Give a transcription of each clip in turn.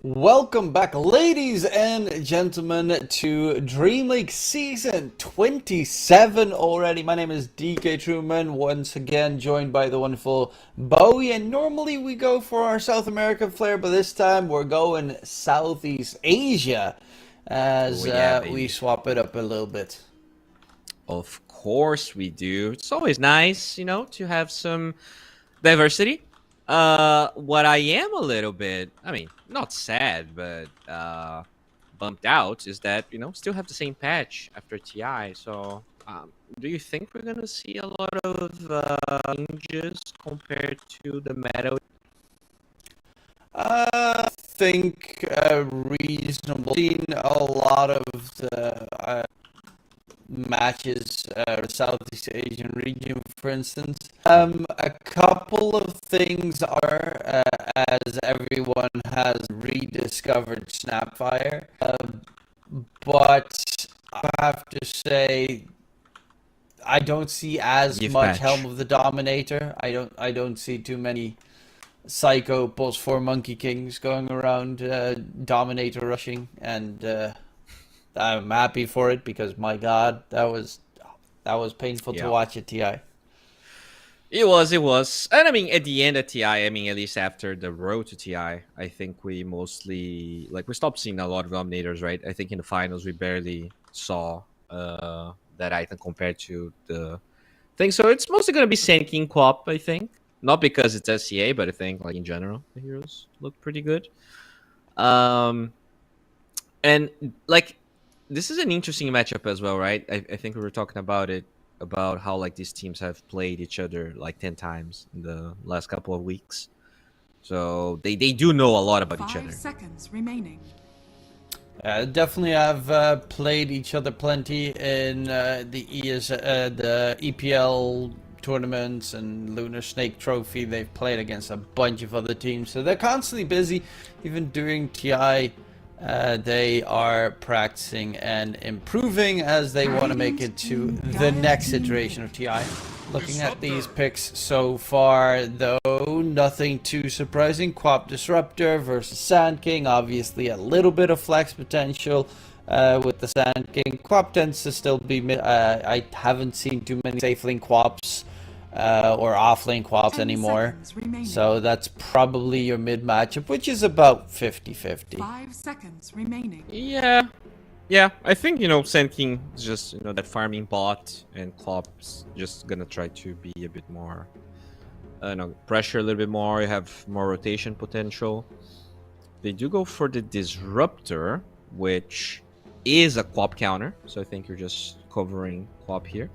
Welcome back, ladies and gentlemen, to DreamLeague Season 27 already. My name is DK Truman, once again joined by the wonderful Bowie, and normally we go for our South American flair, but this time we're going Southeast Asia as we swap it up a little bit. Of course we do. It's always nice, you know, to have some diversity. What I am a little bit, I mean, not sad, but bumped out is that, you know, still have the same patch after TI. So, do you think we're gonna see a lot of changes compared to the meta? I think reasonable. Seen a lot of the matches, Southeast Asian region, for instance. A couple of things are, as everyone has rediscovered Snapfire, but I have to say, I don't see as much Helm of the Dominator. I don't see too many Psycho Pulse 4 Monkey Kings going around Dominator rushing, and I'm happy for it because, my God, that was painful to watch at TI. It was. And I mean, at the end of TI, I mean, at least after the road to TI, I think we mostly, like, we stopped seeing a lot of Dominators, right? I think in the finals, we barely saw that item compared to the thing. So it's mostly going to be Sand King Quap, I think. Not because it's SCA, but I think, like, in general, the heroes look pretty good. And, like, this is an interesting matchup as well, right? I think we were talking about it, about how, like, these teams have played each other like 10 times in the last couple of weeks. So they do know a lot about each other. 5 seconds remaining. Definitely have played each other plenty in the EPL tournaments and Lunar Snake Trophy. They've played against a bunch of other teams, so they're constantly busy. Even during TI, they are practicing and improving as they want to make it to the next iteration of TI. Looking at these picks so far, though, nothing too surprising. Quap Disruptor versus Sand King. Obviously, a little bit of flex potential with the Sand King. Quap tends to still be mid. I haven't seen too many safe lane Quaps or off lane Quaps anymore. So that's probably your mid matchup, which is about 50-50. 5 seconds remaining. Yeah, I think, you know, Sand King is just, you know, that farming bot, and Quap's just gonna try to be a bit more, pressure a little bit more. You have more rotation potential. They do go for the Disruptor, which is a Quap counter, so I think you're just covering Quap here.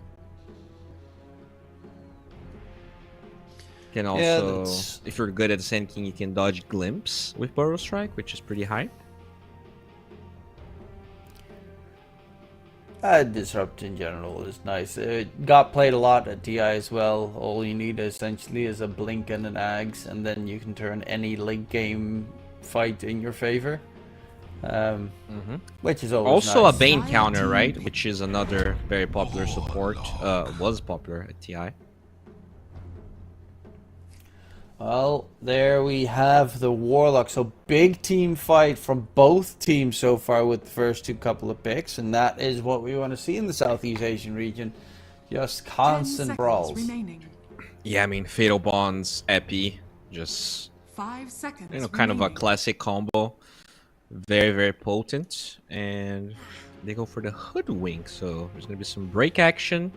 Can also, if you're good at the Sand King, you can dodge Glimpse with Burrow Strike, which is pretty high. Disrupt in general is nice. It got played a lot at TI as well. All you need essentially is a blink and an Ags, and then you can turn any late game fight in your favor. Which is always Also nice. a Bane counter, right? Which is another very popular support. Was popular at TI. Well, there we have the Warlock. So big team fight from both teams so far with the first two couple of picks, and that is what we want to see in the Southeast Asian region. Just 10 constant seconds brawls. remaining. Yeah, I mean, Fatal Bonds, Epi, just 5 seconds. kind of a remaining. classic combo. Very, very potent, and they go for the Hoodwink. So there's gonna be some break action,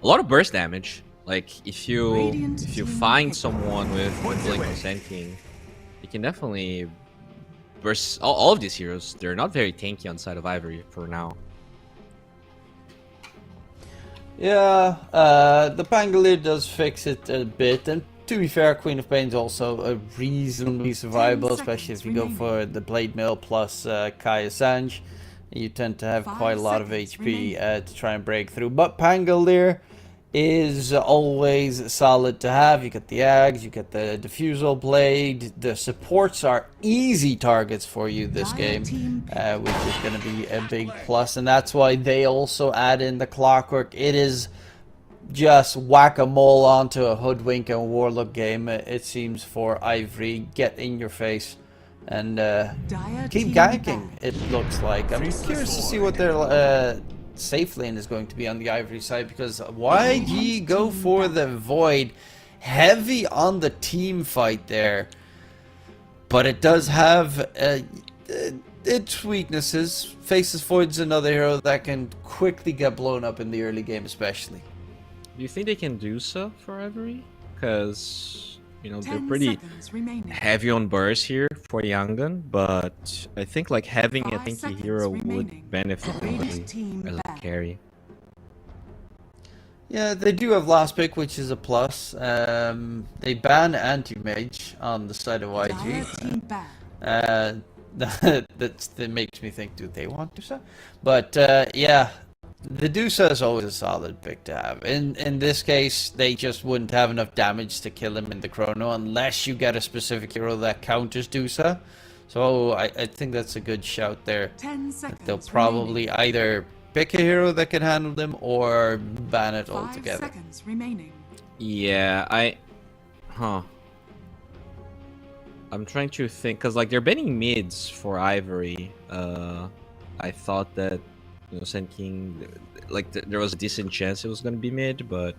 a lot of burst damage. Like if you find someone with Blink or Sand King, you can definitely burst all of these heroes. They're not very tanky on side of Ivory for now. Yeah, the Pangolier does fix it a bit, and to be fair, Queen of Pain's also a reasonably survivable, especially if you go for the Blade Mill plus Kai Assange. You tend to have quite a lot of HP to try and break through. But Pangolier is always solid to have. You get the Ags, you get the Diffusal Blade. The supports are easy targets for you this game, which is going to be a big plus. And that's why they also add in the Clockwork. It is just whack-a-mole onto a Hoodwink and Warlock game, it seems, for Ivory. Get in your face and keep ganking, it looks like. I'm curious to see what their safe lane is going to be on the Ivory side, because YG go for the Void. Heavy on the team fight there, but it does have its weaknesses. Faceless Void's another hero that can quickly get blown up in the early game, especially. Do you think they can do so for Ivory? Because, you know, they're 10 pretty seconds remaining. heavy on burst here for Yangon, but I think like having a 5 tanky seconds hero remaining. would benefit Radiant somebody team as a back. carry. Yeah, they do have last pick, which is a plus. They ban anti-mage on the side of Dire YG. team back. That makes me think, do they want Dusa? But yeah, the Dusa is always a solid pick to have. In this case, they just wouldn't have enough damage to kill him in the chrono unless you get a specific hero that counters Dusa. So I think that's a good shout there. 10 seconds. They'll probably either pick a hero that can handle them or ban it 5 altogether. seconds remaining. Yeah, I'm trying to think, because like they're banning mids for Ivory. I thought that, you know, Sand King, like there was a decent chance it was going to be mid, but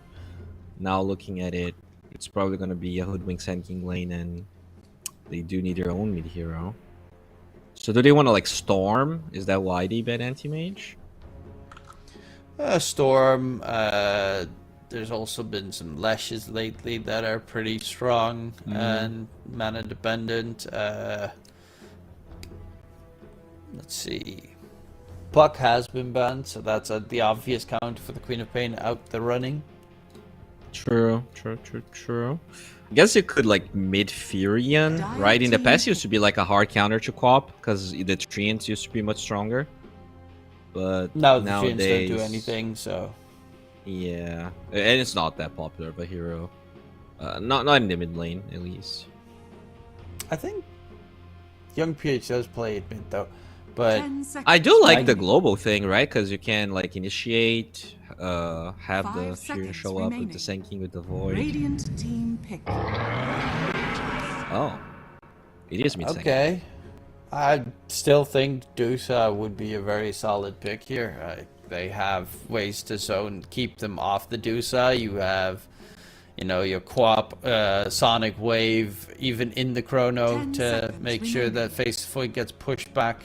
now looking at it, it's probably going to be a Hoodwink Sand King lane, and they do need their own mid hero. So do they want to like Storm? Is that why they ban anti-mage? Storm. There's also been some Lashes lately that are pretty strong and mana dependent. Let's see. Puck has been banned, so that's the obvious counter for the Queen of Pain out the running. True. I guess you could like mid Furion, right? In the past, it used to be like a hard counter to co-op because the Treants used to be much stronger. But Now the nowadays, Treants don't do anything, so yeah, and it's not that popular of a hero. Not in the mid lane, at least. I think Young PH does play it mid though. But 10 seconds. I do like the remaining. global thing, right? Because you can like initiate, have 5 the Furion seconds show up with remaining. the Sand King with the Void. Radiant team pick. Oh, it is mid Sand King. okay. I still think Dusa would be a very solid pick here. They have ways to zone, keep them off the Dusa. You have, you know, your co-op Sonic Wave, even in the chrono, 10 to seconds make sure remaining. that Face Foot gets pushed back.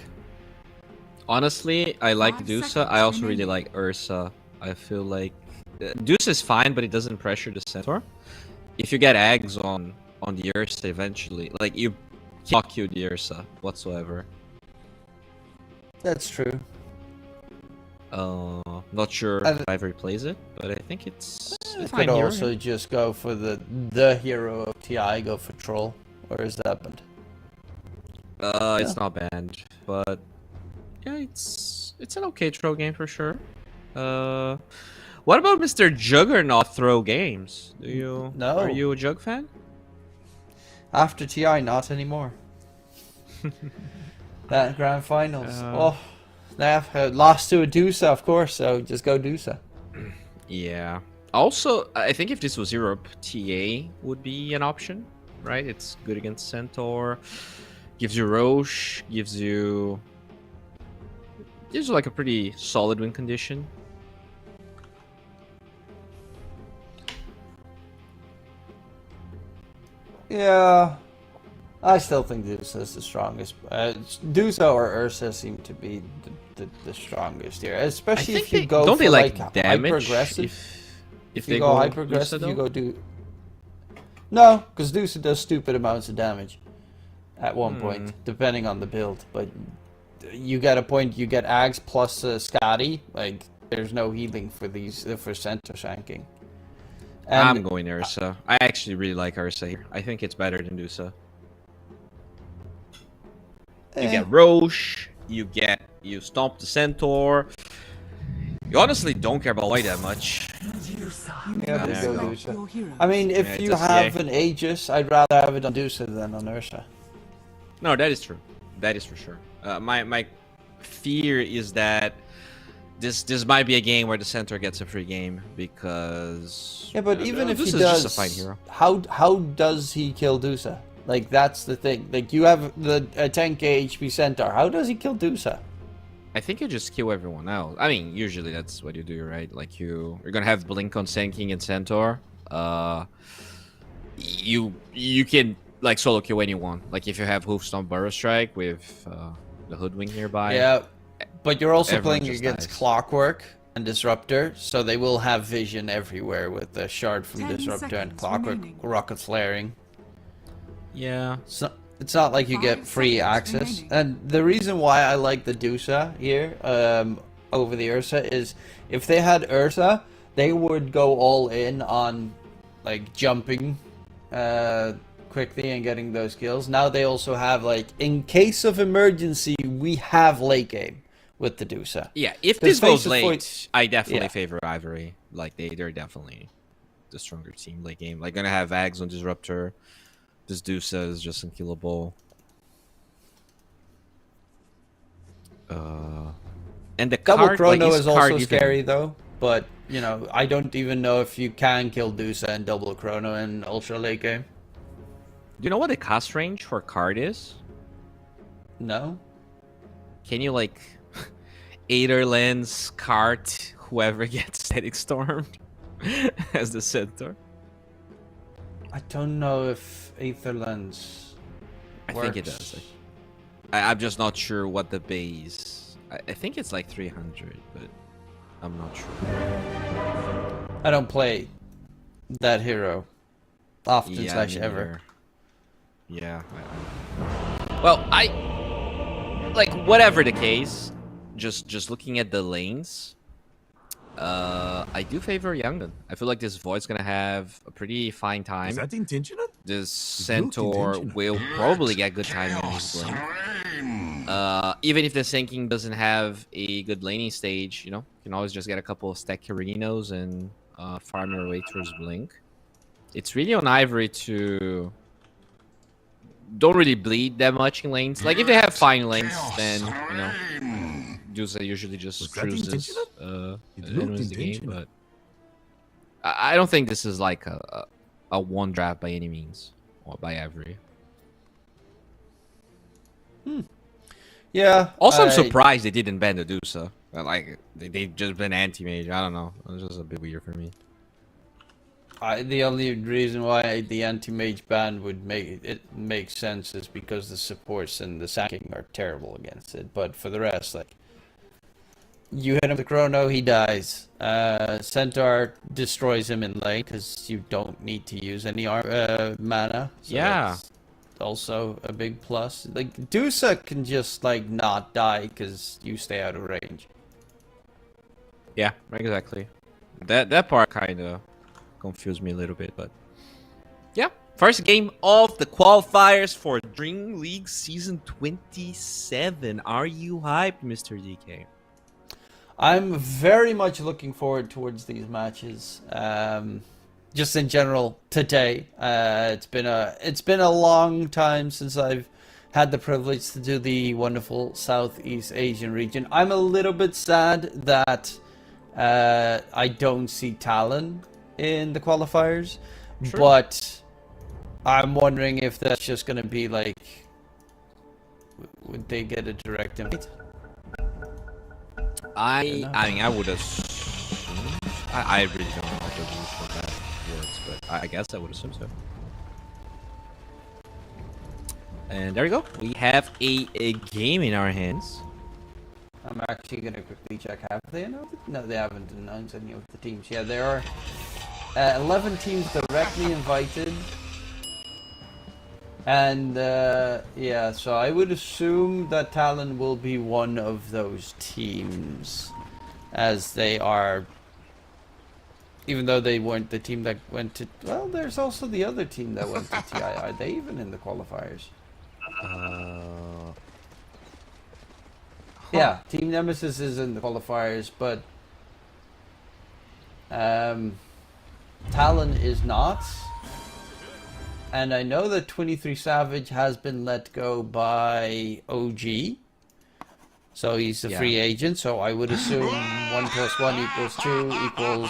Honestly, I like 5 Dusa. seconds I also really remaining. like Ursa. I feel like Dusa is fine, but it doesn't pressure the centaur. If you get Ags on the Ursa eventually, like you can't kill the Ursa whatsoever. That's true. Not sure I- if Ivory plays it, but I think it's You fine could hero. also just go for the hero of TI, go for Troll. Or is that banned? It's not banned, but yeah, it's an okay troll game for sure. What about Mr. Juggernaut Throw Games? No. Are you a Jug fan? After TI, not anymore. That grand finals. Oh, they have lost to a Dusa, of course. So just go Dusa. Yeah. Also, I think if this was Europe, TA would be an option, right? It's good against Centaur, gives you Roche, gives you like a pretty solid win condition. Yeah, I still think Dusa is the strongest. Dusa or Ursa seem to be the strongest here, especially if you go don't for they like hyper damage aggressive. if you they go hyper aggressive, you go do. No, because Dusa does stupid amounts of damage at one point, depending on the build. But you get a point, you get Ags plus Scotty. Like, there's no healing for these for center shanking. And I'm going Ursa. I actually really like Ursa here. I think it's better than Dusa. You get Roche, you stomp the Centaur. You honestly don't care about White that much. Yeah, there go you go. Dusa. Your heroes. I mean, if Yeah, you just have yay. an Aegis, I'd rather have it on Dusa than on Ursa. No, that is true. That is for sure. My fear is that this might be a game where the Centaur gets a free game because Yeah, but even if he Dusa is does, just a fine hero. how does he kill Dusa? Like, that's the thing. Like, you have the 10k HP Centaur. How does he kill Dusa? I think you just kill everyone else. I mean, usually that's what you do, right? Like you're gonna have Blink on Sand King and Centaur. You can like solo kill anyone. Like if you have Hoofstomp Burrow Strike with the Hoodwink nearby. Yeah, but you're also Everyone playing just against dies. Clockwork and Disruptor, so they will have vision everywhere with the shard from 10 Disruptor and seconds Clockwork remaining. rocket flaring. Yeah. So it's not like you get 5 free seconds access. remaining. And the reason why I like the Dusa here over the Ursa is if they had Ursa, they would go all in on like jumping quickly and getting those kills. Now they also have like in case of emergency, we have late game with the Dusa. Yeah, if 'Cause this goes face to late, face- I definitely yeah. favor Ivory. Like they're definitely the stronger team late game. Like gonna have Ags on Disruptor. This Dusa is just unkillable. And the Double card, Chrono like, is card also even- scary though, but you know, I don't even know if you can kill Dusa and Double Chrono in Ultra late game. Do you know what the cast range for card is? No? Can you like Aether Lens cart whoever gets Static Stormed as the center? I don't know if Aetherlands I think it does. I'm just not sure what the base. I think it's like 300, but I'm not sure. I don't play that hero often Yeah, slash me ever. neither. Yeah. Well, I like whatever the case. Just looking at the lanes. I do favor Younggun. I feel like this Void's gonna have a pretty fine time. Is that intentional? This Centaur intentional. will probably get good timing on his blink. Even if the sinking doesn't have a good laning stage, you know, you can always just get a couple of stack Carinos and farm your way towards blink. It's really on Ivory to don't really bleed that much in lanes. Like if they have fine lanes, then you know, Dusa usually just Was that cruises intentional? It and looked wins the game. intentional. But I don't think this is like a one draft by any means or by Ivory. Yeah. Also, I'm I- surprised they didn't ban the Dusa. Like they just been anti-mage. I don't know. It's just a bit weird for me. The only reason why the anti-mage ban would make sense is because the supports and the sacking are terrible against it. But for the rest, like, you hit him with Chrono, he dies. Centaur destroys him in lane because you don't need to use any mana. So Yeah. that's also a big plus. Like, Dusa can just, like, not die because you stay out of range. Yeah, exactly. That part kind of confused me a little bit, but yeah. First game of the qualifiers for Dream League Season 27. Are you hyped, Mr. DK? I'm very much looking forward towards these matches. Just in general today, it's been a long time since I've had the privilege to do the wonderful Southeast Asian region. I'm a little bit sad that I don't see Talon in the qualifiers, Sure. but I'm wondering if that's just going to be like, would they get a direct invite? I mean, I would assume. I really don't know how the rules for that works, but I guess I would assume so. And there we go. We have a game in our hands. I'm actually going to quickly check. Have they announced it? No, they haven't announced any of the teams. Yeah, there are 11 teams directly invited. And yeah, so I would assume that Talon will be one of those teams, as they are, even though they weren't the team that went to, well, there's also the other team that went to TI. Are they even in the qualifiers? Yeah, Team Nemesis is in the qualifiers, but Talon is not. And I know that 23 Savage has been let go by OG. So he's a free agent, so I would assume 1 + 1 = 2 equals...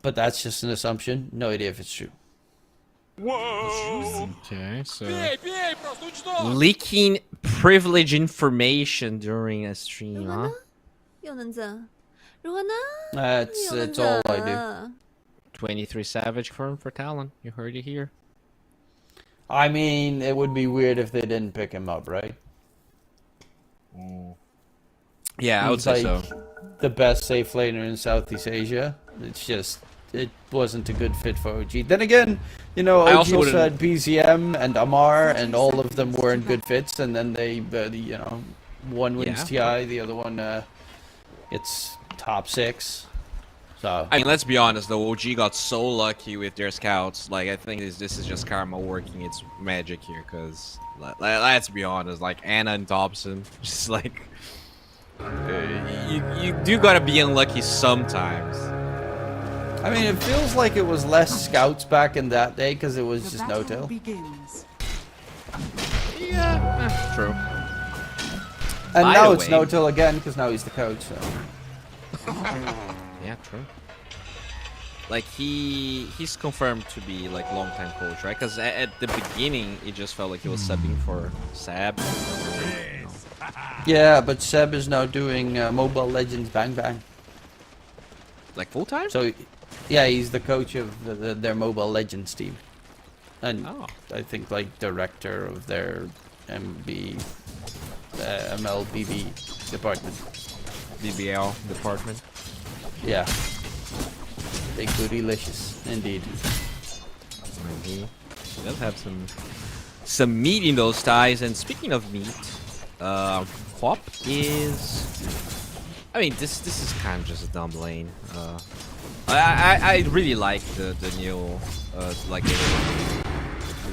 But that's just an assumption. No idea if it's true. Whoa! Okay, so leaking privilege information during a stream, 如果 huh? 呢？又能怎？如果呢？ It's all I do. 23 Savage firm for Talon. You heard it here. I mean, it would be weird if they didn't pick him up, right? Yeah, I would He's say like so. the best safe laner in Southeast Asia. It's just, it wasn't a good fit for OG. Then again, you know, I OG also also wouldn't- had BZM and Amar, and all of them weren't good fits. And then they, you know, one wins Yeah. TI, the other one gets top 6. So I mean, let's be honest though, OG got so lucky with their scouts. Like, I think this is just karma working its magic here, because let's be honest, like Anna and Dobson, just like you do gotta be unlucky sometimes. I mean, it feels like it was less scouts back in that day because it was The just battle no-tail. begins. Yeah, true. And By now the it's way- no-tail again because now he's the coach. So. Yeah, true. Like he's confirmed to be like long-time coach, right? Because at the beginning, it just felt like he was subbing for Sab. Yeah, but Seb is now doing Mobile Legends Bang Bang. Like full-time? So, yeah, he's the coach of their Mobile Legends team. And Oh. I think like director of their MLBB department. BBL department. Yeah. Big bootylicious, indeed. He does have some meat in those ties. And speaking of meat, Quap is. I mean, this is kind of just a dumb lane. I really like the new like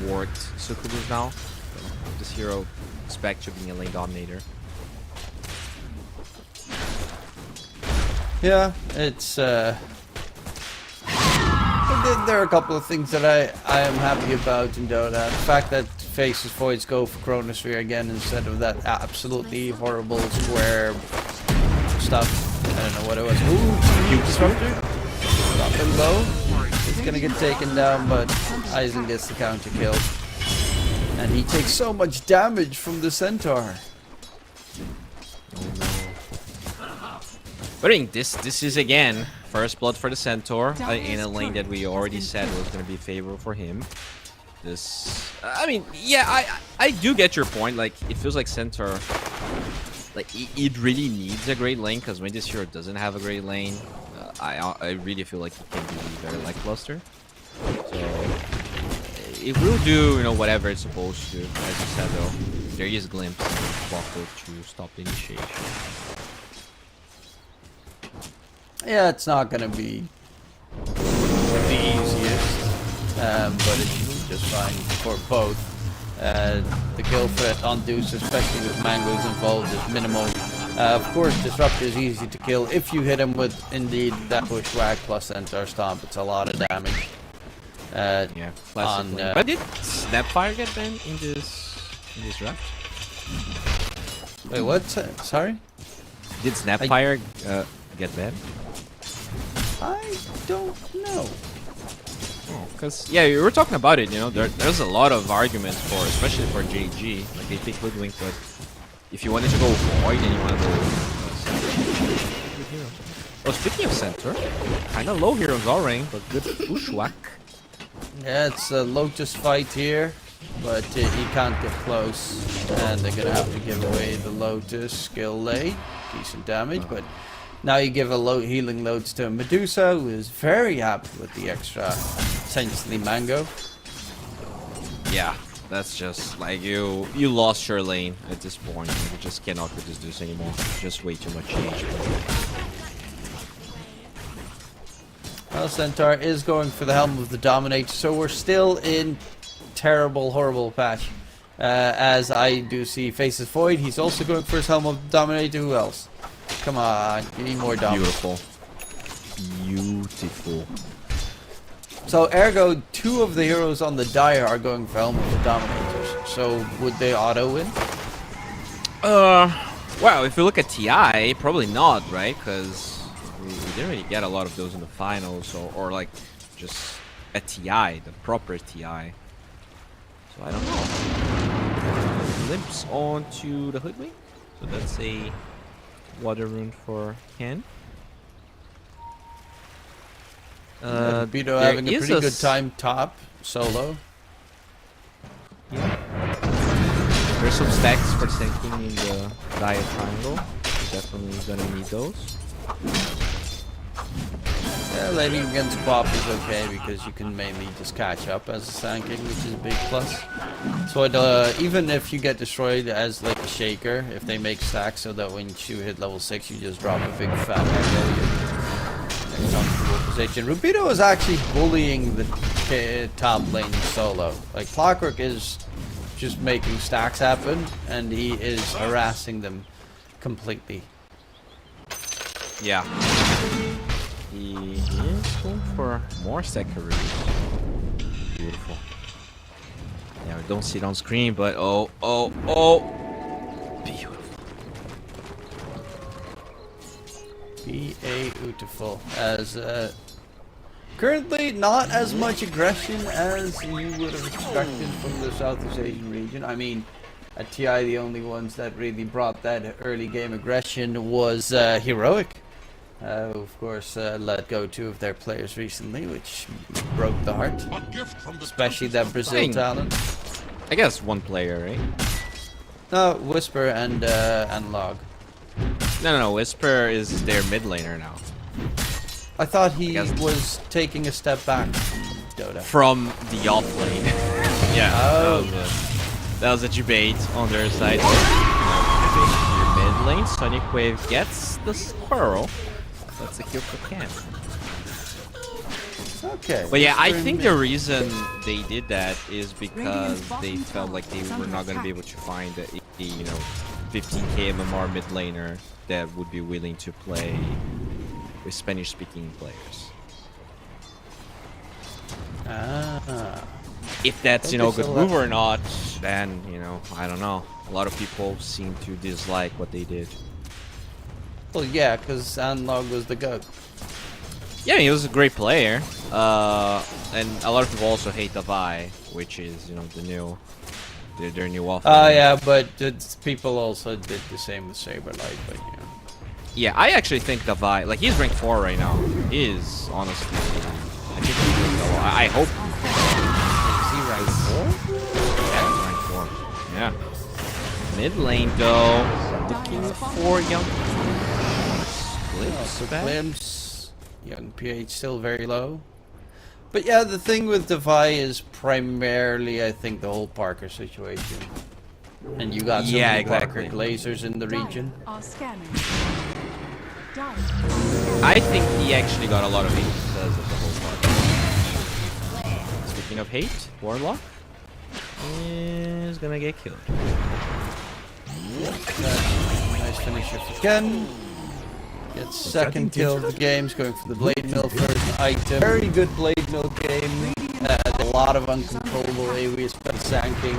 worked Sucubus now. This hero is back to being a lane dominator. Yeah, it's there are a couple of things that I am happy about in Dota. The fact that Faces Voids go for Chronosphere again instead of that absolutely horrible square stuff. I don't know what it was. Ooh, Cube Disruptor. Drop him low. He's gonna get taken down, but Aizen gets the counter kill. And he takes so much damage from the Centaur. But I mean, this is again first blood for the Centaur in a lane that we already said was going to be favorable for him. This, I mean, yeah, I do get your point. Like, it feels like Centaur, like it really needs a great lane, because when this hero doesn't have a great lane, I really feel like it can be very lackluster. So it will do, you know, whatever it's supposed to. As you said though, there is glimpse and Buckle to stop the initiation. Yeah, it's not gonna be the easiest, but it should be just fine for both. The kill threat on Deuce, especially with Mangoes involved, is minimal. Of course, Disruptor is easy to kill if you hit him with, indeed, that Bushwhack plus Centaur Stomp. It's a lot of damage. Yeah, classic. But did Snapfire get banned in this draft? Wait, what? Sorry? Did Snapfire get banned? I don't know. Oh, because yeah, we were talking about it. You know, there's a lot of arguments for, especially for JG. Like they pick Hoodwink, but if you wanted to go Void and you want to go good hero. Oh, speaking of center, kind of low heroes already, but good Bushwhack. Yeah, it's a Lotus fight here, but he can't get close, and they're gonna have to give away the Lotus skill late. Decent damage, but now you give a low healing loads to Medusa, who is very happy with the extra, essentially mango. Yeah, that's just like you lost your lane at this point. You just cannot produce this anymore. Just way too much HP. Well, Centaur is going for the Helm of the Dominator, so we're still in terrible, horrible patch. As I do see Faces Void, he's also going for his Helm of the Dominator. Who else? Come on, you need more dominance. Beautiful. So, ergo, 2 of the heroes on the Dire are going for Helm of the Dominators. So, would they auto-win? Well, if you look at TI, probably not, right? Because we didn't really get a lot of those in the finals, or like just a TI, the proper TI. So I don't know. Limps onto the Hoodwink. So that's a water rune for Ken. Beto having a pretty good time top, solo. Yeah. There's some stacks for sinking in the Dire Triangle. Definitely gonna need those. Yeah, laning against Quap is okay because you can mainly just catch up as a Sand King, which is a big plus. So even if you get destroyed as like a Shaker, if they make stacks so that when you hit level 6 you just drop a big fat arrow, you're in a comfortable position. Rubido is actually bullying the top lane solo. Like Clockwork is just making stacks happen and he is harassing them completely. Yeah. He is going for more Sekaroos. Beautiful. Yeah, we don't see it on screen, but oh. Beautiful. Beautiful. As currently not as much aggression as you would have expected from the Southeast Asian region. I mean, at TI the only ones that really brought that early game aggression was Heroic. Of course, let go 2 of their players recently, which broke the heart. Especially that Brazil talent. I guess 1 player, right? No, Whisper and Log. No. Whisper is their mid laner now. I thought he was taking a step back from Dota. From the off lane. Yeah. Oh. That was a debate on their side. Your mid lane, Sonic Wave gets the squirrel. That's a kill for Cam. Okay. But yeah, I think the reason they did that is because they felt like they were not going to be able to find a 15k MMR mid laner that would be willing to play with Spanish-speaking players. If that's a good move or not, then I don't know. A lot of people seem to dislike what they did. Well, yeah, because Analog was the GOAT. Yeah, he was a great player. And a lot of people also hate Davai, which is, their new offer. Oh, yeah, but people also did the same with Saberlight, but Yeah, I actually think Davai, like, he's ranked 4 right now. He is, honestly, I think he's ranked a lot. I hope. Is he ranked 4? Yeah, he's ranked 4. Yeah. Mid lane, though. Looking for young Glimpse, young PH still very low. But yeah, the thing with Davai is primarily, I think, the whole Parker situation. And you got so many Parker Glazers in the region. I think he actually got a lot of hate because of the whole Parker. Speaking of hate, Warlock is gonna get killed. Nice finisher for Ken. Gets second kill of the game. He's going for the Blade Mill first item. Very good Blade Mill game. A lot of uncontrollable AoE, especially sanking.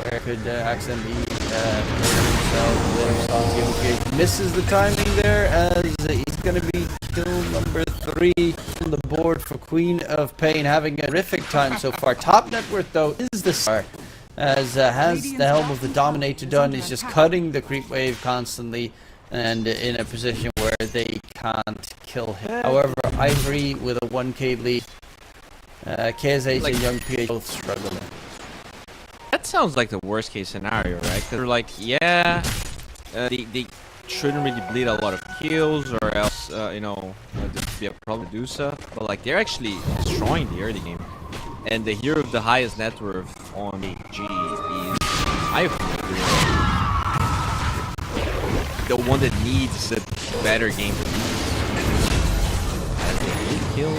Where could accidentally murder himself. Later starts the OPH. Misses the timing there as he's going to be kill number 3 on the board for Queen of Pain. Having a terrific time so far. Top net worth though is the star. As has the Helm of the Dominator done. He's just cutting the creep wave constantly. And in a position where they can't kill him. However, Ivory with a 1k lead. KSH and Young PH both struggling. That sounds like the worst case scenario, right? Because they're like, yeah, they shouldn't really bleed a lot of kills, or else, you know, there'd be a problem with Dusa. But like, they're actually destroying the early game. And the hero of the highest net worth on G is Ivory. The one that needs a better game to lose. Kill.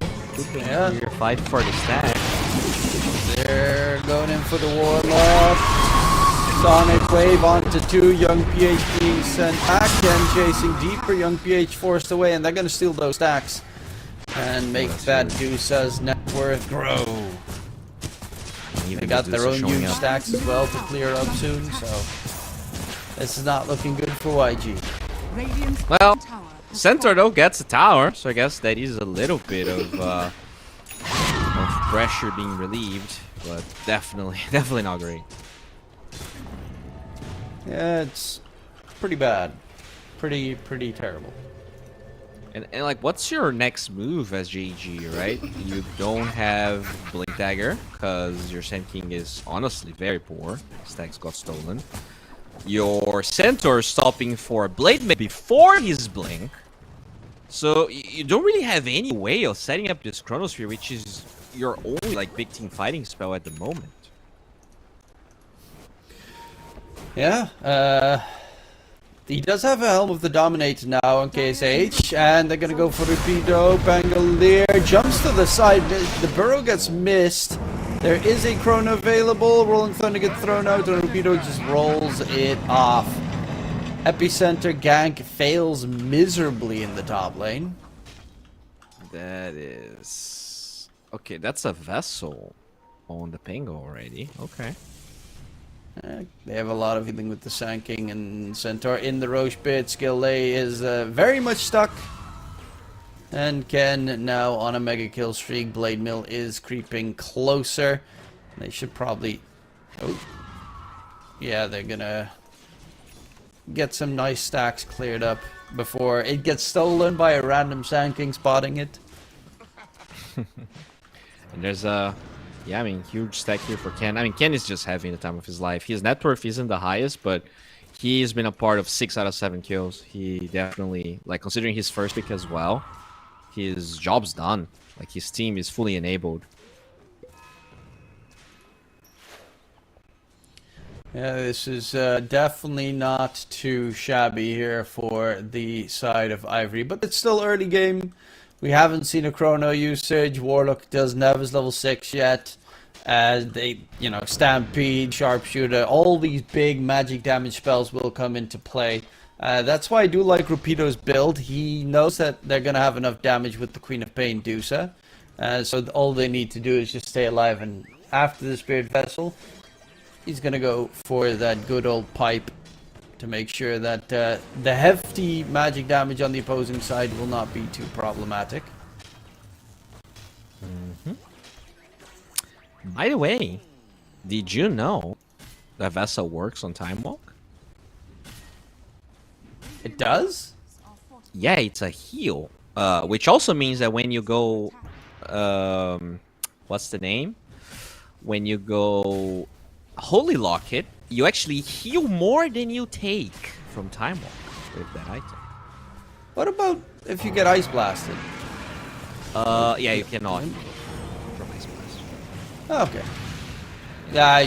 Yeah. Fight for the stack. They're going in for the Warlock. Sonic Wave onto 2. Young PH being sent back and chasing deeper. Young PH forced away, and they're going to steal those stacks and make that Dusa's net worth grow. They got their own huge stacks as well to clear up soon, so this is not looking good for YG. Well, Centaur though gets a tower, so I guess that is a little bit of pressure being relieved, but definitely not great. Yeah, it's pretty bad, pretty terrible. And like, what's your next move as JG, right? You don't have Blink Dagger because your Sand King is honestly very poor. Stacks got stolen. Your Centaur is stopping for Blade Mail before his Blink. So you don't really have any way of setting up this Chronosphere, which is your only like big team fighting spell at the moment. Yeah, he does have a Helm of the Dominator now on KSH, and they're gonna go for Rapido. Bangalore jumps to the side. The burrow gets missed. There is a Chrono available. Rolling Thunder gets thrown out, and Rapido just rolls it off. Epicenter gank fails miserably in the top lane. That is... Okay, that's a Vessel on the Pango already. Okay. They have a lot of healing with the Sand King and Centaur in the Roche pit. Skill Lay is very much stuck. And Ken now on a mega kill streak. Blade Mill is creeping closer. They should probably... Oh. Yeah, they're gonna get some nice stacks cleared up before it gets stolen by a random Sand King spotting it. And there's a... Yeah, I mean, huge stack here for Ken. I mean, Ken is just having the time of his life. His net worth isn't the highest, but he's been a part of 6 out of 7 kills. He definitely, like, considering his first pick as well, his job's done. Like, his team is fully enabled. Yeah, this is definitely not too shabby here for the side of Ivory, but it's still early game. We haven't seen a Chrono usage. Warlock doesn't have his level 6 yet. They, you know, Stampede, Sharpshooter, all these big magic damage spells will come into play. That's why I do like Rapido's build. He knows that they're going to have enough damage with the Queen of Pain Dusa. So all they need to do is just stay alive. And after the Spirit Vessel, he's going to go for that good old pipe to make sure that the hefty magic damage on the opposing side will not be too problematic. By the way, did you know that Vessel works on Time Walk? It does? Yeah, it's a heal. Which also means that when you go... what's the name? When you go Holy Locket, you actually heal more than you take from Time Walk with that item. What about if you get Ice Blasted? Yeah, you cannot from Ice Blast. Okay. Yeah, I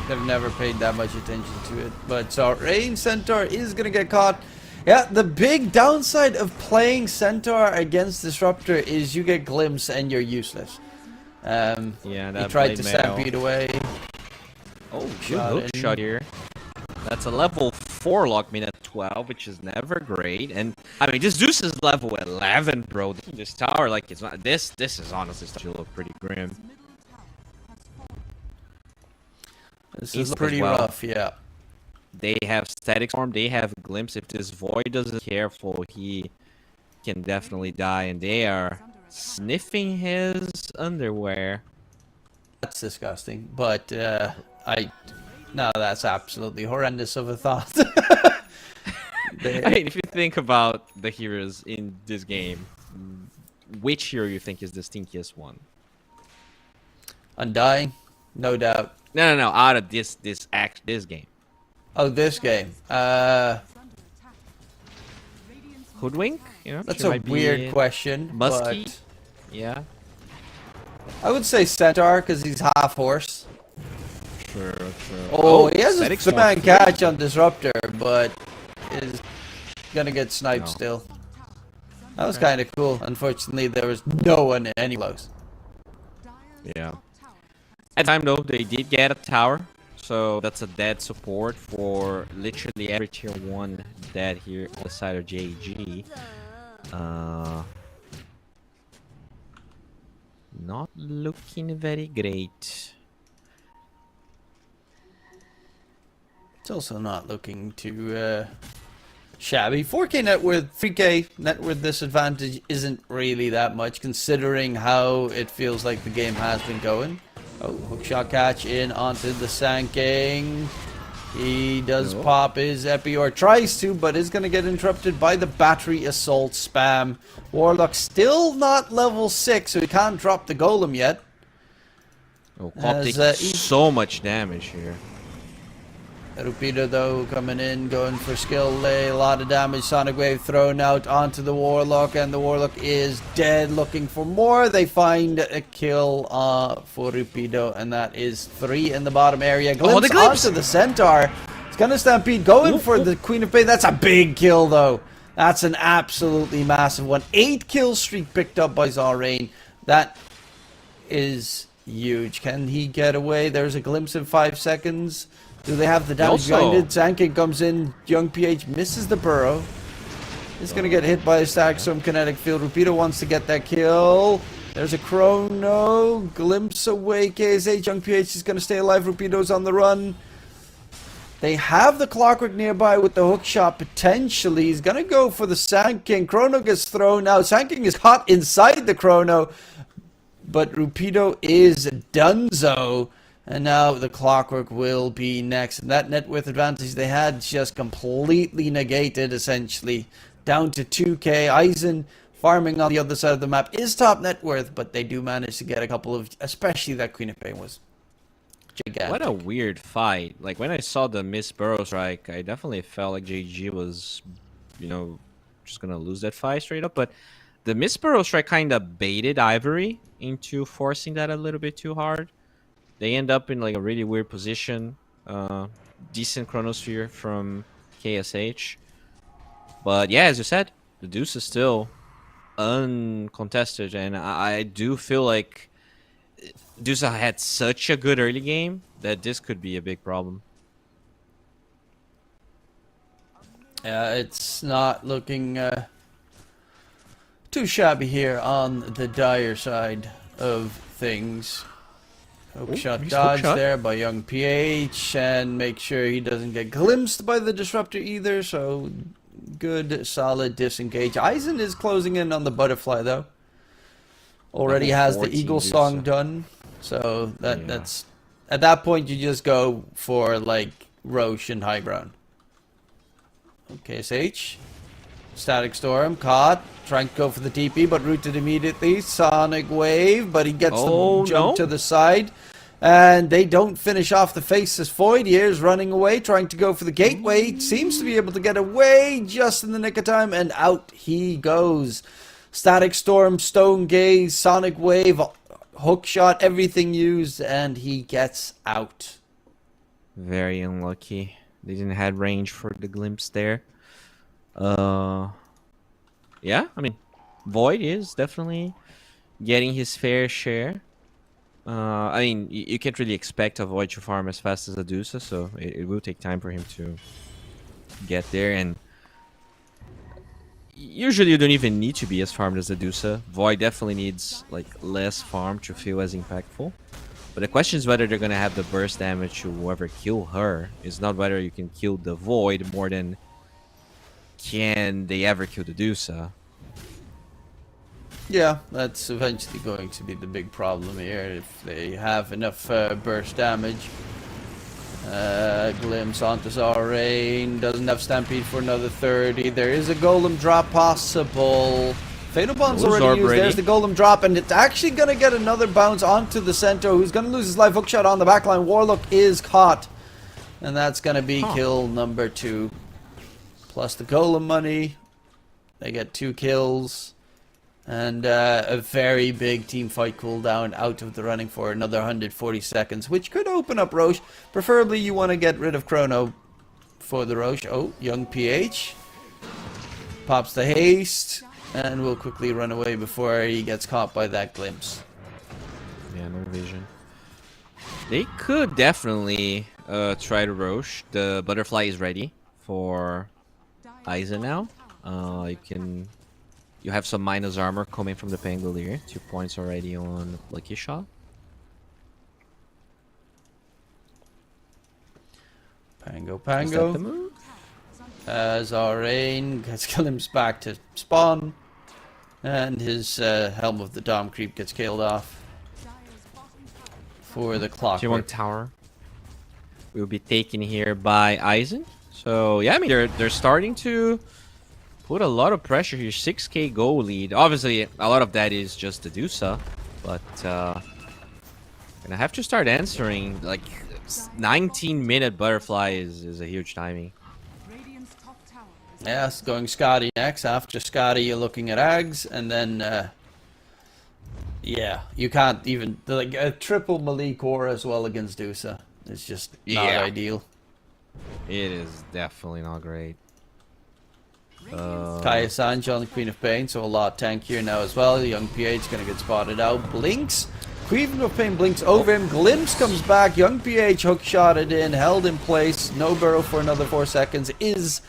have never paid that much attention to it. But so Rain Centaur is going to get caught. Yeah, the big downside of playing Centaur against Disruptor is you get Glimpse and you're useless. Yeah, that he tried to Blade Mail. stampede away. Oh, good hook shot here. That's a level 4 lock at 12, which is never great. And I mean, this Zeus is level 11, bro. This tower, like, it's not. This is honestly starting to look pretty grim. This East is pretty as well. rough, yeah. They have static storm. They have glimpse. If this void doesn't careful, he can definitely die. And they are sniffing his underwear. That's disgusting, but no, that's absolutely horrendous of a thought. I mean, if you think about the heroes in this game, which hero you think is the stinkiest one? Undying, no doubt. No. Out of this game, Oh, this game. Hoodwink. You know, That's she a might be weird question. Musky. But Yeah. I would say Centaur because he's half horse. True. Oh, he has a static storm. 3-man catch on Disruptor, but is gonna get sniped No. still. That was kind of cool. Unfortunately, there was no one any close. Yeah. At the time though, they did get a tower, so that's a dead support for literally every tier 1 dead here on the side of JG. Not looking very great. It's also not looking too shabby. 4K net worth, 3K net worth disadvantage isn't really that much considering how it feels like the game has been going. Oh, hookshot catch in onto the Sanking. He does pop his Epi, or tries to, but is going to get interrupted by the battery assault spam. Warlock still not level 6, so he can't drop the golem yet. Oh, Cop As, taking so much damage here. Rupido though coming in, going for skill lay, a lot of damage, Sonic Wave thrown out onto the Warlock, and the Warlock is dead, looking for more. They find a kill for Rupido, and that is 3 in the bottom area. Glimpse onto the Centaur. It's gonna Stampede, going for the Queen of Pain. That's a big kill though. That's an absolutely massive one. 8 kill streak picked up by Zarain. That is huge. Can he get away? There's a glimpse in 5 seconds. Do they have the damage behind it? Zankin comes in. Young PH misses the burrow. He's going to get hit by a stack some kinetic field. Rupido wants to get that kill. There's a chrono. Glimpse away. KSH. Young PH is going to stay alive. Rupido's on the run. They have the clockwork nearby with the hook shot potentially. He's going to go for the Sand King. Chrono gets thrown out. Sand King is caught inside the chrono. But Rupido is donezo. And now the clockwork will be next. And that net worth advantage they had just completely negated, essentially. Down to 2k. Aizen farming on the other side of the map is top net worth, but they do manage to get a couple of, especially that Queen of Pain was gigantic. What a weird fight. Like, when I saw the Miss Burrow strike, I definitely felt like JG was, you know, just gonna lose that fight straight up. But the Miss Burrow strike kind of baited Ivory into forcing that a little bit too hard. They end up in like a really weird position. Decent chronosphere from KSH. But yeah, as you said, the Deuce is still uncontested. And I do feel like Deuce had such a good early game that this could be a big problem. Yeah, it's not looking too shabby here on the dire side of things. Hookshot dodge there by Young PH, and make sure he doesn't get glimpsed by the Disruptor either, so good, solid disengage. Aizen is closing in on the Butterfly though. Already has the Eagle Song done, so that's... At that point you just go for like Roche and High Ground. Okay, SH. Static Storm, caught. Trying to go for the TP, but rooted immediately. Sonic Wave, but he gets the jump to the side. And they don't finish off the Faceless Void. He is running away, trying to go for the Gateway. Seems to be able to get away just in the nick of time, and out he goes. Static Storm, Stone Gaze, Sonic Wave, Hookshot, everything used, and he gets out. Very unlucky. They didn't have range for the glimpse there. Yeah, I mean, Void is definitely getting his fair share. I mean, you can't really expect a Void to farm as fast as a Dusa, so it will take time for him to get there, and usually you don't even need to be as farmed as the Dusa. Void definitely needs like less farm to feel as impactful. But the question is whether they're gonna have the burst damage to ever kill her. It's not whether you can kill the Void more than can they ever kill the Dusa. Yeah, that's eventually going to be the big problem here. If they have enough burst damage. Glimpse onto Zarain. Doesn't have Stampede for another 30. There is a Golem drop possible. Fatal Bond's already used. There's the Golem drop, and it's actually going to get another bounce onto the Centaur, who's going to lose his life. Hookshot on the backline. Warlock is caught. And that's going to be kill number 2. Plus the Golem money. They get 2 kills. And a very big team fight cooldown out of the running for another 140 seconds, which could open up Roche. Preferably you want to get rid of Chrono for the Roche. Oh, young PH. Pops the haste. And will quickly run away before he gets caught by that glimpse. Yeah, no vision. They could definitely try to Roche. The butterfly is ready for Aizen now. You have some minus armor coming from the Pangolier. 2 points already on Lucky Shot. Pango. Is that the move? Zarain gets Glimpse back to spawn. And his Helm of the Dom creep gets killed off. For the clock. T1 tower will be taken here by Aizen. So yeah, I mean they're starting to put a lot of pressure here. 6k goal lead. Obviously, a lot of that is just the Dusa, but gonna have to start answering. Like 19-minute butterfly is a huge timing. Yes, going Scotty next. After Scotty, you're looking at Ags, and then yeah, you can't even like a triple melee core as well against Dusa. It's just not ideal. It is definitely not great. Kaya Sanji on the Queen of Pain, so a lot tankier now as well. The young PH gonna get spotted out. Blinks. Queen of Pain blinks over him. Glimpse comes back. Young PH hook shotted in, held in place. No burrow for another 4 seconds. Is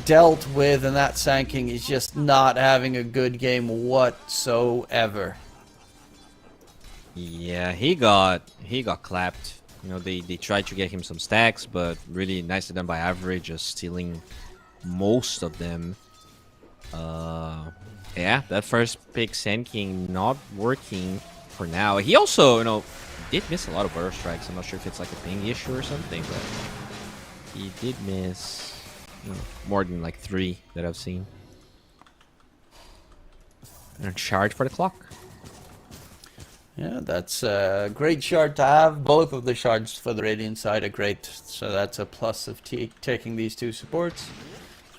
dealt with, and that Sanking is just not having a good game whatsoever. Yeah, he got clapped. You know, they tried to get him some stacks, but really nicely done by Average, just stealing most of them. Yeah, that first pick Sand King not working for now. He also, you know, did miss a lot of burrow strikes. I'm not sure if it's like a ping issue or something, but he did miss more than like 3 that I've seen. And shard for the clock. Yeah, that's a great shard to have. Both of the shards for the Radiant side are great, so that's a plus of taking these 2 supports.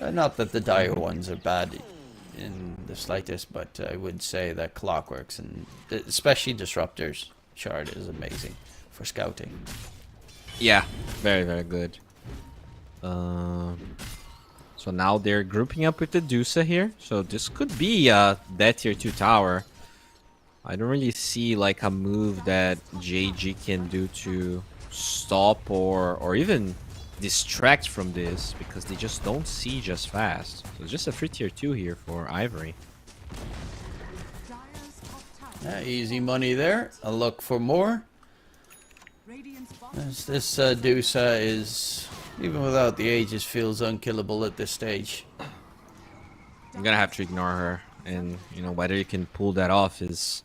Not that the dire ones are bad in the slightest, but I would say that Clockworks and especially Disruptors shard is amazing for scouting. Yeah, very, very good. So now they're grouping up with the Dusa here. So this could be that tier 2 tower. I don't really see like a move that JG can do to stop or even distract from this, because they just don't siege as fast. So it's just a free tier 2 here for Ivory. Yeah, easy money there. A look for more. This Dusa is, even without the Aegis, feels unkillable at this stage. I'm gonna have to ignore her, and you know whether you can pull that off is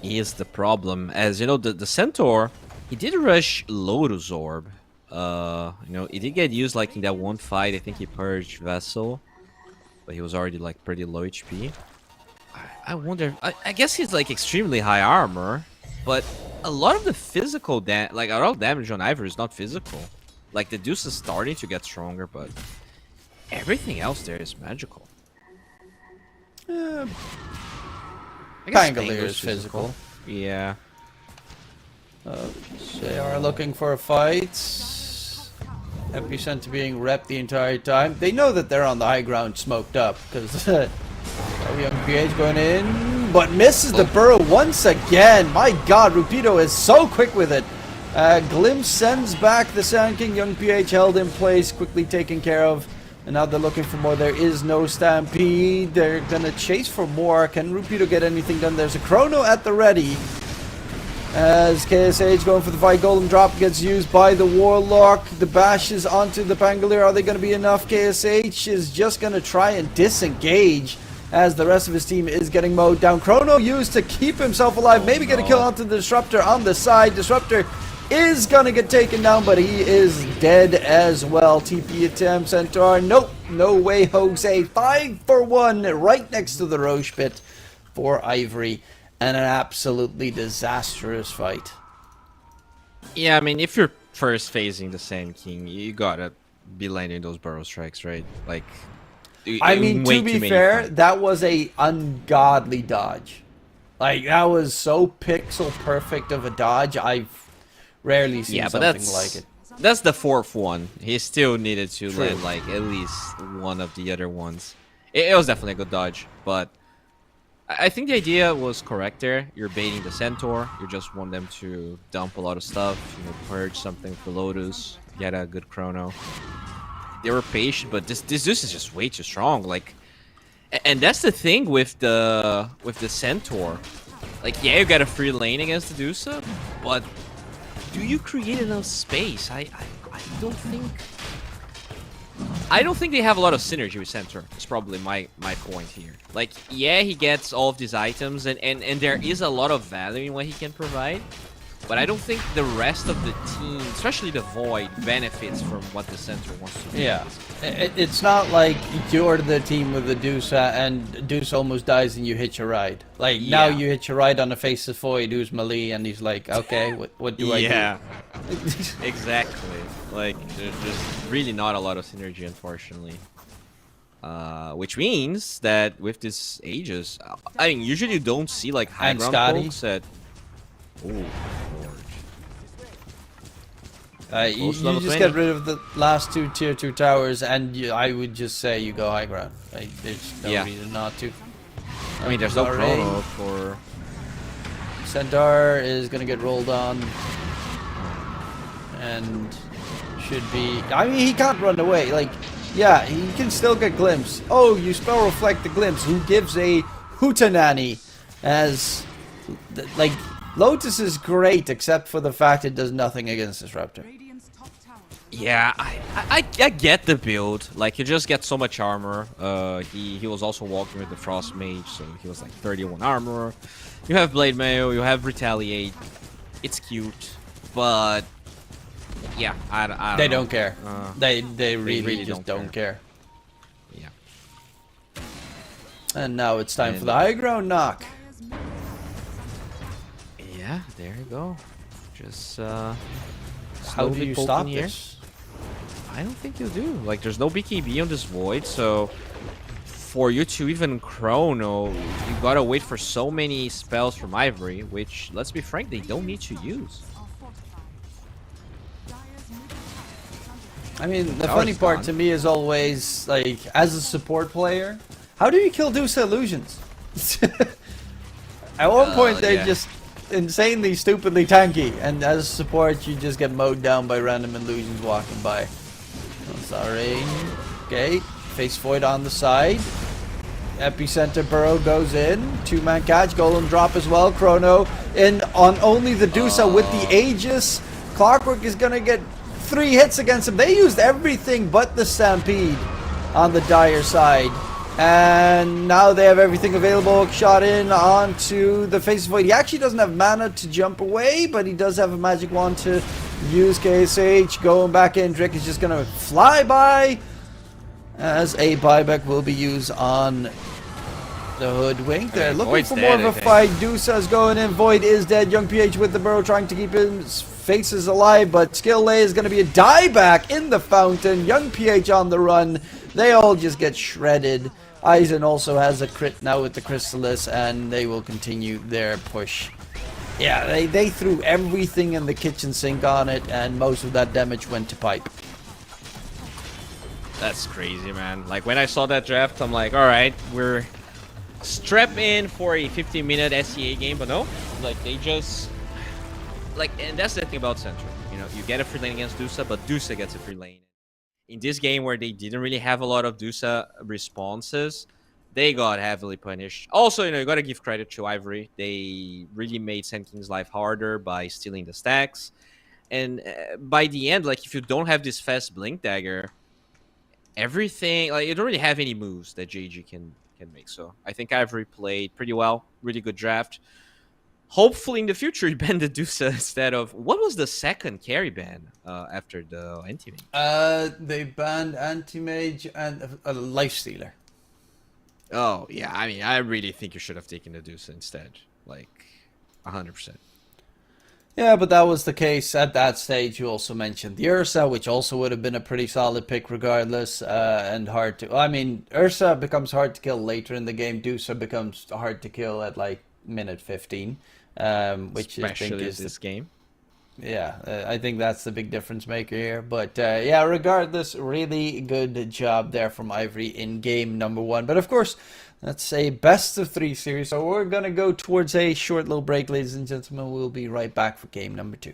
the problem. As you know, the Centaur, he did rush Lotus Orb. You know, he did get used like in that one fight. I think he purged Vessel, but he was already like pretty low HP. I wonder. I guess he's like extremely high armor, but a lot of the physical like a lot of damage on Ivory is not physical. Like the Deuce is starting to get stronger, but everything else there is magical. Pangolier is physical. Yeah. They are looking for a fight. Epicenter being repped the entire time. They know that they're on the high ground, smoked up, because young PH going in, but misses the burrow once again. My God, Rupido is so quick with it. Glimpse sends back the Sand King. Young PH held in place, quickly taken care of. And now they're looking for more. There is no Stampede. They're gonna chase for more. Can Rupido get anything done? There's a Chrono at the ready. As KSH going for the fight. Golden Drop gets used by the Warlock. The bashes onto the Pangolier. Are they going to be enough? KSH is just going to try and disengage as the rest of his team is getting mowed down. Chrono used to keep himself alive. Maybe get a kill onto the Disruptor on the side. Disruptor is going to get taken down, but he is dead as well. TP attempt. Centaur. Nope. No way, Jose. 5 for 1 right next to the Roche pit for Ivory. And an absolutely disastrous fight. Yeah, I mean, if you're first facing the Sand King, you gotta be landing those burrow strikes, right? Like, I mean, to be fair, that was a ungodly dodge. Like, that was so pixel perfect of a dodge. I've rarely seen something like it. That's the 4th one. He still needed to land like at least one of the other ones. It was definitely a good dodge, but I think the idea was correct there. You're baiting the Centaur. You just want them to dump a lot of stuff, you know, purge something for Lotus, get a good Chrono. They were patient, but this Zeus is just way too strong. Like, and that's the thing with the Centaur. Like, yeah, you got a free lane against the Dusa, but do you create enough space? I don't think they have a lot of synergy with Centaur. It's probably my point here. Like, yeah, he gets all of these items, and there is a lot of value in what he can provide. But I don't think the rest of the team, especially the Void, benefits from what the Centaur wants to do. Yeah. It's not like you're the team with the Dusa, and Deuce almost dies and you hitch a ride. Like, now you hitch a ride on the face of Void, who's melee, and he's like, okay, what do I do? Yeah, exactly. Like, there's just really not a lot of synergy, unfortunately. Which means that with this Aegis, I mean, usually you don't see like high And ground Scotty. folks at... Oh, Lord. You Close level just 20. get rid of the last 2 tier 2 towers, and I would just say you go high ground. Like, there's no reason not to. I mean, there's no Alright. Chrono for... Centaur is gonna get rolled on, and should be. I mean, he can't run away. Like, yeah, he can still get glimpse. Oh, you spell reflect the glimpse. Who gives a hootenanny? As like, Lotus is great, except for the fact it does nothing against Disruptor. Radiant's top tower. Yeah, I get the build. Like, you just get so much armor. He was also walking with the Frost Mage, so he was like 31 armor. You have Blade Mail, you have Retaliate. It's cute, but yeah, I They know. don't care. They really just don't don't care. Yeah. And now it's time for And- the high ground knock. Yeah, there you go. Just How do slowly you poking stop here. this? I don't think you do. Like, there's no BKB on this Void, so for you to even Chrono, you gotta wait for so many spells from Ivory, which, let's be frank, they don't need to use. Are fortified. Dire's middle tower is under I mean, the Tower's funny part gone. to me is always, like, as a support player, how do you kill Deuce Illusions? At one point, they're yeah. just insanely, stupidly tanky, and as a support, you just get mowed down by random illusions walking by. Oh, sorry. Okay, face void on the side. Epicenter Burrow goes in. 2-man catch, Golem drop as well. Chrono in on only the Dusa with the Aegis. Clockwork is gonna get 3 hits against him. They used everything but the Stampede on the Dire side. And now they have everything available. Shot in onto the face of void. He actually doesn't have mana to jump away, but he does have a magic wand to use. KSH going back in. Drake is just gonna fly by as a buyback will be used on the Hoodwink. They're looking Void's for dead, more of I a think. fight. Dusa's going in. Void is dead. Young PH with the burrow trying to keep his faces alive, but Skill Lay is going to be a dieback in the fountain. Young PH on the run. They all just get shredded. Aizen also has a crit now with the Chrysalis, and they will continue their push. Yeah, they threw everything in the kitchen sink on it, and most of that damage went to pipe. That's crazy, man. Like, when I saw that draft, I'm like, alright, we're strap in for a 15-minute SEA game, but no. Like, they just... like, and that's the thing about Central. You know, you get a free lane against Dusa, but Dusa gets a free lane. In this game where they didn't really have a lot of Dusa responses, they got heavily punished. Also, you know, you got to give credit to Ivory. They really made Sand King's life harder by stealing the stacks. And by the end, like, if you don't have this fast Blink Dagger, everything, like, you don't really have any moves that JG can make. So I think Ivory played pretty well. Really good draft. Hopefully in the future you ban the Dusa instead of... What was the second carry ban after the Anti-Mage? They banned Anti-Mage and a Lifestealer. Oh, yeah. I mean, I really think you should have taken the Dusa instead. Like, 100%. Yeah, but that was the case at that stage. You also mentioned the Ursa, which also would have been a pretty solid pick regardless, and hard to... I mean, Ursa becomes hard to kill later in the game. Dusa becomes hard to kill at, like, minute 15. Which Especially I think is this game. Yeah, I think that's the big difference maker here. But yeah, regardless, really good job there from Ivory in game number 1. But of course, that's a best of 3 series. So we're going to go towards a short little break, ladies and gentlemen. We'll be right back for game number 2.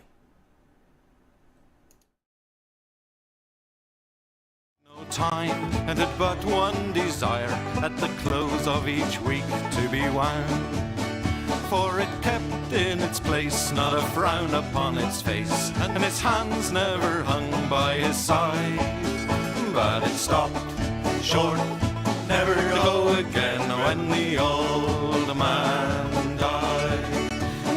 No time and had but one desire at the close of each week to be wound. For it kept in its place, not a frown upon its face, and its hands never hung by his side. But it stopped short, never to go again when the old man died.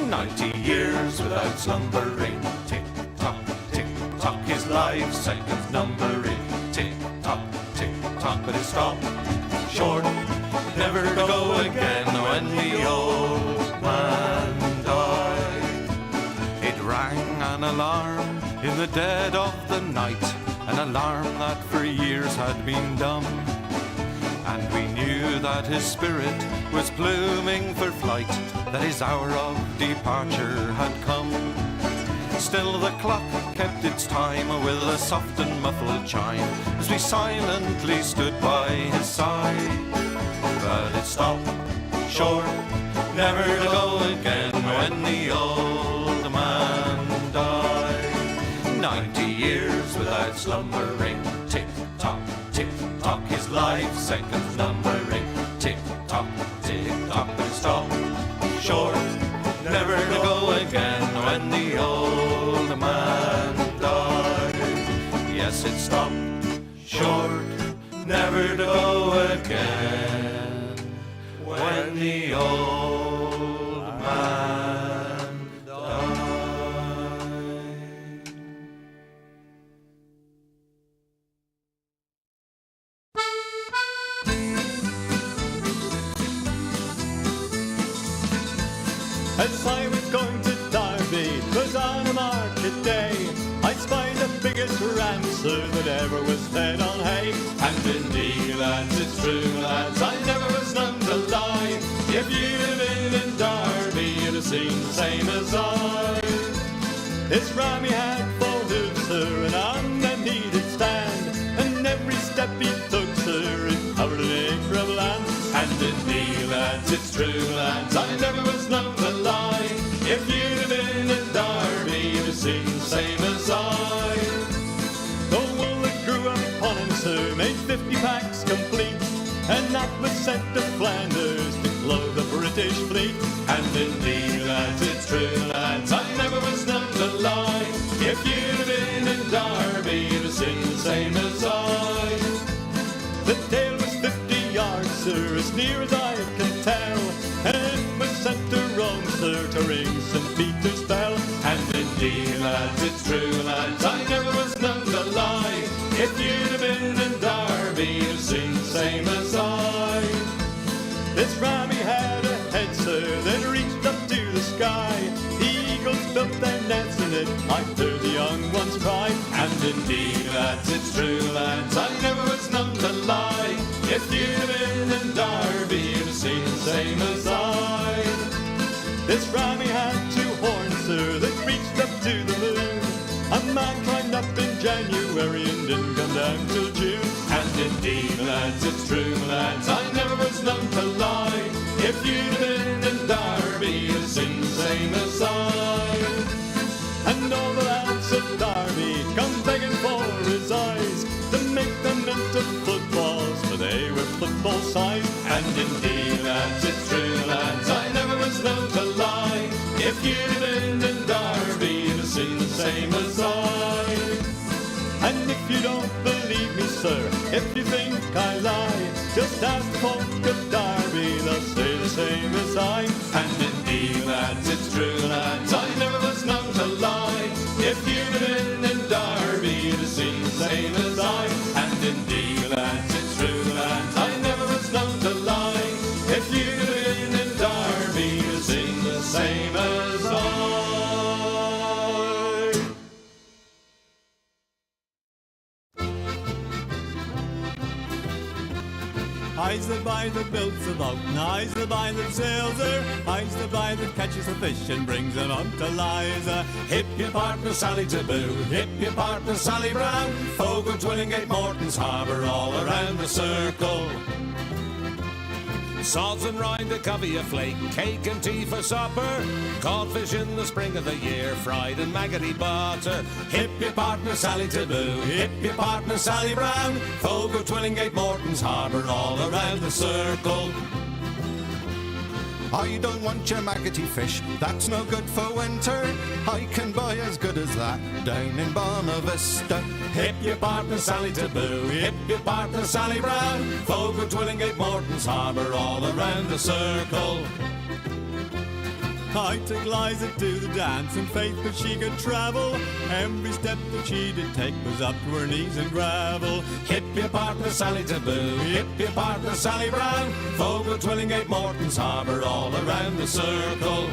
90 years without slumbering, tick-tock, tick-tock, his life seconds numbering, tick-tock, tick-tock, but it stopped short, never to go again when the old man died. It rang an alarm in the dead of the night, an alarm that for years had been dumb. And we knew that his spirit was pluming for flight, that his hour of departure had come. Still the clock kept its time with a soft and muffled chime as we silently stood by his side. But it stopped short, never to go again when the old man died. 90 years without slumbering, tick-tock, tick-tock, his life seconds numbering, tick-tock, tick-tock, but it stopped short, never to go again when the old man died. Yes, it stopped short, never to go again when the old man died. As I was going to Derby, 'twas on a market day, I spied the biggest rancer that ever was fed on hay. And indeed, lads, it's true, lads, I never was known to lie. If you'd have been in Derby, you'd have seen the same as I. This rammy had 4 hooves, sir, and on them he did stand, and every step he took, sir, it covered an acre of land. And indeed, lads, it's true, lads, I never was known to lie. If you'd have been in Derby, you'd have seen the same as I. The wool that grew upon him, sir, made 50 packs complete, and that was sent to Flanders to clothe the British fleet. And indeed, lads, it's true, lads, I never was known to lie. If you'd have been in Derby, you'd have seen the same as I. The tail was 50 yards, sir, as near as I can tell, and it was sent to Rome, sir, to ring St. Peter's bell. And indeed, lads, it's true, lads, I never was known to lie. If you'd have been in Derby, you'd have seen the same as I. This rammy had a head, sir, that reached up to the sky. The eagles built their nests in it, I heard the young ones cry. And indeed, lads, it's true, lads, I never was known to lie. If you'd have been in Derby, you'd have seen the same as I. This rammy had 2 horns, sir, that reached up to the moon. A man climbed up in January and didn't come down till June. And indeed, lads, it's true, lads, I never was known to lie. If you'd have been in Derby, you'd have seen the same as I. And indeed, lads, it's true, lads, I never was known to lie. If you'd have been in Derby, you'd have seen the same as I. And if you don't believe me, sir, if you think I lie, just ask folk of Derby, they'll say the same as I. And indeed, lads, it's true, lads, I never was known to lie. If you'd have been in Derby, you'd have seen the same as I. And indeed, lads, it's true, lads, I never was known to lie. If you'd have been in Derby, you'd have seen the same as I. I's the boy that builds the boat, and I's the boy that sails her. I's the boy that catches the fish and brings them up to Liza. Hip your partner Sally Taboo, hip your partner Sally Brown. Fogo, Twillingate, Morton's Harbour, all around the circle. Sods and rind, a covey, a flake, cake and tea for supper. Codfish in the spring of the year, fried in maggoty butter. Hip your partner Sally Taboo, hip your partner Sally Brown. Fogo, Twillingate, Morton's Harbour, all around the circle. I don't want your maggoty fish, that's no good for winter. I can buy as good as that down in Bonavista. Hip your partner Sally Taboo, hip your partner Sally Brown. Fogo, Twillingate, Morton's Harbour, all around the circle. I took Liza to the dance, and faith but she could travel. Every step that she did take was up to her knees in gravel. Hip your partner Sally Taboo, hip your partner Sally Brown. Fogo, Twillingate, Morton's Harbour, all around the circle.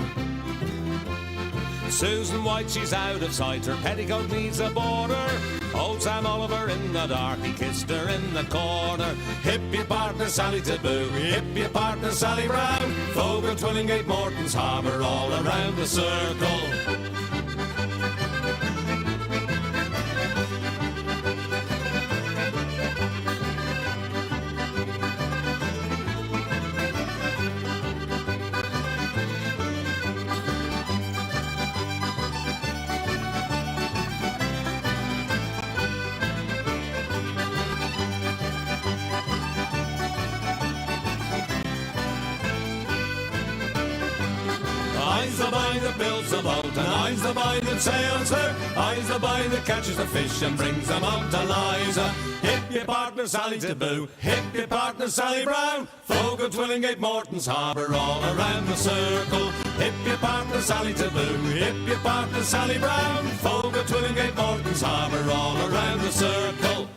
Susan White, she's out of sight, her petticoat needs a border. Old Sam Oliver in the dark, he kissed her in the corner. Hip your partner Sally Taboo, hip your partner Sally Brown. Fogo, Twillingate, Morton's Harbour, all around the circle. I's the boy that builds the boat, and I's the boy that sails her. I's the boy that catches the fish and brings them out to Liza. Hip your partner Sally Taboo, hip your partner Sally Brown. Fogo, Twillingate, Morton's Harbour, all around the circle. Hip your partner Sally Taboo, hip your partner Sally Brown. Fogo, Twillingate, Morton's Harbour, all around the circle.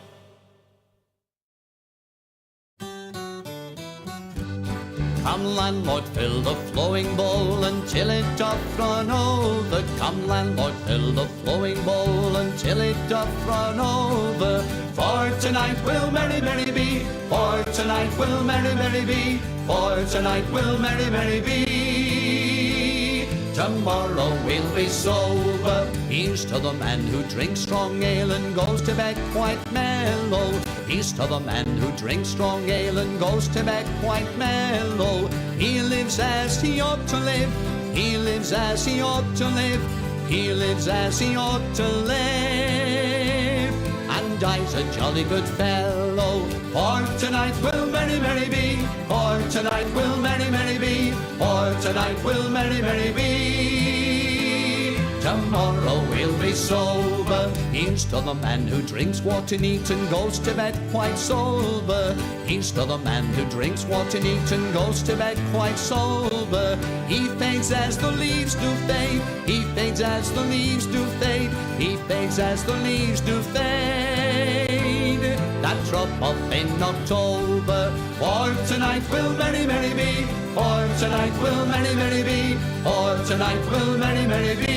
Come landlord, fill the flowing bowl until it doth run over. Come landlord, fill the flowing bowl until it doth run over. For tonight will merry, merry be. For tonight will merry, merry be. For tonight will merry, merry be. Tomorrow we'll be sober. Here's to the man who drinks strong ale and goes to bed quite mellow. Here's to the man who drinks strong ale and goes to bed quite mellow. He lives as he ought to live. He lives as he ought to live. He lives as he ought to live. And I's a jolly good fellow. For tonight will merry, merry be. For tonight will merry, merry be. For tonight will merry, merry be. Tomorrow we'll be sober. Here's to the man who drinks water neat and goes to bed quite sober. Here's to the man who drinks water neat and goes to bed quite sober. He fades as the leaves do fade. He fades as the leaves do fade. He fades as the leaves do fade. That drop off in October. For tonight will merry, merry be. For tonight will merry, merry be. For tonight will merry, merry be.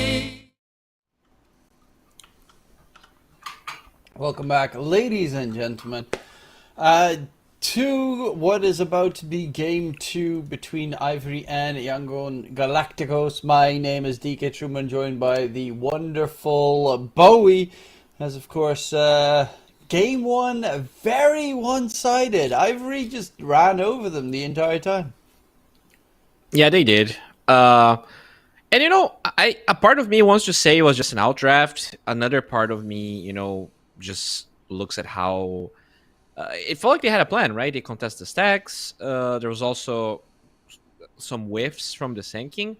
Welcome back, ladies and gentlemen, to what is about to be game 2 between Ivory and Yangon Galacticos. My name is DK Truman, joined by the wonderful Bowie, as of course, game 1, very one-sided. Ivory just ran over them the entire time. Yeah, they did. And you know, a part of me wants to say it was just an outdraft. Another part of me, you know, just looks at how it felt like they had a plan, right? They contest the stacks. There was also some whiffs from the sinking.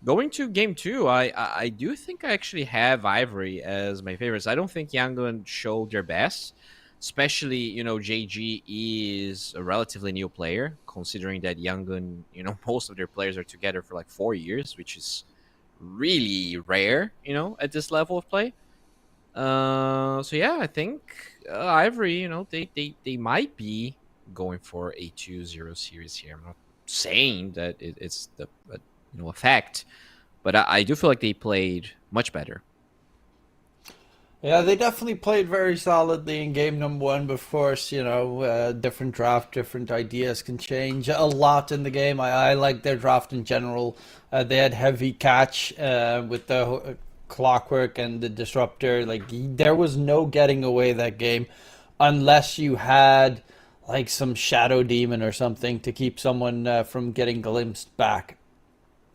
Going to game two, I do think I actually have Ivory as my favorites. I don't think Yangon showed their best, especially JG is a relatively new player, considering that Yangon most of their players are together for like 4 years, which is really rare at this level of play. So yeah, I think Ivory, they might be going for a 2-0 series here. I'm not saying that it's a fact, but I do feel like they played much better. Yeah, they definitely played very solidly in game number one, but of course, different draft, different ideas can change a lot in the game. I like their draft in general. They had heavy catch with the clockwork and the disruptor. Like, there was no getting away that game unless you had like some shadow demon or something to keep someone from getting glimpsed back.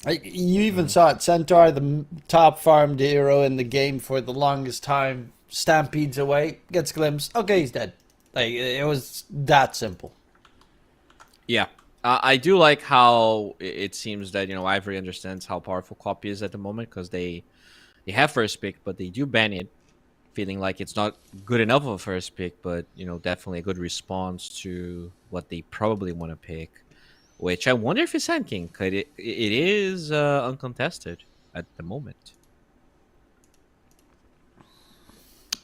You even saw it. Centaur, the top farmed hero in the game for the longest time, stampedes away, gets glimpsed. Okay, he's dead. Like, it was that simple. Yeah. I do like how it seems that Ivory understands how powerful copy is at the moment, because they have first pick, but they do ban it, feeling like it's not good enough of a first pick, but definitely a good response to what they probably want to pick. Which I wonder if it's Sand King, because it is uncontested at the moment.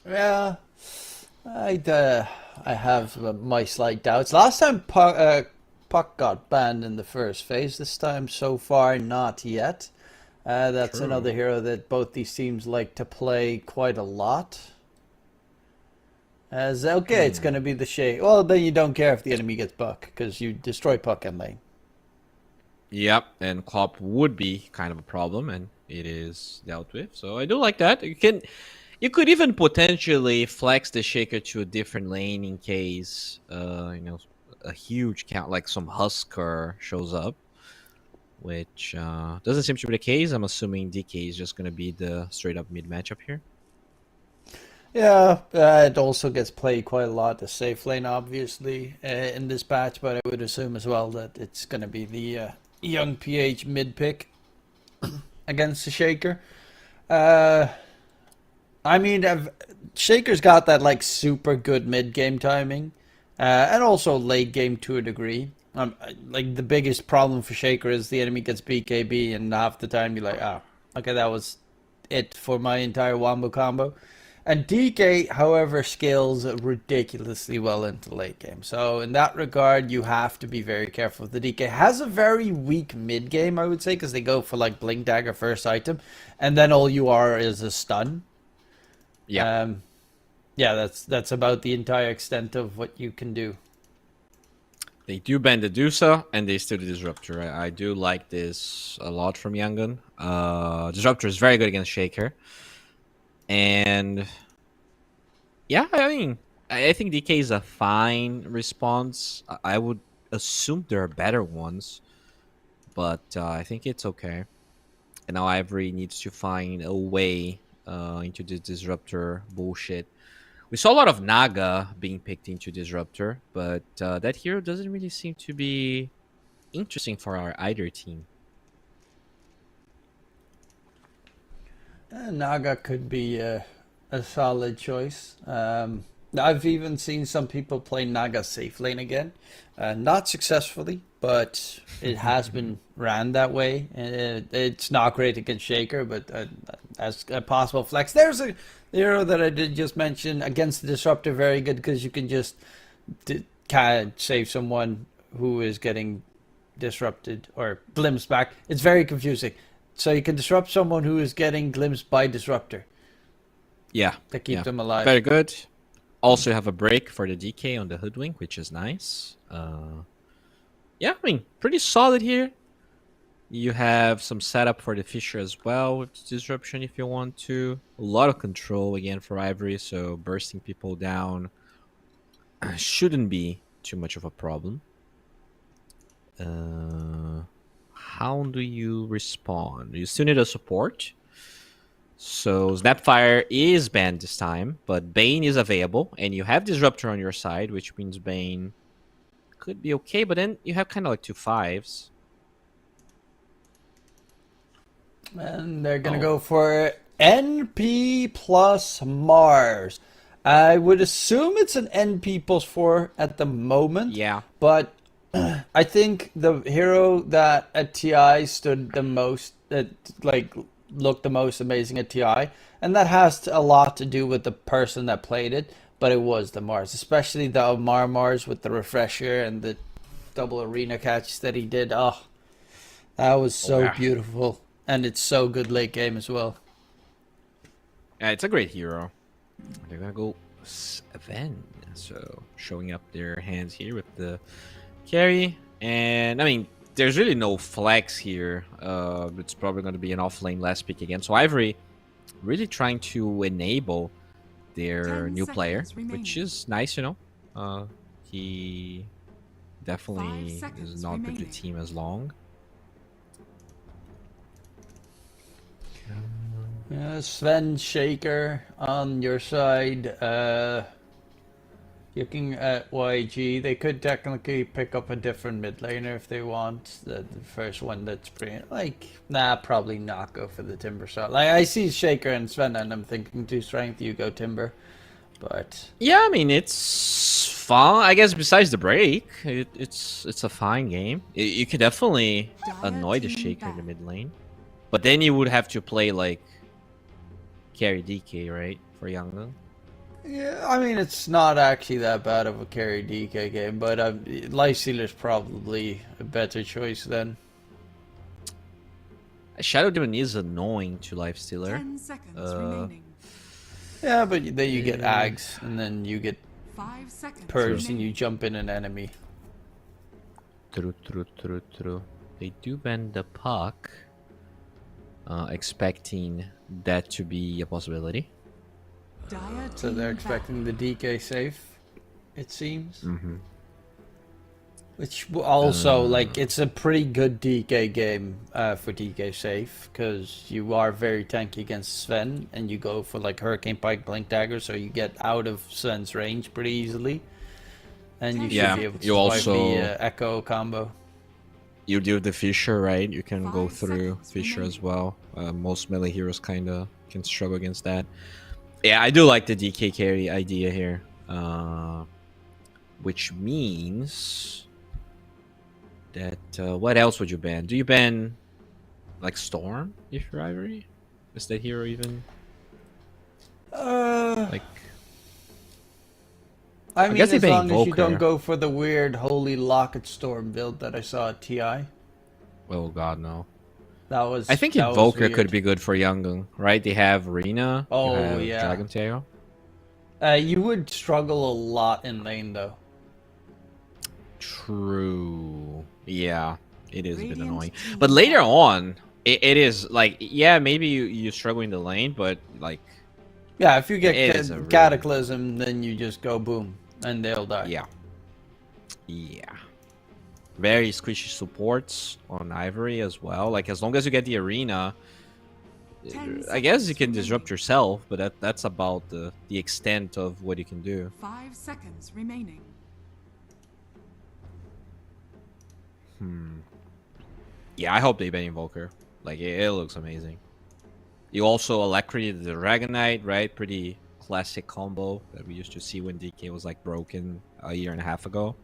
Yeah, I have my slight doubts. Last time Puck got banned in the first phase. This time, so far, not yet. That's True. another hero that both these teams like to play quite a lot. It's going to be the Shake. Well, then you don't care if the enemy gets Puck, because you destroy Puck in lane. Yep, and Klopp would be kind of a problem, and it is dealt with. So I do like that. You could even potentially flex the Shaker to a different lane in case a huge count like some Husker shows up, which doesn't seem to be the case. I'm assuming DK is just going to be the straight up mid matchup here. Yeah, it also gets played quite a lot, the safe lane, obviously, in this patch, but I would assume as well that it's going to be the young PH mid pick against the Shaker. Shaker's got that like super good mid game timing, and also late game to a degree. Like, the biggest problem for Shaker is the enemy gets BKB, and half the time you're like, okay, that was it for my entire wombo combo. And DK, however, scales ridiculously well into the late game. So in that regard, you have to be very careful. The DK has a very weak mid game, I would say, because they go for like Blink Dagger first item, and then all you are is a stun. Yeah. That's about the entire extent of what you can do. They do ban the Dusa, and they steal the Disruptor. I do like this a lot from Yangon. Disruptor is very good against Shaker. And yeah, I think DK is a fine response. I would assume there are better ones, but I think it's okay. And now Ivory needs to find a way into this Disruptor bullshit. We saw a lot of Naga being picked into Disruptor, but that hero doesn't really seem to be interesting for our either team. Naga could be a solid choice. I've even seen some people play Naga safe lane again. Not successfully, but it has been ran that way. It's not great against Shaker, but as a possible flex. There's a hero that I did just mention against the Disruptor, very good, because you can just kind of save someone who is getting disrupted or glimpsed back. It's very confusing. So you can disrupt someone who is getting glimpsed by Disruptor. Yeah. To keep them alive. Very good. Also have a break for the DK on the Hoodwink, which is nice. Pretty solid here. You have some setup for the Fisher as well with Disruption if you want to. A lot of control again for Ivory, so bursting people down shouldn't be too much of a problem. How do you respond? You still need a support. So Snapfire is banned this time, but Bane is available, and you have Disruptor on your side, which means Bane could be okay, but then you have kind of like 2 5s. And they're gonna Oh. go for NP plus Mars. I would assume it's an NP plus 4 at the moment. Yeah. But I think the hero that at TI stood the most, like looked the most amazing at TI, and that has a lot to do with the person that played it. But it was the Mars, especially the Omar Mars with the refresher and the double arena catch that he did. Oh, that was so yeah. beautiful, and it's so good late game as well. Yeah, it's a great hero. They're gonna go Sven. So showing up their hands here with the carry. And I mean, there's really no flex here. It's probably gonna be an offlane last pick again. So Ivory really trying to enable their 10 new player, seconds remaining. which is nice, you know. He 5 definitely seconds is not with the remaining. team as long. Sven Shaker on your side. Looking at YG, they could technically pick up a different mid laner if they want. The first one that's pretty, like, nah, probably not go for the Timber shot. Like, I see Shaker and Sven, and I'm thinking 2 strength, you go Timber. But Yeah, I mean, it's fun. I guess besides the break, it's a fine game. You could definitely annoy the Shaker in the mid lane. But then you would have to play, like, carry DK, right? For Younggun. yeah, I mean, it's not actually that bad of a carry DK game, but Lifestealer's probably a better choice then. Shadow Demon is annoying to Lifestealer. 10 seconds remaining. Yeah, but then you get Ags, and then you get 5 seconds Purged, and you remaining. jump in an enemy. True. They do bend the puck, expecting that to be a possibility. Dire So they're team expecting the DK safe, it seems. Mm-hmm. Which also, like, it's a pretty good DK game for DK safe, because you are very tanky against Sven, and you go for, like, Hurricane Pike, Blink Dagger, so you get out of Sven's range pretty easily. And you Yeah, should be able to you survive also- the Echo combo. You do the Fisher, right? You can go 5 through seconds Fisher as remaining. well. Most melee heroes kind of can struggle against that. Yeah, I do like the DK carry idea here. Which means that what else would you ban? Do you ban like Storm if you're Ivory? Is that hero even like? I mean, guess they as ban long as you Invoker. don't go for the weird Holy Locket Storm build that I saw at TI. Oh god, no. That was. I think that was Invoker could weird. be good for Younggun, right? They have Arena. Oh, you have yeah. Dragon Tail. You would struggle a lot in lane though. True. Yeah, it is a bit Radiant annoying. team But later down. on, it is like, yeah, maybe you struggle in the lane, but like, Yeah, if you get It is a really- Cataclysm, then you just go boom, and they'll die. yeah. Very squishy supports on Ivory as well. Like, as long as you get the Arena, 10 I guess you seconds can disrupt remaining. yourself, but that's about the extent of what you can do. 5 seconds remaining. Yeah, I hope they ban Invoker. Like, it looks amazing. You also electrocuted the Dragon Knight, right? Pretty classic combo that we used to see when DK was like broken a year and a half ago.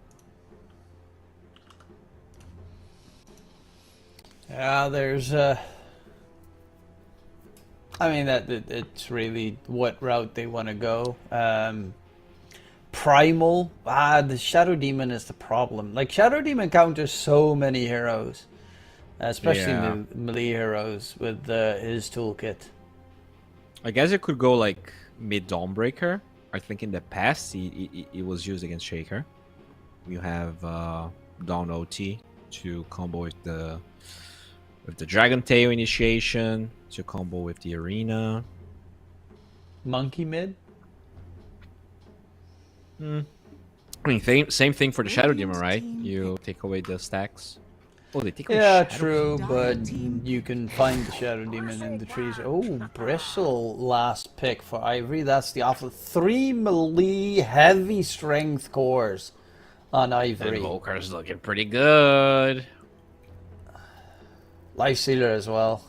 Yeah, there's I mean it's really what route they want to go. Primal, the Shadow Demon is the problem. Like, Shadow Demon counters so many heroes, especially Yeah. melee heroes with his toolkit. I guess it could go like mid Dawnbreaker. I think in the past it was used against Shaker. You have Dawn OT to combo with the Dragon Tail initiation, to combo with the Arena. Monkey mid. I mean, same thing for the Shadow Demon, Radiant right? team You take away the stacks. Oh, they take on Yeah, Shadow. true, but you can find the Shadow Demon in the trees. Oh, Bristle last pick for Ivory. That's the offer. 3 melee heavy strength cores on And Ivory. Volkar's looking pretty good. Life Sealer as well.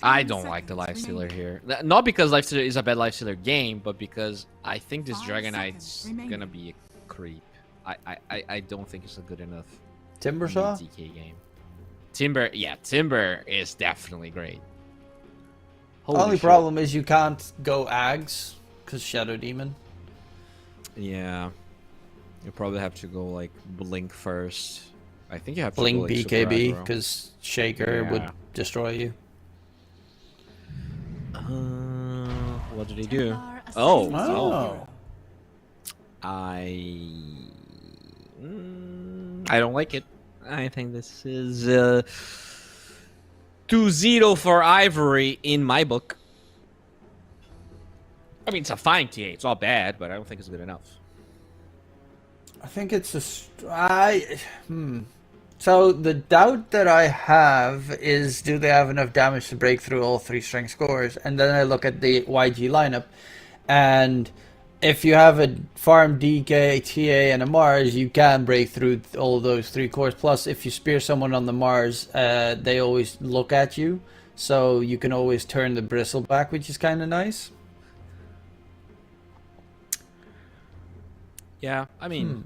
I don't like the Life Stealer here. Not because Life Stealer is a bad Life Stealer game, but because I think this 5 Dragon Knight's seconds remaining. gonna be a creep. I don't think it's a good enough Timbersaw? DK game. Timber is definitely great. Holy Only shit. problem is you can't go Ags because Shadow Demon. Yeah. You probably have to go like Blink first. I think you have to Blink go, like, Super BKB aggro. because Shaker would Yeah. destroy you. What did he do? Templar Oh, assassins your Oh. hero. I don't like it. I think this is 2-0 for Ivory in my book. I mean, it's a fine TA. It's not bad, but I don't think it's good enough. I think it's a. So the doubt that I have is, do they have enough damage to break through all 3 strength scores? And then I look at the YG lineup, and if you have a farm DK, TA, and a Mars, you can break through all those 3 cores. Plus, if you spear someone on the Mars, they always look at you, so you can always turn the bristle back, which is kind of nice. Yeah, I mean,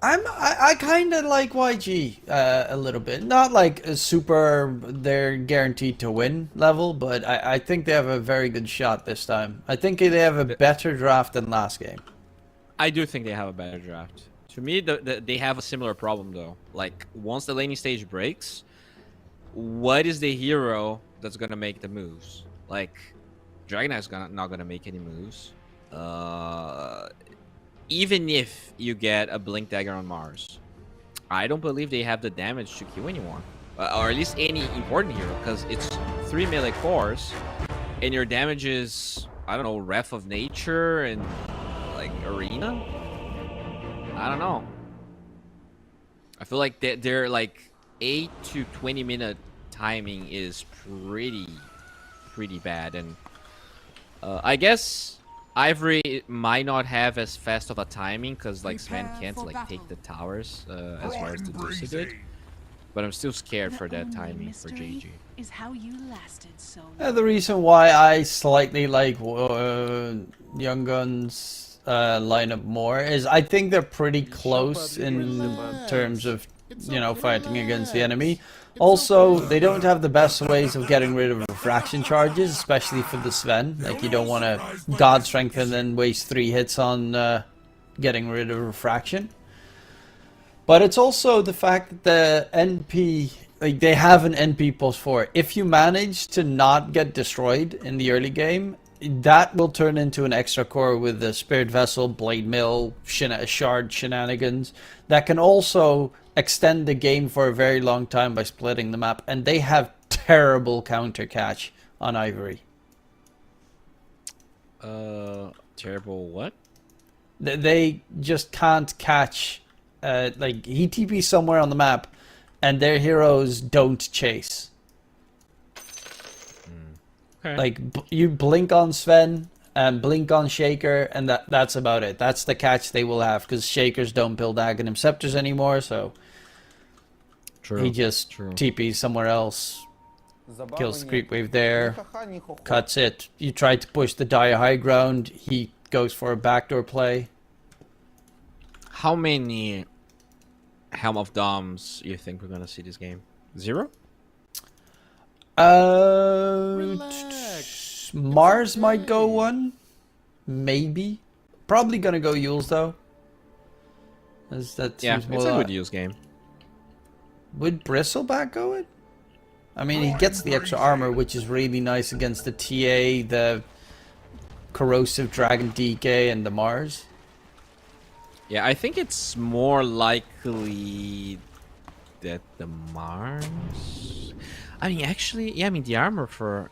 I kind of like YG a little bit. Not like a super they're guaranteed to win level, but I think they have a very good shot this time. I think they have a better draft than last game. I do think they have a better draft. To me, they have a similar problem though. Like once the laning stage breaks, what is the hero that's gonna make the moves? Like Dragon Knight's not gonna make any moves. Even if you get a Blink Dagger on Mars, I don't believe they have the damage to kill anyone, or at least any important hero, because it's 3 melee cores, and your damage is, I don't know, Wrath of Nature and like Arena. I don't know. I feel like they're like 8 to 20 minute timing is pretty bad, and I guess Ivory might not have as fast of a timing because like Sven Prepare can't for like battle. take the towers as far as the Deuce did, but I'm still scared for that timing for JG. Is how you lasted so The reason why I slightly like Young Guns lineup more is I think they're pretty close in terms of, you know, fighting against the enemy. Also, they don't have the best ways of getting rid of refraction charges, especially for the Sven. Like, you don't want to God Strength and then waste 3 hits on getting rid of refraction. But it's also the fact that the NP, like, they have an NP +4. If you manage to not get destroyed in the early game, that will turn into an extra core with the Spirit Vessel, Blade Mill, Shard shenanigans that can also extend the game for a very long time by splitting the map. And they have terrible counter catch on Ivory. Terrible what? They just can't catch. Like, he TPs somewhere on the map, and their heroes don't chase. Okay. Like, you blink on Sven and blink on Shaker, and that's about it. That's the catch they will have, because Shakers don't build Aghanim Scepters anymore, so True. he just True. TPs somewhere else, kills the creep wave there, cuts it. You try to push the Dire high ground, he goes for a backdoor play. How many Helm of Doms you think we're gonna see this game? 0? Mars might go 1, maybe. Probably gonna go Yules though. As that Yeah, seems it's a more good use game. Would Bristleback go it? I mean, he gets the extra armor, which is really nice against the TA, the Corrosive Dragon DK, and the Mars. Yeah, I think it's more likely that the Mars. I mean, actually, yeah. I mean, the armor for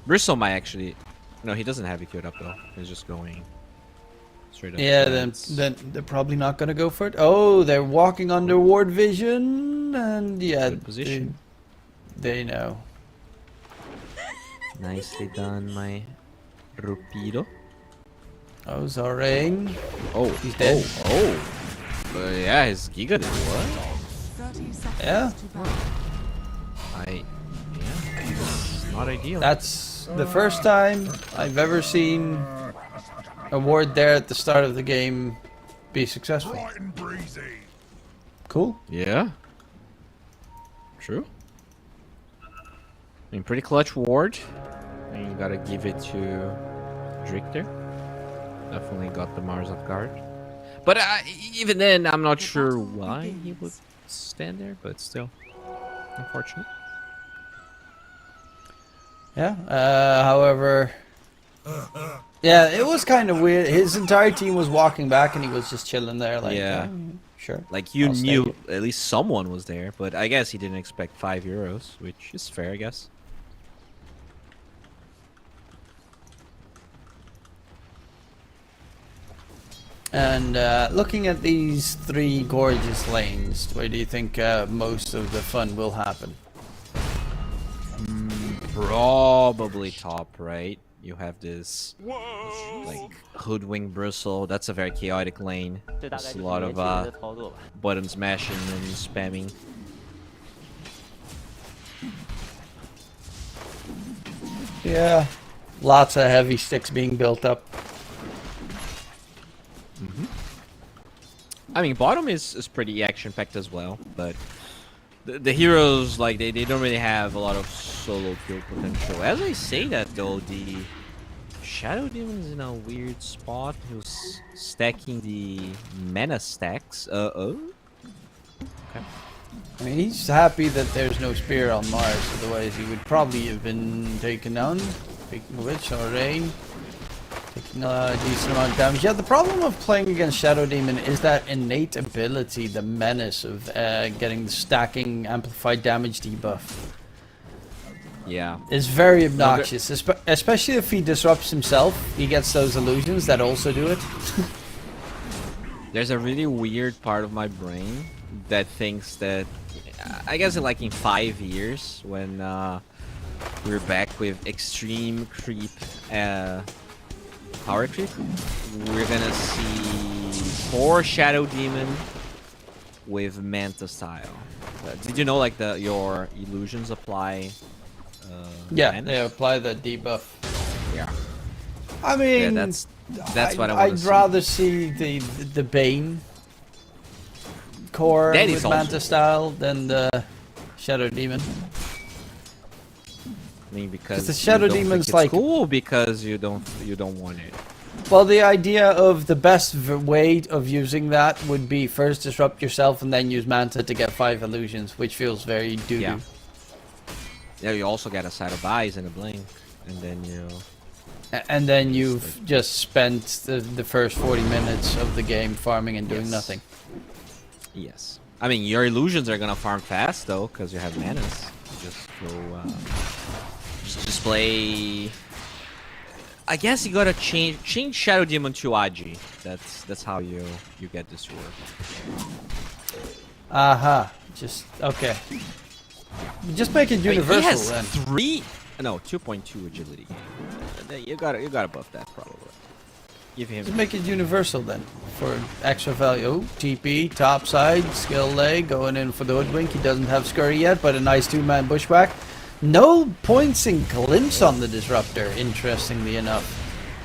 Bristle might actually. No, he doesn't have it queued up though. He's just going. Straight up. Yeah, defense. then they're probably not gonna go for it. Oh, they're walking under ward vision, and yeah, Good position. they know. Nicely done, my Rupido. Oh, Zorain. Oh, He's dead. Yeah, his Giga did what? 30 seconds Yeah. to battle. It's not ideal. That's the first time I've ever seen a ward there at the start of the game be successful. Cool. Yeah. True. I mean, pretty clutch ward. And you gotta give it to Drake there. Definitely got the Mars off guard. But even then, I'm not sure why he would stand there, but still. Unfortunate. Yeah. However, yeah, it was kind of weird. His entire team was walking back, and he was just chilling there, like, Yeah. sure. Like, you I'll stake knew it. at least someone was there, but I guess he didn't expect €5, which is fair, I guess. And looking at these three gorgeous lanes, where do you think most of the fun will happen? Probably top, right? You have this, like, hoodwing bristle. That's a very chaotic lane. There's a lot of button smashing and spamming. Yeah, lots of heavy sticks being built up. I mean, bottom is pretty action-packed as well, but the heroes, like, they don't really have a lot of solo kill potential. As I say that, though, the Shadow Demon's in a weird spot. He was stacking the mana stacks. Okay. I mean, he's happy that there's no spear on Mars, otherwise he would probably have been taken down. Speaking of which, Rain taking a decent amount of damage. Yeah, the problem of playing against Shadow Demon is that innate ability, the menace of getting the stacking amplified damage debuff. Yeah. Is very obnoxious, especially if he disrupts himself. He gets those illusions that also do it. There's a really weird part of my brain that thinks that, I guess in 5 years, when we're back with extreme creep, power creep, we're gonna see 4 Shadow Demon with Manta style. Did you know, like, your illusions apply? Yeah, Menace? they apply the debuff. Yeah. I mean, Yeah, that's what I want to I'd see. rather see the Bane core That with is also Manta cool. style than the Shadow Demon. I mean, because the Shadow you don't think Demon's it's like- cool, because you don't want it. Well, the idea of the best way of using that would be first disrupt yourself and then use Manta to get 5 illusions, which feels very doo-doo. Yeah. Yeah, you also get a side of eyes and a blink, and then you. And then you've just spent the first 40 minutes of the game farming and doing Yes. nothing. Yes. I mean, your illusions are gonna farm fast though, because you have manas. Just go. Just play. I guess you gotta change Shadow Demon to Aji. That's how you get this to work. Aha. Just okay. Just make it I mean, universal he has then. 2.2 agility. You gotta buff that probably. Give him. Just make it universal then for extra value. Oh, TP, top side, skill leg, going in for the hoodwink. He doesn't have scurry yet, but a nice 2-man bushwhack. No points in glimpse on the disruptor, interestingly enough.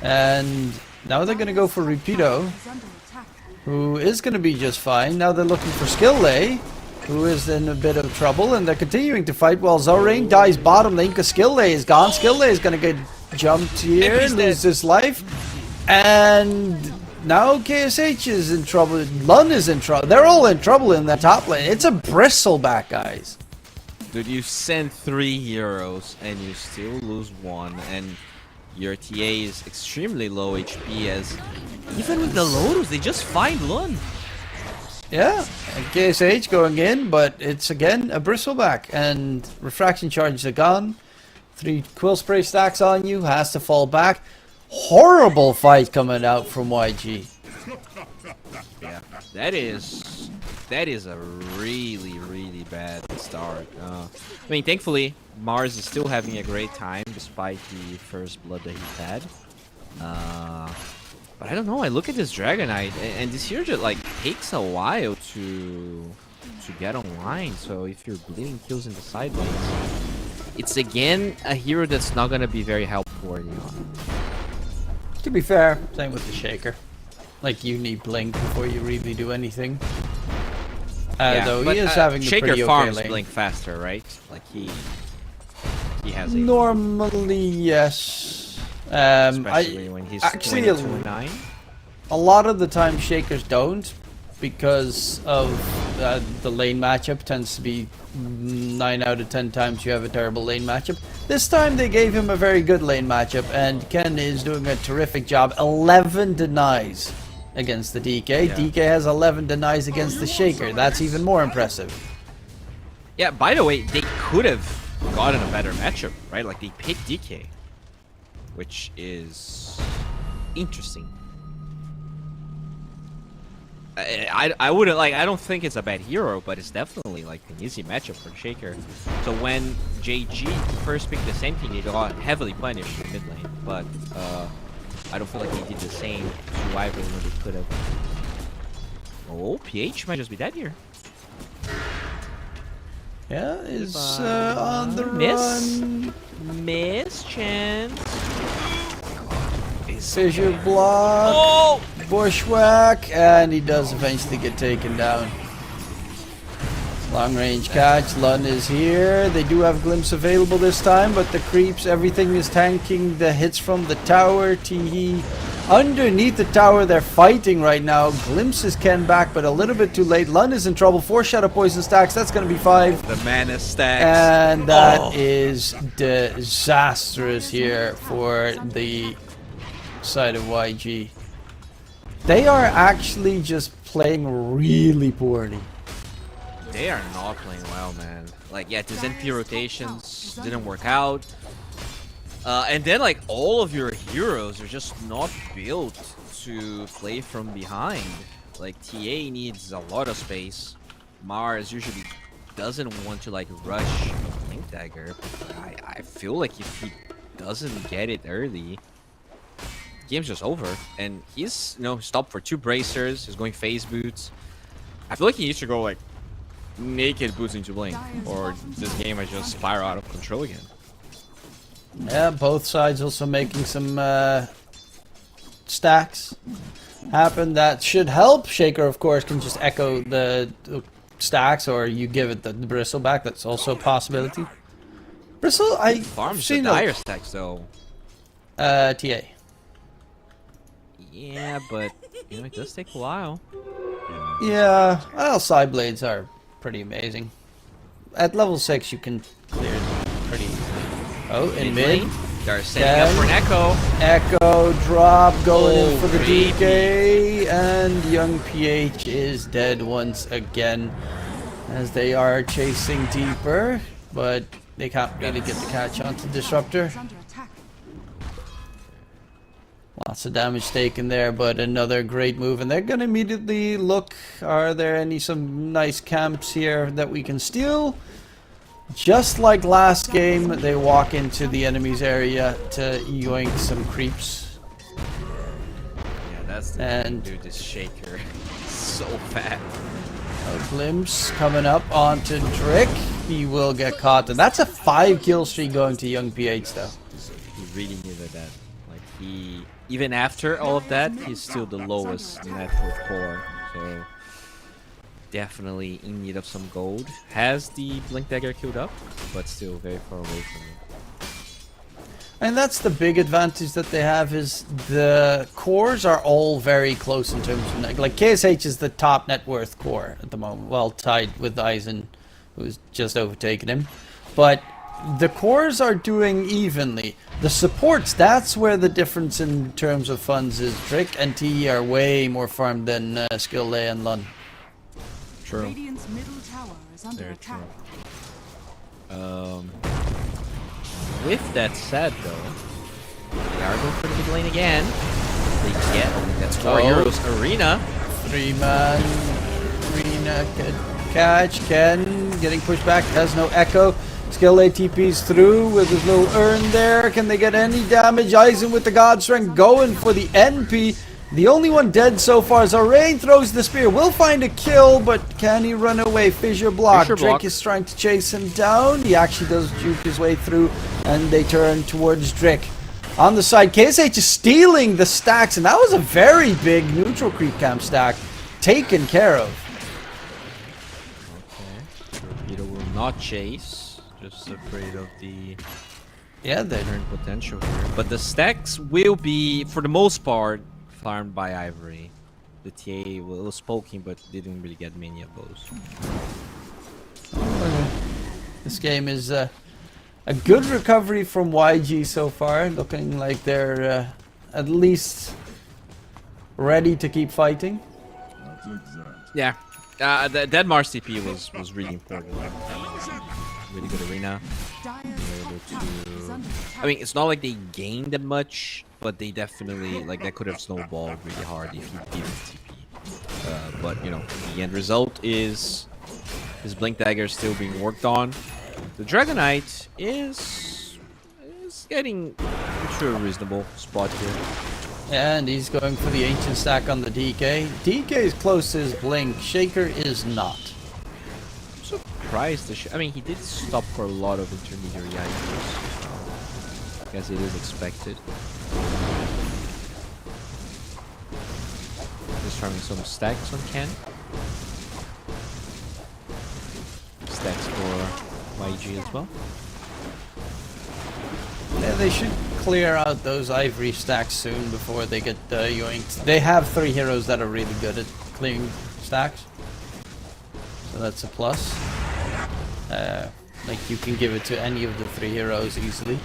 And now they're gonna go for Repeato, Is under attack. who is gonna be just fine. Now they're looking for skill lay, who is in a bit of trouble, and they're continuing to fight while Zorain dies bottom lane because skill lay is gone. Skill lay is gonna get jumped here, he's lose his life. And now KSH is in trouble. Lun is in trouble. They're all in trouble in that top lane. It's a bristleback, guys. Dude, you send 3 heroes and you still lose 1, and your TA is extremely low HP. As even with the Lotus, they just find Lun. Yeah, and KSH going in, but it's again a bristleback, and refraction charges are gone. 3 quill spray stacks on you, has to fall back. Horrible fight coming out from YG. That is a really bad start. I mean, thankfully, Mars is still having a great time despite the first blood that he had. But I don't know. I look at this Dragonite, and this hero just like takes a while to get online. So if you're bleeding kills in the side lanes, it's again a hero that's not gonna be very helpful for you. To be fair, same with the Shaker. Like, you need Blink before you really do anything. Though but, he is having a Shaker pretty okay farms lane. Blink faster, right? Like he has a Normally, yes. especially when he's actually 22-9. a lot of the time Shakers don't, because of the lane matchup tends to be 9 out of 10 times you have a terrible lane matchup. This time they gave him a very good lane matchup, and Ken is doing a terrific job. 11 denies against the DK. Yeah. DK has 11 denies against the Shaker. That's even more impressive. Yeah, by the way, they could have gotten a better matchup, right? Like they picked DK, which is interesting. I wouldn't like. I don't think it's a bad hero, but it's definitely like an easy matchup for Shaker. So when JG first picked the same thing, he got heavily punished in mid lane. But I don't feel like he did the same to Wyvern when they could have. Oh, PH might just be dead here. Yeah, is on the Miss? run. Miss chance. Fissure block. Oh! Bushwhack, and he does eventually get taken down. Long range catch. Lun is here. They do have Glimpse available this time, but the creeps, everything is tanking the hits from the tower. Teehee underneath the tower. They're fighting right now. Glimpse is Ken back, but a little bit too late. Lun is in trouble. 4 Shadow Poison stacks. That's going to be 5. The mana stacks. And that is disastrous here for the side of YG. They are actually just playing really poorly. They are not playing well, man. Like, yeah, these NP rotations didn't work out. And then, like, all of your heroes are just not built to play from behind. Like, TA needs a lot of space. Mars usually doesn't want to, like, rush Blink Dagger. I feel like if he doesn't get it early, game's just over. And he's, you know, stopped for 2 bracers. He's going phase boots. I feel like he needs to go, like, naked boots into Blink, or this game might just spiral out of control again. Yeah, both sides also making some stacks happen. That should help. Shaker, of course, can just echo the stacks, or you give it the bristle back. That's also a possibility. Bristle, I've Farms the seen dire stacks though. TA. Yeah, but you know, it does take a while. Yeah, well, side blades are pretty amazing. At level 6, you can clear it pretty easily. Oh, in mid. They're setting up for an echo. Echo drop going in for the baby. DK, and young PH is dead once again as they are chasing deeper, but they can't really get the catch onto Disruptor. Is under attack. Lots of damage taken there, but another great move, and they're gonna immediately look, are there some nice camps here that we can steal? Just like last game, they walk into the enemy's area to yoink some creeps. Yeah, that's the And- dude. This Shaker, so fat. A glimpse coming up onto Drick. He will get caught, and that's a 5 kill streak going to young PH though. He really needed that. Like he, even after all of that, he's still the lowest net worth core. So definitely in need of some gold. Has the Blink Dagger queued up, but still very far away from it. And that's the big advantage that they have, is the cores are all very close in terms of, like KSH is the top net worth core at the moment, well tied with Eisen, who's just overtaken him. But the cores are doing evenly. The supports, that's where the difference in terms of funds is. Drick and TE are way more farmed than Skillay and Lun. True. Radiant's middle tower is under Very attack. true. With that said, though, they are going for the mid lane again. They get that's 4 Oh. euros arena. 3-man. Rina can catch. Ken getting pushed back. Has no echo. Skill ATP's through with his little urn there. Can they get any damage? Eisen with the God Strength going for the NP. The only one dead so far is Arain. Throws the spear. Will find a kill, but can he run away? Fissure block. Fissure Drake block. is trying to chase him down. He actually does juke his way through, and they turn towards Drake. On the side, KSH is stealing the stacks, and that was a very big neutral creep camp stack taken care of. Okay. Torpedo will not chase. Just afraid of the Yeah, they turn potential here. But the stacks will be, for the most part, farmed by Ivory. The TA was poking, but didn't really get many of those. This game is a good recovery from YG so far. Looking like they're at least ready to keep fighting. Yeah. That Mars TP was really important. Really good arena. I mean, it's not like they gained that much, but they definitely, like, that could have snowballed really hard if you didn't TP. But, you know, the end result is his Blink Dagger is still being worked on. The Dragonite is getting into a reasonable spot here. And he's going for the ancient stack on the DK. DK is close to his Blink. Shaker is not. I'm surprised. I mean, he did stop for a lot of intermediary items. I guess it is expected. Just trying some stacks on Ken. Stacks for YG as well. Yeah, they should clear out those Ivory stacks soon before they get yoinked. They have 3 heroes that are really good at clearing stacks. So that's a plus. Like, you can give it to any of the 3 heroes easily.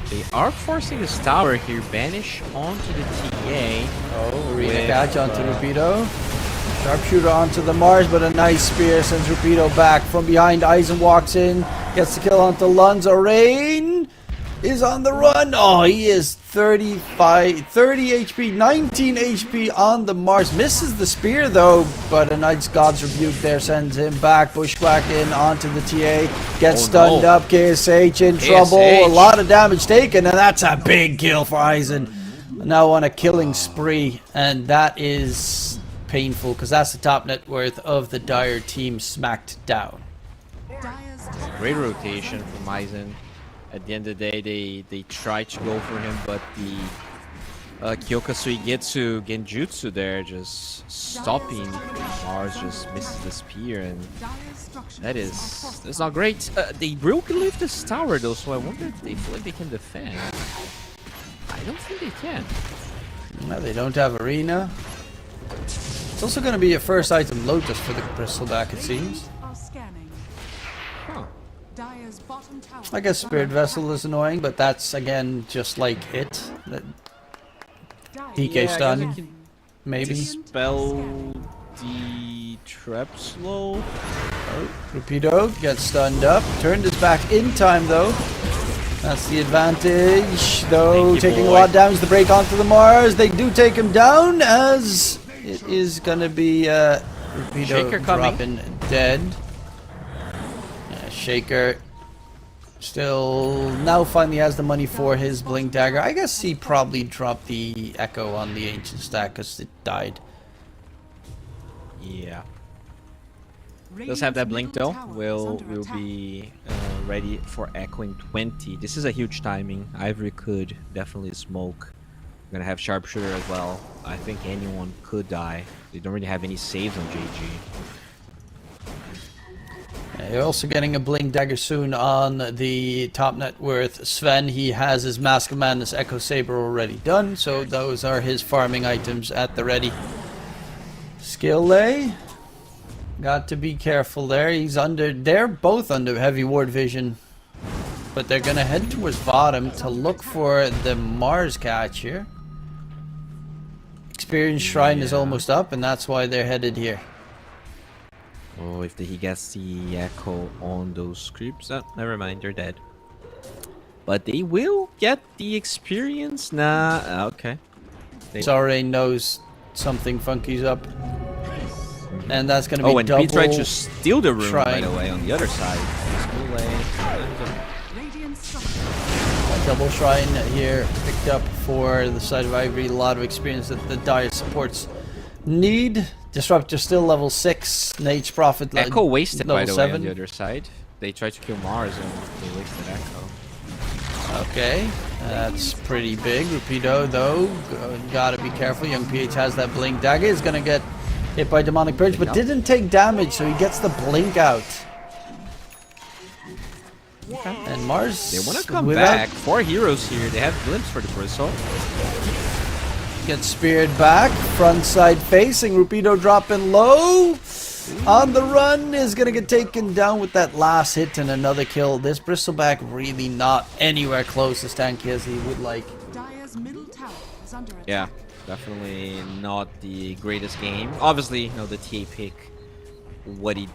They are forcing this tower here. Banish onto the TA. Oh, Arena With, catch onto Rapido. Sharpshooter onto the Mars, but a nice spear sends Rapido back from behind. Eisen walks in, gets the kill onto Lunza. Rain is on the run. Oh, he is 30 HP, 19 HP on the Mars. Misses the spear though, but a nice God's Rebuke there sends him back. Bushwhack in onto the TA. Gets stunned up. KSH in trouble. A lot of damage taken, and that's a big kill for Eisen. Now on a killing spree, and that is painful because that's the top net worth of the Dire team smacked down. Great rotation from Eisen. At the end of the day, they try to go for him, but the Kyokasui Getsu Genjutsu there just stopping Mars, just misses the spear, and that's not great. They broke lift this tower though, so I wonder if they feel like they can defend. I don't think they can. No, they don't have Arena. It's also going to be a first item Lotus for the Bristleback, it seems. Huh. I guess Spirit Vessel is annoying, but that's again just like it. That DK stun, maybe. Dispel the trap slow. Oh, Rapido gets stunned up. Turned his back in time though. That's the advantage, though. Taking a lot of damage to break onto the Mars. They do take him down as it is gonna be Rapido Shaker dropping dead. Yeah, Shaker still now finally has the money for his Blink Dagger. I guess he probably dropped the Echo on the Ancient stack because it died. Yeah. Does have that blink though. Will be ready for echoing 20. This is a huge timing. Ivory could definitely smoke. We're gonna have Sharpshooter as well. I think anyone could die. They don't really have any saves on JG. You're also getting a Blink Dagger soon on the top net worth Sven. He has his Mask of Madness Echo Saber already done, so those are his farming items at the ready. Skill lay. Got to be careful there. They're both under heavy ward vision. But they're gonna head towards bottom to look for the Mars catch here. Experience Shrine is almost up, and that's why they're headed here. Oh, if he gets the echo on those creeps, never mind, they're dead. But they will get the experience. Nah, okay. Sorry knows something funky's up. And that's going to be Oh, and double B tried to steal the room, by trying. the way, on the other side. Radiant structures. Double shrine here picked up for the side of Ivory. A lot of experience that the dire supports need. Disruptor still level 6. Nage Prophet Echo wasted, by level the way, on 7. the other side. They tried to kill Mars and they wasted Echo. Okay, that's pretty big. Rapido, though, gotta be careful. Young PH has that blink dagger. Is gonna get hit by Demonic Purge, but didn't take damage, so he gets the blink out. And Mars, They want to come without- back. 4 heroes here. They have glimpse for the Bristle. Gets speared back, front side facing. Rapido dropping low. On the run is gonna get taken down with that last hit and another kill. This Bristleback really not anywhere close as tanky as he would like. Dire's middle tower is under attack. Yeah, definitely not the greatest game. Obviously, you know, the TA pick, what he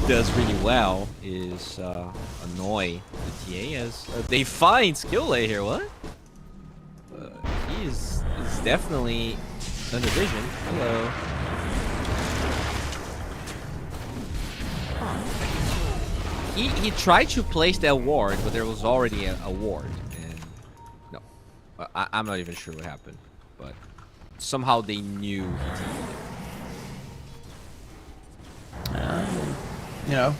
does really well is annoy the TA as they find skill A here. What? He is definitely under vision. Hello. He tried to place that ward, but there was already a ward. And no, I'm not even sure what happened, but somehow they knew he did it. You know,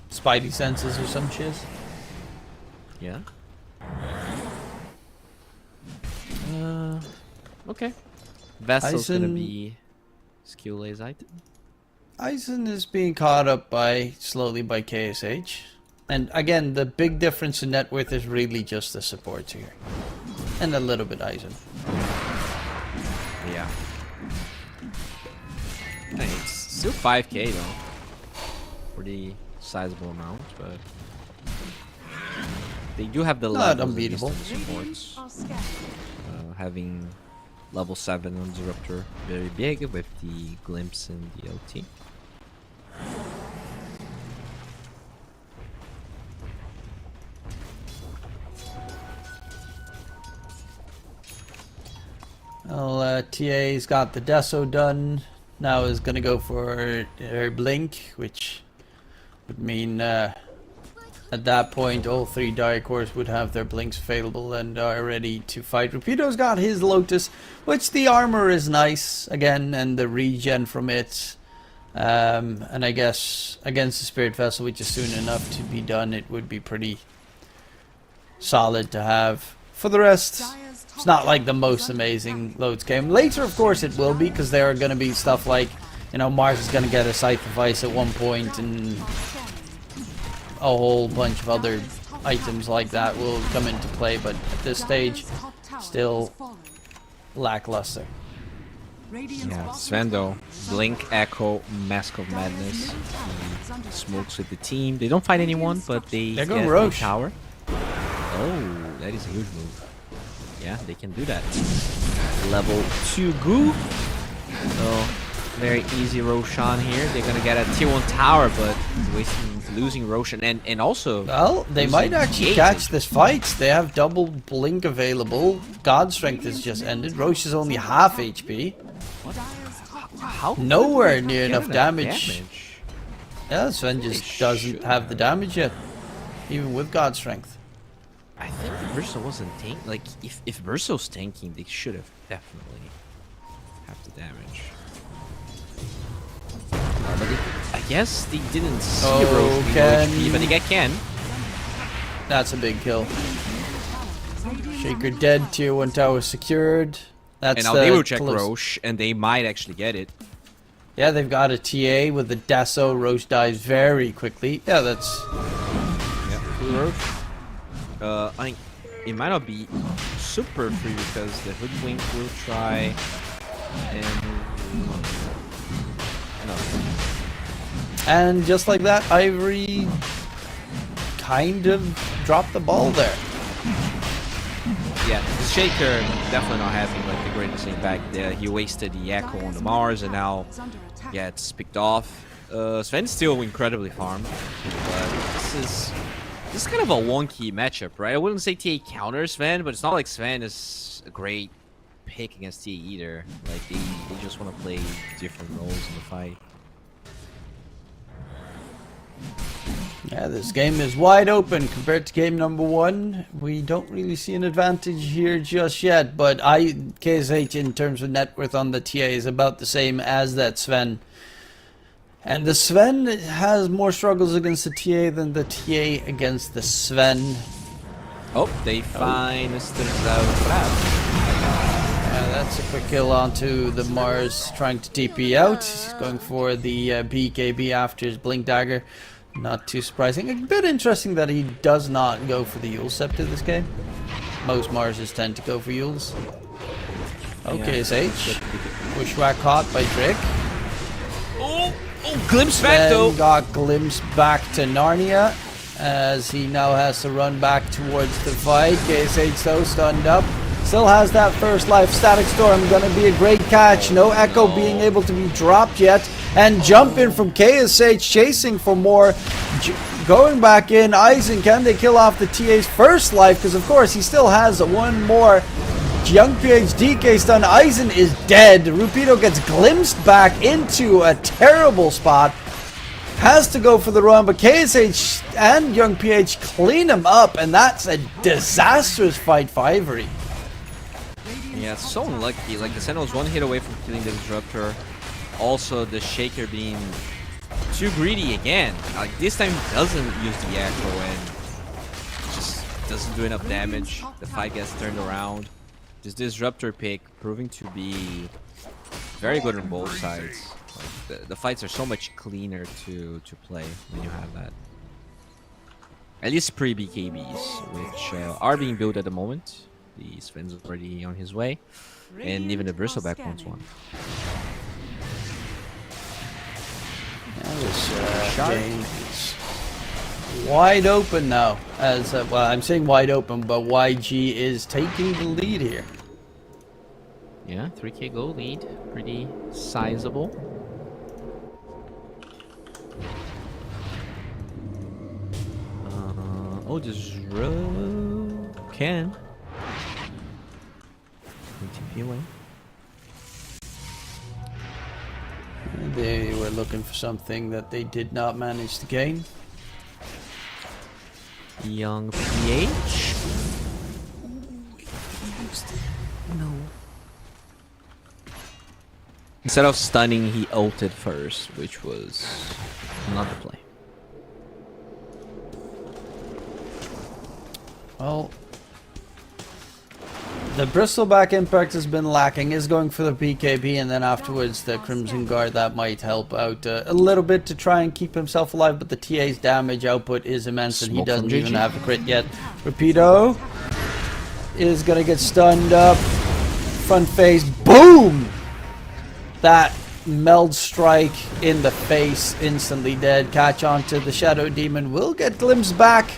spidey senses or some shiz. Yeah. Okay. Vessel's gonna Eisen- be skill A's item. Eisen is being caught up slowly by KSH. And again, the big difference in net worth is really just the supports here. And a little bit Eisen. Yeah. Hey, it's still 5k though. Pretty sizable amount, but they do have the Not levels, at unbeatable. least on the supports. Are scattered. Having level 7 on Disruptor very big with the Glimpse and the LT. Well, TA's got the Deso done. Now is gonna go for her Blink, which would mean at that point all 3 Dire Cores would have their Blinks available and are ready to fight. Rapido's got his Lotus, which the armor is nice again, and the regen from it. And I guess against the Spirit Vessel, which is soon enough to be done, it would be pretty solid to have. For the rest, it's not like the most amazing loads game. Later, of course, it will be, because there are going to be stuff like, you know, Mars is going to get a Scythe of Ice at one point, and a whole bunch of other items like that will come into play, but at this stage, still lackluster. Yeah, Svendo, Blink, Echo, Mask of Madness. He smokes with the team. They don't find anyone, but they They're get going the Roche. tower. Oh, that is a huge move. Yeah, they can do that. Level 2 Goo. So, very easy Roshan here. They're gonna get a tier 1 tower, but losing Roshan and also... Well, they might actually Jason. catch this fight. They have double Blink available. God Strength has just ended. Roche is only half HP. How Nowhere did they near get enough damage. Yeah, Sven just should doesn't have the damage yet, even with God Strength. I think Verso wasn't tanking. Like, if Verso's tanking, they should have definitely have the damage. But I guess they didn't see Roche being Ken. low HP, but they get Ken. That's a big kill. Shaker dead, tier 1 tower secured. That's And now the they will check close- Roche, and they might actually get it. Yeah, they've got a TA with the Deso. Roche dies very quickly. Yeah, that's... Yeah. It might not be super free because the Hoodwink will try and... No. And just like that, Ivory kind of dropped the ball there. Yeah, the Shaker definitely not having like the greatest impact there. He wasted the Echo on the Mars and now gets picked off. Sven's still incredibly farmed, but this is kind of a wonky matchup, right? I wouldn't say TA counters Sven, but it's not like Sven is a great pick against TA either. Like they just want to play different roles in the fight. Yeah, this game is wide open compared to game number 1. We don't really see an advantage here just yet, but KSH in terms of net worth on the TA is about the same as that Sven. And the Sven has more struggles against the TA than the TA against the Sven. Oh, they find Mr. Zaufrad. That's a quick kill onto the Mars, trying to TP out. He's going for the BKB after his Blink Dagger. Not too surprising. A bit interesting that he does not go for the Yule Scepter this game. Most Marses tend to go for Yules. Okay, SH. Bushwhack caught by Drake. Oh, glimpse back though. Got glimpsed back to Narnia as he now has to run back towards the fight. KSH though stunned up. Still has that first life. Static Storm gonna be a great catch. No Echo being able to be dropped yet. And jump in from KSH, chasing for more. Going back in. Aizen, can they kill off the TA's first life? Because of course he still has one more. Young PH DK stun. Aizen is dead. Rupido gets glimpsed back into a terrible spot. Has to go for the run, but KSH and Young PH clean him up, and that's a disastrous fight for Ivory. Yeah, so unlucky. Like the Sentinel's one hit away from killing the Disruptor. Also, the Shaker being too greedy again. Like this time he doesn't use the Echo and just doesn't do enough damage. The fight gets turned around. This Disruptor pick proving to be very good on both sides. Like the fights are so much cleaner to play when you have that. At least pre-BKBs, which are being built at the moment. The Sven's already on his way, and even the Bristleback wants one. This game is wide open now. As well, I'm saying wide open, but YG is taking the lead here. Yeah, 3k goal lead, pretty sizable. Oh, this can. TP away. They were looking for something that they did not manage to gain. Young PH. No. Instead of stunning, he ulted first, which was not the play. Well, the Bristleback impact has been lacking. Is going for the BKB, and then afterwards the Crimson Guard. That might help out a little bit to try and keep himself alive, but the TA's damage output is immense, and he doesn't even have a crit yet. Rapido is gonna get stunned up. Front face, boom! That meld strike in the face, instantly dead. Catch onto the Shadow Demon, will get glimpsed back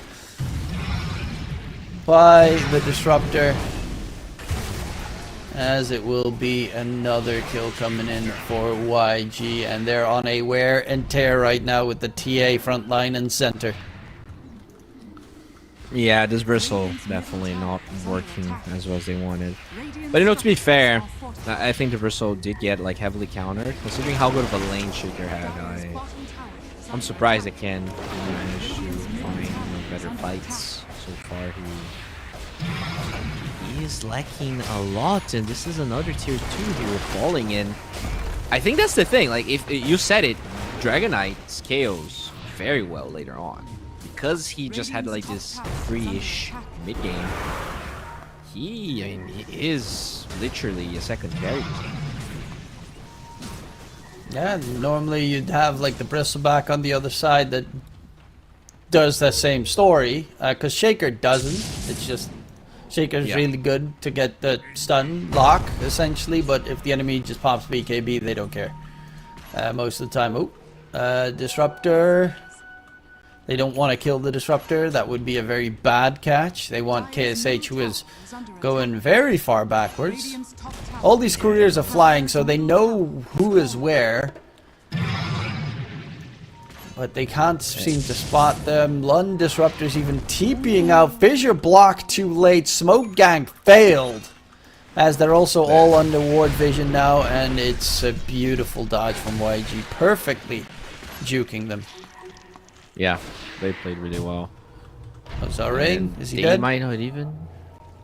by the Disruptor, as it will be another kill coming in for YG, and they're on a wear and tear right now with the TA front line and center. Yeah, this Bristle definitely not working as well as they wanted. But you know, to be fair, I think the Bristle did get like heavily countered, considering how good of a lane Shaker had. I'm surprised they can manage to find better fights so far. He is lacking a lot, and this is another tier 2 here falling in. I think that's the thing. Like, if you said it, Dragon Knight scales very well later on. Because he just had like this free-ish mid-game, he is literally a second carry. Yeah, normally you'd have like the Bristleback on the other side that does the same story, because Shaker doesn't. It's just Shaker's really good to get the stun lock, essentially, but if the enemy just pops BKB, they don't care. Most of the time. Disruptor. They don't want to kill the Disruptor. That would be a very bad catch. They want KSH, who is going very far backwards. All these couriers are flying, so they know who is where. But they can't seem to spot them. Lund Disruptor's even TPing out. Fissure blocked too late. Smoke Gang failed. as they're also all under ward vision now, and it's a beautiful dodge from YG, perfectly juking them. Yeah, they played really well. Oh, Zarang, is he They dead? might not even.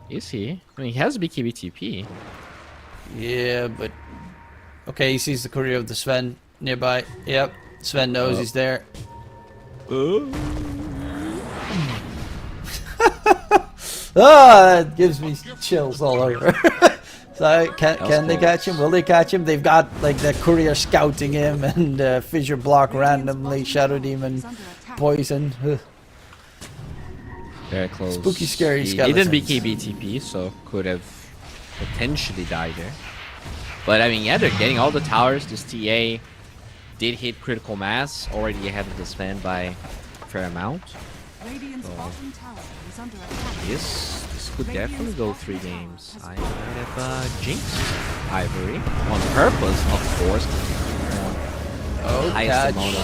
Is he? I mean, he has BKB TP. Yeah, but okay, he sees the courier of the Sven nearby. Yep, Sven knows he's there. That gives me chills all over. So can they catch him? Will they catch him? They've got like the courier scouting him and fissure block randomly, shadow demon, Is under attack. poison. Ugh. Very close. Spooky, scary He didn't skeletons. BKB TP, so could have potentially died there. But I mean, yeah, they're getting all the towers. This TA did hit critical mass, already ahead of the Sven by a fair amount. Radiant's bottom tower is under attack. This could definitely go 3 games. I might have jinxed Ivory on purpose, of course. Oh, Highest catch. amount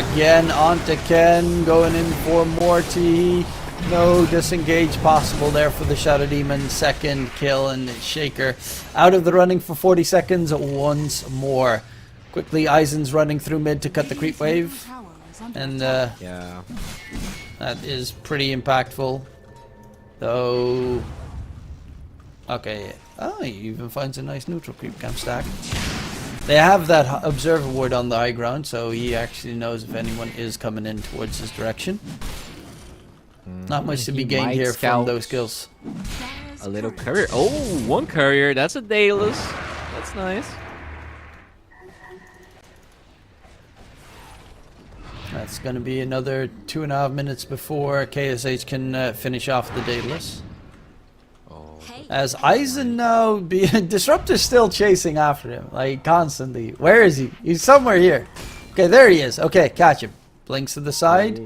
of Again, onto Ken, going in for more TE. No disengage possible there for the Shadow Demon. Second kill, and Shaker out of the running for 40 seconds once more. Quickly, Eisen's running through mid to cut the creep wave. Tower is under And yeah. that is pretty impactful. Though... Okay. Oh, he even finds a nice neutral creep camp stack. They have that observer ward on the high ground, so he actually knows if anyone is coming in towards his direction. Not much to be He gained might here scout from those kills. A little courier. Oh, 1 courier. That's a Daedalus. That's nice. That's going to be another 2.5 minutes before KSH can finish off the Daedalus. As Eisen now Disruptor's still chasing after him, like constantly. Where is he? He's somewhere here. Okay, there he is. Okay, catch him. Blinks to the side.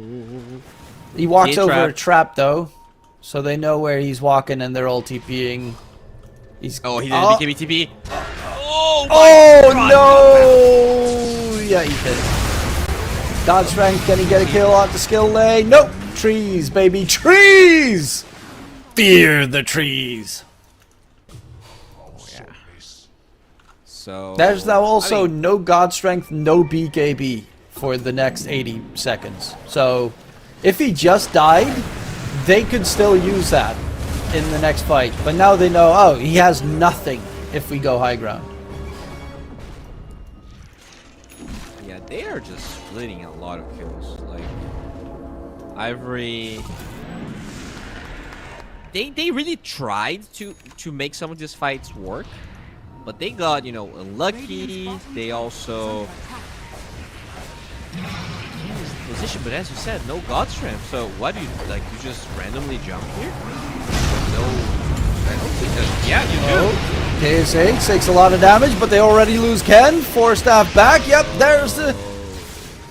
He walks He over a trapped. trap though, so they know where he's walking and they're all TPing. He's Oh, he didn't BKB TP. Oh, no! Yeah, he did. God strength, can he get a kill onto skill lane? Nope. Trees, baby, trees! Fear the trees. So There's now also I mean, no God Strength, no BKB for the next 80 seconds. So, if he just died, they could still use that in the next fight. But now they know, oh, he has nothing if we go high ground. yeah, they are just splitting a lot of kills. Like Ivory, they really tried to make some of these fights work. But they got, you know, unlucky. They also position, but as you said, no God strength. So what do you like? You just randomly jump here? No, I don't think that. Yeah, you do. KSH takes a lot of damage, but they already lose Ken. 4 staff back. Yep,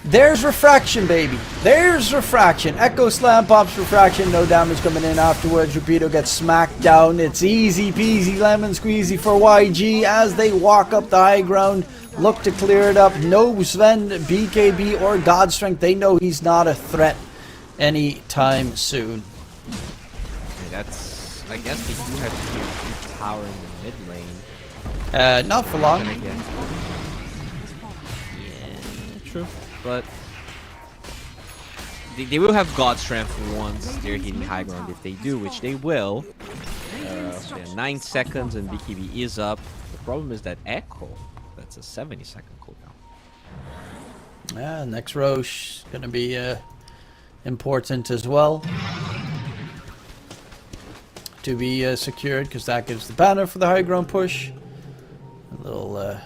there's refraction, baby. There's refraction. Echo slam pops refraction. No damage coming in afterwards. Rapido gets smacked down. It's easy peasy lemon squeezy for YG as they walk up the high ground. Look to clear it up. No Sven, BKB, or God Strength. They know he's not a threat anytime soon. That's. I guess they do have to keep power in the mid lane. Not for long. Then again. Yeah, true. But they will have God Strength once they're hitting high ground. If they do, which they will. So yeah, 9 seconds and BKB is up. The problem is that Echo, that's a 70-second cooldown. Yeah, next Roche gonna be important as well to be secured, because that gives the banner for the high ground push. A little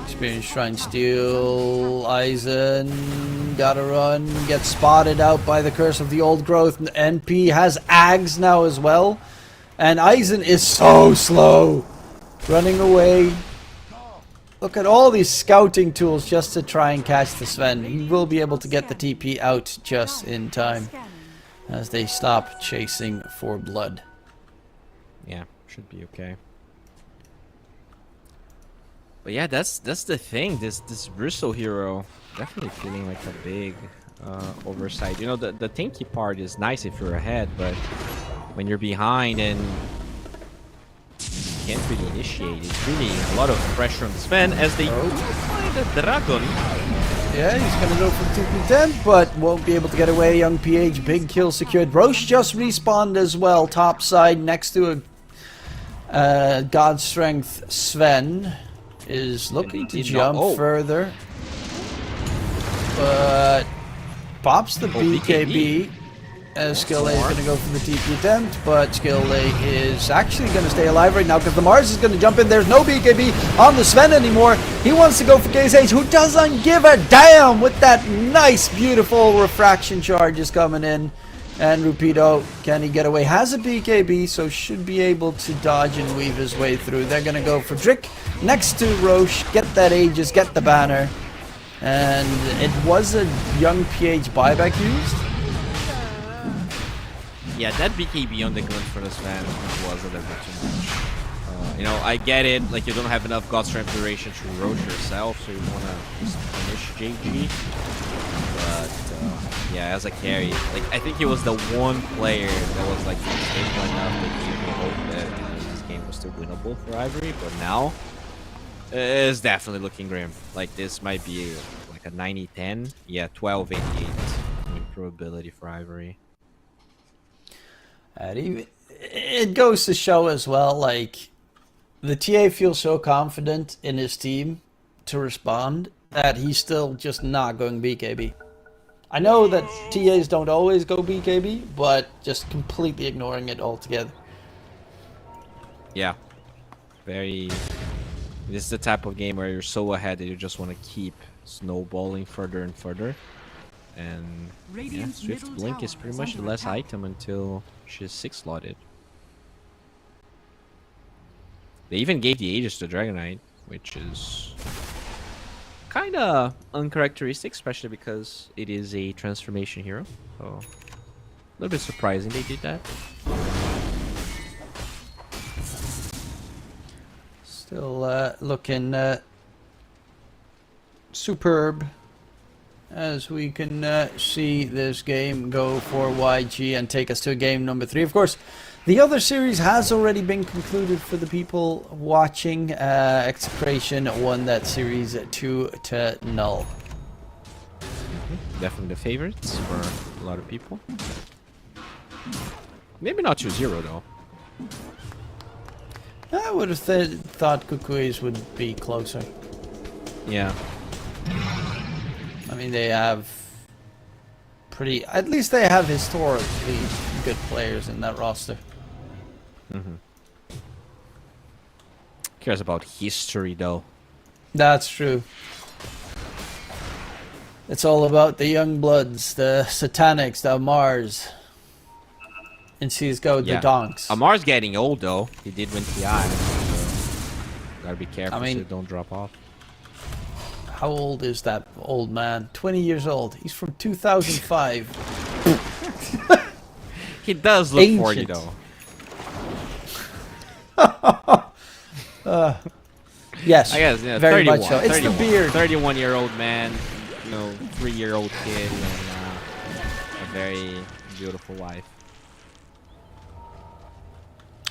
experience shrine steal. Eisen gotta run, gets spotted out by the curse of the old growth. NP has Ags now as well, and Eisen is so slow, running away. Look at all these scouting tools just to try and catch the Sven. He will be able to get the TP out just in time as they stop chasing for blood. Yeah, should be okay. But yeah, that's the thing. This Russo hero definitely feeling like a big oversight. You know, the tanky part is nice if you're ahead, but when you're behind and can't really initiate. It's really a lot of pressure on the Sven as they find a Dragon. Yeah, he's gonna go for 2p10, but won't be able to get away. Young PH, big kill secured. Roche just respawned as well, top side next to a God Strength. Sven is looking to jump further, but pops the BKB. Skill A is going to go for the TP attempt, but Skill A is actually going to stay alive right now because the Mars is going to jump in. There's no BKB on the Sven anymore. He wants to go for KSH, who doesn't give a damn with that nice, beautiful refraction charges coming in. And Rupido, can he get away? Has a BKB, so should be able to dodge and weave his way through. They're going to go for Drick next to Roche, get that Aegis, get the banner. And it was a young PH buyback used. Yeah, that BKB on the gun for the Sven was a little bit too much. You know, I get it, like you don't have enough God Strength duration to Roche yourself, so you wanna just punish JG. But yeah, as a carry, like I think he was the one player that was like stable enough that gave me hope that this game was still winnable for Ivory. But now it's definitely looking grim. Like this might be like a 90-10, yeah, 12-88 probability for Ivory. It goes to show as well, like, the TA feels so confident in his team to respond that he's still just not going BKB. I know that TAs don't always go BKB, but just completely ignoring it altogether. Yeah. This is the type of game where you're so ahead that you just want to keep snowballing further and further. And yeah, Swift Blink is pretty much the last item until she's 6-slotted. They even gave the Aegis to Dragon Knight, which is kind of uncharacteristic, especially because it is a transformation hero. So a little bit surprising they did that. Still looking superb. As we can see this game go for YG and take us to game number 3. Of course, the other series has already been concluded for the people watching. Execration won that series 2-0. Definitely the favorites for a lot of people. Maybe not 2-0 though. I would have thought Kukuis would be closer. Yeah. I mean, they have at least they have historically good players in that roster. Cares about history though. That's true. It's all about the young bloods, the Satanics, the Amars. In CSGO, the Donks. Amar's getting old though. He did win TI. So gotta be careful so you don't drop off. How old is that old man? 20 years old. He's from 2005. He does look Ancient. 40 though. Yes, I guess, yeah, very 31, much so. It's 31, the beard. 31-year-old man, you know, 3-year-old kid, and a very beautiful wife.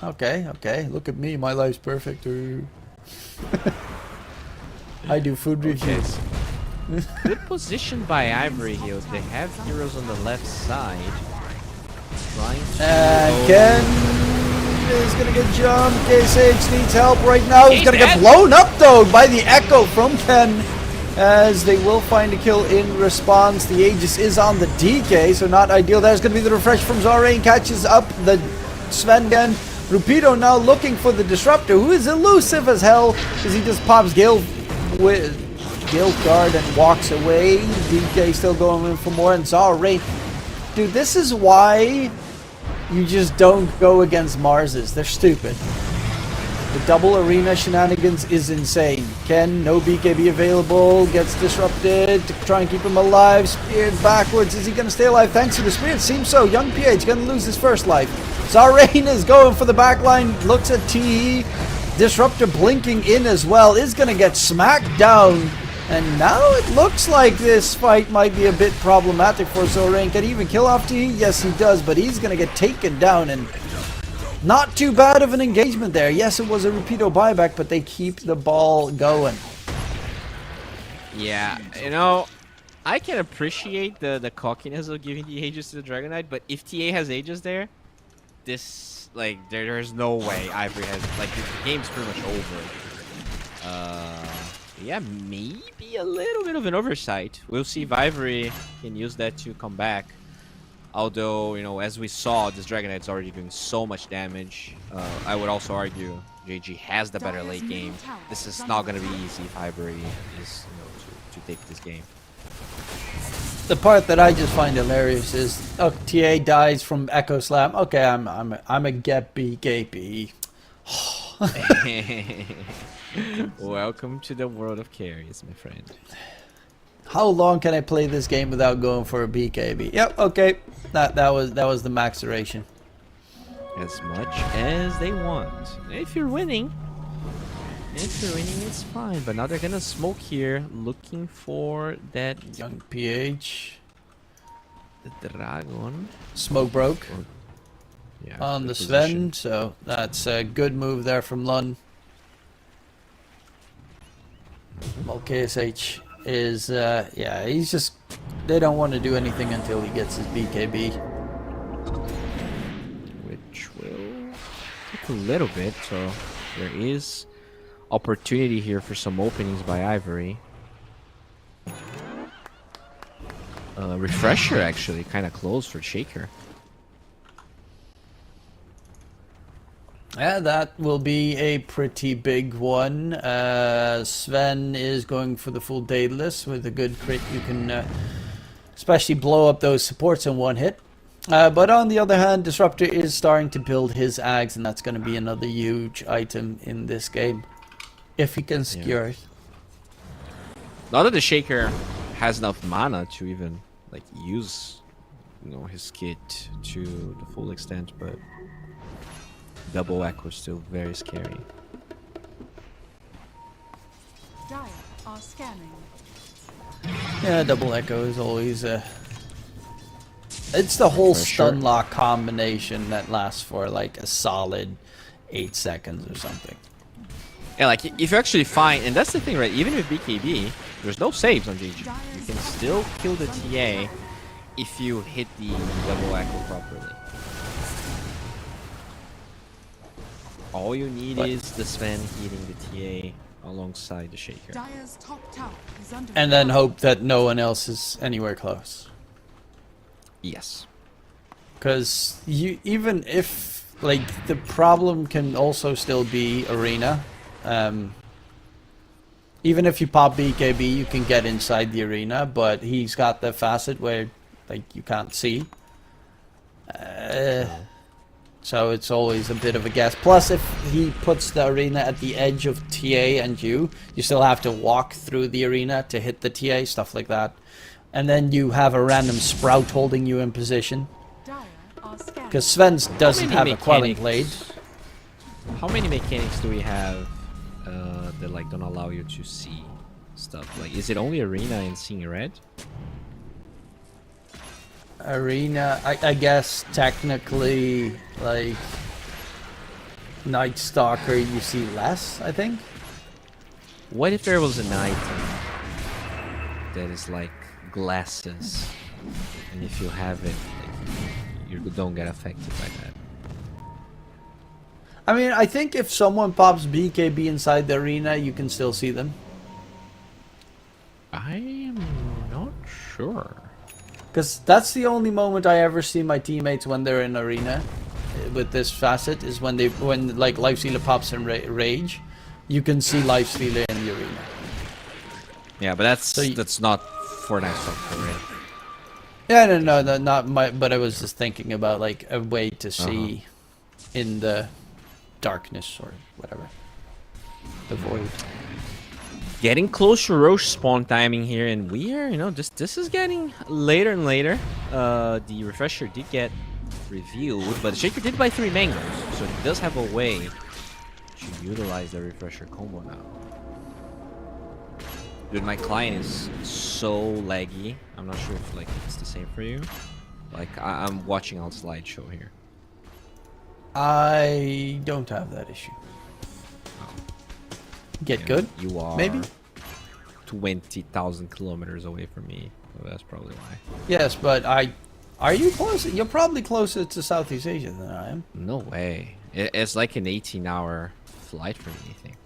Okay, okay. Look at me. My life's perfect. I do food reviews. Good position by Ivory here. They have heroes on the left side. Trying to Ken is gonna get jumped. KSH needs help right now. He's gonna get blown up though by the echo from Ken. As they will find a kill in response. The Aegis is on the DK, so not ideal. There's gonna be the refresh from Zarain. Catches up the Sven again. Rupido now looking for the Disruptor, who is elusive as hell, because he just pops Guild Guard and walks away. DK still going in for more, and Zarain. Dude, this is why you just don't go against Marses. They're stupid. The double arena shenanigans is insane. Ken, no BKB available, gets disrupted to try and keep him alive. Speared backwards. Is he going to stay alive thanks to the Spirit? Seems so. Young PH going to lose his first life. Zarain is going for the backline, looks at TE. Disruptor blinking in as well, is going to get smacked down. And now it looks like this fight might be a bit problematic for Zarain. Can he even kill off TE? Yes, he does, but he's going to get taken down. And Not too bad of an engagement there. Yes, it was a repeato buyback, but they keep the ball going. Yeah, you know, I can appreciate the cockiness of giving the Aegis to the Dragon Knight, but if TA has Aegis there, this, like, there's no way Ivory has, like, the game's pretty much over. Yeah, maybe a little bit of an oversight. We'll see if Ivory can use that to come back. Although, you know, as we saw, this Dragon Knight's already doing so much damage. I would also argue JG has the better late game. This is not going to be easy if Ivory is, you know, to take this game. The part that I just find hilarious is, oh, TA dies from Echo Slam. Okay, I'm a get BKB. Welcome to the world of carries, my friend. How long can I play this game without going for a BKB? Yep, okay. That was the max duration. As much as they want. If you're winning, it's fine. But now they're gonna smoke here, looking for that Young PH. the dragon. Smoke broke Yeah, on good the position. Sven, so that's a good move there from Lund. Well, KSH is, yeah, he's just, they don't want to do anything until he gets his BKB. Which will take a little bit, so there is opportunity here for some openings by Ivory. Refresher actually kind of close for Shaker. Yeah, that will be a pretty big one. Sven is going for the full Daedalus with a good crit. You can especially blow up those supports in one hit. But on the other hand, Disruptor is starting to build his Ags, and that's going to be another huge item in this game. If he can secure it. Not that the Shaker has enough mana to even like use, you know, his kit to the full extent, but double echo is still very scary. Dire are scanning. Yeah, double echo is always a. It's the whole stun lock combination that lasts for like a solid 8 seconds or something. Yeah, like if you actually find, and that's the thing, right? Even with BKB, there's no saves on GG. You can still kill the TA if you hit the double echo properly. All you need is the Sven hitting the TA alongside the Shaker. Dire's top tower is under And then hope that no one else is anywhere close. Yes. Because you, even if, like, the problem can also still be arena. Even if you pop BKB, you can get inside the arena, but he's got the facet where, like, you can't see. So it's always a bit of a guess. Plus, if he puts the arena at the edge of TA and you still have to walk through the arena to hit the TA, stuff like that. And then you have a random sprout holding you in position. Dire are scanning. Because Sven's doesn't many have a quelling mechanics? blade. How many mechanics do we have that like don't allow you to see stuff? Like, is it only arena and seeing red? Arena, I guess technically, like, Night Stalker you see less, I think. What if there was an item that is like glasses, and if you have it, like, you don't get affected by that? I mean, I think if someone pops BKB inside the arena, you can still see them. I am not sure. Because that's the only moment I ever see my teammates when they're in arena with this facet, is when like Lifestealer pops in rage, you can see Lifestealer in the arena. Yeah, but that's not for Night Stalker, right? Yeah, no, not my. But I was just thinking about like a way to see in the darkness or whatever, the void. Getting close to Roche spawn timing here, and we are, you know, this is getting later and later. The refresher did get revealed, but the Shaker did buy 3 mangoes, so he does have a way to utilize the refresher combo now. Dude, my client is so laggy. I'm not sure if like it's the same for you. Like I'm watching on slideshow here. I don't have that issue. Get good? You are Maybe? 20,000 kilometers away from me. So that's probably why. Yes, but are you close? You're probably closer to Southeast Asia than I am. No way. It's like an 18-hour flight for me, I think.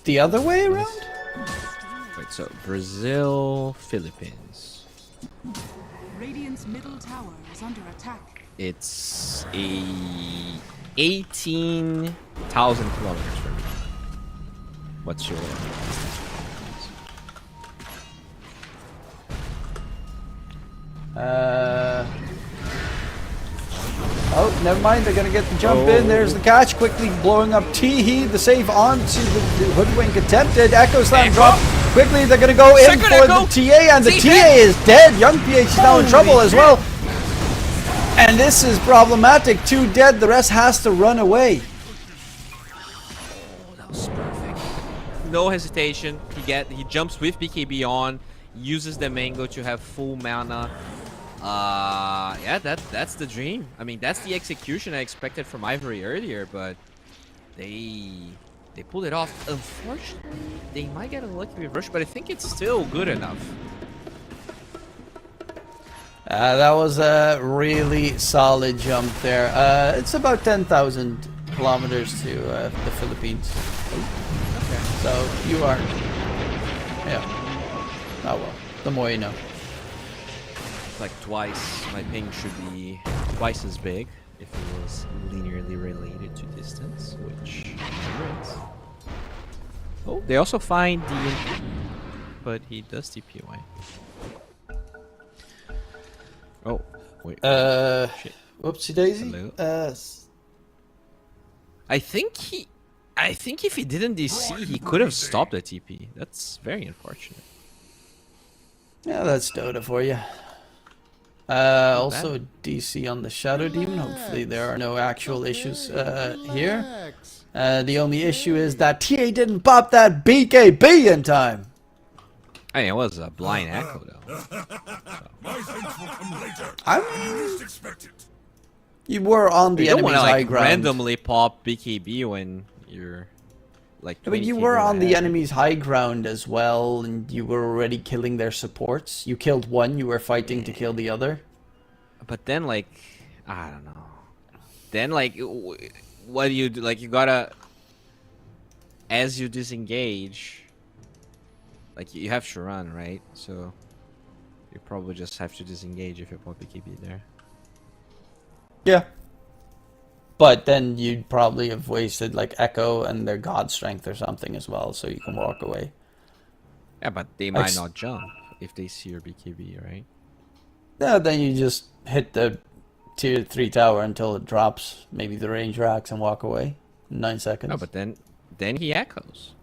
The other way around? Wait, so Brazil, Philippines. Radiant's middle tower is under attack. It's 18,000 kilometers from me. What's your Oh, never mind. They're gonna get the jump in. There's the catch. Quickly blowing up Teehee. The save on to the hoodwink attempted. Echo Slam drop. Quickly, they're gonna go in Second for Echo. the TA, and the TA is dead. Young PH is now in trouble as well. And this is problematic. 2 dead. The rest has to run away. That was perfect. No hesitation. He jumps with BKB on, uses the mango to have full mana. Yeah, that's the dream. I mean, that's the execution I expected from Ivory earlier, but they pulled it off. Unfortunately, they might get a lucky rush, but I think it's still good enough. That was a really solid jump there. It's about 10,000 kilometers to the Philippines. Okay. So you are, yeah. Oh well, the more you know. Like twice. My ping should be twice as big if it was linearly related to distance, which never is. Oh, they also find DNP, but he does TP away. Oh, wait. Shit. Whoopsie daisy. Hello? I think if he didn't DC, he could have stopped the TP. That's very unfortunate. Yeah, that's Dota for you. Also DC on the Shadow Demon. Hopefully there are no actual issues here. The only issue is that TA didn't pop that BKB in time. I mean, it was a blind echo though. I mean, you were on the You don't enemy's want to high like ground. randomly pop BKB when you're like. I mean, you 20 were feet on the ahead. enemy's high ground as well, and you were already killing their supports. You killed one, you were fighting to kill the other. But then, like, I don't know. Then, like, what do you do? Like, you gotta, as you disengage, like, you have to run, right? So, you probably just have to disengage if you pop BKB there. Yeah. But then you'd probably have wasted, like, Echo and their God Strength or something as well, so you can walk away. Yeah, but they might not jump if they see your BKB, right? Yeah, then you just hit the tier 3 tower until it drops, maybe the range racks, and walk away in 9 seconds. No, but then he echoes.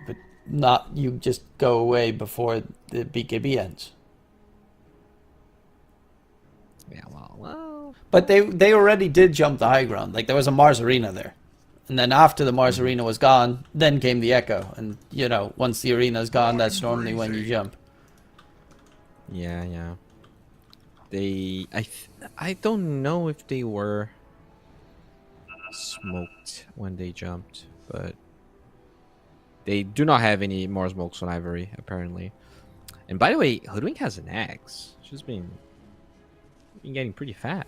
But not, you just go away before the BKB ends. Yeah, well. But they already did jump the high ground. Like, there was a Mars Arena there. And then after the Mars Arena was gone, then came the Echo. And, you know, once the arena's gone, that's normally when you jump. Yeah. I don't know if they were smoked when they jumped, but they do not have any more smokes on Ivory, apparently. And by the way, Hoodwink has an axe. She's been getting pretty fat.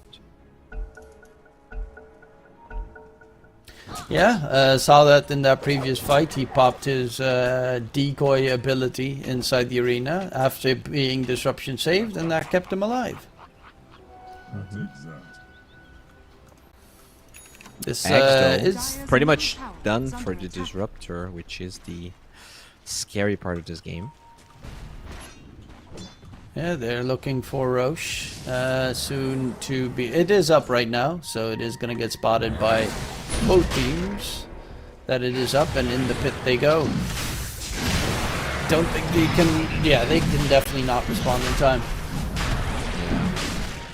Yeah, saw that in that previous fight. He popped his decoy ability inside the arena after being disruption saved, and that kept him alive. This Axe, though, is pretty much done for the disruptor, which is the scary part of this game. yeah. They're looking for Roche soon to be. It is up right now, so it is gonna get spotted by both teams. That it is up, and in the pit they go. Don't think they can. Yeah, they can definitely not respond in time.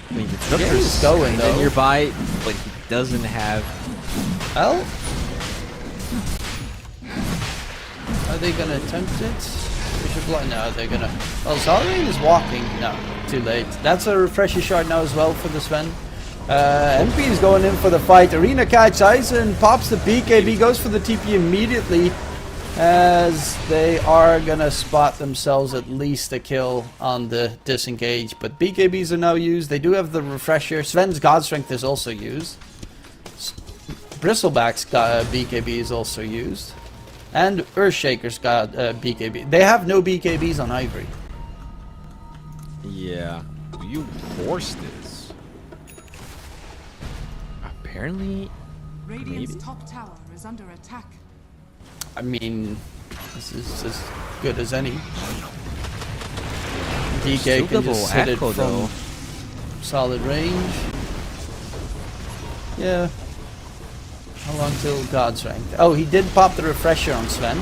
I mean, the Yeah, disruptor he's is going, though. nearby, but he doesn't have. Well, are they gonna attempt it? They should block. No, they're gonna. Well, Zalrain is walking. No, too late. That's a refresher shard now as well for the Sven. NP is going in for the fight. Arena catch. Eisen pops the BKB, goes for the TP immediately, as they are gonna spot themselves at least a kill on the disengage. But BKBs are now used. They do have the refresher. Sven's God Strength is also used. Bristleback's BKB is also used. And Earthshaker's got BKB. They have no BKBs on Ivory. Yeah. Do you force this? Apparently, Radiant's maybe. top tower is under attack. I mean, this is as good as any. DK Still can just hit it Echo, from though. solid range. Yeah. How long till God Strength? Oh, he did pop the refresher on Sven.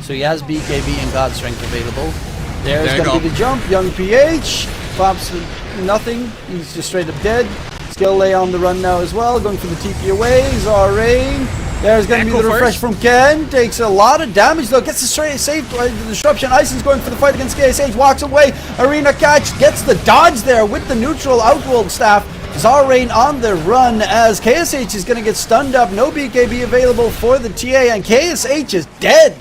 So he has BKB and God Strength available. There's There you going to go. be the jump. Young PH pops nothing. He's just straight up dead. Skill Lay on the run now as well. Going for the TP away. Zarain. There's going to be Echo the refresh first. from Ken. Takes a lot of damage though. Gets the straight save by the disruption. Eisen's going for the fight against KSH. Walks away. Arena catch. Gets the dodge there with the neutral Outworld staff. Zarain on the run as KSH is going to get stunned up. No BKB available for the TA, and KSH is dead.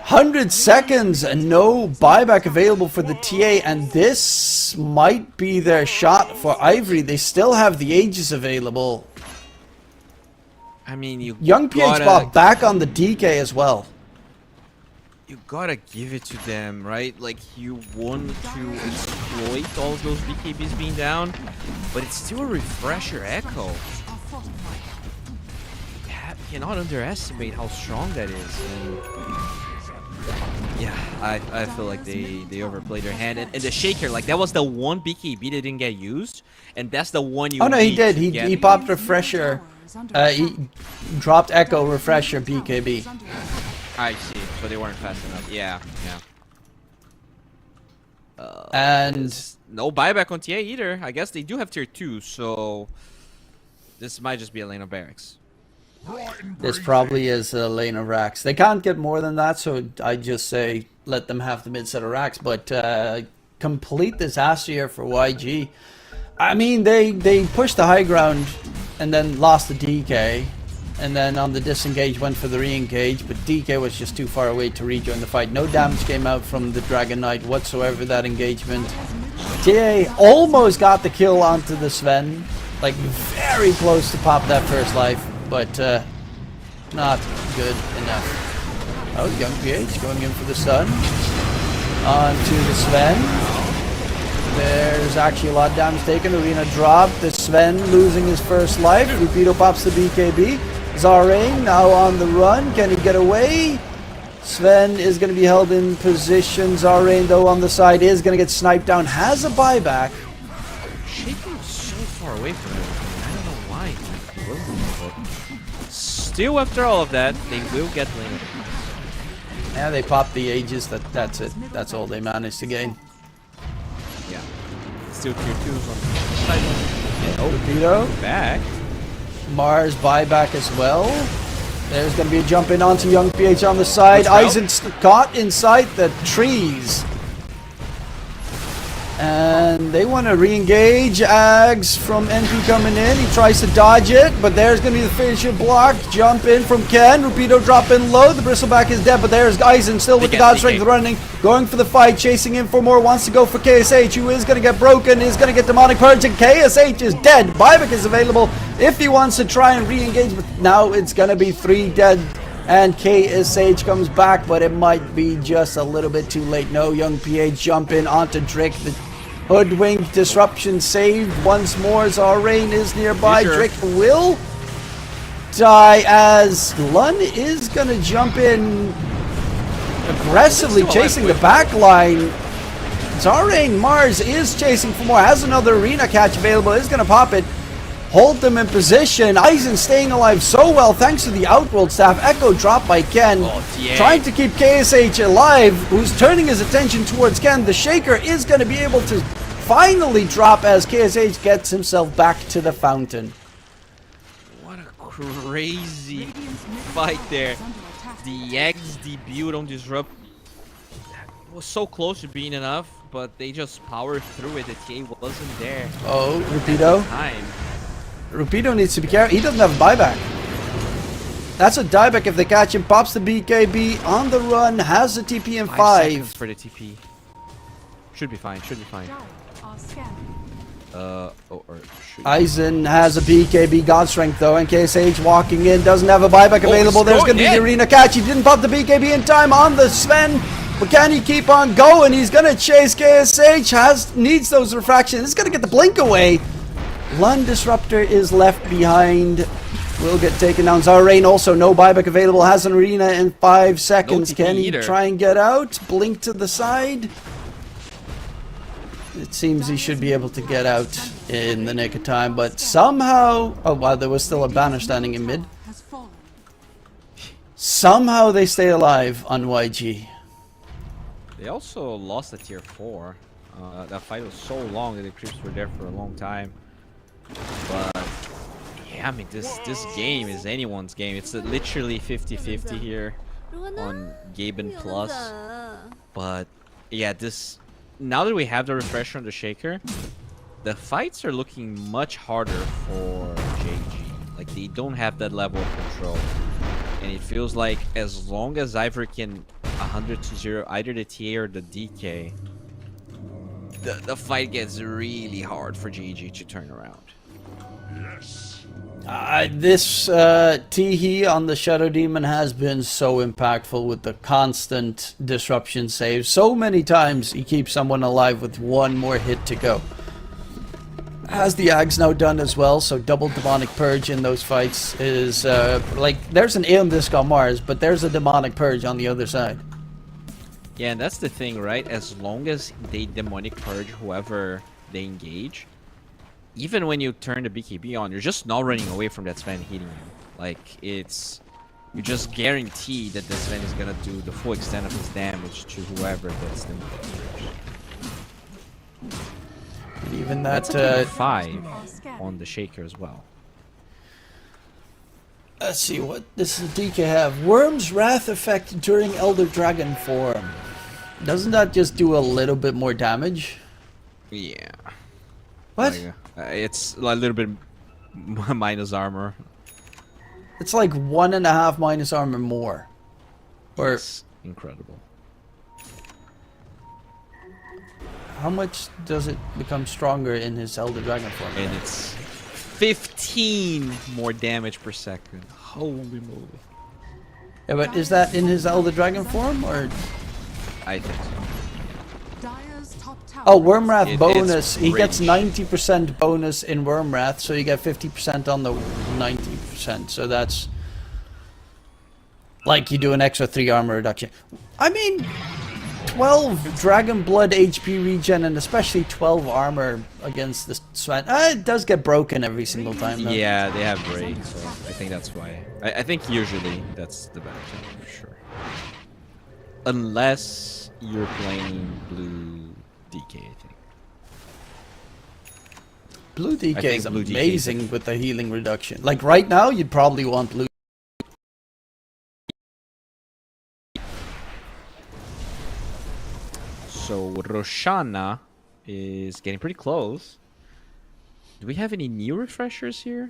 100 seconds and no buyback available for the TA, and this might be their shot for Ivory. They still have the Aegis available. I mean, you Young PH bought back on the DK as well. You gotta give it to them, right? Like, you want to exploit all of those BKBs being down, but it's still a refresher Echo. Are fortified. You cannot underestimate how strong that is. And yeah, I feel like they overplayed their hand. And the Shaker, like, that was the one BKB that didn't get used, and that's the one you Oh no, he need did. to He get. popped refresher. He dropped Echo refresher BKB. I see. So they weren't fast enough. Yeah. And No buyback on TA either. I guess they do have tier 2, so this might just be a lane of barracks. this probably is a lane of racks. They can't get more than that, so I just say let them have the mid set of racks. But complete disaster here for YG. I mean, they pushed the high ground and then lost the DK. And then on the disengage went for the re-engage, but DK was just too far away to rejoin the fight. No damage came out from the Dragon Knight whatsoever that engagement. TA almost got the kill onto the Sven. Like, very close to pop that first life, but not good enough. Oh, Young PH going in for the stun. Onto the Sven. There's actually a lot of damage taken. Arena dropped. The Sven losing his first life. Rupido pops the BKB. Zarain now on the run. Can he get away? Sven is going to be held in position. Zarain, though, on the side is going to get sniped down. Has a buyback. Shaking so far away from him. I don't know why he wasn't, but still, after all of that, they will get lane. Yeah, they popped the Aegis. That's it. That's all they managed to gain. Yeah. Still tier 2s on the side. Rupido. Back. Mars buyback as well. There's going to be a jump in onto Young PH on the side. Eisen caught inside the trees. And they want to re-engage. Ags from NP coming in. He tries to dodge it, but there's going to be the finisher block. Jump in from Ken. Rupido drop in low. The Bristleback is dead, but there's Eisen still with the God Strength running. Going for the fight, chasing in for more. Wants to go for KSH, who is going to get broken. Is going to get Demonic Purge, and KSH is dead. Buyback is available if he wants to try and re-engage, but now it's going to be 3 dead. And KSH comes back, but it might be just a little bit too late. No, Young PH jump in onto Drick. The hoodwink disruption saved once more. Zarain is nearby. Sure. Drick will die as Lun is going to jump in aggressively, chasing the back line. Zarain Mars is chasing for more. Has another arena catch available. Is going to pop it. Hold them in position. Eisen staying alive so well thanks to the Outworld staff. Echo dropped by Ken. Trying to keep KSH alive, who's turning his attention towards Ken. The Shaker is going to be able to finally drop as KSH gets himself back to the fountain. What a crazy fight there. The Eggs debut on Disrupt was so close to being enough, but they just powered through it. The TA wasn't there. Oh, Rupido. Time. Rupido needs to be careful. He doesn't have a buyback. That's a dieback if they catch him. Pops the BKB on the run. Has the TP in 5 seconds 5. for the TP. Should be fine. Should be fine. Dire are scanning. Aizen has a BKB God Strength though, and KSH walking in, doesn't have a buyback available. There's going to be the arena catch. He didn't pop the BKB in time on the Sven, but can he keep on going? He's going to chase KSH, needs those refractions. He's going to get the blink away. Lund Disruptor is left behind. Will get taken down. Zarain also no buyback available, has an arena in 5 seconds. TP Can he either. try and get out? Blink to the side. It seems he should be able to get out in the nick of time, but somehow... Oh, wow, there was still a banner standing in mid. Has fallen. Somehow they stay alive on YG. They also lost a tier 4. That fight was so long that the creeps were there for a long time. But yeah, I mean this game is anyone's game. It's literally 50-50 here on Gaben Plus. But yeah, this now that we have the refresher on the Shaker, the fights are looking much harder for JG. Like they don't have that level of control. And it feels like as long as Ivory can 100-0 either the TA or the DK, the fight gets really hard for GG to turn around. This Teehee on the Shadow Demon has been so impactful with the constant disruption saves. So many times he keeps someone alive with one more hit to go. Has the Ags now done as well, so double Demonic Purge in those fights is like there's an Aeon Disc on Mars, but there's a Demonic Purge on the other side. Yeah, and that's the thing, right? As long as they Demonic Purge whoever they engage, even when you turn the BKB on, you're just not running away from that Sven hitting you. Like, it's... You just guarantee that the Sven is gonna do the full extent of his damage to whoever gets them. Even that... That's a 5 on the Shaker as well. Let's see, what does the DK have? Worm's Wrath effect during Elder Dragon form. Doesn't that just do a little bit more damage? Yeah. What? Like, it's a little bit minus armor. It's like 1.5 minus armor more. Or It's incredible. how much does it become stronger in his Elder Dragon form? And it's 15 more damage per second. Holy moly. Yeah, but is that in his Elder Dragon form or? I think so. Dire's top tower. Oh, Wormwrath It's bonus. He gets range. 90% bonus in Wormwrath, so you get 50% on the 90%. So that's like you do an extra 3 armor reduction. I mean, 12 Dragon Blood HP regen and especially 12 armor against the Sven. It does get broken every single time though. Yeah, they have raid, so I think that's why. I think usually that's the benefit for sure. Unless you're playing blue DK, I think. Blue DK think is blue DK is amazing with the healing reduction. Like right now, you'd probably want blue. So Roshana is getting pretty close. Do we have any new refreshers here?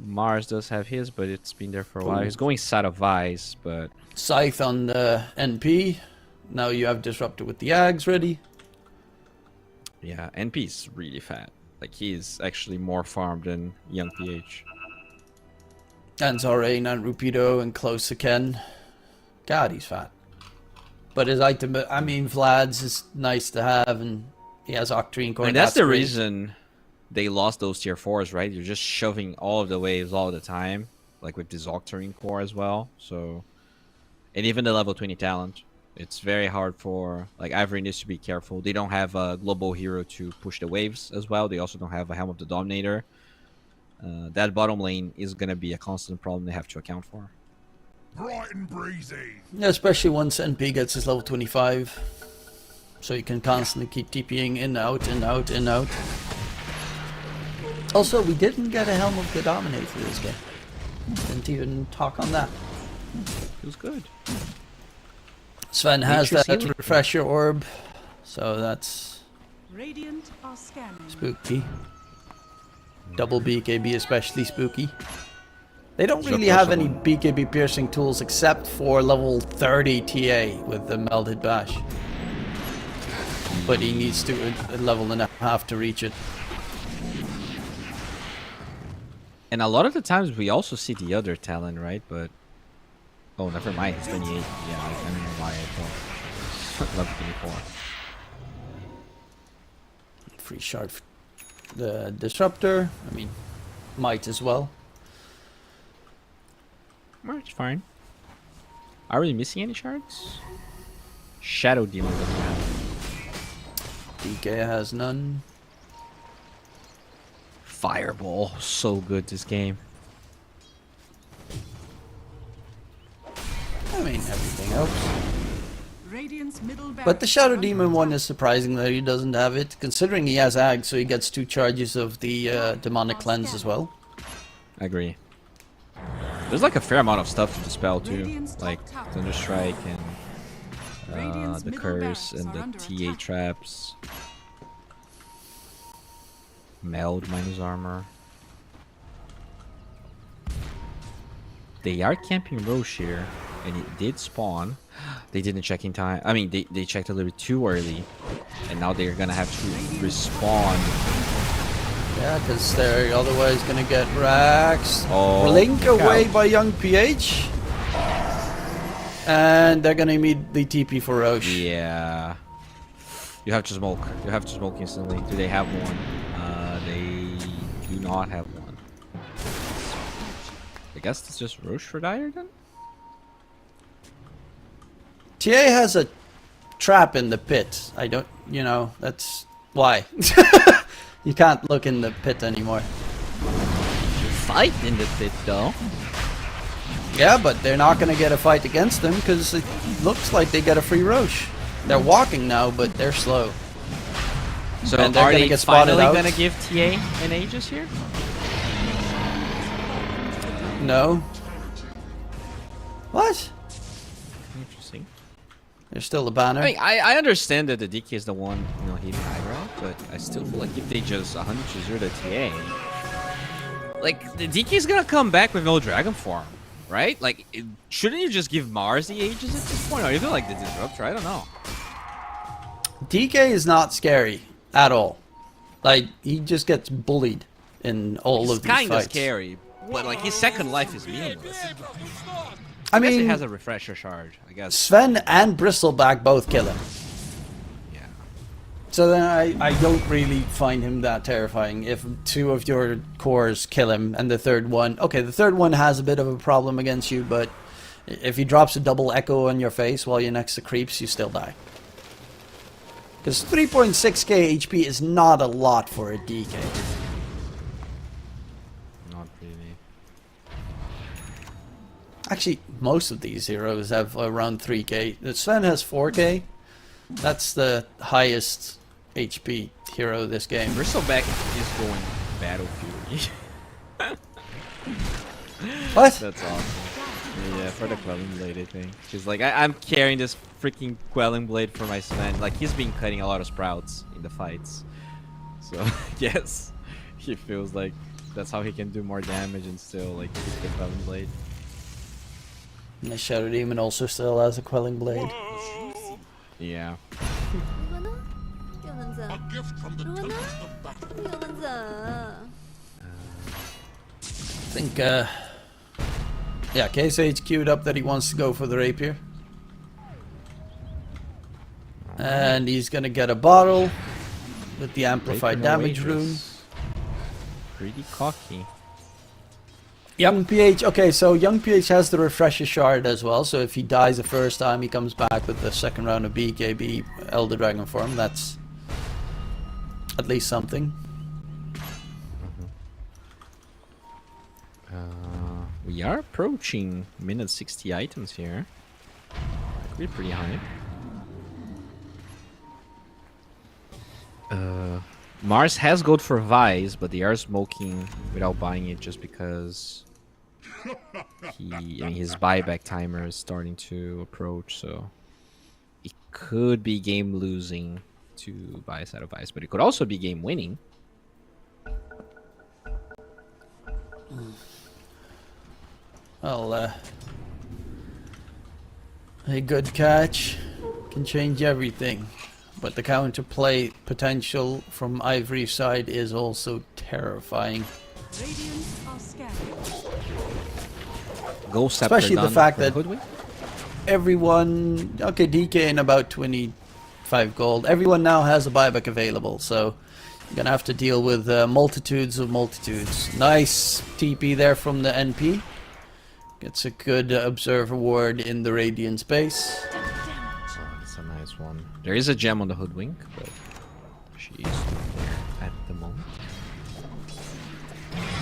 Mars does have his, but it's been there for a while. He's going Side of Vice, but Scythe on the NP. Now you have Disruptor with the Ags ready. yeah, NP's really fat. Like he's actually more farmed than Young PH. And Zorain and Rupido and close to Ken. God, he's fat. But his item, I mean, Vlad's is nice to have, and he has Octarine Core. And that's the great. reason they lost those tier 4s, right? You're just shoving all of the waves all the time, like with this Octarine Core as well. So, and even the level 20 talent, it's very hard for, like, Ivory needs to be careful. They don't have a global hero to push the waves as well. They also don't have a Helm of the Dominator. That bottom lane is going to be a constant problem they have to account for. Bright and breezy. Yeah, especially once NP gets his level 25. So you can constantly keep TPing in, out, in, out, in, out. Also, we didn't get a Helm of the Dominator this game. Didn't even talk on that. It was good. Sven has Nature's that healing. refresher orb, so that's Radiant are scanning. spooky. Double BKB especially spooky. They don't So really have possible. any BKB piercing tools except for level 30 TA with the Melted Bash. But he needs to a level and a half to reach it. And a lot of the times we also see the other talent, right? But oh, never mind. He's 28. Yeah, I don't know why I thought level 24. Free shard for the disruptor. I mean, might as well. Well, it's fine. Are we missing any shards? Shadow Demon doesn't have. DK has none. Fireball, so good this game. I mean, everything helps. Radiant's middle barracks But the Shadow are Demon under one attack. is surprising that he doesn't have it, considering he has Ag, so he gets 2 charges of the Demonic Cleanse as well. I agree. There's like a fair amount of stuff to dispel too, Radiant's top like tower. Thunderstrike and Radiant's the middle curse barracks and are the under TA attack. traps. Meld minus armor. They are camping Roche here, and it did spawn. They didn't check in time. I mean, they checked a little bit too early, and now they're gonna have to respawn. Yeah, because they're otherwise gonna get Rax. Oh, Blink look away out. by Young PH. And they're gonna immediately TP for Roche. Yeah. You have to smoke. You have to smoke instantly. Do they have one? They do not have one. I guess it's just Roche for Dire then? TA has a trap in the pit. I don't, you know, that's why. You can't look in the pit anymore. Fight in the pit though. Yeah, but they're not gonna get a fight against them because it looks like they get a free Roche. They're walking now, but they're slow. So And they're are gonna they get spotted finally out. gonna give TA an Aegis here? No. What? Interesting. There's still a banner. I mean, I understand that the DK is the one, you know, hitting aggro, but I still feel like if they just 100% the TA, like the DK is gonna come back with no Dragon Form, right? Like, shouldn't you just give Mars the Aegis at this point, or even like the Disruptor? I don't know. DK is not scary at all. Like, he just gets bullied in all It's of these kind of fights. scary, but like his second life is meaningless. I I guess mean, it has a refresher charge. I guess. Sven and Bristleback both kill him. Yeah. So then I don't really find him that terrifying. If 2 of your cores kill him and the third one... Okay, the third one has a bit of a problem against you, but if he drops a double echo on your face while you're next to creeps, you still die. Because 3.6k HP is not a lot for a DK. Not really. Actually, most of these heroes have around 3k. Sven has 4k. That's the highest HP hero this game. Bristleback is going Battle Fury. What? That's awesome. Yeah, for the Quelling Blade, I think. She's like, I'm carrying this freaking Quelling Blade for my Sven. Like, he's been cutting a lot of sprouts in the fights. So, yes, he feels like that's how he can do more damage and still, like, keep the Quelling Blade. And the Shadow Demon also still has a Quelling Blade. Yeah. 如果呢？又能怎？ A gift from the 如果呢？ tempest of battle. 又能怎？ I think, yeah, Case queued up that he wants to go for the Rapier. And he's gonna get a bottle with the amplified Rapier no damage rune. Aegis. Pretty cocky. Young PH, okay, so Young PH has the Refresher Shard as well, so if he dies the first time, he comes back with the second round of BKB Elder Dragon form. That's at least something. We are approaching minute 60 items here. Could be pretty high. Mars has gold for Vice, but they are smoking without buying it just because his buyback timer is starting to approach, so could be game losing to Bias out of Bias, but it could also be game winning. Well, a good catch can change everything, but the counterplay potential from Ivory's side is also terrifying. Radiants are scared. Ghost Scepter Especially the done fact for that Hoodwink. Everyone, okay, DK in about 25 gold. Everyone now has a buyback available, so you're gonna have to deal with multitudes of multitudes. Nice TP there from the NP. Gets a good observer ward in the Radiant space. Oh, that's a nice one. There is a gem on the Hoodwink, but she's at the moment.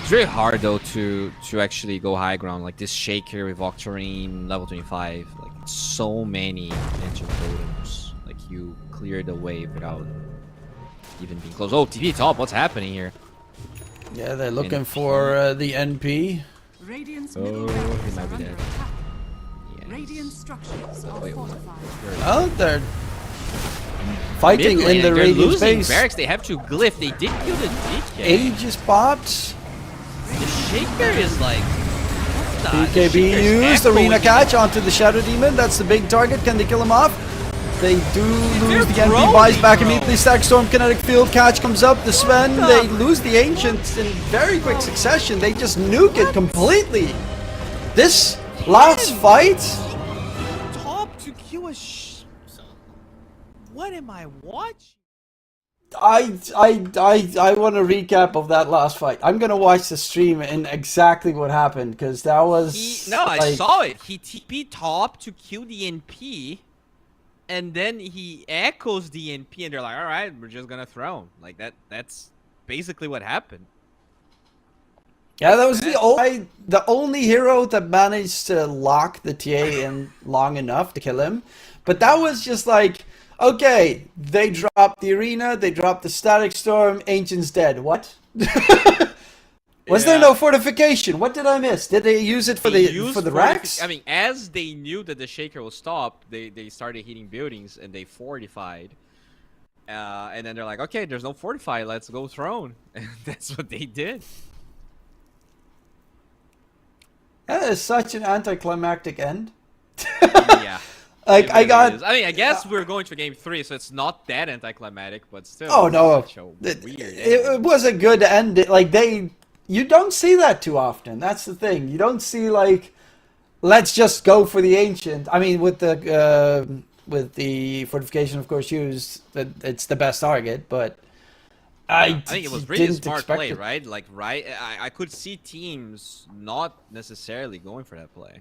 It's really hard though to actually go high ground like this Shaker with Octarine level 25. Like so many engine totems. Like you clear the wave without even being close. Oh, TP top, what's happening here? Yeah, they're looking for the NP. Radiant's Oh, middle he barracks might are be under dead. attack. Yes. Radiant structures are Wait, fortified. Oh, they're fighting Mid in lane, the they're Radiant losing space. barracks. They have to glyph. They did kill the DK. Aegis popped. The Shaker is like. what the- the BKB Shaker's used echoing. arena catch onto the Shadow Demon. That's the big target. Can they kill him off? They do lose the NP. droning, Buys back bro. immediately. Stack Storm Kinetic Field catch comes up. The Sven. They lose the Ancient in very quick succession. They just nuke it completely. This last fight. Top to Q a What am I watching? I want a recap of that last fight. I'm gonna watch the stream and exactly what happened because that was No, I like, saw it. He TP top to kill the NP, and then he echoes the NP, and they're like, "All right, we're just gonna throw him." Like that. That's basically what happened. Yeah, that was the only hero that managed to lock the TA in long enough to kill him. But that was just like, okay, they dropped the arena, they dropped the Static Storm, Ancient's dead. What? Was there no fortification? What did I miss? Did they use it for the racks? I mean, as they knew that the Shaker will stop, they started hitting buildings and they fortified. And then they're like, okay, there's no fortify, let's go throne. And that's what they did. That is such an anticlimactic end. Yeah. Like It I really got. is. I mean, I guess we're going to game 3, so it's not that anticlimactic, but still. Oh no! Such a It, weird it was a good end. Like you don't see that too often. That's the thing. You don't see like, let's just go for the Ancient. I mean, with the fortification, of course, used, that it's the best target. But I think it was really didn't smart expect play, it. right? Like, right? I could see teams not necessarily going for that play.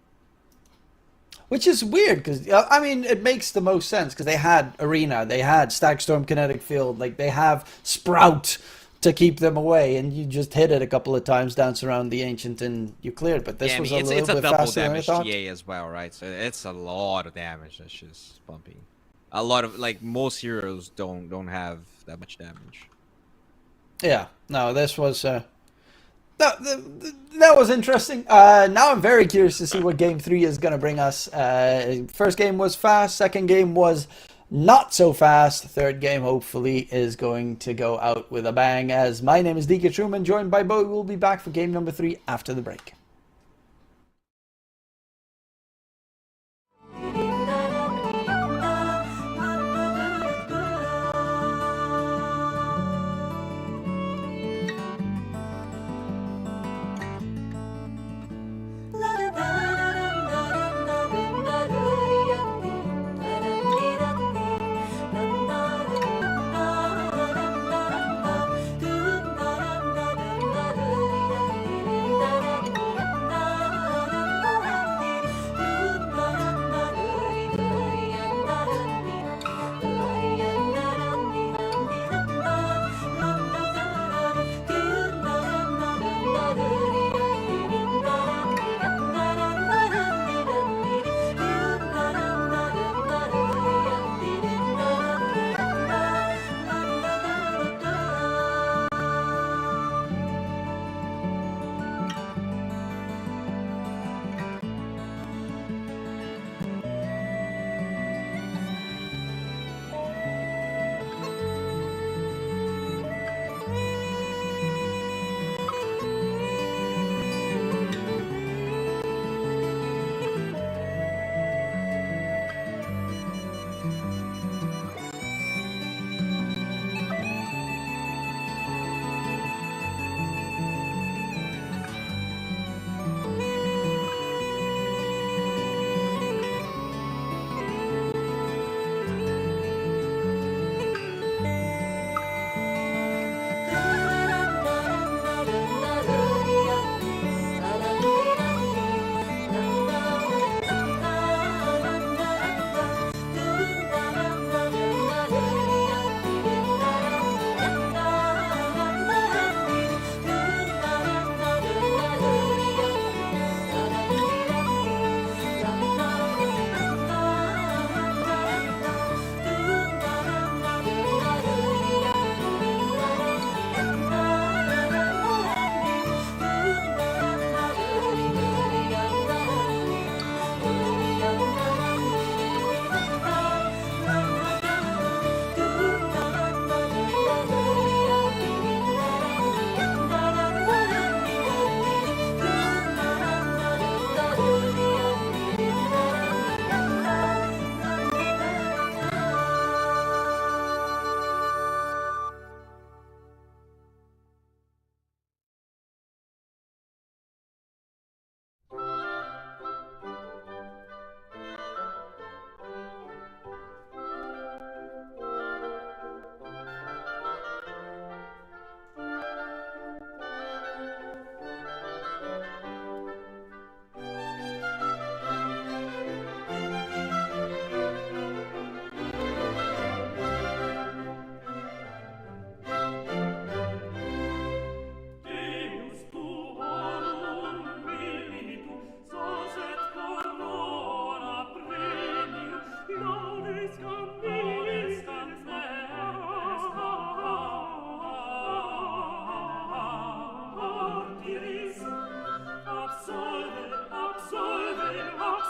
Which is weird because I mean it makes the most sense because they had arena, they had Stack Storm Kinetic Field, like they have Sprout to keep them away, and you just hit it a couple of times, dance around the Ancient, and you cleared. But this Yeah, I was mean, a little it's a bit double faster than I damage thought. TA as well, right? So it's a lot of damage that's just pumping. A lot of, like, most heroes don't have that much damage. Yeah, no, this was that was interesting. Now I'm very curious to see what Game 3 is going to bring us. First game was fast, second game was not so fast. Third game, hopefully, is going to go out with a bang. As my name is DK Truman, joined by Bo. We'll be back for game number 3 after the break.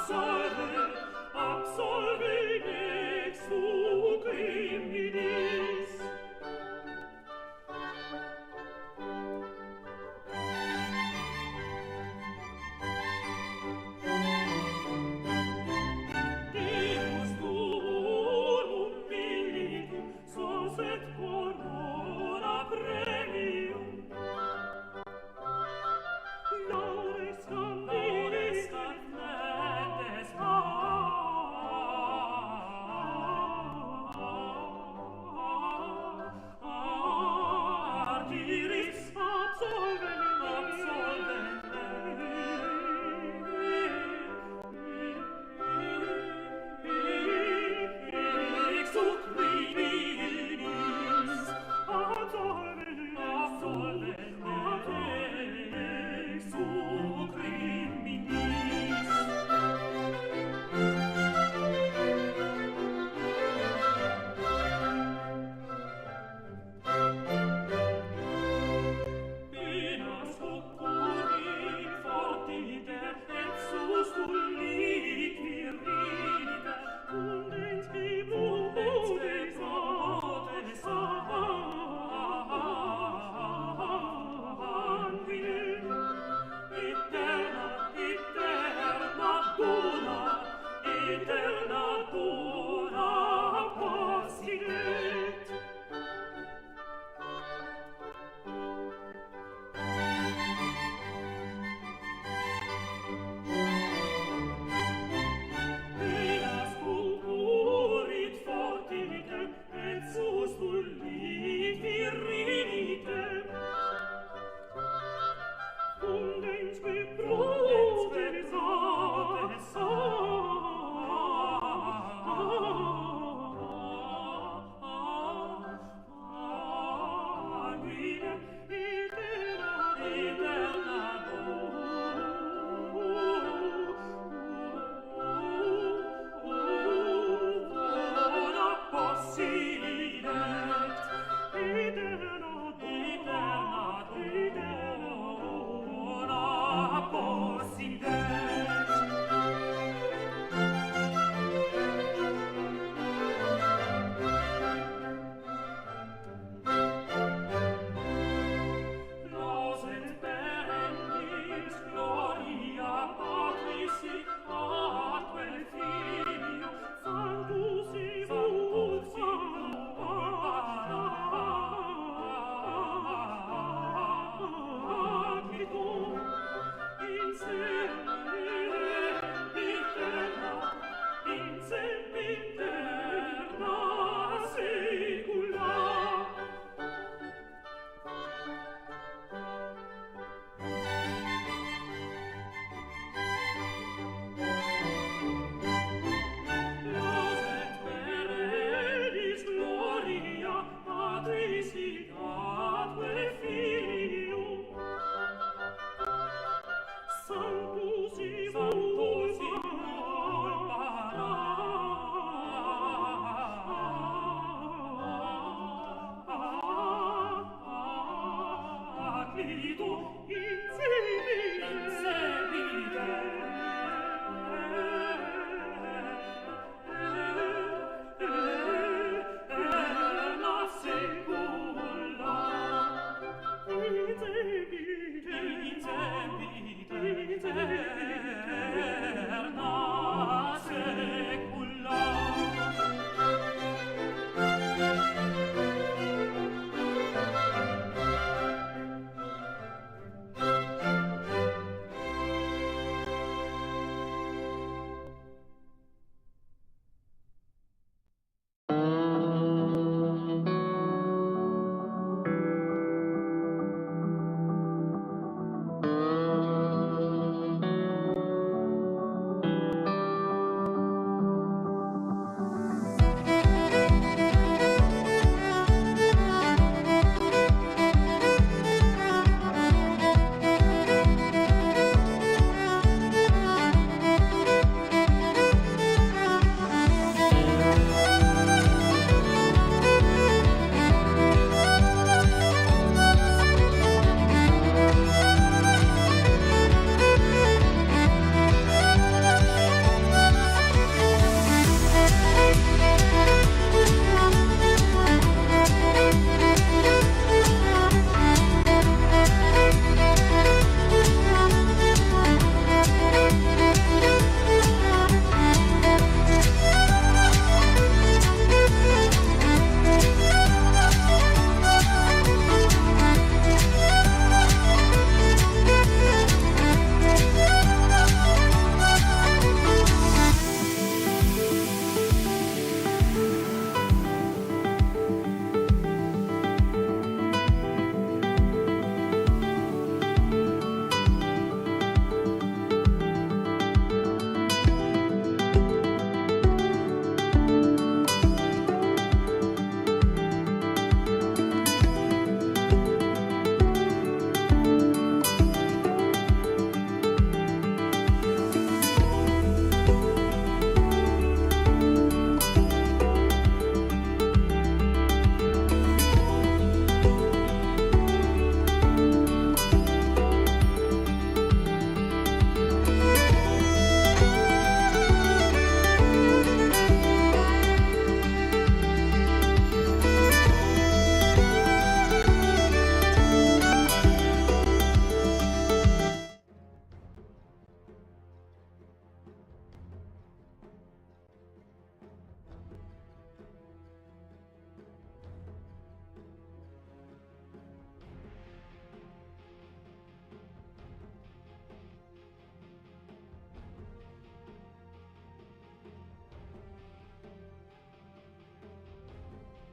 Laudes cantates,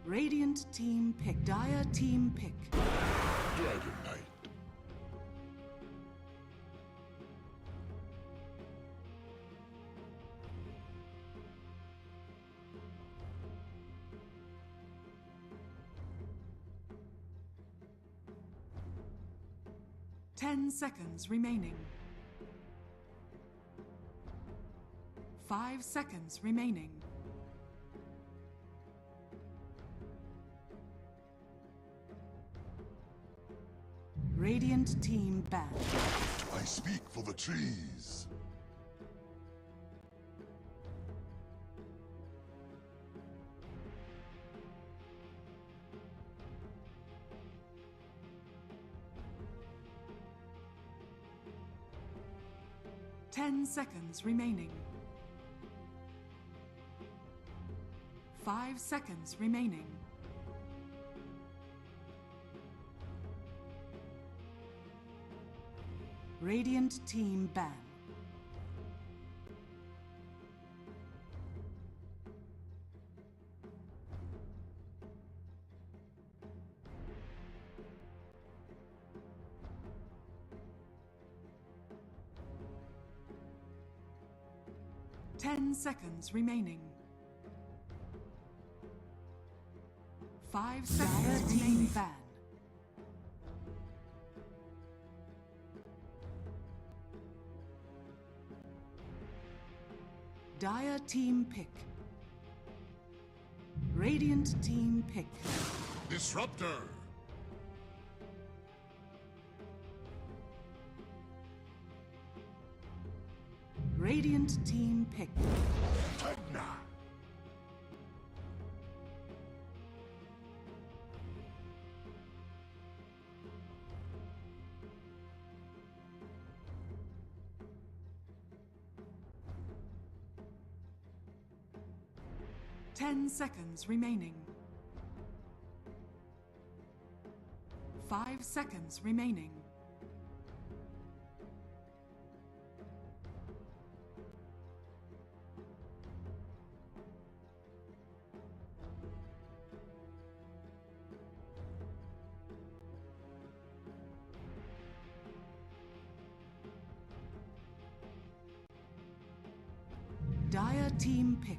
Radiant team pick. Dire team pick. Dragon Knight. Ten seconds remaining. 5 seconds remaining. Radiant team banned. I speak for the trees. Ten seconds remaining. 5 seconds remaining. Radiant team ban. Ten seconds remaining. 5 seconds remaining. Ban. Dire team pick. Radiant team pick. Disruptor. Radiant team pick. Tagna. Ten seconds remaining. 5 seconds remaining. Dire team pick.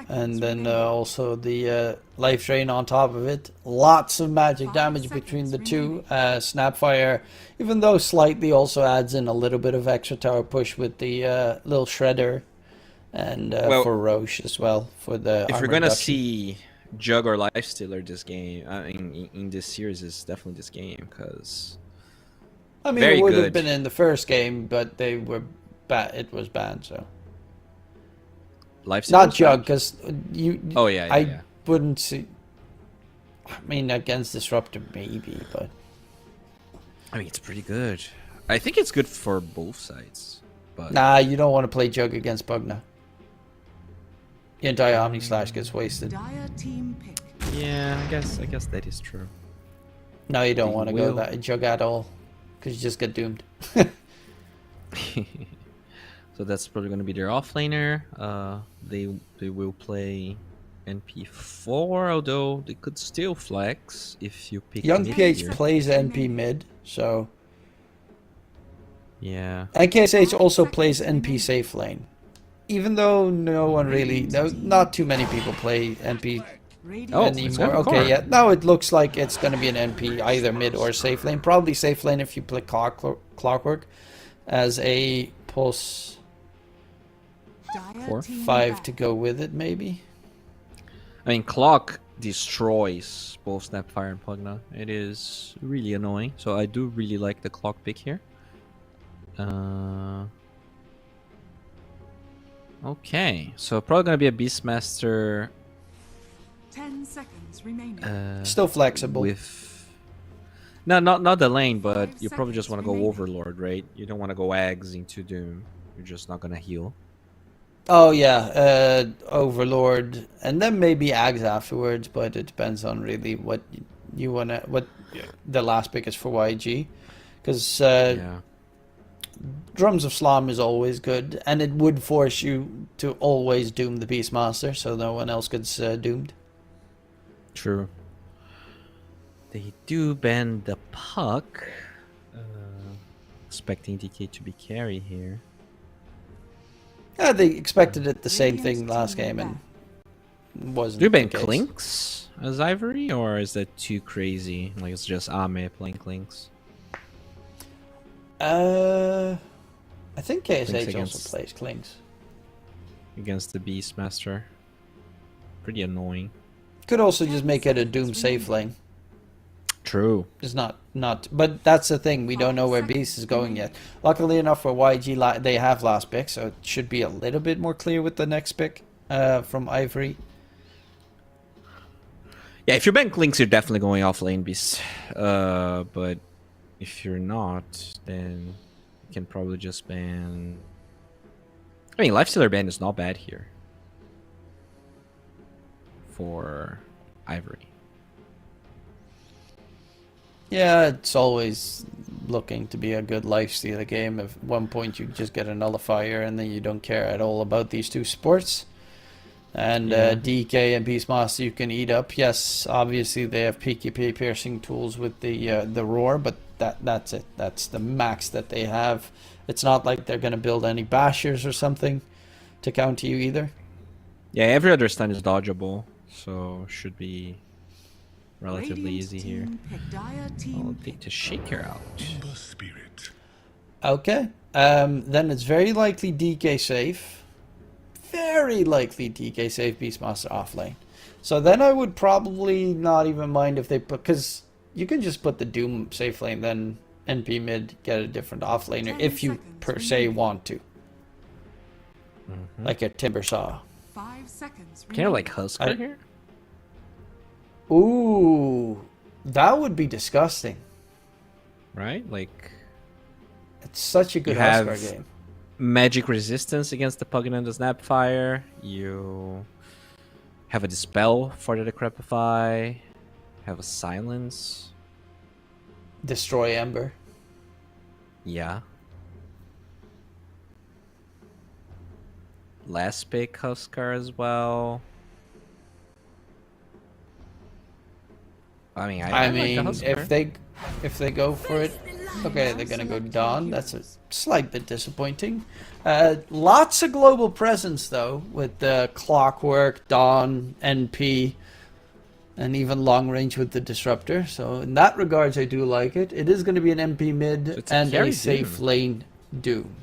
And then also the life drain on top of it. Lots of magic damage between the two. Snapfire, even though slightly, also adds in a little bit of extra tower push with the little shredder. And Well, for Roche as well, for the If armor we're gonna reduction. see Jug or Lifestealer this game, in this series, is definitely this game, because I mean, very it would have good. been in the first game, but they were it was banned, so. Lifestealer. Not Jug, because you. Oh yeah, I yeah. wouldn't see. I mean, against Disruptor maybe, but I mean, it's pretty good. I think it's good for both sides, but nah, you don't want to play Jug against Bugna. Your entire Omni Slash gets wasted. Dire team pick. yeah, I guess that is true. No, you don't You want to go will. that Jug at all, because you just get doomed. So that's probably going to be their offlaner. They will play NP4, although they could still flex if you pick Young mid PH here. plays NP mid, so Yeah. NKSH also plays NP safe lane. Even though no one really, not too many people play NP Radiant Oh, it's anymore. gonna Okay, cover. yeah. Now it looks like it's going to be an NP, either mid or safe lane. Probably safe lane if you play Clockwork as a pulse Dire 4, team 5 ban. to go with it, maybe. I mean, Clock destroys both Snapfire and Pugna. It is really annoying. So I do really like the Clock pick here. Okay, so probably gonna be a Beastmaster 10 seconds remaining. Still flexible. with no, not the lane, but 5 you probably just want to seconds go remaining. Overlord, right? You don't want to go Eggs into Doom. You're just not gonna heal. Oh yeah, Overlord, and then maybe Ags afterwards, but it depends on really what you wanna, what the last pick is for YG, because Yeah. Drums of Slam is always good, and it would force you to always doom the Beastmaster, so no one else gets doomed. True. They do bend the puck. Expecting DK to be carry here. Yeah, they expected it the same thing last game, and wasn't. Do you ban the case. Clinks as Ivory, or is that too crazy? Like it's just Ame playing Clinks. I think Clinks KSH against- also plays Clinks. Against the Beastmaster. Pretty annoying. Could also just make it a Doom safe lane. True. It's not, but that's the thing. We don't know where Beast is going yet. Luckily enough for YG, they have last pick, so it should be a little bit more clear with the next pick from Ivory. Yeah, if you ban Clinks, you're definitely going off lane Beast. But if you're not, then you can probably just ban. I mean, Lifestealer ban is not bad here for Ivory. Yeah, it's always looking to be a good lifestealer game. At one point you just get a nullifier and then you don't care at all about these two sports. And Yeah. DK and Beastmaster you can eat up. Yes, obviously they have PKP piercing tools with the roar, but that's it. That's the max that they have. It's not like they're gonna build any bashers or something to counter you either. Yeah, every other stun is dodgeable, so should be relatively Radiant easy here. team pick Dire I'll team take pick to Shaker out. The spirit. Okay. Then it's very likely DK safe. Very likely DK safe, Beastmaster off lane. So then I would probably not even mind if they put, because you can just put the Doom safe lane, then NP mid, get a different off laner 10 if you seconds per se remaining. want to. Like a Timber Saw. 5 seconds. Can you like remaining. Husker I- here? Ooh, that would be disgusting. Right? Like It's such a good You have- Huskar game. magic resistance against the Puggin and the Snapfire. You have a Dispel for the Decrepify. Have a Silence. Destroy Ember. Yeah. Last pick Huskar as well. I mean, I I like the mean, Huskar. if they go for it, okay, they're gonna go Dawn. That's a slight bit disappointing. Lots of global presence though, with the Clockwork, Dawn, NP, and even long range with the Disruptor. So in that regards, I do like it. It is going to be an MP mid So it's a and carry a safe Doom. lane Doom.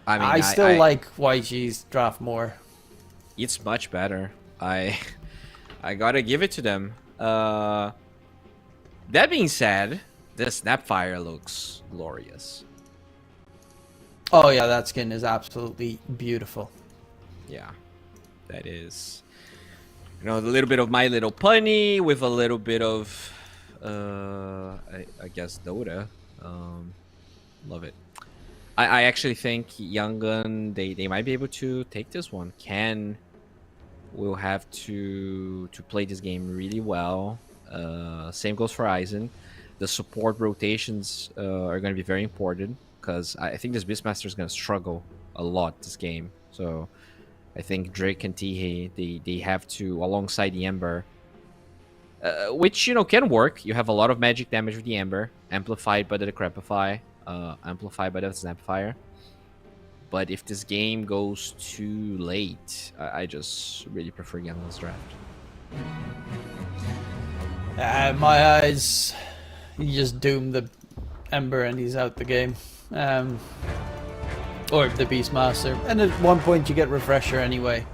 I mean, I still like YG's draft more. It's much better. I gotta give it to them. That being said, the Snapfire looks glorious. Oh yeah, that skin is absolutely beautiful. Yeah, that is. You know, a little bit of My Little Pony with a little bit of, I guess Dota. Love it. I actually think Young Gun they might be able to take this one. Ken will have to play this game really well. Same goes for Aizen. The support rotations are going to be very important because I think this Beastmaster is going to struggle a lot this game. So I think Drake and Tihei they have to alongside the Ember, which you know can work. You have a lot of magic damage with the Ember, amplified by the Decrepify, amplified by the Snapfire. But if this game goes too late, I just really prefer Young's draft. My eyes, you just doom the Ember and he's out the game. Or the Beastmaster. And at one point you get Refresher anyway.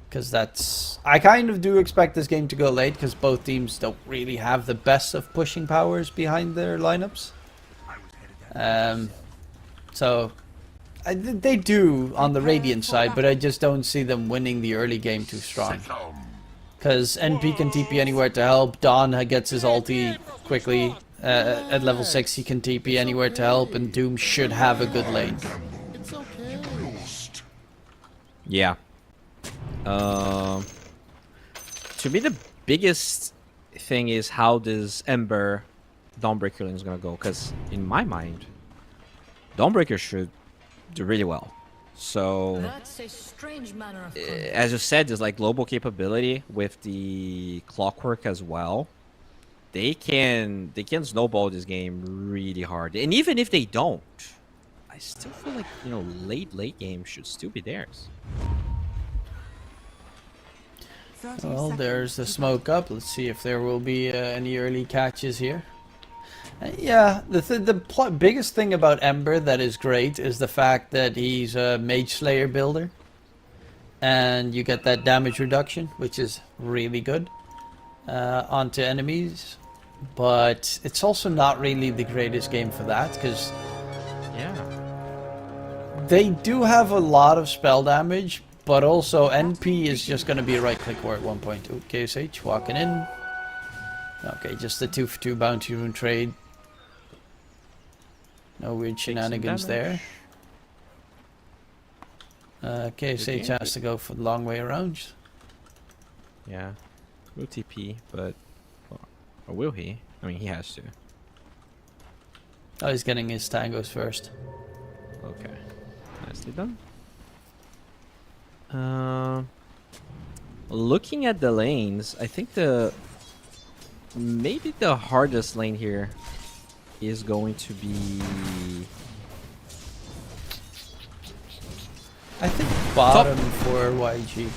Because that's... I kind of do expect this game to go late because both teams don't really have the best of pushing powers behind their lineups. So... they do on the Radiant side, but I just don't see them winning the early game too strong. Because NP can TP anywhere to help, Dawn gets his ulti quickly, at level 6 he can TP anywhere to help, and Doom should have a good lane. It's okay. Yeah. To me, the biggest thing is how this Ember Dawnbreaker lane is gonna go. Because in my mind, Dawnbreaker should do really well. So, That's a strange manner of as you said, there's like global capability with the clockwork as well. They can snowball this game really hard, and even if they don't, I still feel like, you know, late game should still be theirs. 30 Well, seconds there's the to smoke up. Let's see if there will be any early catches here. Yeah, the biggest thing about Ember that is great is the fact that he's a Mage Slayer builder. And you get that damage reduction, which is really good onto enemies. But it's also not really the greatest game for that, because Yeah. they do have a lot of spell damage, but also NP is just going to be a right-click war at one point. Ooh, KSH walking in. Okay, just the 2-for-2 bounty rune trade. No weird shenanigans there. KSH has to go for the long way around. Yeah. Will TP, but or will he? I mean, he has to. Oh, he's getting his tangos first. Okay. Nicely done. Looking at the lanes, I think maybe the hardest lane here is going to be I think bottom for YG.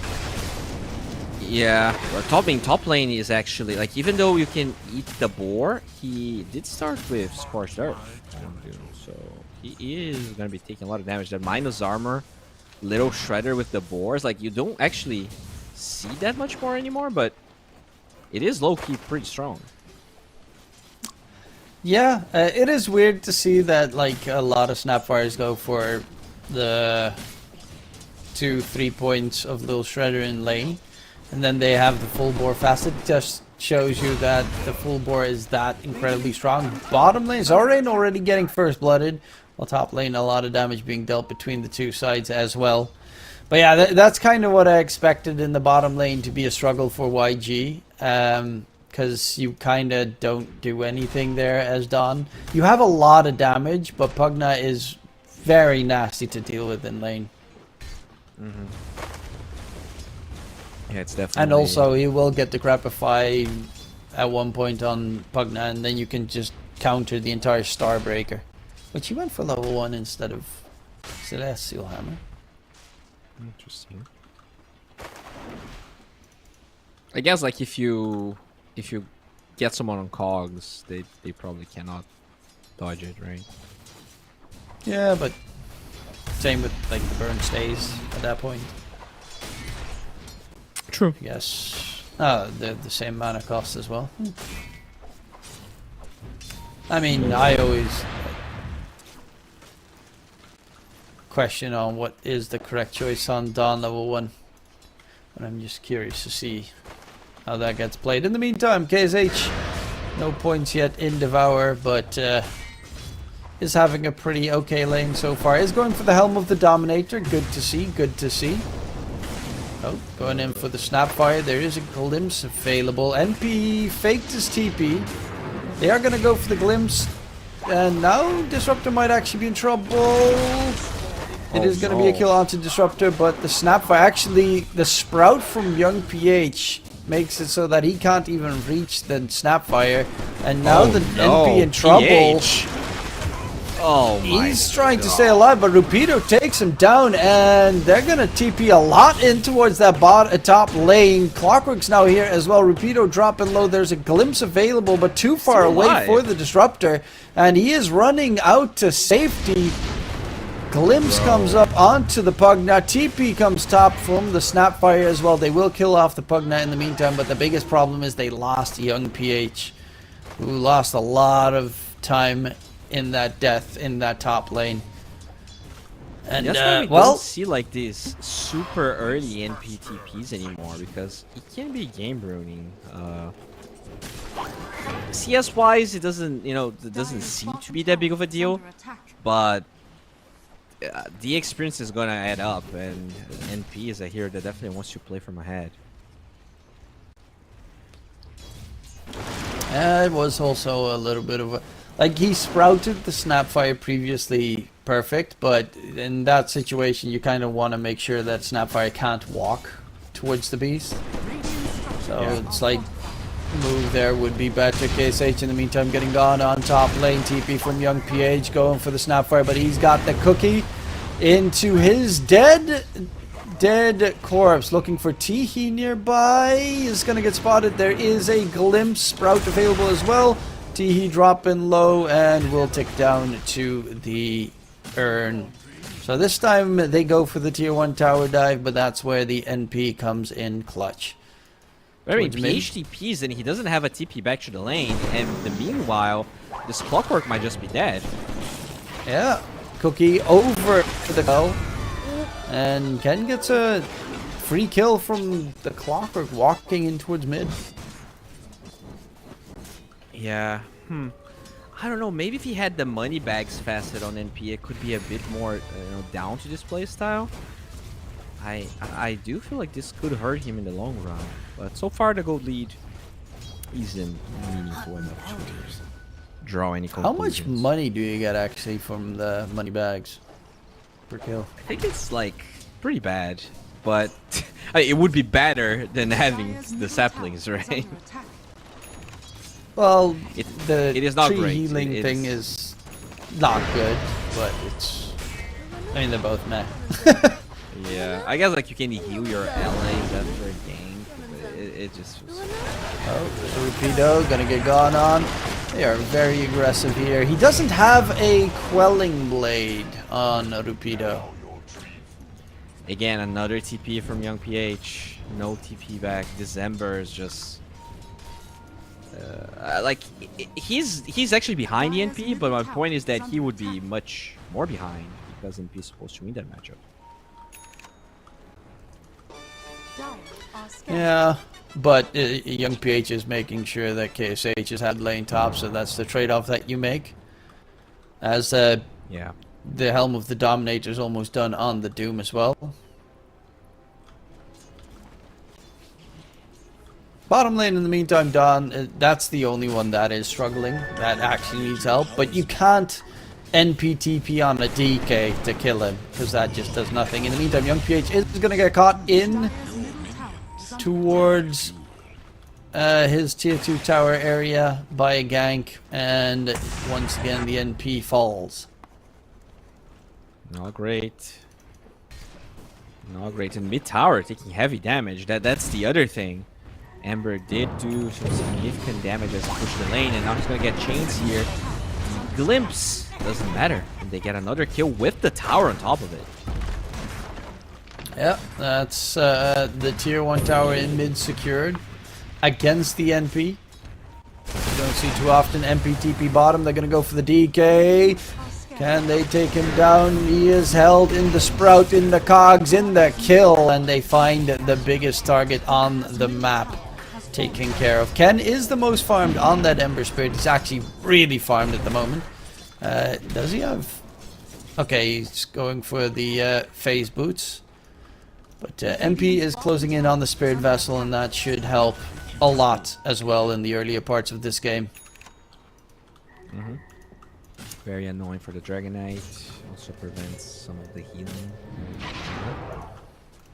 yeah. Or top lane is actually like, even though you can eat the boar, he did start with Scorched Earth, so he is gonna be taking a lot of damage. That minus armor, little shredder with the boars, like you don't actually see that much more anymore, but it is low key pretty strong. Yeah, it is weird to see that like a lot of Snapfires go for the 2-3 points of little shredder in lane, and then they have the full bore fast. It just shows you that the full bore is that incredibly strong. Bottom lane, Zorain already getting first blooded, while top lane a lot of damage being dealt between the two sides as well. But yeah, that's kind of what I expected in the bottom lane to be a struggle for YG. Because you kind of don't do anything there as Dawn. You have a lot of damage, but Pugna is very nasty to deal with in lane. Yeah, it's definitely. And also, he will get the Grapify at one point on Pugna, and then you can just counter the entire Starbreaker. Which he went for level 1 instead of Celestial Hammer. Interesting. I guess like if you get someone on cogs, they probably cannot dodge it, right? Yeah, but same with like the burn stays at that point. True. Yes. They're the same mana cost as well. I mean, I always question on what is the correct choice on Dawn level 1. But I'm just curious to see how that gets played. In the meantime, KSH, no points yet in Devour, but is having a pretty okay lane so far. Is going for the Helm of the Dominator. Good to see, good to see. Oh, going in for the Snapfire. There is a glimpse available. NP faked his TP. They are going to go for the glimpse. And now Disruptor might actually be in trouble. It is going to be a kill onto Disruptor, but the Snapfire, actually the Sprout from Young PH makes it so that he can't even reach the Snapfire. And now the NP in trouble. PH. Oh my He's trying to stay alive, but Rupido takes him down, and they're gonna TP a lot in towards that top lane. Clockwork's now here as well. Rupido dropping low. There's a glimpse available, but too far away for the Disruptor, and he is running out to safety. Glimpse comes up onto the Pugna. TP comes top from the Snapfire as well. They will kill off the Pugna in the meantime, but the biggest problem is they lost Young PH, who lost a lot of time in that death in that top lane. And that's why we well, don't see like these super early NPTPs anymore, because it can be game ruining. CS wise, it doesn't, it doesn't seem to be that big of a deal, but the experience is gonna add up, and NP is a hero that definitely wants to play from ahead. It was also a little bit of a... Like, he sprouted the Snapfire previously perfect, but in that situation, you kind of want to make sure that Snapfire can't walk towards the beast. So it's like, move there would be better. KSH in the meantime getting gone on top lane. TP from Young PH going for the Snapfire, but he's got the cookie into his dead corpse. Looking for Teehee nearby. Is going to get spotted. There is a glimpse sprout available as well. Teehee dropping low and will tick down to the urn. So this time they go for the tier 1 tower dive, but that's where the NP comes in clutch. I mean, Towards mid. PH TPs and he doesn't have a TP back to the lane, and the meanwhile, this clockwork might just be dead. Yeah, Cookie over to the kill, and Ken gets a free kill from the Clockwork walking in towards mid. Yeah, I don't know, maybe if he had the money bags facet on NP, it could be a bit more down to this playstyle. I do feel like this could hurt him in the long run, but so far the gold lead isn't meaningful enough to draw any How conclusions. much money do you get actually from the money bags per kill? I think it's like pretty bad, but it would be better than having the saplings, right? Well, It the is not tree great. healing It thing is not good, but it's... I mean, they're both meh. Yeah, I guess like you can heal your allies after a game, but it just feels... Oh, Rupido gonna get gone on. They are very aggressive here. He doesn't have a quelling blade on Rupido. Again, another TP from Young PH. No TP back. December is just... like, he's actually behind the NP, but my point is that he would be much more behind because NP is supposed to win that matchup. Yeah, but Young PH is making sure that KSH has had lane top, so that's the trade-off that you make. As Yeah. the Helm of the Dominator is almost done on the Doom as well. Bottom lane in the meantime, Don, that's the only one that is struggling, that actually needs help, but you can't NPTP on a DK to kill him, because that just does nothing. In the meantime, Young PH is going to get caught in towards his tier 2 tower area by a gank, and once again the NP falls. Not great. Not great. In mid tower, taking heavy damage. That's the other thing. Ember did do some significant damage as he pushed the lane, and now he's gonna get chains here. Glimpse doesn't matter, and they get another kill with the tower on top of it. Yep, that's the tier 1 tower in mid secured against the NP. You don't see too often. NP TP bottom, they're gonna go for the DK. Can they take him down? He is held in the sprout, in the cogs, in the kill, and they find the biggest target on the map taken care of. Ken is the most farmed on that Ember Spirit. He's actually really farmed at the moment. Does he have... Okay, he's going for the phase boots. But MP is closing in on the Spirit Vessel, and that should help a lot as well in the earlier parts of this game. Very annoying for the Dragon Knight. Also prevents some of the healing.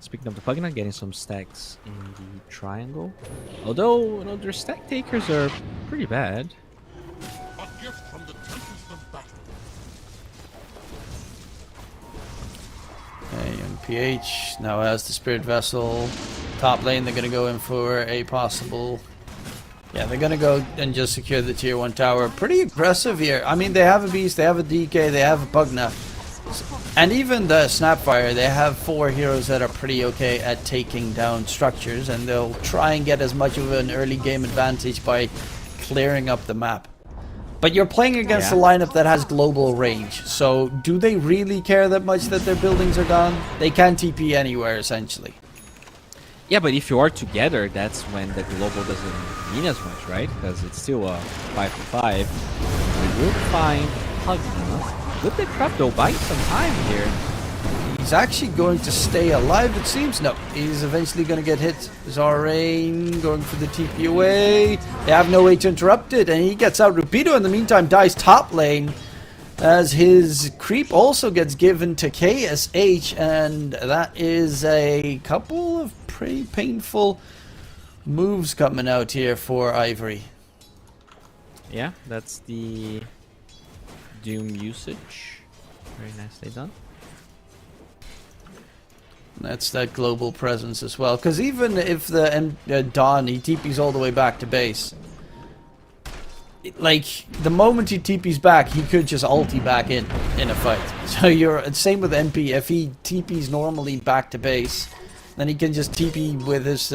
Speaking of the Pugna, getting some stacks in the triangle. Although, their stack takers are pretty bad. A gift from the tempest of battle. Okay, Young PH now has the Spirit Vessel. Top lane, they're going to go in for a possible... Yeah, they're going to go and just secure the tier 1 tower. Pretty aggressive here. I mean, they have a Beast, they have a DK, they have a Pugna. And even the Snapfire, they have 4 heroes that are pretty okay at taking down structures. And they'll try and get as much of an early game advantage by clearing up the map. But you're playing against a lineup that has global range. So do they really care that much that their buildings are gone? They can TP anywhere, essentially. Yeah, but if you are together, that's when the global doesn't mean as much, right? Because it's still a 5-5. We will find Pugna Good bit prep though, buying some time here. He's actually going to stay alive, it seems. No, he's eventually going to get hit. Zarain going for the TP away. They have no way to interrupt it, and he gets out. Rapido, in the meantime, dies top lane, as his creep also gets given to KSH, and that is a couple of pretty painful moves coming out here for Ivory. Yeah, that's the Doom usage. Very nicely done. That's that global presence as well. Because even if the Dawn, he TPs all the way back to base. Like, the moment he TPs back, he could just ulti back in a fight. So you're same with MP. If he TPs normally back to base, then he can just TP with his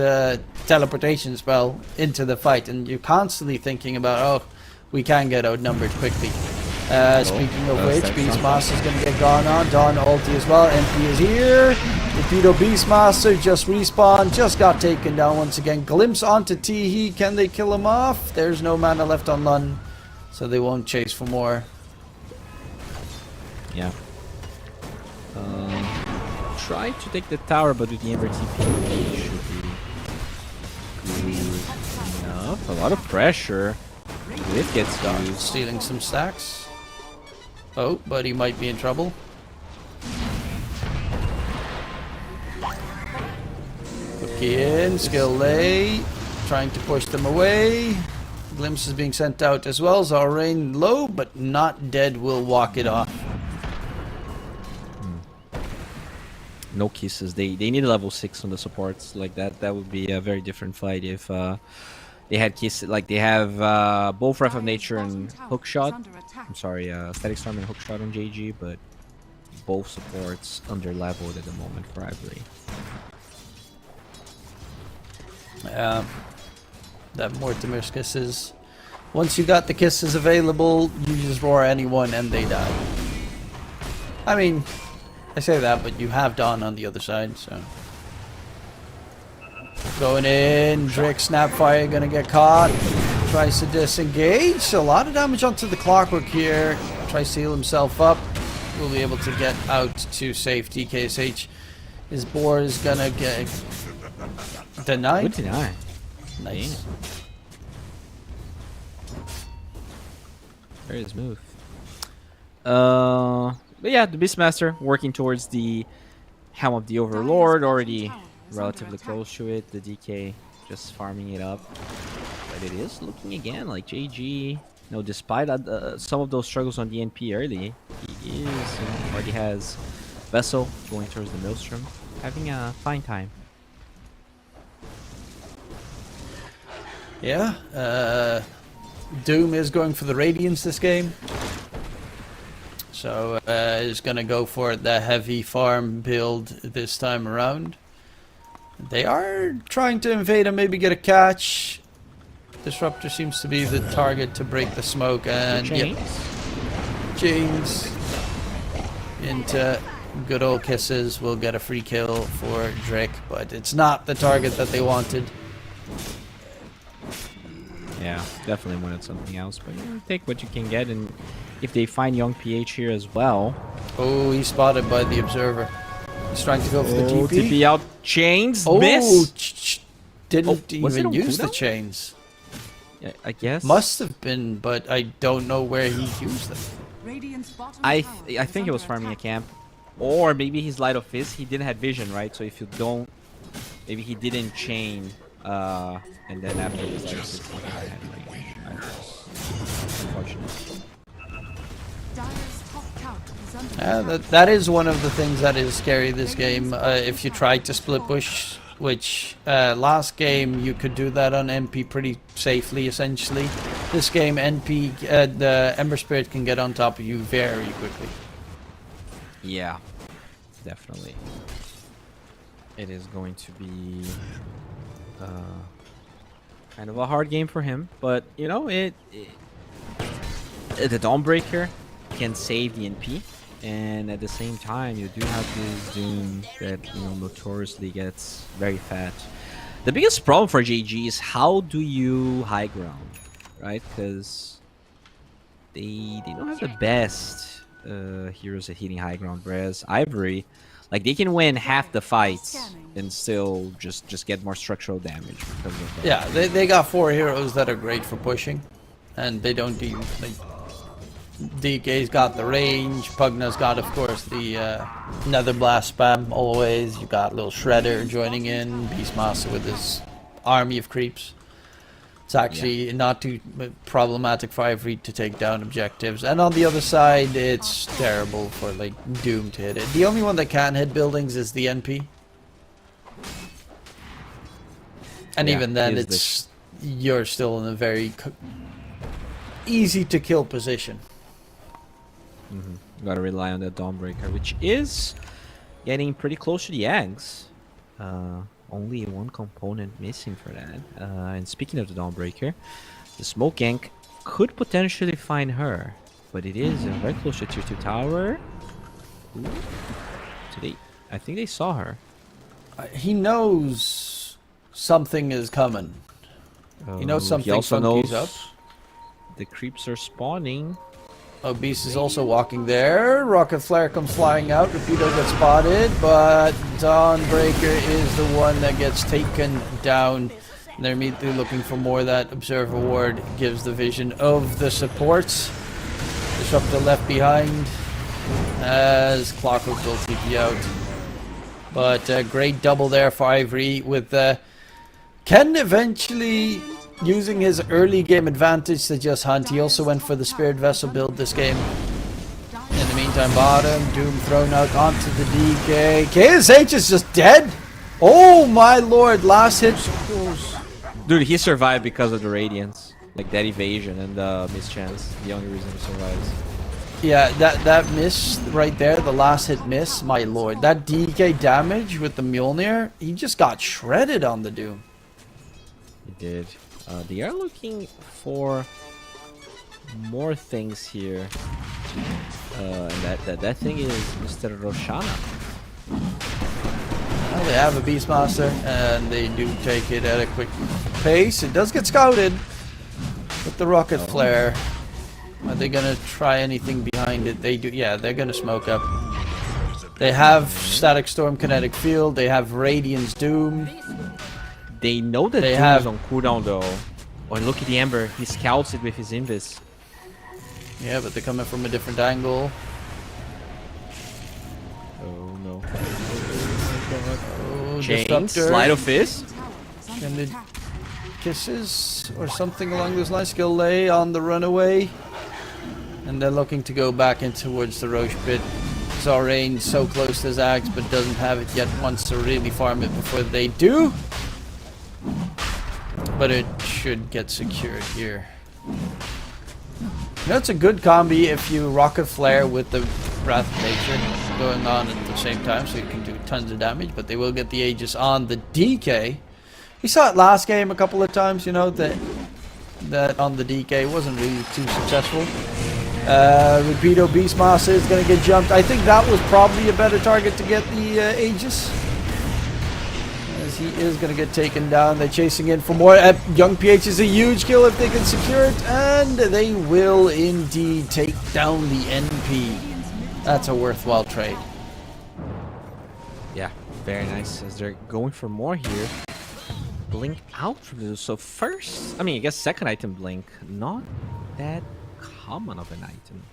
teleportation spell into the fight. And you're constantly thinking about, oh, we can get outnumbered quickly. Speaking of which, Beastmaster's going to get gone on. Dawn ulti as well. MP is here. Rapido Beastmaster just respawned. Just got taken down once again. Glimpse onto Teehee. Can they kill him off? There's no mana left on Lun, so they won't chase for more. Yeah. Try to take the tower, but with the Ember TP, should be good enough. A lot of pressure. It gets used. Stealing some stacks. Oh, but he might be in trouble. In, skill lay, trying to push them away. Glimpse is being sent out as well. Zarain low, but not dead, will walk it off. No kisses. They need a level 6 on the supports. Like that would be a very different fight if they had kisses. Like they have both Wrath of Nature and Hookshot. I'm sorry, Static Storm and Hookshot on JG, but both supports under leveled at the moment for Ivory. That Mortimer's kisses. Once you got the kisses available, you just roar anyone and they die. I mean, I say that, but you have Dawn on the other side, so. Going in, Drake Snapfire gonna get caught. Tries to disengage. A lot of damage onto the Clockwork here. Tries to heal himself up. Will be able to get out to safety. KSH. His boar is gonna get denied. Good deny. Nice. Very smooth. But yeah, the Beastmaster working towards the Helm of the Overlord, already relatively close to it. The DK just farming it up. But it is looking again like JG. No, despite some of those struggles on the NP early, he is already has Vessel going towards the Maelstrom, having a fine time. Yeah, Doom is going for the Radiance this game. So is going to go for the heavy farm build this time around. They are trying to invade and maybe get a catch. Disruptor seems to be the target to break the smoke, and yep, James into good old kisses will get a free kill for Drake, but it's not the target that they wanted. Yeah, definitely wanted something else, but you know, take what you can get, and if they find young PH here as well. Oh, he's spotted by the Observer. He's trying to go for the TP. TP out, chains, oh, miss. Didn't even use the cooldown? chains. Yeah, I guess. Must have been, but I don't know where he used them. I think it was farming a camp, or maybe his Light of Fist. He didn't have vision, right? So if you don't, maybe he didn't chain, and then after his Light of Fist, he had like, unfortunate. That is one of the things that is scary this game. If you try to split push, which last game you could do that on MP pretty safely, essentially. This game, NP, the Ember Spirit can get on top of you very quickly. Yeah, definitely. It is going to be kind of a hard game for him, but you know, the Dawnbreaker can save the NP, and at the same time you do have this Doom that, you know, notoriously gets very fat. The biggest problem for JG is how do you high ground, right? Because they don't have the best heroes are hitting high ground. Whereas Ivory, like they can win half the fights and still just get more structural damage because of that. Yeah, they got 4 heroes that are great for pushing, and they don't do like. DK's got the range, Pugna's got, of course, the Nether Blast spam always. You got little Shredder joining in, Beastmaster with his army of creeps. It's actually not too problematic for Ivory to take down objectives. And on the other side, it's terrible for like Doom to hit it. The only one that can hit buildings is the NP. And Yeah, even then, he is it's you're still in a very easy to kill position. You gotta rely on that Dawnbreaker, which is getting pretty close to the eggs. Only one component missing for that. And speaking of the Dawnbreaker, the Smoke Gank could potentially find her, but it is very close to tier 2 tower. Ooh. I think they saw her. He knows something is coming. He knows something He also funky's knows up. the creeps are spawning. Oh, Beast is also walking there. Rocket Flare comes flying out. Rapido gets spotted, but Dawnbreaker is the one that gets taken down. And they're immediately looking for more. That Observer Ward gives the vision of the supports. Disruptor left behind as Clockwork will TP out. But great double there for Ivory with Ken eventually using his early game advantage to just hunt. He also went for the Spirit Vessel build this game. In the meantime, bottom, Doom thrown out onto the DK. KSH is just dead? Oh my lord, last hit. Dude, he survived because of the Radiance. Like that evasion and the mischance. The only reason he survives. Yeah, that miss right there, the last hit miss, my lord. That DK damage with the Mjolnir, he just got shredded on the Doom. He did. They are looking for more things here. And that thing is Mr. Roshana. Well, they have a Beastmaster, and they do take it at a quick pace. It does get scouted with the Rocket Flare. Are they gonna try anything behind it? They do. Yeah, they're gonna smoke up. They have Static Storm, Kinetic Field. They have Radiance Doom. They know that They Doom have- is on cooldown though. Oh, and look at the Ember. He scouts it with his Invis. Yeah, but they're coming from a different angle. Oh no. Oh, Chain, Disruptor. Slide of Fist. And the kisses or something along those lines. Skill lay on the runaway. And they're looking to go back in towards the Roche pit. Zorain so close to his axe but doesn't have it yet. Wants to really farm it before they do. But it should get secured here. You know, it's a good combi if you Rocket Flare with the Wrath of Nature going on at the same time, so you can do tons of damage, but they will get the Aegis on the DK. We saw it last game a couple of times, you know, that on the DK wasn't really too successful. Rapido Beastmaster is going to get jumped. I think that was probably a better target to get the Aegis. As he is going to get taken down. They're chasing in for more. Young PH is a huge kill if they can secure it. And they will indeed take down the NP. That's a worthwhile trade. Yeah, very nice. As they're going for more here. Blink out from this. So first, I guess second item Blink. Not that common of an item.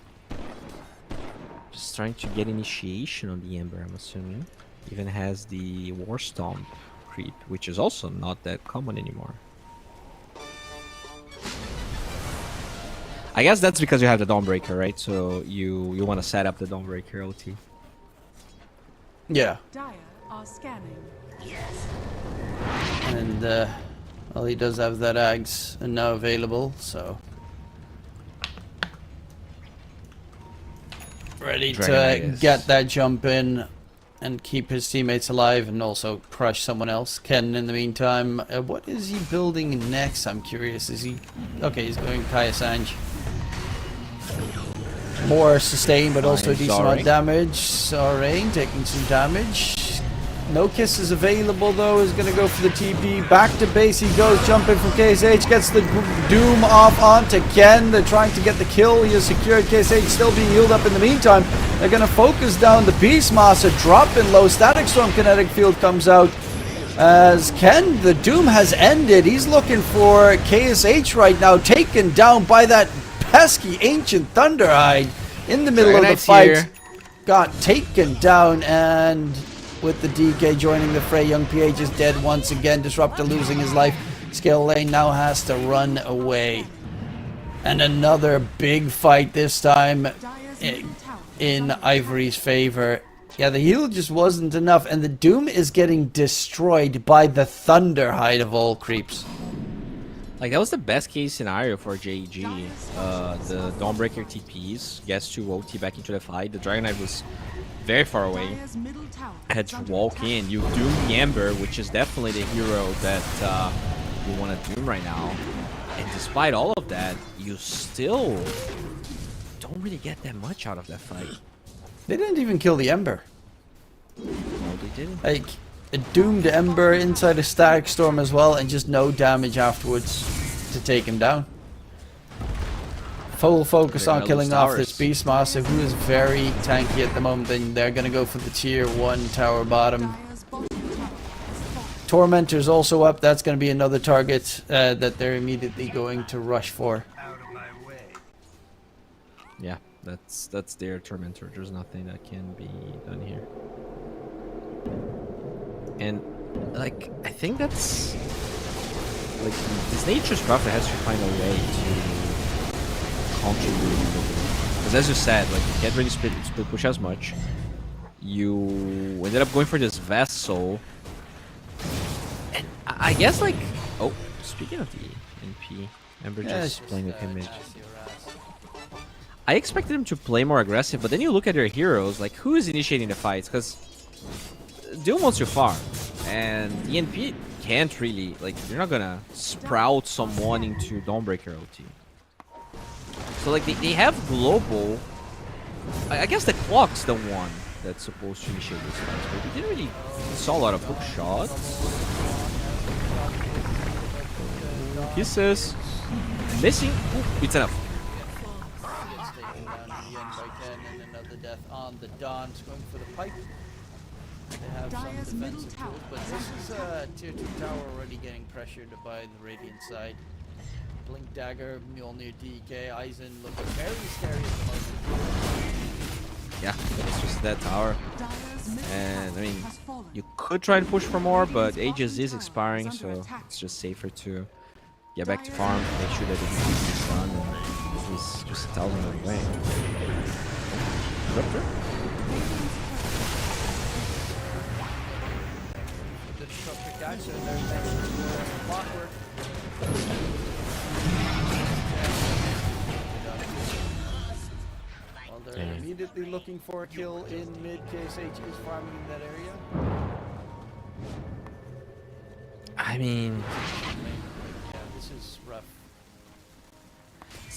Just trying to get initiation on the Ember, I'm assuming. Even has the War Stomp creep, which is also not that common anymore. I guess that's because you have the Dawnbreaker, right? So you want to set up the Dawnbreaker OT. Yeah. Dire are scanning. And, well, he does have that Ags now available, so. Ready to Dragonitis. get that jump in and keep his teammates alive and also crush someone else. Ken, in the meantime, what is he building next? I'm curious. Is he... Okay, he's going Kaya Sanj. More sustain, but also a decent amount of damage. Zorain taking some damage. No kisses available though. Is gonna go for the TP. Back to base he goes, jumping from KSH. Gets the Doom off onto Ken. They're trying to get the kill. He is secured. KSH still being healed up in the meantime. They're gonna focus down the Beastmaster. Dropping low. Static Storm Kinetic Field comes out. As Ken, the Doom has ended. He's looking for KSH right now. Taken down by that pesky Ancient Thunderhide in the middle of the fight. Here. Got taken down, and with the DK joining the fray, Young PH is dead once again. Disruptor losing his life. Skill Lane now has to run away. And another big fight, this time in Ivory's favor. Yeah, the heal just wasn't enough, and the Doom is getting destroyed by the Thunderhide of all creeps. Like, that was the best case scenario for JEG. The Dawnbreaker TPs gets to OT back into the fight. The Dragon Knight was very far away. Dire's middle tower Had is to under walk attack. in. You Doom the Ember, which is definitely the hero that you want to Doom right now. And despite all of that, you still don't really get that much out of that fight. They didn't even kill the Ember. No, they didn't. Like, a doomed Ember inside a Static Storm as well, and just no damage afterwards to take him down. Full focus They're on gonna killing lose off towers. this Beastmaster, who is very tanky at the moment, and they're going to go for the tier 1 tower bottom. Dire's bottom tower has fallen. Tormentor's also up. That's going to be another target that they're immediately going to rush for. Yeah, that's their Tormentor. There's nothing that can be done here. And like, I think that's like this nature's buff that has to find a way to contribute. Because as you said, like, you can't really split push as much. You ended up going for this vessel, and I guess, like, oh, speaking of the NP, Ember just playing with him. I expected him to play more aggressive, but then you look at their heroes, like, who is initiating the fights? Because Doom wants to farm, and the NP can't really, like, you're not gonna sprout someone into Dawnbreaker OT. So, like, they have global. I guess the clock's the one that's supposed to initiate this fight, but we didn't really saw a lot of hook shots. Kisses. Missing. Ooh, it's enough. Gets taken down in the end by Ken, and another death on the Dons, going for the pipe. They have some Dire's middle defensive tower tools, but this is tier 2 tower already getting pressured by the Radiant side. Blink Dagger, Mjolnir, DK, Eisen looking very scary at the moment. Yeah, but it's just that tower. Dire's middle And I tower mean, has fallen. you could try and push for more, but Aegis is expiring, so it's just safer to get back to farm, make sure that the DP is done, and he's just 1,000 away. Rupture? The Disruptor catcher, and they're mentioned towards Clockwork. Well, they're Damn. immediately looking for a kill in mid. KSH is farming in that area. I mean, Yeah, this is rough.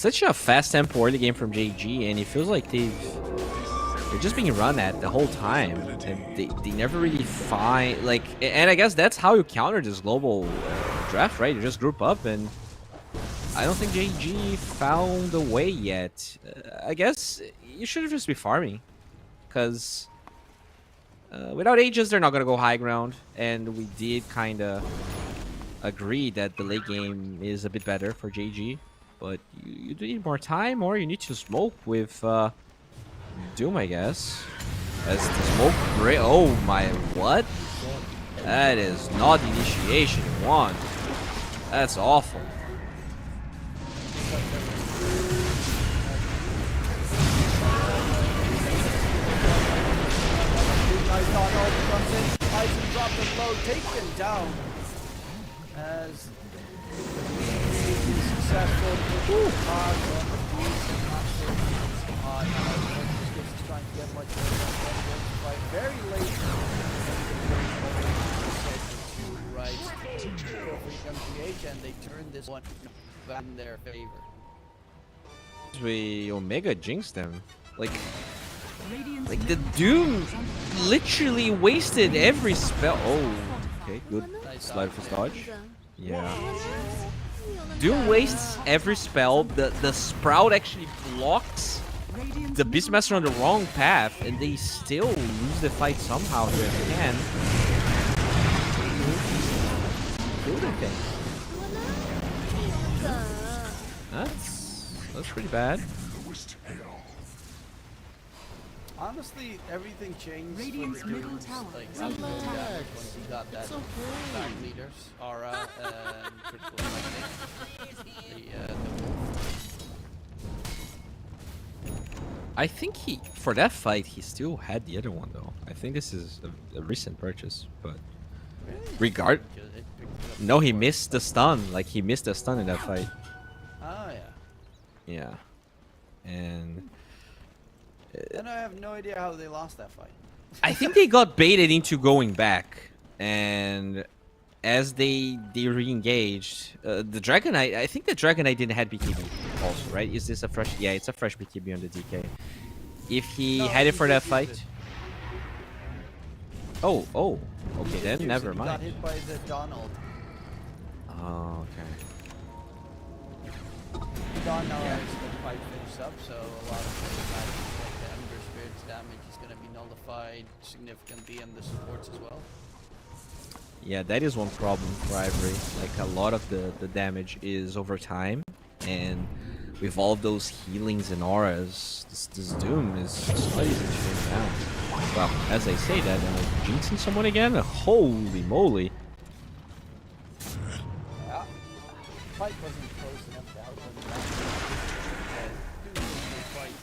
such a fast tempo early game from JG, and it feels like they're just being run at the whole time, and they never really find, like, and I guess that's how you counter this global draft, right? You just group up, and I don't think JG found a way yet. I guess you should just be farming, because without Aegis, they're not gonna go high ground, and we did kind of agree that the late game is a bit better for JG, but you do need more time, or you need to smoke with Doom, I guess. As the smoke oh my, what? That is not the initiation you want. That's awful. Nice on all comes in. Eisen dropped the low, taken down. As successful. Hard on the beast. Not sure if it's hard. Just trying to get much more by very late. Right. And they turn this one back in their favor. We Omega jinxed them. Like Radiant's the middle Doom tower is under literally wasted every spell. Oh, okay, good. Nice Slide dodge for there. dodge. Yeah. 又能 Doom wastes every spell. The Sprout actually blocks Radiant's the middle Beastmaster on the wrong path, and they still lose the fight somehow here at the end. Kill the thing. 怎？ That's pretty bad. Honestly, everything changed Radiant's for the middle Dooms, tower like is how under good attack. damage once he got that back leaders, aura, and critical lightning. The wolf. I think for that fight he still had the other one though. I think this is a recent purchase, but regard. It picked it up No, he before. missed the stun. Like he missed the stun in that fight. Oh yeah. Yeah, and And I have no idea how they lost that fight. I think they got baited into going back, and as they re-engaged, the Dragon Knight. I think the Dragon Knight didn't have BKB also, right? Is this a fresh? Yeah, it's a fresh BKB on the DK. If he No, had it he for did that use fight. it. Oh, He okay did then, use never it. He got mind. hit by the Donald. Oh, okay. Don now has the fight finished up, so a lot of the Ember Spirit's damage is going to be nullified significantly, and the supports as well. Yeah, that is one problem for Ivory. Like a lot of the damage is over time, and with all of those healings and auras, this Doom is just not easy to bring down. Well, as I say that, am I jinxing someone again? Holy moly! Yeah. Fight wasn't close enough to help him down. Doom was quite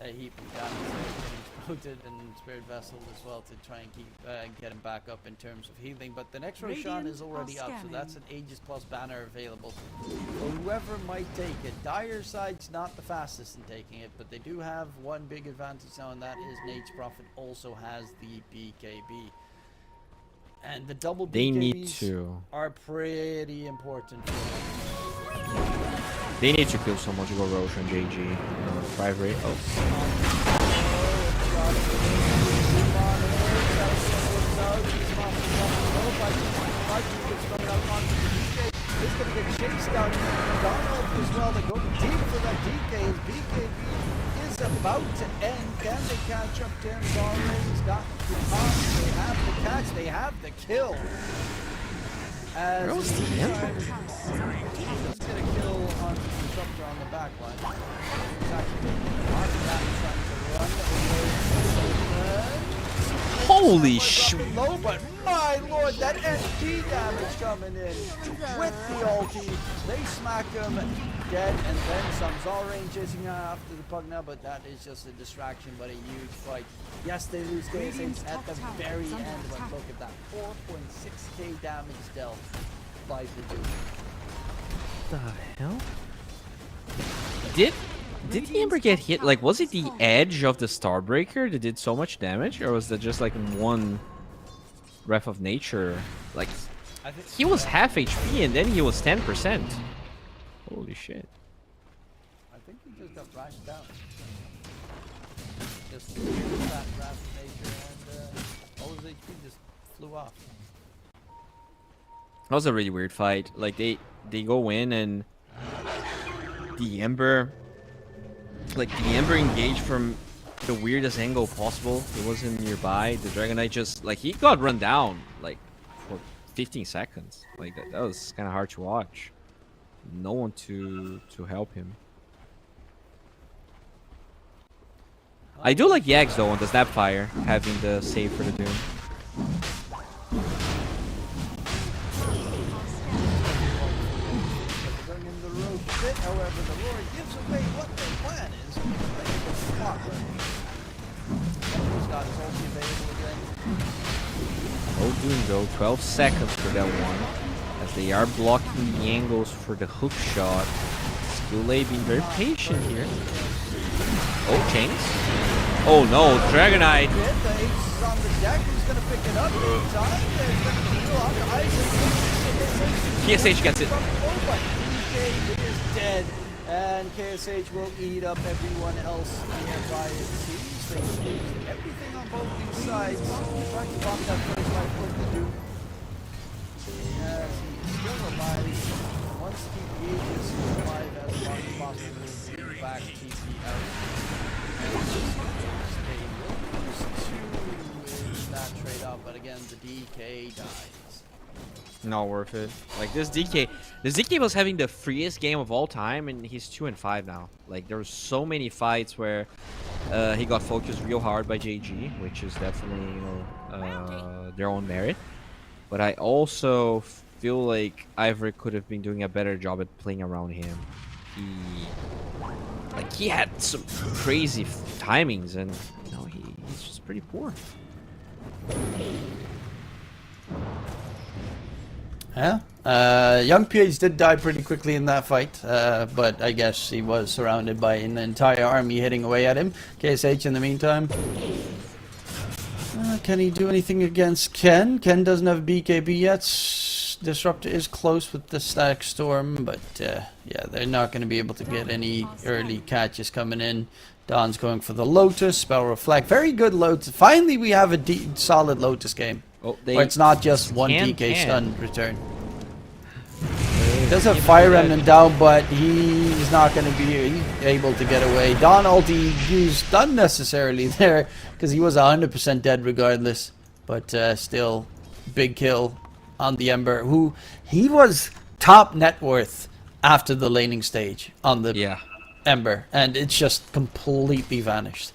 a heap of damage there, getting exploded, and Spirit Vessel as well to try and keep get him back up in terms of healing. But the next Roshan Radiant is already are up, so scanning. that's an Aegis Plus banner available for whoever might take it. Dire side's not the fastest in taking it, but they do have one big advantage now, and that is Nate's Prophet also has the BKB. And the double They need BKBs to. are pretty important for them. They need to kill someone to go Roshan JG. For Ivory. Oh. He's going to get chased down. Donald as well. They're going deep for that DK. His BKB is about to end. Can they catch up to him? He's got the pop. They have the catch. They have the kill. As Where was the he's Ember? going to kill on the disruptor on the back line. He's actually making a lot of that, trying to run away. Holy Shit! sh! Low, but my lord, that NP damage coming in with the ulti. They smack him dead, and then some. Zalrain chasing after the pug now, but that is just a distraction, but a huge fight. Yes, they lose KSH at the very end, but look at that 4.6k damage dealt by the Doom. The hell? Did the Ember get hit? Like, was it the edge of the Starbreaker that did so much damage, or was that just like one Breath of Nature? Like, I think he was half HP and then he was 10%. Holy shit! I think he just got rashed down. Just that wrath of nature, and all his HP just flew off. That was a really weird fight. Like they go in and the Ember, engaged from the weirdest angle possible. He wasn't nearby. The Dragon Knight just he got run down like for 15 seconds. Like that was kind of hard to watch. No one to help him. I do like Yags though on the Snapfire, having the save for the Doom. Going in the road bit, however, the Roar gives away what their plan is. I think it's smart. He's got his ulti available again. No Doom though, 12 seconds for that one. As they are blocking the angles for the hook shot. Skillay being very patient here. Oh, chains. Oh no, Dragon Knight. The Ace is on the deck. Who's going to pick it up in time? There's going to be a lot of ice. KSH gets it. But DK is dead. And KSH will eat up everyone else nearby, it seems. They used everything on both these sides. Trying to block that first life with the Doom. Yes, he's still alive. Once he engages, he's alive as long as possible. Bring back TC out. And they will use 2 in that trade-off, but again, the DK dies. Not worth it. Like this DK was having the freest game of all time, and he's 2-5 now. Like there were so many fights where he got focused real hard by JG, which is definitely their own merit. But I also feel like Ivory could have been doing a better job at playing around him. He had some crazy timings, and he's just pretty poor. Yeah. Young PH did die pretty quickly in that fight, but I guess he was surrounded by an entire army hitting away at him. KSH in the meantime. Can he do anything against Ken? Ken doesn't have BKB yet. Disruptor is close with the Static Storm, but yeah, they're not going to be able to get any early catches coming in. Don's going for the Lotus, Spell Reflect. Very good Lotus. Finally, we have a solid Lotus game. Oh, where it's not just one DK stun return. He does have Fire Remnant down, but he's not going to be able to get away. Don ulti used unnecessarily there, because he was 100% dead regardless. But still, big kill on the Ember, who he was top net worth after the laning stage on the Ember, and it's just completely vanished.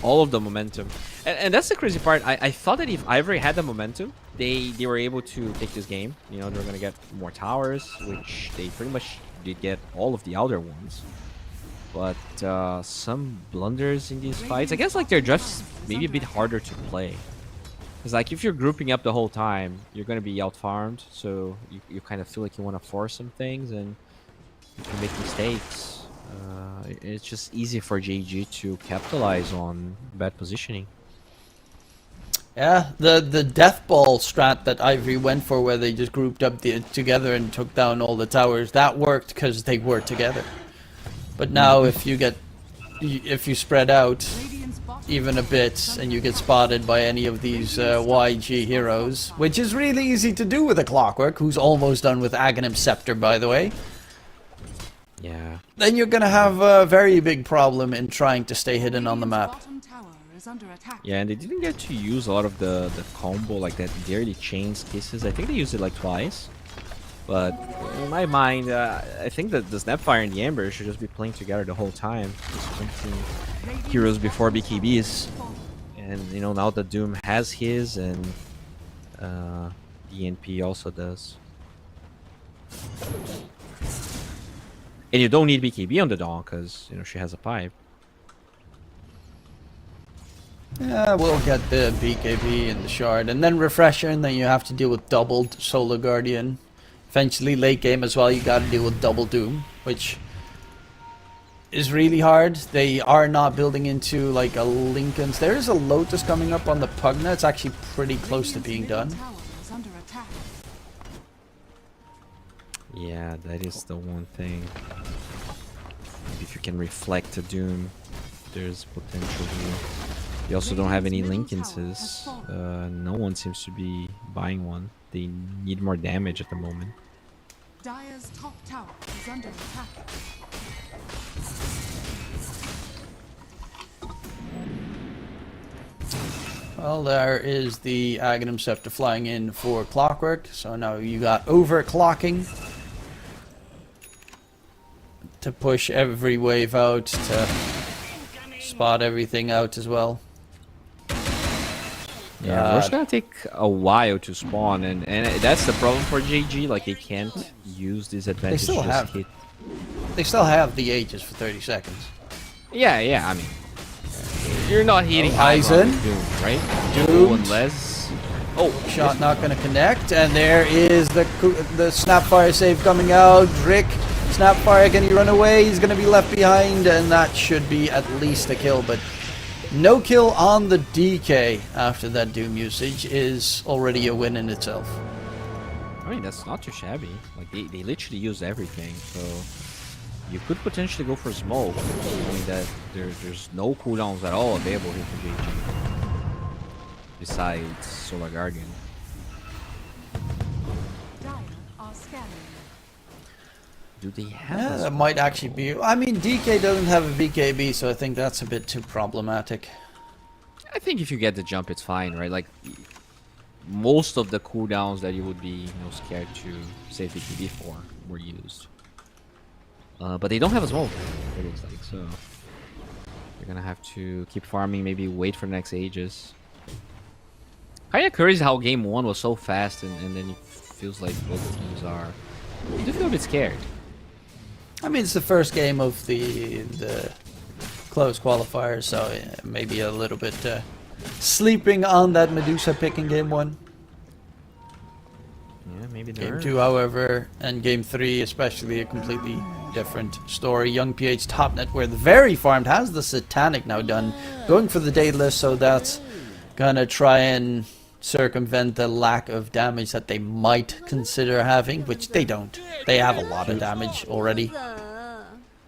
All of the momentum. And that's the crazy part. I thought that if Ivory had the momentum, they were able to take this game. You know, they're going to get more towers, which they pretty much did get all of the outer ones. But some blunders in these fights. I guess like they're just maybe a bit harder to play. Because like if you're grouping up the whole time, you're going to be out-farmed. So you kind of feel like you want to force some things and you can make mistakes. It's just easy for JG to capitalize on bad positioning. Yeah, the death ball strat that Ivory went for, where they just grouped up together and took down all the towers, that worked because they were together. But now if you spread out even a bit and you get spotted by any of these YG heroes, which is really easy to do with a Clockwork, who's almost done with Aghanim Scepter, by the way. Yeah. Then you're gonna have a very big problem in trying to stay hidden on the map. Yeah, and they didn't get to use a lot of the combo, like that daily chains kisses. I think they used it like twice. But in my mind, I think that the Snapfire and the Ember should just be playing together the whole time. Just heroes before BKBs. And you know, now that Doom has his, and DNP also does. And you don't need BKB on the Dawn because you know she has a pipe. Yeah, we'll get the BKB and the Shard, and then Refresher, and then you have to deal with doubled Solar Guardian. Eventually, late game as well, you gotta deal with double Doom, which is really hard. They are not building into like a Lincoln's. There is a Lotus coming up on the Pugna. It's actually pretty close to being done. Yeah, that is the one thing. If you can reflect a Doom, there's potential here. They also don't have any Lincoln's. No one seems to be buying one. They need more damage at the moment. Dire's top tower is under attack. Well, there is the Aghanim Scepter flying in for Clockwork. So now you got overclocking to push every wave out, to spot everything out as well. Yeah, it's gonna take a while to spawn, and that's the problem for JG. Like they can't use this advantage. They still have the Aegis for 30 seconds. Yeah. I mean, you're not hitting Aizen, Doom, right? Doom, unless shot not gonna connect, and there is the Snapfire save coming out. Rick, Snapfire, can he run away? He's gonna be left behind, and that should be at least a kill, but. No kill on the DK after that Doom usage is already a win in itself. I mean, that's not too shabby. Like they literally used everything, so you could potentially go for smoke, knowing that there's no cooldowns at all available here for JG. Besides Solar Guardian. Dire are scanning. Do they have Yeah, a that smoke? might actually be. I mean, DK doesn't have a BKB, so I think that's a bit too problematic. I think if you get the jump, it's fine, right? Like, most of the cooldowns that you would be, scared to save BKB for were used. But they don't have a smoke, it looks like, so they're gonna have to keep farming, maybe wait for the next Aegis. Kinda curious how game 1 was so fast, and then it feels like both teams are... You do feel a bit scared. I mean, it's the first game of the close qualifiers, so maybe a little bit sleeping on that Medusa pick in game 1. Yeah, maybe Game they're... 2, however, and game 3 especially, a completely different story. Young PH top net, where the very farmed has the Satanic now done, going for the Daedalus, so that's gonna try and circumvent the lack of damage that they might consider having, which they don't. They have a lot of damage already.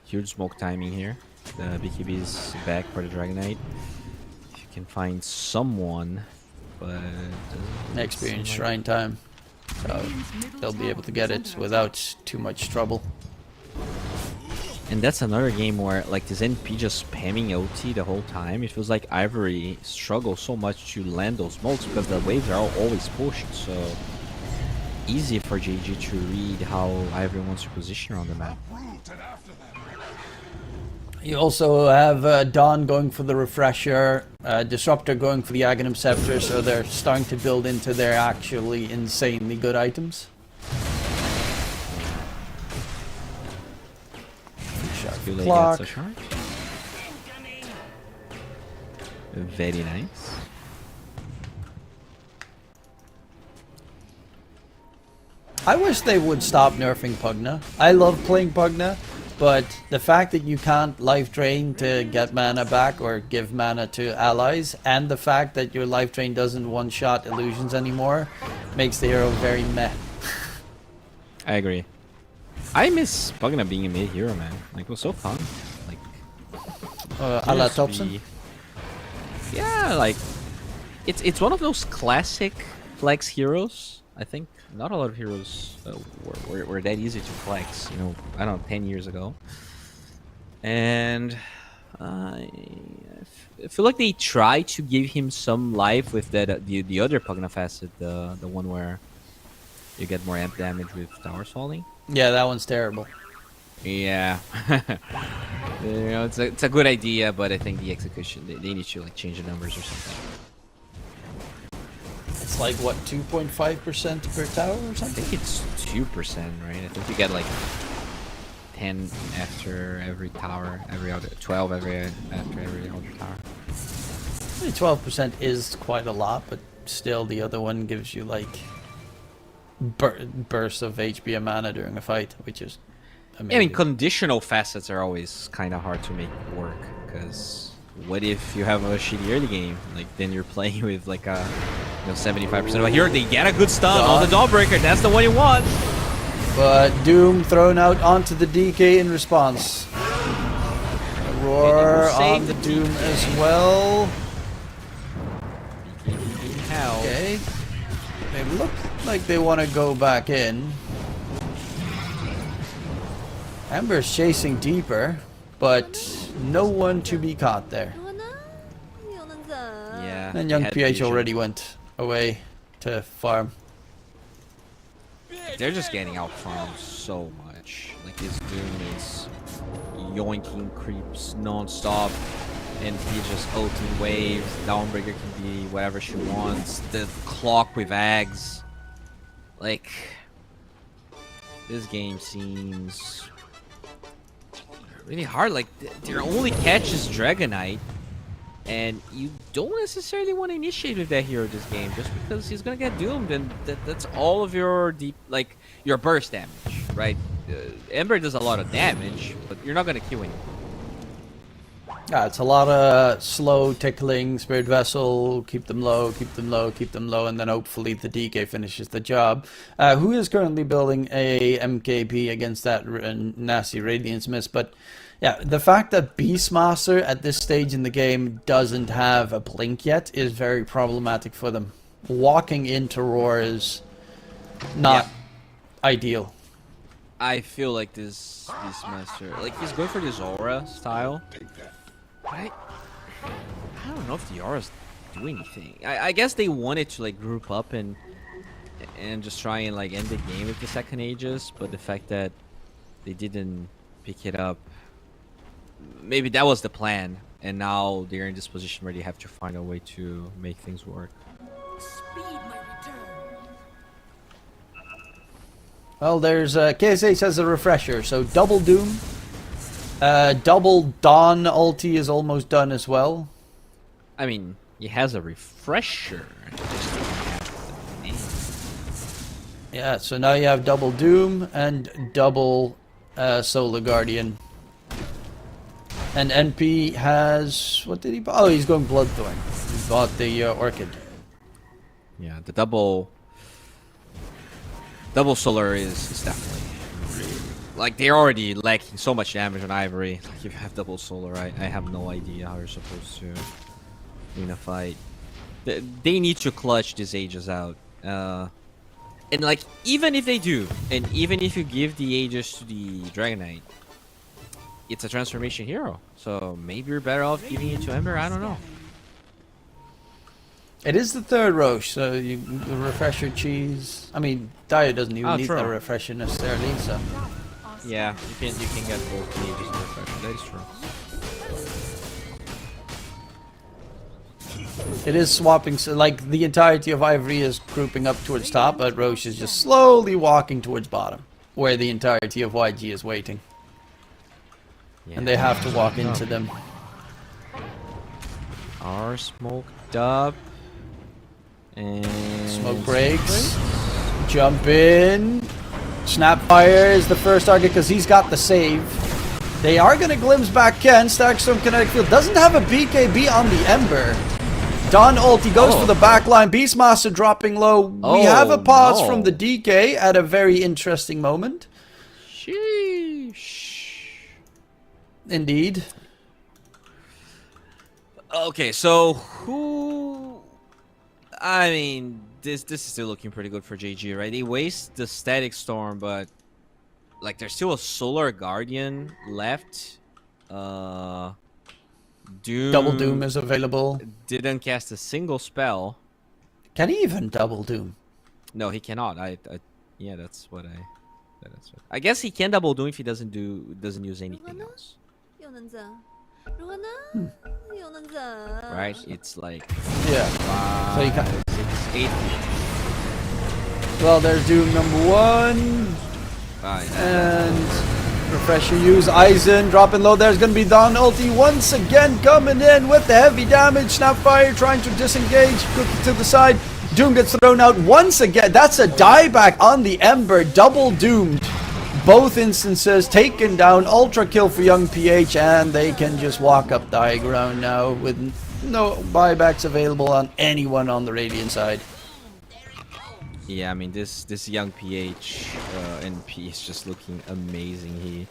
Huge smoke timing here. The BKB is back for the Dragon Knight. If you can find someone, but... Experience shrine time. So they'll be able to get it without too much trouble. And that's another game where, like, this NP just spamming OT the whole time. It feels like Ivory struggles so much to land those smokes because the waves are always pushed. So easy for JG to read how Ivory wants to position around the map. You also have Dawn going for the Refresher, Disruptor going for the Aghanim Scepter, so they're starting to build into their actually insanely good items. Skule Clock. gets a shot. Very nice. I wish they would stop nerfing Pugna. I love playing Pugna, but the fact that you can't life drain to get mana back or give mana to allies, and the fact that your life drain doesn't one-shot illusions anymore, makes the hero very meh. I agree. I miss Pugna being a mid hero, man. Like, it was so fun. Like, A la used to Thompson? be- Yeah, like, it's one of those classic flex heroes. I think not a lot of heroes were that easy to flex, I don't know, 10 years ago. And I feel like they try to give him some life with that the other Pugna facet, the one where you get more amp damage with towers falling. Yeah, that one's terrible. Yeah. It's a good idea, but I think the execution, they need to like change the numbers or something. It's like, what, 2.5% per tower or I something? think it's 2%, right? I think you get like 10 after every tower, every other 12 after every other tower. 12% is quite a lot, but still the other one gives you like bursts of HP and mana during a fight, which is amazing. Yeah, I mean, conditional facets are always kind of hard to make work, because what if you have a shitty early game? Like, then you're playing with like a 75% of a hero. They get a good stun on the Dawnbreaker. That's the one you want. But Doom thrown out onto the DK in response. A roar on the Doom as well. Okay. They look like they want to go back in. Amber's chasing deeper, but no one to be caught there. Yeah. And young had PH vision. already went away to farm. They're just getting out farmed so much. Like, this Doom is yoinking creeps non-stop, and he's just ulting waves. Dawnbreaker can be whatever she wants. The clock with Ags. Like, this game seems really hard. Like, their only catch is Dragon Knight, and you don't necessarily want to initiate with that hero this game, just because he's gonna get doomed, and that's all of your deep, like, your burst damage, right? Ember does a lot of damage, but you're not gonna kill anyone. Yeah, it's a lot of slow tickling, Spirit Vessel, keep them low, keep them low, keep them low, and then hopefully the DK finishes the job. Who is currently building a MKB against that nasty Radiance Mist, but yeah, the fact that Beastmaster at this stage in the game doesn't have a blink yet is very problematic for them. Walking into Roar is not ideal. I feel like this master, like he's going for this aura style. I don't know if the aura's doing anything. I guess they wanted to like group up and just try and like end the game with the second Aegis, but the fact that they didn't pick it up, maybe that was the plan, and now they're in this position where they have to find a way to make things work. Speed my return. Well, there's KSH has a refresher, so double Doom. Double Dawn ulti is almost done as well. I mean, he has a refresher. Yeah, so now you have double Doom and double Solar Guardian. And NP has... what did he buy? Oh, he's going Bloodthorn. He bought the Orchid. Yeah, the double solar is definitely... like, they're already lacking so much damage on Ivory. Like, if you have double solar, I have no idea how you're supposed to win a fight. They need to clutch these Aegis out. And, like, even if they do, and even if you give the Aegis to the Dragon Knight, it's a transformation hero. So maybe you're better off giving it to Ember, I don't know. It is the third Roche, so you the refresher cheese. I mean, Dire doesn't even need the refresher necessarily, so... yeah, you can get both Aegis and refresher, that is true. It is swapping, so like the entirety of Ivory is grouping up towards top, but Roche is just slowly walking towards bottom, where the entirety of YG is waiting. Yeah. And they have to walk into them. Are smoked up. And Smoke breaks. Jump in. Snapfire is the first target because he's got the save. They are going to glimpse back Ken. Stackstorm Kinetic Field doesn't have a BKB on the Ember. Dawn ulti goes for the backline. Beastmaster dropping low. We have a pause from the DK at a very interesting moment. Sheesh. Indeed. Okay, so who... I mean, this is still looking pretty good for JG, right? They waste the Static Storm, but like there's still a Solar Guardian left. Doom... Double Doom is available. Didn't cast a single spell. Can he even double Doom? No, he cannot. Yeah, that's what I guess he can double Doom if he doesn't use anything else. Right? It's like... yeah. 5, So you can... 6, 8. Well, there's Doom number 1. And refresher use. Eisen dropping low. There's going to be Dawn ulti once again coming in with the heavy damage. Snapfire trying to disengage. Quickly to the side. Doom gets thrown out once again. That's a dieback on the Ember. Double doomed. Both instances taken down. Ultra kill for Young PH, and they can just walk up the high ground now with no buybacks available on anyone on the Radiant side. Yeah, I mean this Young PH NP is just looking amazing. He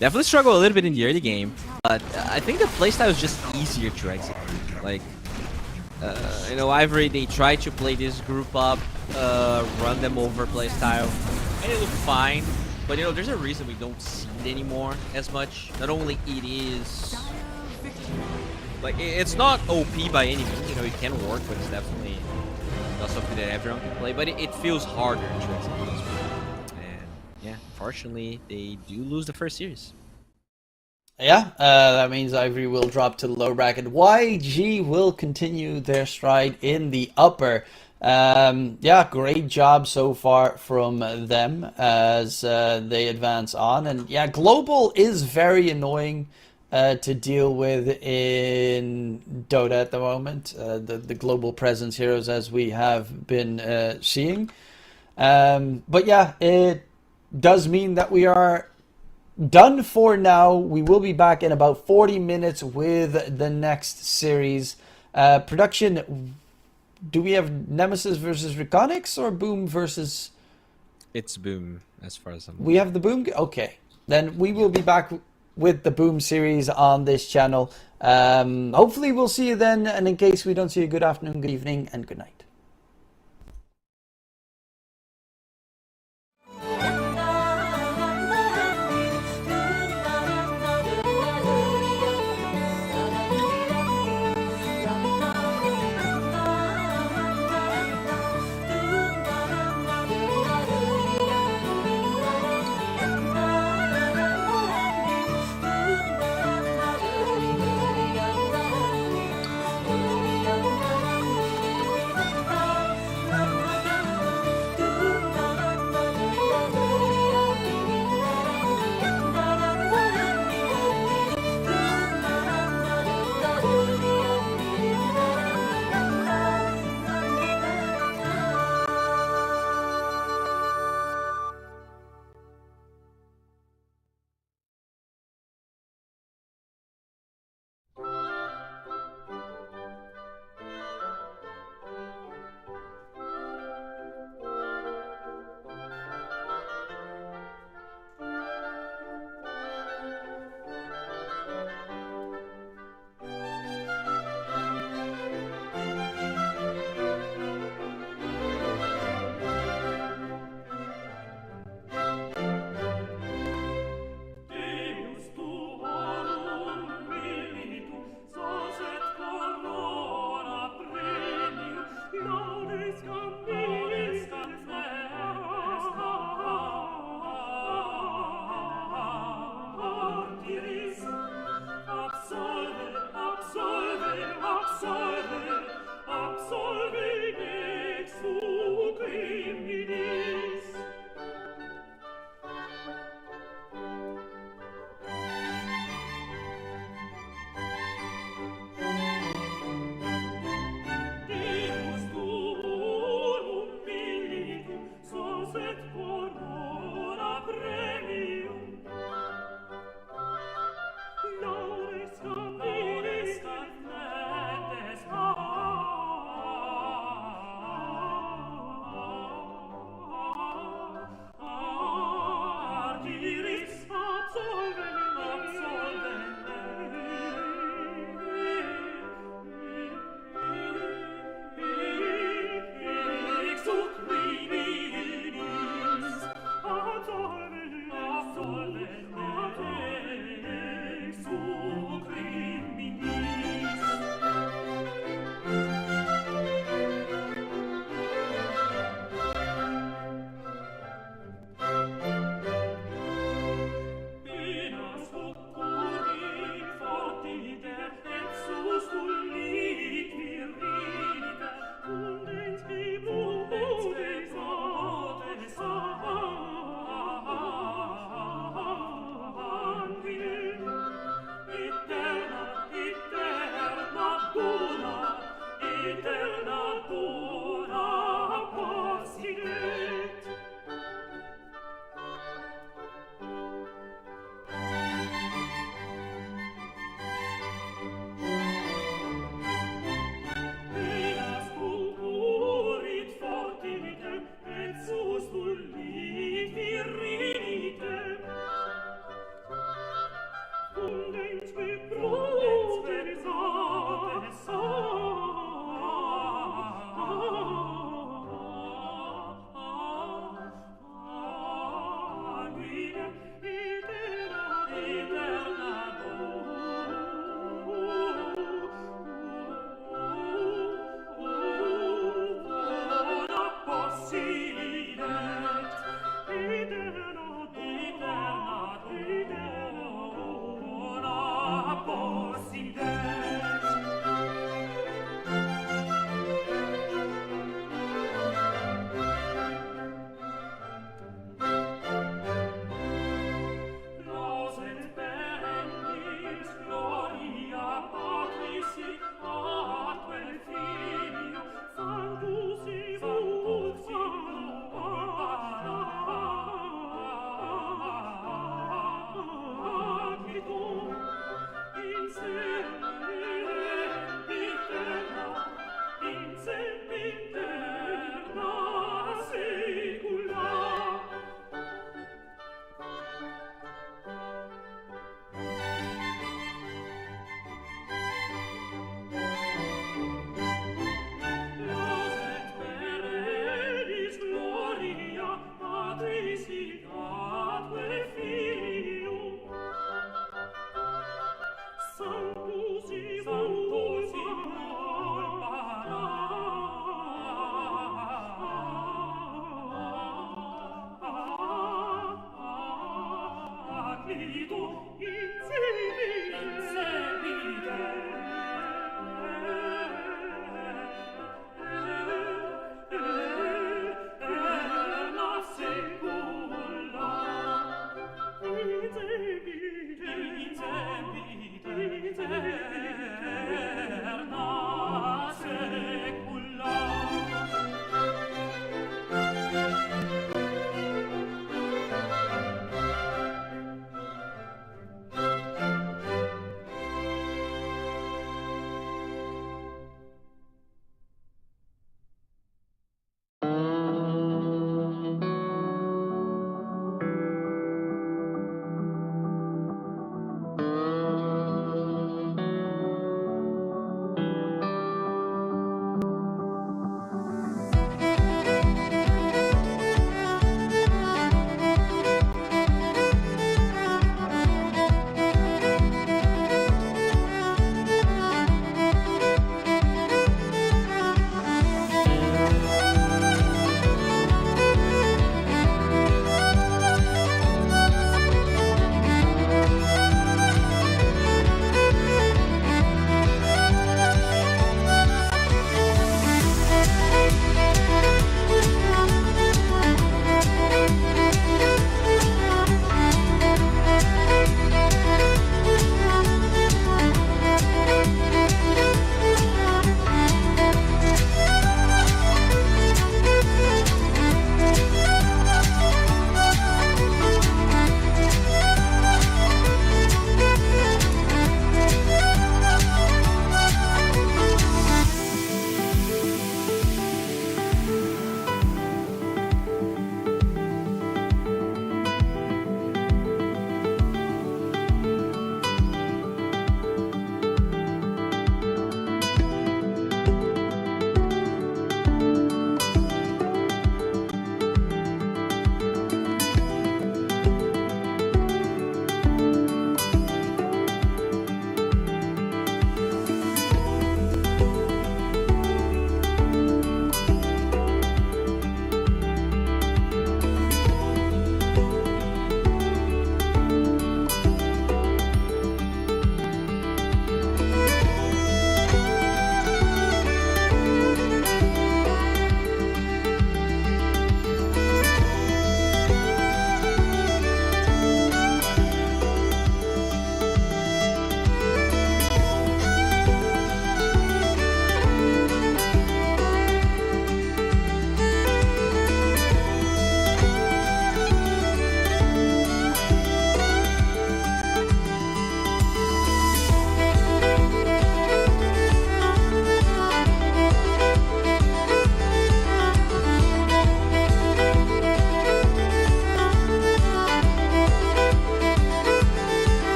definitely struggled a little bit in the early game, but I think the playstyle is just easier to execute. Like, you know, Ivory, they tried to play this group up, run them over playstyle, and it looked fine. But you know, there's a reason we don't see it anymore as much. Not only it is like it's not OP by any means. You know, it can work, but it's definitely not something that everyone can play. But it feels harder to execute this one. And yeah, unfortunately, they do lose the first series. Yeah, that means Ivory will drop to the lower bracket. YG will continue their stride in the upper. Yeah, great job so far from them as they advance on. And yeah, global is very annoying to deal with in Dota at the moment. The global presence heroes as we have been seeing. But yeah, it does mean that we are done for now. We will be back in about 40 minutes with the next series. Production, do we have Nemesis versus Reconyx or Boom versus... It's Boom, as far as I'm We have the Boom? Okay. Then we will be back with the Boom series on this channel. Hopefully we'll see you then. And in case we don't see you, good afternoon, good evening, and good night.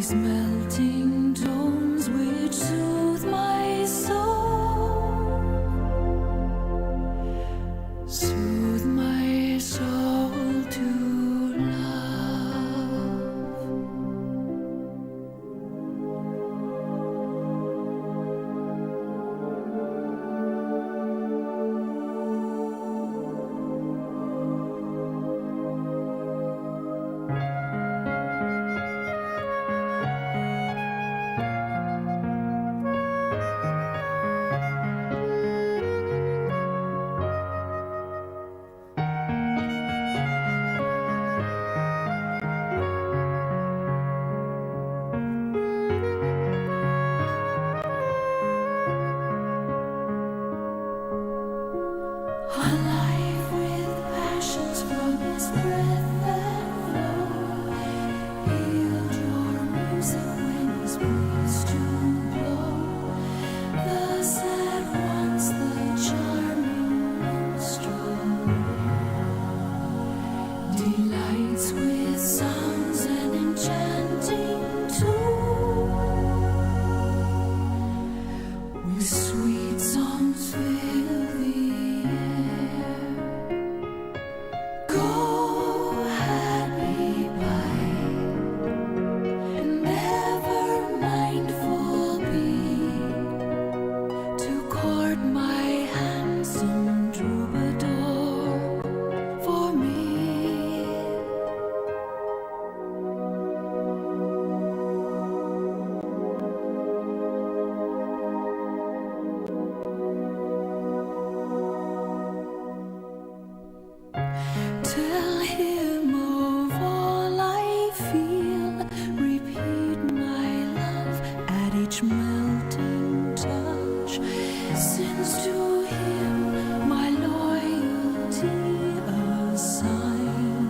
These melting tones which soothe my soul, soothe my soul to love. Alive with passions from his breath that flow, healed your music when his breeze to blow. Thus at once the charming minstrel delights with songs and enchanting tune, with sweet songs fill the air. Go happy by, and ever mindful be, to court my handsome troubadour for me. Tell him of all I feel, repeat my love at each melting touch, since to him my loyalty assign.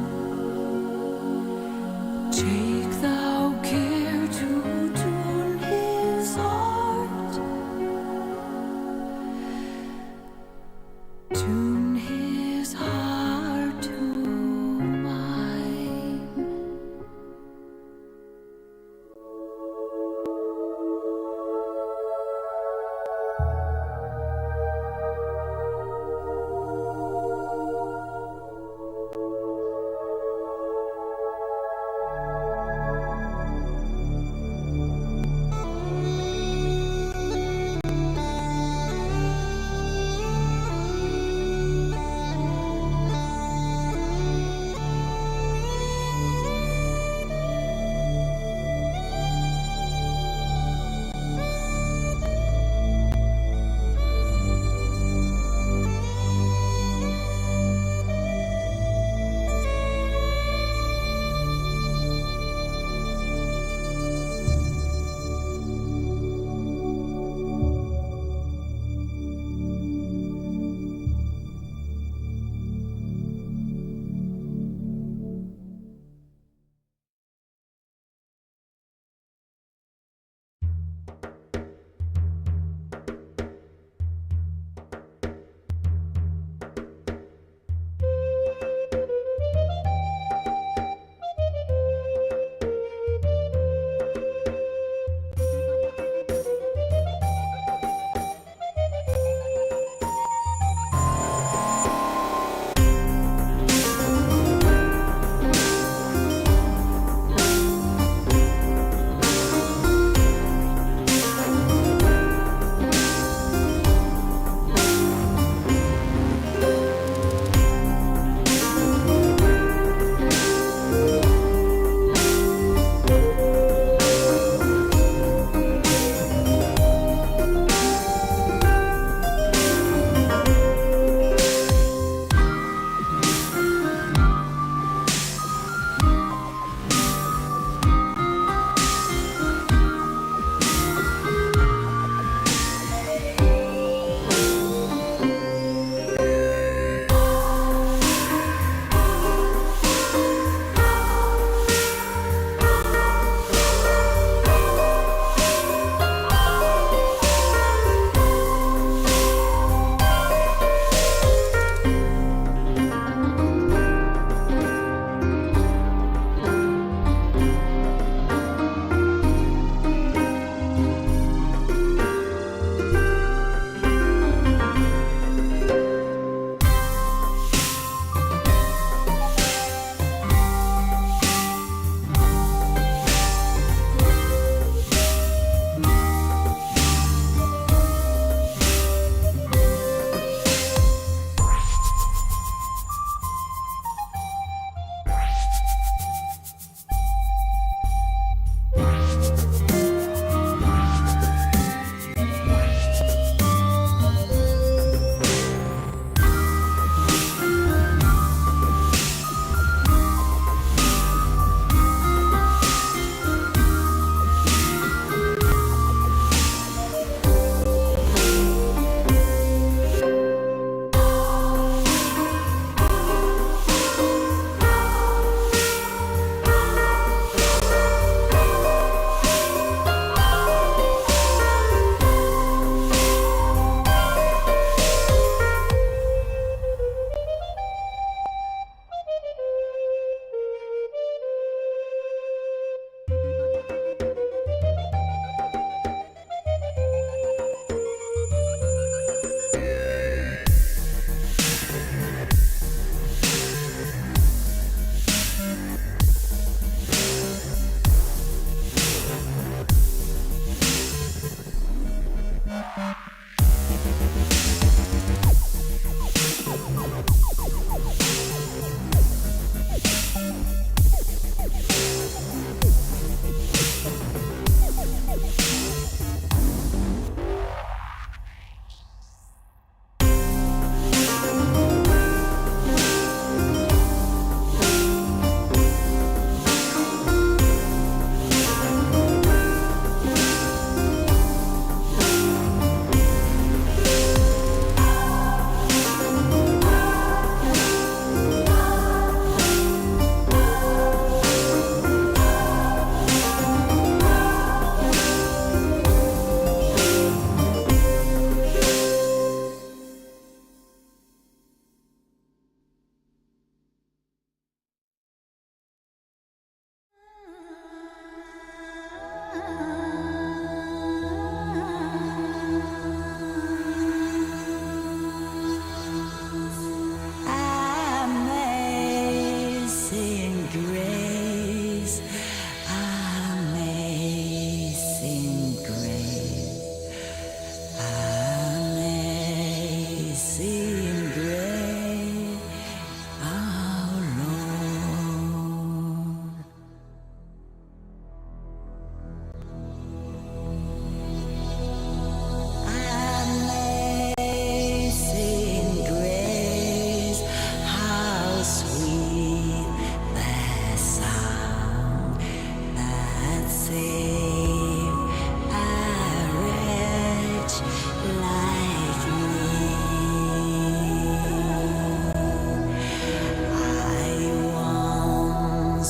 Take thou care to tune his heart, tune his heart to mine.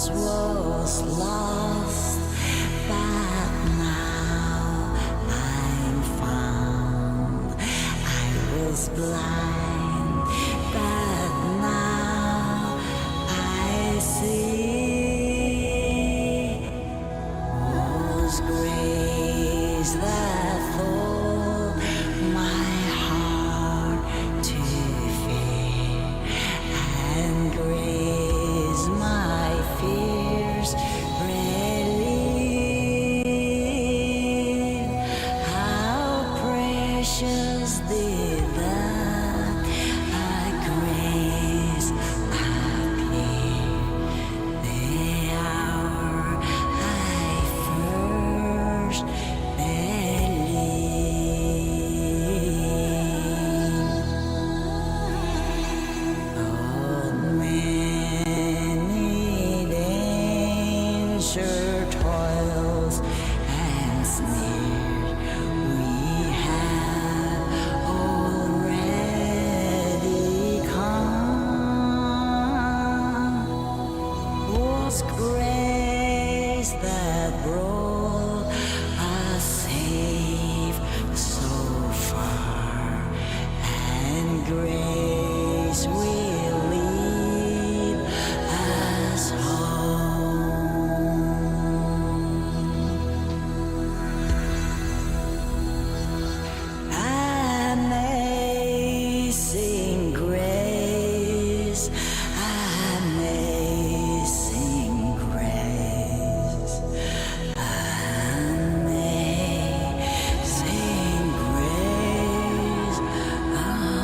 once was lost, but now I'm found. I was blind, but now I see. Was grace that full my heart to fear, and grace my fears relieve. How precious did that grace appear the hour I first believed. Oh, many danger toils and snares we have already come. Was grace that brought us safe so far, and grace will lead us home. Amazing grace, amazing grace, amazing grace, our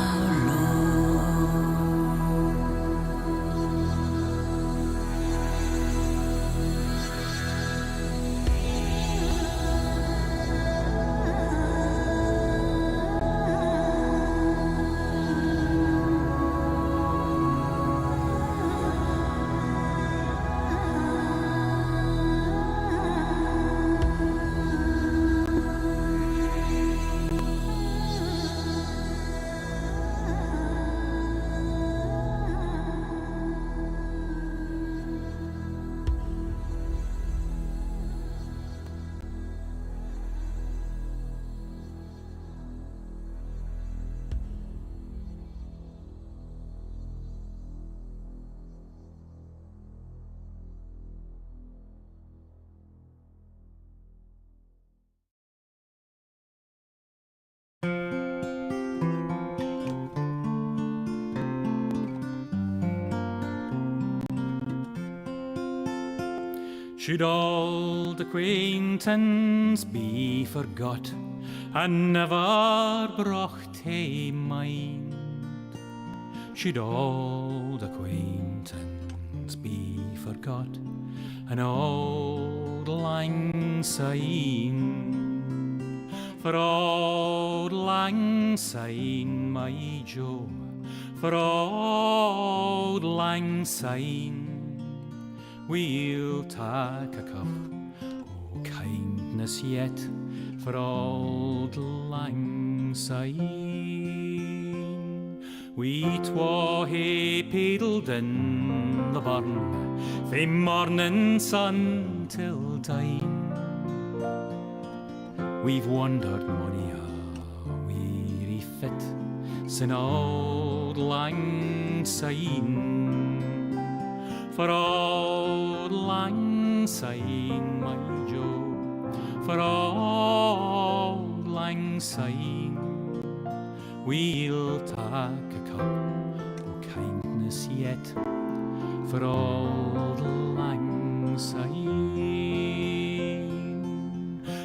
Should old acquaintance be forgot and never brought to mind? Should old acquaintance be forgot and old lang syne? For old lang syne, my Joe, for old lang syne, we'll take a cup o' kindness yet for old lang syne. We twa hae paddled in the burn fae morning sun till dine. We've wandered mony a weary fit sin old lang syne. For old lang syne, my Joe, for old lang syne, we'll take a cup o' kindness yet for old lang syne.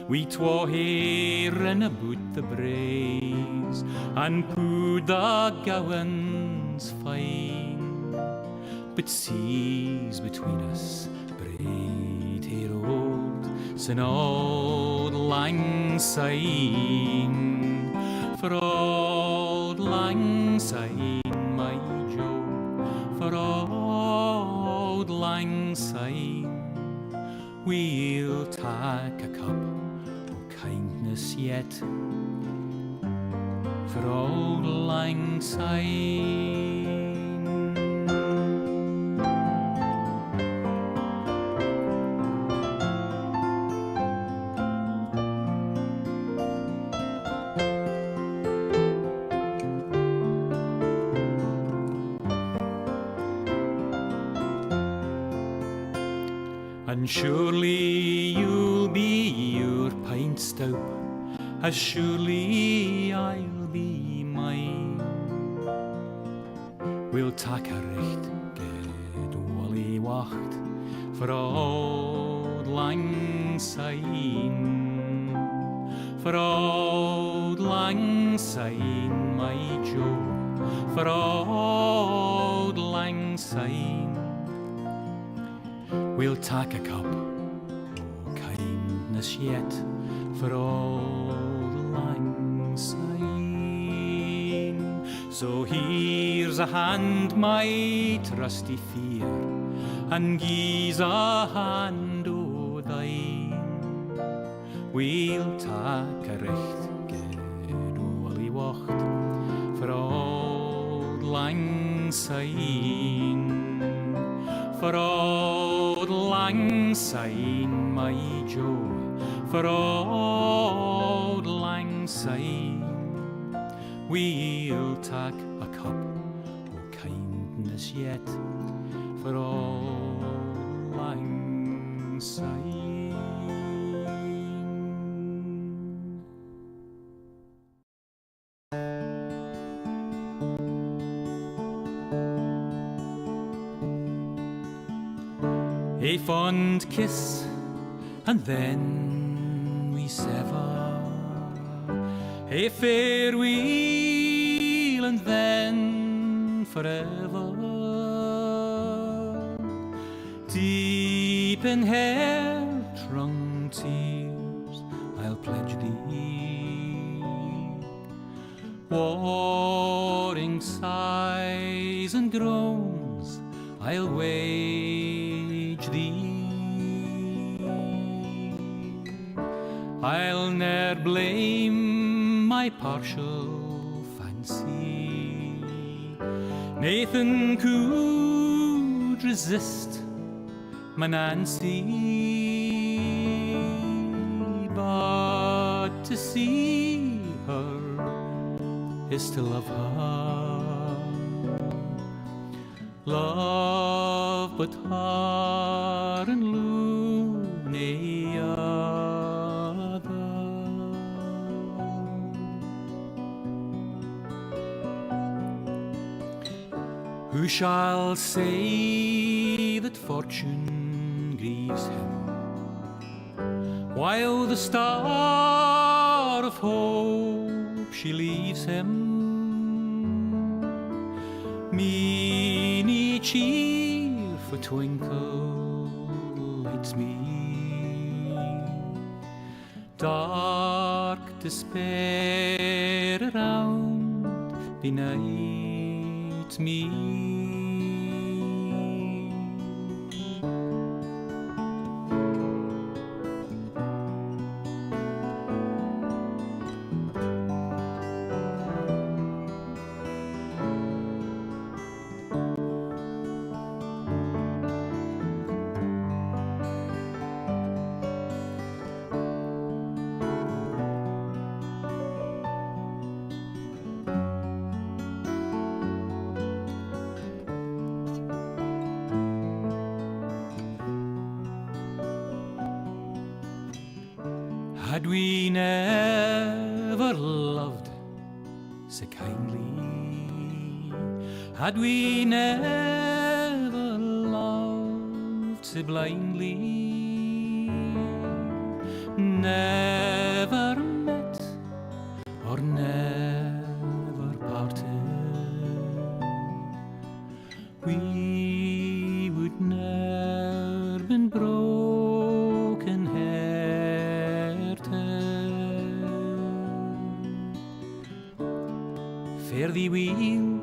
We twa hae rin aboot the braes and pooed the gowans fine, but seas between us braid hae rolled sin old lang syne. For old lang syne, my Joe, for old lang syne, we'll take a cup o' kindness yet for old lang syne. and surely you'll be your pint stout, as surely I'll be mine. We'll tak a recht good wally wacht for old lang syne, for old lang syne, my Joe, for old lang syne. We'll tak a cup o' kindness yet for old lang syne. So here's a hand, my trusty fear, and gie's a hand o' thine. We'll tak a recht good wally wacht for old lang syne, for old lang syne, my Joe, for old lang syne. We'll tak a cup o' kindness yet for old lang syne. A fond kiss, and then we sever. A farewell, and then forever. Deep in hair-wrung tears, I'll pledge thee. Warring sighs and groans, I'll wage thee. I'll ne'er blame my partial fancy. Nathan could resist my Nancy, but to see her is to love her. Love but her and loony other. Who shall say that fortune grieves him, while the star of hope she leaves him? Meany cheer for twinkle lights me, dark despair around benight me. Had we never loved so kindly, had we never loved so blindly, never met or never parted, we would ne'er been broken Fare thee weel,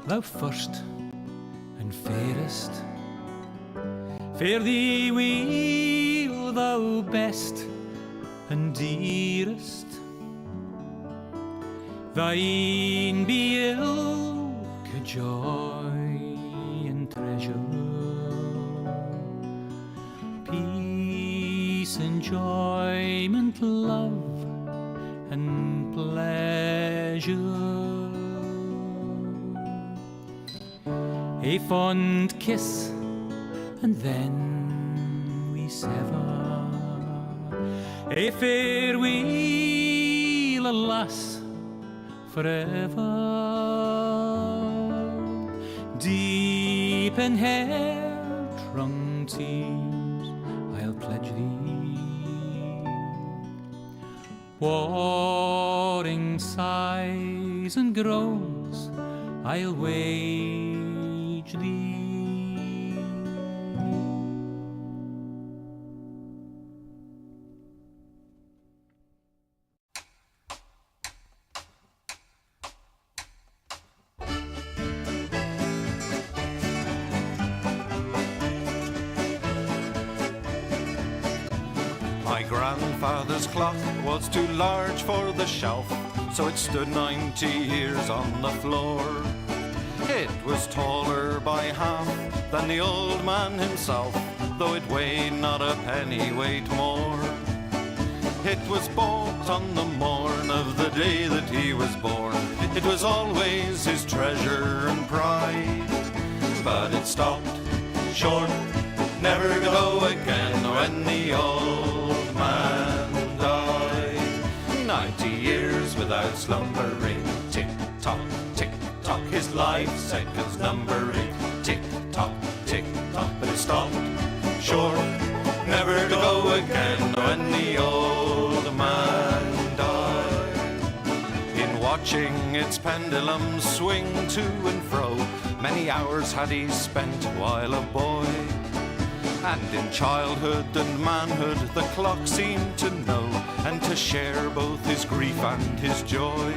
thou first and fairest. Fare thee weel, thou best and dearest. Thine be ilk joy and treasure, peace, enjoyment, love and pleasure. A fond kiss, and then as ever. A farewell, alas, forever. Deep in heart-wrung tears I'll pledge thee, warring sighs and groans I'll wage thee. My grandfather's clock was too large for the shelf, so it stood 90 years on the floor. It was taller by half than the old man himself, though it weighed not a pennyweight more. It was bought on the morn of the day that he was born. It was always his treasure and pride, but it stopped short, never to go again when the old man died. 90 years without slumbering, tick-tock, tick-tock, his life seconds numbering, tick-tock, tick-tock, but it stopped short, never to go again when the old man died. In watching its pendulum swing to and fro, many hours had he spent while a boy. And in childhood and manhood the clock seemed to know, and to share both his grief and his joy.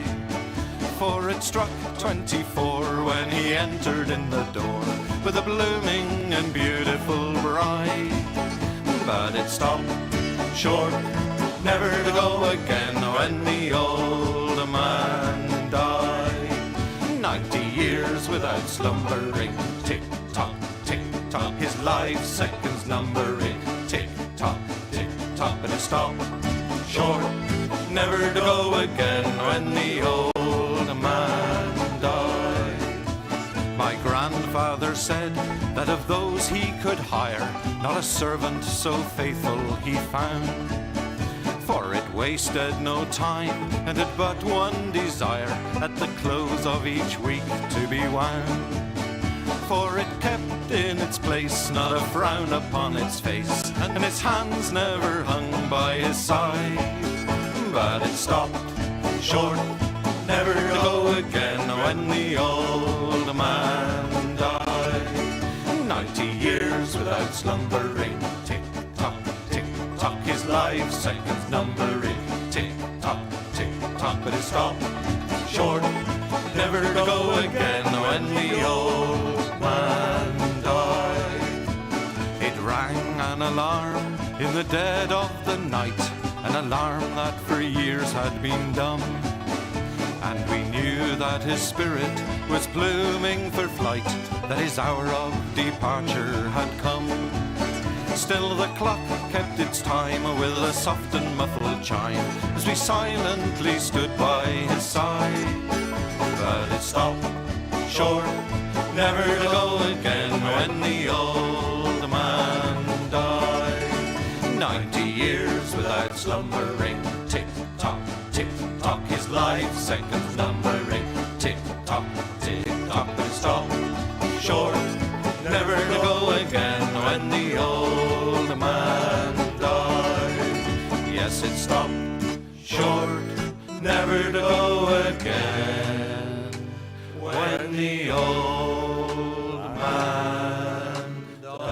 For it struck 24 when he entered in the door with a blooming and beautiful bride. But it stopped short, never to go again when the old man died. 90 years without slumbering, tick-tock, tick-tock, his life seconds numbering, tick-tock, tick-tock, but it stopped short, never to go again when the old man died. My grandfather said that of those he could hire, not a servant so faithful he found. For it wasted no time, and had but one desire, at the close of each week to be wound. For it kept in its place, not a frown upon its face, and its hands never hung by his side. But it stopped short, never to go again when the old man died. 90 years without slumbering, tick-tock, tick-tock, his life seconds numbering, tick-tock, tick-tock, but it stopped short, never to go again when the old man died. It rang an alarm in the dead of the night, an alarm that for years had been dumb. And we knew that his spirit was pluming for flight, that his hour of departure had come. Still the clock kept its time with a soft and muffled chime, as we silently stood by his side. But it stopped short, never to go again when the old man died. 90 years without slumbering, tick-tock, tick-tock, his life seconds numbering, tick-tock, tick-tock, but it stopped short, never to go again when the old man died. Yes, it stopped short, never to go again when the old man died.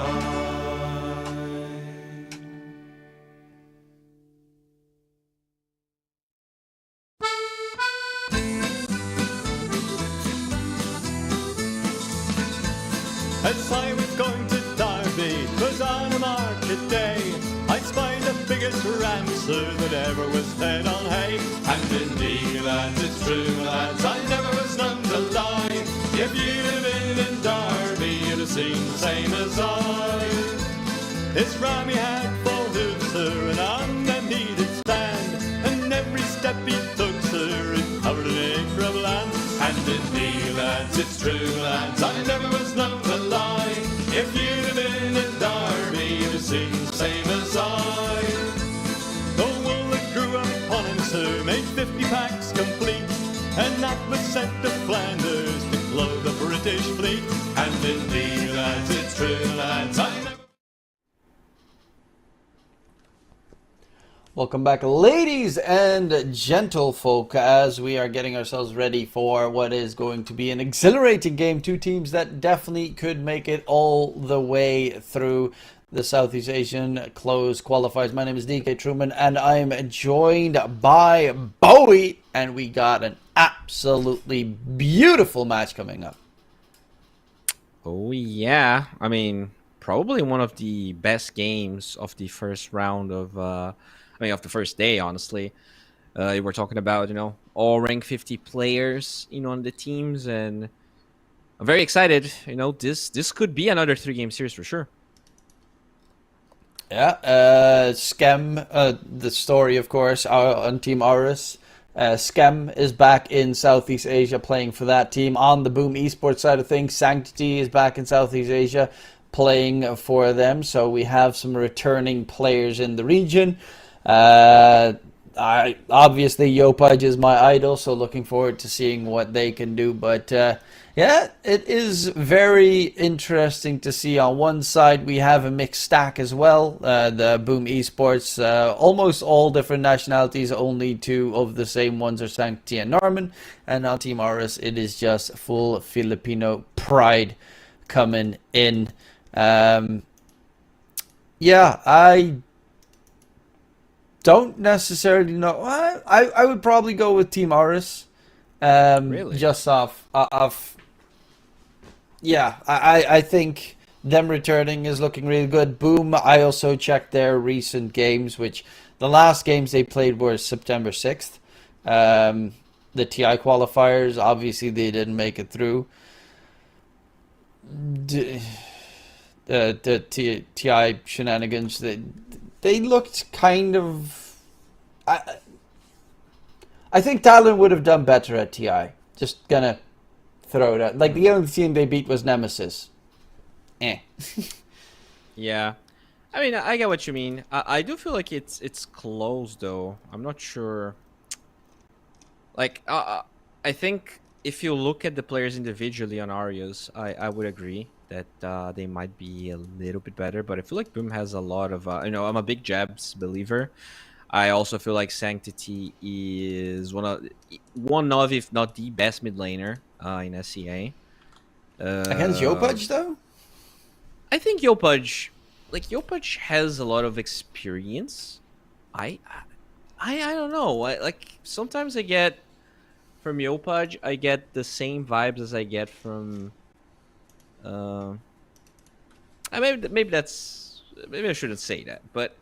As I was going to Derby, 'twas on a market day, I spied the biggest rancer that ever was fed on hay. And indeed, lads, it's true, lads, I never was known to lie. If you'd have been in Derby, you'd have seen the same as I. His rammy had 4 hooves, sir, and on them he did stand, and every step he took, sir, it covered an acre of land. And indeed, lads, it's true, lads, I never was known to lie. If you'd have been in Derby, you'd have seen the same as I. The wool that grew upon him soon made 50 packs complete, and that was sent to Flanders to clothe the British fleet. And indeed, lads, it's true, lads, I never... Welcome back, ladies and gentlefolk, as we are getting ourselves ready for what is going to be an exhilarating game. Two teams that definitely could make it all the way through the Southeast Asian closed qualifiers. My name is DK Truman, and I'm joined by Bowie, and we got an absolutely beautiful match coming up. Oh yeah, I mean, probably one of the best games of the first round of, of the first day, honestly. We're talking about, all rank 50 players, on the teams, and I'm very excited. This could be another 3-game series for sure. Yeah, Skem, the story, of course, on Team Aurus. Skem is back in Southeast Asia playing for that team. On the Boom Esports side of things, Sanctity is back in Southeast Asia playing for them. So we have some returning players in the region. Obviously Yopaj is my idol, so looking forward to seeing what they can do. But yeah, it is very interesting to see. On one side we have a mixed stack as well. The Boom Esports, almost all different nationalities, only two of the same ones are Sanctity and Norman. And on Team Aurus it is just full Filipino pride coming in. Yeah, I don't necessarily know. I would probably go with Team Aurus. Really? Just off. Yeah, I think them returning is looking really good. Boom, I also checked their recent games, which the last games they played were September 6th. The TI qualifiers, obviously they didn't make it through. The TI shenanigans, they looked kind of... I think Talon would have done better at TI. Just gonna throw it out. Like, the only team they beat was Nemesis. Yeah. I mean, I get what you mean. I do feel like it's close, though. I'm not sure. Like, I think if you look at the players individually on Arias, I would agree that they might be a little bit better. But I feel like Boom has a lot of... I'm a big Jabs believer. I also feel like Sanctity is one of, if not the best mid laner in SCA. Against Yopaj, though? I think Yopaj has a lot of experience. I don't know. Like sometimes I get from Yopaj, I get the same vibes as I get from. Maybe I shouldn't say that, but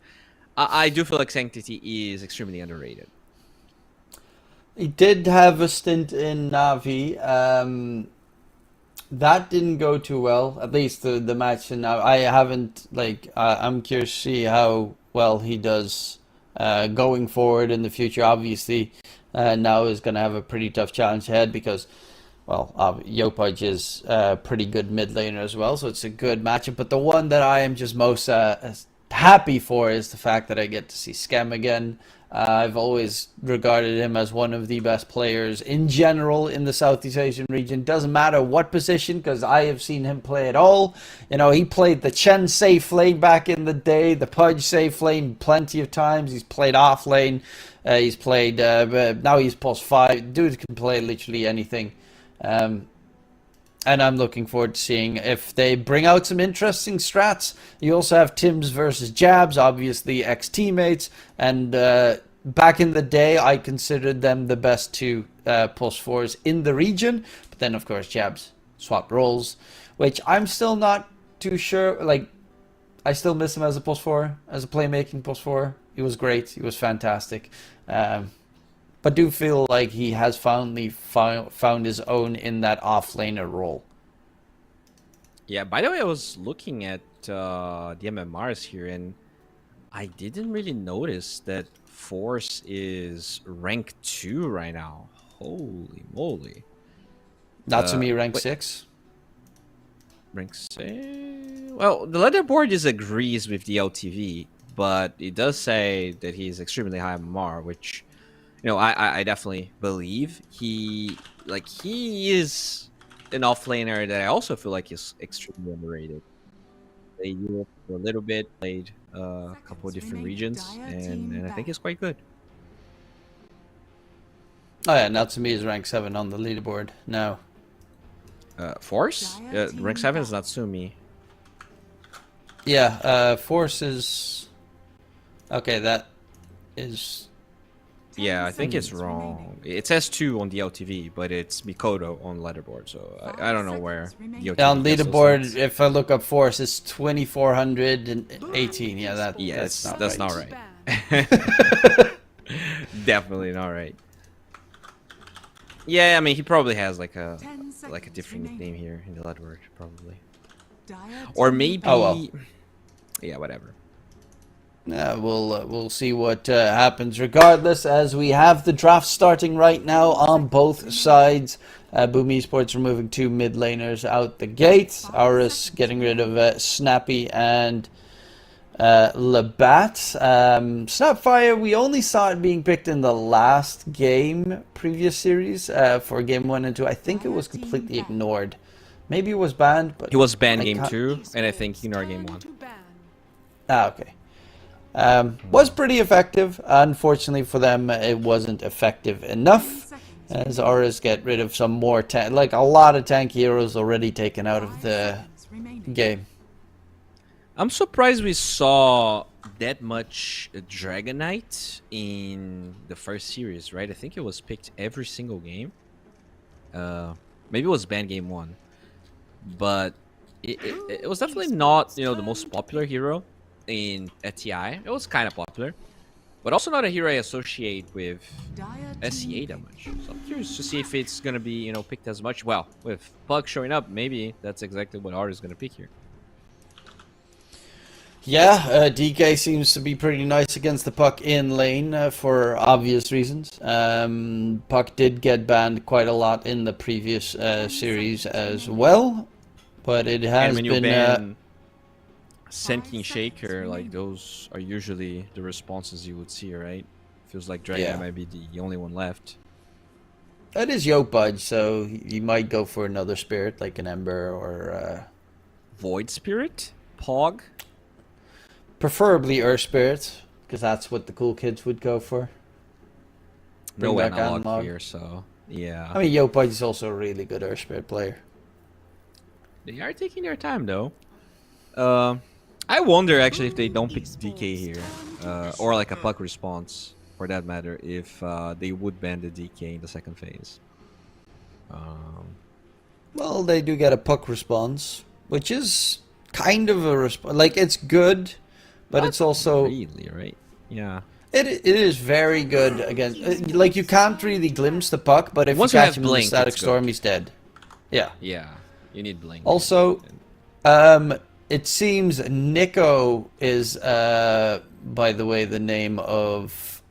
I do feel like Sanctity is extremely underrated. He did have a stint in Navi. That didn't go too well, at least the match in Navi. I haven't, I'm curious to see how well he does going forward in the future. Obviously, now is going to have a pretty tough challenge ahead because, well, Yopaj is a pretty good mid laner as well, so it's a good matchup. But the one that I am just most happy for is the fact that I get to see Skem again. I've always regarded him as one of the best players in general in the Southeast Asian region. Doesn't matter what position, because I have seen him play it all. He played the Chen safe lane back in the day, the Pudge safe lane plenty of times. He's played off lane. He's played, now he's post 5. Dude can play literally anything. And I'm looking forward to seeing if they bring out some interesting strats. You also have Tims versus Jabs, obviously ex-teammates. And back in the day, I considered them the best two post 4s in the region. But then, of course, Jabs swapped roles, which I'm still not too sure. Like, I still miss him as a post 4, as a playmaking post 4. He was great. He was fantastic. But do feel like he has finally found his own in that off-laner role. Yeah, by the way, I was looking at the MMRs here, and I didn't really notice that Force is rank 2 right now. Holy moly. Natsumi rank 6. Ranks. Well, the leaderboard just agrees with the LTV, but it does say that he's extremely high MMR, which, I definitely believe. He is an offlaner that I also feel like is extremely underrated. Played Europe for a little bit, played a couple of different regions, and I think he's quite good. Oh yeah, Natsumi is rank 7 on the leaderboard now. Force? Rank 7 is Natsumi. Yeah, Force is... Okay, that is... Yeah, I think it's wrong. It says 2 on the LTV, but it's Mikoto on leaderboard, so I don't know where the LTV On gets those leaderboard, stats. if I look up Force, it's 2418. Yeah, that's not right. Definitely not right. Yeah, I mean, he probably has like a different nickname here in the leaderboard, probably. Or maybe... Oh, well. Yeah, whatever. We'll see what happens regardless, as we have the draft starting right now on both sides. Boom Esports removing 2 mid laners out the gate. Aurus getting rid of Snappy and Labat. Snapfire, we only saw it being picked in the last game, previous series, for game 1 and 2. I think it was completely ignored. Maybe it was banned, but... He was banned game 2, and I think Ignore game 1. Ah, okay. Was pretty effective. Unfortunately for them, it wasn't effective enough, as Aurus get rid of some more like a lot of tank heroes already taken out of the game. I'm surprised we saw that much Dragonite in the first series, right? I think it was picked every single game. Maybe it was banned game 1, but it was definitely not, the most popular hero at TI. It was kind of popular, but also not a hero I associate with SEA that much. So I'm curious to see if it's gonna be, picked as much. Well, with Puck showing up, maybe that's exactly what Art is gonna pick here. Yeah, DK seems to be pretty nice against the Puck in lane for obvious reasons. Puck did get banned quite a lot in the previous series as well, but it has and when you been... ban Senking Shaker, like those are usually the responses you would see, right? Feels like Dragon might be the only one left. That is Yoke Budge, so he might go for another spirit like an Ember or Void Spirit? Pog? Preferably Earth Spirit, because that's what the cool kids would go for. No Bring back analog here, so yeah. I mean, Yoke Budge is also a really good Earth Spirit player. They are taking their time though. I wonder actually if they don't pick DK here, or like a Puck response for that matter, if they would ban the DK in the second phase. Well, they do get a Puck response, which is kind of a response. Like, it's good, but it's also... Really, right? Yeah. It is very good against... like, you can't really glimpse the Puck, but if Once you you catch have him in the Blink, Static it's Storm, good. he's dead. Yeah. Yeah, you need Blink. Also, it seems Nico is, by the way, the name of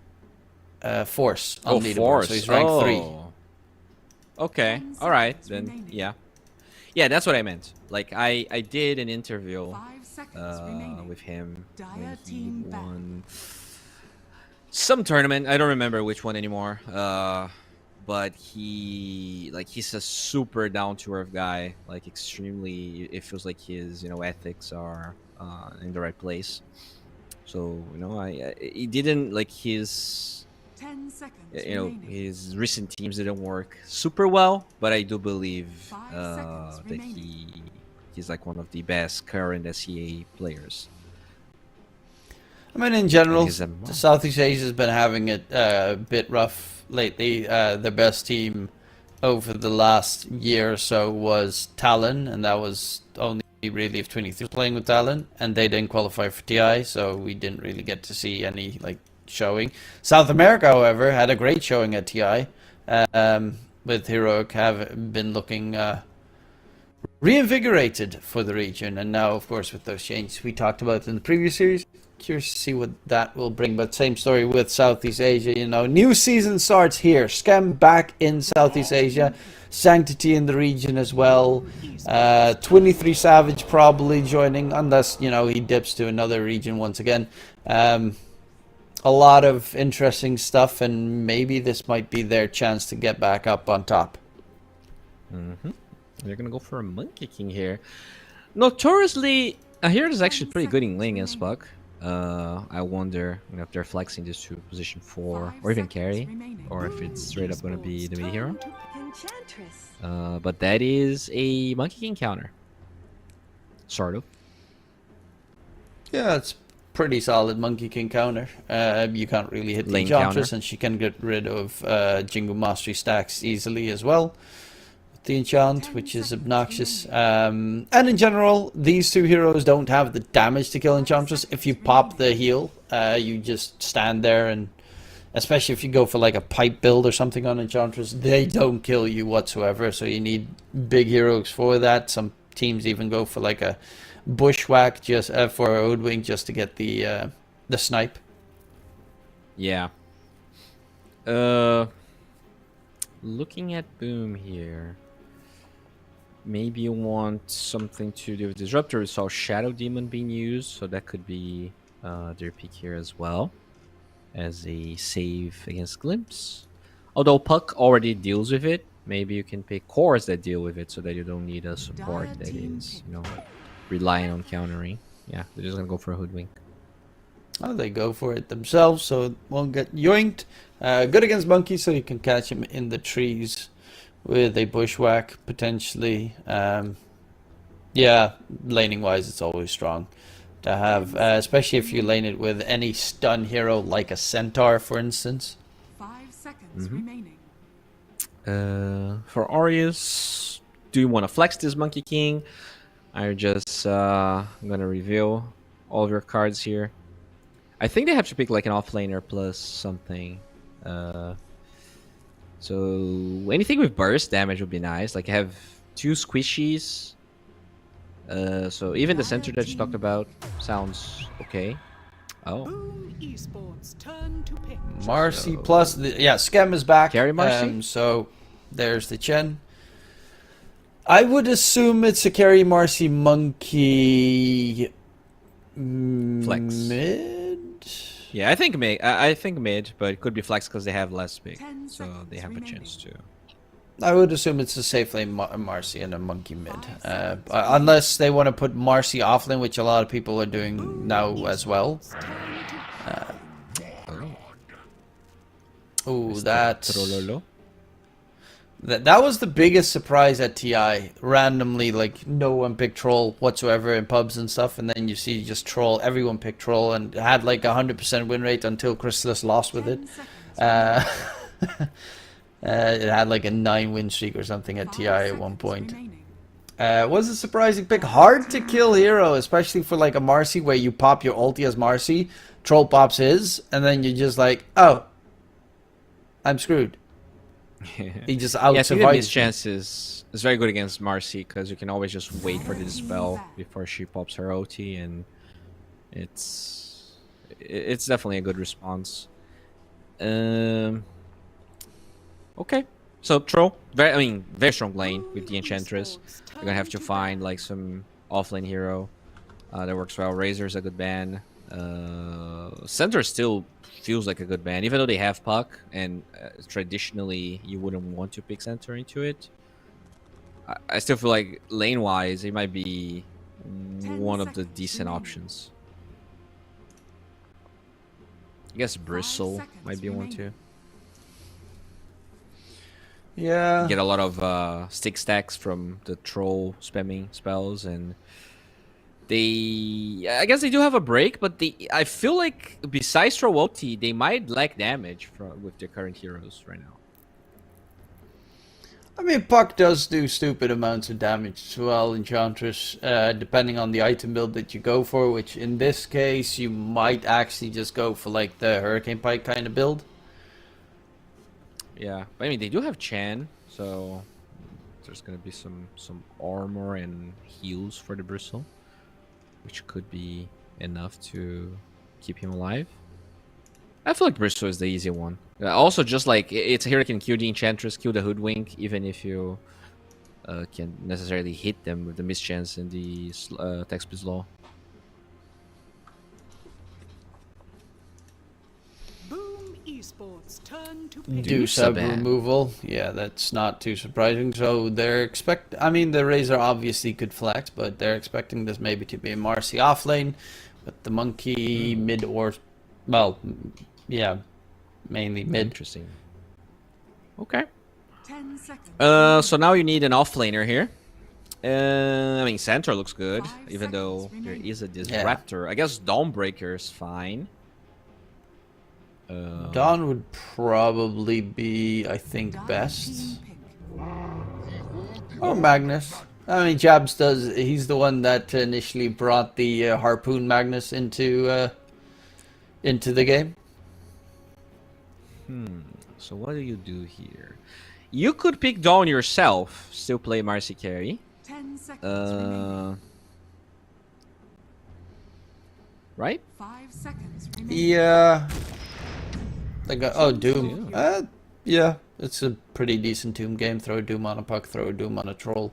Force on leaderboard, Force. so he's rank 3. Okay, alright, then, yeah. Yeah, that's what I meant. Like, I did an interview with him when he won some tournament. I don't remember which one anymore. But he's a super down-to-earth guy. Like, extremely, it feels like his, ethics are in the right place. So, he didn't, like, his... 10 seconds his recent teams didn't work super well, but I do believe that he's like one of the best current SEA players. I mean, in general, He's the Southeast Asia has been having it a bit rough lately. The best team over the last year or so was Talon, and that was only really if 23 playing with Talon, and they didn't qualify for TI, so we didn't really get to see any showing. South America, however, had a great showing at TI, with Heroic have been looking reinvigorated for the region, and now, of course, with those changes we talked about in the previous series, curious to see what that will bring. But same story with Southeast Asia. You know, new season starts here. Scam back in Southeast Asia. Sanctity in the region as well. 23 Savage probably joining, unless, you know, he dips to another region once again. A lot of interesting stuff, and maybe this might be their chance to get back up on top. They're gonna go for a Monkey King here. Notoriously, here is actually pretty good in lane against Puck. I wonder, you know, if they're flexing this to position 4 or even carry, or if it's straight up gonna be the mid hero. But that is a Monkey King counter. Sort of. Yeah, it's pretty solid Monkey King counter. You can't really hit the Lane Enchantress, counter. and she can get rid of Jingle Mastery stacks easily as well. The enchant, which is obnoxious. And in general, these two heroes don't have the damage to kill Enchantress. If you pop the heal, you just stand there, and especially if you go for like a pipe build or something on Enchantress, they don't kill you whatsoever. So you need big heroes for that. Some teams even go for like a bushwhack just for Odwing just to get the snipe. Yeah. Looking at Boom here. Maybe you want something to do with Disruptor. We saw Shadow Demon being used, so that could be their pick here as well. As a save against Glimpse. Although Puck already deals with it, maybe you can pick cores that deal with it so that you don't need a support that is, you know, relying on countering. Yeah, they're just gonna go for a Hoodwink. Oh, they go for it themselves, so it won't get yoinked. Good against Monkey, so you can catch him in the trees with a bushwhack, potentially. Yeah, laning wise, it's always strong to have, especially if you lane it with any stun hero like a Centaur, for instance. 5 seconds remaining. For Aureus, do you want to flex this Monkey King? I'm just gonna reveal all of your cards here. I think they have to pick like an offlaner plus something. So anything with burst damage would be nice. Like I have 2 squishies. So even the center that you talked about sounds okay. Oh, Boom Esports turn to pick. Marcy plus, yeah, Scam is back. Carry Marcy? So there's the Chen. I would assume it's a carry Marcy Monkey Flex. mid. yeah, I think mid. I think mid, but it could be flex because they have less pick, 10 so they have seconds a chance to. I would assume it's a safe lane Marcy and a Monkey mid. Unless they want to put Marcy offlane, which a lot of people are doing now as well. Oh, that was the biggest surprise at TI. Randomly, like no one picked Troll whatsoever in pubs and stuff, and then you see just Troll. Everyone picked Troll and had like 100% win rate until Chrysalis lost with it. It had like a 9-win streak or something at TI at one point. Was a surprising pick. Hard to kill hero, especially for like a Marcy where you pop your ulti as Marcy, Troll pops his, and then you're just like, oh, I'm screwed. He just out Yeah, I think that his survives. chances is very good against Marcy because you can always just wait for the dispel before she pops her OT, and it's definitely a good response. Okay, so Troll, very strong lane with the Enchantress. You're gonna have to find like some offlane hero that works well. Razor's a good ban. Center still feels like a good ban, even though they have Puck, and traditionally you wouldn't want to pick Center into it. I still feel like lane-wise, it might be one of the decent options. I guess Bristle might be one too. Yeah. Get a lot of stick stacks from the Troll spamming spells, and I guess they do have a break, but I feel like besides Troll OT, they might lack damage with their current heroes right now. I mean, Puck does do stupid amounts of damage as well, Enchantress, depending on the item build that you go for, which in this case, you might actually just go for like the Hurricane Pike kind of build. Yeah, but I mean, they do have Chan, so there's gonna be some armor and heals for the Bristle, which could be enough to keep him alive. I feel like Bristow is the easy one. Also, just like it's here, you can kill the Enchantress, kill the Hoodwink, even if you can necessarily hit them with the mischance and the attack speed law. Boom Esports turn to Do sub removal. Yeah, that's not too surprising. So they're I mean, the Razor obviously could flex, but they're expecting this maybe to be a Marcy off lane, with the Monkey mid or, well, yeah, mainly mid. Interesting. Okay. 10 seconds. So now you need an offlaner here. I mean, Centaur looks good, even though there is a Disruptor. I guess Dawnbreaker is fine. Dawn would probably be, I think, best. Or Magnus. I mean, Jabs does. He's the one that initially brought the Harpoon Magnus into the game. So what do you do here? You could pick Dawn yourself, still play Marcy carry. 10 seconds remaining. Right? 5 seconds remaining. Yeah. Doom. Yeah, it's a pretty decent Doom game. Throw a Doom on a puck, throw a Doom on a troll.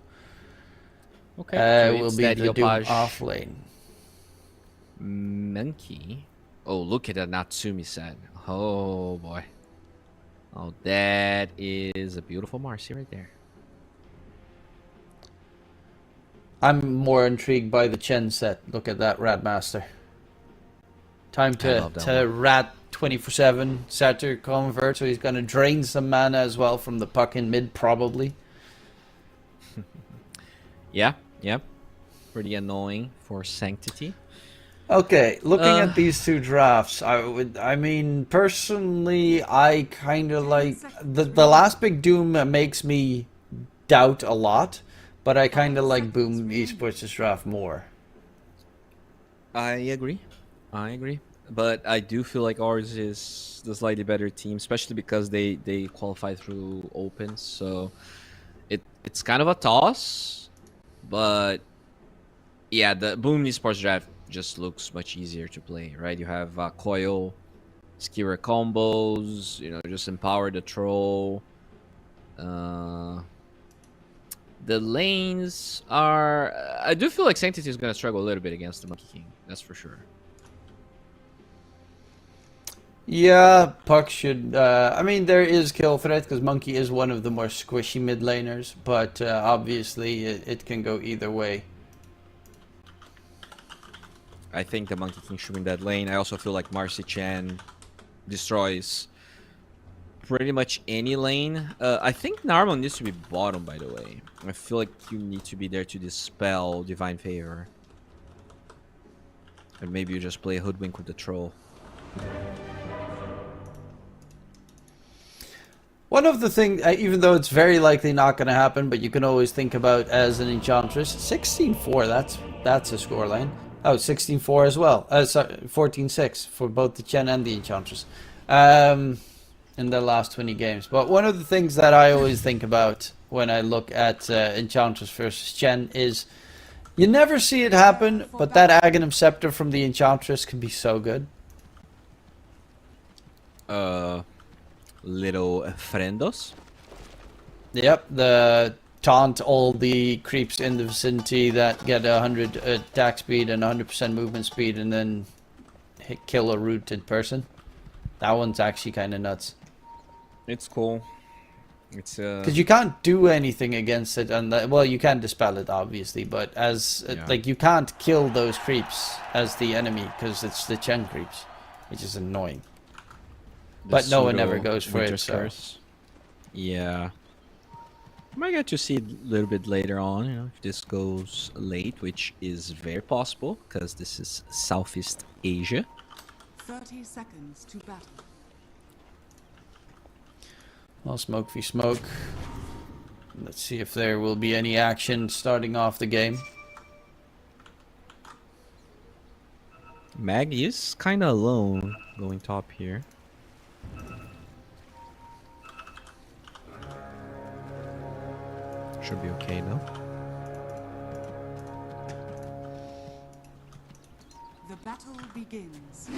Okay. Will be the Doom off lane. Monkey. Oh, look at that Natsumi set. Oh boy. Oh, that is a beautiful Marcy right there. I'm more intrigued by the Chen set. Look at that Ratmaster. Time to rat 24/7. Satyr convert, so he's gonna drain some mana as well from the puck in mid, probably. Yeah. Pretty annoying for Sanctity. Okay, looking at these two drafts, I mean, personally, I kind of like the last big Doom makes me doubt a lot, but I kind of like Boom Esports' draft more. I agree, but I do feel like ours is the slightly better team, especially because they qualify through opens, so it's kind of a toss, but yeah, the Boom Esports draft just looks much easier to play, right? You have coil, skewer combos, just empower the troll. The lanes are... I do feel like Sanctity is going to struggle a little bit against the Monkey King, that's for sure. Yeah, Puck should... I mean, there is kill threat, because Monkey is one of the more squishy mid laners, but obviously it can go either way. I think the Monkey King should win that lane. I also feel like Marcy Chan destroys pretty much any lane. I think Narmon needs to be bottom, by the way. I feel like you need to be there to dispel Divine Favor. And maybe you just play a Hoodwink with the troll. One of the things, even though it's very likely not going to happen, but you can always think about as an Enchantress, 16-4, that's a scoreline. Oh, 16-4 as well. Sorry, 14-6 for both the Chen and the Enchantress in the last 20 games. But one of the things that I always think about when I look at Enchantress versus Chen is you never see it happen, but that Aghanim Scepter from the Enchantress can be so good. Little friendos. Yep, the taunt all the creeps in the vicinity that get 100 attack speed and 100% movement speed and then kill a rooted person. That one's actually kind of nuts. It's cool. It's because you can't do anything against it, and well, you can dispel it obviously, but as like you can't kill those creeps as the enemy because it's the Chen creeps, which is annoying. But no one ever goes for it. So. Yeah. Might get to see it a little bit later on, if this goes late, which is very possible, because this is Southeast Asia. 30 seconds to battle. Well, smoke v smoke. Let's see if there will be any action starting off the game. Mag is kind of alone going top here. Should be okay though. The battle begins.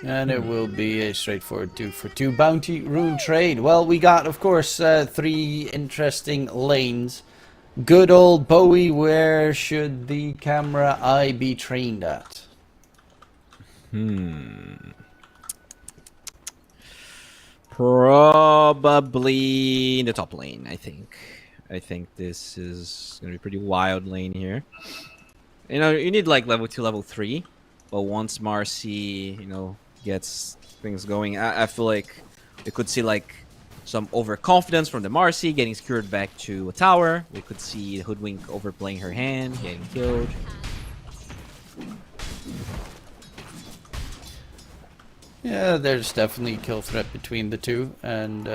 And it will be a straightforward 2-for-2 bounty rune trade. Well, we got, of course, 3 interesting lanes. Good old Bowie, where should the camera eye be trained at? Probably in the top lane, I think. I think this is gonna be pretty wild lane here. You know, you need like level 2, level 3, but once Marcy, you know, gets things going, I feel like we could see like some overconfidence from the Marcy getting secured back to a tower. We could see Hoodwink overplaying her hand, getting killed. Yeah, there's definitely a kill threat between the two, and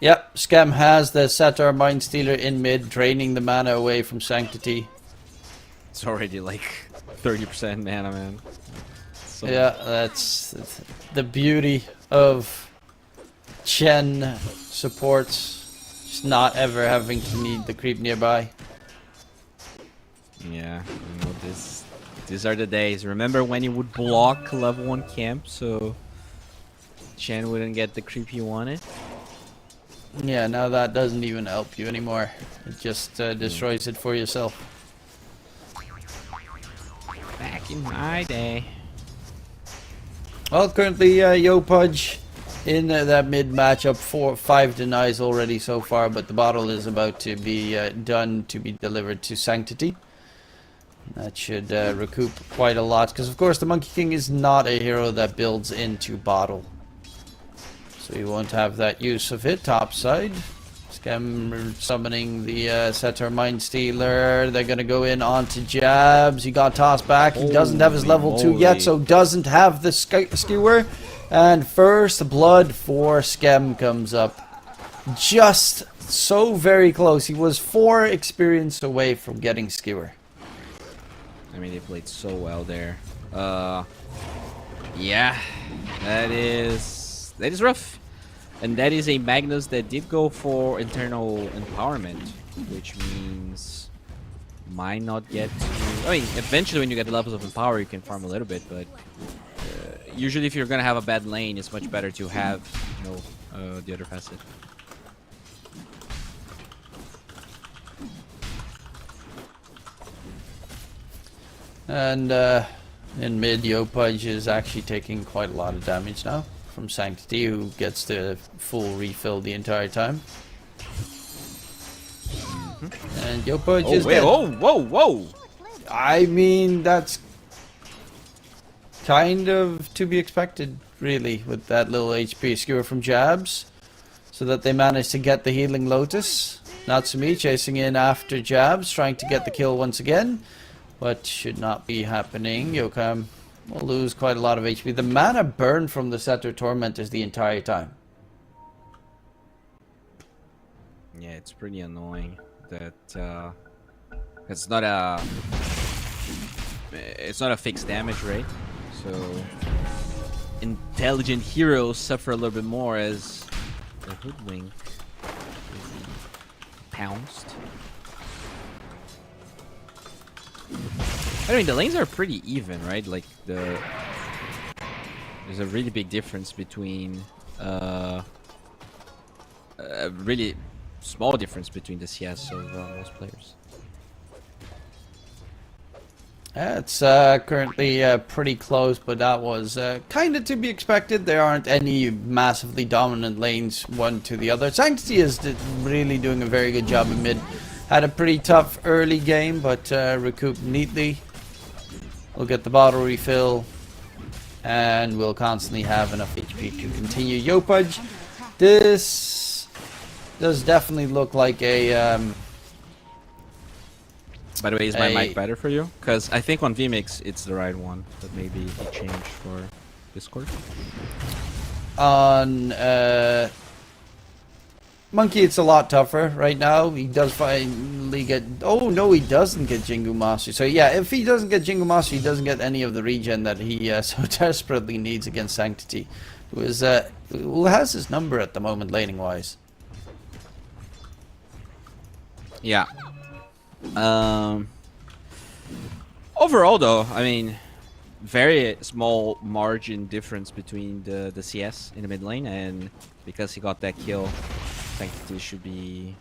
yep, Scam has the Satar Mindstealer in mid, draining the mana away from Sanctity. It's already like 30% mana, man. So Yeah, that's the beauty of Chen supports, just not ever having to need the creep nearby. yeah, you know, these are the days. Remember when you would block level 1 camp so Chen wouldn't get the creep he wanted? Yeah, now that doesn't even help you anymore. It just destroys it for yourself. Back in my day. Well, currently Yopudge in that mid matchup, 5 denies already so far, but the bottle is about to be done to be delivered to Sanctity. That should recoup quite a lot, because of course the Monkey King is not a hero that builds into bottle. So you won't have that use of it. Topside. Scam summoning the Satar Mindstealer. They're going to go in onto Jabs. He got tossed back. He doesn't have his level 2 yet, so doesn't have the skewer. And first blood for Scam comes up. Just so very close. He was 4 experience away from getting skewer. I mean, they played so well there. Yeah, that is rough. And that is a Magnus that did go for internal empowerment, which means might not get to... I mean, eventually when you get the levels of empower, you can farm a little bit, but usually if you're gonna have a bad lane, it's much better to have, you know, the other passive. And in mid, Yopudge is actually taking quite a lot of damage now from Sanctity, who gets the full refill the entire time. And Yopudge is dead. Whoa! I mean, that's kind of to be expected, really, with that little HP skewer from Jabs. So that they managed to get the Healing Lotus. Natsumi chasing in after Jabs, trying to get the kill once again. But should not be happening. Yokam will lose quite a lot of HP. The mana burn from the Satar Tormentors the entire time. Yeah, it's pretty annoying that it's not a fixed damage rate. So intelligent heroes suffer a little bit more as the Hoodwink is pounced. I mean, the lanes are pretty even, right? Like there's a really big difference between a really small difference between the CS of most players. It's currently pretty close, but that was kind of to be expected. There aren't any massively dominant lanes one to the other. Sanctity is really doing a very good job in mid. Had a pretty tough early game, but recouped neatly. We'll get the bottle refill, and we'll constantly have enough HP to continue. Yopudge, this does definitely look like a... By the way, is my mic better for you? Because I think on VMix it's the right one, but maybe it changed for Discord. On Monkey, it's a lot tougher right now. He does finally get... Oh, no, he doesn't get Jingu Mastery. So, yeah, if he doesn't get Jingu Mastery, he doesn't get any of the regen that he so desperately needs against Sanctity, who has his number at the moment, laning-wise. Yeah. Overall, though, I mean, very small margin difference between the CS in the mid lane, and because he got that kill, I think this should be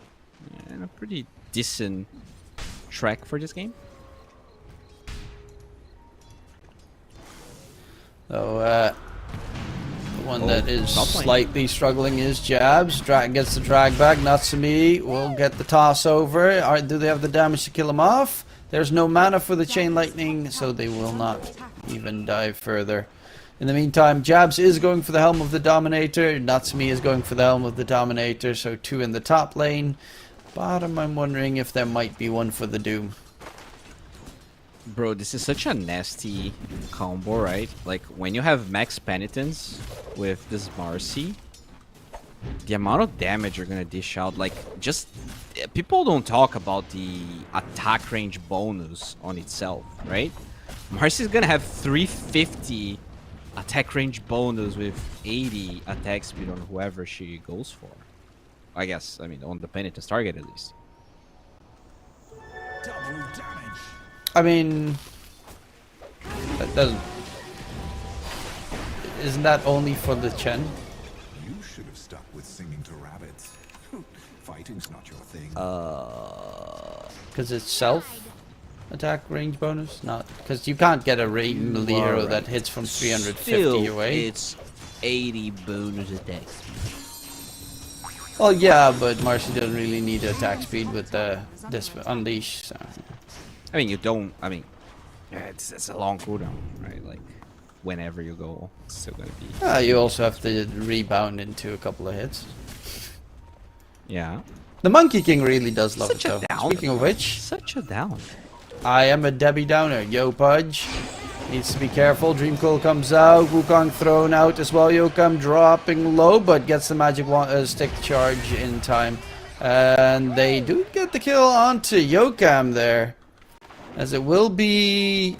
a pretty decent track for this game. So, the one that is top lane. slightly struggling is Jabs. Gets the drag back. Natsumi will get the toss over. Do they have the damage to kill him off? There's no mana for the Chain Lightning, so they will not even dive further. In the meantime, Jabs is going for the Helm of the Dominator. Natsumi is going for the Helm of the Dominator, so 2 in the top lane. Bottom, I'm wondering if there might be one for the Doom. Bro, this is such a nasty combo, right? Like, when you have max penitence with this Marcy, the amount of damage you're gonna dish out, like, just... People don't talk about the attack range bonus on itself, right? Marcy's gonna have 350 attack range bonus with 80 attack speed on whoever she goes for. I guess, I mean, on the penitence target at least. I mean, that doesn't... Isn't that only for the Chen? You should have stuck with singing to rabbits. Fighting's not your thing. Because it's self attack range bonus, not because you can't get a melee hero that hits from 350 away. It's 80 bonus attacks. Well, yeah, but Marcy doesn't really need attack speed with this unleash. So. I mean, you don't. I mean, yeah, it's a long cooldown, right? Like, whenever you go, it's still gonna be. You also have to rebound into a couple of hits. Yeah. The Monkey King really does love Such it, a though. down. Speaking of which, Such a down. I am a Debbie Downer. Yo, Pudge. Needs to be careful. Dreamcoil comes out. Wukong thrown out as well. Yokam dropping low, but gets the magic stick charge in time. And they do get the kill onto Yokam there. As it will be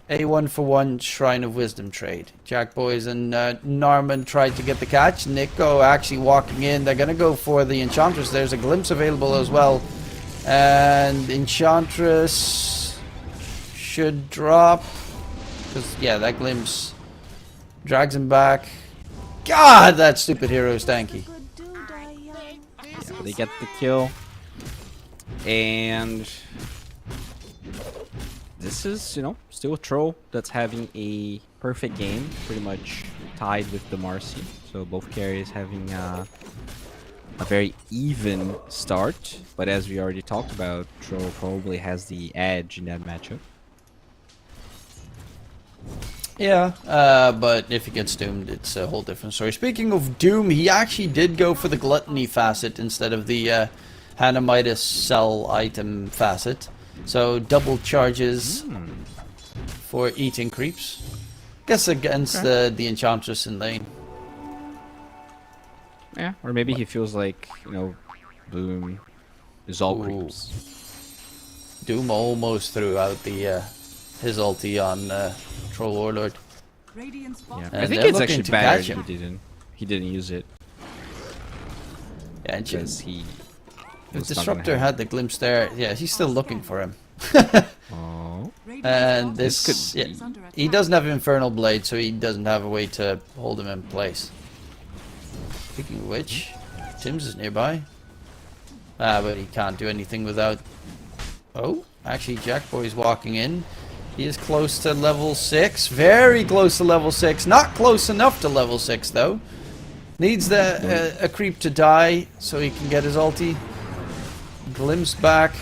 a 1-for-1 Shrine of Wisdom trade. Jack Boys and Norman tried to get the catch. Nico actually walking in. They're going to go for the Enchantress. There's a glimpse available as well. And Enchantress should drop. Because, yeah, that glimpse drags him back. God, that stupid hero is tanky. Yeah, they get the kill. And this is, you know, still a Troll that's having a perfect game, pretty much tied with the Marcy. So both carriers having a very even start. But as we already talked about, Troll probably has the edge in that matchup. Yeah, but if he gets doomed, it's a whole different story. Speaking of Doom, he actually did go for the Gluttony facet instead of the Hanamitis sell item facet. So double charges for eating creeps. Guess against the Enchantress in lane. Yeah, or maybe he feels like, you know, Boom is all creeps. Doom almost threw out the his ulti on Troll Warlord. Radiant's Yeah, bottom I And think they're it's looking actually to better catch that him. he didn't use it, Yeah, and because he if was not gonna Disruptor have- had the glimpse there, yeah, he's still looking for him. Oh. And This this, could yeah, he doesn't have Infernal Blade, so he doesn't have a way to hold him in place. Speaking of which, Tim's is nearby. But he can't do anything without... Oh, actually Jackboy's walking in. He is close to level 6. Very close to level 6. Not close enough to level 6, though. Needs a creep to die so he can get his ulti. Glimpse back.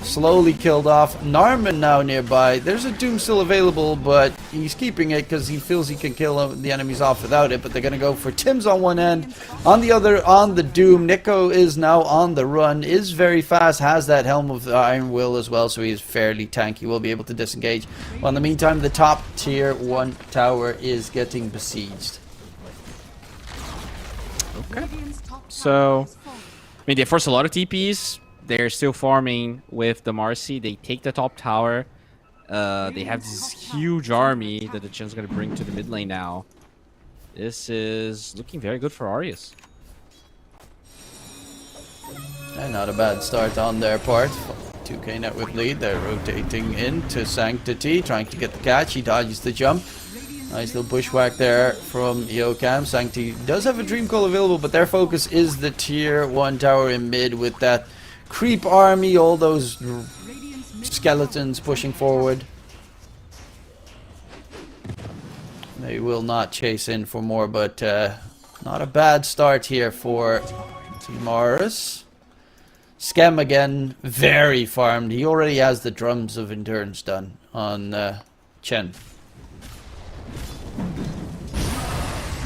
Slowly killed off. Narman now nearby. There's a Doom still available, but he's keeping it because he feels he can kill the enemies off without it. But they're going to go for Tim's on one end. On the other, on the Doom. Nico is now on the run. Is very fast. Has that Helm of the Iron Will as well, so he is fairly tanky. Will be able to disengage. Well, in the meantime, the top tier 1 tower is getting besieged. Okay. So, I mean, they force a lot of TPs. They're still farming with the Marcy. They take the top tower. They have this huge army that the Chen's going to bring to the mid lane now. This is looking very good for Arius. And not a bad start on their part. 2k net with lead. They're rotating into Sanctity, trying to get the catch. He dodges the jump. Nice little bushwhack there from Yokam. Sanctity does have a Dream Call available, but their focus is the tier 1 tower in mid with that creep army, all those skeletons pushing forward. They will not chase in for more, but not a bad start here for Team Aris. Scam again, very farmed. He already has the drums of endurance done on Chen.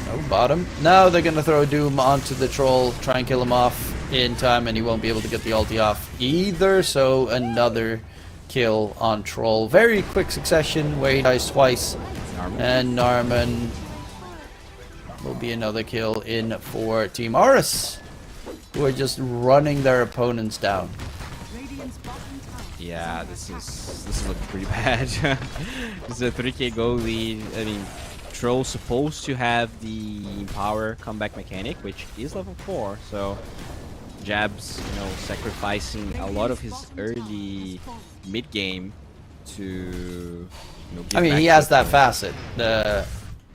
No bottom. Now they're gonna throw Doom onto the troll, try and kill him off in time, and he won't be able to get the ulti off either. So another kill on troll. Very quick succession where he dies twice. And Narman will be another kill in for Team Aris, who are just running their opponents down. Yeah, this is looking pretty bad. This is a 3k goal lead. I mean, Troll's supposed to have the power comeback mechanic, which is level 4, so Jab's, you know, sacrificing a lot of his early mid game to, you know, I mean, he has that facet, the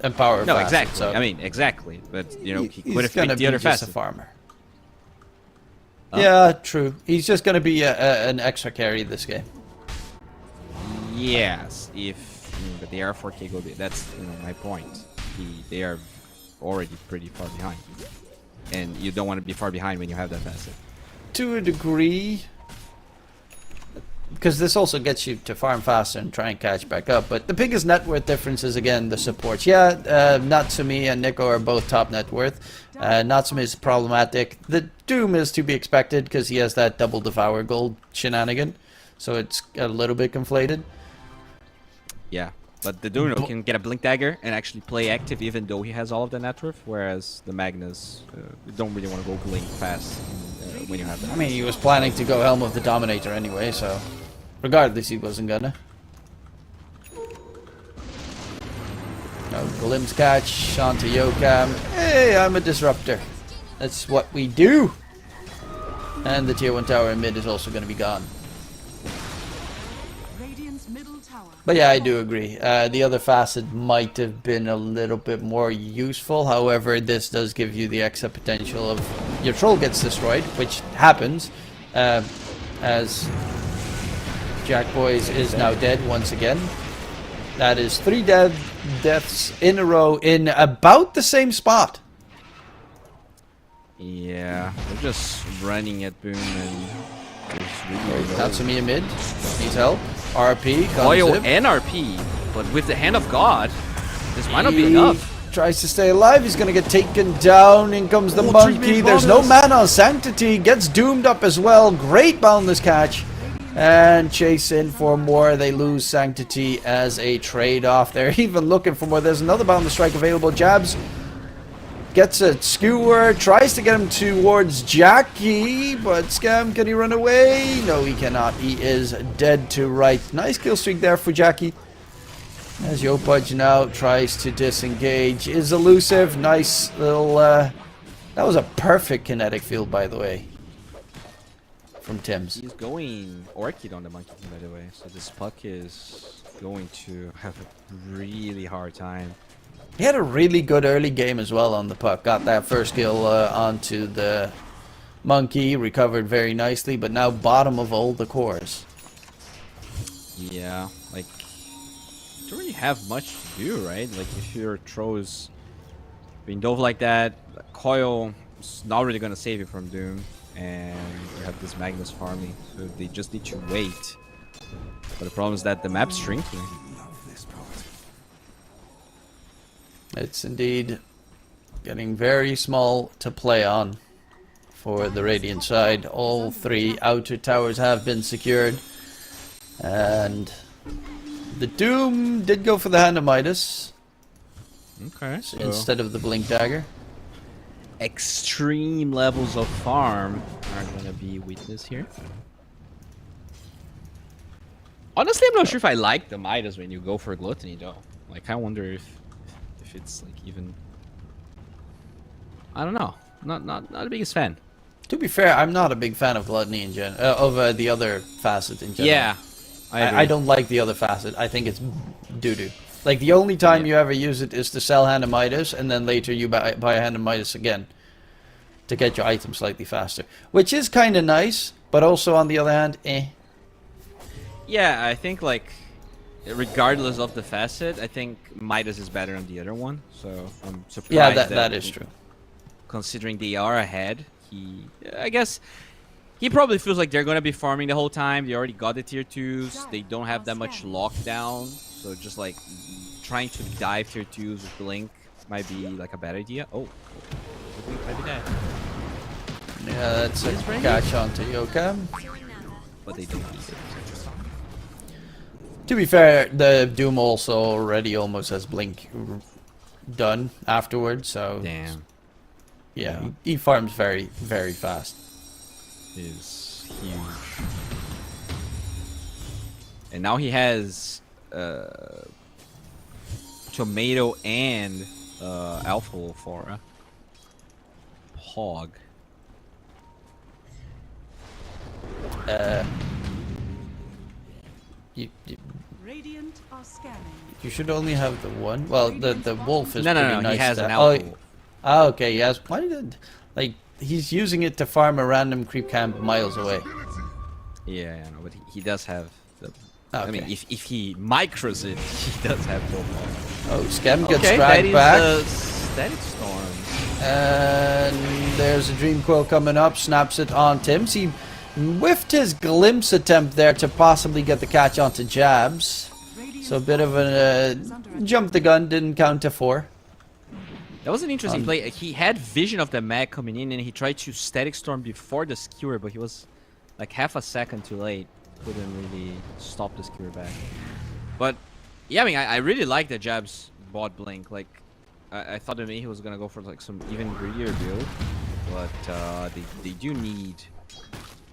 empower. No, facet, exactly. so I mean, exactly. But you know, he could he's have gonna picked the be other just a facet. farmer. Huh? Yeah, true. He's just gonna be an extra carry this game. Yes, but they are 4k gold. That's, you know, my point. They are already pretty far behind, and you don't want to be far behind when you have that facet. To a degree, because this also gets you to farm faster and try and catch back up. But the biggest net worth difference is, again, the supports. Yeah, Natsumi and Nico are both top net worth. Natsumi is problematic. The Doom is to be expected because he has that double devour gold shenanigan, so it's a little bit conflated. Yeah, but the Doom can get a blink dagger and actually play active even though he has all of the net worth, whereas the Magnus, you don't really want to go blink fast when you have that. I mean, he was planning to go Helm of the Dominator anyway, so regardless, he wasn't gonna. No, glimpse catch onto Yokam. Hey, I'm a disruptor. That's what we do. And the tier 1 tower in mid is also going to be gone. Radiant's middle tower. But yeah, I do agree. The other facet might have been a little bit more useful. However, this does give you the extra potential of your troll gets destroyed, which happens as Jack Boys is now dead once again. That is 3 deaths in a row in about the same spot. Yeah, they're just running at Boom and Natsumi in mid needs help. RP comes Oil in. and RP, but with the hand of God, this might not be enough. Tries to stay alive. He's gonna get taken down. In comes the Oh, monkey. There's no boundless. mana on Sanctity. Gets doomed up as well. Great boundless catch. And chase in for more. They lose Sanctity as a trade-off. They're even looking for more. There's another boundless strike available. Jabs gets a skewer. Tries to get him towards Jackie. But Scam, can he run away? No, he cannot. He is dead to right. Nice kill streak there for Jackie. As Yopudge now tries to disengage. Is elusive. Nice little... that was a perfect kinetic field, by the way, from Tim's. He's going Orchid on the monkey team, by the way, so this puck is going to have a really hard time. He had a really good early game as well on the puck. Got that first kill onto the monkey. Recovered very nicely, but now bottom of all the cores. Yeah, like, you don't really have much to do, right? Like, if your throws being dove like that, Coil is not really gonna save you from Doom, and you have this Magnus farming, so they just need to wait. But the problem is that the map's shrinking. It's indeed getting very small to play on for the Radiant side. All 3 outer towers have been secured, and the Doom did go for the Hand of Midas. Okay, so Instead of the Blink Dagger. extreme levels of farm are gonna be witnessed here. Honestly, I'm not sure if I like the Midas when you go for Gluttony, though. Like, I wonder if it's like even... I don't know. Not the biggest fan. To be fair, I'm not a big fan of Gluttony in the other facet in general. Yeah, I don't like the other facet. I think it's doo-doo. Like, the only time you ever use it is to sell Hand of Midas, and then later you buy a Hand of Midas again to get your items slightly faster. Which is kind of nice, but also on the other hand, eh. Yeah, I think, like, regardless of the facet, I think Midas is better than the other one. So I'm surprised. Yeah, that is true. Considering they are ahead, I guess he probably feels like they're gonna be farming the whole time. They already got the tier 2s. They don't have that much lockdown, so just like trying to dive tier 2s with Blink might be like a bad idea. Oh, Blink might be dead. Yeah, that's a catch onto Yokam. But they don't need it. To be fair, the Doom also already almost has Blink done afterwards, so Damn. yeah, he farms very, very fast. Is huge. And now he has Tomato and Alpha Wolfora. Hog. Radiant are scanning. You should only have the one. Well, the wolf is No, pretty no, nice. he has an oh, Alpha Wolf. oh, okay, yes. Why did like he's using it to farm a random creep camp miles away? Yeah, I know, but he does have the. Okay. I mean, if he micros it, he does have the wall. Oh, Scam gets Okay, that dragged is back. the Static Storm. And there's a Dream Coil coming up, snaps it on Tim's. He whiffed his glimpse attempt there to possibly get the catch onto Jabs. So a bit of a jump the gun, didn't count to 4. That was an interesting play. He had vision of the mag coming in, and he tried to Static Storm before the skewer, but he was like half a second too late. Couldn't really stop the skewer back. But yeah, I mean, I really like that Jabs bought Blink. Like, I thought maybe he was gonna go for like some even greedier build, but they do need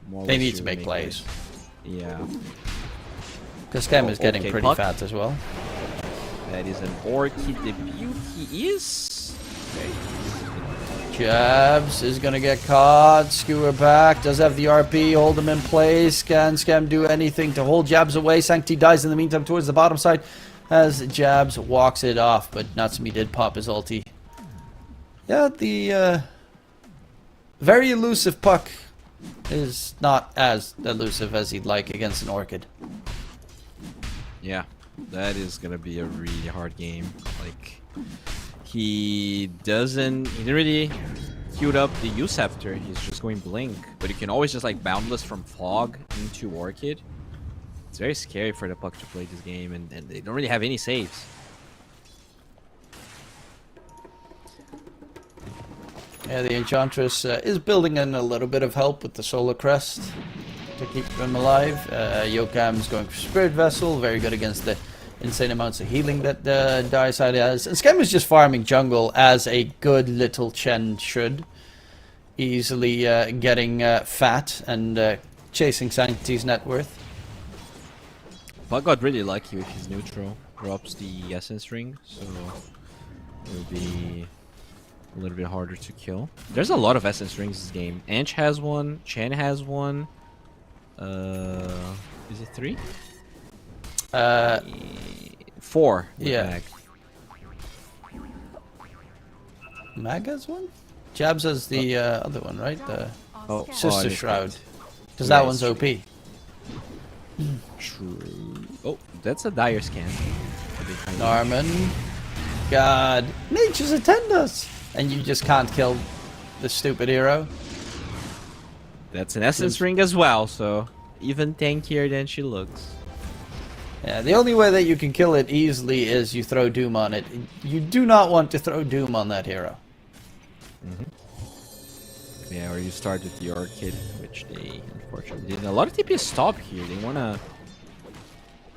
more. They need to make plays. Yeah. Because Scam is getting okay, pretty Puck. fat as well. That is an Orchid debut. He is. Okay. Jabs is gonna get caught. Skewer back. Does have the RP. Hold him in place. Can Scam do anything to hold Jabs away? Sanctity dies in the meantime towards the bottom side as Jabs walks it off, but Natsumi did pop his ulti. Yeah, the very elusive Puck is not as elusive as he'd like against an Orchid. Yeah, that is gonna be a really hard game. Like, he didn't really queued up the use after. He's just going Blink, but you can always just like Boundless from Fog into Orchid. It's very scary for the Puck to play this game, and they don't really have any saves. Yeah, the Enchantress is building in a little bit of help with the Solar Crest to keep him alive. Yokam's going for Spirit Vessel, very good against the insane amounts of healing that Dire Side has. And Scam is just farming jungle as a good little Chen should. Easily getting fat and chasing Sanctity's net worth. Puck got really lucky with his neutral. Drops the Essence Ring, so it will be a little bit harder to kill. There's a lot of Essence Rings this game. Anch has one, Chen has one. Is it 3? 4. Yeah. Mag. Mag has one? Jabs has the other one, right? The Oh, Sister it is Shroud. right. Because Yeah, that one's it's OP. True. Oh, that's a dire scan. Norman. God. Nature's attend us! And you just can't kill the stupid hero. That's an Essence Ring as well, so even tankier than she looks. Yeah, the only way that you can kill it easily is you throw Doom on it. You do not want to throw Doom on that hero. Yeah, or you start with the Orchid, which they unfortunately didn't. A lot of TP stop here. They want to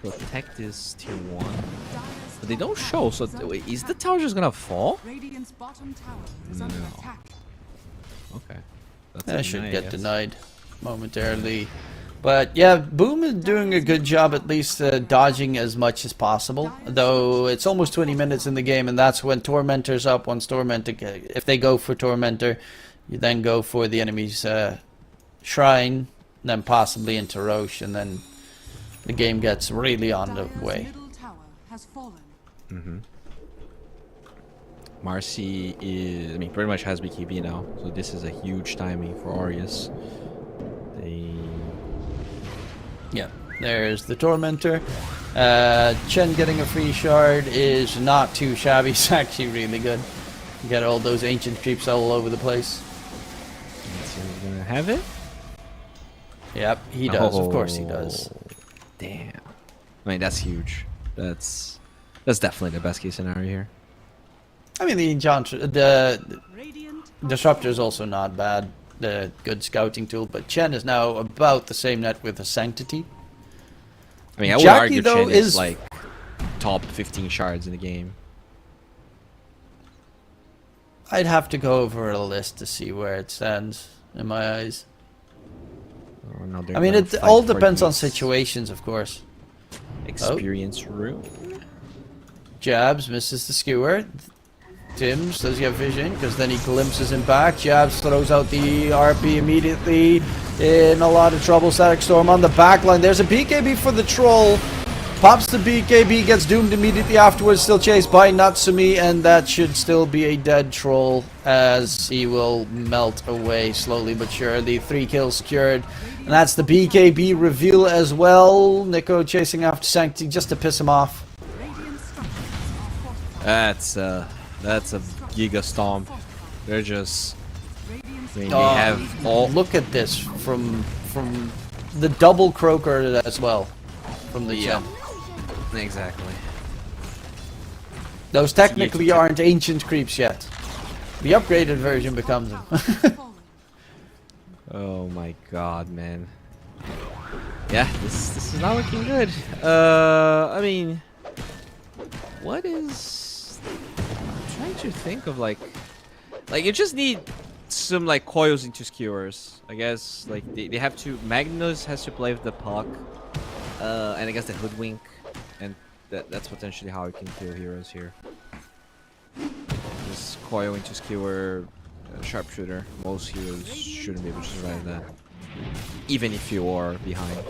protect this tier 1. But they don't show, so wait, is the tower just gonna fall? Radiant's bottom tower is under No. attack. Okay. That's That a should deny, I get guess. denied momentarily. But yeah, Boom is doing a good job at least dodging as much as possible. Though it's almost 20 minutes in the game, and that's when Tormentor's up. Once Tormentor, if they go for Tormentor, You then go for the enemy's shrine, then possibly into Roche, and then the game gets really on the Dire's way. middle tower has fallen. Mm-hmm. Marcy is, I mean, pretty much has BKB now, so this is a huge timing for Aureus. Yeah, there's the Tormentor. Chen getting a free shard is not too shabby. It's actually really good. You get all those ancient creeps all over the place. Let's see who's gonna have it. Yep, he does. Of course he does. Damn. I mean, that's huge. That's definitely the best case scenario here. I mean, the Radiant Disruptor is also not bad. The good scouting tool, but Chen is now about the same net with the Sanctity. I mean, I would Jackie, argue though, Chen is like top 15 shards in the game. I'd have to go over a list to see where it stands in my eyes. Oh, no, they're I mean, gonna it fight all for depends on these situations, of course. Experience room. Jabs misses the skewer. Tims, does he have vision? Because then he glimpses him back. Jabs throws out the RP immediately. In a lot of trouble. Static Storm on the back line. There's a BKB for the troll. Pops the BKB, gets doomed immediately afterwards. Still chased by Natsumi, and that should still be a dead troll as he will melt away slowly but surely. 3 kills secured. And that's the BKB reveal as well. Nico chasing after Sanctity just to piss him off. radiant structures are fortified. That's a giga stomp. They're just, Radiant I mean, they have all. Look at this from the double croaker as well from the Yeah. Chen. Exactly. Those technically aren't ancient creeps yet. The upgraded version becomes them. fallen. Oh my god, man. Yeah, this is not looking good. I mean, what is? I'm trying to think of like you just need some like coils into skewers. I guess like they have to. Magnus has to play with the puck, and I guess the hoodwink, and that's potentially how you can kill heroes here. Just coil into skewer, sharpshooter. Most heroes shouldn't be able to survive that, even if you are behind.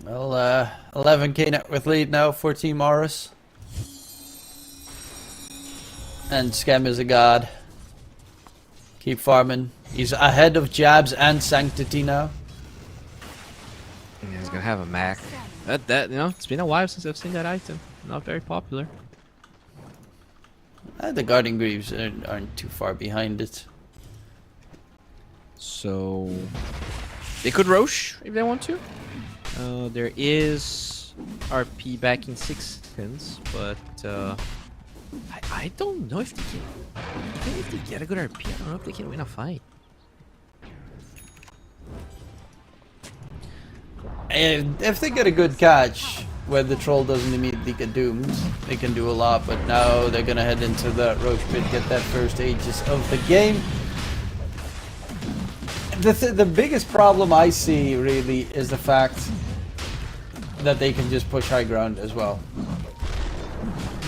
Well, 11k net worth lead now for Team Aris. And Schem is a god. Keep farming. He's ahead of Jabs and Sanctity now. Yeah, he's gonna have a Mac. That you know, it's been a while since I've seen that item. Not very popular. The Guardian Greaves aren't too far behind it. So they could Roche if they want to. There is RP back in 6 seconds, but I don't know if they can. Even if they get a good RP, I don't know if they can win a fight. If they get a good catch where the troll doesn't immediately get doomed, they can do a lot, but now they're gonna head into the Roche pit, get that first Aegis of the game. The biggest problem I see really is the fact that they can just push high ground as well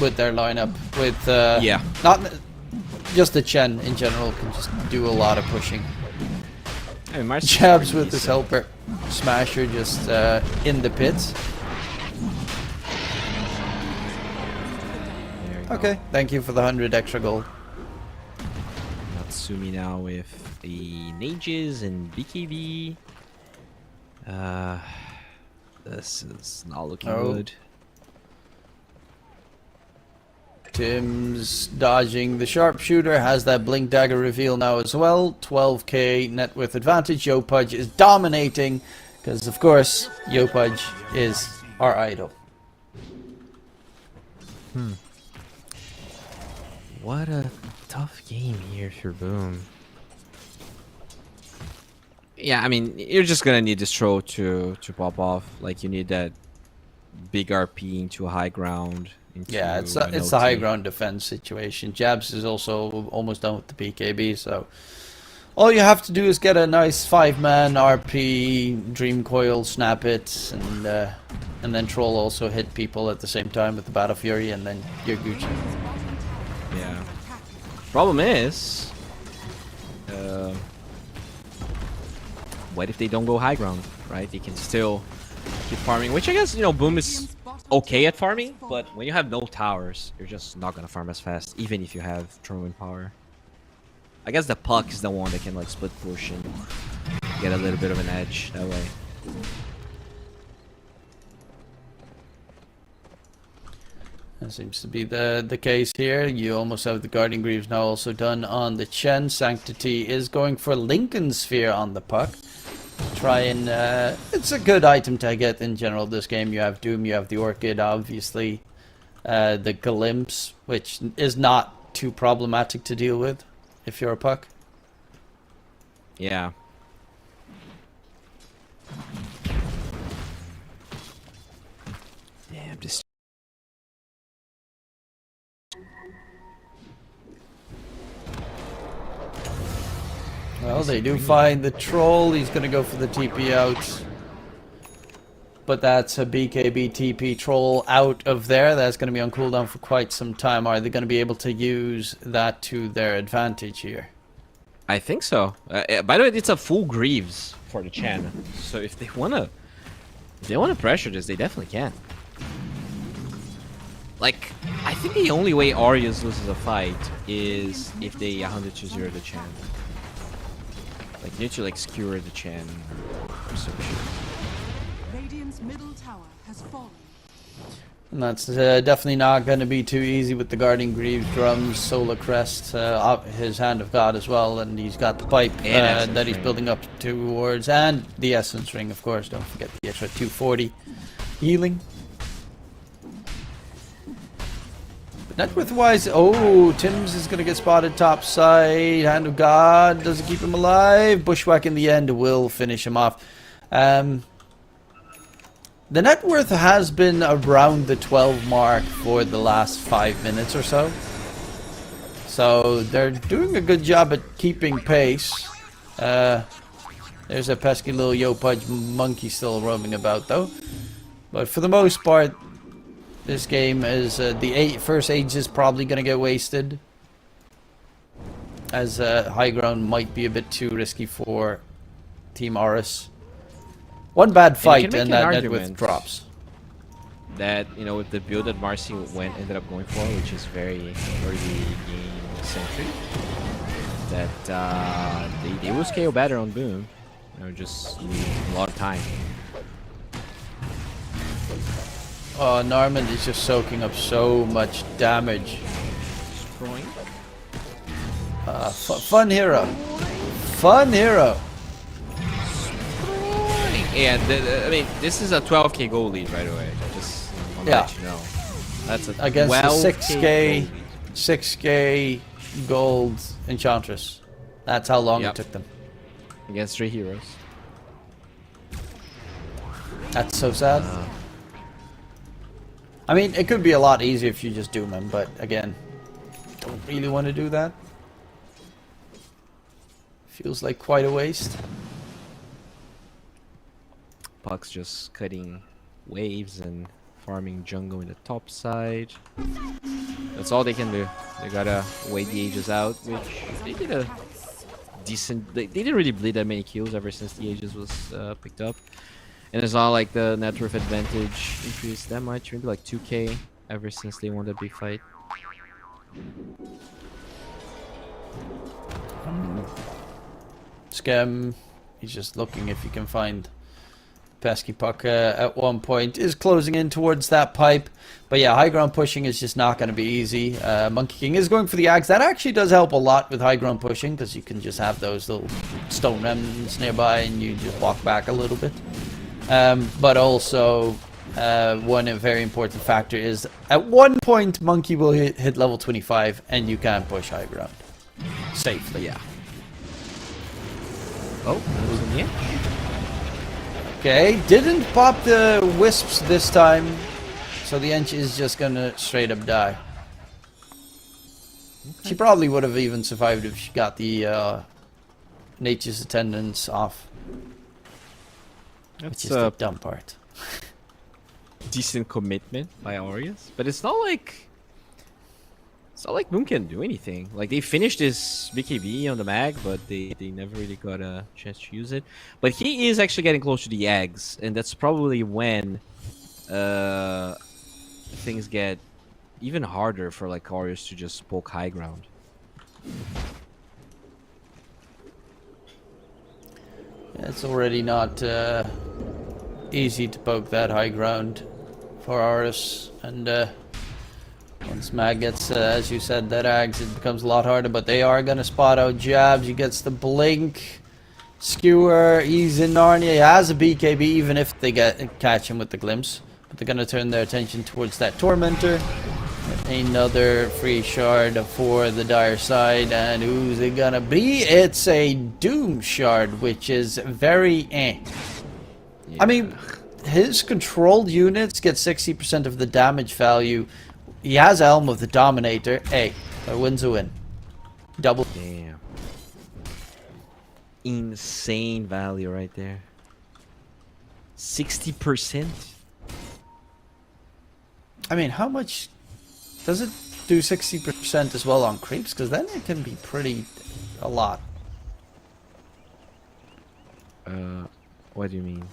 with their lineup. With Yeah. not just the Chen in general can just do a lot of pushing. I mean, Marcy's Jabs pretty with his decent. helper, Smasher just in the pit. There you go. Okay, thank you for the 100 extra gold. Natsumi now with the Nages and BKB. This is not looking Oh. good. Tim's dodging the sharpshooter, has that blink dagger reveal now as well. 12k net worth advantage. Yopudge is dominating because, of course, Yopudge is our idol. What a tough game here for Boom. Yeah, I mean, you're just gonna need this throw to pop off. Like, you need that big RP into a high ground. Yeah, it's an a high OT. ground defense situation. Jabs is also almost done with the PKB, so all you have to do is get a nice 5-man RP, Dream Coil, snap it, and then Troll also hit people at the same time with the Battle Fury, and then you're Gucci. Yeah. Problem is, what if they don't go high ground, right? They can still keep farming, which I guess, you know, Boom is okay at farming, but when you have no towers, you're just not gonna farm as fast, even if you have throwing power. I guess the Puck is the one that can like split push and get a little bit of an edge that way. That seems to be the case here. You almost have the Guardian Greaves now also done on the Chen. Sanctity is going for Lincoln Sphere on the Puck. Try and it's a good item to get in general this game. You have Doom, you have the Orchid, obviously the Glimpse, which is not too problematic to deal with if you're a Puck. Yeah. Damn, just well, they do find the troll. He's gonna go for the TP out. But that's a BKB TP troll out of there. That's going to be on cooldown for quite some time. Are they going to be able to use that to their advantage here? I think so. By the way, it's a full Greaves for the Chen. So if they wanna pressure this, they definitely can. Like, I think the only way Aureus loses a fight is if they 100-0 the Chen. Like, you need to like skewer the Chen or some shit. Radiant's middle tower has fallen. And that's definitely not going to be too easy with the Guardian Greaves, Drums, Solar Crest, his Hand of God as well, and he's got the pipe that he's building up towards, and the Essence Ring, of course. Don't forget the extra 240 healing. Net worth wise, oh, Tim's is going to get spotted top side. Hand of God doesn't keep him alive. Bushwhack in the end will finish him off. The net worth has been around the 12 mark for the last 5 minutes or so. So they're doing a good job at keeping pace. There's a pesky little Yo-Pudge monkey still roaming about though. But for the most part, this game is the first age is probably going to get wasted. As high ground might be a bit too risky for Team Aris. One bad fight and that net worth drops. That, you know, with the build that Marcy ended up going for, which is very early game centric, that they will scale better on Boom. You know, just need a lot of time. Oh, Norman is just soaking up so much damage. Fun hero. Fun hero. Yeah, I mean, this is a 12k goal lead, by the way. Just want to let you know. That's a against the 6k gold Enchantress. That's how long it took them. Against 3 heroes. That's so sad. I mean, it could be a lot easier if you just doom him, but again, don't really want to do that. Feels like quite a waste. Puck's just cutting waves and farming jungle in the top side. That's all they can do. They gotta wait the Aegis out, which they did a decent... They didn't really bleed that many kills ever since the Aegis was picked up. And it's not like the net worth advantage increased that much, maybe like 2k ever since they won that big fight. Scam, he's just looking if he can find pesky Puck at one point. Is closing in towards that pipe. But yeah, high ground pushing is just not going to be easy. Monkey King is going for the Axe. That actually does help a lot with high ground pushing, because you can just have those little stone remnants nearby and you just walk back a little bit. But also, one very important factor is at one point Monkey will hit level 25 and you can push high ground safely. Yeah. Oh, that was in the edge. Okay, didn't pop the wisps this time, so the Ench is just gonna straight up die. Okay. She probably would have even survived if she got the Nature's Attendance off. That's which is the dumb part. Decent commitment by Aureus, but it's not like It's not like Boom can do anything. Like, they finished this BKB on the mag, but they never really got a chance to use it. But he is actually getting close to the eggs, and that's probably when things get even harder for like warriors to just poke high ground. It's already not easy to poke that high ground for Aris, and once Mag gets, as you said, that Ags, it becomes a lot harder, but they are going to spot out Jabs. He gets the blink. Skewer, he's in Narnia, he has a BKB even if they catch him with the glimpse. But they're going to turn their attention towards that Tormentor. Another free shard for the Dire side, and who's it going to be? It's a Doom shard, which is very Yeah. I mean, his controlled units get 60% of the damage value. He has Elm of the Dominator. Hey, a win's a win. Double. Damn. Insane value right there. 60%? I mean, how much does it do 60% as well on creeps? Because then it can be a lot. What do you mean?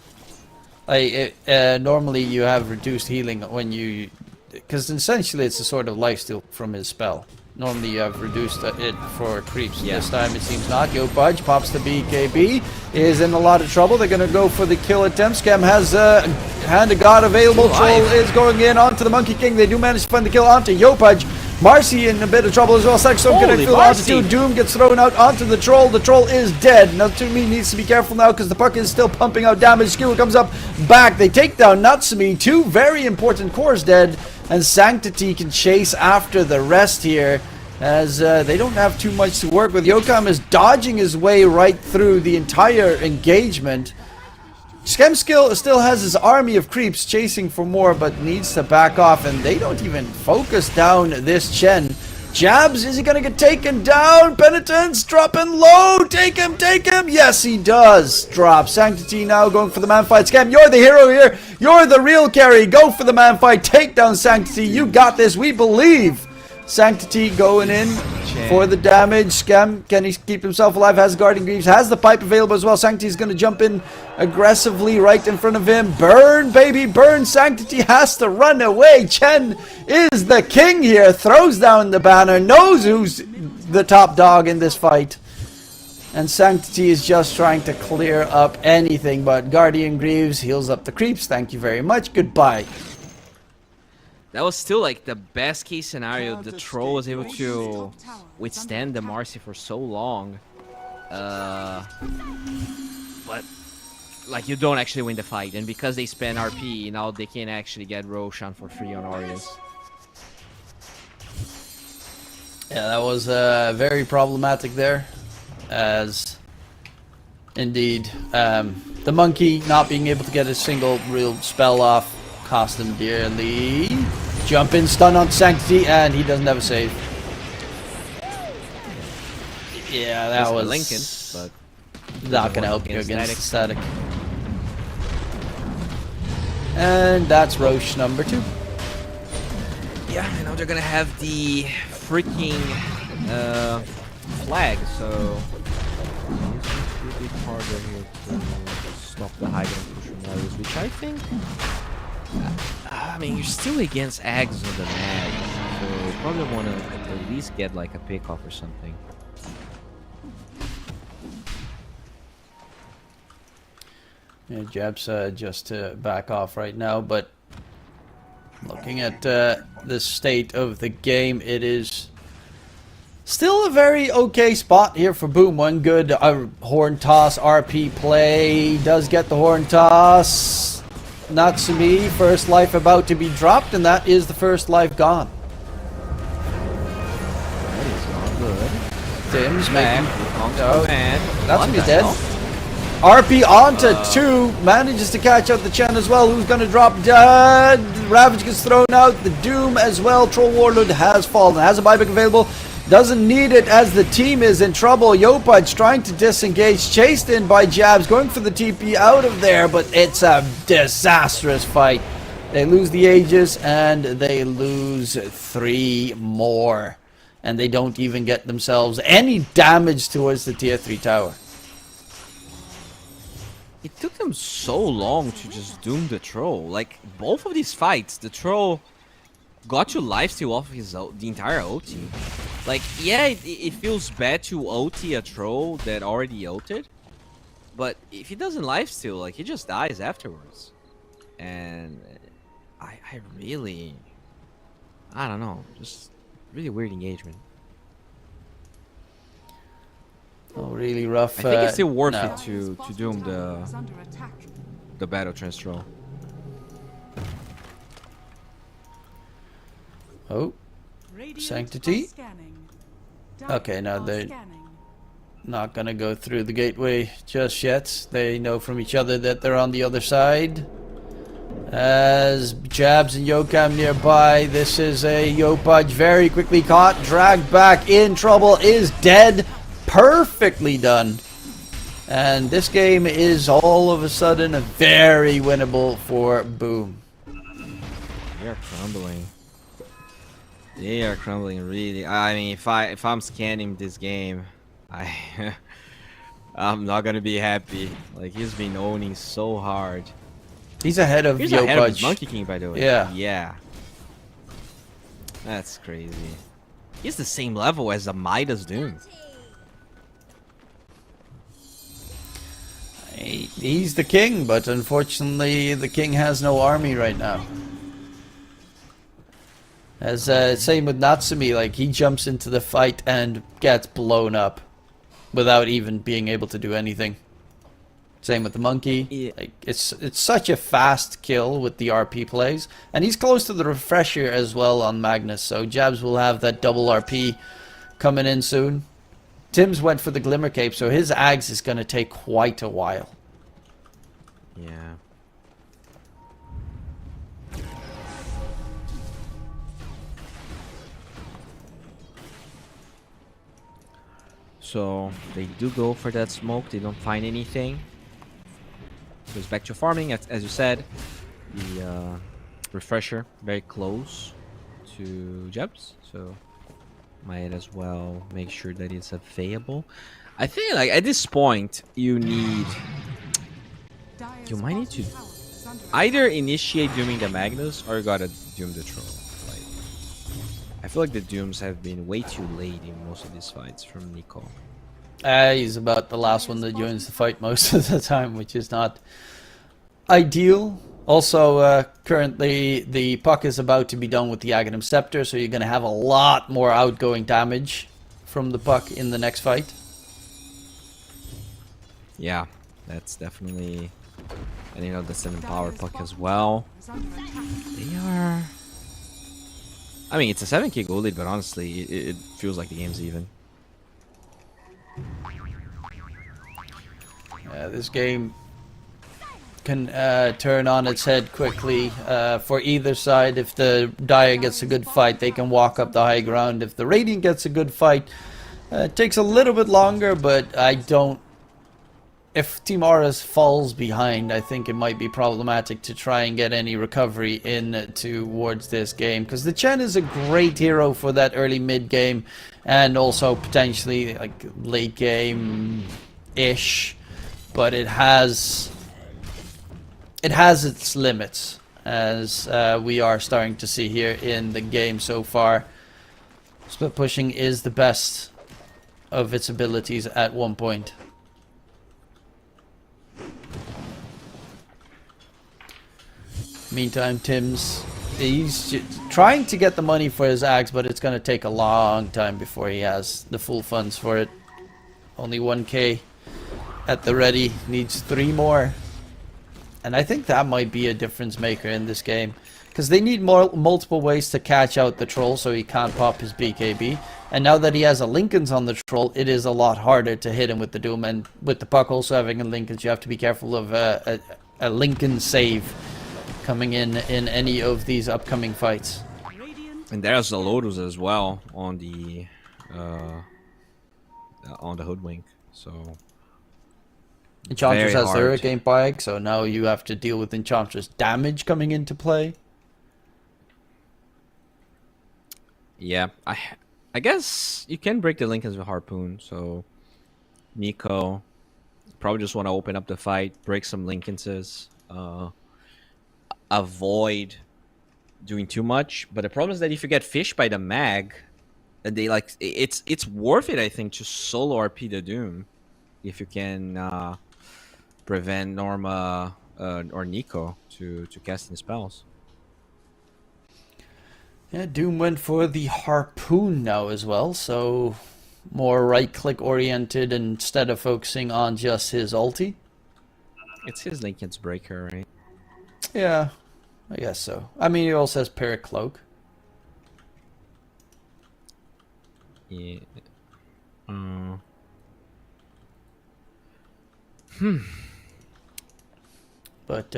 Like, normally you have reduced healing when you... Because essentially it's a sort of lifesteal from his spell. Normally you have reduced it for creeps. Yeah. This time it seems not. Yo Budge pops the BKB. Is in a lot of trouble. They're going to go for the kill attempt. Scam has Hand of God available. Troll is going in onto the Monkey King. They do manage to find the kill onto Yo Budge. Marcy in a bit of trouble as well. Saxon going to feel onto two. Doom gets thrown out onto the Troll. The Troll is dead. Now Natsumi needs to be careful now because the puck is still pumping out damage. Skewer comes up back. They take down Natsumi. Two very important cores dead. And Sanctity can chase after the rest here, as they don't have too much to work with. Yokam is dodging his way right through the entire engagement. Skemskill still has his army of creeps chasing for more, but needs to back off, and they don't even focus down this Chen. Jabs, is he gonna get taken down? Penitence dropping low. Take him, take him. Yes, he does drop. Sanctity now going for the man fight. Scam, you're the hero here. You're the real carry. Go for the man fight. Take down Sanctity. You got this. We believe. Sanctity going in for the damage. Scam, can he keep himself alive? Has Guardian Greaves, has the pipe available as well. Sanctity's going to jump in aggressively right in front of him. Burn, baby, burn. Sanctity has to run away. Chen is the king here. Throws down the banner. Knows who's the top dog in this fight. And Sanctity is just trying to clear up anything, but Guardian Greaves heals up the creeps. Thank you very much. Goodbye. That was still like the best case scenario. The Troll was able to withstand the Marcy for so long. But like, you don't actually win the fight, and because they spend RP, now they can actually get Roshan for free on Aureus. Yeah, that was very problematic there, as indeed the monkey not being able to get a single real spell off cost him dearly. Jump in, stun on Sanctity, and he doesn't have a save. Yeah, that was Lincoln, but not gonna help you against static. And that's Roche number 2. yeah, and now they're gonna have the freaking flag, so it's a bit harder here to stop the high ground push from Aureus, which I think. I mean, you're still against Ags on the mag, so you probably want to at least get like a pick off or something. Yeah, Jab's just to back off right now, but looking at the state of the game, it is still a very okay spot here for Boom. One good horn toss RP play. Does get the horn toss. Natsumi, first life about to be dropped, and that is the first life gone. That is not good. Tim's man. Man. Natsumi's dead. RP onto 2, manages to catch out the Chen as well, who's going to drop dead. Ravage gets thrown out, the Doom as well. Troll Warlord has fallen, has a buyback available. Doesn't need it as the team is in trouble. Yopaj trying to disengage, chased in by Jabs, going for the TP out of there, but it's a disastrous fight. They lose the Aegis, and they lose 3 more. and they don't even get themselves any damage towards the tier 3 tower. It took them so long to just doom the troll. Like, both of these fights, the troll got to lifesteal off his the entire OT. Like, yeah, it feels bad to OT a troll that already ulted, but if he doesn't lifesteal, like, he just dies afterwards. And I really, I don't know, just really weird engagement. Oh, really rough. I think it's still worth no. it to doom the battle trance troll. Oh, Sanctity. Okay, now they're not gonna go through the gateway just yet. They know from each other that they're on the other side. As Jabs and Yokam nearby, this is a Yopaj very quickly caught, dragged back in trouble, is dead. Perfectly done. And this game is all of a sudden very winnable for Boom. They are crumbling. They are crumbling really. I mean, if I'm scanning this game, I'm not gonna be happy. Like, he's been owning so hard. He's ahead of He's ahead of his Yopaj. Monkey King, by the way. Yeah. Yeah. That's crazy. He's the same level as the Midas Doom. He's the king, but unfortunately the king has no army right now. As same with Natsumi, like, he jumps into the fight and gets blown up without even being able to do anything. Same with the monkey. Yeah. Like, it's such a fast kill with the RP plays, and he's close to the refresher as well on Magnus, so Jabs will have that double RP coming in soon. Tim's went for the Glimmer Cape, so his Ags is going to take quite a while. Yeah. So they do go for that smoke. They don't find anything. Goes back to farming, as you said. The refresher very close to Jebs, so might as well make sure that it's available. I think, like, at this point you might need to either initiate dooming the Magnus or you gotta doom the troll. Like, I feel like the dooms have been way too late in most of these fights from Nico. He's about the last one that joins the fight most of the time, which is not ideal. Also, currently the puck is about to be done with the Aghanim Scepter, so you're going to have a lot more outgoing damage from the puck in the next fight. Yeah, that's definitely, and you know, that's an empowered puck as well. They are, I mean, it's a 7k goal lead, but honestly, it feels like the game's even. Yeah, this game can turn on its head quickly for either side. If the Dire gets a good fight, they can walk up the high ground. If the Radiant gets a good fight, it takes a little bit longer, but I don't... If Team Aras falls behind, I think it might be problematic to try and get any recovery in towards this game, because the Chen is a great hero for that early mid game and also potentially like late game ish, but it has its limits, as we are starting to see here in the game so far. Split pushing is the best of its abilities at one point. Meantime, he's trying to get the money for his Axe, but it's going to take a long time before he has the full funds for it. Only 1k at the ready, needs 3 more. And I think that might be a difference maker in this game, because they need multiple ways to catch out the troll so he can't pop his BKB. And now that he has a Lincoln's on the troll, it is a lot harder to hit him with the Doom. And with the puck also having a Lincoln's, you have to be careful of a Lincoln save coming in any of these upcoming fights. And there's the Lotus as well on the Hoodwink, so Enchantress has the hard. Hurricane Pike, so now you have to deal with Enchantress damage coming into play. Yeah, I guess you can break the Lincolns with Harpoon, so Nico probably just want to open up the fight, break some Lincolnses, avoid doing too much. But the problem is that if you get fished by the mag, and they like it's worth it, I think, to solo RP the Doom if you can prevent Norma or Nico to casting spells. Yeah, Doom went for the Harpoon now as well, so more right-click oriented instead of focusing on just his ulti. It's his Lincoln's breaker, right? Yeah, I guess so. I mean, he also has Parrot Cloak. Yeah. But,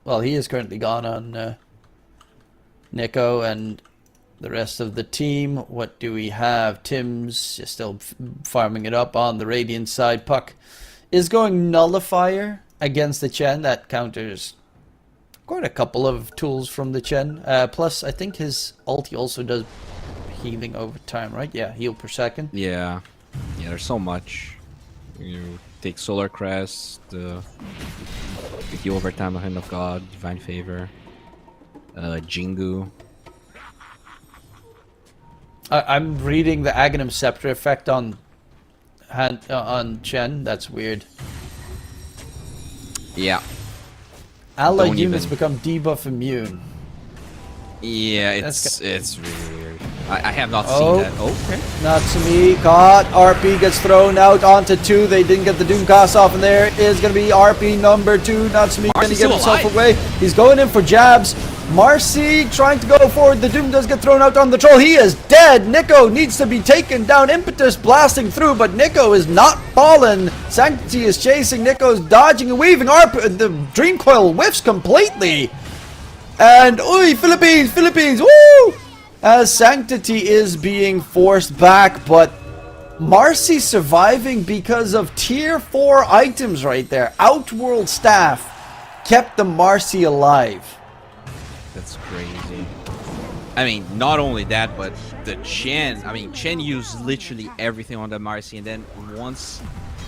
well, he is currently gone on Nico and the rest of the team. What do we have? Tim's is still farming it up on the Radiant side. Puck is going Nullifier against the Chen. That counters quite a couple of tools from the Chen. Plus, I think his ulti also does healing over time, right? Yeah, heal per second. Yeah. Yeah, there's so much. You take Solar Crest, the heal over time, the Hand of God, Divine Favor, Jingu. I'm reading the Aghanim Scepter effect on Chen. That's weird. Yeah. Allied units become debuff immune. Yeah, it's really weird. I have not seen that. Okay. Natsumi caught. RP gets thrown out onto 2. They didn't get the Doom cast off, and there is going to be RP number 2. Natsumi going to get himself away. He's going in for jabs. Marcy trying to go forward. The Doom does get thrown out on the troll. He is dead. Nico needs to be taken down. Impetus blasting through, but Nico is not fallen. Sanctity is chasing. Nico's dodging and weaving. The Dream Coil whiffs completely. And, oi, Philippines, woo! As Sanctity is being forced back, but Marcy surviving because of tier 4 items right there. Outworld Staff kept the Marcy alive. That's crazy. I mean, not only that, but the Chen. I mean, Chen used literally everything on the Marcy, and then once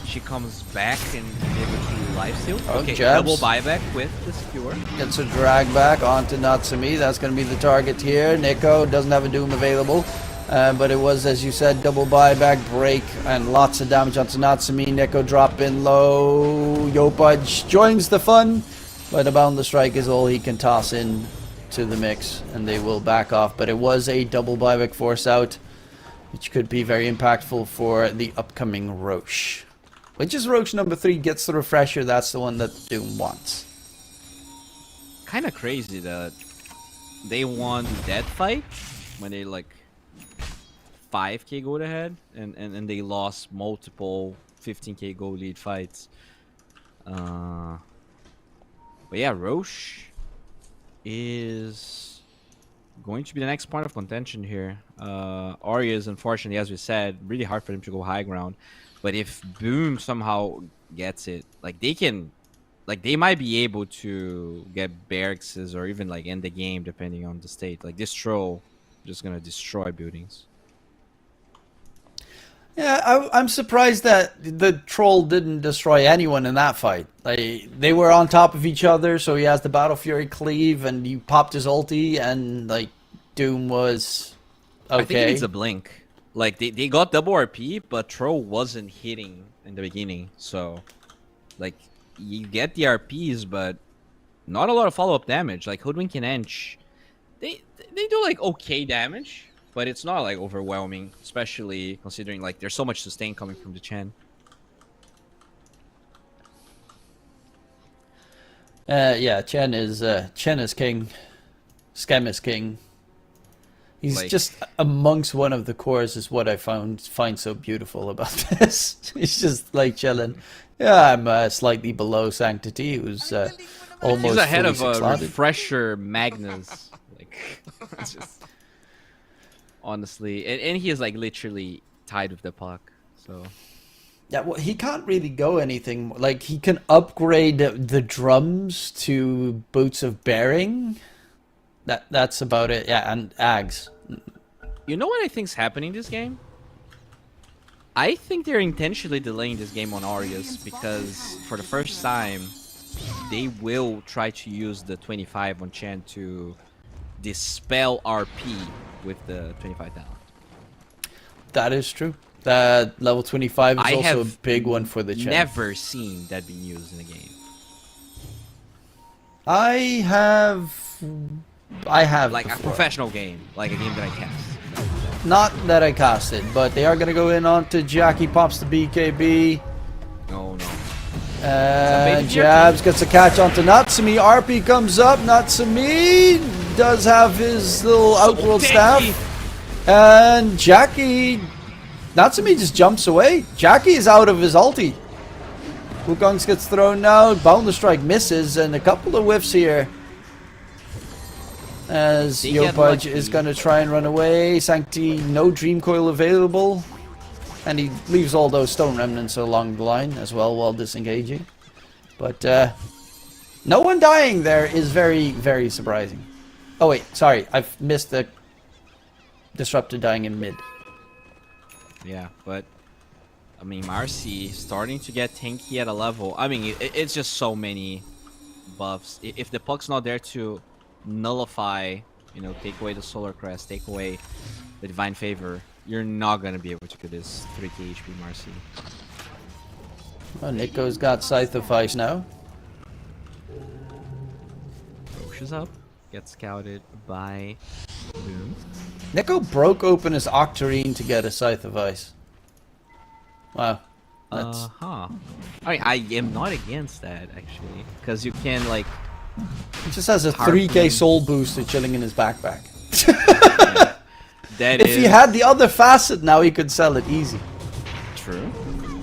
she comes back and able to lifesteal. Okay, jabs. Double buyback with the Skewer. Gets a drag back onto Natsumi. That's going to be the target here. Nico doesn't have a Doom available. But it was, as you said, double buyback, break, and lots of damage onto Natsumi. Nico drop in low. Yopaj joins the fun, but a Boundless Strike is all he can toss in to the mix, and they will back off. But it was a double buyback force out, which could be very impactful for the upcoming Roche. Which is Roche number 3, gets the refresher. That's the one that Doom wants. Kind of crazy that they won that fight when they like 5k gold ahead, and they lost multiple 15k gold lead fights. But yeah, Roche is going to be the next point of contention here. Arya is, unfortunately, as we said, really hard for them to go high ground. But if Boom somehow gets it, like they might be able to get barracks or even like end the game depending on the state. Like this troll just gonna destroy buildings. Yeah, I'm surprised that the troll didn't destroy anyone in that fight. Like, they were on top of each other, so he has the Battle Fury cleave, and he popped his ulti, and like Doom was okay. I think he needs a blink. Like they got double RP, but troll wasn't hitting in the beginning, so like you get the RPs, but not a lot of follow-up damage. Like Hoodwink and Ench, they do like okay damage. But it's not like overwhelming, especially considering like there's so much sustain coming from the Chen. Yeah, Chen is king. Schem is king. He's like, just amongst one of the cores is what I find so beautiful about this. He's just like chilling. Yeah, I'm slightly below Sanctity, who's almost. He's ahead of a refresher Magnus. Like, it's just. Honestly, and he is like literally tied with the puck, so yeah, well, he can't really go anything. Like, he can upgrade the drums to boots of bearing. That's about it. Yeah, and Ags. You know what I think's happening this game? I think they're intentionally delaying this game on Aureus because for the first time, they will try to use the 25 on Chen to dispel RP with the 25 talent. That is true. That level 25 is I also a have big one for the Chen. Never seen that being used in a game. I have Like a before. professional game, like a game that I cast. Not that I cast it, but they are going to go in onto Jackie, pops the BKB. No, no. And Jabs gets a catch onto Natsumi. RP comes up. Natsumi does have his little outworld staff. And Jackie... Natsumi just jumps away. Jackie is out of his ulti. Wukongs gets thrown now. Boundless Strike misses. And a couple of whiffs here. As Yopaj is going to try and run away. Sancti, no Dream Coil available. And he leaves all those Stone Remnants along the line as well while disengaging. But no one dying there is very, very surprising. Oh wait, sorry. I've missed the Disruptor dying in mid. Yeah, but I mean, Marcy starting to get tanky at a level. I mean, it's just so many buffs. If the puck's not there to nullify, you know, take away the Solar Crest, take away the Divine Favor, you're not going to be able to get this 3k HP Marcy. Well, Nico's got Scythe of Ice now. Pushes up, gets scouted by Boom. Nico broke open his Octarine to get a Scythe of Ice. Wow. That's... I mean, I am not against that, actually. Because you can, like... He just has a 3k soul booster chilling in his backpack. Yeah. If he had the other facet now, he could sell it easy. True.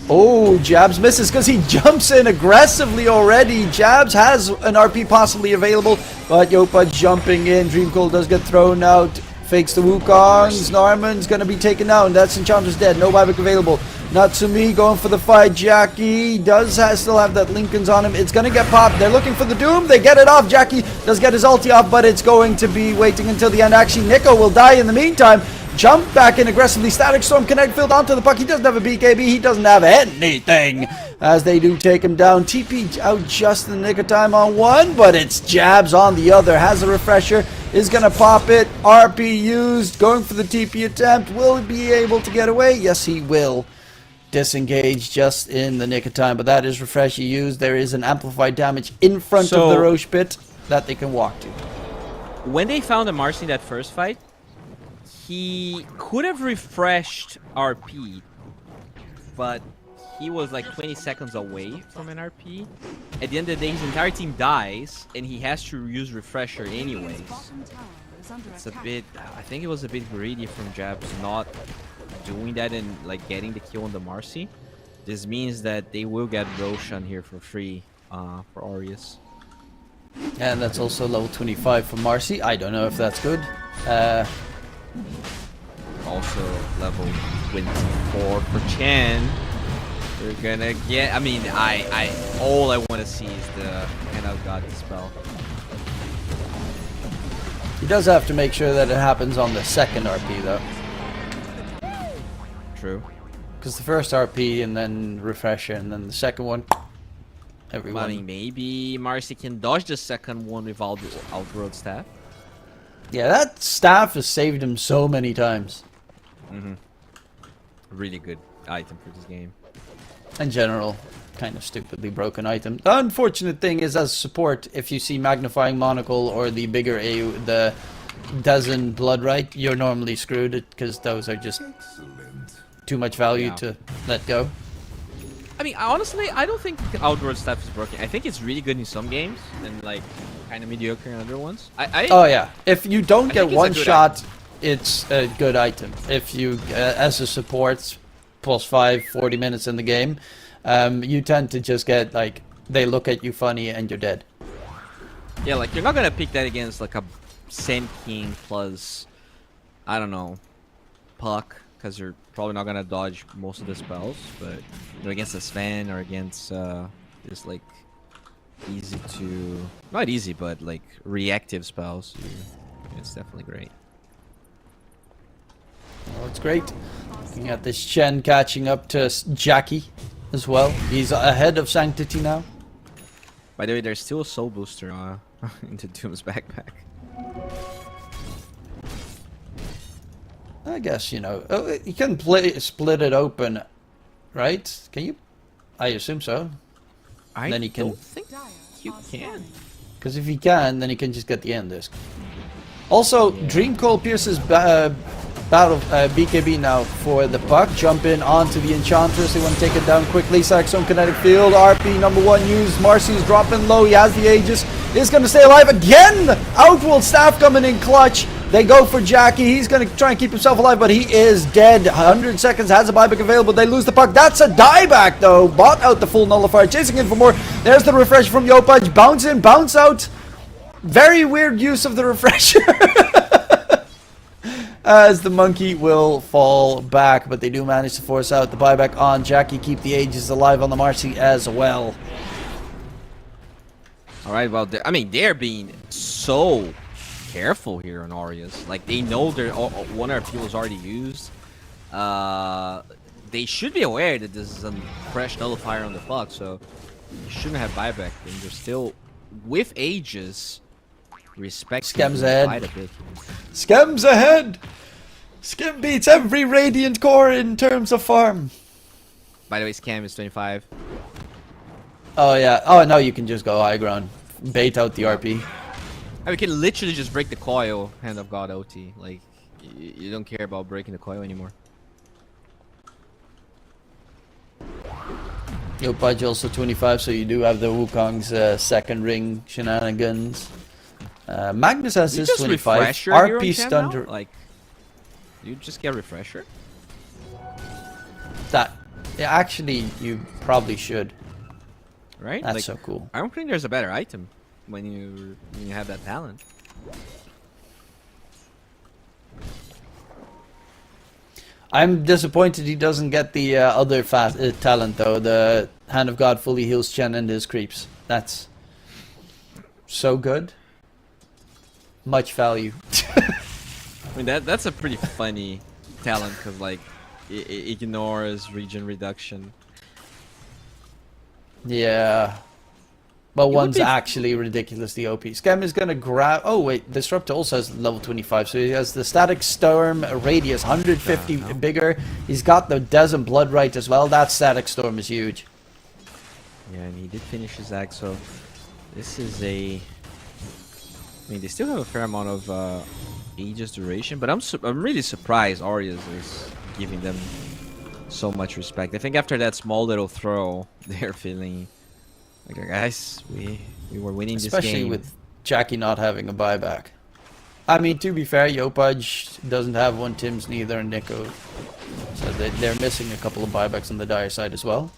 Oh, Jabs misses because he jumps in aggressively already. Jabs has an RP possibly available, but Yopa jumping in. Dreamcoil does get thrown out. Fakes the Wukongs. Narman's going to be taken down. That's Enchantress dead. No buyback available. Natsumi going for the fight. Jackie does still have that Lincoln's on him. It's going to get popped. They're looking for the Doom. They get it off. Jackie does get his ulti off, but it's going to be waiting until the end. Actually, Nico will die in the meantime. Jump back in aggressively. Static Storm Connect field onto the puck. He doesn't have a BKB. He doesn't have anything. As they do take him down. TP out just in the nick of time on one, but it's Jabs on the other. Has a refresher. Is going to pop it. RP used. Going for the TP attempt. Will he be able to get away? Yes, he will. Disengage just in the nick of time, but that is refresher used. There is an amplified damage in front of the Roche pit that they can walk to. When they found a Marcy in that first fight, he could have refreshed RP, but he was like 20 seconds away from an RP. At the end of the day, his entire team dies, and he has to use refresher anyways. It's a bit... I think it was a bit greedy from Jabs not doing that and like getting the kill on the Marcy. This means that they will get Roshan here for free for Aureus. And that's also level 25 for Marcy. I don't know if that's good. Also level 24 for Chen. We're gonna get... I mean, all I want to see is the Hand of God spell. He does have to make sure that it happens on the second RP though. True. Because the first RP and then refresher and then the second one, everyone. I mean, maybe Marcy can dodge the second one without the Outworld Staff. Yeah, that staff has saved him so many times. Really good item for this game. In general, kind of stupidly broken item. The unfortunate thing is, as support, if you see Magnifying Monocle or the bigger AU, the dozen Blood Right, you're normally screwed because those are just too much value to let go. I mean, honestly, I don't think the Outward Staff is broken. I think it's really good in some games and like kind of mediocre in other ones. Oh yeah, if you don't get one shot, it's a good item. If you, as a support, +5, 40 minutes in the game, you tend to just get like, they look at you funny and you're dead. Yeah, like you're not gonna pick that against like a Sand King plus, I don't know, Puck, because you're probably not gonna dodge most of the spells. But you know, against a Sven or against this like easy to, not easy, but like reactive spells, it's definitely great. Oh, it's great. Looking at this Chen catching up to Jackie as well. He's ahead of Sanctity now. By the way, there's still a soul booster into Doom's backpack. I guess, you know, you can split it open, right? Can you? I assume so. Then he can. Don't think you can. Because if he can, then he can just get the end disc. Also, Dream Coil pierces battle BKB now for the puck. Jump in onto the Enchantress. They want to take it down quickly. Saxon kinetic field. RP number 1 used. Marcy's dropping low. He has the Aegis. Is going to stay alive again. Outworld staff coming in clutch. They go for Jackie. He's going to try and keep himself alive, but he is dead. 100 seconds, has a buyback available. They lose the puck. That's a dieback, though. Bought out the full nullifier. Chasing in for more. There's the refresh from Yopaj. Bounce in, bounce out. Very weird use of the refresher. As the monkey will fall back, but they do manage to force out the buyback on Jackie. Keep the Aegis alive on the Marcy as well. Alright, well, I mean, they're being so careful here on Aureus. Like, they know their one RP was already used. They should be aware that this is a fresh nullifier on the puck, so you shouldn't have buyback. And they're still, with Aegis, respecting Skems ahead. quite a bit. Skems ahead! Skem beats every Radiant core in terms of farm. By the way, Scam is 25. Oh yeah. Oh no, you can just go high ground. Bait out the RP. And we can literally just break the coil, Hand of God OT. Like, you don't care about breaking the coil anymore. Yopaj also 25, so you do have the Wukong's second ring shenanigans. Magnus has his 25. RP stunned. Like, you just get refresher. That, yeah, actually, you probably should. Right? That's like, so cool. I don't think there's a better item when you have that talent. I'm disappointed he doesn't get the other talent though. The Hand of God fully heals Chen and his creeps. That's so good. Much value. I mean, that's a pretty funny talent because, like, it ignores region reduction. Yeah. But one's actually ridiculously OP. Scam is gonna grab. Oh wait, Disruptor also has level 25, so he has the Static Storm radius 150 bigger. He's got the Desert Blood Right as well. That Static Storm is huge. Yeah, and he did finish his axe, so this is a. I mean, they still have a fair amount of Aegis duration, but I'm really surprised Aureus is giving them so much respect. I think after that small little throw, they're feeling like, guys, we were winning this game. Especially with Jackie not having a buyback. I mean, to be fair, Yopaj doesn't have one, Tim's neither, and Nico. So they're missing a couple of buybacks on the dire side as well.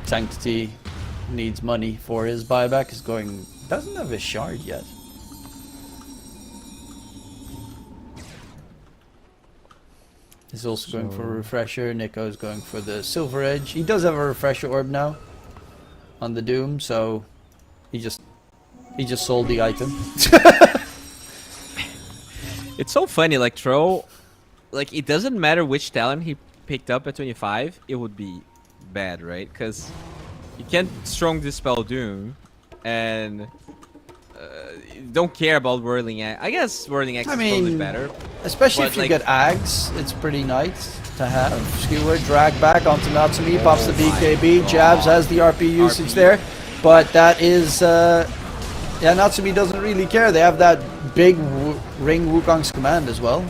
Sanctity needs money for his buyback. Is going, doesn't have a shard yet. He's also going for a refresher. Nico's going for the Silver Edge. He does have a refresher orb now on the Doom, so he just sold the item. It's so funny, like Tro, like it doesn't matter which talent he picked up at 25, it would be bad, right? Because you can't strong dispel Doom, and don't care about Whirling Axe. I guess Whirling Axe is probably better. Especially if you get Ags, it's pretty nice to have. Skewer, drag back onto Natsumi, pops the BKB, jabs, has the RP usage there. But that is, yeah, Natsumi doesn't really care. They have that big ring Wukong's command as well.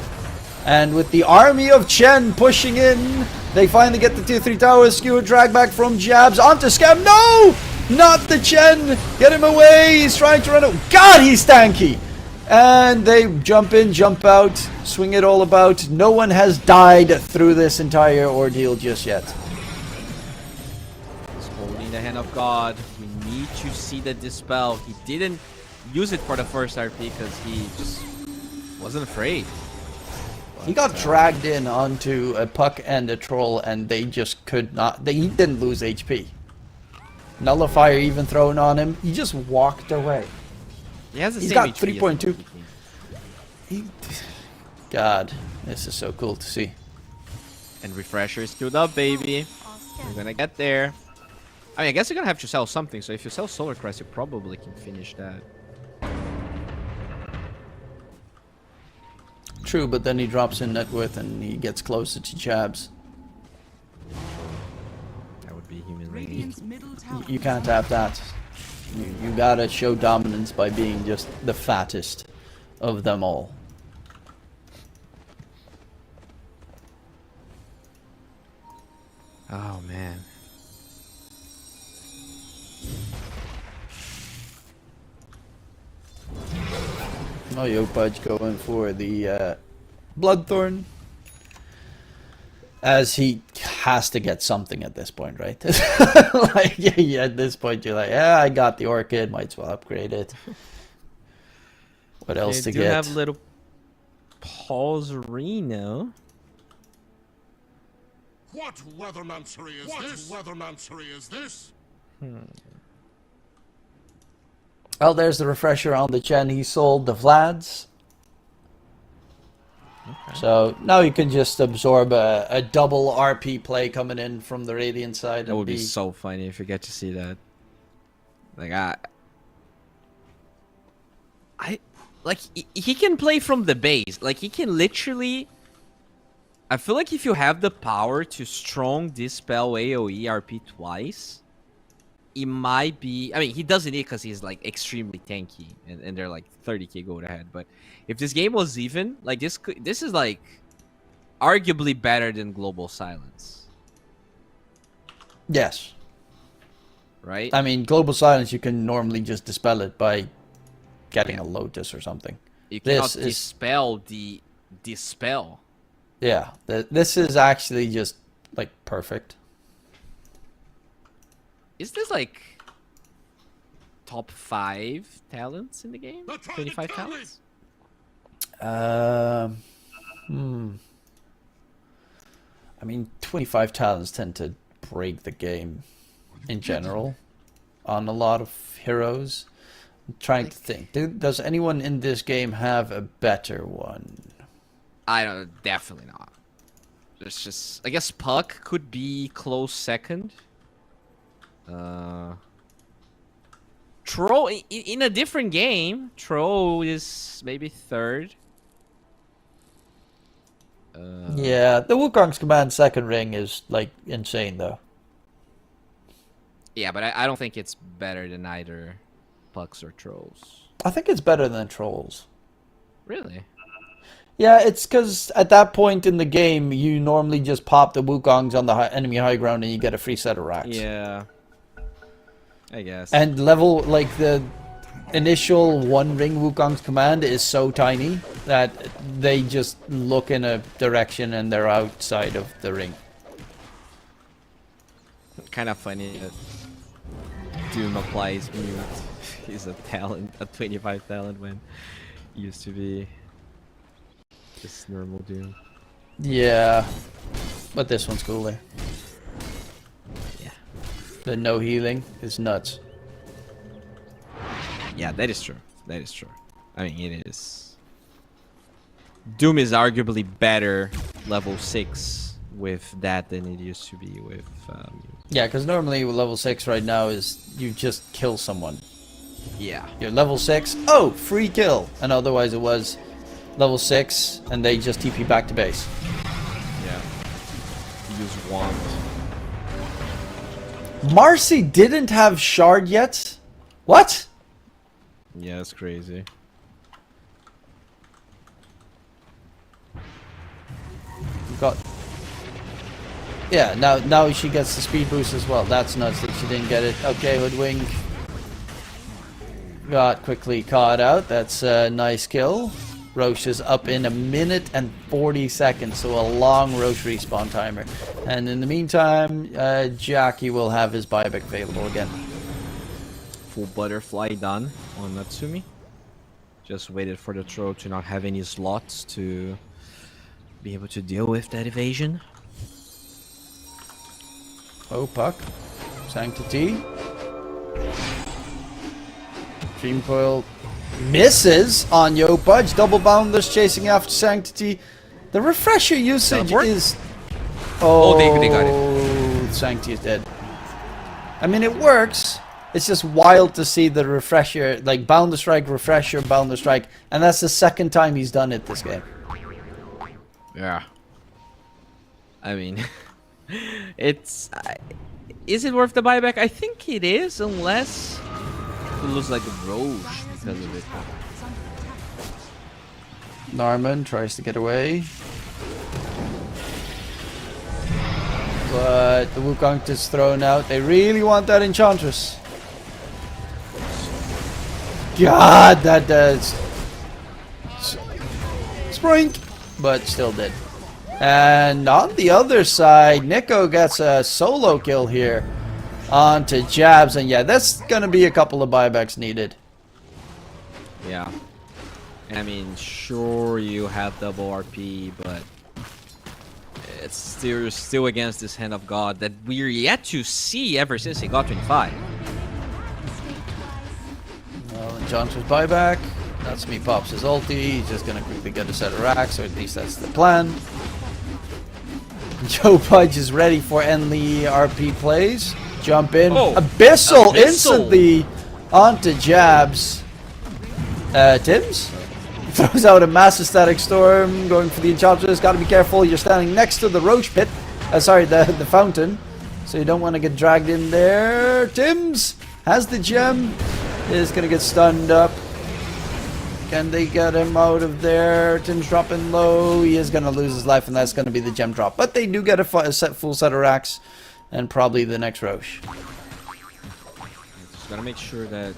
And with the army of Chen pushing in, they finally get the tier 3 towers. Skewer, drag back from jabs onto Scam. No! Not the Chen! Get him away! He's trying to run out. God, he's tanky! And they jump in, jump out, swing it all about. No one has died through this entire ordeal just yet. He's holding the Hand of God. We need to see the dispel. He didn't use it for the first RP because he just wasn't afraid. He got dragged in onto a puck and a troll, and they just could not. He didn't lose HP. Nullifier even thrown on him. He just walked away. He has the He's same got HP as the 3.2. Monkey King. God, this is so cool to see. And Refresher is queued up, baby. We're gonna get there. I mean, I guess you're gonna have to sell something. So if you sell Solar Crest, you probably can finish that. True, but then he drops in net worth and he gets closer to Jabs. That would be humiliating. Radiant's middle tower. You can't have that. You gotta show dominance by being just the fattest of them all. Oh man. Oh, Yopaj going for the Bloodthorn. As he has to get something at this point, right? Like, yeah, at this point you're like, yeah, I got the Orchid, might as well upgrade it. What else to do get? have little Paul's Reno. What weathermancery is this? What weathermancery is this? Well, there's the refresher on the gen he sold, the Vlads. Okay. So now you can just absorb a double RP play coming in from the Radiant side. That would be so funny if you get to see that. Like he can play from the base. Like he can literally. I feel like if you have the power to strong dispel AoE RP twice, it might be. I mean, he doesn't need because he's like extremely tanky, and they're like 30k gold ahead. But if this game was even, like this is like arguably better than Global Silence. Yes. Right? I mean, Global Silence, you can normally just dispel it by getting a Lotus or something. You cannot dispel the dispel. Yeah, this is actually just like perfect. Is this like top 5 talents in the game? 25 talents? I mean, 25 talents tend to break the game in general on a lot of heroes. I'm trying to think. Does anyone in this game have a better one? I don't. Definitely not. There's just. I guess Puck could be close second. Troll in a different game. Troll is maybe third. Yeah, the Wukong's command second ring is like insane though. Yeah, but I don't think it's better than either Pucks or Trolls. I think it's better than Trolls. Really? Yeah, it's because at that point in the game, you normally just pop the Wukongs on the enemy high ground and you get a free set of racks. Yeah. I guess. And level, like, the initial one ring Wukong's command is so tiny that they just look in a direction and they're outside of the ring. Kind of funny that Doom applies mute. He's a talent, a 25 talent when he used to be just normal Doom. Yeah, but this one's cooler. Yeah. The no healing is nuts. Yeah, that is true. That is true. I mean, it is. Doom is arguably better level 6 with that than it used to be with. Yeah, because normally level 6 right now is you just kill someone. Yeah. You're level 6, oh, free kill. And otherwise it was level 6 and they just TP back to base. Yeah. Use wand. Marcy didn't have shard yet? What? Yeah, that's crazy. Got. Yeah, now she gets the speed boost as well. That's nuts that she didn't get it. Okay, Hoodwink got quickly caught out. That's a nice kill. Roche is up in 1 minute and 40 seconds, so a long Roche respawn timer. And in the meantime, Jackie will have his buyback available again. Full butterfly done on Natsumi. Just waited for the throw to not have any slots to be able to deal with that evasion. Oh, Puck. Sanctity. Dream Coil misses on Yopudge. Double boundless chasing after Sanctity. The refresher usage is... Oh, they got it. Sanctity is dead. I mean, it works. It's just wild to see the refresher, like boundless strike, refresher, boundless strike. And that's the second time he's done it this game. Yeah. I mean, it's... is it worth the buyback? I think it is, unless it looks like a Roche because of it. Norman tries to get away. But the Wukong is thrown out. They really want that Enchantress. God, that does... Sprink! But still did. And on the other side, Nico gets a solo kill here onto Jabs. And yeah, that's going to be a couple of buybacks needed. Yeah. I mean, sure, you have double RP, but it's still against this Hand of God that we're yet to see ever since he got 25. Well, Enchantress buyback. That's me pops his ulti. He's just going to quickly get a set of racks, or at least that's the plan. Joe Pudge is ready for Enly RP plays. Jump in. Oh, Abyssal instantly onto Jabs. Tims throws out a massive static storm, going for the Enchantress. Got to be careful. You're standing next to the Roach pit. Sorry, the fountain. So you don't want to get dragged in there. Tims has the gem. Is going to get stunned up. Can they get him out of there? Tim's dropping low. He is going to lose his life, and that's going to be the gem drop. But they do get a full set of racks, and probably the next Roche. Just gotta make sure that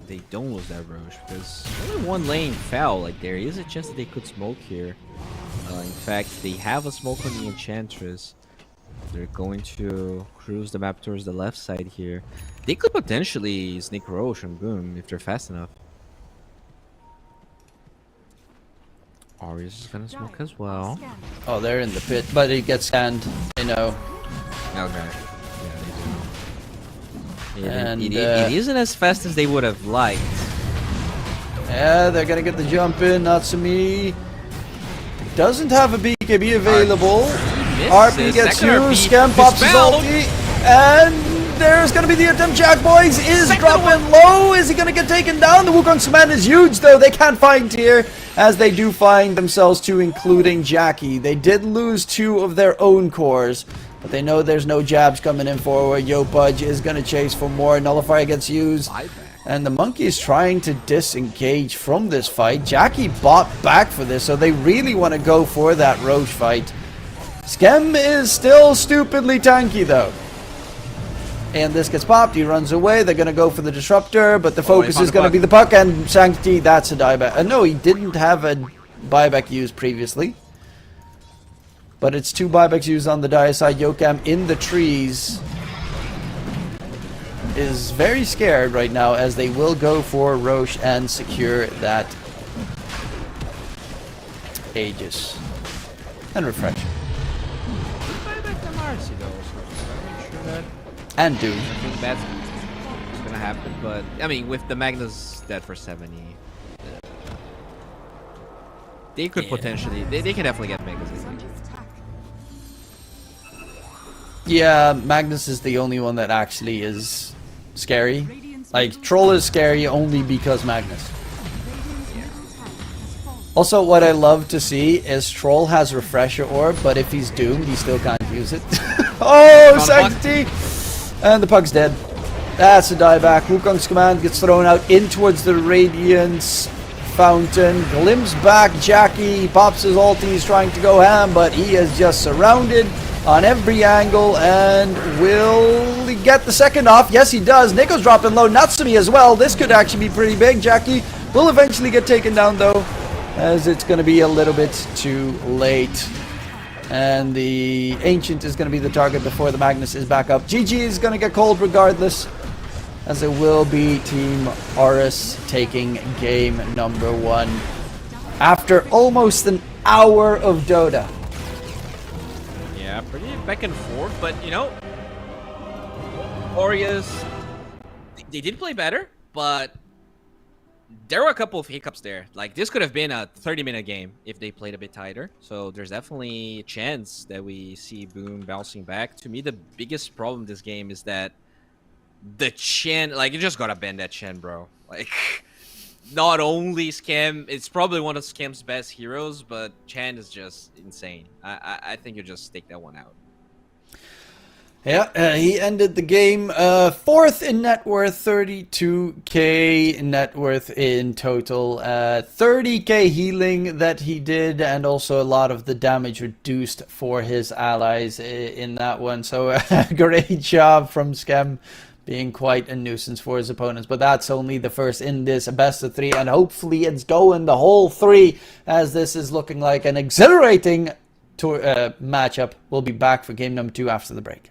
they don't lose that Roche, because only one lane fell. Like, there is a chance that they could smoke here. In fact, they have a smoke on the Enchantress. They're going to cruise the map towards the left side here. They could potentially sneak Roche and boom if they're fast enough. Arius is gonna smoke as well. Oh, they're in the pit, but he gets scanned. They know. Okay. Yeah, they do. And it isn't as fast as they would have liked. Yeah, they're gonna get the jump in. Natsumi doesn't have a BKB available. RP gets used. Scam pops his ulti, and there's gonna be the attempt. Jack Boys is dropping low. Is he gonna get taken down? The Wukong's command is huge, though. They can't find here, as they do find themselves two, including Jackie. They did lose two of their own cores, but they know there's no jabs coming in forward. Yopudge is going to chase for more. Nullifier gets used, and the Monkey is trying to disengage from this fight. Jackie bought back for this, so they really want to go for that Roche fight. Skem is still stupidly tanky, though. And this gets popped, he runs away, they're going to go for the Disruptor, but the focus is going to be the puck, and Sanctity, that's a dieback. No, he didn't have a buyback used previously. But it's two buybacks used on the die side. Yokam in the trees is very scared right now, as they will go for Roche and secure that Aegis. And Refresh. And Doom. I think that's gonna happen, but I mean, with the Magnus dead for 70, they could potentially, they can definitely get Magnus. Yeah, Magnus is the only one that actually is scary. Like, Troll is scary only because Magnus. Also, what I love to see is Troll has Refresher Orb, but if he's doomed, he still can't use it. Oh, Sanctity! And the pug's dead. That's a dieback. Wukong's command gets thrown out in towards the Radiance Fountain. Glimpse back Jackie. He pops his ulti. He's trying to go ham, but he is just surrounded on every angle. And will he get the second off? Yes, he does. Nico's dropping low. Natsumi as well. This could actually be pretty big. Jackie will eventually get taken down, though, as it's going to be a little bit too late. And the Ancient is going to be the target before the Magnus is back up. GG is going to get cold regardless, as it will be Team Horus taking game number 1 after almost an hour of Dota. Yeah, pretty back and forth, but you know, Aureus, they did play better, but there were a couple of hiccups there. Like, this could have been a 30-minute game if they played a bit tighter. So there's definitely a chance that we see Boom bouncing back. To me, the biggest problem this game is that the Chen, like, you just gotta bend that Chen, bro. Like, not only Scam, it's probably one of Scam's best heroes, but Chen is just insane. I think you just take that one out. Yeah, he ended the game 4th in net worth, 32k net worth in total, 30k healing that he did, and also a lot of the damage reduced for his allies in that one. So great job from Scam, being quite a nuisance for his opponents. But that's only the first in this best of 3, and hopefully it's going the whole 3, as this is looking like an exhilarating matchup. We'll be back for game number 2 after the break.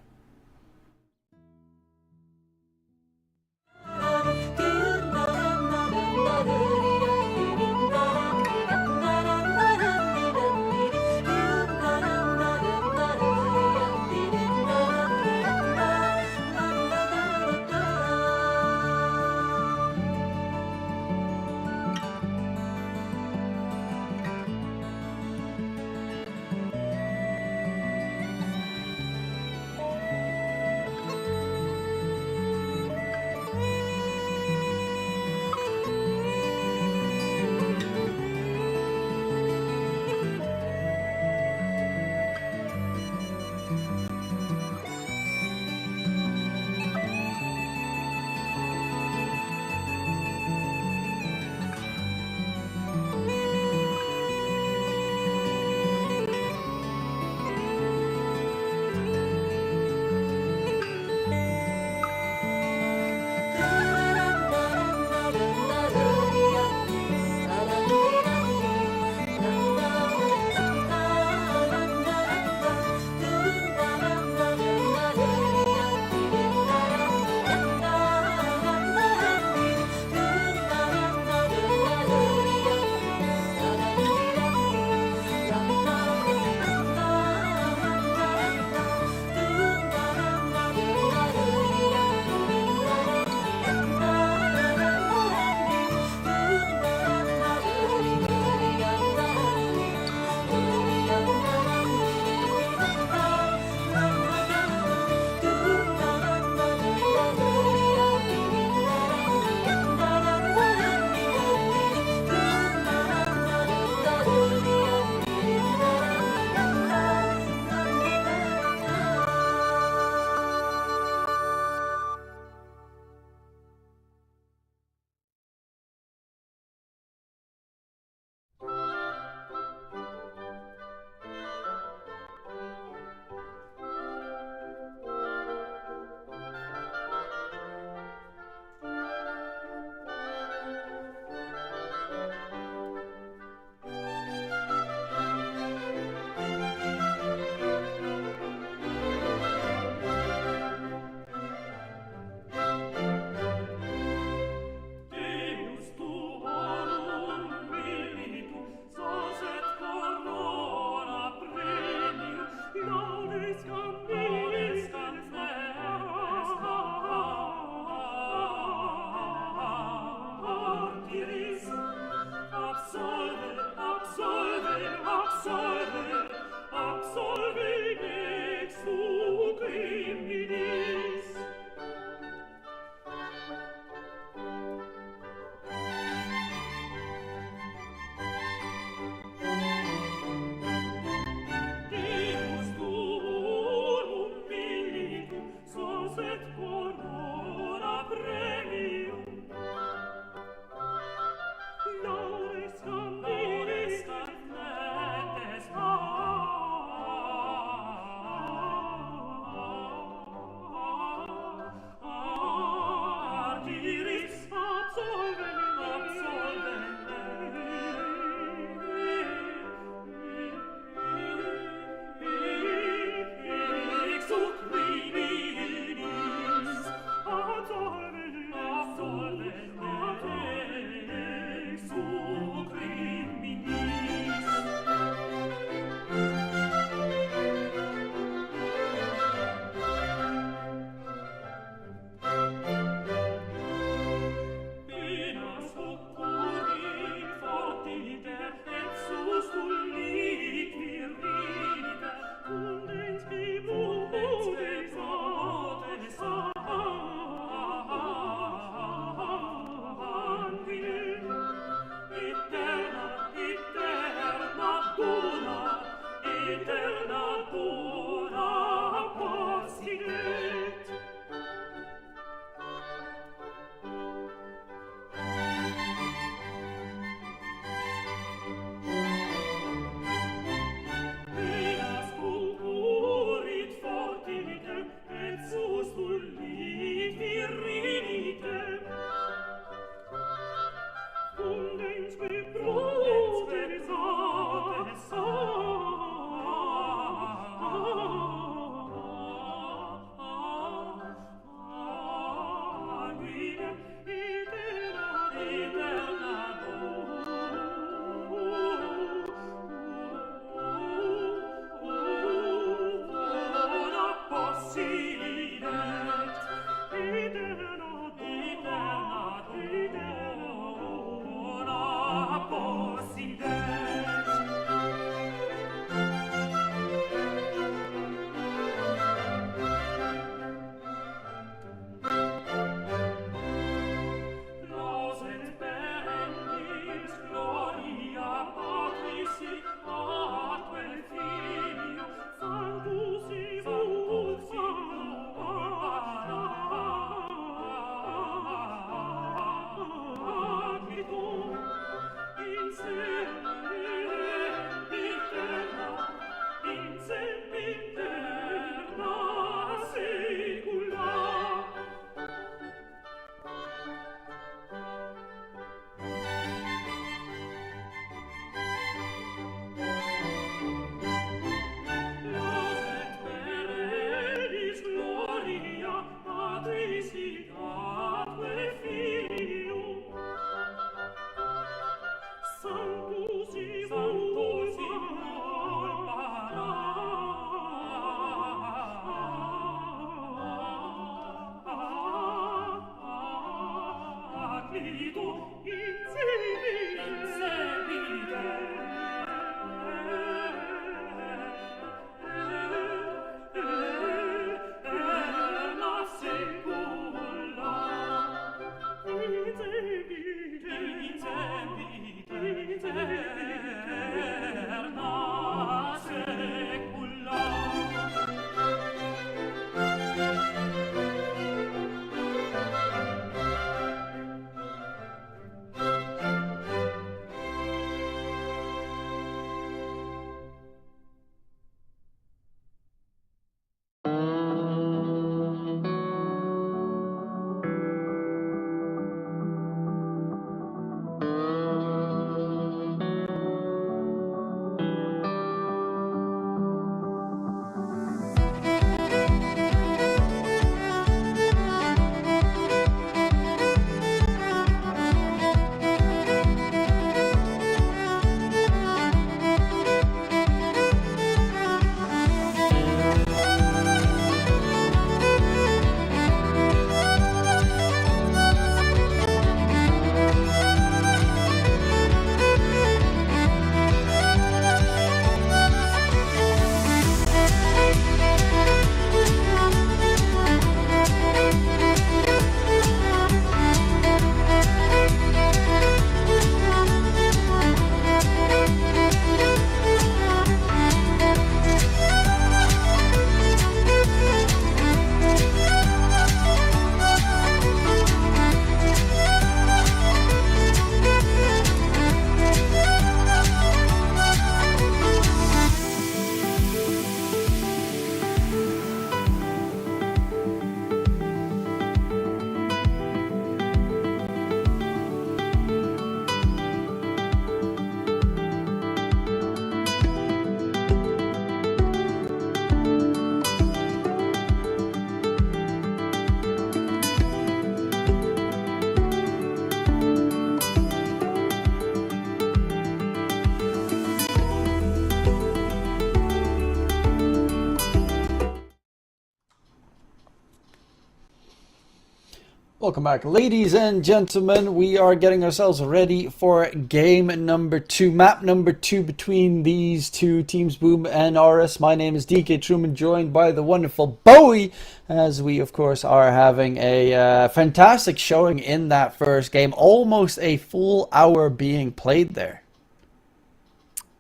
Welcome back, ladies and gentlemen. We are getting ourselves ready for game number 2, map number 2 between these two teams, Boom and Aris. My name is DK Truman, joined by the wonderful Bowie, as we of course are having a fantastic showing in that first game. Almost a full hour being played there.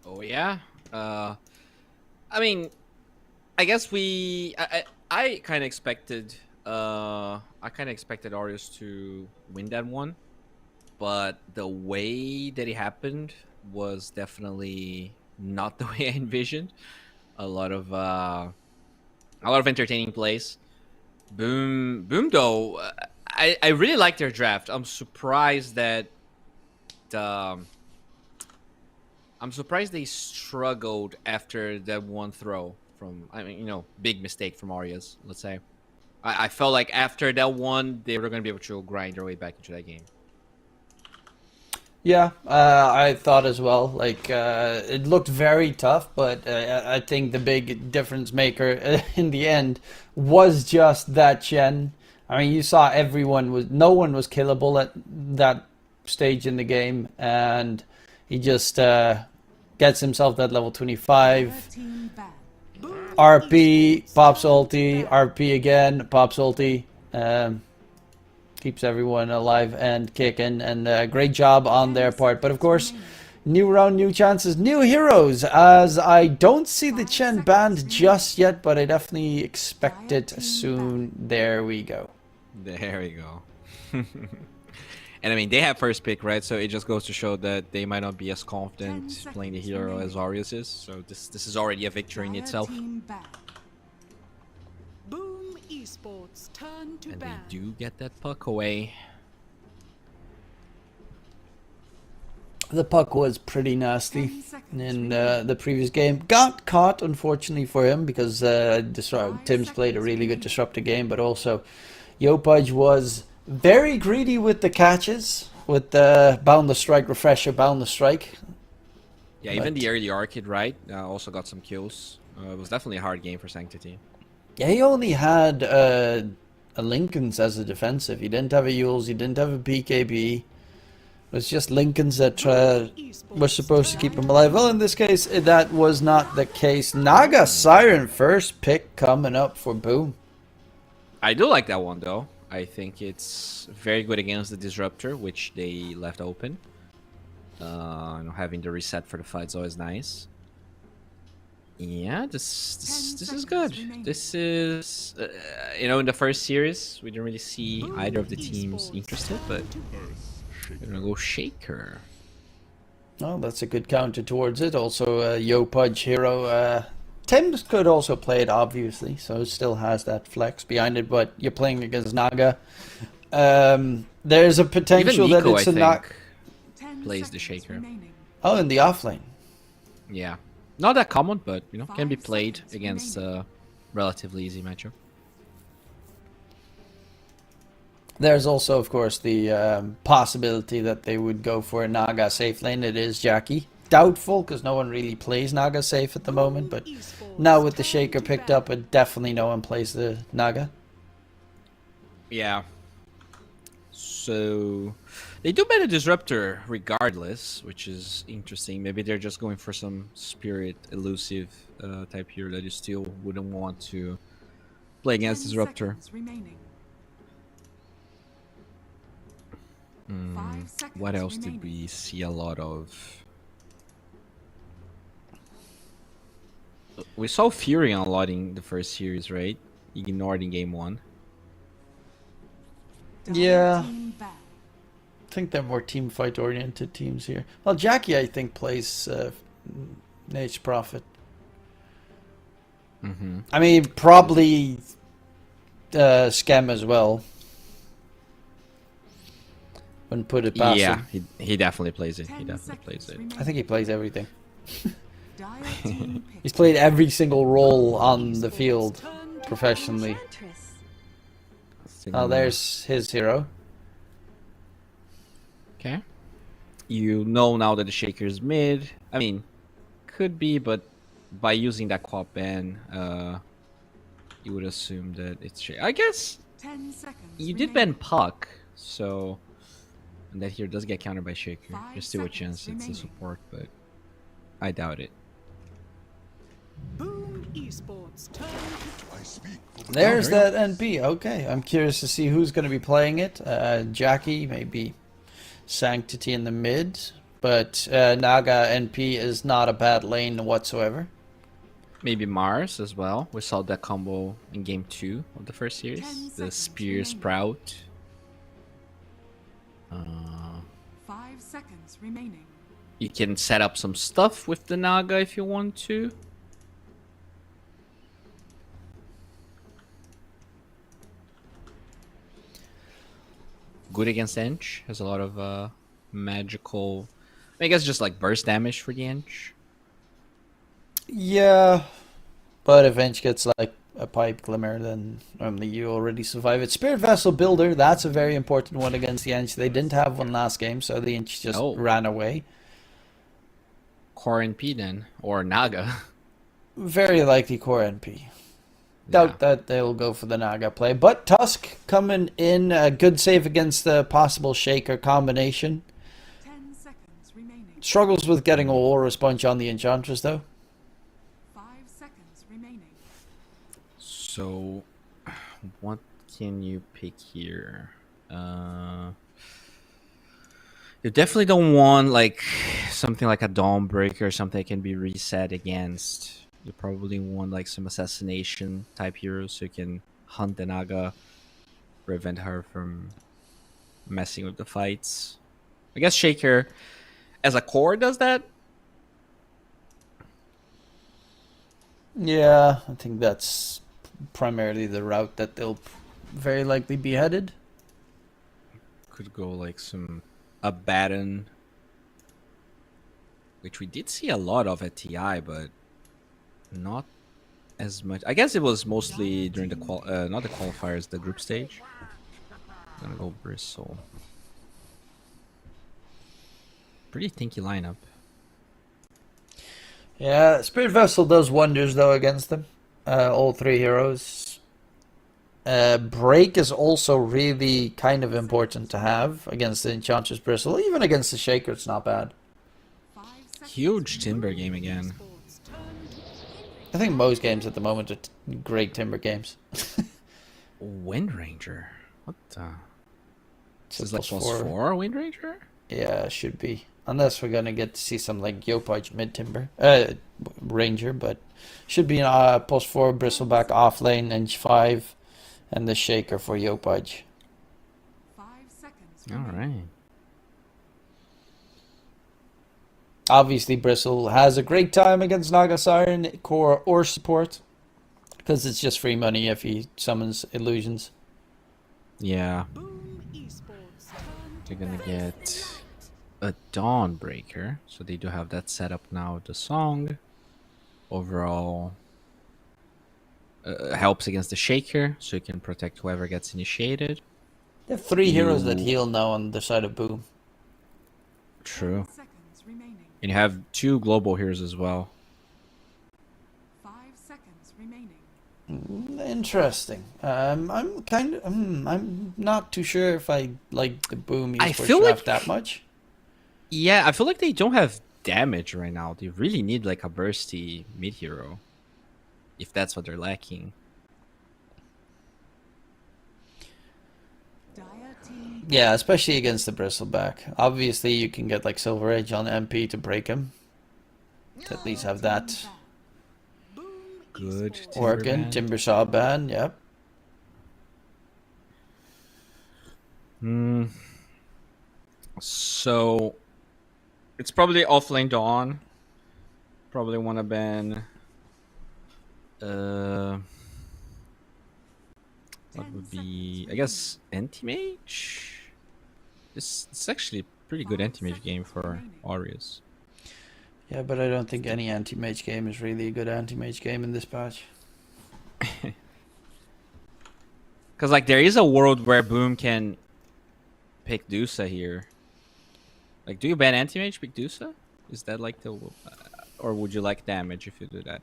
Oh yeah. I mean, I guess I kind of expected. I kind of expected Arius to win that one, but the way that it happened was definitely not the way I envisioned. A lot of entertaining plays. Boom though. I really like their draft. I'm surprised that they struggled after that one throw from, big mistake from Arias, let's say. I felt like after that one, they were going to be able to grind their way back into that game. Yeah, I thought as well. Like, it looked very tough, but I think the big difference maker in the end was just that Chen. I mean, you saw no one was killable at that stage in the game, and he just gets himself that level 25. RP, pops ulti, RP again, pops ulti, keeps everyone alive and kicking, and great job on their part. But of course, new round, new chances, new heroes, as I don't see the Chen banned just yet, but I definitely expect it soon. There we go. There we go. And I mean, they have first pick, right? So it just goes to show that they might not be as confident playing the hero as Arius is. So this is already a victory in itself. Boom Esports turn to And ban. they do get that puck away. The puck was pretty nasty in the previous game. Got caught, unfortunately for him, because Tim's played a really good disruptor game, but also Yopaj was very greedy with the catches, with the Boundless Strike, Refresher, Boundless Strike. Yeah, even the early Arcade, right? Also got some kills. It was definitely a hard game for Sanctity. Yeah, he only had a Lincoln's as a defensive. He didn't have a Yules, he didn't have a BKB. It was just Lincoln's that was supposed to keep him alive. Well, in this case, that was not the case. Naga Siren first pick coming up for Boom. I do like that one, though. I think it's very good against the Disruptor, which they left open. Having the reset for the fight is always nice. Yeah, this is good. This is, in the first series, we didn't really see either of the teams interested, but we're gonna go Shaker. Oh, that's a good counter towards it. Also, Yopaj hero. Tim's could also play it, obviously, so it still has that flex behind it, but you're playing against Naga. There's a potential Even Nico, that it's a knock. Plays the Shaker. Oh, in the offlane. Yeah. Not that common, but, can be played against a relatively easy matchup. There's also, of course, the possibility that they would go for a Naga safe lane. It is Jackie. Doubtful, because no one really plays Naga safe at the moment, but now with the Shaker picked up, definitely no one plays the Naga. Yeah. So they do ban a Disruptor regardless, which is interesting. Maybe they're just going for some Spirit elusive type hero that you still wouldn't want to play against Disruptor. What else did we see a lot of? We saw Fury a lot in the first series, right? Ignored in game 1. Yeah. I think they're more team fight oriented teams here. Well, Jackie, I think, plays Nage Prophet. I mean, probably Scam as well. Wouldn't put it past him. He definitely plays it. He definitely plays it. I think he plays everything. He's played every single role on the field professionally. Oh, there's his hero. Okay. You know now that the Shaker is mid. I mean, could be, but by using that quad ban, you would assume that it's Shaker. I guess 10 seconds. You did ban Puck, so... And that here does get countered by Shaker. 5 There's still a chance seconds it's a remaining. support, but... I doubt it. Boom Esports turn to I speak for the There's that NP. Okay, I'm curious to see who's going to be playing it. Jackie, maybe Sanctity in the mid, but Naga NP is not a bad lane whatsoever. Maybe Mars as well. We saw that combo in game 2 of the first 10 series. The seconds Spear remaining. Sprout. 5 seconds remaining. You can set up some stuff with the Naga if you want to. Good against Ench. Has a lot of magical... I guess just like burst damage for the Ench. Yeah, but if Ench gets like a pipe glimmer, then only you already survive it. Spirit Vessel Builder, that's a very important one against the Ench. They didn't have one last game, so the Ench just ran away. Core NP then, or Naga. Very likely Core NP. Doubt that they'll go for the Naga play. But Tusk coming in, a good save against the possible Shaker combination. 10 seconds remaining. Struggles with getting a Aura Sponge on the Enchantress though. 5 seconds remaining. So, what can you pick here? You definitely don't want like something like a Dawnbreaker or something that can be reset against. You probably want like some assassination type heroes so you can hunt the Naga, prevent her from messing with the fights. I guess Shaker as a core does that. Yeah, I think that's primarily the route that they'll very likely be headed. Could go like some Abaddon, which we did see a lot of at TI, but not as much. I guess it was mostly during the not the qualifiers, the group stage. I'm gonna go Bristle. Pretty tinky lineup. Yeah, Spirit Vessel does wonders though against them. All three heroes. Break is also really kind of important to have against the Enchantress Bristle. Even against the Shaker, it's not bad. Huge Timber game again. I think most games at the moment are great Timber games. Wind Ranger? What the? It's This is like +4 Wind Ranger? Yeah, should be. Unless we're gonna get to see some like Yopaj mid Timber. Ranger, but should be +4 Bristleback off lane, Inch 5, and the Shaker for Yopaj. 5 seconds. Alright. Obviously, Bristle has a great time against Naga Siren, core or support, because it's just free money if he summons illusions. Yeah. Boom Esports turn They're gonna get a Dawnbreaker, so they do have that set up now with the song. Overall, helps against the Shaker, so you can protect whoever gets initiated. They have 3 heroes that heal now on the side of Boom. True. 10 seconds remaining. And you have 2 global heroes as well. 5 seconds remaining. Interesting. I'm not too sure if I like the Boom I esports feel draft like- that much. Yeah, I feel like they don't have damage right now. They really need like a bursty mid hero, if that's what they're lacking. Dire team. Yeah, especially against the Bristleback. Obviously, you can get like Silver Edge on MP to break him. To at least have that Boom Good. Esports. working. Timber Saw ban, yep. So it's probably offlane Dawn. Probably want to ban. What would be? I guess anti-mage. It's actually a pretty good anti-mage game for Aureus. Yeah, but I don't think any anti-mage game is really a good anti-mage game in this patch. Because like there is a world where Boom can pick Dusa here. Like, do you ban anti-mage, pick Dusa? Is that like the, or would you like damage if you do that?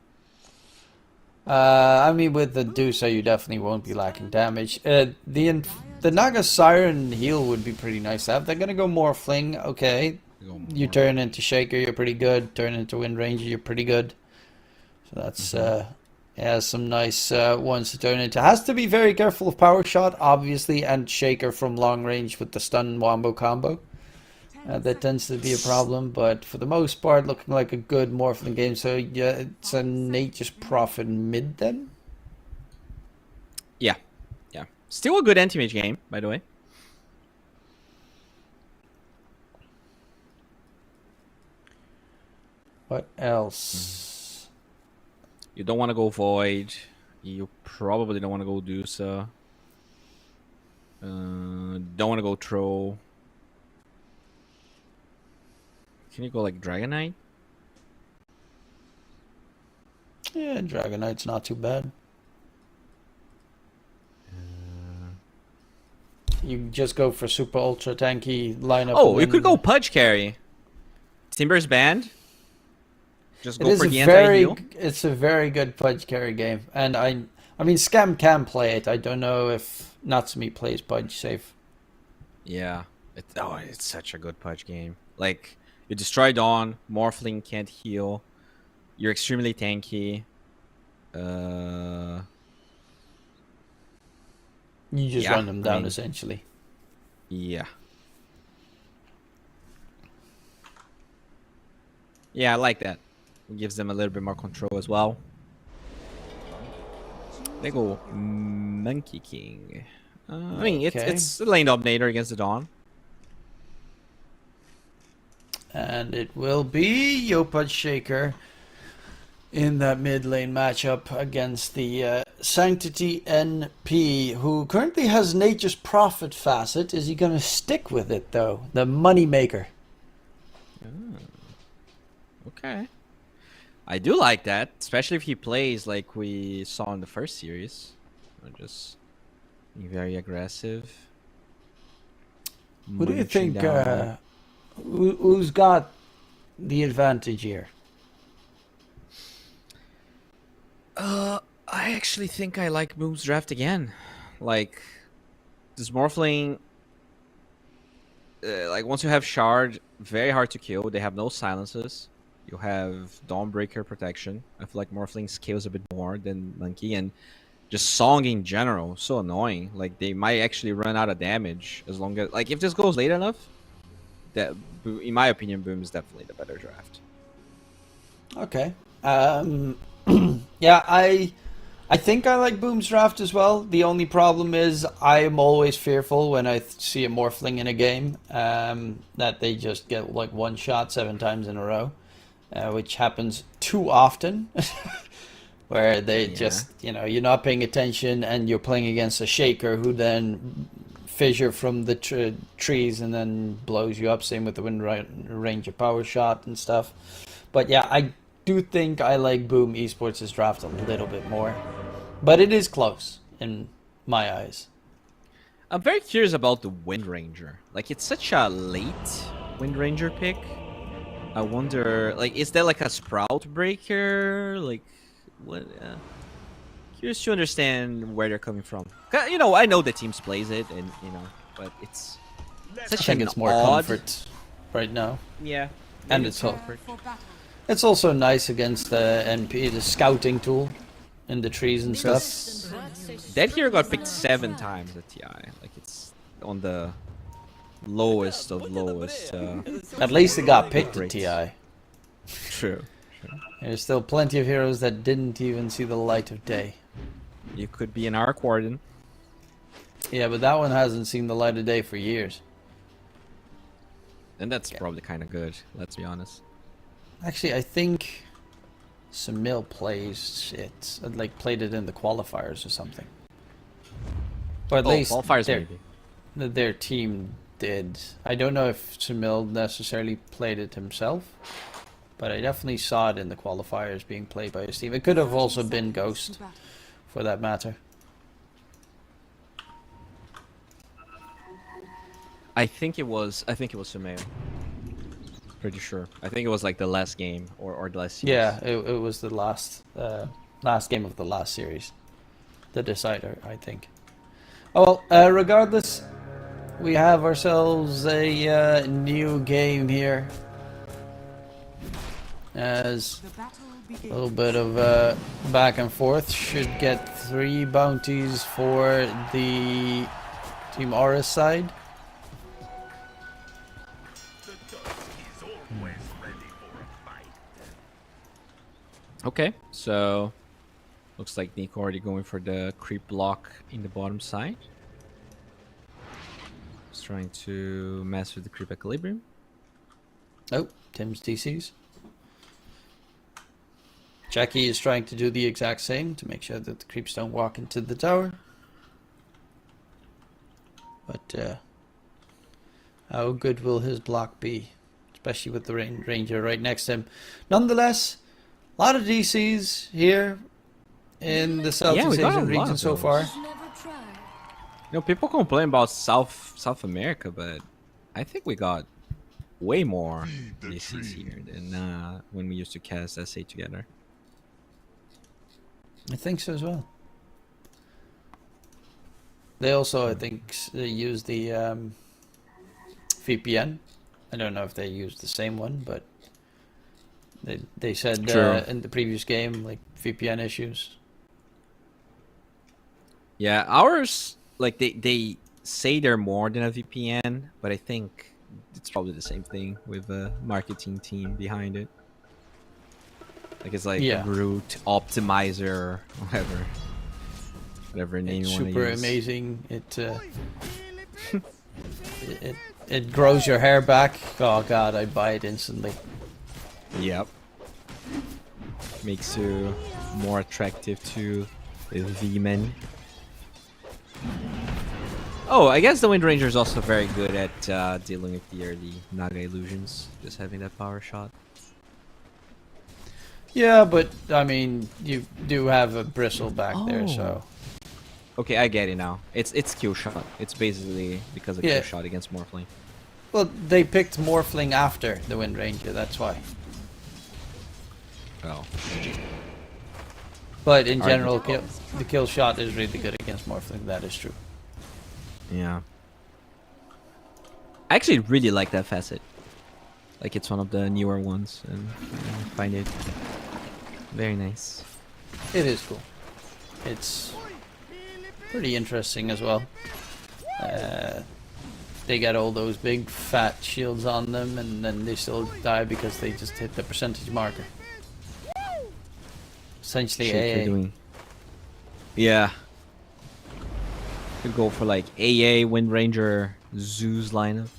I mean, with the Dusa, you definitely won't be lacking damage. The Naga Siren heal would be pretty nice to have. They're gonna go more fling. Okay, you turn into Shaker, you're pretty good. Turn into Wind Ranger, you're pretty good. So that's yeah, some nice ones to turn into. Has to be very careful of Power Shot, obviously, and Shaker from long range with the stun wombo combo. That tends to be a problem, but for the most part, looking like a good Morphling game. So yeah, it's a Nature's Prophet mid then. Yeah, yeah. Still a good anti-mage game, by the way. What else? You don't want to go Void. You probably don't want to go Dusa. Don't want to go Troll. Can you go like Dragonite? Yeah, Dragonite's not too bad. You just go for super ultra tanky lineup. Oh, you could go Pudge Carry. Timber's banned. Just go for the anti-heal. It's a very good Pudge Carry game, and I mean Scam can play it. I don't know if Natsumi plays Pudge safe. Yeah, it's such a good Pudge game. Like, you destroy Dawn, Morphling can't heal, you're extremely tanky. You just Yeah, run them down, I mean, essentially. Yeah. Yeah, I like that. It gives them a little bit more control as well. They go Monkey King. I mean, it's a lane dominator against the Dawn. And it will be Yopud Shaker in that mid lane matchup against the Sanctity NP, who currently has Nature's Prophet facet. Is he going to stick with it, though? The money maker. Okay. I do like that, especially if he plays like we saw in the first series. Just being very aggressive. What do you munching think? down. Who's got the advantage here? I actually think I like Boom's draft again. Like, this Morphling, like once you have Shard, very hard to kill. They have no silences. You have Dawnbreaker protection. I feel like Morphling scales a bit more than Monkey, and just Song in general, so annoying. Like, they might actually run out of damage as long as, like, if this goes late enough, that, in my opinion, Boom is definitely the better draft. Okay. Yeah, I think I like Boom's draft as well. The only problem is I am always fearful when I see a Morphling in a game that they just get like one shot 7 times in a row, which happens too often. Where they just, you know, you're not paying attention and you're playing against a Shaker who then fissure from the trees and then blows you up. Same with the Wind Ranger Power Shot and stuff. But yeah, I do think I like Boom Esports' draft a little bit more. But it is close in my eyes. I'm very curious about the Wind Ranger. Like, it's such a late Wind Ranger pick. I wonder, like, is there like a Sprout Breaker? Like, what? Curious to understand where they're coming from. You know, I know the teams plays it, and you know, but it's such I think it's more comfort right now. Yeah, and it's also nice against the NP, the scouting tool in the trees and stuff. That hero got picked 7 times at TI. Like, it's on the lowest of lowest. At least it got picked at TI. True. There's still plenty of heroes that didn't even see the light of day. You could be an Arc Warden. Yeah, but that one hasn't seen the light of day for years. And that's probably kind of good, let's be honest. Actually, I think Samil plays it, like played it in the qualifiers or something. Or at least qualifiers their team did. I don't know if Samil necessarily played it himself, but I definitely saw it in the qualifiers being played by his team. It could have also been Ghost, for that matter. I think it was Sumail. Pretty sure. I think it was like the last game or the last series. Yeah, it was the last Last game of the last series. The decider, I think. Oh well, regardless, we have ourselves a new game here. As The battle a begins. little bit of back and forth. Should get 3 bounties for the Team Aura's side. Okay, so looks like Nico already going for the creep block in the bottom side. He's trying to mess with the creep equilibrium. Oh, Tim's DCs. Jackie is trying to do the exact same to make sure that the creeps don't walk into the tower. But how good will his block be? Especially with the ranger right next to him. Nonetheless, a lot of DCs here in the Southeast we got a Asian lot region of so those. far. You know, people complain about South America, but I think we got way more DCs here than when we used to cast SA together. I think so as well. They also, I think, use the VPN. I don't know if they use the same one, but they said in the previous game, like, VPN issues. Yeah, ours, like, they say they're more than a VPN, but I think it's probably the same thing with a marketing team behind it. Like, it's like a root optimizer, whatever name you want to use. Super amazing. It grows your hair back. Oh god, I'd buy it instantly. Yep. Makes you more attractive to the V-men. Oh, I guess the Wind Ranger is also very good at dealing with the early Naga illusions. Just having that power shot. Yeah, but I mean, you do have a bristle back there, so. Okay, I get it now. It's kill shot. It's basically because of kill shot against Morphling. Well, they picked Morphling after the Wind Ranger, that's why. Oh. But in general, the kill shot is really good against Morphling, that is true. Yeah. I actually really like that facet. Like, it's one of the newer ones, and I find it very nice. It is cool. It's pretty interesting as well. They get all those big fat shields on them, and then they still die because they just hit the percentage marker. Essentially AA. Doing. Yeah. Could go for like AA, Wind Ranger, Zeus lineup.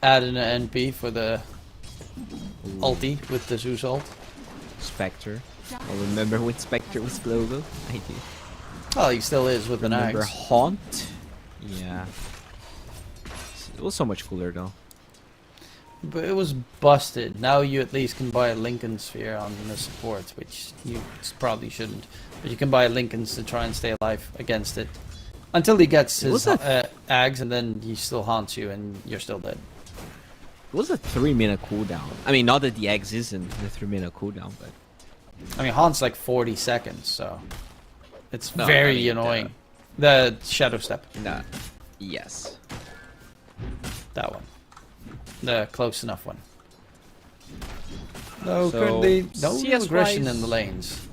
Add in an NP for the ulti with the Zeus ult. Spectre. I remember when Spectre was global. I do. Well, he still is with an axe. Remember Haunt? Yeah. It was so much cooler though. But it was busted. Now you at least can buy a Lincoln Sphere on the support, which you probably shouldn't. But you can buy Lincolns to try and stay alive against it. Until he gets his Ags, and then he still haunts you and you're still dead. It was a 3-minute cooldown. I mean, not that the Eggs isn't a 3-minute cooldown, but... I mean, haunt's like 40 seconds, so... It's very annoying. The Shadow Step. Nah. Yes. That one. The close enough one. No, So, currently, no CS aggression wise- in the lanes.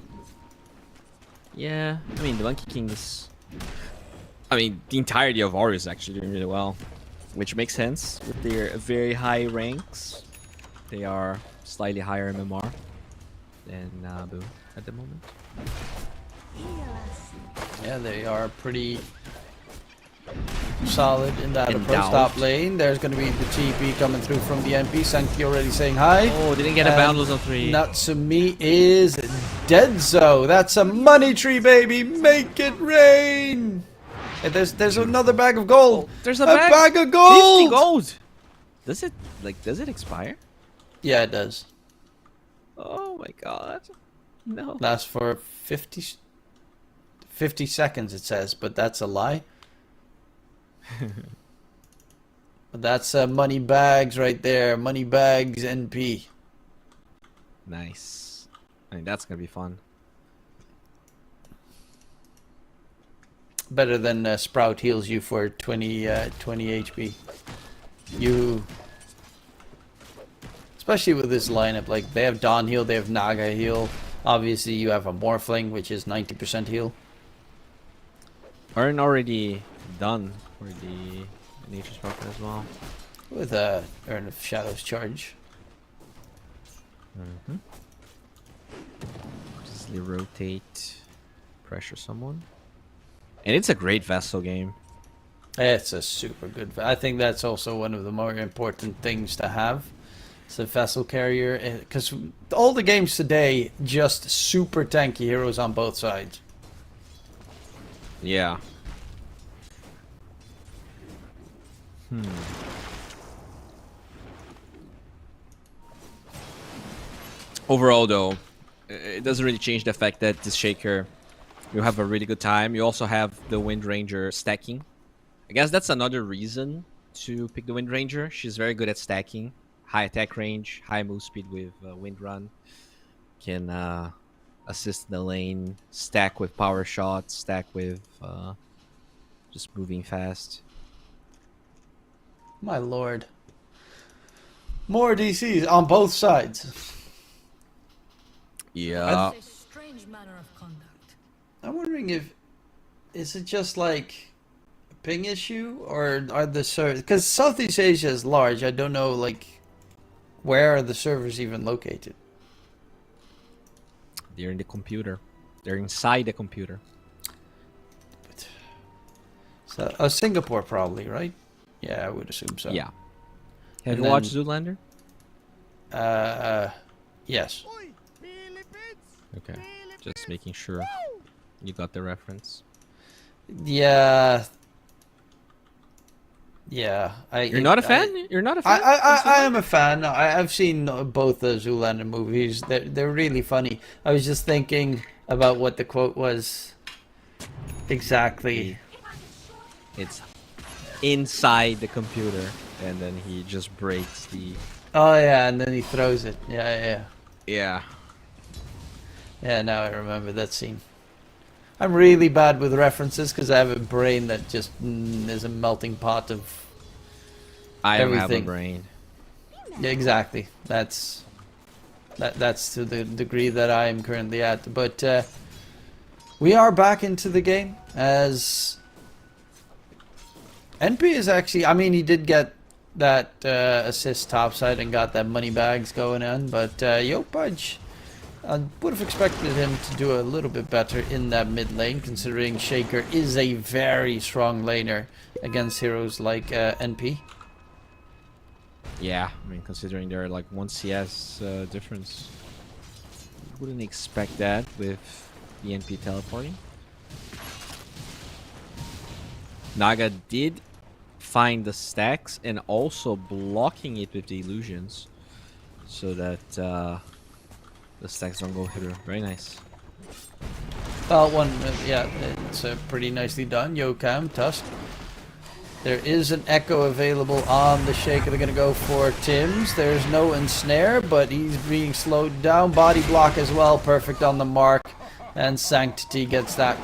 Yeah, I mean, the Monkey King is... I mean, the entirety of Aura is actually doing really well. Which makes sense with their very high ranks. They are slightly higher MMR than Nabu at the moment. Yeah, they are pretty solid in that approach. Endowed. Top lane. There's going to be the TP coming through from the MP. Sankey already saying hi. Oh, didn't get a boundless on 3. Natsumi is dead, so that's a money tree, baby. Make it rain. Hey, there's another bag of gold. There's a bag of gold. 50 gold. Does it expire? Yeah, it does. Oh my god. No. Lasts for 50 seconds, it says, but that's a lie. But that's money bags right there. Money bags NP. Nice. I mean, that's gonna be fun. better than Sprout heals you for 20 HP. Especially with this lineup, like they have Dawn heal, they have Naga heal. Obviously, you have a Morphling, which is 90% heal. Aren't already done for the Nature's Prophet as well. With Urn of Shadows charge. Easily rotate, pressure someone. And it's a great Vessel game. It's a super good. I think that's also one of the more important things to have. It's a Vessel carrier, because all the games today just super tanky heroes on both sides. Yeah. Overall, though, it doesn't really change the fact that this Shaker, you have a really good time. You also have the Wind Ranger stacking. I guess that's another reason to pick the Wind Ranger. She's very good at stacking. High attack range, high move speed with Wind Run. Can assist the lane, stack with power shots, stack with just moving fast. My lord. More DCs on both sides. Yeah. It's a strange manner of conduct. I'm wondering is it just like a ping issue, or are the servers, because Southeast Asia is large, I don't know like where are the servers even located? They're in the computer. They're inside the computer. So Singapore probably, right? Yeah, I would assume so. Yeah. Have And you then- watched Zoolander? Yes. Okay. Just making sure you got the reference. Yeah. Yeah. You're not a fan? You're not a fan? I am a fan. I've seen both the Zoolander movies. They're really funny. I was just thinking about what the quote was exactly. It's inside the computer, and then he just breaks the... Oh yeah, and then he throws it. Yeah. Yeah. Yeah, now I remember that scene. I'm really bad with references because I have a brain that just is a melting pot of I don't everything. have a brain. Yeah, exactly. That's to the degree that I am currently at. But we are back into the game as NP is actually. I mean, he did get that assist topside and got that money bags going on, but Yopaj, I would have expected him to do a little bit better in that mid lane, considering Shaker is a very strong laner against heroes like NP. Yeah, I mean, considering they're like 1 CS difference. Wouldn't expect that with the NP teleporting. Naga did find the stacks and also blocking it with the illusions so that the stacks don't go through. Very nice. Well, yeah, it's pretty nicely done. Yokam, Tusk. There is an Echo available on the Shaker. They're going to go for Tim's. There's no ensnare, but he's being slowed down. Body block as well. Perfect on the mark. And Sanctity gets that.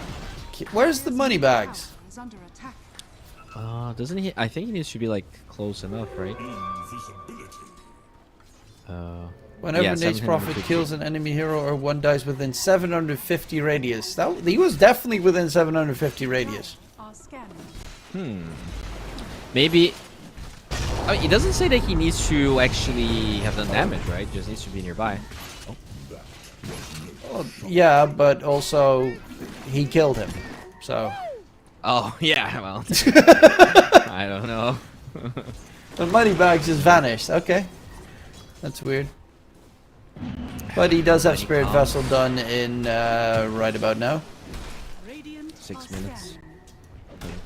Where's the money bags? Is under attack. Doesn't he? I think he needs to be like close enough, right? Whenever yeah, Nate's Prophet 750. kills an enemy hero or one dies within 750 radius. He was definitely within 750 radius. Are scanning. Maybe. I mean, it doesn't say that he needs to actually have done damage, right? Just needs to be nearby. Oh. Well, yeah, but also he killed him. So. Oh yeah, well. I don't know. The money bag just vanished. Okay. That's weird. But he does have Spirit Vessel done in right about now. 6 minutes.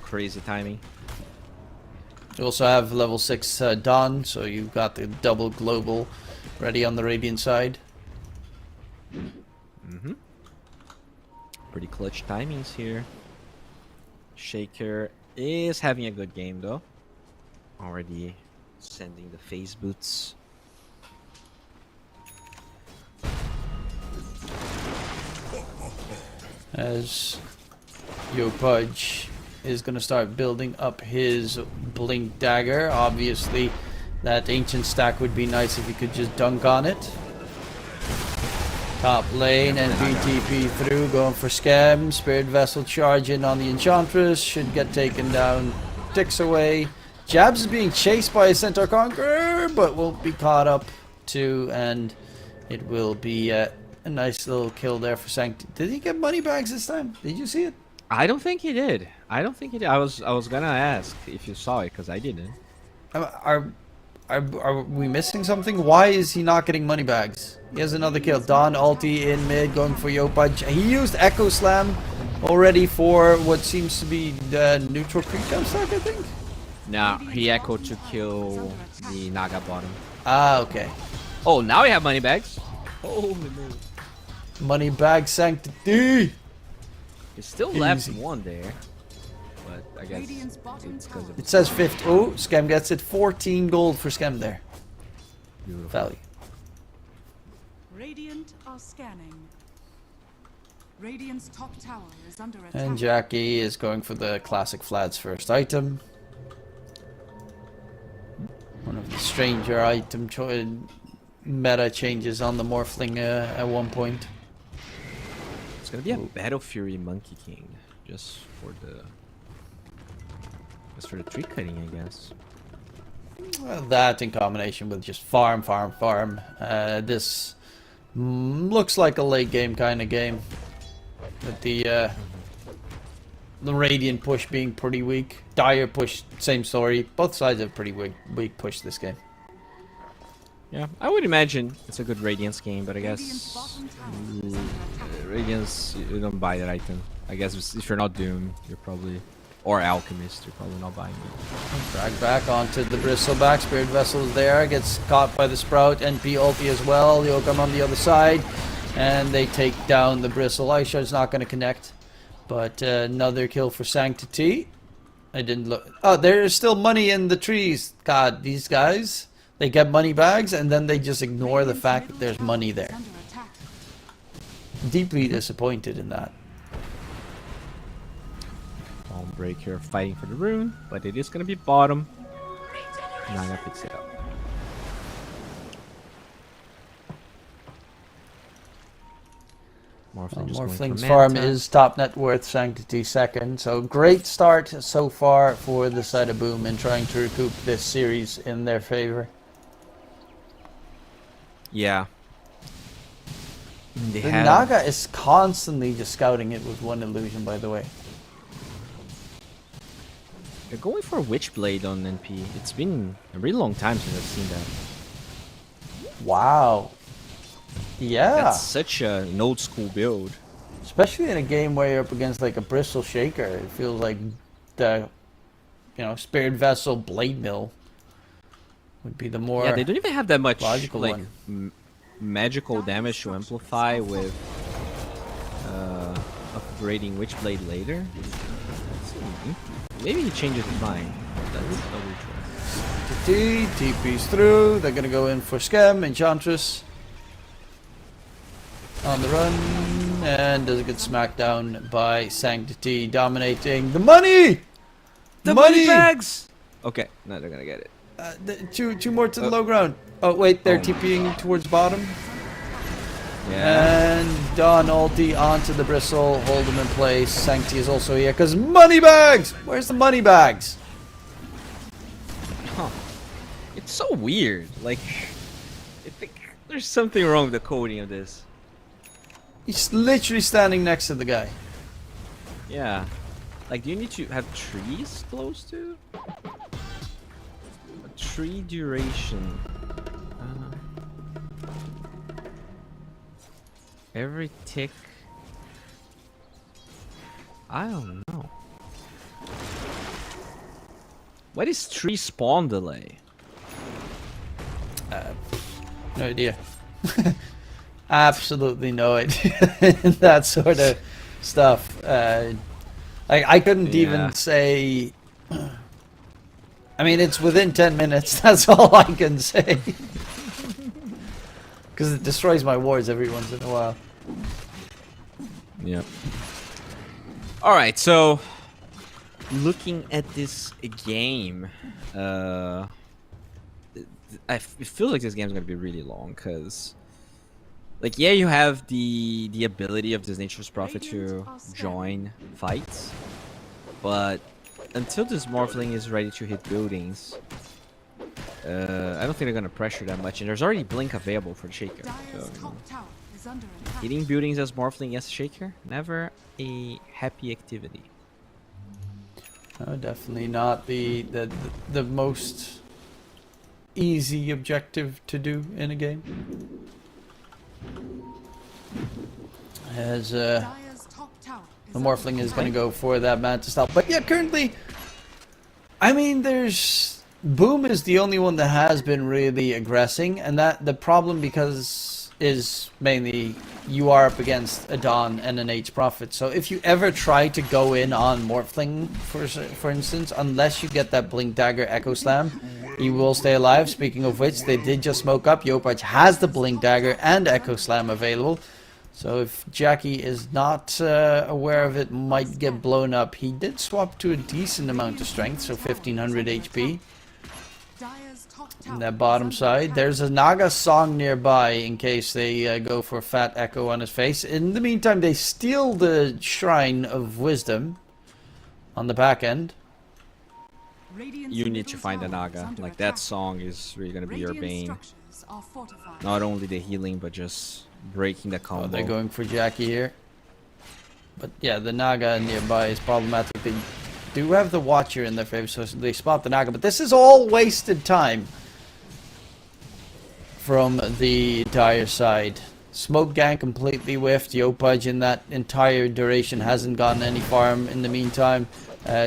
Crazy timing. You also have level 6 Dawn, so you've got the double global ready on the Radiant side. Pretty clutch timings here. Shaker is having a good game though. Already sending the phase boots. As Yopaj is going to start building up his Blink Dagger. Obviously, that Ancient stack would be nice if he could just dunk on it. Top lane and BTP through, going for Scam. Spirit Vessel charging on the Enchantress. Should get taken down. Ticks away. Jabs is being chased by a Centaur Conqueror, but won't be caught up to, and it will be a nice little kill there for Sancti. Did he get money bags this time? Did you see it? I don't think he did. I don't think he did. I was gonna ask if you saw it because I didn't. Are we missing something? Why is he not getting money bags? He has another kill. Don ulti in mid, going for Yopa. He used Echo Slam already for what seems to be the neutral pre-jump stack, I think? No, he echoed to kill the Naga bottom. Ah, okay. Oh, now we have money bags. Holy moly. Money bag Sanctity! It's still left one there. But I guess it's because of... It says 50. Oh, Scam gets it. 14 gold for Scam there. Beautiful. Value. Radiant are scanning. Radiant's top tower is under attack. And Jackie is going for the classic Vlad's first item. One of the stranger item meta changes on the Morphling at one point. It's gonna be a Battle Fury Monkey King, just for the tree cutting, I guess. Well, that in combination with just farm. This looks like a late game kind of game, with the Radiant push being pretty weak. Dire push, same story. Both sides have pretty weak push this game. Yeah, I would imagine it's a good Radiance game, but I guess Radiance, you don't buy that item. I guess if you're not Doom, you're probably, or Alchemist, you're probably not buying it. Drag back onto the Bristleback. Spirit Vessel's there, gets caught by the Sprout. NP ulti as well. Yokam on the other side, and they take down the Bristle. Aisha's not going to connect, but another kill for Sanctity. I didn't look. Oh, there's still money in the trees. God, these guys. They get money bags and then they just ignore the fact that there's money there. Deeply disappointed in that. Breaker fighting for the rune, but it is going to be bottom. Naga picks it up. Morphling's farm is top net worth, Sanctity second. So great start so far for the side of Boom in trying to recoup this series in their favor. Yeah. The Naga is constantly just scouting it with one illusion, by the way. They're going for Witchblade on NP. It's been a really long time since I've seen that. Wow. Yeah. That's such an old school build. Especially in a game where you're up against like a Bristle Shaker. It feels like the, Spirit Vessel Blade Mill would be the more... Yeah, they don't even have that much logical like one. Magical damage to amplify with upgrading Witchblade later. Maybe he changes his mind. TP's through. They're gonna go in for Scam. Enchantress on the run, and does get smacked down by Sanctity, dominating the money. The money bags. Okay, now they're gonna get it. Two more to the low ground. Oh wait, they're TPing towards bottom. Yeah. And Dawn ulti onto the Bristle, hold him in place. Sanctity is also here because money bags. Where's the money bags? Huh. It's so weird. Like, I think there's something wrong with the coding of this. He's literally standing next to the guy. Yeah. Like, do you need to have trees close to? A tree duration. Every tick. I don't know. What is tree spawn delay? No idea. Absolutely no idea. That sort of stuff. I couldn't even say. I mean, it's within 10 minutes. That's all I can say. Because it destroys my wards every once in a while. Yep. Alright, so looking at this game, it feels like this game's gonna be really long, because, like, yeah, you have the ability of this Nature's Prophet to join fights, but until this Morphling is ready to hit buildings, I don't think they're gonna pressure that much, and there's already Blink available for the Shaker. So, you know, hitting buildings as Morphling as Shaker, never a happy activity. No, definitely not the most easy objective to do in a game. As the Morphling is going to go for that Manta stop. But yeah, currently, I mean, Boom is the only one that has been really aggressing, and that the problem is mainly you are up against a Dawn and an H Prophet. So if you ever try to go in on Morphling, for instance, unless you get that Blink Dagger Echo Slam, you will stay alive. Speaking of which, they did just smoke up. Yopaj has the Blink Dagger and Echo Slam available. So if Jackie is not aware of it, might get blown up. He did swap to a decent amount of strength, so 1500 HP. In that bottom side, there's a Naga song nearby in case they go for Fat Echo on his face. In the meantime, they steal the Shrine of Wisdom on the back end. You need to find a Naga. Like, that song is really gonna be your bane. Not only the healing, but just breaking the combo. Oh, they're going for Jackie here. But yeah, the Naga nearby is problematic. They do have the Watcher in their favor, so they spot the Naga. But this is all wasted time from the Dire side. Smoke Gang completely whiffed. Yopaj in that entire duration hasn't gotten any farm in the meantime.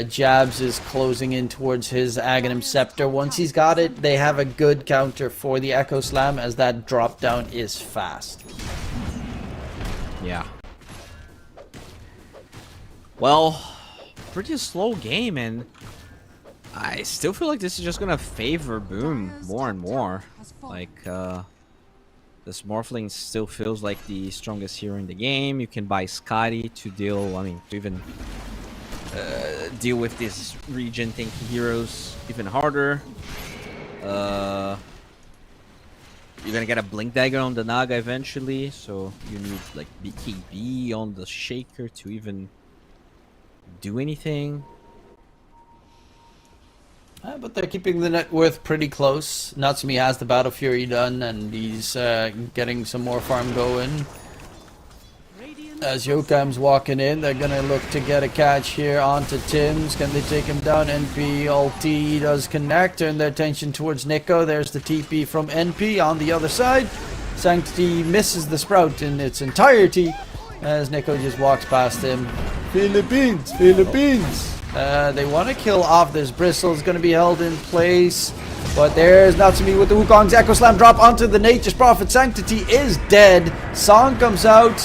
Jabs is closing in towards his Aghanim Scepter. Once he's got it, they have a good counter for the Echo Slam, as that drop down is fast. Yeah. Well, pretty slow game, and I still feel like this is just gonna favor Boom more and more. Like, this Morphling still feels like the strongest hero in the game. You can buy Scotty to deal, I mean, to even deal with these region tanky heroes even harder. You're gonna get a Blink Dagger on the Naga eventually, so you need like BKB on the Shaker to even do anything. But they're keeping the net worth pretty close. Natsumi has the Battle Fury done, and he's getting some more farm going. As Yokam's walking in, they're gonna look to get a catch here onto Tim's. Can they take him down? NP ulti does connect. Turn their attention towards Nico. There's the TP from NP on the other side. Sanctity misses the Sprout in its entirety as Nico just walks past him. Philippines! They want to kill off this Bristle. It's going to be held in place. But there's Natsumi with the Wukong's Echo Slam drop onto the Nature's Prophet. Sanctity is dead. Song comes out.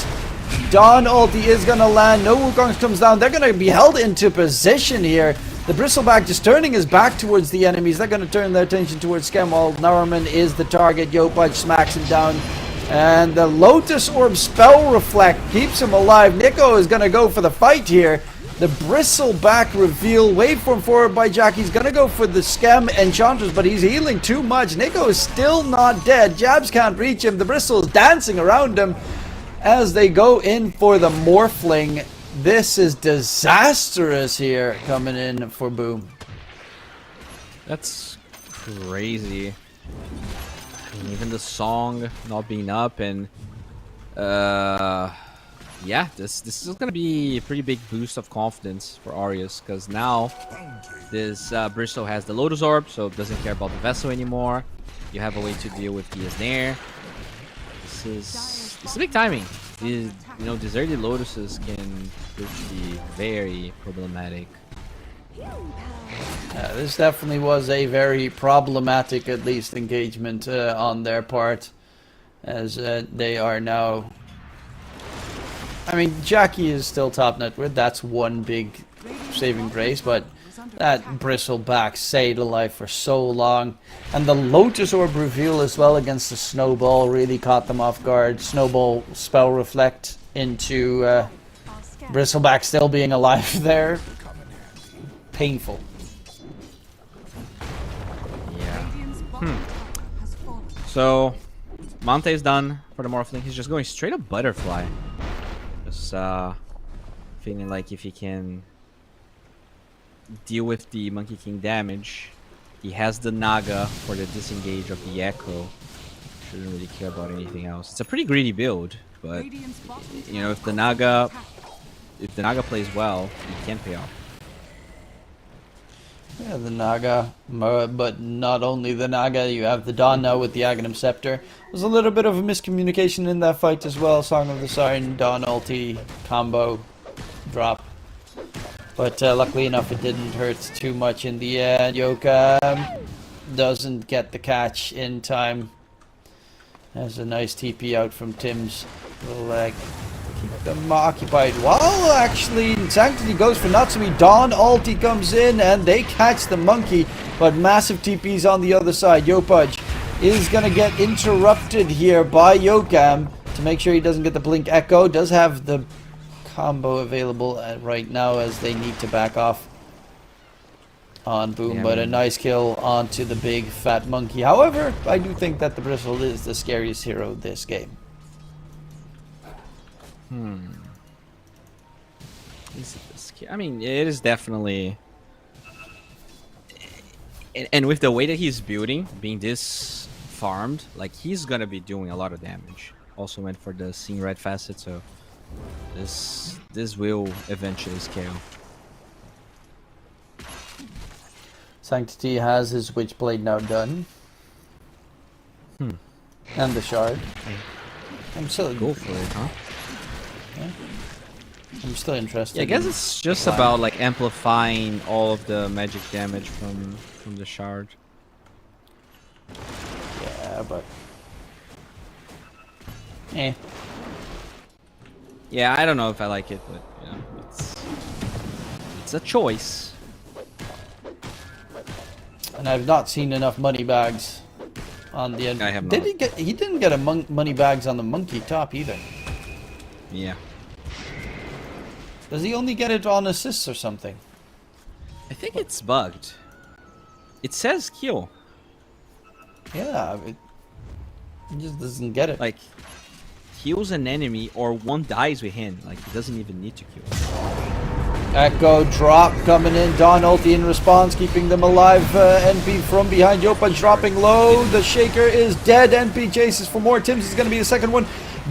Dawn ulti is going to land. No Wukong's comes down. They're going to be held into position here. The Bristleback just turning his back towards the enemies. They're going to turn their attention towards Skemwald. Narman is the target. Yopaj smacks him down. And the Lotus Orb Spell Reflect keeps him alive. Nico is going to go for the fight here. The Bristleback reveal. Waveform forward by Jackie. He's going to go for the Skem Enchantress, but he's healing too much. Nico is still not dead. Jabs can't reach him. The Bristle is dancing around him as they go in for the Morphling. This is disastrous here coming in for Boom. That's crazy. And even the song not being up, and yeah, this is gonna be a pretty big boost of confidence for Arius, because now this Bristow has the Lotus Orb, so it doesn't care about the vessel anymore. You have a way to deal with the Snare. This is big timing. These, you know, these early Lotuses can prove to be very problematic. This definitely was a very problematic, at least, engagement on their part, as they are now. I mean, Jackie is still top net worth. That's one big saving grace, but that Bristleback stayed alive for so long. And the Lotus Orb reveal as well against the Snowball really caught them off guard. Snowball spell reflect into Bristleback still being alive there. painful. Yeah. Radiant's bottom tower has fallen. So, Monte's done for the Morphling. He's just going straight up Butterfly. Just feeling like if he can deal with the Monkey King damage, he has the Naga for the disengage of the Echo. Shouldn't really care about anything else. It's a pretty greedy build, but Radiant's bottom you know, tower if the is Naga, attacked. plays well, he can pay off. Yeah, the Naga, but not only the Naga, you have the Dawn now with the Aghanim Scepter. There's a little bit of a miscommunication in that fight as well. Song of the Siren, Dawn ulti, combo, drop. But luckily enough, it didn't hurt too much in the end. Yoka doesn't get the catch in time. There's a nice TP out from Tim's. Will keep them occupied. While actually Sanctity goes for Natsumi. Dawn ulti comes in and they catch the monkey. But massive TPs on the other side. Yopaj is going to get interrupted here by Yokam to make sure he doesn't get the Blink Echo. Does have the combo available right now as they need to back off on Boom, Yeah, but a nice kill onto the big fat monkey. However, I do think that the Bristle is the scariest hero this game. I mean, it is definitely, and with the way that he's building, being this farmed, like he's gonna be doing a lot of damage. Also went for the Seeing Red facet, so this will eventually scale. Sanctity has his Witchblade now done. And the Shard. I'm still Go for it, huh? Yeah. I'm still interested. Yeah, I guess it's just about like amplifying all of the magic damage from the shard. Yeah, but Yeah, I don't know if I like it, but you know, it's a choice. And I've not seen enough money bags on the end. I have Did not. he get? He didn't get a money bags on the monkey top either. Yeah. Does he only get it on assists or something? I think it's bugged. It says kill. Yeah, he just doesn't get it. Like, heals an enemy or one dies with him. Like, he doesn't even need to kill. Echo drop coming in. Dawn ulti in response, keeping them alive. NP from behind. Yopa dropping low. The Shaker is dead. NP chases for more. Tim's is going to be the second one.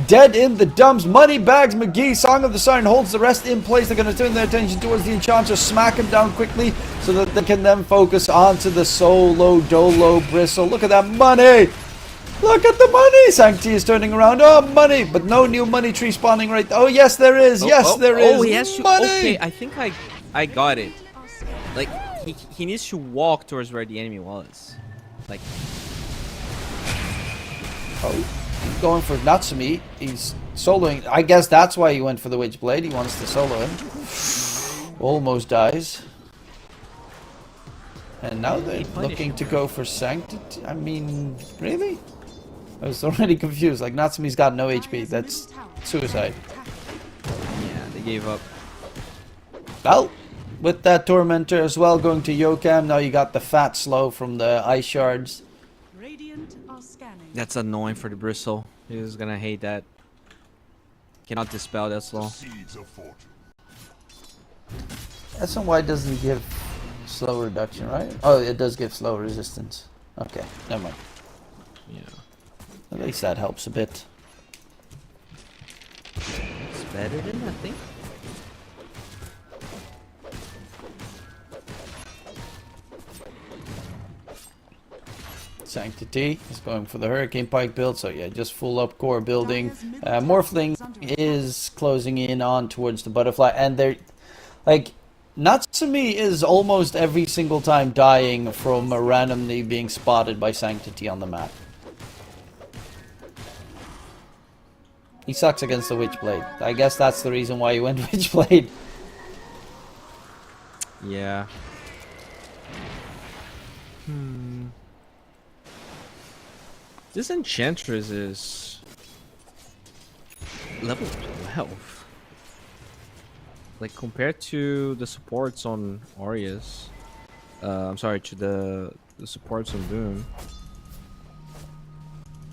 Dead in the dumps. Money bags. McGee. Song of the Siren holds the rest in place. They're going to turn their attention towards the Enchanter. Smack him down quickly so that they can then focus onto the solo Dolo Bristle. Look at that money. Look at the money! Sanctity is turning around. Oh, money! But no new money tree spawning right. Oh, yes, there is. There is. Oh, he has to. Money! Okay, I think I got it. Like, he needs to walk towards where the enemy was. Like. Oh, he's going for Natsumi. He's soloing. I guess that's why he went for the Witchblade. He wants to solo him. Almost dies. And now they're looking to go for Sanctity. I mean, really? I was already confused. Like, Natsumi's got no HP. That's suicide. Yeah, they gave up. Well, with that Tormentor as well going to Yokam. Now you got the fat slow from the Ice Shards. Radiant are scanning. That's annoying for the Bristle. He's gonna hate that. Cannot dispel that slow. Seeds of fortune. SNY doesn't give slow reduction, right? Oh, it does give slow resistance. Okay, never mind. Yeah. At least that helps a bit. It's better than nothing. Sanctity is going for the Hurricane Pike build, so yeah, just full up core building. Morphling is closing in on towards the Butterfly, and they're like, Natsumi is almost every single time dying from randomly being spotted by Sanctity on the map. He sucks against the Witchblade. I guess that's the reason why he went Witchblade. Yeah. This Enchantress is level 12. like compared to the supports on Aureus, I'm sorry, to the supports on Doom.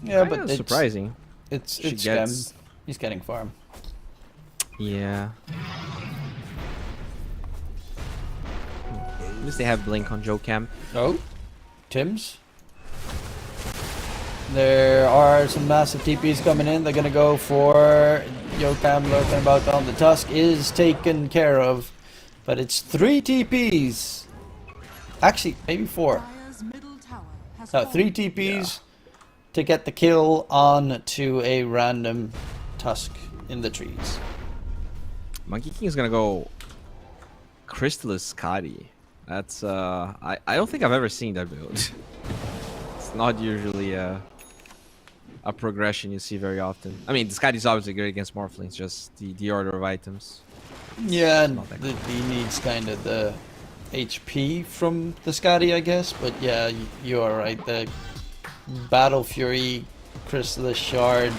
Yeah, Kinda but surprising. It's She Scam. gets- He's getting farm. Yeah. At least they have Blink on Joe Cam. Oh, Tim's. There are some massive TPs coming in. They're gonna go for Yokam lurking about on the Tusk is taken care of, but it's 3 TPs. Actually, maybe 4. Dire's middle tower has No, fallen. 3 TPs to get the kill on to a random Tusk in the trees. Monkey King is gonna go Crystallis Scotty. That's I don't think I've ever seen that build. It's not usually a progression you see very often. I mean, Scotty's obviously great against Morphlings, just the order of items. Yeah, and Not that he needs kind of the HP from the Scotty, I guess. But yeah, you are right. The Battle Fury, Chrysalis Shard.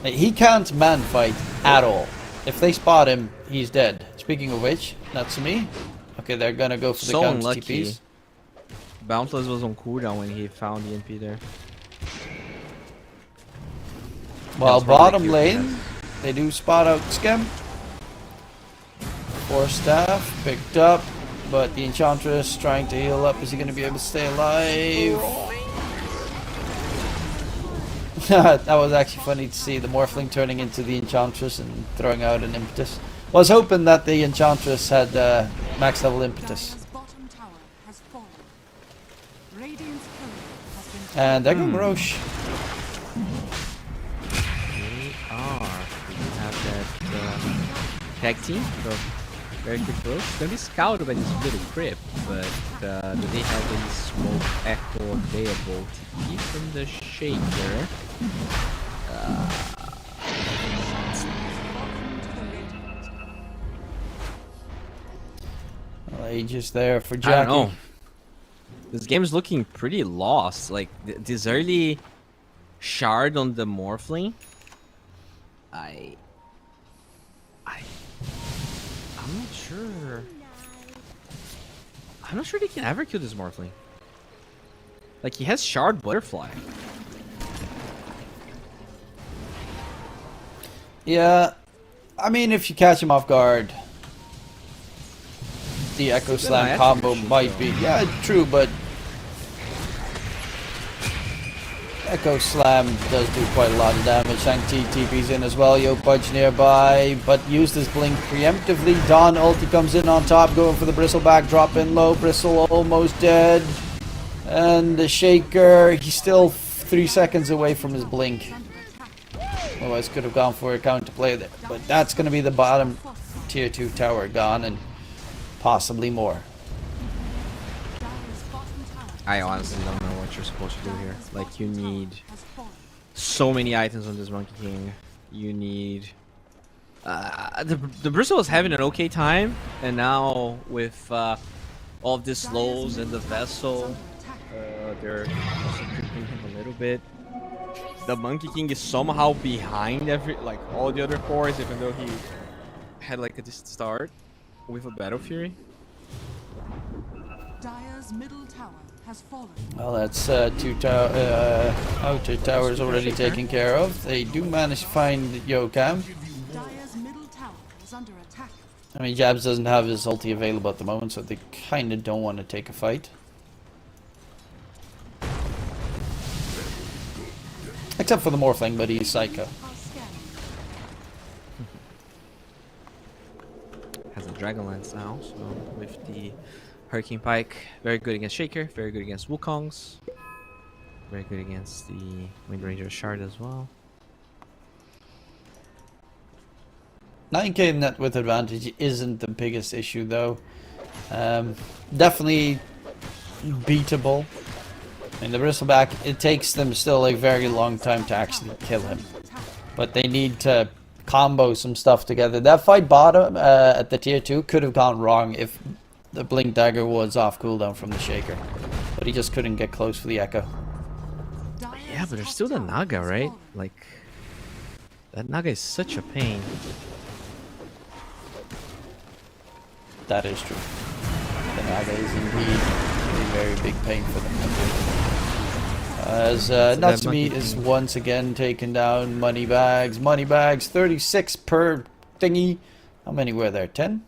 He can't man fight at all. If they spot him, he's dead. Speaking of which, that's me. Okay, they're gonna go for the So count unlucky. TPs. Boundless was on cooldown when he found the EMP there. While That's probably bottom cute, lane, they do spot out Scam. 4 staff picked up, but the Enchantress trying to heal up. Is he going to be able to stay alive? That was actually funny to see the Morphling turning into the Enchantress and throwing out an impetus. Was hoping that the Enchantress had max level impetus. Dire's bottom tower has fallen. Radiant's courier has been And there goes Roche. We have that tag team, so very quick close. It's gonna be scouted by this little crypt, but do they have any smoke echo available? TP from the shaker. Well, Aegis there for I Jackie. don't know. This game is looking pretty lost. Like this early shard on the Morphling. I'm not sure. I'm not sure they can ever kill this Morphling. Like he has shard butterfly. Yeah, I mean, if you catch him off guard, the Echo It's a good Slam eye combo attribution, might though. be. Yeah, true, but Echo Slam does do quite a lot of damage. Shang-Chi TP's in as well. Yo Pudge nearby, but used his blink preemptively. Dawn ulti comes in on top, going for the Bristleback, drop in low. Bristle almost dead. And the Shaker, he's still 3 seconds away from his blink. Otherwise could have gone for a counter play there. But that's going to be the bottom tier 2 tower gone and possibly more. Dire's bottom tower I honestly don't know what you're supposed to do here. Like you need so many items on this Monkey King. You need the Bristle was having an okay time, and now with all of these slows and the vessel, they're also creeping him a little bit. The Monkey King is somehow behind all the other cores, even though he had like a decent start with a Battle Fury. Dire's middle tower has fallen. Well, that's outer towers already taken care of. They do manage to find Yokam. Dire's middle tower is under attack. I mean, Jabs doesn't have his ulti available at the moment, so they kind of don't want to take a fight. Except for the Morphling, but he's Psycho. Are scanning. Has a Dragonlance now, so with the Hurricane Pike, very good against Shaker, very good against Wukongs, very good against the Wind Ranger Shard as well. 9k net with advantage isn't the biggest issue though. Definitely beatable. I mean, the Bristleback, it takes them still a very long time to actually kill him. But they need to combo some stuff together. That fight bottom at the tier 2 could have gone wrong if the Blink Dagger was off cooldown from the Shaker. But he just couldn't get close for the Echo. Yeah, but there's still the Naga, right? Like, that Naga is such a pain. That is true. The Naga is indeed a very big pain for them. As Natsumi is once again taken down. Moneybags, 36 per thingy. How many were there? 10?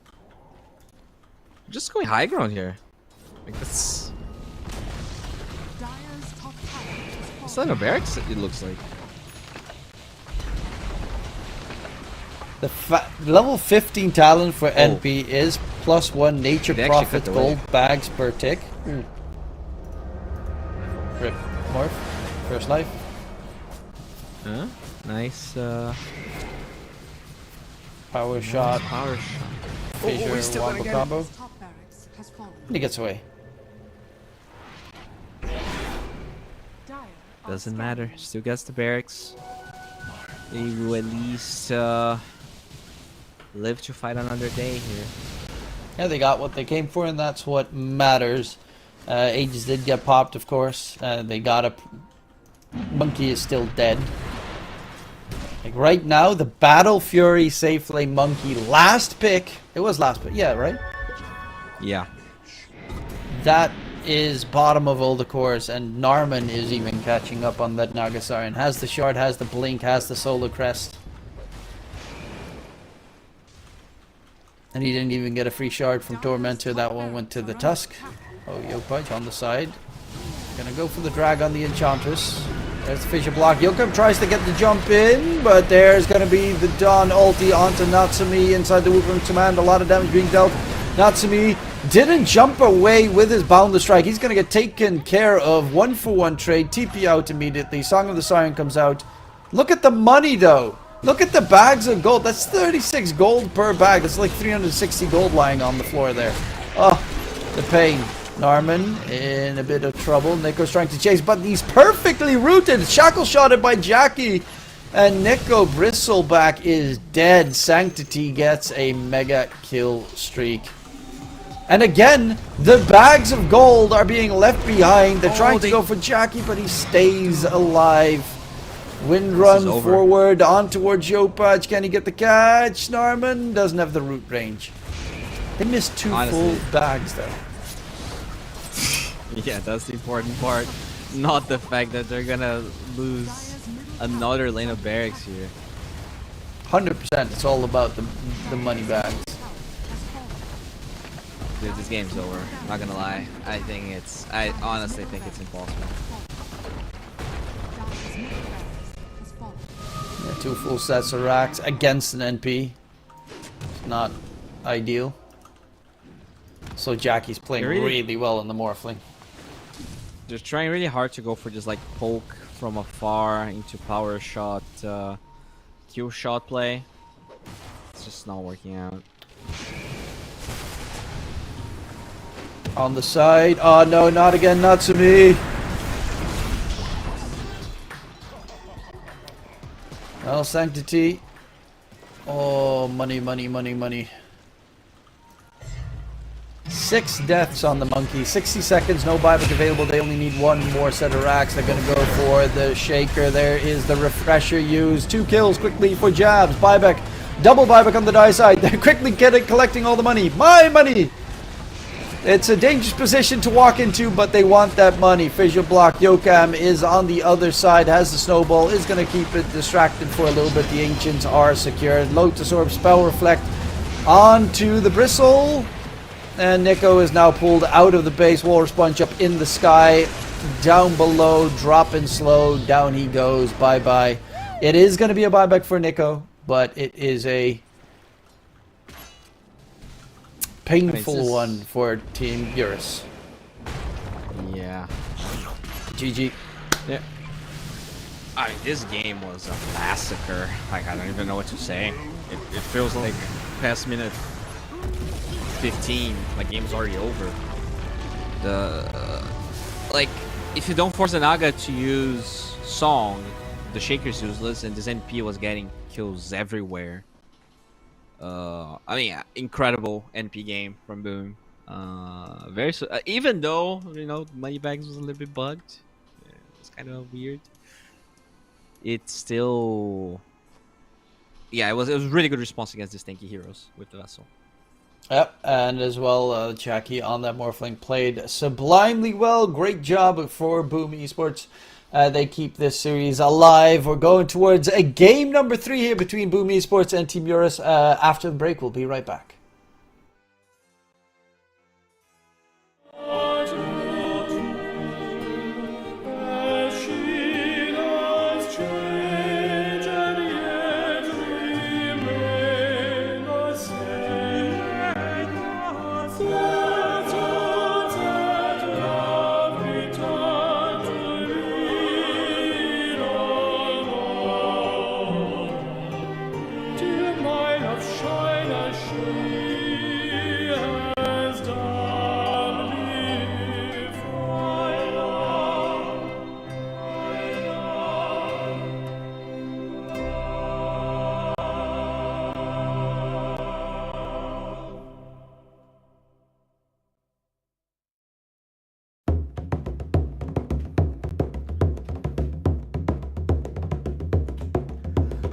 Just going high ground here. Like that's. Dire's top tower is It's falling. like a barracks. It looks like. The level 15 talent for NP is +1 nature They actually profit cut away. gold bags per tick. Rip. Morph. First life. Huh? Nice. Power shot. Power shot. Fissure wombo combo. Top barracks has fallen. And he gets away. Dire are Doesn't scanning. matter. Still gets the barracks. They will at least live to fight another day here. Yeah, they got what they came for, and that's what matters. Aegis did get popped, of course. They got a... Monkey is still dead. Like right now, the Battle Fury Safe Lane Monkey last pick. It was last pick, yeah, right? Yeah. That is bottom of all the cores, and Narman is even catching up on that Nagasarian. Has the shard, has the blink, has the solar crest. And he didn't even get a free shard from Tormentor. That one went to the Tusk. Oh, Yopaj on the side. Gonna go for the drag on the Enchantress. There's the Fissure block. Yokum tries to get the jump in, but there's gonna be the Dawn ulti onto Natsumi inside the Wukong command. A lot of damage being dealt. Natsumi didn't jump away with his Boundless Strike. He's gonna get taken care of. 1-for-1 trade. TP out immediately. Song of the Siren comes out. Look at the money though. Look at the bags of gold. That's 36 gold per bag. That's like 360 gold lying on the floor there. Oh, the pain. Narman in a bit of trouble. Nico's trying to chase, but he's perfectly rooted. Shackle shotted by Jackie. And Nico Bristleback is dead. Sanctity gets a mega kill streak. And again, the bags of gold are being left behind. They're trying to go for Jackie, but he stays alive. Wind run forward on towards Yopaj. Can he get the catch? Narman doesn't have the root range. They missed two full bags though. Yeah, that's the important part. Not the fact that they're gonna lose another lane of barracks here. 100%. It's all about the money bags. Dude, this game's over. Not gonna lie. I honestly think it's impossible. Yeah, 2 full sets of racks against an NP. It's not ideal. So Jackie's playing really well in the Morphling. They're trying really hard to go for just like poke from afar into power shot, Q shot play. It's just not working out. On the side. Oh no, not again, Natsumi. Well, Sanctity. Oh, money, money, money, money. 6 deaths on the monkey. 60 seconds, no buyback available. They only need 1 more set of racks. They're going to go for the shaker. There is the refresher used. 2 kills quickly for jabs. Buyback. Double buyback on the die side. They're quickly collecting all the money. My money! It's a dangerous position to walk into, but they want that money. Fissure block. Yokam is on the other side. Has the snowball. Is going to keep it distracted for a little bit. The ancients are secured. Lotus Orb, Spell Reflect onto the Bristle. And Nico is now pulled out of the base. Walrus Punch up in the sky. Down below. Dropping slow. Down he goes. Bye-bye. It is going to be a buyback for Nico, but it is a painful one for Team Eurus. Yeah. GG. Yeah. I mean, this game was a massacre. Like, I don't even know what to say. It feels like past minute 15, like game's already over. Like, if you don't force a Naga to use Song, the Shaker's useless, and this NP was getting kills everywhere. I mean, yeah, incredible NP game from Boom. Even though, you know, Moneybags was a little bit bugged, it's kind of weird. It's still, yeah, it was a really good response against these tanky heroes with the vessel. Yep, and as well, Jackie on that Morphling played sublimely well. Great job for Boom Esports. They keep this series alive. We're going towards a game number 3 here between Boom Esports and Team Eurus. After the break, we'll be right back.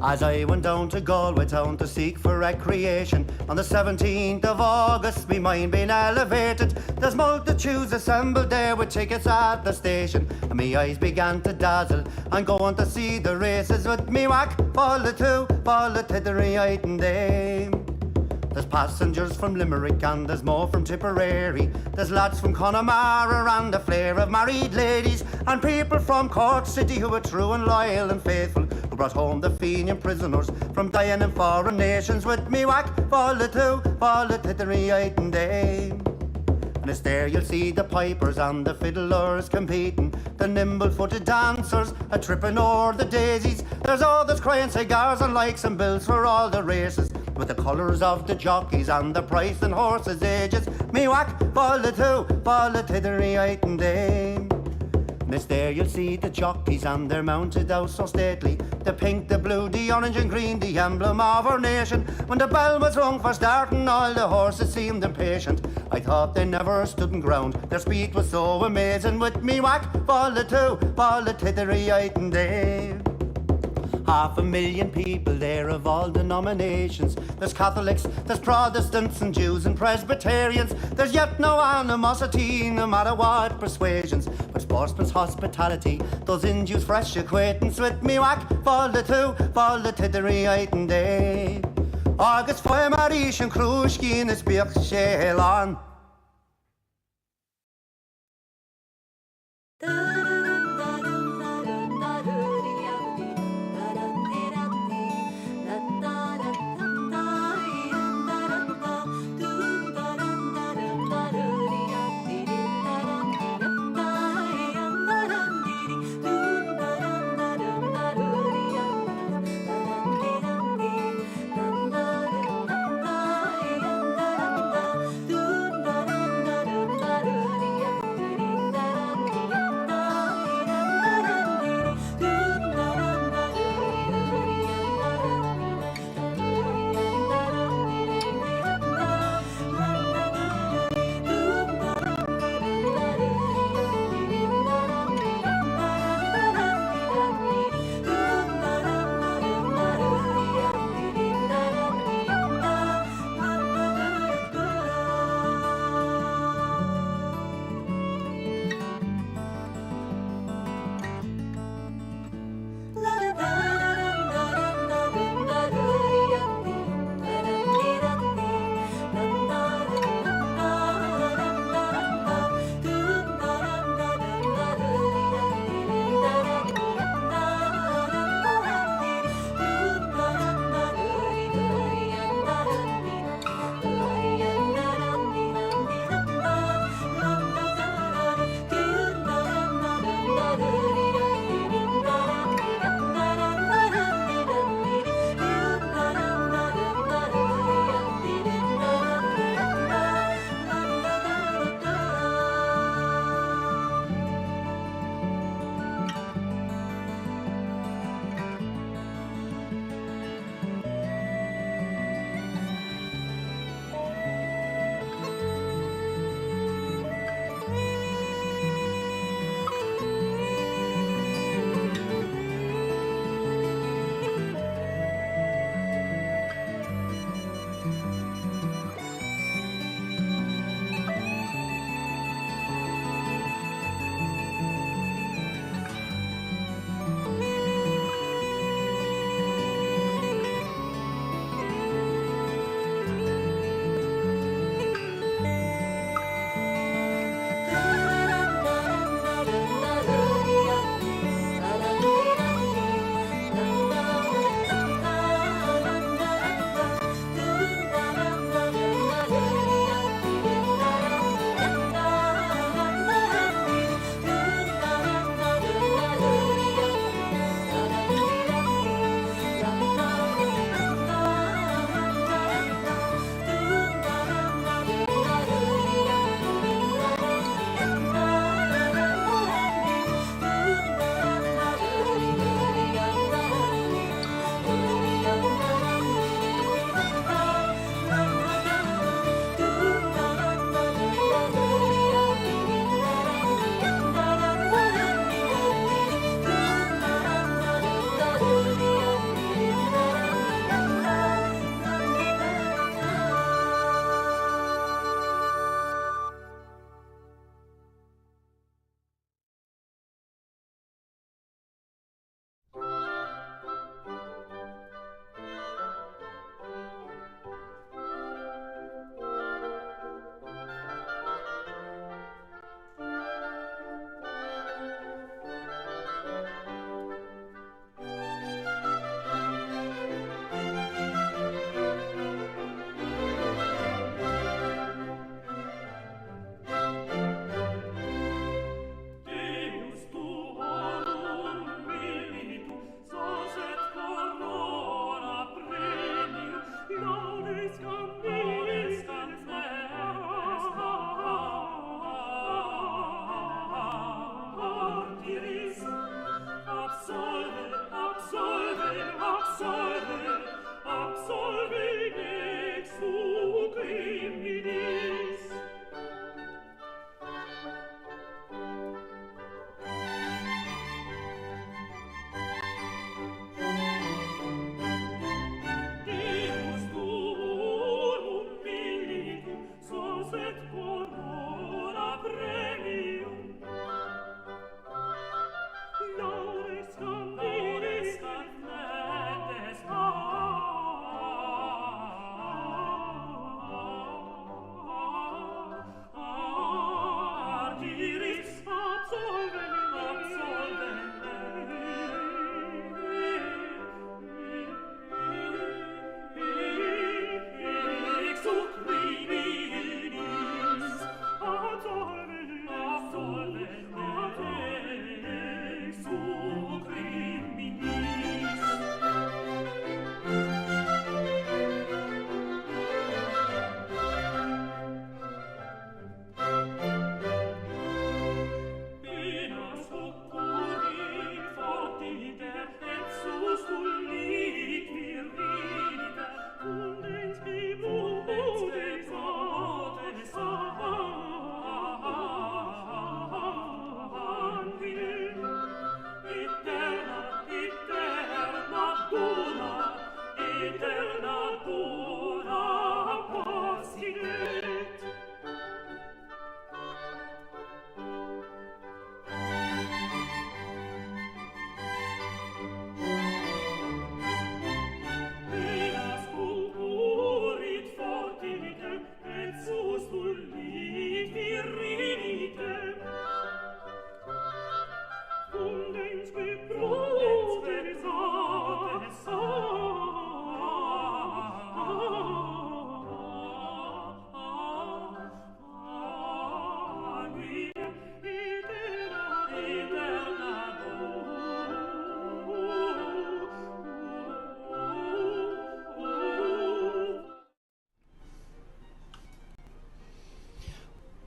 As I went down to Galway town to seek for recreation, on the 17th of August, me mind being elevated. There's multitudes assembled there with tickets at the station, and me eyes began to dazzle. I'm going to see the races with me whack, fall the tittery and dame. There's passengers from Limerick and there's more from Tipperary. There's lads from Connemara and a flare of married ladies, and people from Cork City who are true and loyal and faithful, who brought home the Fenian prisoners from dying in foreign nations. With me whack, fall the tittery and dame. And it's there you'll see the pipers and the fiddlers competing, the nimble-footed dancers a tripping o'er the daisies. There's others crying cigars and likes and bills for all the races, with the colours of the jockeys and the price and horses' ages. Me whack, fall the tittery and dame. And it's there you'll see the jockeys and they're mounted out so stately, the pink, the blue, the orange and green, the emblem of our nation. When the bell was rung for starting, all the horses seemed impatient. I thought they never stood in ground, their speed was so amazing. With me whack, fall the tittery and dame. 500,000 people there of all denominations. There's Catholics, there's Protestants and Jews and Presbyterians. There's yet no animosity, no matter what persuasions, but sportsman's hospitality, those induce fresh acquaintance. With me whack, fall the tittery and day. August fire Marish and Krushki in the speak Shelan.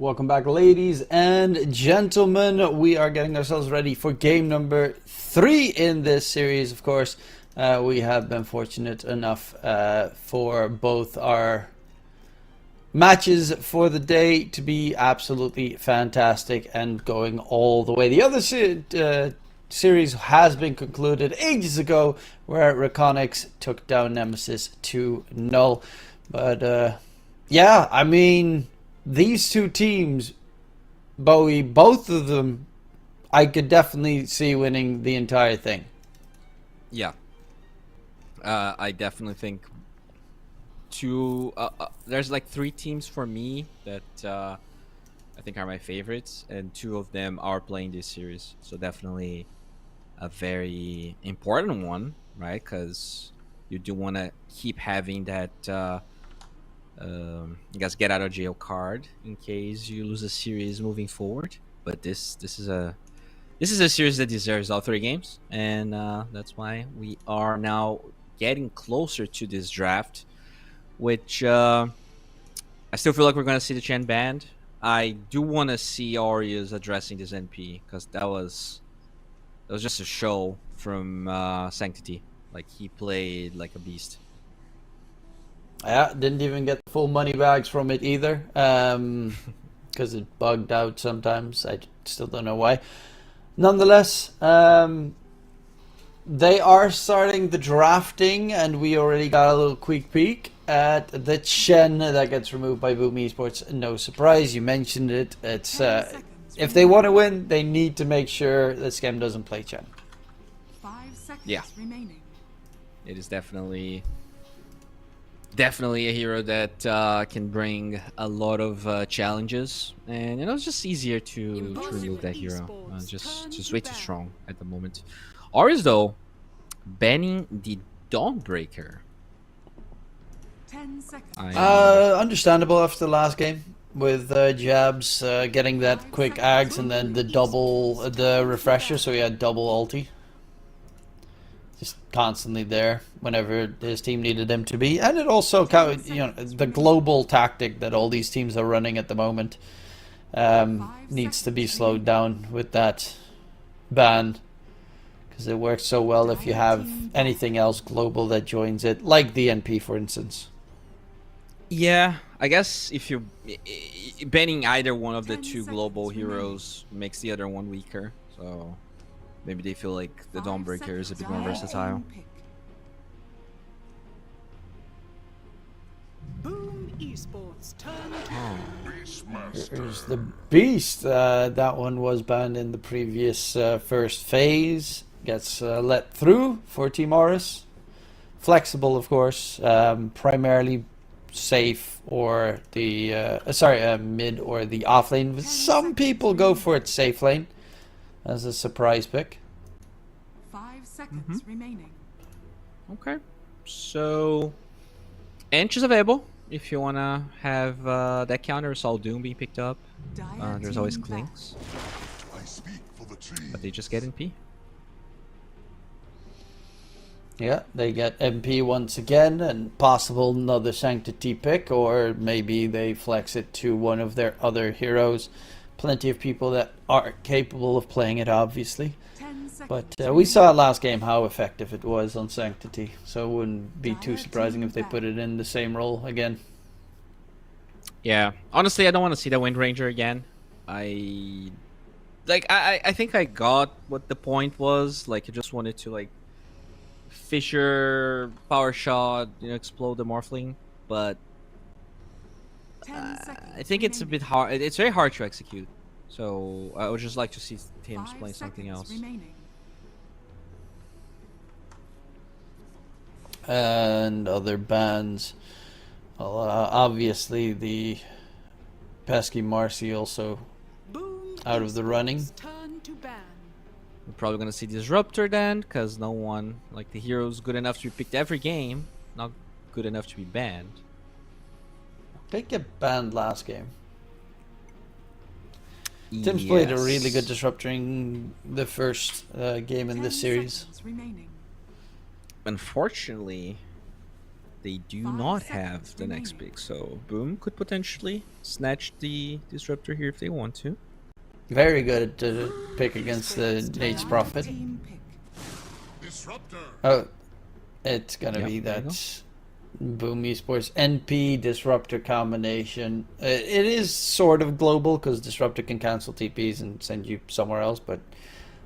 Welcome back, ladies and gentlemen. We are getting ourselves ready for game number 3 in this series. Of course, we have been fortunate enough for both our matches for the day to be absolutely fantastic and going all the way. The other series has been concluded ages ago, where Reconyx took down Nemesis 2-0. But yeah, I mean, these two teams, Bowie, both of them, I could definitely see winning the entire thing. Yeah. I definitely think there's like 3 teams for me that I think are my favorites, and 2 of them are playing this series. So definitely a very important one, right? Because you do want to keep having that I guess get out of jail card in case you lose a series moving forward. But this is a series that deserves all 3 games, and that's why we are now getting closer to this draft, which I still feel like we're gonna see the Chen banned. I do want to see Aureus addressing this NP, because that was just a show from Sanctity. Like, he played like a beast. Yeah, didn't even get the full money bags from it either, because it bugged out sometimes. I still don't know why. Nonetheless, they are starting the drafting, and we already got a little quick peek at the Chen that gets removed by Boom Esports. No surprise, you mentioned it. It's if they want to win, they need to make sure that Scam doesn't play Chen. 5 seconds remaining. It is definitely a hero that can bring a lot of challenges, and it's just easier to remove that hero. Just way too strong at the moment. Aureus, though, banning the Dawnbreaker. 10 seconds. Understandable after the last game with Jabs getting that quick ags and then the refresher, so he had double ulti. Just constantly there whenever his team needed him to be, and it also, the global tactic that all these teams are running at the moment needs to be slowed down with that ban, because it works so well if you have anything else global that joins it, like the NP, for instance. Yeah, I guess if you banning either one of the 2 global heroes makes the other one weaker, so maybe they feel like the Dawnbreaker is a bit more versatile. Boom Esports turn Here's the Beast. That one was banned in the previous first phase. Gets let through for Team Aureus. Flexible, of course. Primarily safe or the mid or the off lane. Some people go for its safe lane as a surprise pick. 5 seconds remaining. Okay, so Ench is available if you wanna have that counter. Saw Doom being picked up. There's always Clinks, but they just get in P. Yeah, they get MP once again, and possible another Sanctity pick, or maybe they flex it to one of their other heroes. Plenty of people that are capable of playing it, obviously. But we saw last game how effective it was on Sanctity, so it wouldn't be too surprising if they put it in the same role again. Yeah, honestly, I don't want to see the Wind Ranger again. I think I got what the point was. Like, I just wanted to, like, Fisher, power shot, explode the Morphling, but I think it's a bit hard. It's very hard to execute, so I would just like to see teams play something else. And other bans, well, obviously the pesky Marcy also out of the running. We're probably gonna see Disruptor then, because no one, like the hero's good enough to be picked every game, not good enough to be banned. They get banned last game. Tim's played a really good Disruptor in the first game in this series. Unfortunately, they do not have the next pick, so Boom could potentially snatch the Disruptor here if they want to. Very good pick against the Nate's Prophet. Oh, it's gonna be that Boom Esports NP Disruptor combination. It is sort of global because Disruptor can cancel TPs and send you somewhere else, but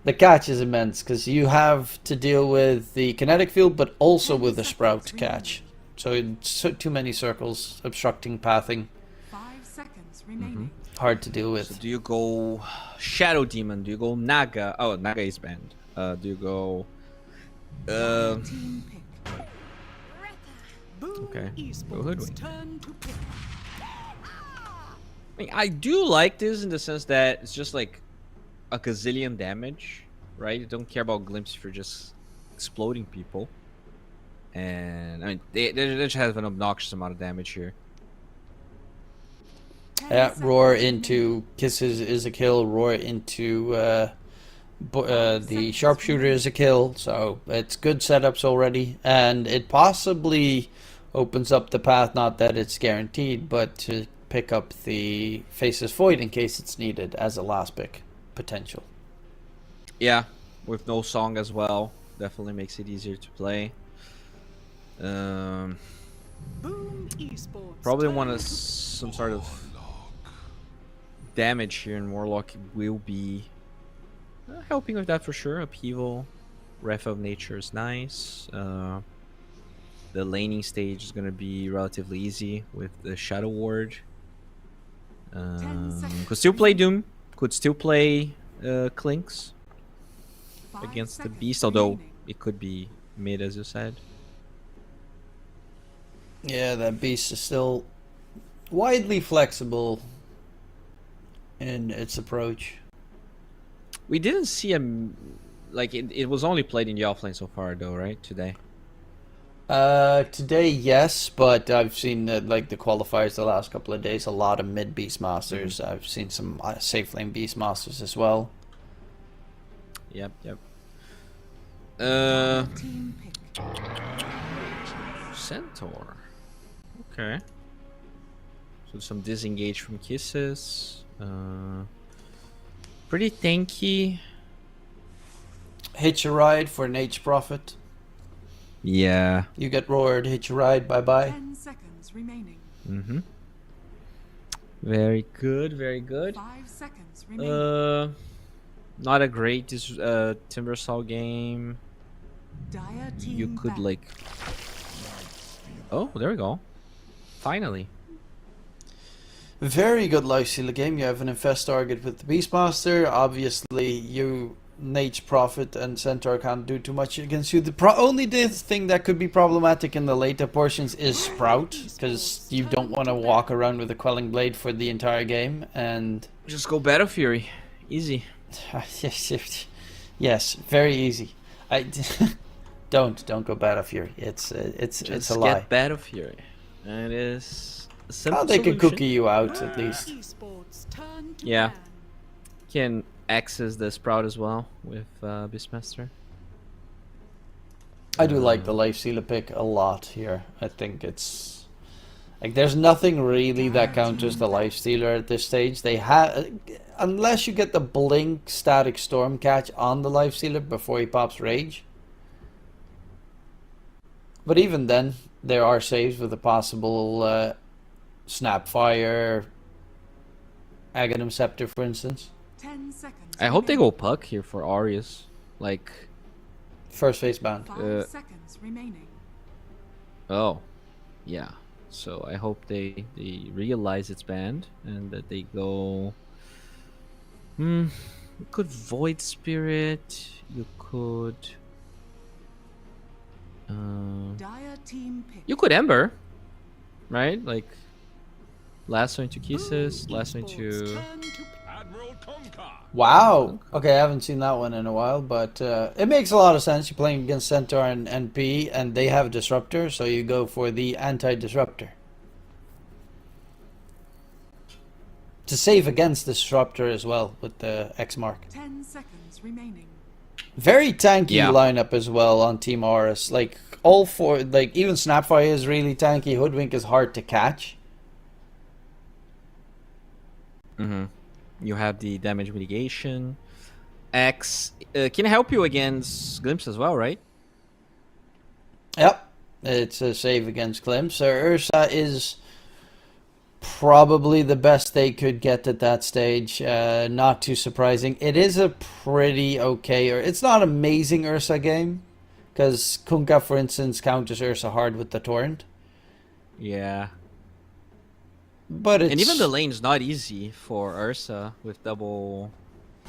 the catch is immense because you have to deal with the kinetic field, but also with the Sprout catch. So it's too many circles obstructing pathing. 5 seconds remaining. Hard to deal with. So do you go Shadow Demon? Do you go Naga? Oh, Naga is banned. Do you go? Okay. Go Hoodwink. I mean, I do like this in the sense that it's just like a gazillion damage, right? You don't care about Glimpse if you're just exploding people. And I mean, they just have an obnoxious amount of damage here. Yeah, roar into Kisses is a kill. Roar into the sharpshooter is a kill. So it's good setups already, and it possibly opens up the path. Not that it's guaranteed, but to pick up the Faceless Void in case it's needed as a last pick potential. Yeah, with no song as well, definitely makes it easier to play. Probably want some sort of damage here, and Warlock will be helping with that for sure. Upheaval, Wrath of Nature is nice. The laning stage is going to be relatively easy with the Shadow Ward. Could still play Doom, could still play Clinks against the Beast, although it could be mid as you said. Yeah, that Beast is still widely flexible in its approach. We didn't see him, like it was only played in the offlane so far though, right? Today. Today, yes, but I've seen like the qualifiers the last couple of days, a lot of mid Beastmasters. I've seen some safe lane Beastmasters as well. Yep. Centaur. Okay. So some disengage from Kisses. Pretty tanky. Hitch a ride for Nate's Prophet. Yeah. You get roared, hitch a ride, bye bye. 10 seconds remaining. Very good, very good. 5 seconds remaining. Not a great Timbersaw game. Dire team You could back. like. Oh, there we go. Finally. Very good lifestealer game. You have an infest target with the Beastmaster. Obviously, you Nate's Prophet and Centaur can't do too much against you. The only thing that could be problematic in the later portions is Sprout, because you don't want to walk around with a Quelling Blade for the entire game. And just go Battle Fury, easy. Yes, very easy. Don't go Battle Fury. It's a lie. Get Battle Fury. It is a simple they can solution. cookie you out at least. Yeah. Can access the Sprout as well with Beastmaster. I do like the Lifestealer pick a lot here. I think it's like there's nothing really that counters the Lifestealer at this stage. They have, unless you get the Blink Static Storm catch on the Lifestealer before he pops Rage. But even then, there are saves with a possible Snapfire, Aghanim Scepter, for instance. 10 seconds. I hope they go Puck here for Arius. Like, first face ban. 5 seconds remaining. Oh, yeah. So I hope they realize it's banned and that they go. You could Void Spirit. You could. Dire team pick. You could Ember, right? Like, lasso into Kisses, lasso into Wow. Okay, I haven't seen that one in a while, but it makes a lot of sense. You're playing against Centaur and NP, and they have Disruptor, so you go for the anti-Disruptor. To save against Disruptor as well with the X mark. 10 seconds remaining. Very tanky lineup as well on Team Horus. Like all four, like even Snapfire is really tanky. Hoodwink is hard to catch. You have the damage mitigation. X can help you against Glimpse as well, right? Yep, it's a save against Glimpse. So Ursa is probably the best they could get at that stage. Not too surprising. It is a pretty okay, or it's not amazing Ursa game, because Kunkka, for instance, counters Ursa hard with the Torrent. Yeah. But it's... And even the lane's not easy for Ursa with double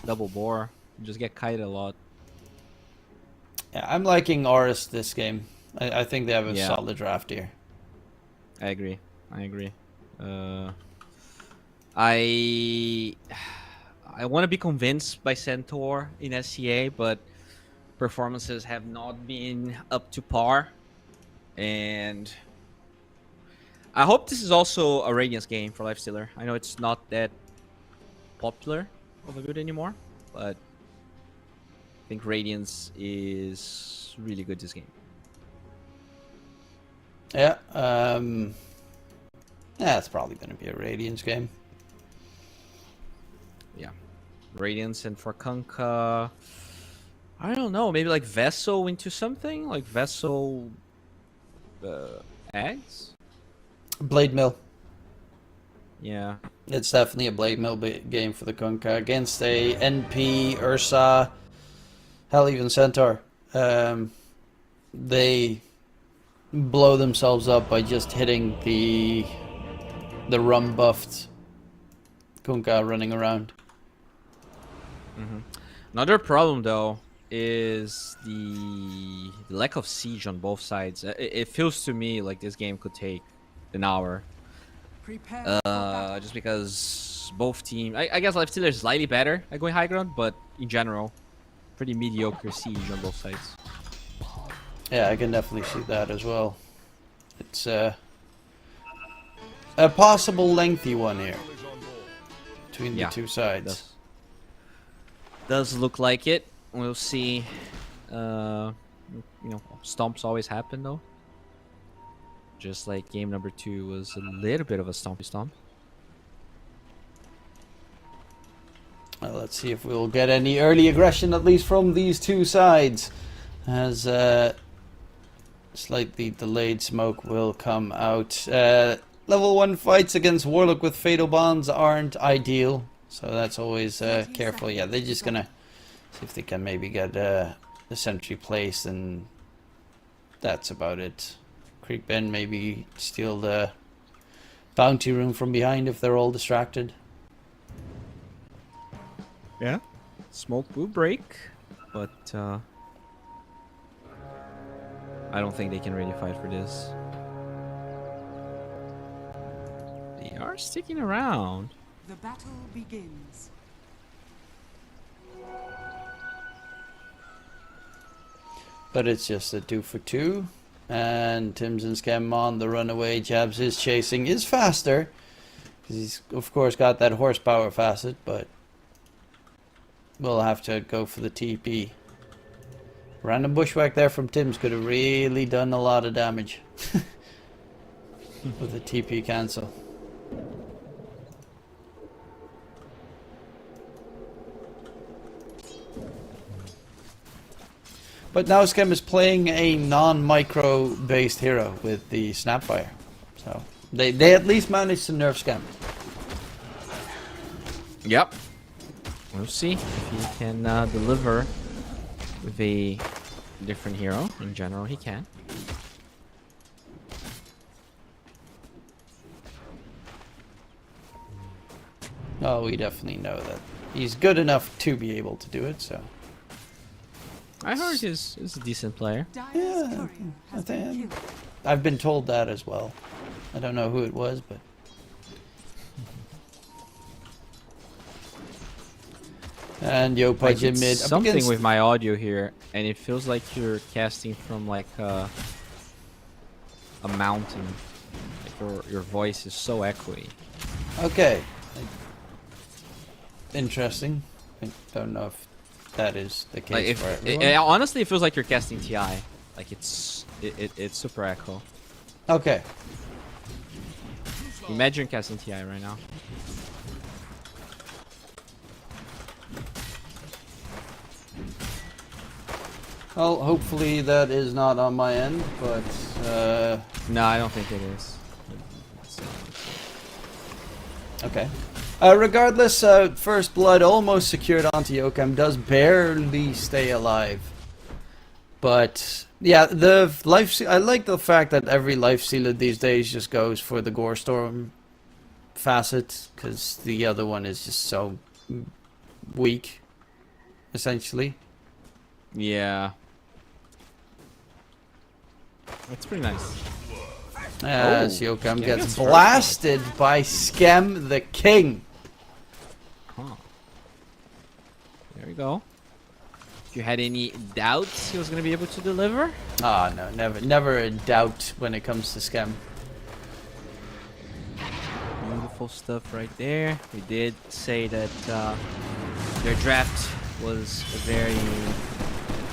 bore. You just get kited a lot. Yeah, I'm liking Horus this game. I think they have a solid draft here. I agree. I want to be convinced by Centaur in SCA, but performances have not been up to par. And I hope this is also a Radiance game for Lifestealer. I know it's not that popular of a good anymore, but I think Radiance is really good this game. Yeah, yeah, it's probably going to be a Radiance game. Yeah, Radiance, and for Kunkka, I don't know, maybe like Vessel into something? Like Vessel Eggs? Blade Mill. Yeah. It's definitely a Blade Mill game for the Kunkka against a NP, Ursa, hell, even Centaur. They blow themselves up by just hitting the rum buffed Kunkka running around. Another problem though is the lack of siege on both sides. It feels to me like this game could take an hour. Just because both teams, I guess Lifestealer is slightly better at going high ground, but in general, pretty mediocre siege on both sides. Yeah, I can definitely see that as well. It's a possible lengthy one here between the two sides. Does look like it. We'll see. You know, stomps always happen though. Just like game number 2 was a little bit of a stompy stomp. Well, let's see if we'll get any early aggression, at least from these two sides, as slightly delayed smoke will come out. Level 1 fights against Warlock with Fatal Bonds aren't ideal, so that's always careful. Yeah, they're just gonna see if they can maybe get the sentry placed, and that's about it. Creep in, maybe steal the bounty room from behind if they're all distracted. Yeah, smoke will break, but I don't think they can really fight for this. They are sticking around. The battle begins. But it's just a 2 for 2. And Timson's Scam on the runaway. Jabs is chasing, is faster, because he's of course got that horsepower facet, but we'll have to go for the TP. Random bushwhack there from Tim's could have really done a lot of damage with the TP cancel. But now Scam is playing a non-micro based hero with the Snapfire. So they at least managed to nerf Scam. Yep. We'll see if he can deliver with a different hero. In general, he can. Oh, we definitely know that he's good enough to be able to do it, so. I heard he's a decent player. Yeah, I think I've been told that as well. I don't know who it was, but And Yo Like, Pudge in it's mid. Up something against- with my audio here, and it feels like you're casting from like a mountain. Like your voice is so echoey. Okay. Interesting. I don't know if that is the case Like for if everyone. honestly, it feels like you're casting TI. Like it's super echo. Okay. Imagine casting TI right now. Well, hopefully that is not on my end, but No, I don't think it is. okay. Regardless, First Blood almost secured onto Yokem, does barely stay alive. But yeah, the I like the fact that every life sealer these days just goes for the Gore Storm facet, because the other one is just so weak, essentially. Yeah. That's pretty nice. As Oh, Yokem yeah, gets gets first blasted by Skem the King. Huh. There we go. If you had any doubts he was gonna be able to deliver? Ah, no, never a doubt when it comes to Skem. Beautiful stuff right there. We did say that their draft was a very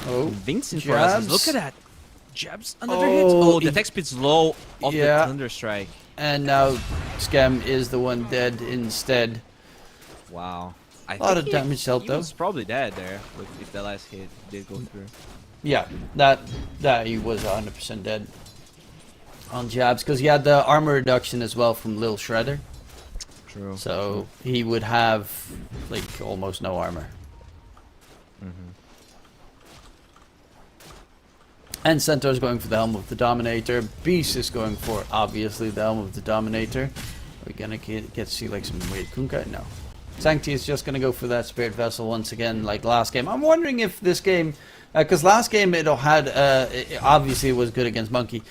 convincing for us. jabs. Look at that. Jabs, another hit. Oh, the attack speed's low off the Thunderstrike. And now Skem is the one dead instead. Wow. A lot of damage dealt though. He was probably dead there if the last hit did go through. Yeah, that he was 100% dead on jabs, because he had the armor reduction as well from Lil Shredder. True. So he would have like almost no armor. And Centaur's going for the Helm of the Dominator. Beast is going for, obviously, the Helm of the Dominator. Are we gonna get to see like some weird Kunkka? No. Sancti is just gonna go for that Spirit Vessel once again, like last game. I'm wondering if this game, because last game it had, obviously it was good against Monkey,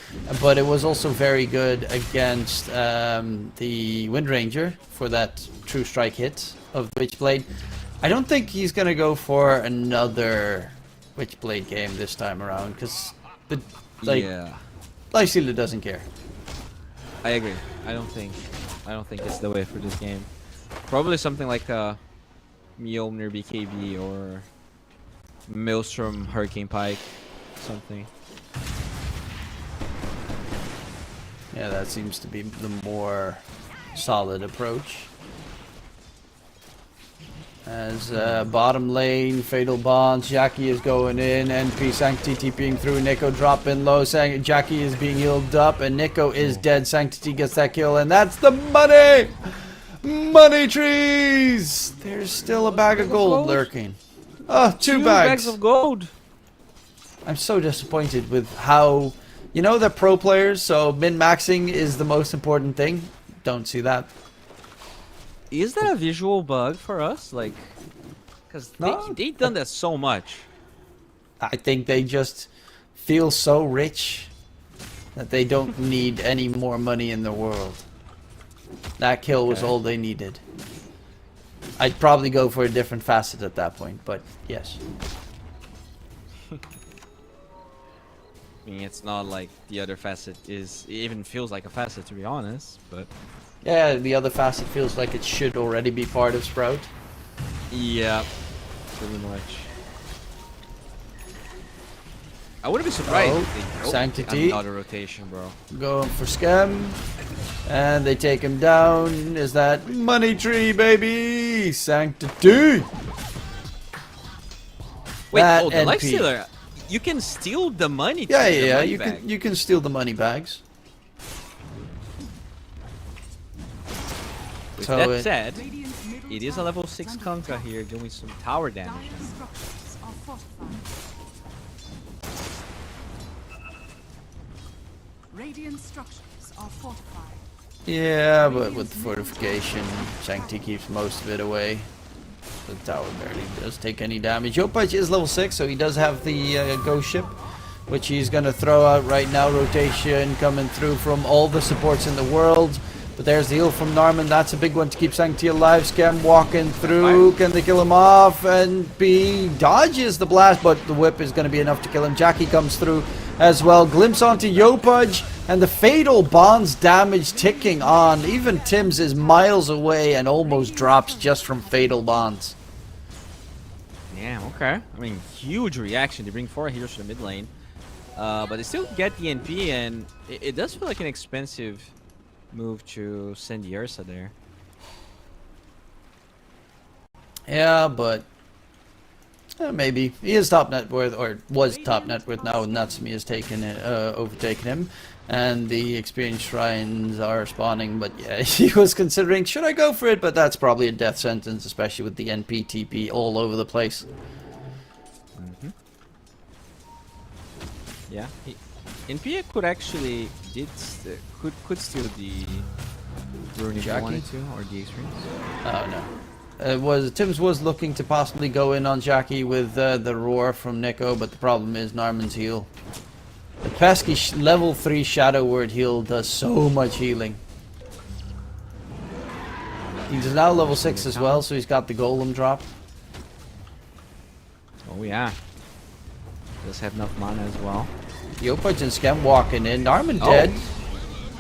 but it was also very good against the Wind Ranger for that True Strike hit of the Witchblade. I don't think he's gonna go for another Witchblade game this time around, because the Life Stealer doesn't care. I agree. I don't think it's the way for this game. Probably something like a Mjolnir BKB or Maelstrom Hurricane Pike, something. Yeah, that seems to be the more solid approach. As bottom lane, Fatal Bonds, Jackie is going in, NP Sanctity TPing through, Nico dropping low, Jackie is being healed up, and Nico is dead. Sanctity gets that kill, and that's the money! Money trees! There's still a bag of gold lurking. Oh, two bags of gold! I'm so disappointed with how, you know, the pro players, so min-maxing is the most important thing. Don't see that. Is that a visual bug for us? Like, because they've done that so much. I think they just feel so rich that they don't need any more money in the world. That kill was all they needed. I'd probably go for a different facet at that point, but yes. I mean, it's not like the other facet is, it even feels like a facet, to be honest, but... Yeah, the other facet feels like it should already be part of Sprout. Yeah, pretty much. I wouldn't be surprised if they Sanctity. another rotation, bro. Going for Skem. And they take him down. Is that money tree, baby? Sanctity. Wait, That oh, the NP. Lifestealer. You can steal the money. Yeah, to the yeah, money you bag. can steal the money bags. With So that it- said, it is a level 6 Kunkka here doing some tower damage. Structures are fortified. Radiant structures are fortified. Yeah, but with the fortification, Sancti keeps most of it away. The tower barely does take any damage. Yopaj is level 6, so he does have the ghost ship, which he's going to throw out right now. Rotation coming through from all the supports in the world. But there's the heal from Norman. That's a big one to keep Sanctity alive. Scam walking through. Can they kill him off? And B dodges the blast, but the whip is going to be enough to kill him. Jackie comes through as well. Glimpse onto Yopaj. And the fatal bonds damage ticking on. Even Tim's is miles away and almost drops just from fatal bonds. Yeah, okay. I mean, huge reaction. They bring 4 heroes to the mid lane. But they still get the NP, and it does feel like an expensive move to send the Ursa there. Yeah, but maybe. He is top net worth, or was top net worth now. Natsumi has overtaken him. And the experience shrines are spawning, but yeah, he was considering, should I go for it? But that's probably a death sentence, especially with the NP TP all over the place. Yeah, NP could actually could steal the rune if he wanted to, or the experience. Oh no. Tims was looking to possibly go in on Jackie with the roar from Nico, but the problem is Narman's heal. The pesky level 3 Shadow Word heal does so much healing. He's now level 6 as well, so he's got the golem drop. Oh yeah. Does have enough mana as well. Yopaj and Skem walking in. Narman dead.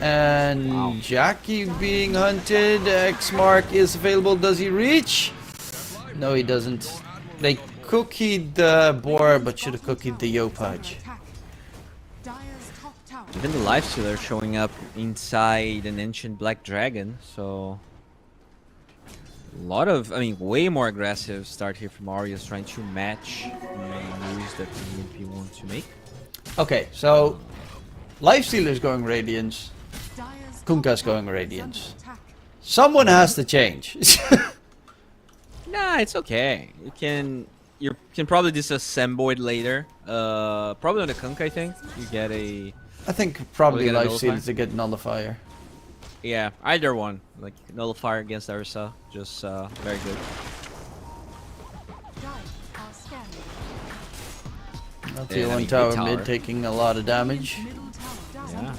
And Jackie being hunted. X mark is available. Does he reach? No, he doesn't. They cookied the boar, but should have cookied the Yopaj. Even the Lifestealer showing up inside an ancient black dragon, so a lot of, I mean, way more aggressive start here from Arius, trying to match the moves that the MP want to make. Okay, so Lifestealer's going Radiance, Kunkka's going Radiance. Someone has to change. Nah, it's okay. You can probably disassemble it later. Probably on the Kunkka, I think. You get a. I think probably Lifestealer to get Nullifier. Yeah, either one. Like Nullifier against Ursa, just very good. T1 tower mid taking a lot of damage. Yeah.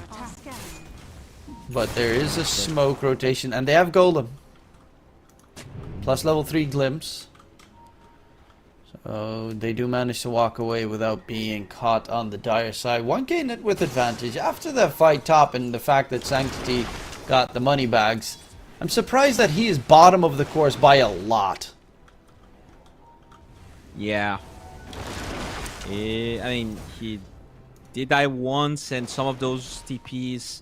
But there is a smoke rotation, and they have Golem. Plus level 3 Glimpse. So they do manage to walk away without being caught on the dire side. 1k net with advantage. After the fight top and the fact that Sanctity got the money bags, I'm surprised that he is bottom of the course by a lot. Yeah. I mean, he did die once, and some of those TPs,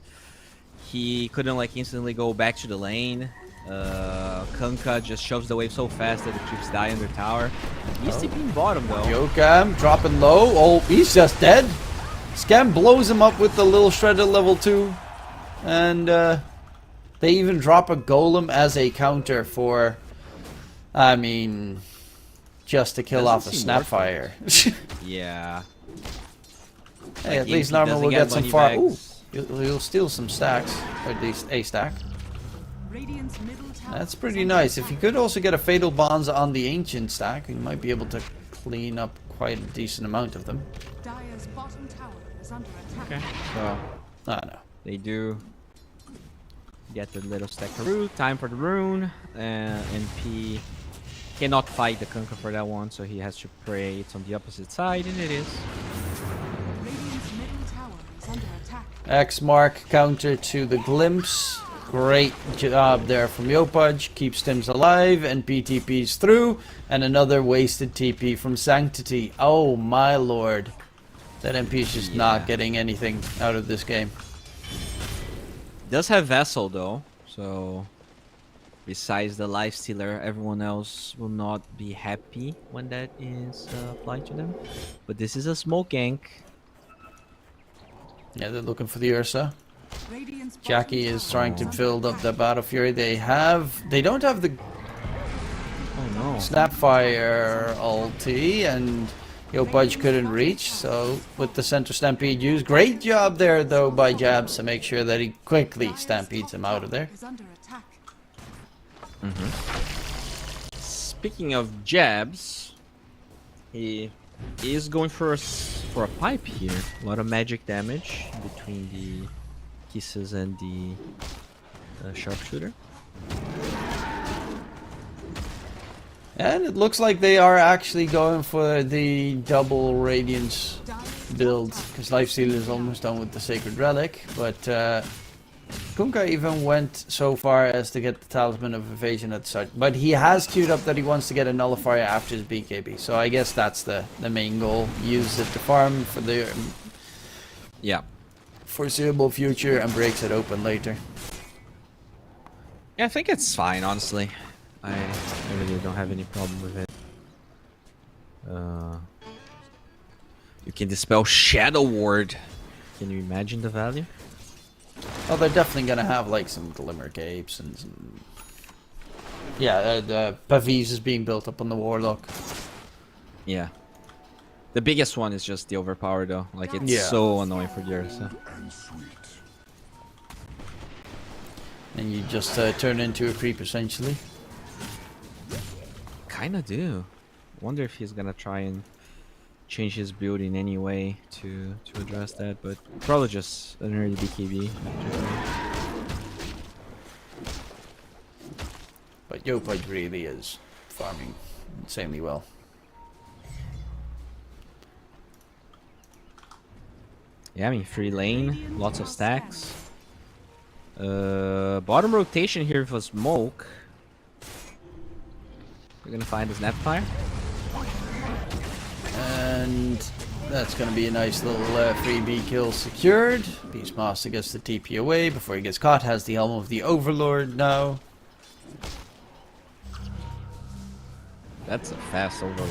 he couldn't like instantly go back to the lane. Kunkka just shoves the wave so fast that the creeps die under tower. He's TPing bottom though. Yokam dropping low. Oh, he's just dead. Scam blows him up with the little shredder level 2. And they even drop a golem as a counter for, I mean, just to kill off a Snapfire. Yeah. Hey, like at least Norman will get some far. Ooh, he'll steal some stacks, or at least a stack. That's pretty nice. If he could also get a Fatal Bonds on the Ancient stack, he might be able to clean up quite a decent amount of them. Okay, so I don't know. They do get the little stack of root. Time for the rune. NP cannot fight the Kunkka for that one, so he has to pray it's on the opposite side, and it is. X mark counter to the Glimpse. Great job there from Yopaj. Keeps Tims alive, and PTP's through. And another wasted TP from Sanctity. Oh my lord. That MP is just not getting anything out of this game. Does have Vessel though, so besides the Lifestealer, everyone else will not be happy when that is applied to them. But this is a smoke gank. Yeah, they're looking for the Ursa. Jackie is trying to build up the Battle Fury. They don't have the Snapfire ulti, and Yopaj couldn't reach, so with the center Stampede used. Great job there though by Jabs to make sure that he quickly stampedes him out of there. Speaking of Jabs, he is going for a pipe here. A lot of magic damage between the Kisses and the sharpshooter. And it looks like they are actually going for the double Radiance build, because Lifesteal is almost done with the Sacred Relic, but Kunkka even went so far as to get the Talisman of Evasion at the start. But he has queued up that he wants to get a Nullifier after his BKB, so I guess that's the main goal. Use it to farm for the foreseeable future and breaks it open later. Yeah, I think it's fine, honestly. I really don't have any problem with it. You can dispel Shadow Ward. Can you imagine the value? Oh, they're definitely gonna have like some Glimmer Capes and some... Yeah, the Pavis is being built up on the Warlock. Yeah. The biggest one is just the Overpower though. Like, it's so annoying for Ursa. And you just turn into a creep essentially. Kinda do. Wonder if he's gonna try and change his build in any way to address that, but probably just an early BKB. But Yopaj really is farming insanely well. Yeah, I mean, free lane, lots of stacks. Bottom rotation here for smoke. We're gonna find his Snapfire. And that's going to be a nice little freebie kill secured. Beastmaster gets the TP away before he gets caught. Has the Helm of the Overlord now. That's a fast Overlord.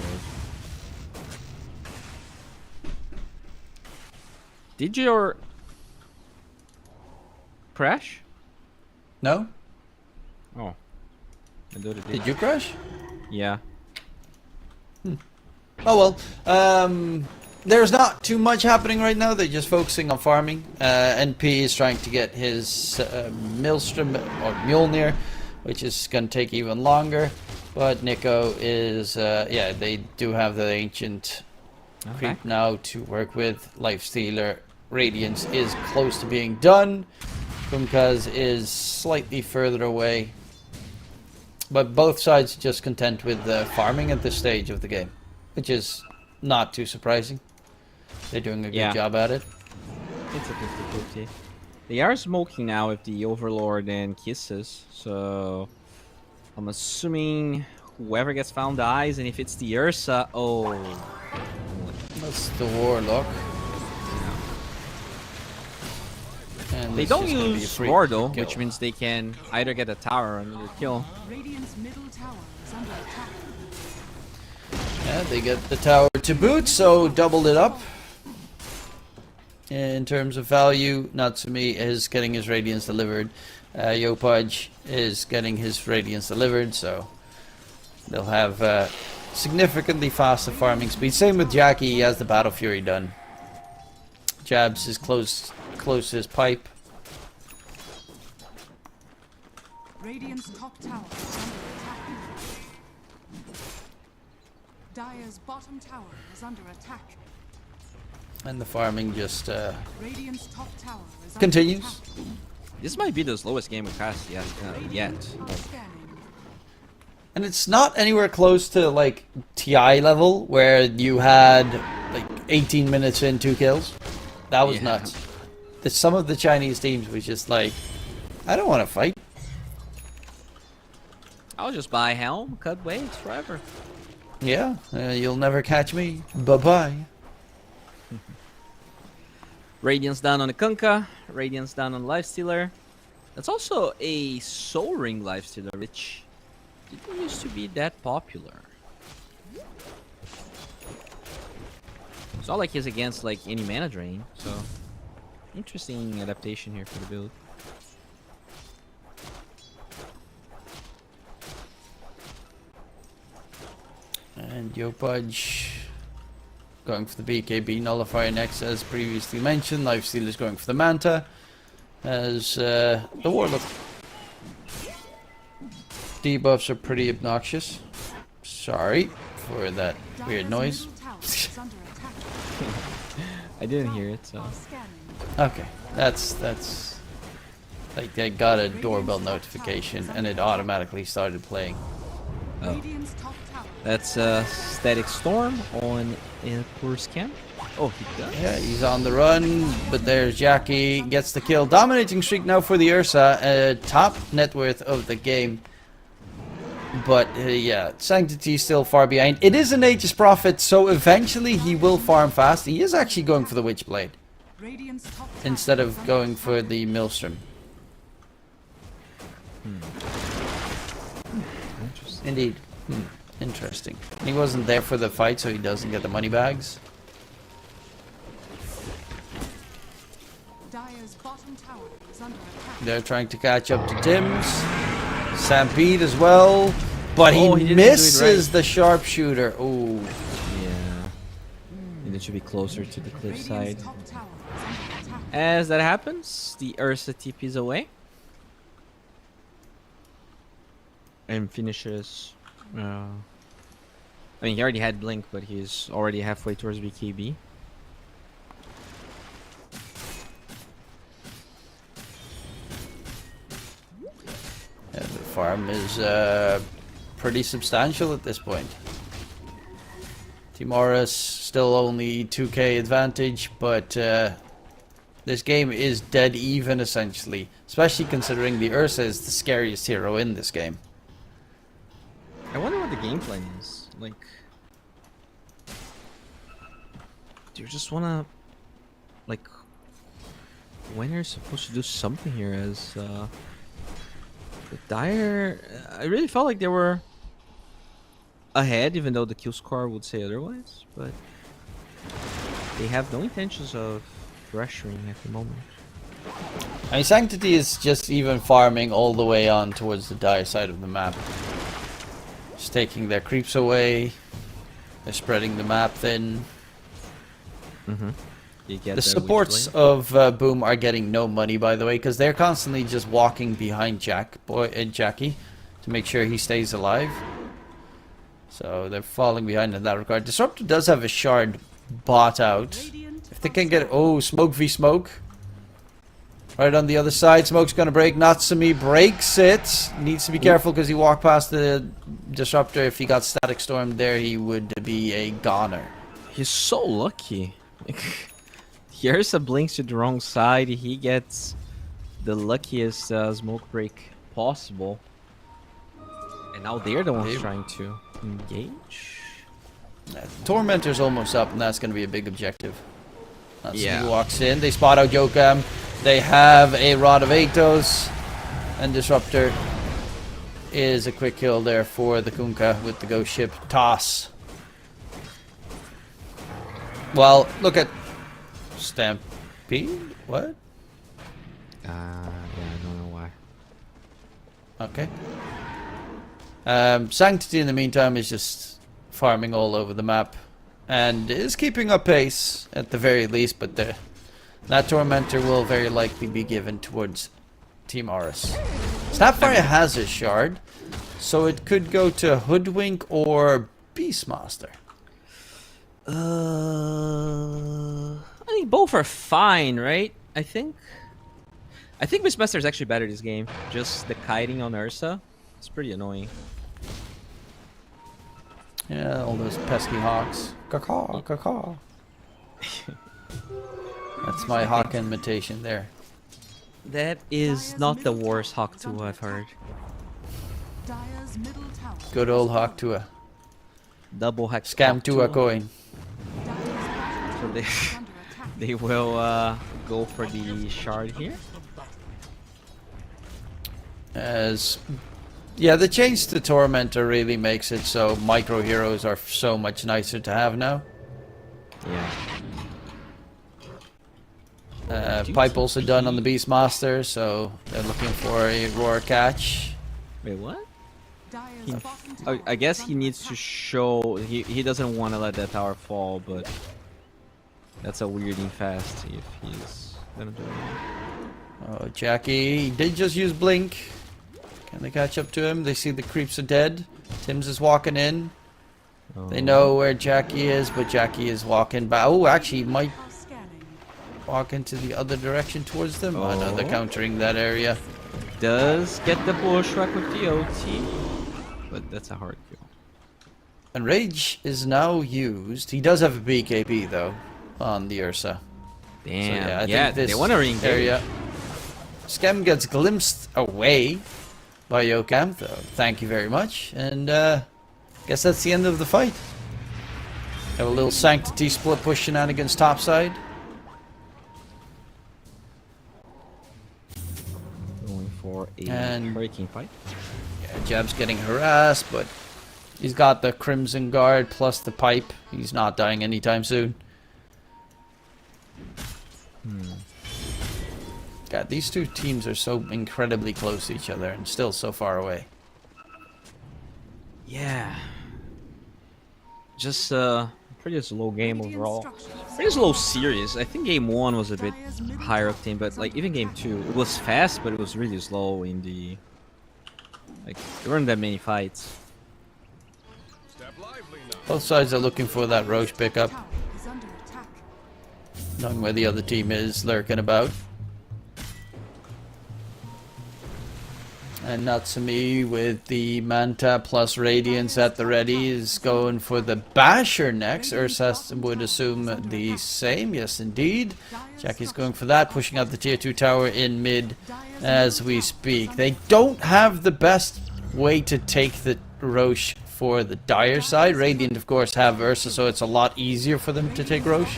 Did your crash? No? Oh. I thought it Did you crash? Yeah. Oh well, there's not too much happening right now. They're just focusing on farming. NP is trying to get his Maelstrom or Mjolnir, which is going to take even longer. But Nico is, yeah, they do have the ancient creep now to work with. Lifestealer Radiance is close to being done. Kumkaz is slightly further away. But both sides just content with farming at this stage of the game, which is not too surprising. They're doing a good job at it. It's a 50-50. They are smoking now with the Overlord and Kisses, so I'm assuming whoever gets found dies, and if it's the Ursa, oh. That's the Warlock. And they don't use Roar though, which means they can either get a tower or another kill. Radiant's middle tower is under attack. Yeah, they get the tower to boot, so doubled it up. In terms of value, Natsumi is getting his Radiance delivered. Yopaj is getting his Radiance delivered, so they'll have significantly faster farming speed. Same with Jackie, he has the Battle Fury done. Jabs is close to his pipe. Radiant's top tower is under attack. Dire's bottom tower is under attack. And the farming just Radiant's top tower is continues. under attack. This might be the slowest game we've had yet. And it's not anywhere close to like TI level where you had like 18 minutes in 2 kills. That was nuts. Some of the Chinese teams was just like, I don't want to fight. I'll just buy Helm, cut waves forever. Yeah, you'll never catch me. Bye-bye. Radiance down on the Kunkka, Radiance down on Lifestealer. That's also a Soul Ring Lifestealer, which didn't used to be that popular. It's not like he's against like any mana drain, so interesting adaptation here for the build. And Yopaj going for the BKB Nullifier next, as previously mentioned. Lifesteal is going for the Manta, as the Warlock debuffs are pretty obnoxious. Sorry for that weird noise. I didn't hear it, so. Okay, that's Like they got a doorbell notification and it automatically started playing. Oh. Radiant's top tower. That's Static Storm on Course Camp. Oh, he does. Yeah, he's on the run, but there's Jackie, gets the kill. Dominating streak now for the Ursa, top net worth of the game. But yeah, Sanctity is still far behind. It is an Aegis Prophet, so eventually he will farm fast. He is actually going for the Witchblade Radiant's top tower instead of is under going attack. for the Maelstrom. Interesting. Indeed. Interesting. And he wasn't there for the fight, so he doesn't get the money bags. Dire's bottom tower is under attack. They're trying to catch up to Tim's. Stampede as well. But he, Oh, he didn't do it misses right. the sharpshooter. Ooh. Yeah. And it should be closer to the cliffside. Radiant's top tower is under attack. As that happens, the Ursa TP's away. And finishes. I mean, he already had Blink, but he's already halfway towards BKB. Yeah, the farm is pretty substantial at this point. Timoris still only 2k advantage, but this game is dead even essentially. Especially considering the Ursa is the scariest hero in this game. I wonder what the game plan is. Like, do you just wanna, like, when are you supposed to do something here? As the Dire, I really felt like they were ahead, even though the kill score would say otherwise. But they have no intentions of pressuring at the moment. I mean, Sanctity is just even farming all the way on towards the Dire side of the map. Just taking their creeps away. They're spreading the map thin. You get The that supports Witchblade. of Boom are getting no money, by the way, because they're constantly just walking behind Jackie to make sure he stays alive. So they're falling behind in that regard. Disruptor does have a shard bought out. If they can get... Oh, smoke v smoke. Right on the other side, smoke's gonna break. Natsumi breaks it. Needs to be careful because he walked past the Disruptor. If he got Static Storm there, he would be a goner. He's so lucky. Here's a blinks to the wrong side. He gets the luckiest smoke break possible. And now they're the ones trying to engage. Tormentor's almost up, and that's gonna be a big objective. Natsumi Yeah. walks in. They spot out Yokam. They have a Rod of Atos. And Disruptor is a quick kill there for the Kunkka with the ghost ship toss. Well, look at Stampede. What? Yeah, I don't know why. Okay. Sanctity in the meantime is just farming all over the map and is keeping up pace at the very least, but that Tormentor will very likely be given towards Team Aris. Snapfire has a shard, so it could go to Hoodwink or Beastmaster. I think both are fine, right? I think Beastmaster is actually better this game. Just the kiting on Ursa, it's pretty annoying. Yeah, all those pesky hawks. Caw, caw, caw. That's my hawk imitation there. That is not the worst Hawk 2 I've heard. Dire's middle tower. Good old Hawk Tua. Double hack Scam to a coin. Dire's bottom So tower they is under attack. they will go for the shard here. As yeah, the change to Tormentor really makes it so micro heroes are so much nicer to have now. Yeah. Pipe also done on the Beastmaster, so they're looking for a roar catch. Wait, what? Dire's bottom tower I guess is he under needs to attack. show he doesn't want to let that tower fall, but that's a weirding fast if he's gonna do it. Oh, Jackie, he did just use Blink. Can they catch up to him? They see the creeps are dead. Tim's is walking in. They know where Jackie is, but Jackie is walking back. Oh, actually, might... Scanning. walk into the other direction towards them. Oh no, they're countering that area. Does get the bushwhack with the OT, but that's a hard kill. And Rage is now used. He does have a BKB though on the Ursa. Damn. So, I yeah, think they want to ring area. Scam gets glimpsed away by Yokam, though. Thank you very much. And guess that's the end of the fight. Have a little Sanctity split push shenanigans topside. Going for a breaking fight. Yeah, Jab's getting harassed, but he's got the Crimson Guard plus the pipe. He's not dying anytime soon. God, these two teams are so incredibly close to each other and still so far away. Yeah. Just pretty slow game overall. Pretty slow series. I think game 1 was a bit higher octane, but like even game 2, it was fast, but it was really slow in the... Like, there weren't that many fights. Both sides are looking for that Roche pickup. Knowing where the other team is lurking about. And Natsumi with the Manta plus Radiance at the ready is going for the Basher next. Ursas would assume the same. Yes, indeed. Jackie's going for that, pushing out the tier 2 tower in mid as we speak. They don't have the best way to take the Roche for the Dire side. Radiant, of course, have Ursa, so it's a lot easier for them to take Roche.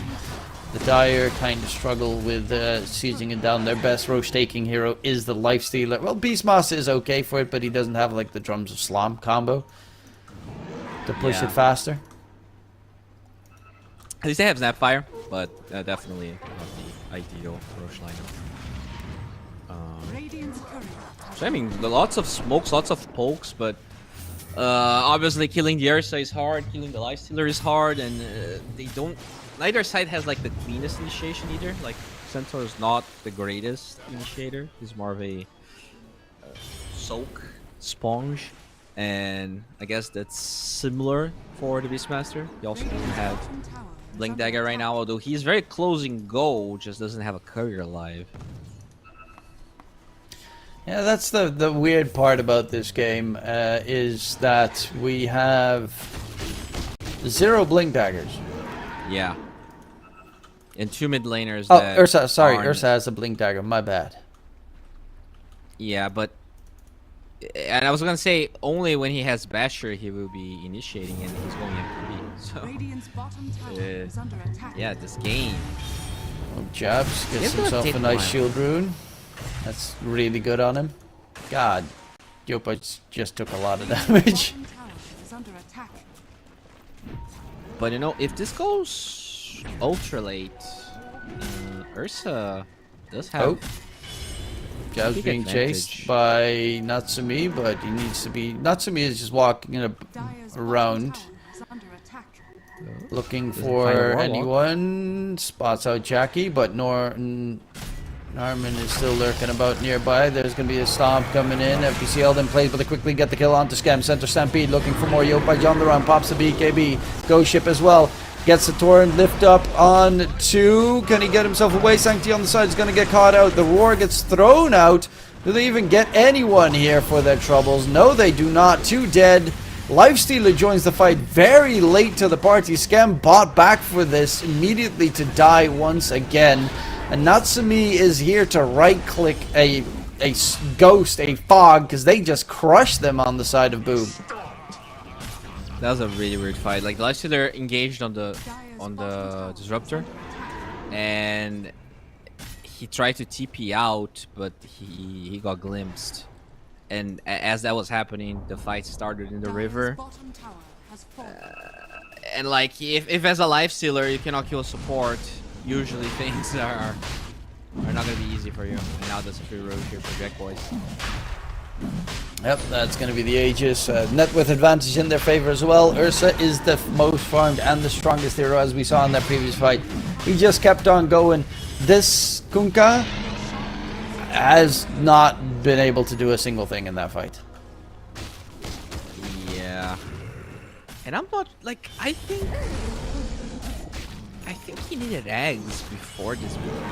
The Dire kind of struggle with sieging it down. Their best Roche taking hero is the Lifestealer. Well, Beastmaster is okay for it, but he doesn't have like the Drums of Slam combo to push it faster. At least they have Snapfire, but definitely not the ideal Roche lineup. So I mean, lots of smokes, lots of pokes, but obviously killing the Ursa is hard, killing the Lifestealer is hard, and they don't... Neither side has like the cleanest initiation either. Like Centaur is not the greatest initiator. He's more of a soak sponge, and I guess that's similar for the Beastmaster. He also doesn't have Blink Dagger right now, although he's very close in goal, just doesn't have a courier alive. Yeah, that's the weird part about this game is that we have 0 Blink Daggers. Yeah. And 2 mid laners. Oh, that Ursa, sorry, aren't... Ursa has a Blink Dagger, my bad. Yeah, but... And I was gonna say, only when he has Basher he will be initiating and he's going FPV, so... yeah, this game... Oh, Jabs gets himself a nice shield rune. That's really good on him. God, Yopa just took a lot of damage. But you know, if this goes ultra late, Ursa does have... Jab's being chased by Natsumi, but he needs to be... Natsumi is just walking around, looking for anyone. Spots out Jackie, but Norman is still lurking about nearby. There's going to be a stomp coming in. FPC held in place, but they quickly get the kill onto Scam. Center Stampede looking for more. Yopai John the run, pops the BKB. Ghost Ship as well. Gets the torrent lift up on 2. Can he get himself away? Sanctity on the side is going to get caught out. The roar gets thrown out. Do they even get anyone here for their troubles? No, they do not. 2 dead. Lifestealer joins the fight very late to the party. Scam bought back for this immediately to die once again. And Natsumi is here to right-click a ghost, a fog, because they just crushed them on the side of Boom. That was a really weird fight. Like, the Lifestealer engaged on the Disruptor, and he tried to TP out, but he got glimpsed. And as that was happening, the fight started in the river. And like, if as a Lifestealer you cannot kill support, usually things are not gonna be easy for you. And now there's a free road here for Jack Boys. Yep, that's gonna be the Aegis. Net with advantage in their favor as well. Ursa is the most farmed and the strongest hero, as we saw in that previous fight. He just kept on going. This Kunkka has not been able to do a single thing in that fight. Yeah. And I'm not like, I think think he needed eggs before this build.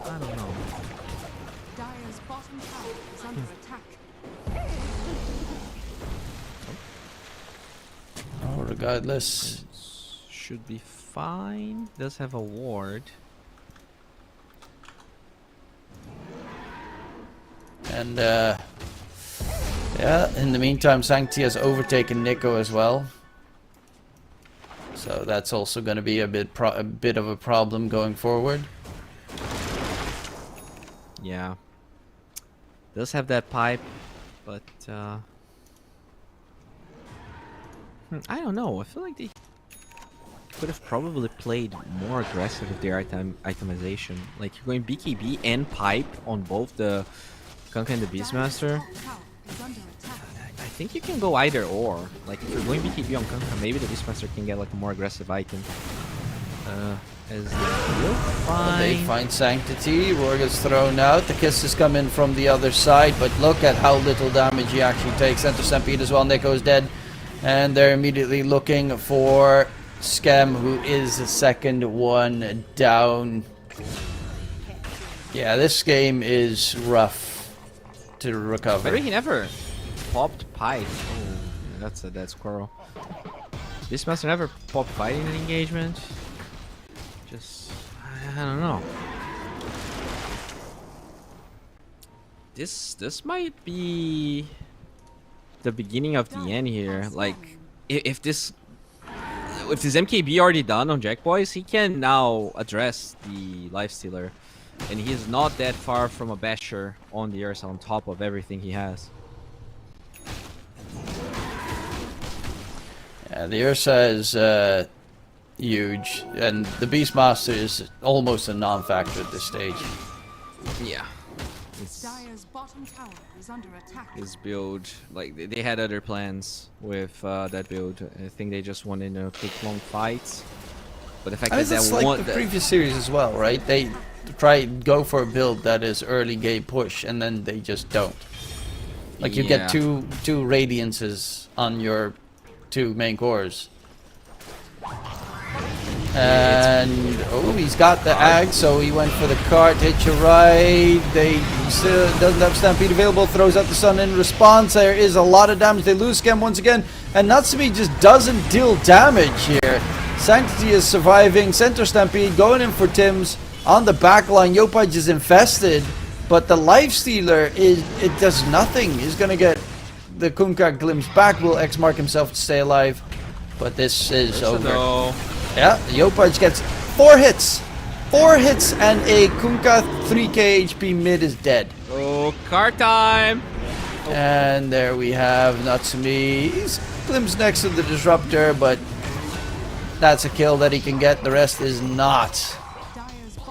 I don't know. Dire's bottom tower is under attack. Oh, regardless. Should be fine. Does have a ward. And yeah, in the meantime, Sanctity has overtaken Nico as well. So that's also going to be a bit of a problem going forward. Yeah. Does have that pipe, but I don't know. I feel like they could have probably played more aggressive with their itemization. Like you're going BKB and pipe on both the Kunkka and the Beastmaster. I think you can go either or. Like if you're going BKB on Kunkka, maybe the Beastmaster can get like a more aggressive item. As they find Sanctity, Roar gets thrown out, the kisses come in from the other side, but look at how little damage he actually takes. Center Stampede as well, Nico's dead. And they're immediately looking for Scam, who is the second one down. Yeah, this game is rough to recover. Maybe he never popped pipe. Oh, that's a dead squirrel. This master never popped fight in an engagement. Just, I don't know. This might be the beginning of the end here. Like, if this MKB already done on Jack Boys, he can now address the Lifestealer, and he is not that far from a Basher on the Ursa on top of everything he has. Yeah, the Ursa is huge, and the Beastmaster is almost a non-factor at this stage. Yeah. Dire's bottom tower is under attack. His build, like they had other plans with that build. I think they just wanted to pick long fights. But the fact that that's like the previous series as well, right? They go for a build that is early game push, and then they just don't. Like you get two Radiances on your two main cores. And oh, he's got the Ag, so he went for the cart. Hit your right. They still doesn't have Stampede available. Throws out the Sun in response. There is a lot of damage. They lose Scam once again, and Natsumi just doesn't deal damage here. Sanctity is surviving. Center Stampede going in for Tim's on the back line. Yopaj is infested, but the Lifestealer it does nothing. He's gonna get the Kunkka glimpse back. Will X mark himself to stay alive, but this is over. Yeah, Yopaj gets 4 hits. 4 hits and a Kunkka 3k HP mid is dead. Oh, card time! And there we have Natsumi. He's glimpsed next to the Disruptor, but that's a kill that he can get. The rest is not.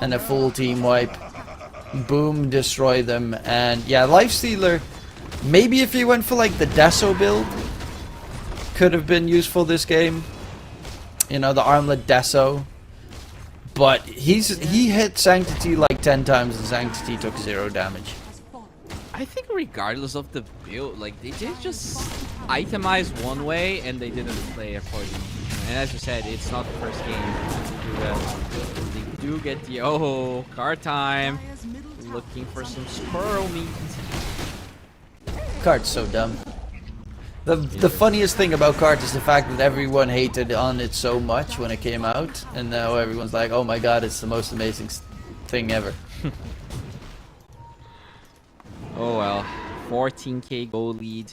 And a full team wipe. Boom, destroy them. And yeah, Lifestealer, maybe if he went for like the Deso build, could have been useful this game. You know, the armlet Deso. But he hit Sanctity like 10 times and Sanctity took 0 damage. I think regardless of the build, like they did just itemize one way and they didn't play accordingly. And as you said, it's not the first game to do that. They do get the card time. Looking for some squirrel meat. Card's so dumb. The funniest thing about Cart is the fact that everyone hated on it so much when it came out, and now everyone's like, oh my god, it's the most amazing thing ever. Oh well, 14k goal lead.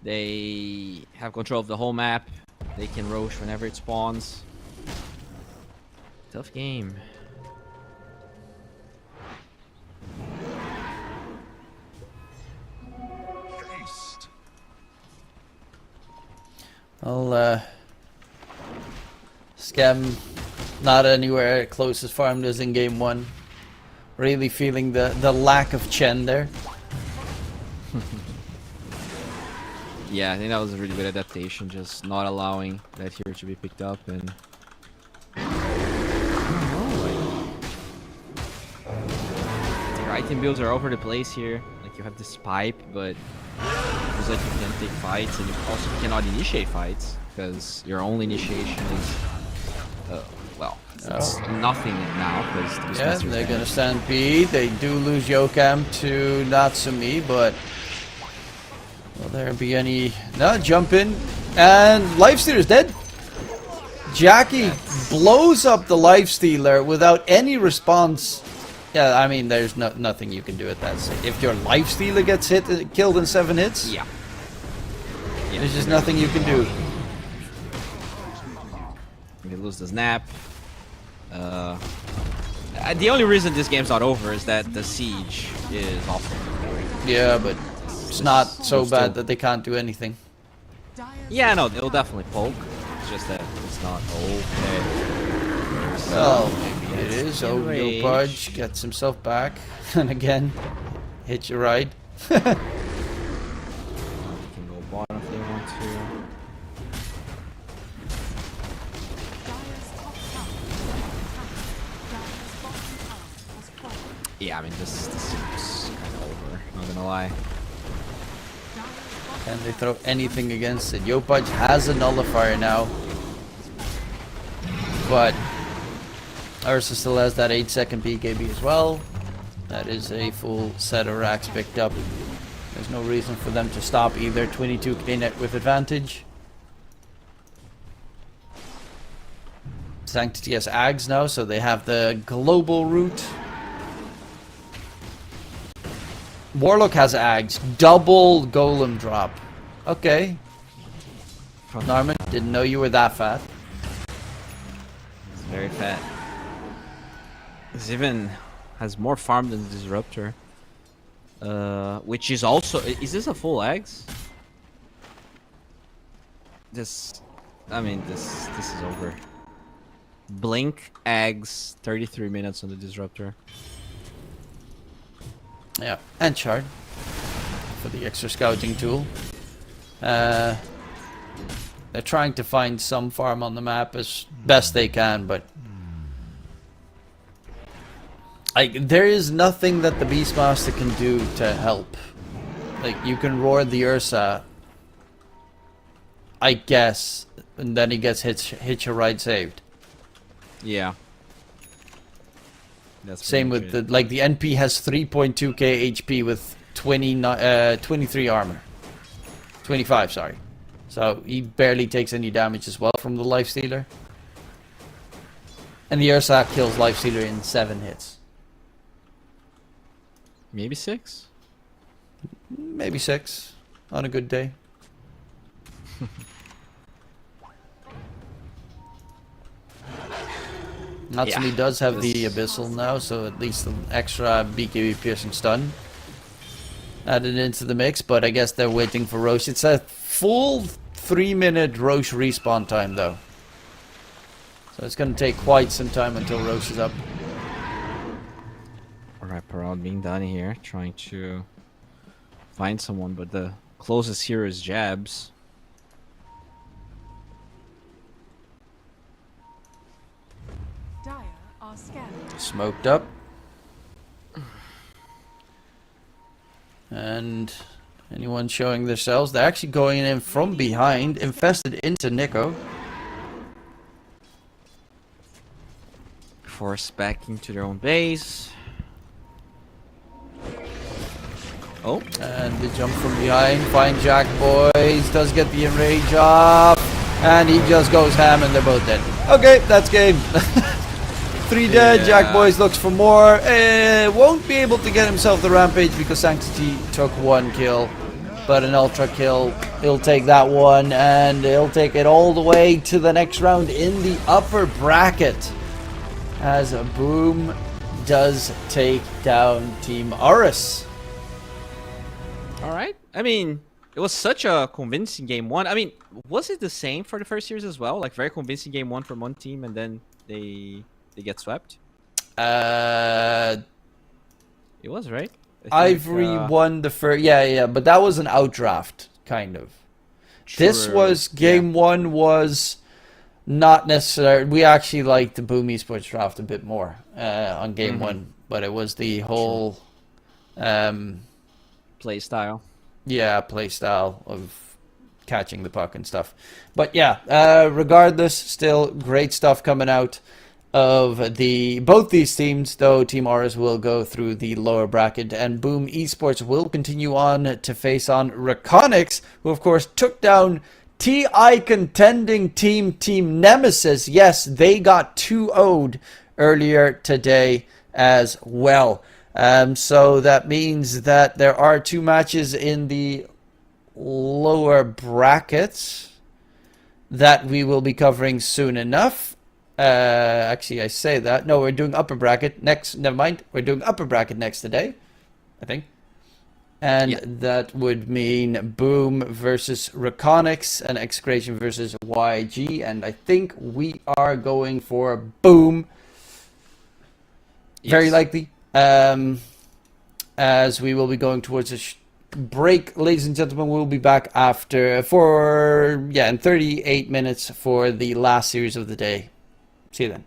They have control of the whole map. They can roach whenever it spawns. Tough game. Well, Scam not anywhere close as farmed as in game 1. Really feeling the lack of Chen there. Yeah, I think that was a really good adaptation, just not allowing that hero to be picked up. And your item builds are over the place here. Like you have this pipe, but it's like you can't take fights, and you also cannot initiate fights because your only initiation is well, it's nothing now because Yeah, they're gonna stand B. They do lose Yokam to Natsumi, but will there be any? No, jump in, and Lifestealer's dead. Jackie blows up the Lifestealer without any response. Yeah, I mean, there's nothing you can do at that stage. If your Lifestealer gets killed in 7 hits, yeah, there's just nothing you can do. They lose the snap. The only reason this game's not over is that the siege is awful. Yeah, but it's not so bad that they can't do anything. Yeah, no, they'll definitely poke. It's just that it's not okay. Well, maybe it is. Oh, Yo Budge gets himself back. And again, hit you right. They can go bottom if they want to. Yeah, I mean, this seems kind of over, not gonna lie. Can they throw anything against it? Yopaj has a nullifier now. But Ursa still has that 8-second BKB as well. That is a full set of racks picked up. There's no reason for them to stop either. 22k net with advantage. Sanctity has Ags now, so they have the global route. Warlock has Ags. Double golem drop. Okay. Norman, didn't know you were that fat. It's very fat. He's even has more farm than the Disruptor. Which is also... Is this a full Ags? This... I mean, this is over. Blink, Ags, 33 minutes on the Disruptor. Yeah, and Shard for the extra scouting tool. They're trying to find some farm on the map as best they can, but there is nothing that the Beastmaster can do to help. Like, you can roar the Ursa, I guess, and then he gets hit your right saved. Yeah. Same with the the NP has 3.2k HP with 23 armor. 25, sorry. So he barely takes any damage as well from the Lifestealer. And the Ursa kills Lifestealer in 7 hits. Maybe 6? Maybe 6 on a good day. Natsumi does have the Abyssal now, so at least an extra BKB piercing stun added into the mix, but I guess they're waiting for Roche. It's a full 3-minute Roche respawn time though. So it's going to take quite some time until Roche is up. Alright, Parade being done here, trying to find someone, but the closest here is Jabs. Smoked up. And anyone showing themselves? They're actually going in from behind, infested into Nico. Forced back into their own base. Oh. And the jump from behind. Fine Jack boys. Does get the enrage off. And he just goes ham and they're both dead. Okay, that's game. 3 dead, Yeah. Jack Boys looks for more. Won't be able to get himself the rampage because Sanctity took 1 kill. But an ultra kill, he'll take that one and he'll take it all the way to the next round in the upper bracket. As a Boom does take down Team Aris. Alright, I mean, it was such a convincing game 1. I mean, was it the same for the first years as well? Like, very convincing game 1 from one team and then they get swept? It was, right? Ivory won the first... Yeah, but that was an outdraft, kind of. This was... Game 1 was not necessarily... We actually liked the Boom Esports draft a bit more on Game 1. But it was the whole... play style. Yeah, play style of catching the puck and stuff. But yeah, regardless, still great stuff coming out. of both these teams, though Team Aurus will go through the lower bracket, and Boom Esports will continue on to face on Reconics, who of course took down TI contending Team Nemesis. Yes, they got 2-0'd earlier today as well. So that means that there are 2 matches in the lower brackets that we will be covering soon enough. Actually, I say that. No, we're doing upper bracket next. Never mind. We're doing upper bracket next today, I think. And that would mean Boom versus Reconics and Excretion versus YG. And I think we are going for Boom. Yes. Very likely. As we will be going towards a break, ladies and gentlemen. We'll be back after in 38 minutes for the last series of the day. See you then.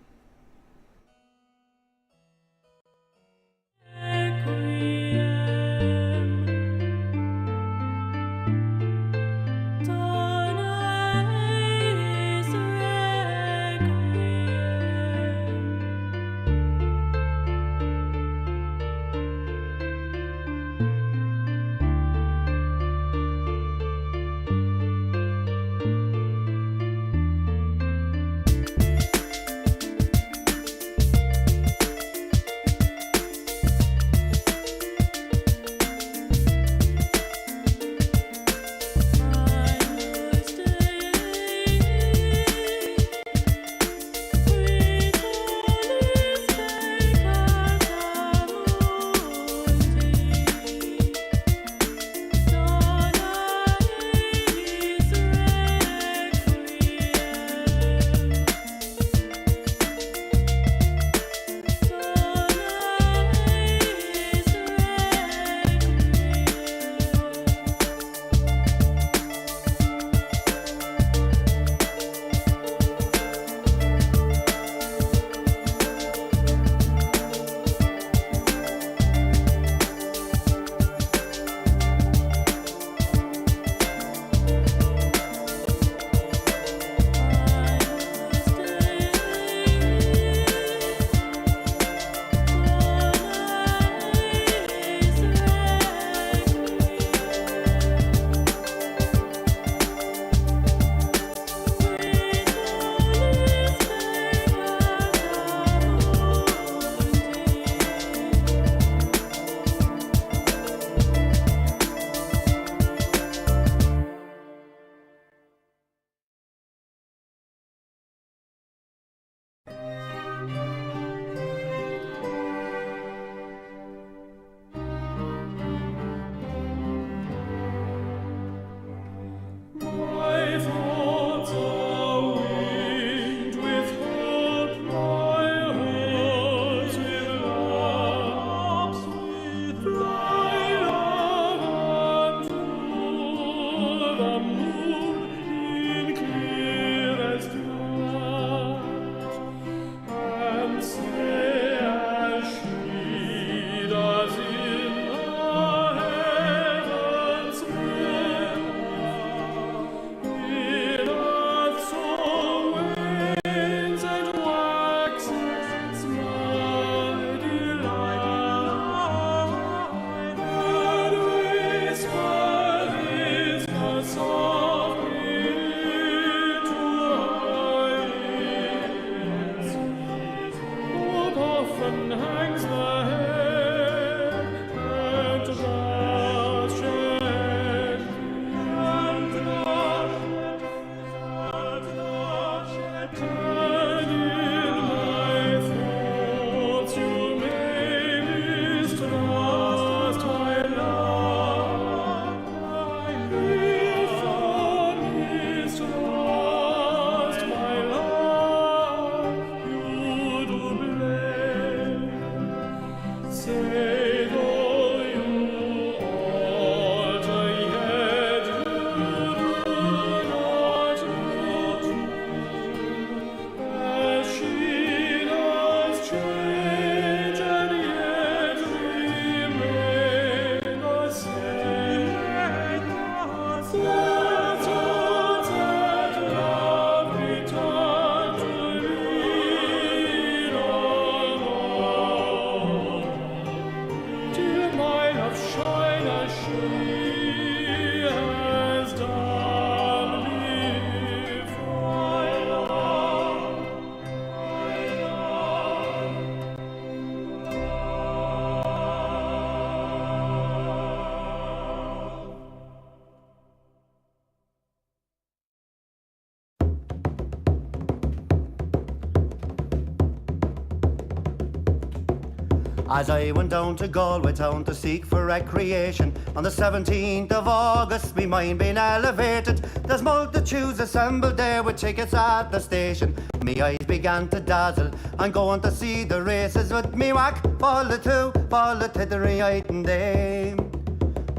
As I went down to Galway town to seek for recreation, on the 17th of August, me mind being elevated. There's multitudes assembled there with tickets at the station. Me eyes began to dazzle, I'm going to see the races with me whack, ball the two, ball the tittery item day.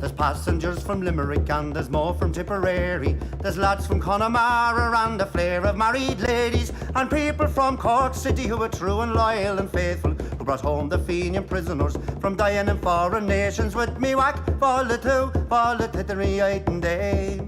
There's passengers from Limerick and there's more from Tipperary. There's lads from Connemara and a flare of married ladies, and people from Cork City who are true and loyal and faithful, who brought home the Fenian prisoners from dying in foreign nations with me whack, ball the two, ball the tittery item day.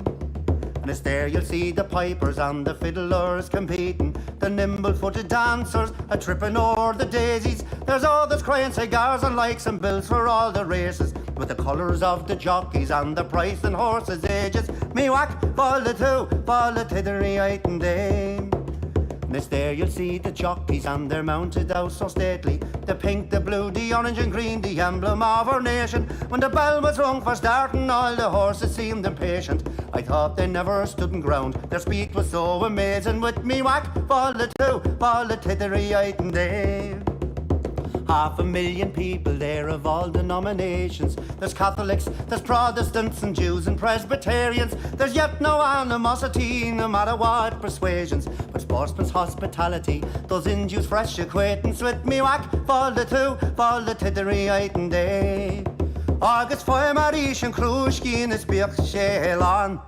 And it's there you'll see the pipers and the fiddlers competing, the nimble-footed dancers a tripping o'er the daisies. There's others crying cigars and likes and bills for all the races, with the colours of the jockeys and the price and horses' ages. Me whack, ball the two, ball the tittery item day. And it's there you'll see the jockeys and they're mounted out so stately, the pink, the blue, the orange and green, the emblem of our nation. When the bell was rung for starting, all the horses seemed impatient. I thought they never stood in ground, their speed was so amazing. With me whack, ball the two, ball the tittery item day. 500,000 people there of all denominations. There's Catholics, there's Protestants and Jews and Presbyterians. There's yet no animosity, no matter what persuasions, but sportsman's hospitality, those Jews fresh acquaintance. With me whack, fall the two, fall the tittery item day. Agus foy marish and crushki in a spiach shelan.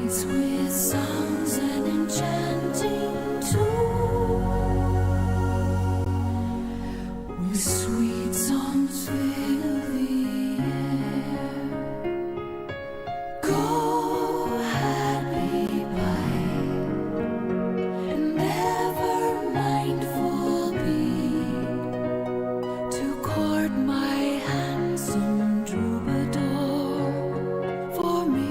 Nights with songs and enchanting tune, with sweet songs fill the air. Go happy by, and never mindful be, to court my handsome troubadour for me.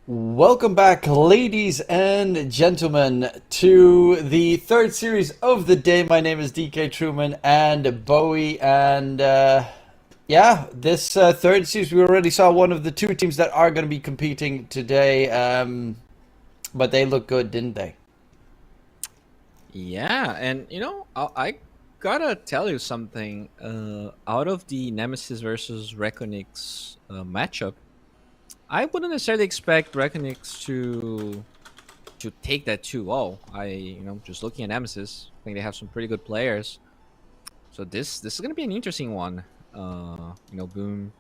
Welcome back, ladies and gentlemen, to the third series of the day. My name is DK Truman and Bowie, and yeah, this third series we already saw one of the two teams that are going to be competing today, but they look good, didn't they? Yeah, and you know, I gotta tell you something. Out of the Nemesis versus Reckonix matchup, I wouldn't necessarily expect Reckonix to take that 2-0. Just looking at Nemesis, I think they have some pretty good players. So this is gonna be an interesting one. Boom.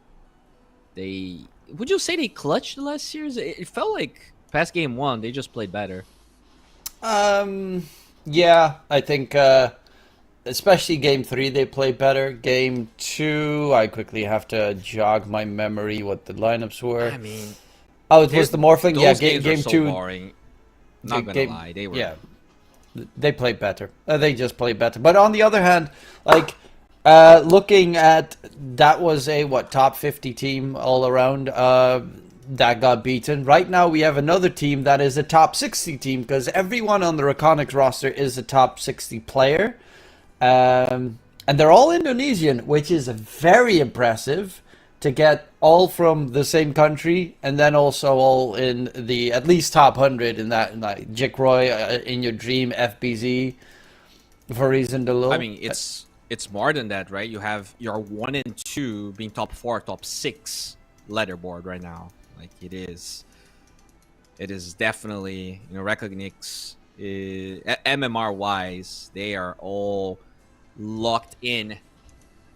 Would you say they clutched the last series? It felt like past game 1 they just played better. Yeah, I think especially game 3 they played better. Game 2, I quickly have to jog my memory what the lineups were. I mean, it was the Morphling. Yeah, game so 2. Boring. Not gonna lie, they were. Yeah, they played better. They just played better. But on the other hand, like looking at that was a top 50 team all around. That got beaten. Right now we have another team that is a top 60 team because everyone on the Reconnix roster is a top 60 player. And they're all Indonesian, which is very impressive to get all from the same country and then also all in the at least top 100 in that, like Jikroy, In Your Dream, FBZ, Verizon Delul. I mean, it's more than that, right? You have your 1 and 2 being top 4, top 6 leaderboard right now. Like it is definitely, Reconnix, MMR wise, they are all locked in,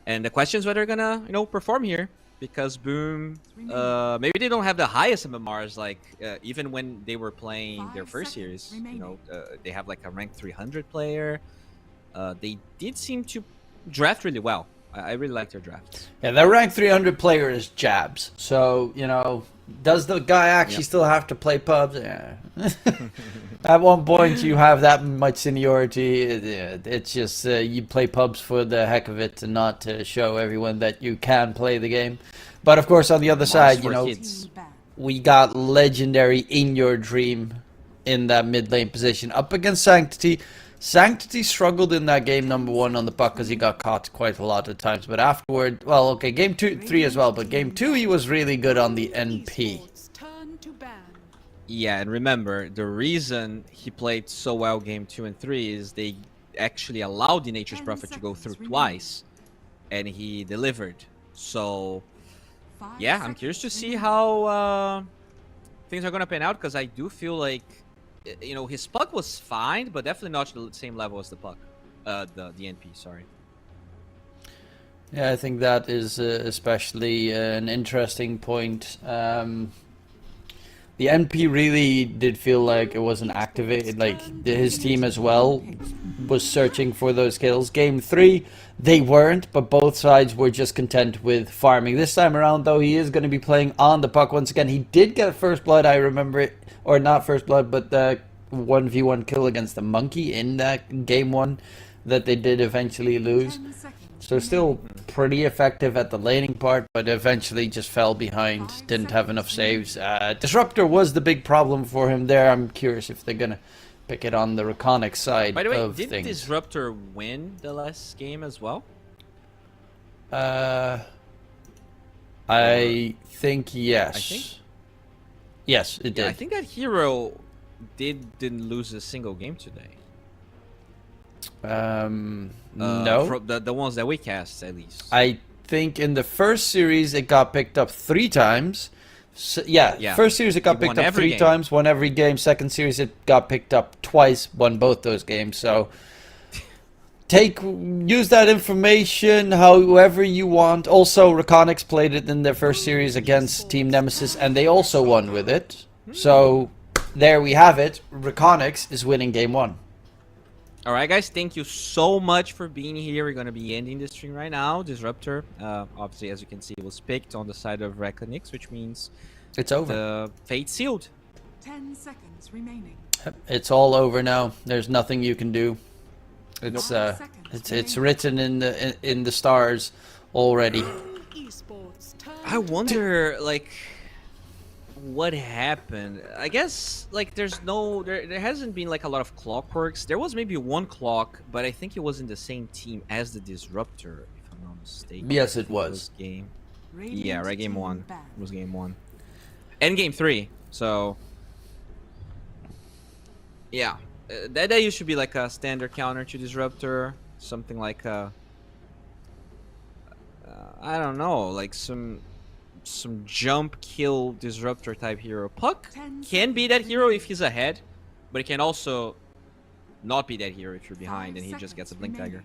and the question is whether they're gonna perform here, because Boom, maybe they don't have the highest MMRs, like even when they were playing their first series, they have like a rank 300 player. They did seem to draft really well. I really like their drafts. Yeah, their rank 300 player is Jabs, so does the guy actually still have to play pubs? Yeah. At one point, you have that much seniority. It's just you play pubs for the heck of it and not to show everyone that you can play the game. But of course, on the other side, we got legendary In Your Dream in that mid lane position up against Sanctity. Sanctity struggled in that game number 1 on the puck because he got caught quite a lot of times. But afterward, well, okay, game 2, 3 as well. But game 2, he was really good on the NP. Yeah, and remember, the reason he played so well game 2 and 3 is they actually allowed the Nature's Prophet to go through twice, and he delivered. So, yeah, I'm curious to see how things are going to pan out, because I do feel like his puck was fine, but definitely not the same level as the puck. The NP, sorry. Yeah, I think that is especially an interesting point. The NP really did feel like it wasn't activated. Like his team as well was searching for those kills. Game 3, they weren't, but both sides were just content with farming. This time around, though, he is going to be playing on the puck once again. He did get first blood, I remember it. Or not first blood, but the 1v1 kill against the monkey in that game 1 that they did eventually lose. So still pretty effective at the laning part, but eventually just fell behind, didn't have enough saves. Disruptor was the big problem for him there. I'm curious if they're going to pick it on the Reconnix side. By the way, of did things. Disruptor win the last game as well? I think yes. Yes, it did. I think that hero didn't lose a single game today. No. From the ones that we cast, at least. I think in the first series it got picked up 3 times. So, yeah, first series it got picked up 3 times, won every game. Second series it got picked up twice, won both those games. So use that information however you want. Also, Reconnix played it in their first series against Team Nemesis, and they also won with it. So there we have it. Reconnix is winning game 1. All right, guys, thank you so much for being here. We're going to be ending the stream right now. Disruptor, obviously, as you can see, was picked on the side of Reconnix, which means it's over. The fate sealed. 10 seconds remaining. It's all over now. There's nothing you can do. It's written in the stars already. I wonder, like, what happened. I guess like there hasn't been like a lot of clockworks. There was maybe one clock, but I think it was in the same team as the disruptor, if I'm not mistaken. Yes, it It was. game. Radiant Yeah, right. Game team 1 banned. was game 1, and game 3. So yeah, that used to be like a standard counter to disruptor, something like a I don't know, like some jump kill disruptor type hero. Puck can be that hero if he's ahead, but it can also not be that hero if you're behind and he just gets a blink dagger.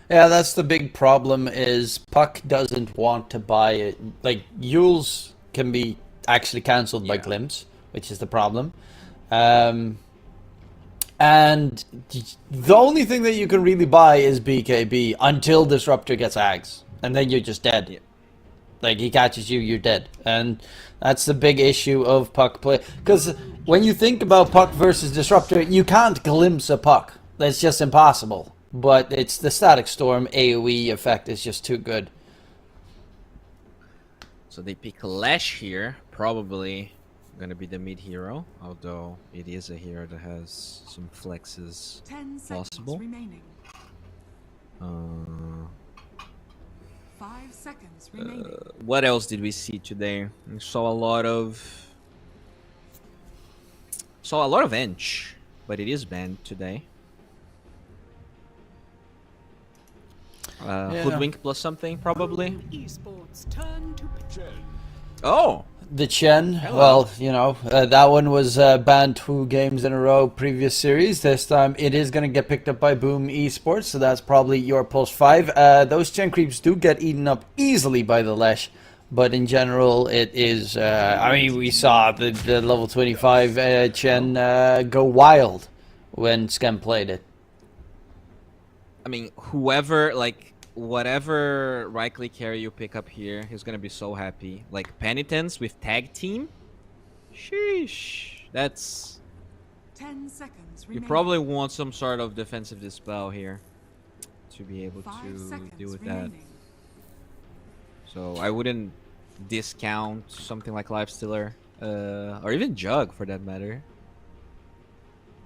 Yeah, that's the big problem. Is Puck doesn't want to buy it. Like Yules can be actually cancelled by Glimpse, which is the problem. And the only thing that you can really buy is BKB until Disruptor gets Ags, and then you're just dead. Yeah. Like he catches you, you're dead, and that's the big issue of Puck play. Because when you think about Puck versus Disruptor, you can't glimpse a Puck. That's just impossible. But it's the Static Storm AoE effect is just too good. So they pick Lash here, probably gonna be the mid hero, although it is a hero that has some flexes 10 seconds possible. remaining. 5 seconds remaining. What else did we see today? We saw a lot of Ench, but it is banned today. Hoodwink plus something, probably. Esports turn to Oh! The Chen, Hello. well, you know, that one was banned 2 games in a row previous series. This time it is going to get picked up by Boom Esports, so that's probably your post 5. Those Chen creeps do get eaten up easily by the Lesh, but in general it is, I mean, we saw the level 25 Chen go wild when Skem played it. I mean, whatever right click carry you pick up here, he's gonna be so happy. Like Penitence with tag team, sheesh. That's 10 seconds you remaining. probably want some sort of defensive dispel here to be able 5 to seconds deal with remaining. that. So I wouldn't discount something like Lifestealer, or even Jug for that matter.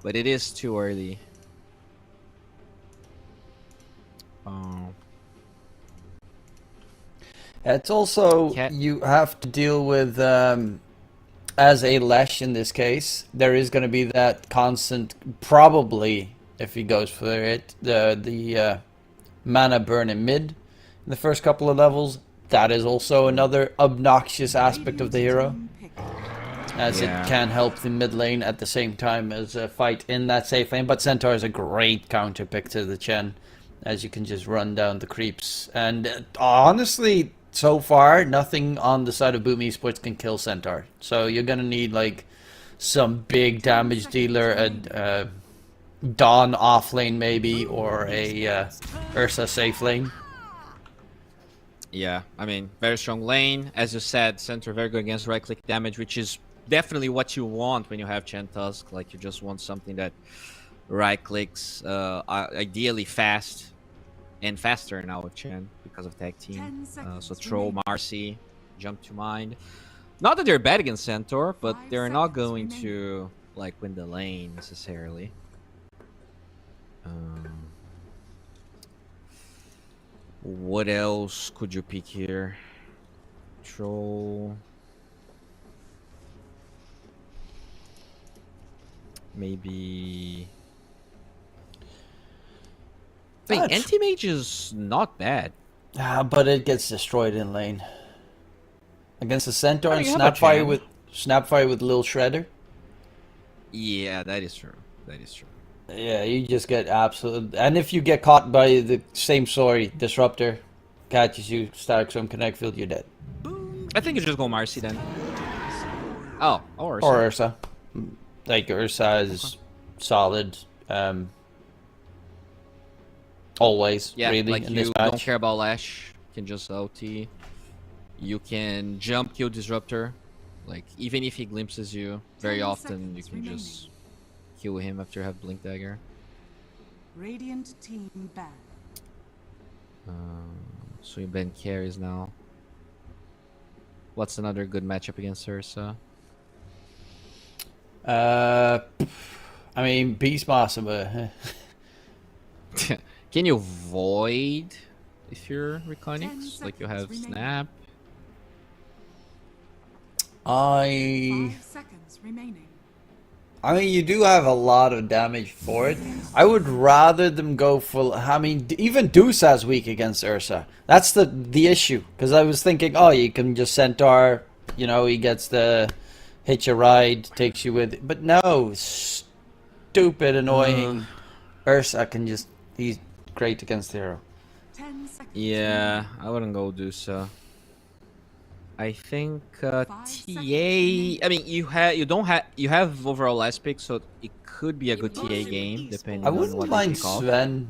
But it is too early. It's also, you have to deal with, as a Lesh in this case, there is going to be that constant, probably, if he goes for it, the mana burn in mid in the first couple of levels. That is also another obnoxious aspect of the hero, as it can help the mid lane at the same time as a fight in that safe lane. But Centaur is a great counter pick to the Chen, as you can just run down the creeps. And honestly, so far, nothing on the side of Boom Esports can kill Centaur. So you're gonna need like some big damage dealer, a Dawn off lane maybe, or a Ursa safe lane. Yeah, I mean, very strong lane. As you said, Centaur very good against right click damage, which is definitely what you want when you have Chen Tusk. Like, you just want something that right clicks ideally fast and faster now with Chen because of tag team. So Troll, Marcy, jump to mind. Not that they're bad against Centaur, but they're not going to like win the lane necessarily. What else could you pick here? Troll. Maybe. I think Anti-Mage is not bad. But it gets destroyed in lane. Against the Centaur and you have a Snapfire with Lil Shredder. Yeah, that is true. That is true. Yeah, you just get absolute. And if you get caught by the same Disruptor, catches you, Static Storm Connect Field, you're dead. I think you just go Marcy then. Oh, or Ursa. Or Ursa. Like, Ursa is solid. Always, Yeah, really, like in you this don't match. care about Lash. You can just OT. You can jump kill Disruptor. Like, even if he glimpses you, very often you can just kill him after you have Blink Dagger. Radiant team banned. So you ban carries now. What's another good matchup against Ursa? I mean, Beastmaster, but Can you Void if you're Reconyx? Like you have remaining. Snap? I 5 seconds remaining. mean, you do have a lot of damage for it. I would rather them go full. I mean, even Dusa's weak against Ursa. That's the issue. Because I was thinking, oh, you can just Centaur. You know, he gets the hitch a ride, takes you with. But no, stupid, annoying Ursa can just. He's great against hero. 10 seconds. Yeah, I wouldn't go Dusa. I think TA. I mean, you have overall last pick, so it could be a good TA game depending I on wouldn't what they mind pick off. Sven.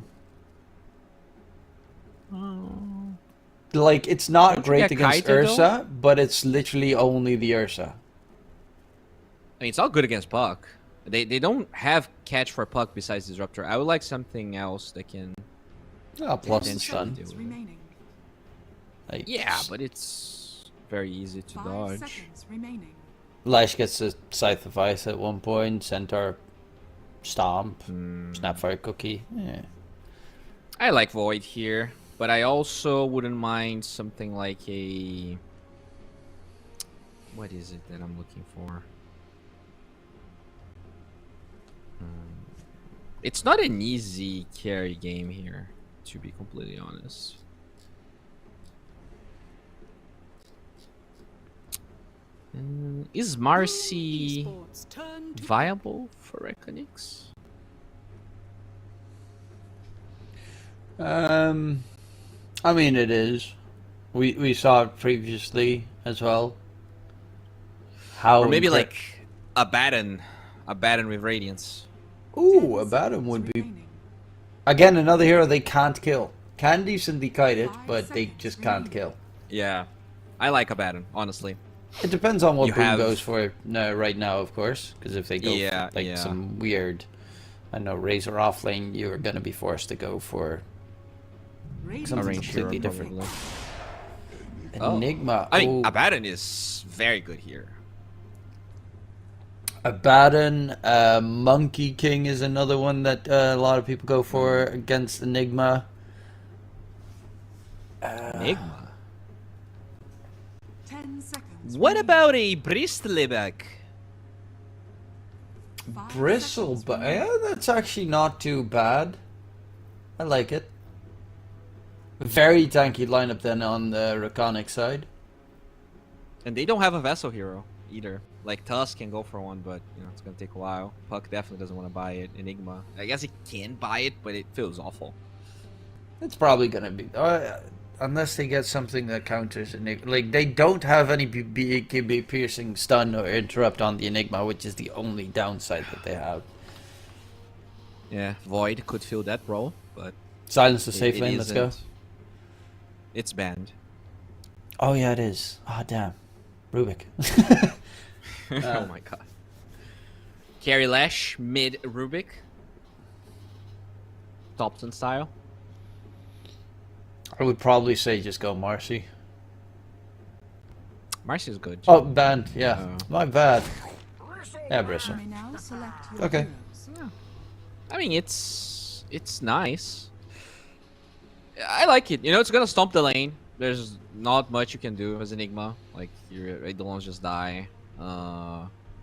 Like, it's not Don't you great get against Kaito, though? Ursa, but it's literally only the Ursa. I mean, it's all good against Puck. They don't have catch for Puck besides Disruptor. I would like something else that can. Oh, plus the potentially stun. deal with it. Remaining. Like, Yeah, but it's very easy to 5 dodge. seconds remaining. Lash gets a Scythe of Ice at one point, Centaur Stomp, Snapfire Cookie. Yeah. I like Void here, but I also wouldn't mind something like a. What is it that I'm looking for? It's not an easy carry game here, to be completely honest. Is Marcy Esports turn to viable for Reconyx? I mean, it is. We saw it previously as well. How Or maybe like a Baton with Radiance. Ooh, a Batum would be. Again, another hero they can't kill. Can decently kite it, but they just can't kill. Yeah, I like a Baton, honestly. It depends on what You Boom have- goes for right now, of course. Because if they go Yeah, for, like yeah. some weird, I don't know, Razor off lane, you're going to be forced to go for Radiant something Range completely hero, different. probably. Enigma. I mean, oh, Abaddon is very good here. Abaddon, Monkey King is another one that a lot of people go for against Enigma. Enigma. 10 seconds. What remaining. about a Bristleback? 5 Bristle, seconds but remaining. yeah, that's actually not too bad. I like it. Very tanky lineup then on the Reconic side. And they don't have a Vessel hero either. Like Tusk can go for one, but you know it's gonna take a while. Puck definitely doesn't want to buy it. Enigma, I guess he can buy it, but it feels awful. It's probably gonna be unless they get something that counters Enigma. Like they don't have any BKB piercing stun or interrupt on the Enigma, which is the only downside that they have. Yeah, Void could fill that role, but Silence the safe it lane. Let's go. isn't. It's banned. Oh yeah, it is. Ah damn, Rubik. Oh my god. Carry Lash mid Rubik. Thompson style. I would probably say just go Marcy. Marcy is good. Oh, banned. Yeah, Oh. my bad. Yeah, Bristle. You may now select your Okay. heroes. I mean, it's nice. I like it. You know, it's gonna stomp the lane. There's not much you can do as Enigma. Like your Eidolons just die.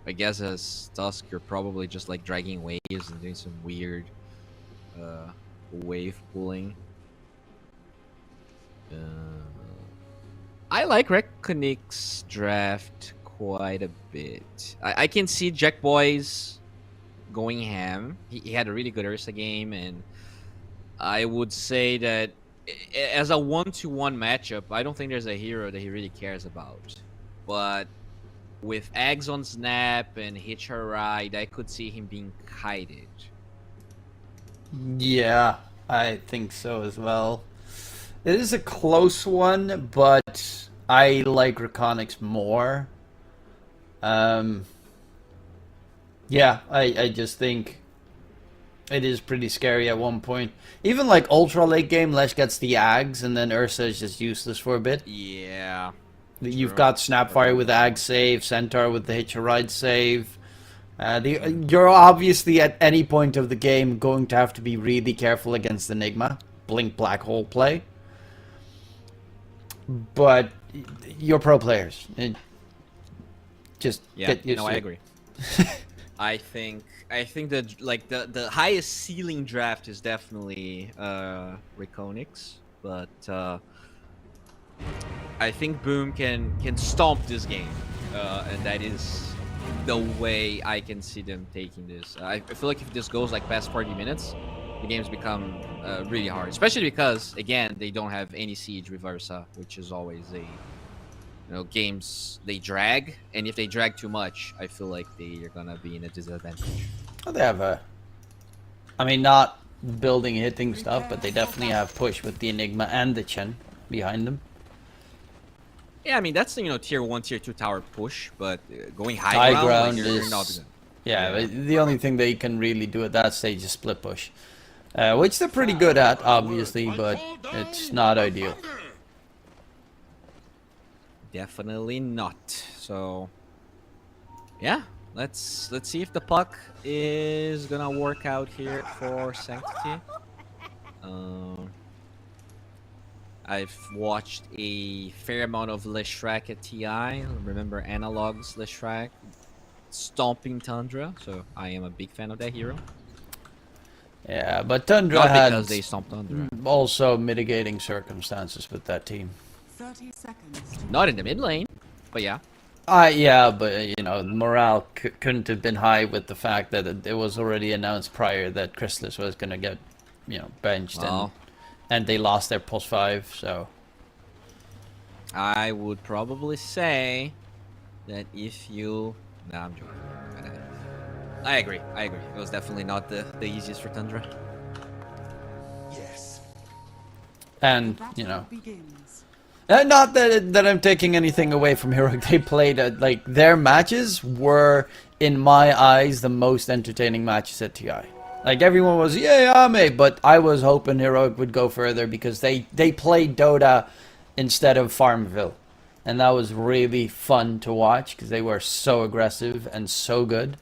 I guess as Tusk, you're probably just like dragging waves and doing some weird wave pulling. I like Reconyx draft quite a bit. I can see Jack Boys going ham. He had a really good Ursa game, and I would say that as a 1-to-1 matchup, I don't think there's a hero that he really cares about. But with Eggs on Snap and Hitch a Ride, I could see him being kited. Yeah, I think so as well. It is a close one, but I like Reconyx more. Yeah, I just think it is pretty scary at one point. Even like ultra late game, Lesh gets the Ags, and then Ursa is just useless for a bit. Yeah. You've got Snapfire with the Ag save, Centaur with the Hitch a Ride save. You're obviously at any point of the game going to have to be really careful against Enigma. Blink Black Hole play. But you're pro players. Just get used to it. I agree. I think that like the highest ceiling draft is definitely Reconix, but I think Boom can stomp this game, and that is the way I can see them taking this. I feel like if this goes like past 40 minutes, the games become really hard, especially because again they don't have any siege with Ursa, which is always a games they drag, and if they drag too much, I feel like they are gonna be in a disadvantage. Well, they have I mean, not building hitting stuff, but they definitely have push with the Enigma and the Chen behind them. Yeah, I mean that's tier 1, tier 2 tower push, but going High ground like, is you're not gonna, yeah. The only thing they can really do at that stage is split push, which they're pretty good at, obviously, but it's not ideal. Definitely not. So yeah, let's see if the puck is gonna work out here for Sanctity. I've watched a fair amount of Leshrac at TI. Remember Analog's Leshrac stomping Tundra, so I am a big fan of that hero. Yeah, but Tundra Not had because they stomped Tundra. also mitigating circumstances with that team. 30 seconds. Not in the mid lane, but yeah. Yeah, but morale couldn't have been high with the fact that it was already announced prior that Chrysalis was gonna get, benched, and they lost their pulse 5. So I would probably say that if you, nah, I'm joking. I agree. It was definitely not the easiest for Tundra. Yes. and Begins. not that I'm taking anything away from Heroic. They played like their matches were, in my eyes, the most entertaining matches at TI. Like everyone was Ame, but I was hoping Heroic would go further because they played Dota instead of Farmville, and that was really fun to watch because they were so aggressive and so good.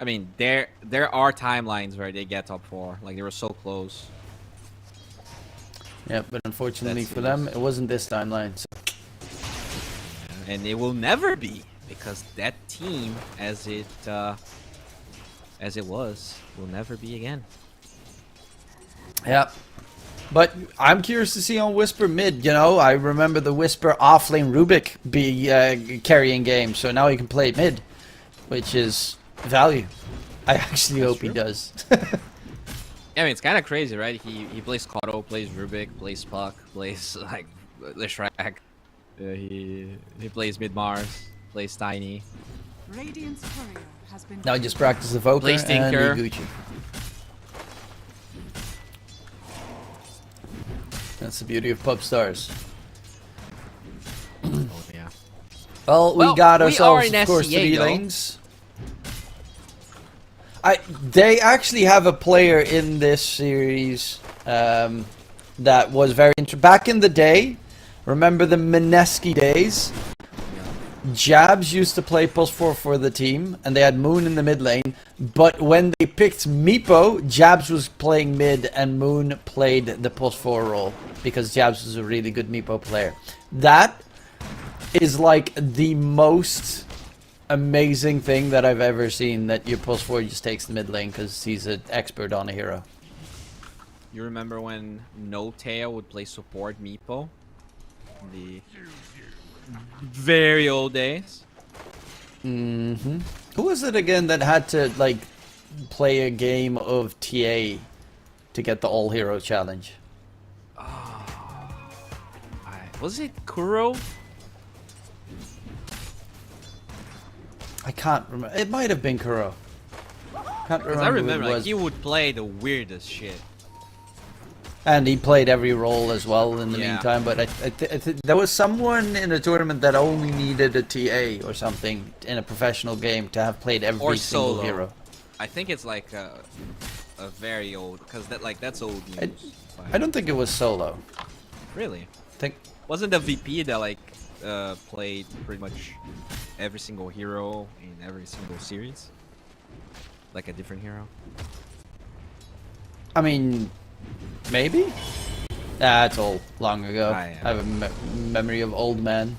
I mean, there are timelines where they get top 4, like they were so close. Yeah, but unfortunately for them, it wasn't this timeline. So. And it will never be, because that team, as it was, will never be again. Yeah, but I'm curious to see on Whisper mid. I remember the Whisper offlane Rubik be carrying games, so now he can play mid, which is value. I actually hope he does. Yeah, I mean, it's kind of crazy, right? He plays Kato, plays Rubik, plays Puck, plays like Leshrac. He plays mid Mars, plays Tiny. Radiant's courier has been Now just practice the Voker Plays and Tinker. Gucci. That's the beauty of pub stars. Oh yeah. Well, we got ourselves, of course, 3 lanes. They actually have a player in this series that was very back in the day. Remember the Mineski days? Jabs used to play +4 for the team, and they had Moon in the mid lane. But when they picked Meepo, Jabs was playing mid, and Moon played the +4 role because Jabs was a really good Meepo player. That is like the most amazing thing that I've ever seen, that your +4 just takes the mid lane because he's an expert on a hero. You remember when No Tail would play support Meepo? In the very old days. Mm-hmm. Who was it again that had to like play a game of TA to get the all hero challenge? Was it Kuro? I can't remember. It might have been Kuro. Can't remember. I remember who it like was. he would play the weirdest shit. And he played every role as well in the Yeah. meantime. But there was someone in a tournament that only needed a TA or something in a professional game to have played every Or single solo. hero. I think it's like a very old, because that's old news. I don't think it was solo. Really? Think Wasn't the VP that like played pretty much every single hero in every single series? Like a different hero? I mean, maybe? That's all long ago. I have a memory of old man.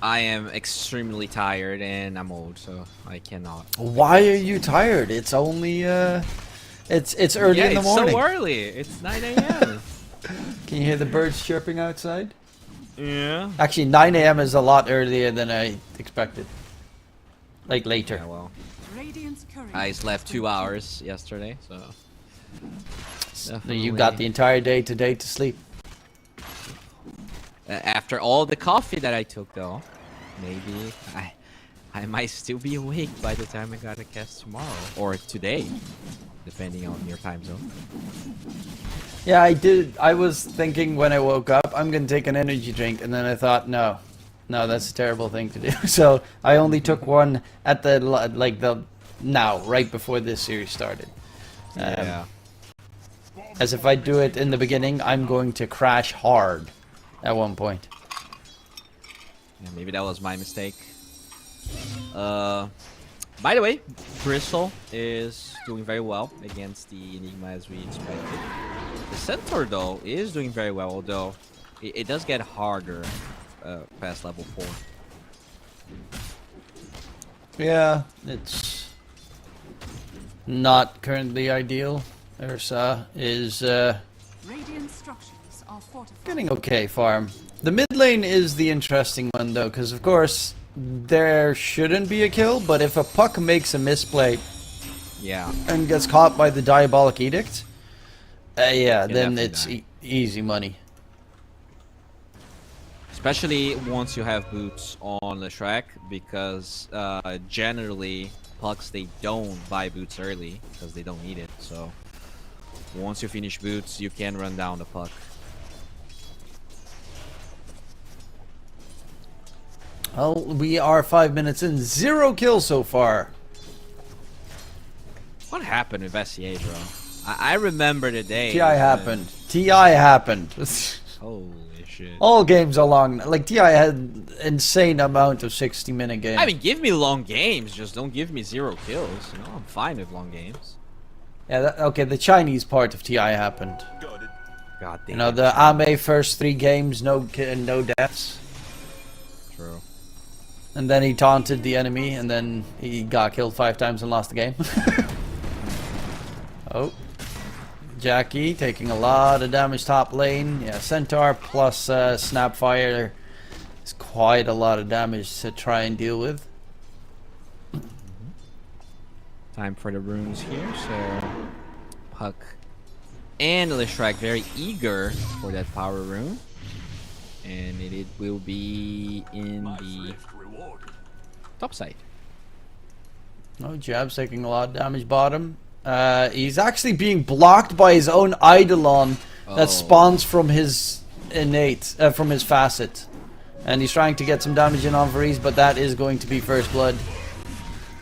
I am extremely tired and I'm old, so I cannot. Why are you tired? It's only it's early in the morning. It's so early. It's 9 a.m. Can you hear the birds chirping outside? Yeah. Actually, 9 a.m. is a lot earlier than I expected. Like later. Yeah, well. Radiant's courier. I slept 2 hours yesterday, so. You got the entire day today to sleep. After all the coffee that I took, though, maybe I might still be awake by the time I got a cast tomorrow or today, depending on your time zone. Yeah, I did. I was thinking when I woke up, I'm gonna take an energy drink, and then I thought, no, that's a terrible thing to do. So I only took one at the right before this series started. Yeah. As if I do it in the beginning, I'm going to crash hard at one point. Yeah, maybe that was my mistake. By the way, Bristle is doing very well against the Enigma as we expected. The Centaur, though, is doing very well, although it does get harder past level 4. Yeah, it's not currently ideal. Ursa is Radiant structures are fortified. getting okay farm. The mid lane is the interesting one though, because of course there shouldn't be a kill, but if a puck makes a misplay, yeah, and gets caught by the Diabolic Edict, yeah, then it's easy money. Especially once you have boots on the track, because generally pucks, they don't buy boots early because they don't need it. So once you finish boots, you can run down the puck. Well, we are 5 minutes in, 0 kills so far. What happened with SCA, bro? I remember the day. TI happened. TI happened. Holy shit. All games are long. Like, TI had insane amount of 60-minute games. I mean, give me long games, just don't give me 0 kills. You know, I'm fine with long games. Yeah, okay, the Chinese part of TI happened. God damn. You know, the Ame first 3 games, no deaths. True. And then he taunted the enemy, and then he got killed 5 times and lost the game. Oh. Jackie taking a lot of damage top lane. Yeah, Centaur plus Snapfire is quite a lot of damage to try and deal with. Time for the runes here, so Puck and Lishrak very eager for that power rune. And it will be in the top side. No, Jab's taking a lot of damage bottom. He's actually being blocked by his own Eidolon that spawns from his innate, from his facet. And he's trying to get some damage in on Varese, but that is going to be first blood.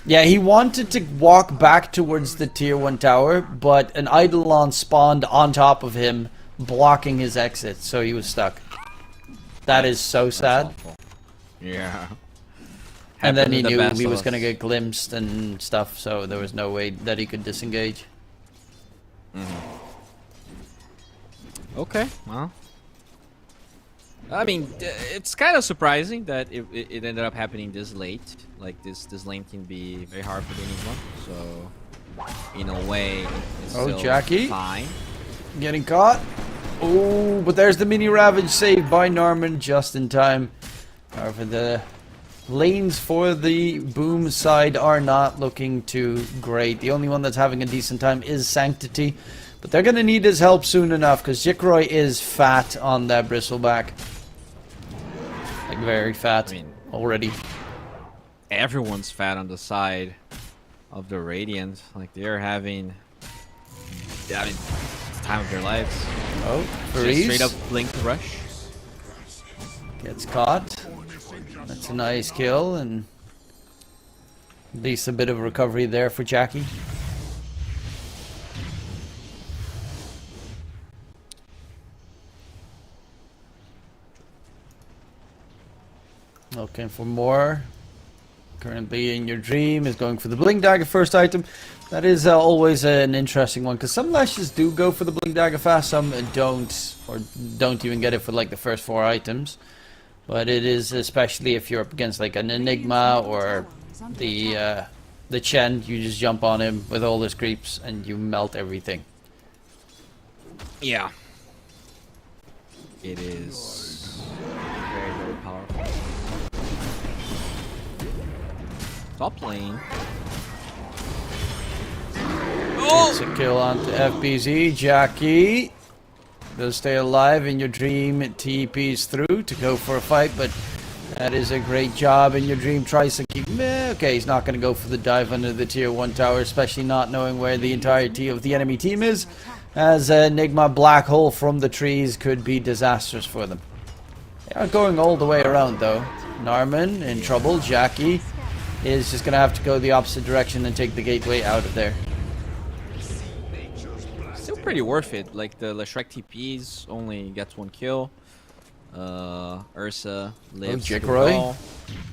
Yeah, he wanted to walk back towards the tier 1 tower, but an Eidolon spawned on top of him, blocking his exit, so he was stuck. That is so sad. Awful. Yeah. And then he knew he was going to get glimpsed and stuff, so there was no way that he could disengage. Okay, well. I mean, it's kind of surprising that it ended up happening this late. Like, this lane can be very hard for anyone, so in a way, it's still Jackie fine. Getting caught. Oh, but there's the mini Ravage saved by Norman just in time. However, the lanes for the boom side are not looking too great. The only one that's having a decent time is Sanctity. But they're going to need his help soon enough, because Jikroy is fat on that bristleback. Like, very fat. I mean, already. everyone's fat on the side of the Radiant. Like, they're having, I mean, the time of their lives. Oh, just straight up blink rush. Gets caught. That's a nice kill, and at least a bit of recovery there for Jackie. Looking for more. Currently in your dream is going for the Bling Dagger first item. That is always an interesting one, because some Lashes do go for the Bling Dagger fast, some don't, or don't even get it for like the first 4 items. But it is, especially if you're up against like an Enigma or the Chen, you just jump on him with all his creeps and you melt everything. Yeah. It is very, very powerful. Top lane. Oh! It's a kill onto FBZ. Jackie does stay alive in your dream. TP's through to go for a fight, but that is a great job. In your dream tries to keep. Okay, he's not going to go for the dive under the tier 1 tower, especially not knowing where the entirety of the enemy team is, as Enigma black hole from the trees could be disastrous for them. They are going all the way around though. Narman in trouble. Jackie is just going to have to go the opposite direction and take the gateway out of there. Still pretty worth it. Like the Leshrac TPs only gets 1 kill. Ursa lives. Jicroy.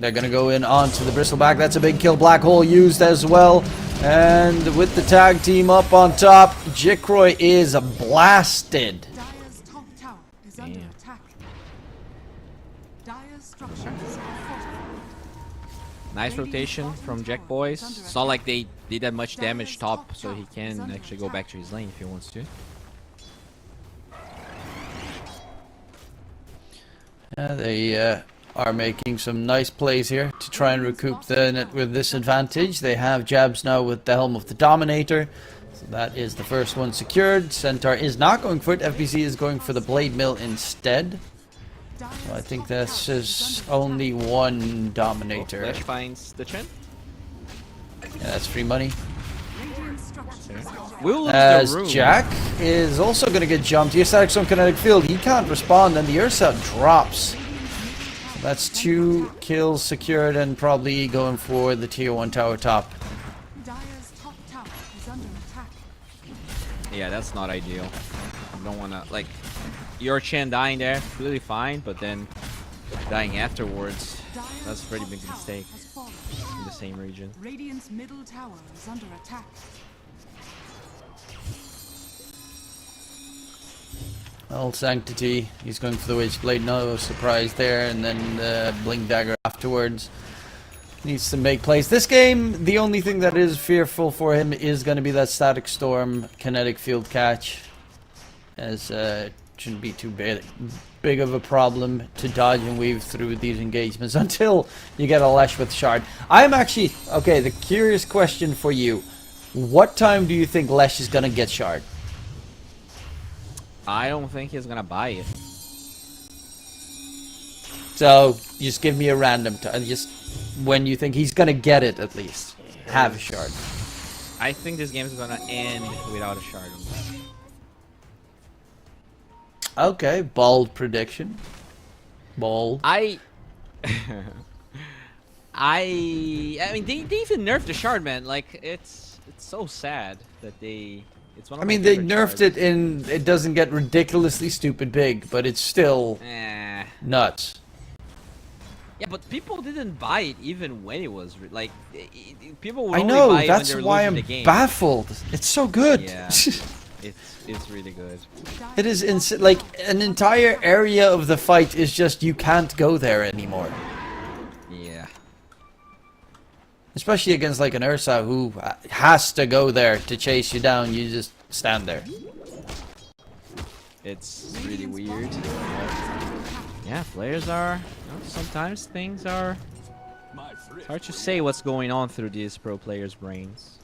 They're gonna go in onto the Bristleback. That's a big kill. Black hole used as well. And with the tag team up on top, Jicroy is blasted. Dire's top tower is under attack. Dire's structures are fortified. Nice rotation from Jack Boys. It's not like they did that much damage top, so he can actually go back to his lane if he wants to. They are making some nice plays here to try and recoup the net with this advantage. They have jabs now with the Helm of the Dominator. So that is the first one secured. Centaur is not going for it. FBC is going for the Blade Mill instead. So I think this is only 1 Dominator. Flash finds the Chen. Yeah, that's free money. We'll lose As the room. Jack is also going to get jumped. He has Static Stone Kinetic Field. He can't respond, and the Ursa drops. So that's 2 kills secured, and probably going for the tier 1 tower top. Dire's top tower is under attack. Yeah, that's not ideal. You don't want to, like, your Chen dying there, really fine, but then dying afterwards, that's a pretty big mistake in the same region. Radiant's middle tower is under attack. Well, Sanctity, he's going for the Witch Blade, no surprise there, and then the Blink Dagger afterwards. Needs to make plays. This game, the only thing that is fearful for him is going to be that Static Storm Kinetic Field catch, as it shouldn't be too big of a problem to dodge and weave through these engagements until you get a Lesh with Shard. I'm actually, okay, the curious question for you, what time do you think Lesh is going to get Shard? I don't think he's gonna buy it. So, just give me a random time, just when you think he's gonna get it at least. Have a shard. I think this game is gonna end without a shard. Okay, bold prediction. Bold. I mean, they even nerfed the shard, man. Like, it's so sad that they... It's one of I mean, they nerfed it in... It doesn't get ridiculously stupid big, but it's still nuts. Yeah, but people didn't buy it even when it was... people would I only know, buy it that's when why they're I'm losing the game. baffled. It's so good. Yeah, it's really good. It is like an entire area of the fight is just you can't go there anymore. Yeah. Especially against like an Ursa who has to go there to chase you down. You just stand there. It's really weird. Yeah, players are... You know, sometimes things are... It's hard to say what's going on through these pro players' brains.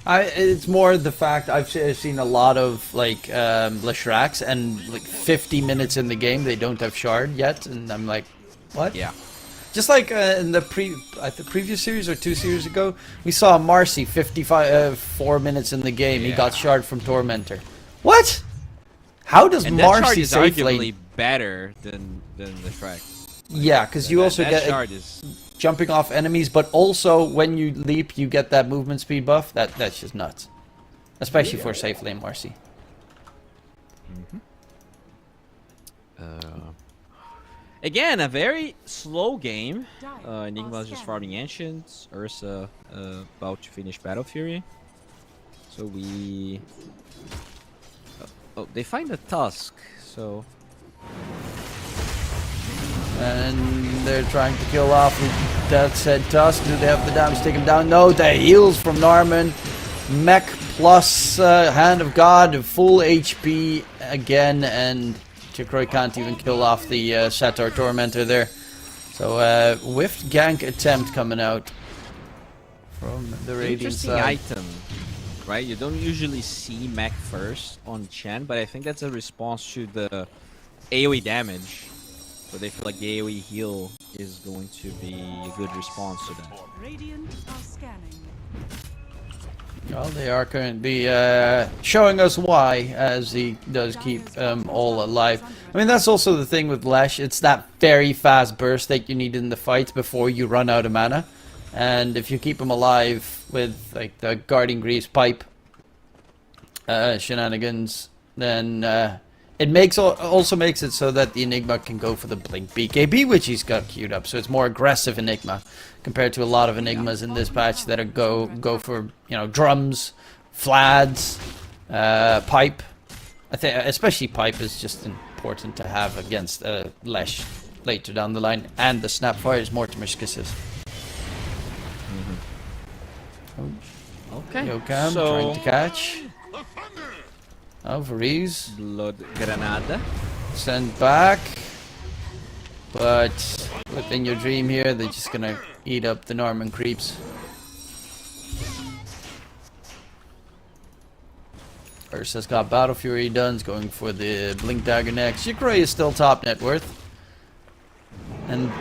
It's more the fact I've seen a lot of like Leshracs and like 50 minutes in the game they don't have shard yet, and I'm like, what? Yeah. Just like in the previous series or 2 series ago, we saw Marcy 4 minutes in the game. He got shard from Tormentor. What? How does and that shard Marcy is safe arguably lane? Better than the Shrek. Yeah, because you also get shard is jumping off enemies, but also when you leap, you get that movement speed buff. That's just nuts, especially for safe lane Marcy. Again, a very slow game. Enigma's just farming Ancients. Ursa about to finish Battle Fury. So we... oh, they find a Tusk, so... And they're trying to kill off that said Tusk. Do they have the damage to take him down? No, the heals from Norman. Mech plus Hand of God, full HP again, and Chikroy can't even kill off the Sator Tormentor there. So whiffed gank attempt coming out from the Radiant Interesting side. item, right? You don't usually see mech first on Chen, but I think that's a response to the AoE damage. So they feel like the AoE heal is going to be a good response to that. Radiant are scanning. Well, they are currently showing us why, as he does keep all alive. I mean, that's also the thing with Lash. It's that very fast burst that you need in the fight before you run out of mana. And if you keep him alive with like the Guarding Greaves pipe shenanigans, then it also makes it so that the Enigma can go for the Blink BKB, which he's got queued up. So it's more aggressive Enigma compared to a lot of Enigmas in this patch that are go for, you know, drums, flads, pipe. I think especially pipe is just important to have against Lesh later down the line, and the Snapfires, Mortimer's kisses. Okay, Yokam so trying to catch. Oh, Varize. Blood Granada. Send back. But within your dream here, they're just gonna eat up the Norman creeps. Ursa's got Battle Fury done, is going for the Blink Dagger next. Chikroy is still top net worth. And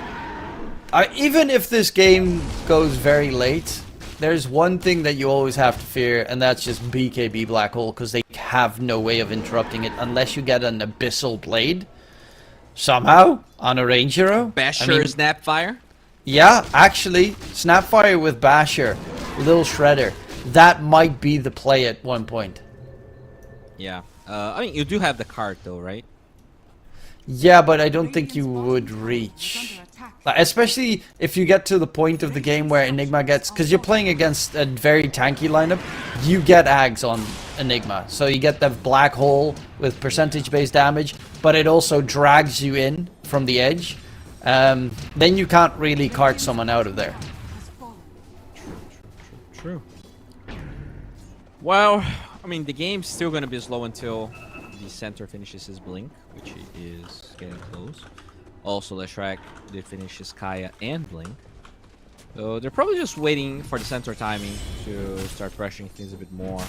even if this game goes very late, there's one thing that you always have to fear, and that's just BKB Black Hole, because they have no way of interrupting it unless you get an Abyssal Blade. Somehow, on a range hero. Basher Snapfire? Yeah, actually, Snapfire with Basher, Lil Shredder, that might be the play at one point. Yeah. I mean, you do have the card though, right? Yeah, but I don't think you would reach. Especially if you get to the point of the game where Enigma gets... Because you're playing against a very tanky lineup, you get Ags on Enigma. So you get the Black Hole with percentage-based damage, but it also drags you in from the edge. Then you can't really cart someone out of there. True. Well, I mean, the game's still going to be slow until the center finishes his Blink, which is getting close. Also, Leshrac did finish his Kaya and Blink. So they're probably just waiting for the center timing to start pressuring things a bit more.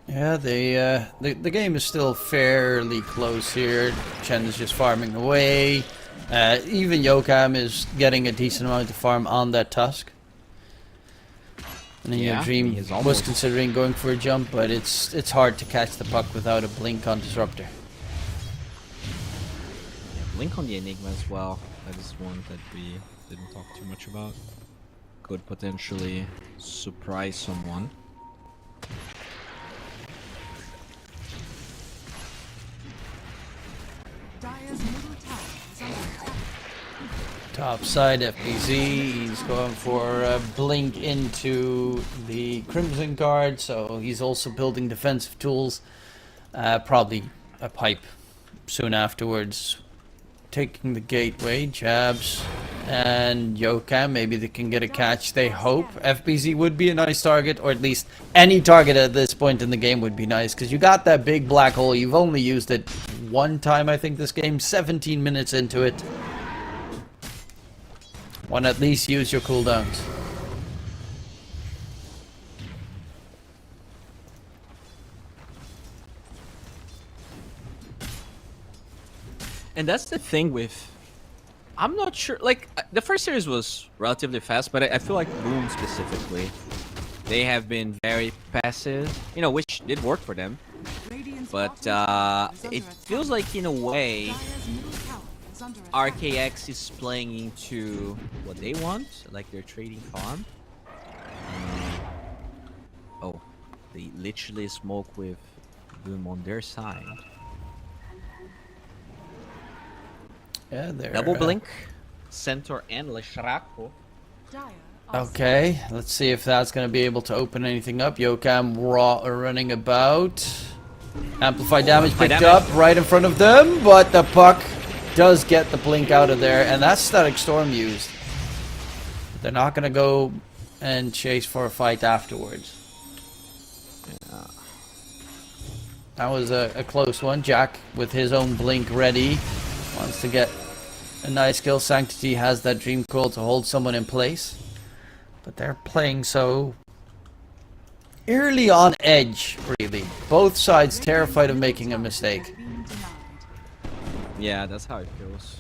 Yeah, the game is still fairly close here. Chen is just farming away. Even Yokam is getting a decent amount of farm on that Tusk. And then your Dream was considering going for a jump, but it's hard to catch the puck without a Blink on Disruptor. Yeah, Blink on the Enigma as well. That is one that we didn't talk too much about. Could potentially surprise someone. Top side FBZ, he's going for a Blink into the Crimson card, so he's also building defensive tools. Probably a pipe soon afterwards. Taking the gateway, jabs, and Yokam, maybe they can get a catch, they hope. FBZ would be a nice target, or at least any target at this point in the game would be nice, because you got that big Black Hole, you've only used it one time I think this game, 17 minutes into it. One, at least use your cooldowns. And that's the thing with... I'm not sure... Like, the first series was relatively fast, but I feel like Boom specifically, they have been very passive, you know, which did work for them. But it feels like, in a way, RKX is playing into what they want, like they're trading farm. Oh, they literally smoke with Boom on their side. Yeah, they're Double blink, Centaur and Leshrako. Okay, let's see if that's going to be able to open anything up. Yokam running about. Amplify damage picked up right in front of them, but the puck does get the blink out of there, and that's Static Storm used. They're not going to go and chase for a fight afterwards. Yeah. That was a close one. Jack with his own blink ready. Wants to get a nice kill. Sanctity has that Dream Coil to hold someone in place. But they're playing so early on edge, really. Both sides terrified of making a mistake. Yeah, that's how it feels.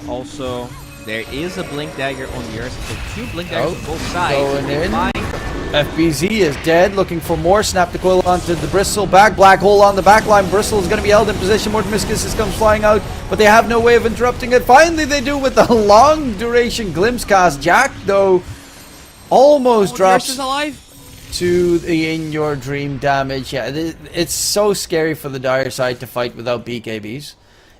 Also, there is a blink dagger on the earth. So 2 blink daggers on both sides. Going in. FBZ is dead, looking for more. Snap the coil onto the Bristle. Back black hole on the back line. Bristle is going to be held in position. Mortimiscus comes flying out, but they have no way of interrupting it. Finally, they do with the long duration glimpse cast. Jack, though, almost drops to the In Your Dream damage. Yeah, it's so scary for the Dire side to fight without BKBs.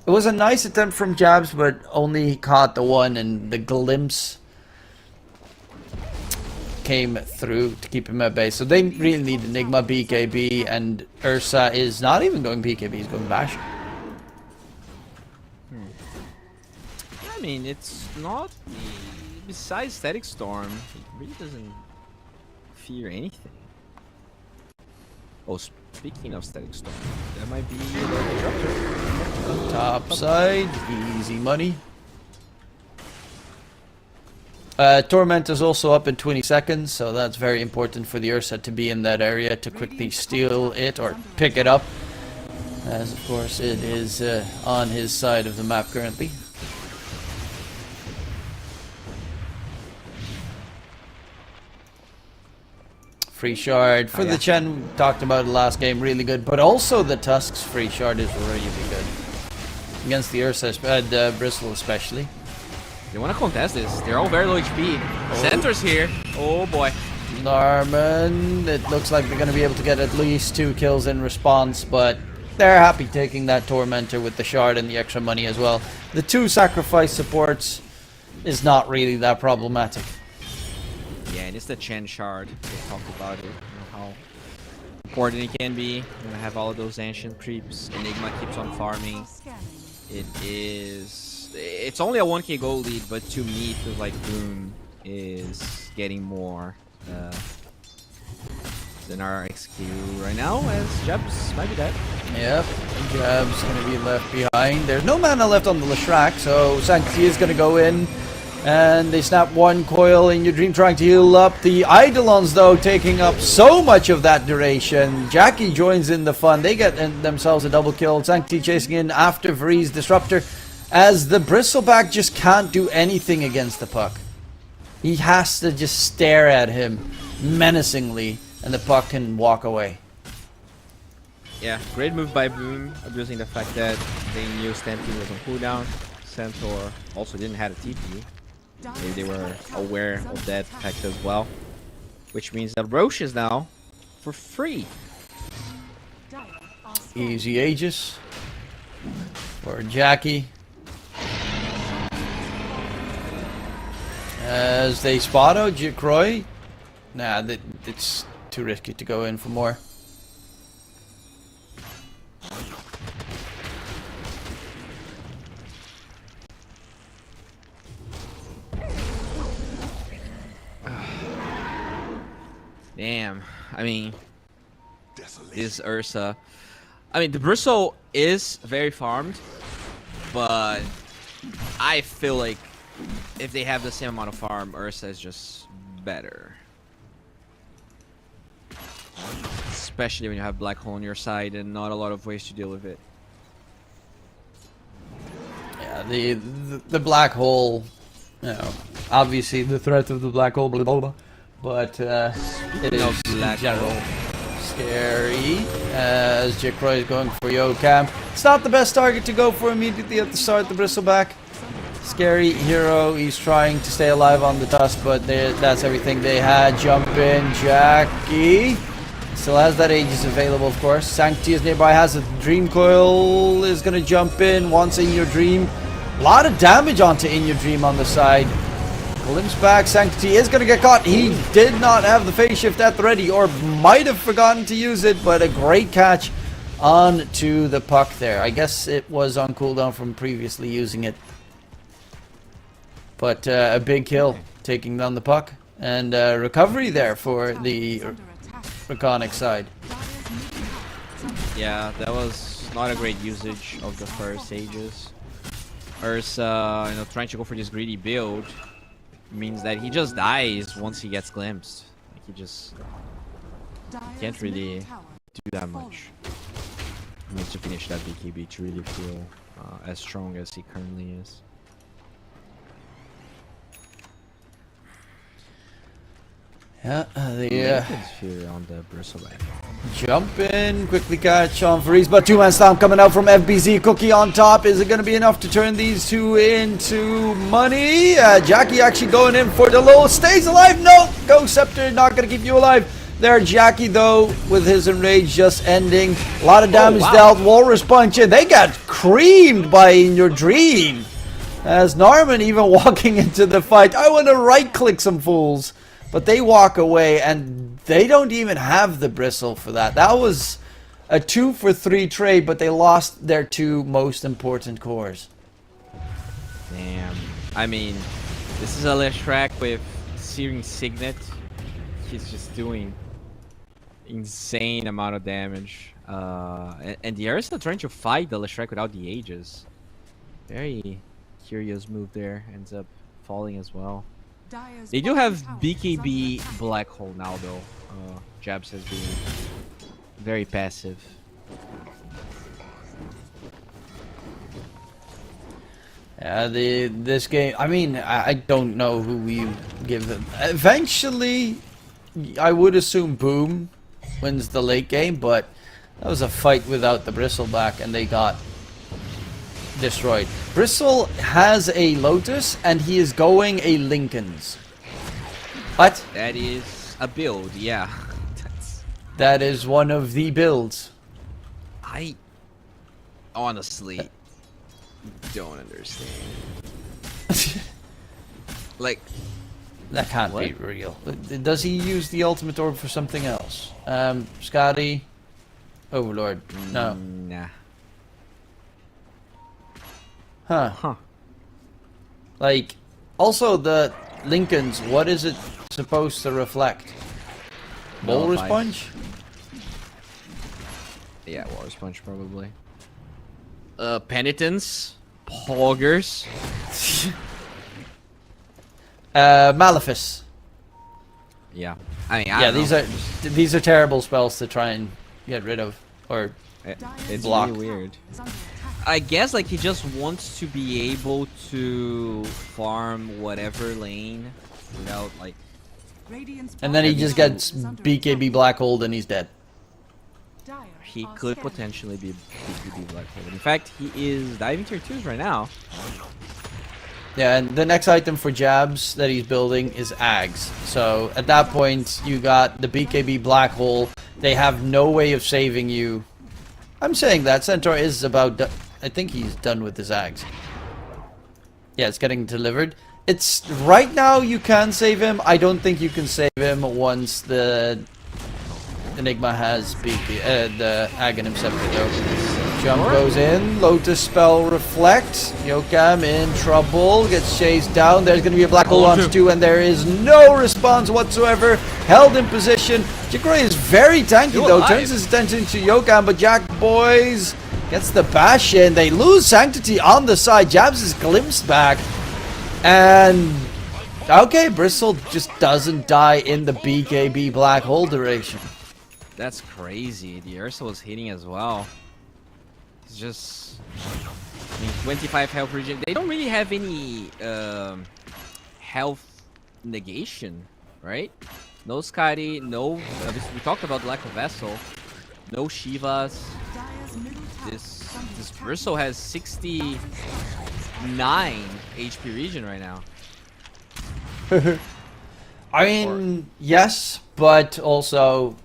It was a nice attempt from Jabs, but only caught the one, and the glimpse came through to keep him at base. So they really need Enigma, BKB, and Ursa is not even going BKB, he's going Bash. I mean, it's not... Besides Static Storm, he really doesn't fear anything. Oh, speaking of Static Storm, that might be the disruptor. Top side, easy money. Torment is also up in 20 seconds, so that's very important for the Ursa to be in that area to quickly steal it or pick it up, as of course it is on his side of the map currently. Free shard for the Chen, we talked about the last game, really good, but also the Tusk's free shard is really good against the Ursa, the Bristle especially. They want to contest this. They're all very low HP. Centaur's here. Oh boy. Narman, it looks like they're going to be able to get at least 2 kills in response, but they're happy taking that Tormentor with the shard and the extra money as well. The 2 sacrifice supports is not really that problematic. Yeah, and it's the Chen shard. They talked about it. You know how important it can be. You're going to have all of those ancient creeps. Enigma keeps on farming. It is... It's only a 1k gold lead, but to me it feels like Boom is getting more than our XQ right now, as Jabs might be dead. Yep, Jabs going to be left behind. There's no mana left on the Leshrac, so Sanctity is going to go in, and they snap 1 coil in your Dream, trying to heal up. The Eidolons, though, taking up so much of that duration. Jackie joins in the fun. They get themselves a double kill. Sanctity chasing in after Vree's Disruptor, as the Bristleback just can't do anything against the puck. He has to just stare at him menacingly, and the puck can walk away. Yeah, great move by Boom, abusing the fact that they knew Stampede was on cooldown. Centaur also didn't have a TP. Maybe they were aware of that fact as well. Which means that Roche is now for free. Easy Aegis for Jackie. As they spot out Jacroy. Nah, it's too risky to go in for more. Damn, I mean, this Ursa. I mean, the Bristle is very farmed, but I feel like if they have the same amount of farm, Ursa is just better. Especially when you have Black Hole on your side and not a lot of ways to deal with it. Yeah, the Black Hole, you know, obviously the threat of the Black Hole, blah, blah, blah, but it is in general scary, as Jacroy is going for Yokam. It's not the best target to go for immediately at the start, the Bristleback. Scary hero. He's trying to stay alive on the dust, but that's everything they had. Jump in, Jackie. Still has that Aegis available, of course. Sanctity is nearby, has a Dream Coil, is going to jump in, wants In Your Dream. A lot of damage onto In Your Dream on the side. Glimpse back, Sanctity is going to get caught. He did not have the phase shift at the ready, or might have forgotten to use it, but a great catch on to the puck there. I guess it was on cooldown from previously using it. But a big kill, taking down the puck. And recovery there for the Draconic side. Yeah, that was not a great usage of the first Aegis. Ursa, you know, trying to go for this greedy build means that he just dies once he gets glimpsed. Like, he just can't really do that much. He needs to finish that BKB to really feel as strong as he currently is. Yeah, Fear on the bristleback. Jump in, quickly catch on Freeze, but two-man stomp coming out from FBZ. Cookie on top. Is it going to be enough to turn these two into money? Jackie actually going in for the low. Stays alive. No! Go Scepter, not going to keep you alive. There, Jackie, though, with his enrage just ending. A lot of damage dealt. Walrus punch in. They got creamed by In Your Dream. As Norman even walking into the fight. I want to right-click some fools. But they walk away, and they don't even have the bristle for that. That was a 2-for-3 trade, but they lost their two most important cores. Damn. I mean, this is a Leshrac with Searing Signet. He's just doing insane amount of damage. And the Ursa trying to fight the Leshrac without the Aegis. Very curious move there. Ends up falling as well. They do have BKB Black Hole now, though. Jabs has been very passive. Yeah, this game. I mean, I don't know who we give them. Eventually, I would assume Boom wins the late game, but that was a fight without the Bristleback, and they got destroyed. Bristle has a Lotus, and he is going a Lincoln's. What? That is a build, yeah. That is one of the builds. I honestly don't understand. Like, that can't be real. Does he use the ultimate orb for something else? Scotty, Overlord. No. Nah. Huh. Like, also the Lincolns, what is it supposed to reflect? Walrus Punch? Yeah, Walrus Punch probably. Penitence? Poggers? Malefice. Yeah. I mean, these are terrible spells to try and get rid of, or it's block. really weird. I guess like he just wants to be able to farm whatever lane without like. And then he just gets BKB Black Hole and he's dead. He could potentially be BKB Black Hole. In fact, he is diving tier 2s right now. Yeah, and the next item for Jabs that he's building is Ags. So at that point, you got the BKB Black Hole. They have no way of saving you. I'm saying that Centaur is about. I think he's done with his Ags. Yeah, it's getting delivered. It's right now you can save him. I don't think you can save him once the Enigma has the Aghanim Scepter though. Jump goes in, Lotus Spell Reflect. Yokam in trouble, gets chased down. There's going to be a Black Hole launch too, and there is no response whatsoever. Held in position. Jigray is very tanky though, turns his attention to Yokam, but Jack Boys gets the bash in. They lose Sanctity on the side. Jabs is glimpsed back. And okay, Bristle just doesn't die in the BKB Black Hole duration. That's crazy. The Ursa was hitting as well. It's just, I mean, 25 health regen. They don't really have any health negation, right? No Scotty, no. We talked about lack of Vessel. No Shivas. This Bristle has 60 9 HP region right now. I mean, yes, but also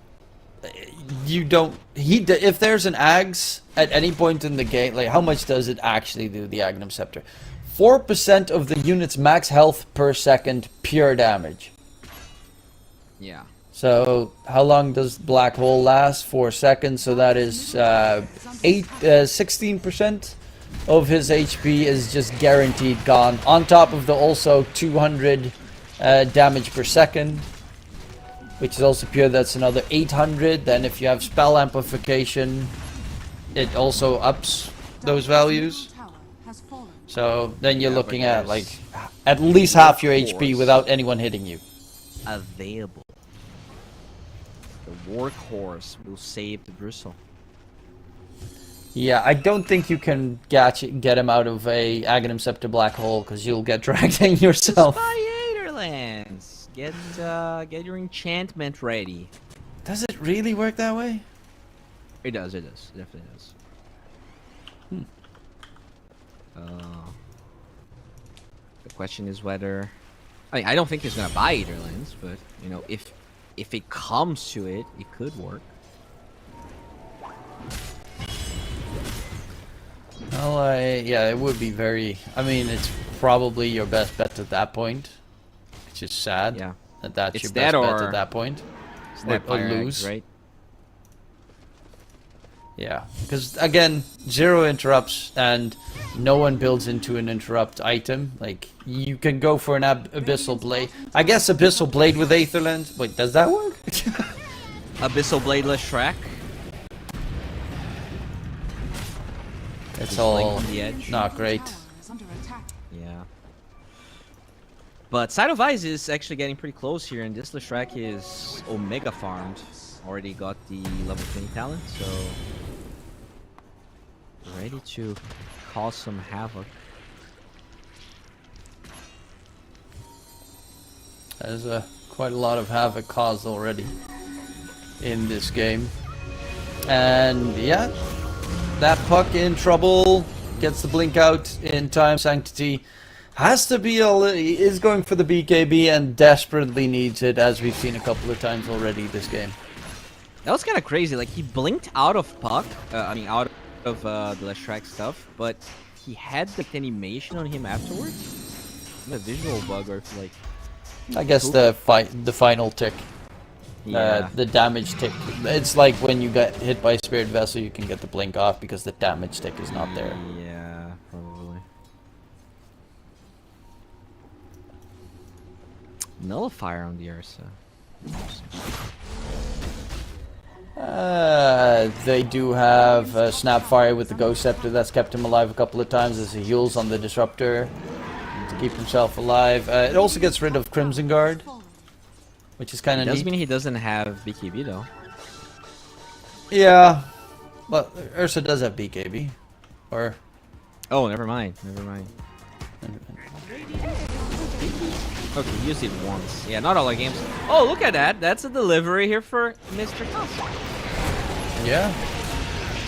you don't. If there's an Ags at any point in the game, like how much does it actually do? The Agnum Scepter, 4% of the unit's max health per second, pure damage. Yeah. So how long does Black Hole last? 4 seconds. So that is 16% of his HP is just guaranteed gone. On top of the also 200 damage per second, which is also pure. That's another 800. Then if you have spell amplification, it also ups those values. So then you're looking at like at least half your HP without anyone hitting you. Available. The workhorse will save the Bristle. Yeah, I don't think you can get him out of a Aghanim Scepter Black Hole because you'll get dragged in yourself. Lands. Get your enchantment ready. Does it really work that way? It does. It does. It definitely does. The question is whether. I don't think he's gonna buy Eaterlands, but you know, if it comes to it, it could work. Well, yeah, it would be very. I mean, it's probably your best bet at that point. It's just sad. Yeah. That's It's your that best bet or at that point. Snap Or Fire lose. Eggs, right? Yeah, because again, 0 interrupts and no one builds into an interrupt item. Like, you can go for an Abyssal Blade. I guess Abyssal Blade with Aetherland. Wait, does that work? Abyssal Bladeless Shrek. It's Just all on the edge. not great. Yeah. But Side of Eyes is actually getting pretty close here, and this Leshrac is Omega farmed. Already got the level 20 talent, so ready to cause some havoc. There's quite a lot of havoc caused already in this game. And yeah, that puck in trouble, gets the blink out in time. Sanctity has to be is going for the BKB and desperately needs it, as we've seen a couple of times already this game. That was kind of crazy. Like, he blinked out of puck, out of the Leshrac stuff, but he had the animation on him afterwards. A visual bug, or like. I guess the final tick. Yeah. The damage tick. It's like when you get hit by a Spirit Vessel, you can get the blink off because the damage tick is not there. Yeah, probably. Nullifier on the Ursa. They do have Snapfire with the Ghost Scepter. That's kept him alive a couple of times as he heals on the Disruptor to keep himself alive. It also gets rid of Crimson Guard, which is kind of neat. Does mean he doesn't have BKB though. Yeah, but Ursa does have BKB. Or... Oh, never mind. Never mind. Okay, use it once. Yeah, not all our games. Oh, look at that. That's a delivery here for Mr. Custom. Yeah.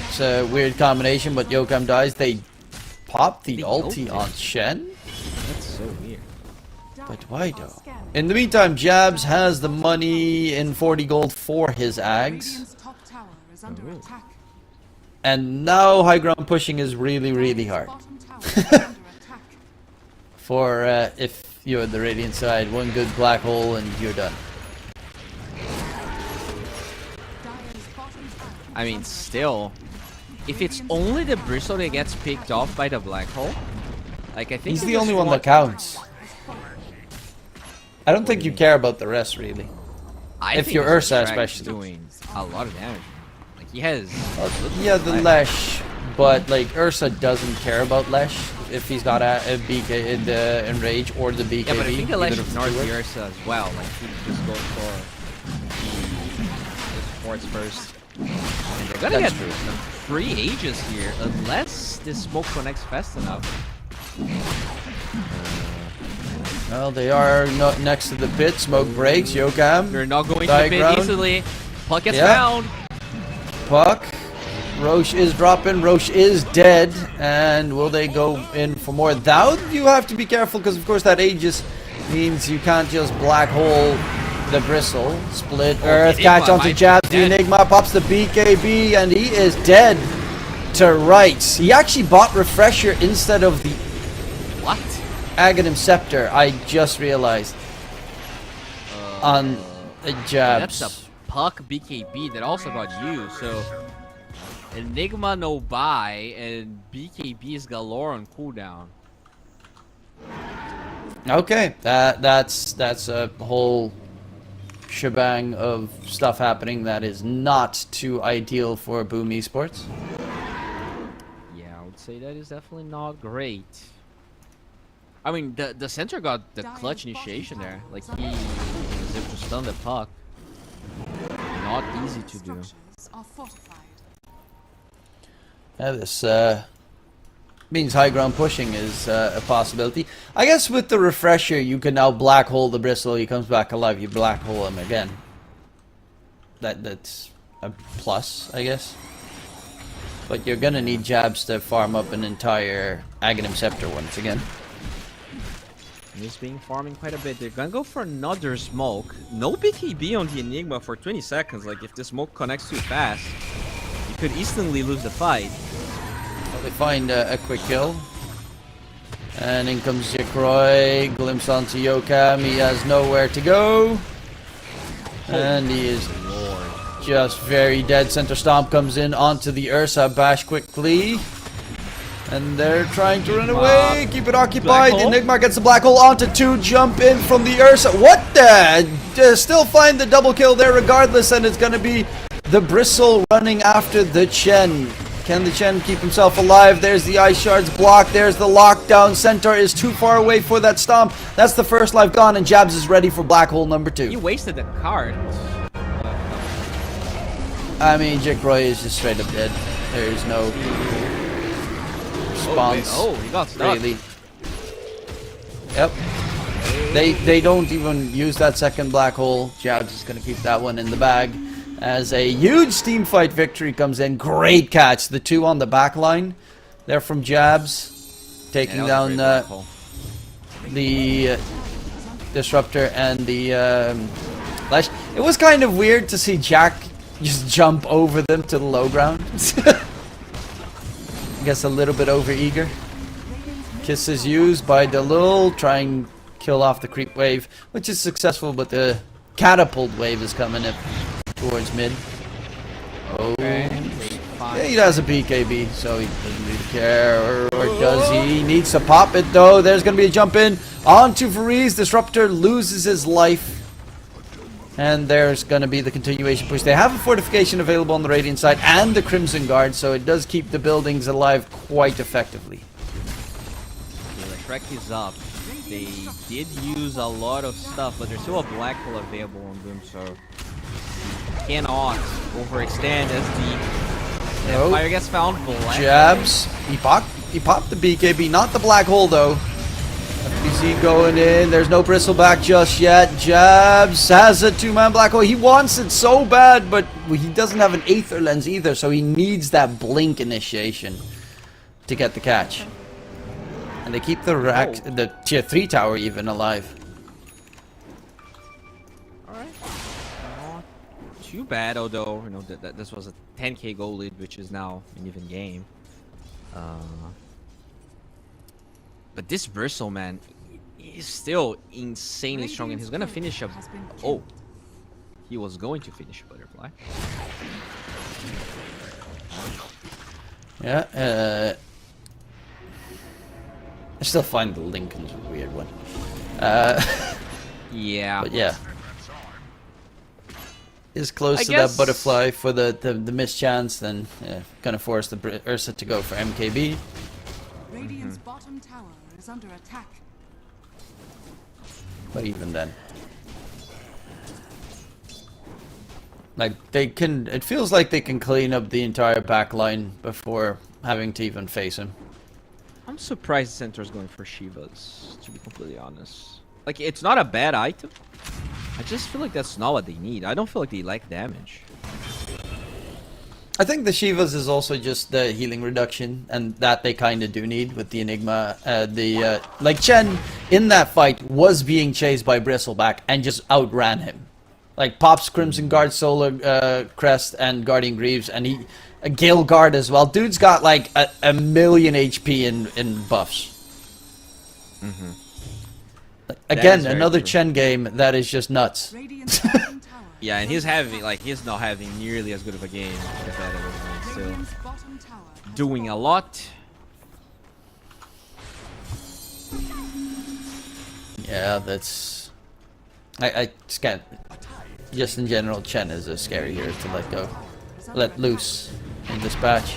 It's a weird combination, but Yokam dies. They pop the ulti on Shen. That's so weird. But why though? In the meantime, Jabs has the money in 40 gold for his Ags. And now high ground pushing is really, really hard. For if you're the Radiant side, one good Black Hole and you're done. I mean, still, if it's only the Bristle that gets picked off by the Black Hole, like I think he's the only one that counts. I don't think you care about the rest really. If you're Ursa especially. Doing a lot of damage. Like he has. Yeah, the Lesh, but like Ursa doesn't care about Lesh if he's got a BK in the Enrage or the BKB. Yeah, but I think the Lesh ignores the Ursa as well. Like he just goes for the supports first. And they're gonna get free Aegis here unless this smoke connects fast enough. Well, they are not next to the pit. Smoke breaks. Yokam. They're not going to the pit easily. Puck gets found. Puck Roche is dropping. Roche is dead. And will they go in for more? Now you have to be careful because, of course, that Aegis means you can't just black hole the Bristle. Split Earth. Catch onto Jabs. The Enigma pops the BKB and he is dead to rights. He actually bought Refresher instead of the Aghanim Scepter. I just realized. On Jabs. That's a puck BKB that also got used. So Enigma no buy and BKB is galore on cooldown. Okay, that's a whole shebang of stuff happening that is not too ideal for Boom Esports. Yeah, I would say that is definitely not great. I mean, the center got the clutch initiation there. Like, he was able to stun the puck. Not easy to do. Yeah, this means high ground pushing is a possibility. I guess with the Refresher, you can now black hole the Bristle. He comes back alive. You black hole him again. That's a plus, I guess. But you're gonna need Jabs to farm up an entire Aghanim Scepter once again. He's being farming quite a bit. They're gonna go for another smoke. No BKB on the Enigma for 20 seconds. Like, if the smoke connects too fast, you could instantly lose the fight. Well, they find a quick kill. And in comes Jacroy. Glimpse onto Yokam. He has nowhere to go. And he is just very dead. Center Stomp comes in onto the Ursa. Bash quickly. And they're trying to run away. Keep it occupied. Enigma gets the black hole onto 2. Jump in from the Ursa. What the? Still find the double kill there regardless. And it's going to be the Bristle running after the Chen. Can the Chen keep himself alive? There's the Ice Shards block. There's the lockdown. Centaur is too far away for that stomp. That's the first life gone. And Jabs is ready for black hole number 2. He wasted the card. I mean, Jick Roy is just straight up dead. There's no response. Oh, he got stuck. Really. Yep. They don't even use that second black hole. Jabs is going to keep that one in the bag. As a huge team fight victory comes in. Great catch. The 2 on the back line. They're from Jabs. Taking down the Disruptor and the Lash. It was kind of weird to see Jack just jump over them to the low ground. I guess a little bit over eager. Kiss is used by Delul. Try and kill off the creep wave, which is successful, but the catapult wave is coming in towards mid. Oh, yeah, he has a BKB, so he doesn't really care, or does he? He needs to pop it though. There's going to be a jump in onto Fariz. Disruptor loses his life. And there's going to be the continuation push. They have a fortification available on the Radiant side and the Crimson Guard, so it does keep the buildings alive quite effectively. Yeah, the Shrek is up. They did use a lot of stuff, but there's still a black hole available on them, so cannot overextend as the fire gets found. Black Jabs. He popped the BKB, not the black hole though. FBZ going in. There's no bristleback just yet. Jabs has a 2-man black hole. He wants it so bad, but he doesn't have an Aether Lens either, so he needs that blink initiation to get the catch. And they keep the tier 3 tower even alive. Alright. Not too bad, although you know that this was a 10k goal lead, which is now an even game. But this Bristle, man, is still insanely strong, and he's gonna finish a... Oh, he was going to finish a butterfly. Yeah, I still find the Lincoln's a weird one. Yeah. But yeah. Is close to that butterfly for the mischance, then gonna force the Ursa to go for MKB. Radiant's bottom tower is under attack. But even then, like they can, it feels like they can clean up the entire back line before having to even face him. I'm surprised the center is going for Shivas, to be completely honest. Like, it's not a bad item. I just feel like that's not what they need. I don't feel like they like damage. I think the Shivas is also just the healing reduction, and that they kind of do need with the Enigma. Like Chen in that fight was being chased by Bristleback and just outran him. Like pops Crimson Guard, Solar Crest, and Guardian Greaves, and a Gale Guard as well. Dude's got like a million HP in buffs. Again, another true. Chen game that is just nuts. Radiant's bottom tower. Yeah, and he's not having nearly as good of a game as that other still Radiant's bottom tower has doing a fallen. lot. Yeah, that's... I just can't... Just in general, Chen is a scary hero to let go. Let loose in this patch.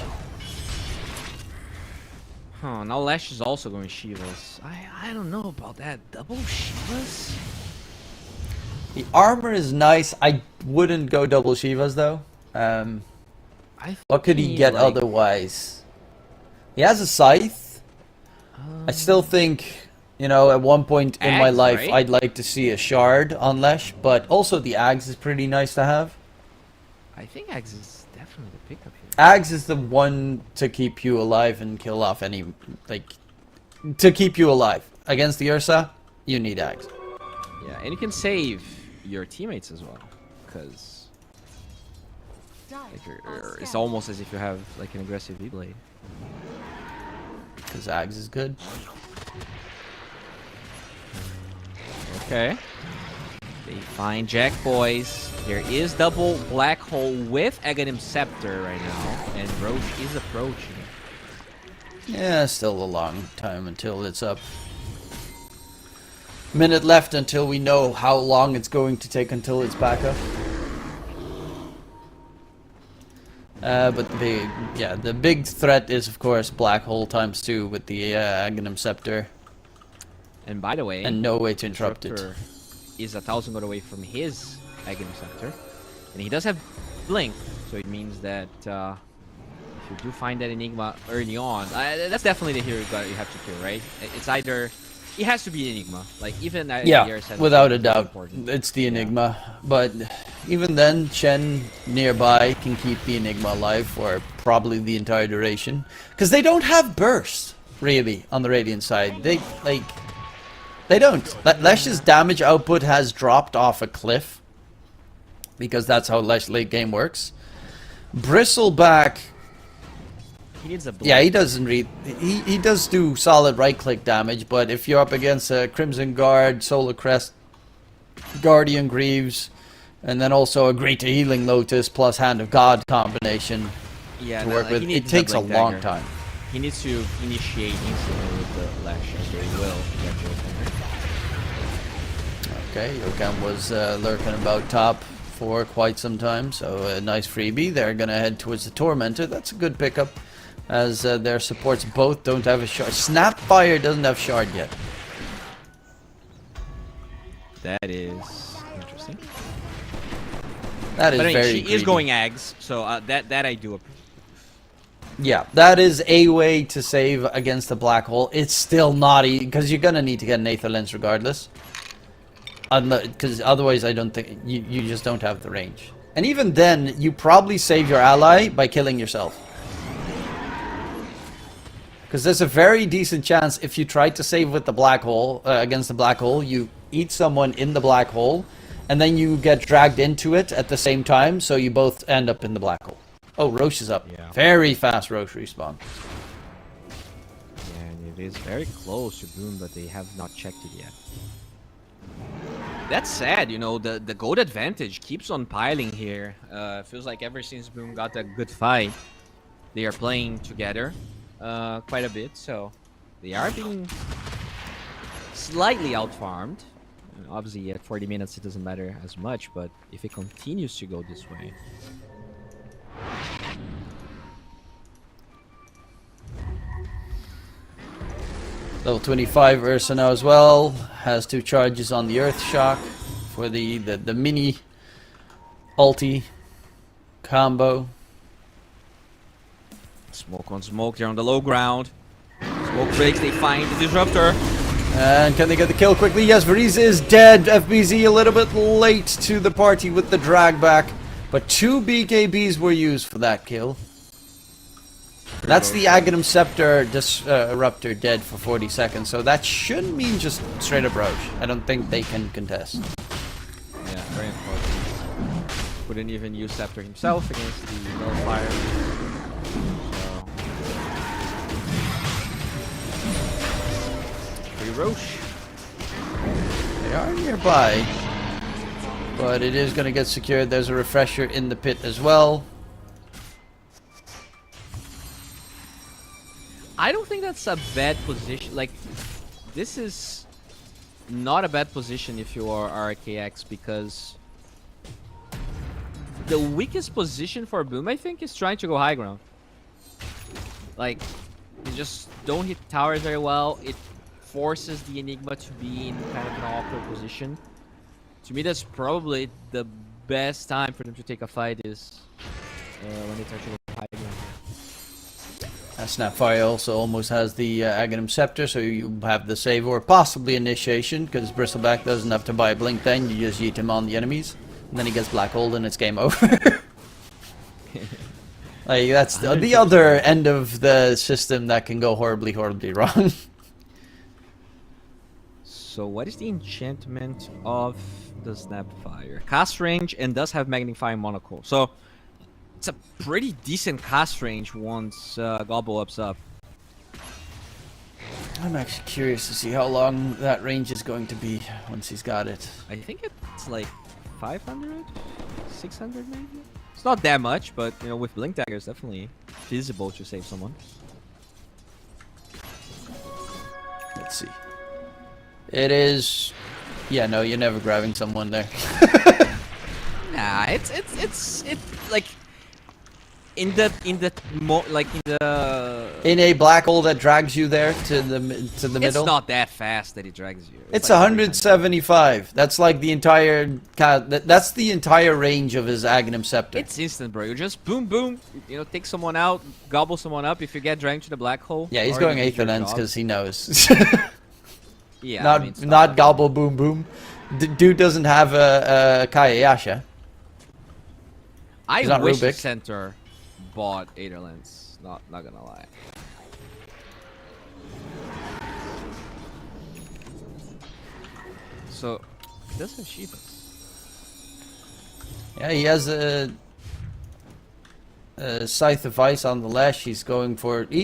Huh, now Lash is also going Shivas. I don't know about that. Double Shivas? The armor is nice. I wouldn't go double Shivas though. What could he get like- otherwise? He has a scythe. I still think, you know, at one point in my Axe, life, right? I'd like to see a shard on Lesh, but also the Axe is pretty nice to have. I think Axe is definitely the pickup here. Axe is the one to keep you alive and kill off any, like, to keep you alive. Against the Ursa, you need Axe. Yeah, and you can save your teammates as well, because it's almost as if you have like an aggressive V-Blade. Because Axe is good. Okay. They find Jack boys. There is double black hole with Aghanim Scepter right now, and Roche is approaching. Yeah, still a long time until it's up. Minute left until we know how long it's going to take until it's back up. But the big threat is of course black hole ×2 with the Aghanim Scepter. And by the way, And no way to interrupt it. Disruptor is 1,000 gold away from his Aghanim Scepter, and he does have Blink, so it means that if you do find that Enigma early on, that's definitely the hero you have to kill, right? It's either it has to be Enigma, like even Yeah, without a doubt, important. it's the Enigma. But even then, Chen nearby can keep the Enigma alive for probably the entire duration, because they don't have burst really on the Radiant side. They don't. Lesh's damage output has dropped off a cliff, because that's how Lesh late game works. Bristleback, He needs a Blink. yeah, he doesn't read. He does do solid right click damage, but if you're up against a Crimson Guard, Solar Crest, Guardian Greaves, and then also a Greater Healing Lotus plus Hand of God combination Yeah, to no, work he with, needs it a takes a Blink long dagger. time. He needs to initiate instantly with the Lash, so he will eventually. Okay, Yokan was lurking about top for quite some time, so a nice freebie. They're gonna head towards the Tormentor. That's a good pickup, as their supports both don't have a shard. Snapfire doesn't have shard yet. That is interesting. That is But I mean, very she is greedy. going Ags, so that I do appreciate. Yeah, that is a way to save against the black hole. It's still not easy, because you're gonna need to get an Aether Lens regardless. Because otherwise, I don't think you just don't have the range. And even then, you probably save your ally by killing yourself. Because there's a very decent chance if you try to save with the black hole against the black hole, you eat someone in the black hole, and then you get dragged into it at the same time, so you both end up in the black hole. Oh, Roche is up. Yeah. Very fast Roche respawn. Yeah, and it is very close to Boom, but they have not checked it yet. That's sad, you know, the gold advantage keeps on piling here. Feels like ever since Boom got a good fight, they are playing together quite a bit, so they are being slightly outfarmed. Obviously, at 40 minutes it doesn't matter as much, but if it continues to go this way... Level 25 Ursa now as well. Has 2 charges on the Earth Shock for the mini ulti combo. Smoke on smoke, they're on the low ground. Smoke breaks, they find the Disruptor. And can they get the kill quickly? Yes, Varize is dead. FBZ a little bit late to the party with the drag back. But 2 BKBs were used for that kill. That's the Aghanim Scepter Disruptor dead for 40 seconds, so that should mean just straight up Roche. I don't think they can contest. Yeah, very important. Wouldn't even use Scepter himself against the Nullifier. So... Free Roche. They are nearby, but it is going to get secured. There's a refresher in the pit as well. I don't think that's a bad position. Like, this is not a bad position if you are RKX, because the weakest position for Boom, I think, is trying to go high ground. Like, you just don't hit towers very well. It forces the Enigma to be in kind of an awkward position. To me, that's probably the best time for them to take a fight is when they try to go high ground. Snapfire also almost has the Aghanim Scepter, so you have the save or possibly initiation, because Bristleback doesn't have to buy Blink then, you just yeet him on the enemies, and then he gets Black Hole and it's game over. Like, that's the other end of the system that can go horribly, horribly wrong. So what is the enchantment of the Snapfire? Cast range and does have magnifying monocle. So it's a pretty decent cast range once Gobble ups up. I'm actually curious to see how long that range is going to be once he's got it. I think it's like 500? 600 maybe? It's not that much, but you know, with Blink Dagger it's definitely feasible to save someone. Let's see. It is... Yeah, no, you're never grabbing someone there. Nah, it's like in a black hole that drags you there to the middle. It's not that fast that it drags you. It's like 175. That's like the entire that's the entire range of his Aghanim Scepter. It's instant, bro. You just boom boom, you know, take someone out, gobble someone up. If you get dragged to the black hole. Yeah, he's going Aether Lens because he knows. Yeah, not I mean, not gobble boom boom. Dude doesn't have a Kayayasha. I He's not wish the Rubik. center bought Aether Lens. Not gonna lie. So he does have Shivas. Yeah, he has a Scythe of Ice on the Lash. He's still going for the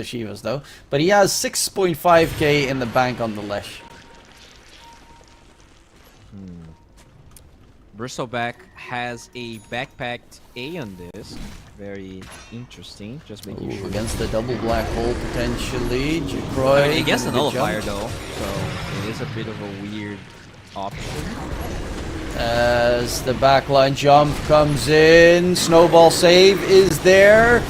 Shivas though, but he has 6.5k in the bank on the Lash. Bristleback has a backpacked A on this. Very interesting. Just making sure. Against the double black hole potentially. I Jacroy. mean, against the Nullifier jump. though, so it is a bit of a weird option. As the backline jump comes in, snowball save is there,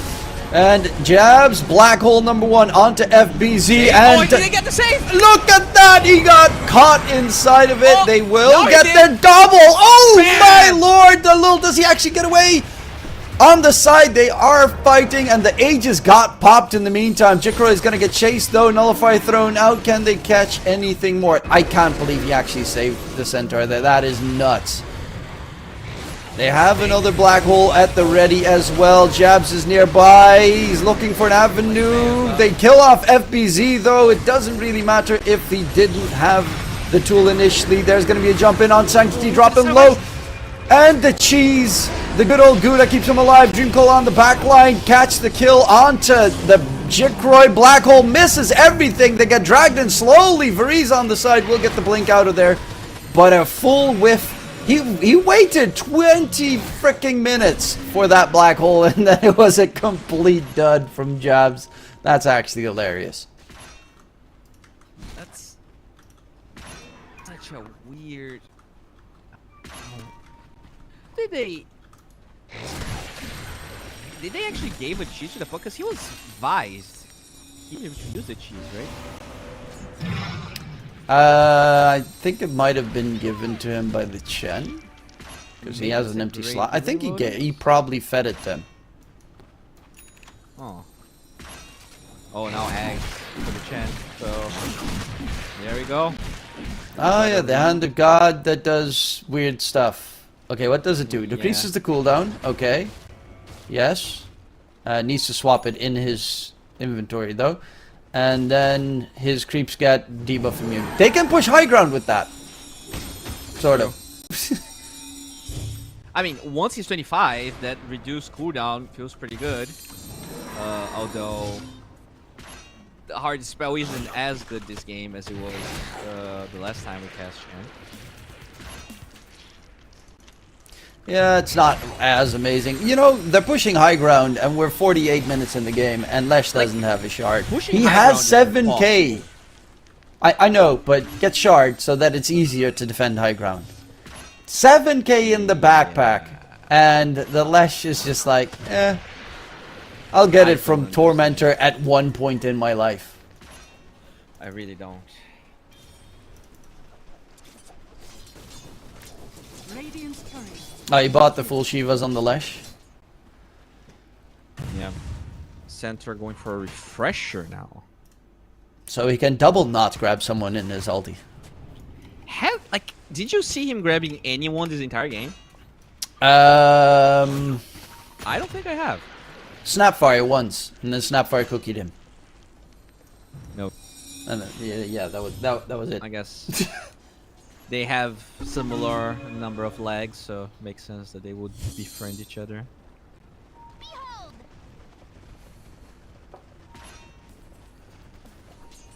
and jabs black hole number 1 onto FBZ, and did he get the save? look at that! He got caught inside of it. Oh, they will no, he get did. their double. Oh Man. my lord! The little does he actually get away? On the side, they are fighting, and the Aegis got popped in the meantime. Jacroy is going to get chased, though. Nullify thrown out. Can they catch anything more? I can't believe he actually saved the centaur there. That is nuts. They have another black hole at the ready as well. Jabs is nearby. He's looking for an avenue. They kill off FBZ, though. It doesn't really matter if he didn't have the tool initially. There's going to be a jump in on Sanctity. Drop him low. And the cheese, the good old Gouda keeps him alive. Dreamcoil on the back line, catch the kill onto the Jacroy. Black hole misses everything. They get dragged in slowly. Variz on the side will get the blink out of there. But a full whiff. He waited 20 freaking minutes for that black hole, and then it was a complete dud from Jabs. That's actually hilarious. That's such a weird. Did they actually gave a cheese to the fuck? Because he was vised. He didn't use the cheese, right? I think it might have been given to him by the Chen, because he has an empty slot. I think he probably fed it then. Oh. Oh, now Ag for the Chen. So there we go. Oh yeah, the Hand of God that does weird stuff. Okay, what does it do? Decreases the cooldown. Okay. Yes. Needs to swap it in his inventory though. And then his creeps get debuff immune. They can push high ground with that. Sort of. I mean, once he's 25, that reduced cooldown feels pretty good. Although the hard spell isn't as good this game as it was the last time we cast Champ. Yeah, it's not as amazing. You know, they're pushing high ground, and we're 48 minutes in the game, and Lesh doesn't have a shard. He has 7k. I know, but get shard so that it's easier to defend high ground. 7k in the backpack, and the Lesh is just like, eh. I'll get it from Tormentor at one point in my life. I really don't. Radiant's turret. I bought the full Shivas on the Lesh. Yeah. Center going for a refresher now. So he can double not grab someone in his ulti. Did you see him grabbing anyone this entire game? I don't think I have. Snapfire once, and then Snapfire cookied him. No. And yeah, that was it. I guess they have similar number of legs, so it makes sense that they would befriend each other.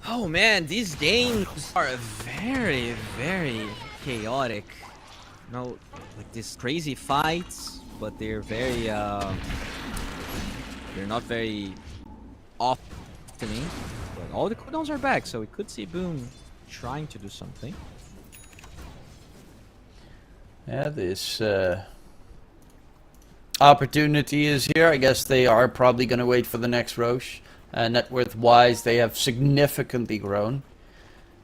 Oh man, these games are very, very chaotic. You know, like these crazy fights, but they're very they're not very often. But all the cooldowns are back, so we could see Boom trying to do something. Yeah, this opportunity is here. I guess they are probably going to wait for the next Roche. Net worth wise, they have significantly grown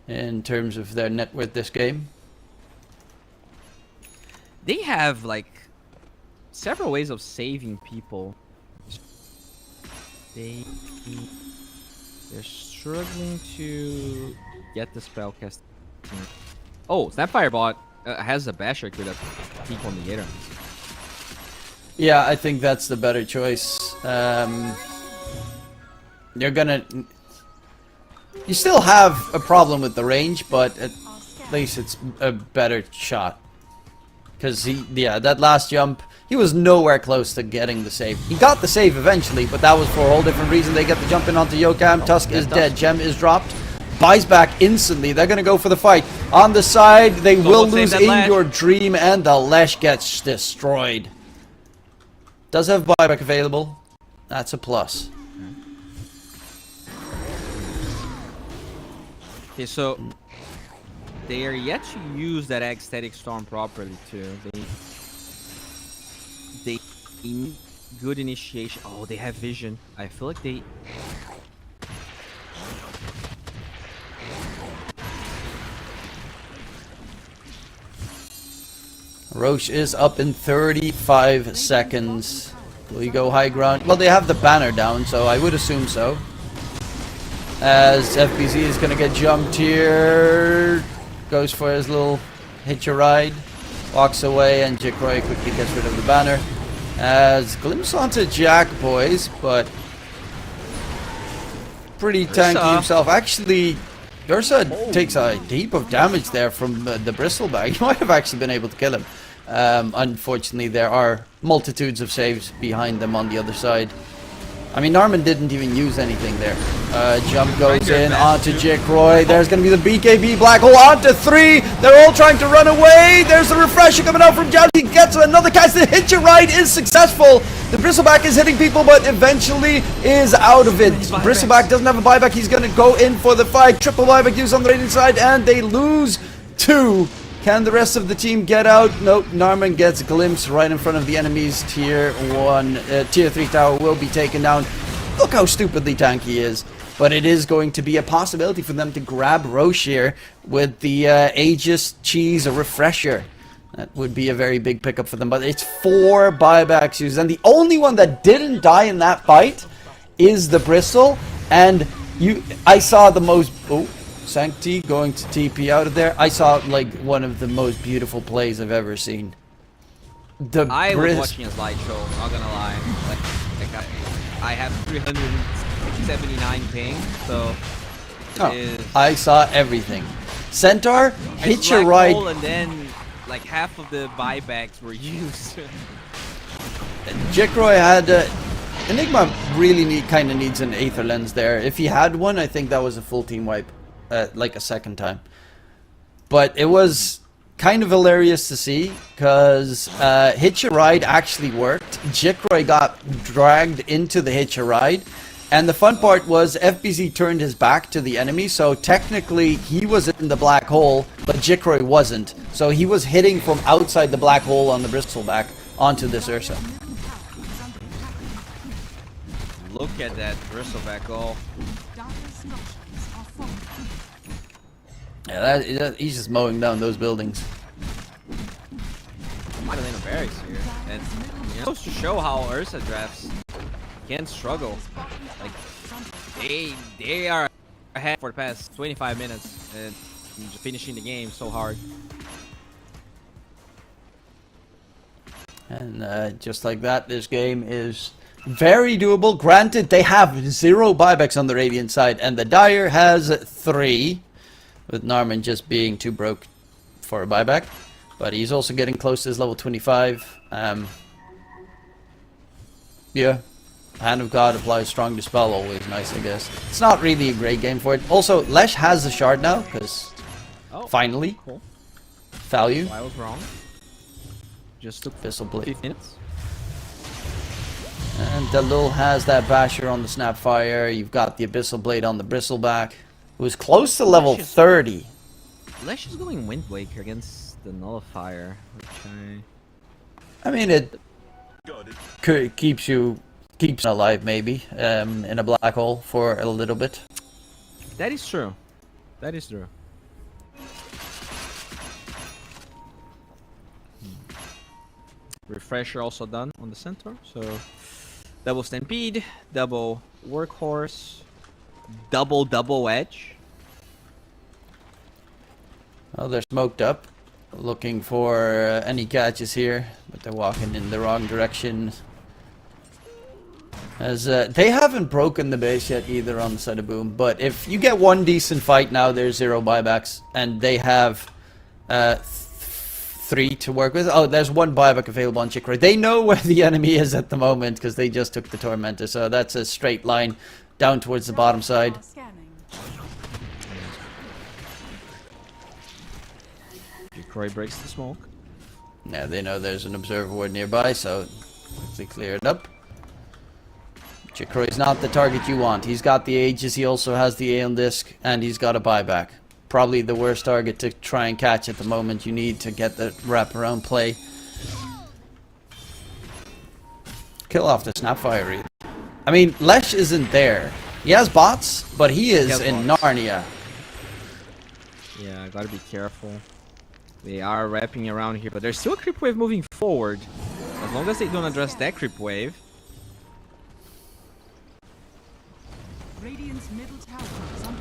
in terms of their net worth this game. They have like several ways of saving people. They're struggling to get the spell casting. Oh, Snapfire bot has a basher could have peek on the air. Yeah, I think that's the better choice. You're gonna... You still have a problem with the range, but at least it's a better shot. Because that last jump, he was nowhere close to getting the save. He got the save eventually, but that was for a whole different reason. They get the jump in onto Yokam. Tusk is dead. Gem is dropped. Buys back instantly. They're gonna go for the fight. On the side, they will lose in your dream, and the Lesh gets destroyed. Does have buyback available. That's a plus. Okay, so they are yet to use that Ecstatic Storm properly too. They need good initiation. Oh, they have vision. I feel like they... Roche is up in 35 seconds. Will you go high ground? Well, they have the banner down, so I would assume so. As FBZ is going to get jumped here. Goes for his little hitch a ride. Walks away, and Jikroy quickly gets rid of the banner. As glimpse onto Jack, boys, but pretty tanky himself. Actually, Ursa takes a heap of damage there from the Bristleback. He might have actually been able to kill him. Unfortunately, there are multitudes of saves behind them on the other side. I mean, Narman didn't even use anything there. Jump goes in onto Jikroy. There's going to be the BKB Black Hole onto 3. They're all trying to run away. There's the refresher coming out from Jam. He gets another cast. The hitch ride is successful. The Bristleback is hitting people, but eventually is out of it. Bristleback doesn't have a buyback. He's going to go in for the fight. Triple buyback used on the Radiant side, and they lose 2. Can the rest of the team get out? Nope. Narman gets a glimpse right in front of the enemy's tier 3 tower will be taken down. Look how stupidly tanky he is. But it is going to be a possibility for them to grab Roche here with the Aegis Cheese Refresher. That would be a very big pickup for them. But it's 4 buybacks used. And the only one that didn't die in that fight is the Bristle. And I saw the most... Oh. Sancti going to TP out of there. I saw like one of the most beautiful plays I've ever seen. the I was watching a slideshow, not gonna lie. I have 379 ping, so I saw everything. Centaur, hit your black right. hole and then like half of the buybacks were used. Jikroy had Enigma really kind of needs an Aether Lens there. If he had one, I think that was a full team wipe, like a second time. But it was kind of hilarious to see because Hitch a Ride actually worked. Jikroy got dragged into the Hitch a Ride, and the fun part was FBZ turned his back to the enemy, so technically he was in the black hole, but Jikroy wasn't. So he was hitting from outside the black hole on the bristleback onto this Ursa. Look at that bristleback goal. Yeah, he's just mowing down those buildings. Magdalena Barracks here, and it goes to show how Ursa drafts can struggle. Like they are ahead for the past 25 minutes and just finishing the game so hard. And just like that, this game is very doable. Granted, they have 0 buybacks on the Radiant side, and the Dire has 3, with Narman just being too broke for a buyback. But he's also getting close to his level 25. Yeah, Hand of God applies Strong Dispel, always nice, I guess. It's not really a great game for it. Also, Lesh has the shard now, because finally, cool. Value. I was wrong. Just took Abyssal Blade. 15 minutes. And Dalil has that Basher on the Snapfire. You've got the Abyssal Blade on the Bristleback, who's close to level 30. Lesh is going Windbreaker against the Nullifier, which I mean, it keeps you alive, maybe, in a black hole for a little bit. That is true. That is true. Refresher also done on the center, so double Stampede, double Workhorse, double Edge. Well, they're smoked up, looking for any catches here, but they're walking in the wrong direction. As they haven't broken the base yet either on the side of Boom, but if you get one decent fight now, there's 0 buybacks, and they have 3 to work with. Oh, there's 1 buyback available on Jikroy. They know where the enemy is at the moment because they just took the Tormentor, so that's a straight line down towards the bottom side. Jikroy breaks the smoke. Yeah, they know there's an observer ward nearby, so quickly clear it up. Jikroy's not the target you want. He's got the Aegis, he also has the Aeon Disc, and he's got a buyback. Probably the worst target to try and catch at the moment. You need to get the wraparound play. Kill off the Snapfire, really. I mean, Lesh isn't there. He has bots, but he is in Narnia. Yeah, I gotta be careful. They are wrapping around here, but there's still a creep wave moving forward. As long as they don't address that creep wave.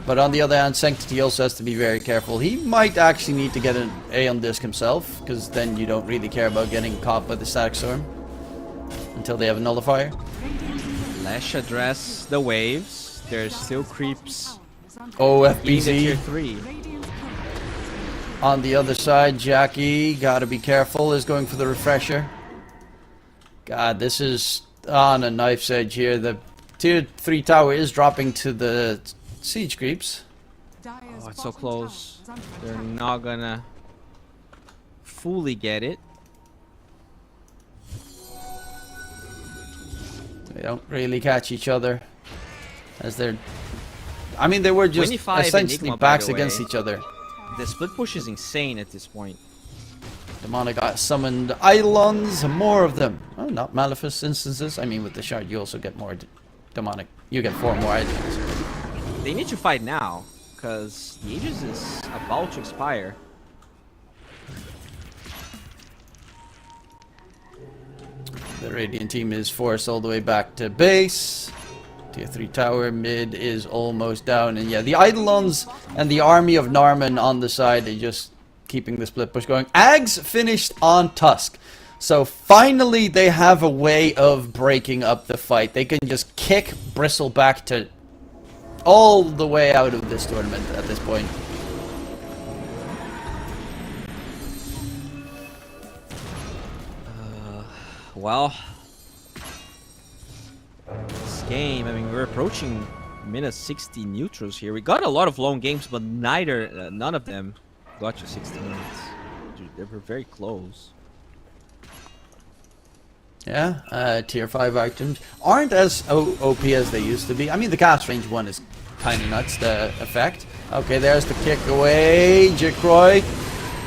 But on the other hand, Sanctity also has to be very careful. He might actually need to get an Aeon Disc himself, because then you don't really care about getting caught by the Static Storm until they have a Nullifier. Lesh address the waves. There's still creeps. Oh, in the tier FBZ. 3. On the other side, Jackie, gotta be careful, is going for the Refresher. God, this is on a knife's edge here. The tier 3 tower is dropping to the siege creeps. Oh, it's so close. They're not gonna fully get it. They don't really catch each other. As they're... I mean, they were just essentially Enigma, backs by the against way. each other. The split push is insane at this point. Demonic summoned Eidolons, more of them. Oh, not Malefice instances. I mean, with the shard, you also get more demonic. You get 4 more Eidolons. They need to fight now, because the Aegis is about to expire. The Radiant team is forced all the way back to base. Tier 3 tower, mid is almost down. And yeah, the Eidolons and the army of Narman on the side are just keeping the split push going. Ags finished on Tusk. So finally they have a way of breaking up the fight. They can just kick Bristle back to all the way out of this tournament at this point. Well, this game, I mean, we're approaching minute 60 neutrals here. We got a lot of long games, but none of them got to 60 minutes. Dude, they were very close. Yeah, tier 5 items aren't as OP as they used to be. I mean, the cast range one is kind of nuts, the effect. Okay, there's the kick away. Jikroy.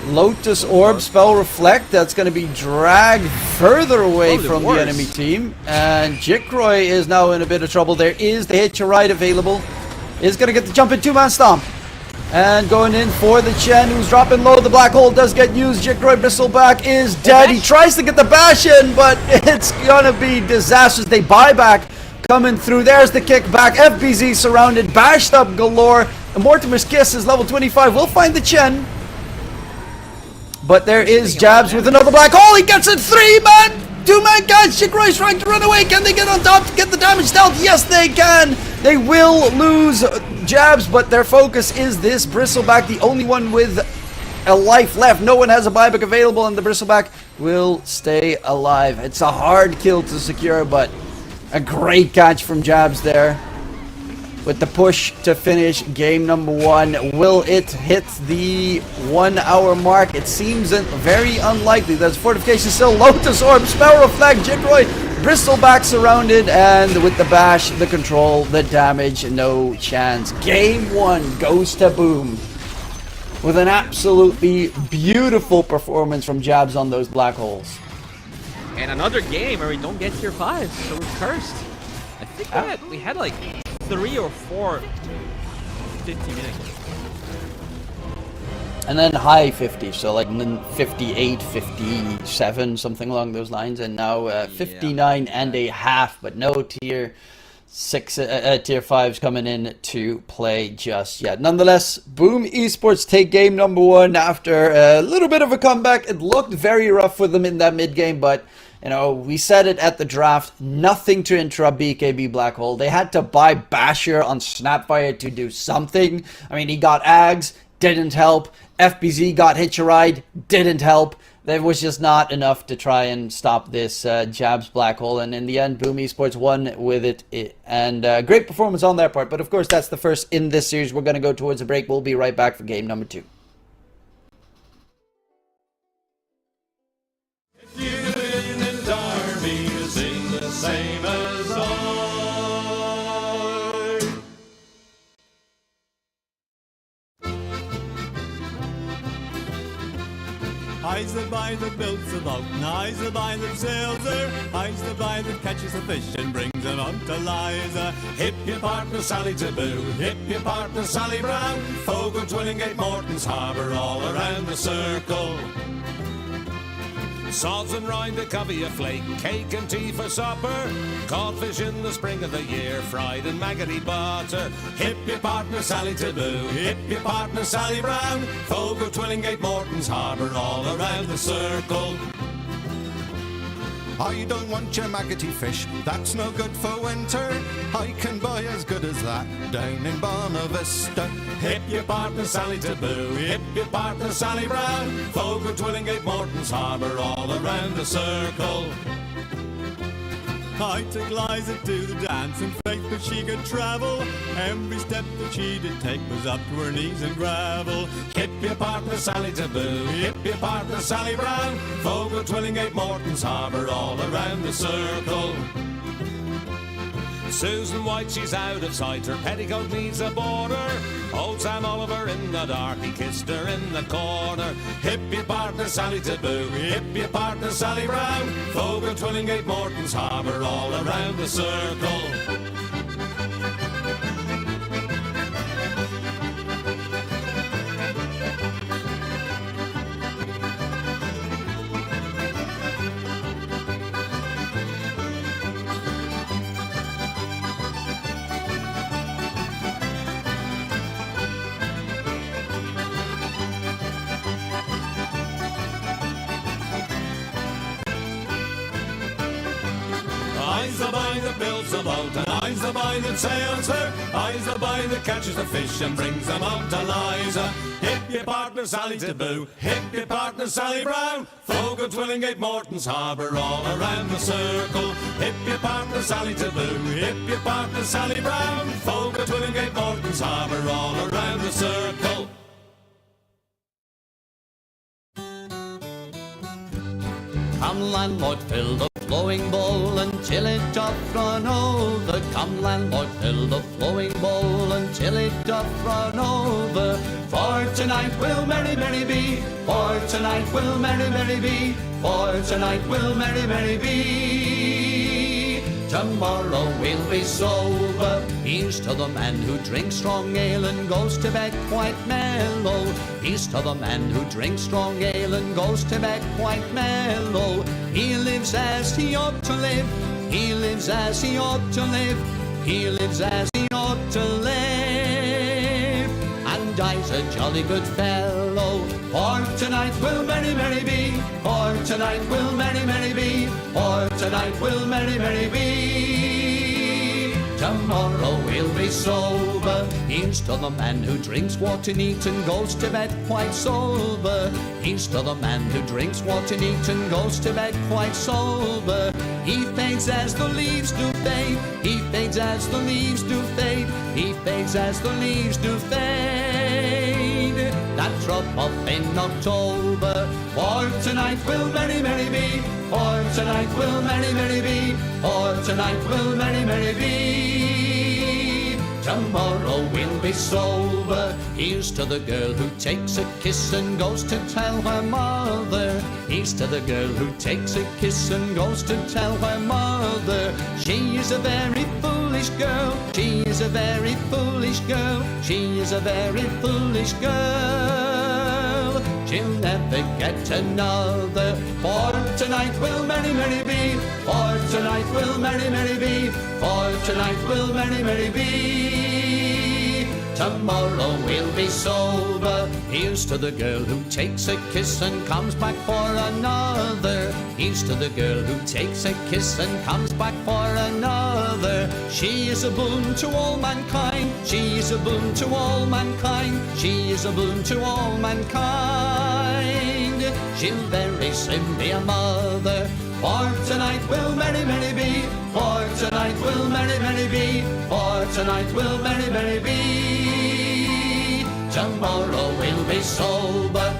Lotus Orb, Spell Reflect. That's going to be dragged further away from the enemy team. And Jikroy is now in a bit of trouble. There is the Hit Your Ride available. Is going to get the jump in 2-man stomp. And going in for the Chen, who's dropping low. The black hole does get used. Jikroy Bristleback is dead. He tries to get the bash in, but it's going to be disastrous. They buy back coming through. There's the kick back. FBZ surrounded, bashed up galore. Mortimer's Kiss is level 25. We'll find the Chen. But there is Jabs with another black hole. He gets it. 3-man, 2-man catch. Jikroy's trying to run away. Can they get on top to get the damage dealt? Yes, they can. They will lose Jabs, but their focus is this Bristleback, the only one with a life left. No one has a buyback available, and the Bristleback will stay alive. It's a hard kill to secure, but a great catch from Jabs there. With the push to finish game number 1. Will it hit the 1 hour mark? It seems very unlikely. There's fortification still. Lotus Orb, Spell Reflect, Jikroy, Bristleback surrounded, and with the bash, the control, the damage, no chance. Game 1 goes to Boom. With an absolutely beautiful performance from Jabs on those black holes. And another game where we don't get tier 5, so we're cursed. I think we had like 3 or 4 50-minute. And then high 50, so like 58, 57, something along those lines. And now 59 and a half, but no tier 6, tier 5s coming in to play just yet. Nonetheless, Boom Esports take game number 1 after a little bit of a comeback. It looked very rough for them in that mid game, but you know, we said it at the draft, nothing to interrupt BKB Black Hole. They had to buy Basher on Snapfire to do something. I mean, he got Ags, didn't help. FBZ got Hit Your Ride, didn't help. There was just not enough to try and stop this Jabs Black Hole. And in the end, Boom Esports won with it. And great performance on their part. But of course, that's the first in this series. We're going to go towards a break. We'll be right back for game number 2. Same as I's the boy that builds the boat, and I's the boy that sails her. I's the boy that catches the fish and brings them up to Liza. Hip your partner Sally Taboo, hip your partner Sally Brown. Fogo, Twillingate, Morton's Harbour, all around the circle. Sods and rind, a covey, a flake, cake and tea for supper. Codfish in the spring of the year, fried in maggoty butter. Hip your partner Sally Taboo, hip your partner Sally Brown. Fogo, Twillingate, Morton's Harbour, all around the circle. I don't want your maggoty fish, that's no good for winter. I can buy as good as that down in Bonavista. Hip your partner Sally Taboo, hip your partner Sally Brown. Fogo, Twillingate, Morton's Harbour, all around the circle. I took Liza to the dance in faith that she could travel. Every step that she did take was up to her knees in gravel. Hip your partner Sally Taboo, hip your partner Sally Brown. Fogo, Twillingate, Morton's Harbour, all around the circle. Susan White, she's out of sight, her petticoat needs a border. Old Sam Oliver in the dark, he kissed her in the corner. Hip your partner Sally Taboo, hip your partner Sally Brown. Fogo, Twillingate, Morton's Harbour, all around the circle. the boat, and I's the boy that sails her. I's the boy that catches the fish and brings them out to Liza. Hip your partner Sally to Boo, hip your partner Sally Brown. Folk at Willingate, Morton's Harbour, all around the circle. Hip your partner Sally to Boo, hip your partner Sally Brown. Folk at Willingate, Morton's Harbour, all around the circle. Come landlord, fill the flowing bowl until it doth run over. Come landlord, fill the flowing bowl until it doth run over. For tonight will merry, merry be. For tonight will merry, merry be. For tonight will merry, merry be. Tomorrow we'll be sober. Here's to the man who drinks strong ale and goes to bed quite mellow. Here's to the man who drinks strong ale and goes to bed quite mellow. He lives as he ought to live. He lives as he ought to live. He lives as he ought to live. And I's a jolly good fellow. For tonight will merry, merry be. For tonight will merry, merry be. For tonight will merry, merry be. Tomorrow we'll be sober. Here's to the man who drinks water neat and goes to bed quite sober. Here's to the man who drinks water neat and goes to bed quite sober. He fades as the leaves do fade. He fades as the leaves do fade. He fades as the leaves do fade. That drop off in October. For tonight will merry, merry be. For tonight will merry, merry be. For tonight will merry, merry be. Tomorrow we'll be sober. Here's to the girl who takes a kiss and goes to tell her mother. Here's to the girl who takes a kiss and goes to tell her mother. She is a very foolish girl. She is a very foolish girl. She is a very foolish girl. She'll never get another. For tonight will merry, merry be. For tonight will merry, merry be. For tonight will merry, merry be. Tomorrow we'll be sober. Here's to the girl who takes a kiss and comes back for another. Here's to the girl who takes a kiss and comes back for another. She is a boon to all mankind. She is a boon to all mankind. She is a boon to all mankind. She'll very soon be a mother. For tonight will merry, merry be. For tonight will merry, merry be. For tonight will merry, merry be. Tomorrow we'll be sober.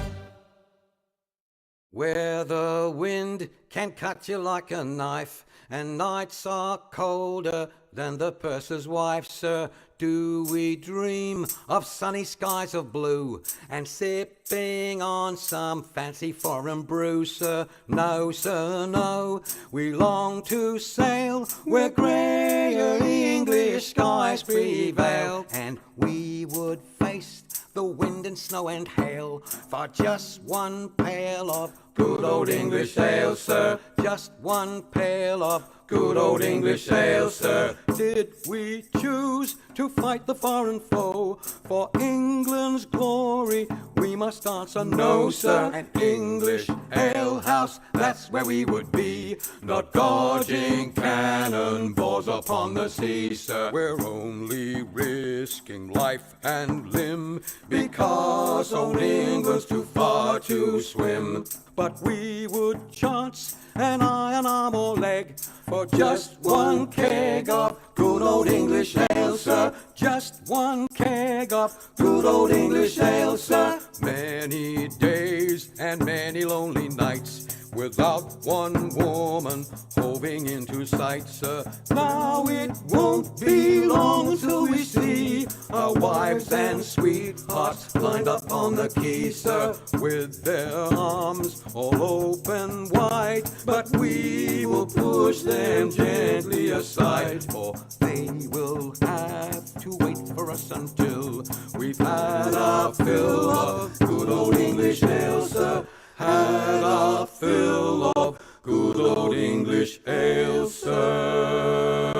Where the wind can cut you like a knife, and nights are colder than the purser's wife, sir. Do we dream of sunny skies of blue and sipping on some fancy foreign brew, sir? No, sir, no. We long to sail where grayer English skies prevail, and we would face the wind and snow and hail for just one pail of good old English ale, sir. Just one pail of good old English ale, sir. Did we choose to fight the foreign foe for England's glory? We must answer no, sir. An English ale house, that's where we would be, not dodging cannonballs upon the sea, sir. We're only risking life and limb because old England's too far to swim. But we would chance an iron arm or leg for just one keg of good old English ale, sir. Just one keg of good old English ale, sir. Many days and many lonely nights without one woman hoving into sight, sir. Now it won't be long till we see our wives and sweethearts lined up on the quay, sir, with their arms all open wide. But we will push them gently aside, for they will have to wait for us until we've had our fill of good old English ale, sir. Had our fill of good old English ale, sir.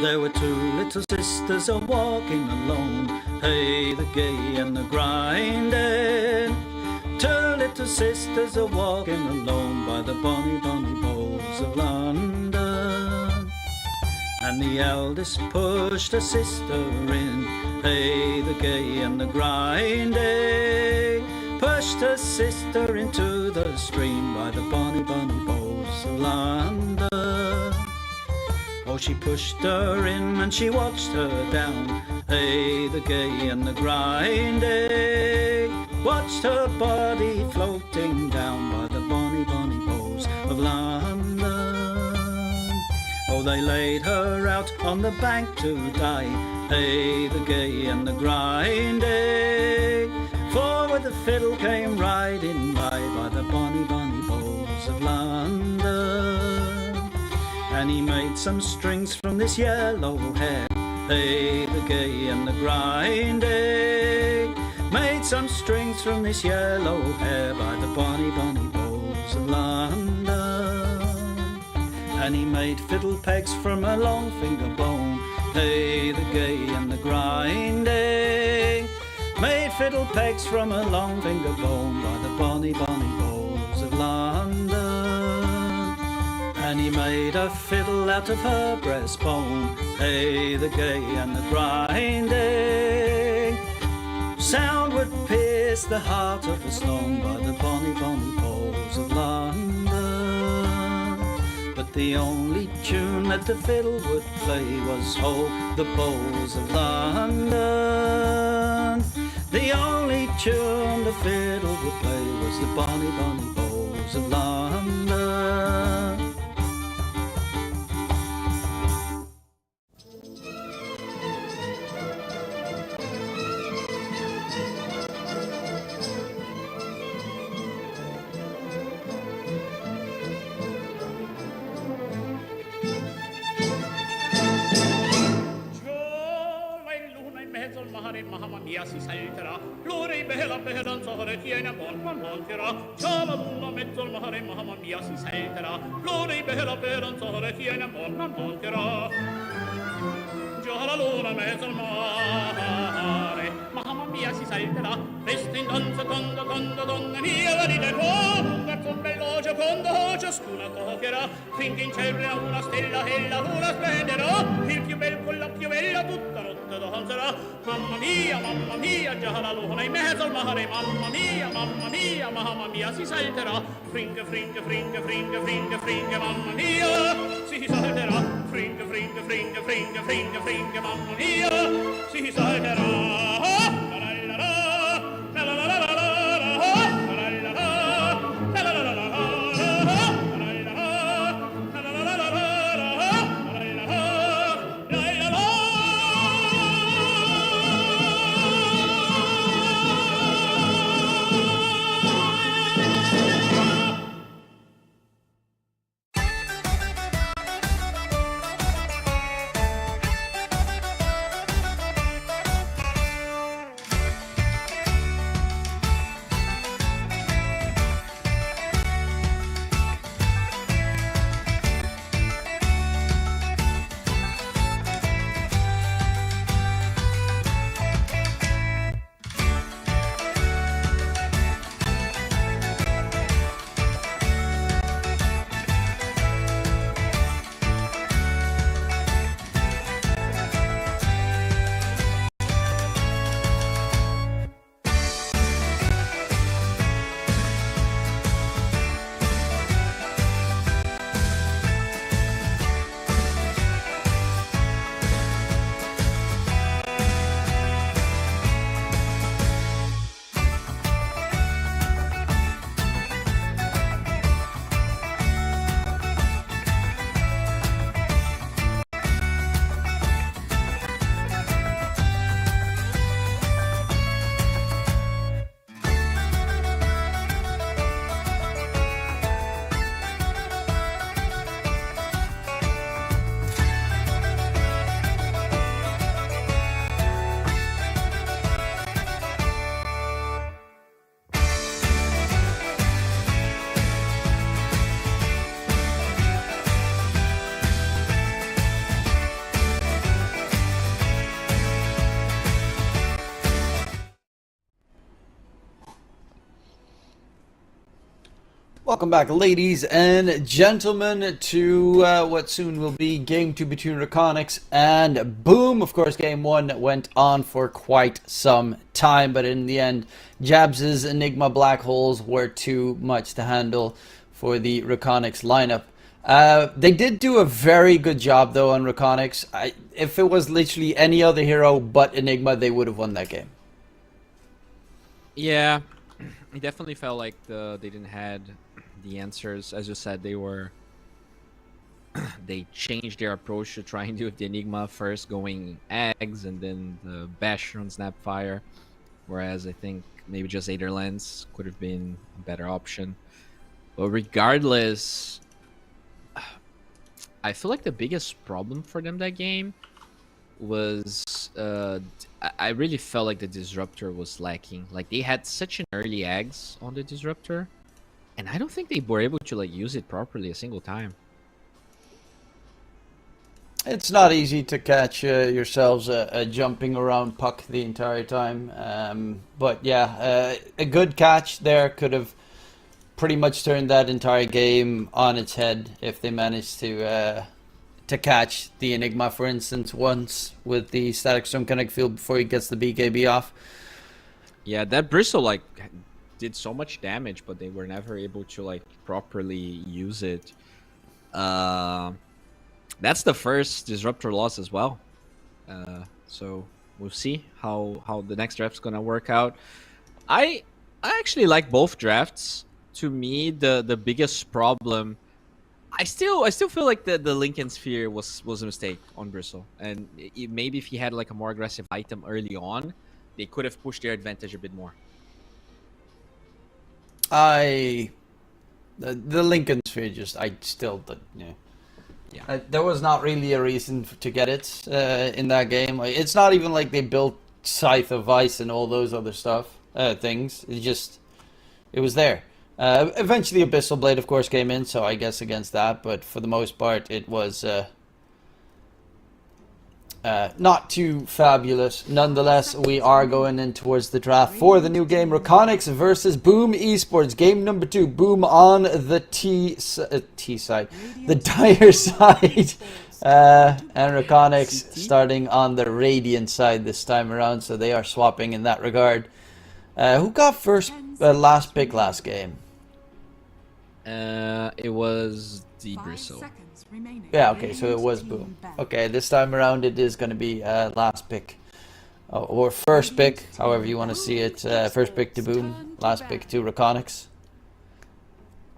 There were two little sisters a walking alone, hey, the gay and the grinding. Two little sisters a walking alone by the bonny, bonny bowls of London. And the eldest pushed her sister in, hey, the gay and the grinding. Pushed her sister into the stream by the bonny, bonny bowls of London. Oh, she pushed her in and she watched her down, hey, the gay and the grinding. Watched her body floating down by the bonny, bonny bowls of London. Oh, they laid her out on the bank to die, hey, the gay and the grinding. For with the fiddle came riding by the bonny, bonny bowls of London. And he made some strings from this yellow hair, hey, the gay and the grinding. Made some strings from this yellow hair by the bonny, bonny bowls of London. And he made fiddle pegs from a long finger bone, hey, the gay and the grinding. Made fiddle pegs from a long finger bone by the bonny, bonny bowls of London. And he made a fiddle out of her breastbone, hey, the gay and the grinding. Sound would pierce the heart of a stone by the bonny, bonny bowls of London. But the only tune that the fiddle would play was, oh, the bowls of London. The only tune the fiddle would play was the bonny, bonny bowls of London. Mamma mia si salterà, l'ore bella bella sore tiene buon mancherà. C'ha la luna mezzo al mare, mamma mia si salterà, l'ore bella bella sore tiene buon mancherà. Già la luna mezzo al mare, mamma mia si salterà, festa in danza quando donna mia la ride verso un bello giocondo ciascuna toccherà, finché in cielo una stella e la luna splenderà, il più bel con la più bella tutta notte danzerà. Mamma mia, già la luna in mezzo al mare, mamma mia, si salterà, fringa, fringa, fringa, fringa, fringa, fringa, mamma mia, si salterà, fringa, fringa, fringa, fringa, fringa, fringa, mamma mia, si salterà. Welcome back, ladies and gentlemen, to what soon will be Game 2 between Reconics and Boom. Of course, Game 1 went on for quite some time, but in the end, Jabs' Enigma Black Holes were too much to handle for the Reconics lineup. They did do a very good job, though, on Reconics. If it was literally any other hero but Enigma, they would have won that game. Yeah, it definitely felt like they didn't had the answers. As you said, they changed their approach to trying to do the Enigma first, going eggs and then the Basher on Snapfire, whereas I think maybe just Aetherlands could have been a better option. But regardless, I feel like the biggest problem for them that game was I really felt like the Disruptor was lacking. Like, they had such an early eggs on the Disruptor, and I don't think they were able to like use it properly a single time. It's not easy to catch yourselves a jumping around puck the entire time. But yeah, a good catch there could have pretty much turned that entire game on its head if they managed to catch the Enigma, for instance, once with the Static Storm Kinetic Field before he gets the BKB off. Yeah, that Bristle like did so much damage, but they were never able to like properly use it. That's the first Disruptor loss as well. So we'll see how the next draft's gonna work out. I actually like both drafts. To me, the biggest problem, I still feel like the Lincoln Sphere was a mistake on Bristle, and maybe if he had like a more aggressive item early on, they could have pushed their advantage a bit more. The Lincoln Sphere there was not really a reason to get it in that game. Like, it's not even like they built Scythe of Ice and all those other things. It was there. Eventually Abyssal Blade, of course, came in, so I guess against that, but for the most part it was not too fabulous. Nonetheless, we are going in towards the draft for the new game, Reconics versus Boom Esports. Game number 2, Boom on the T side, the Dire side, and Reconics starting on the Radiant side this time around, so they are swapping in that regard. Who got last pick last game? It was the Bristle. Yeah, okay, so it was Boom. Okay, this time around it is going to be last pick. Or first pick, however you want to see it. First pick to Boom, last pick to Reconics.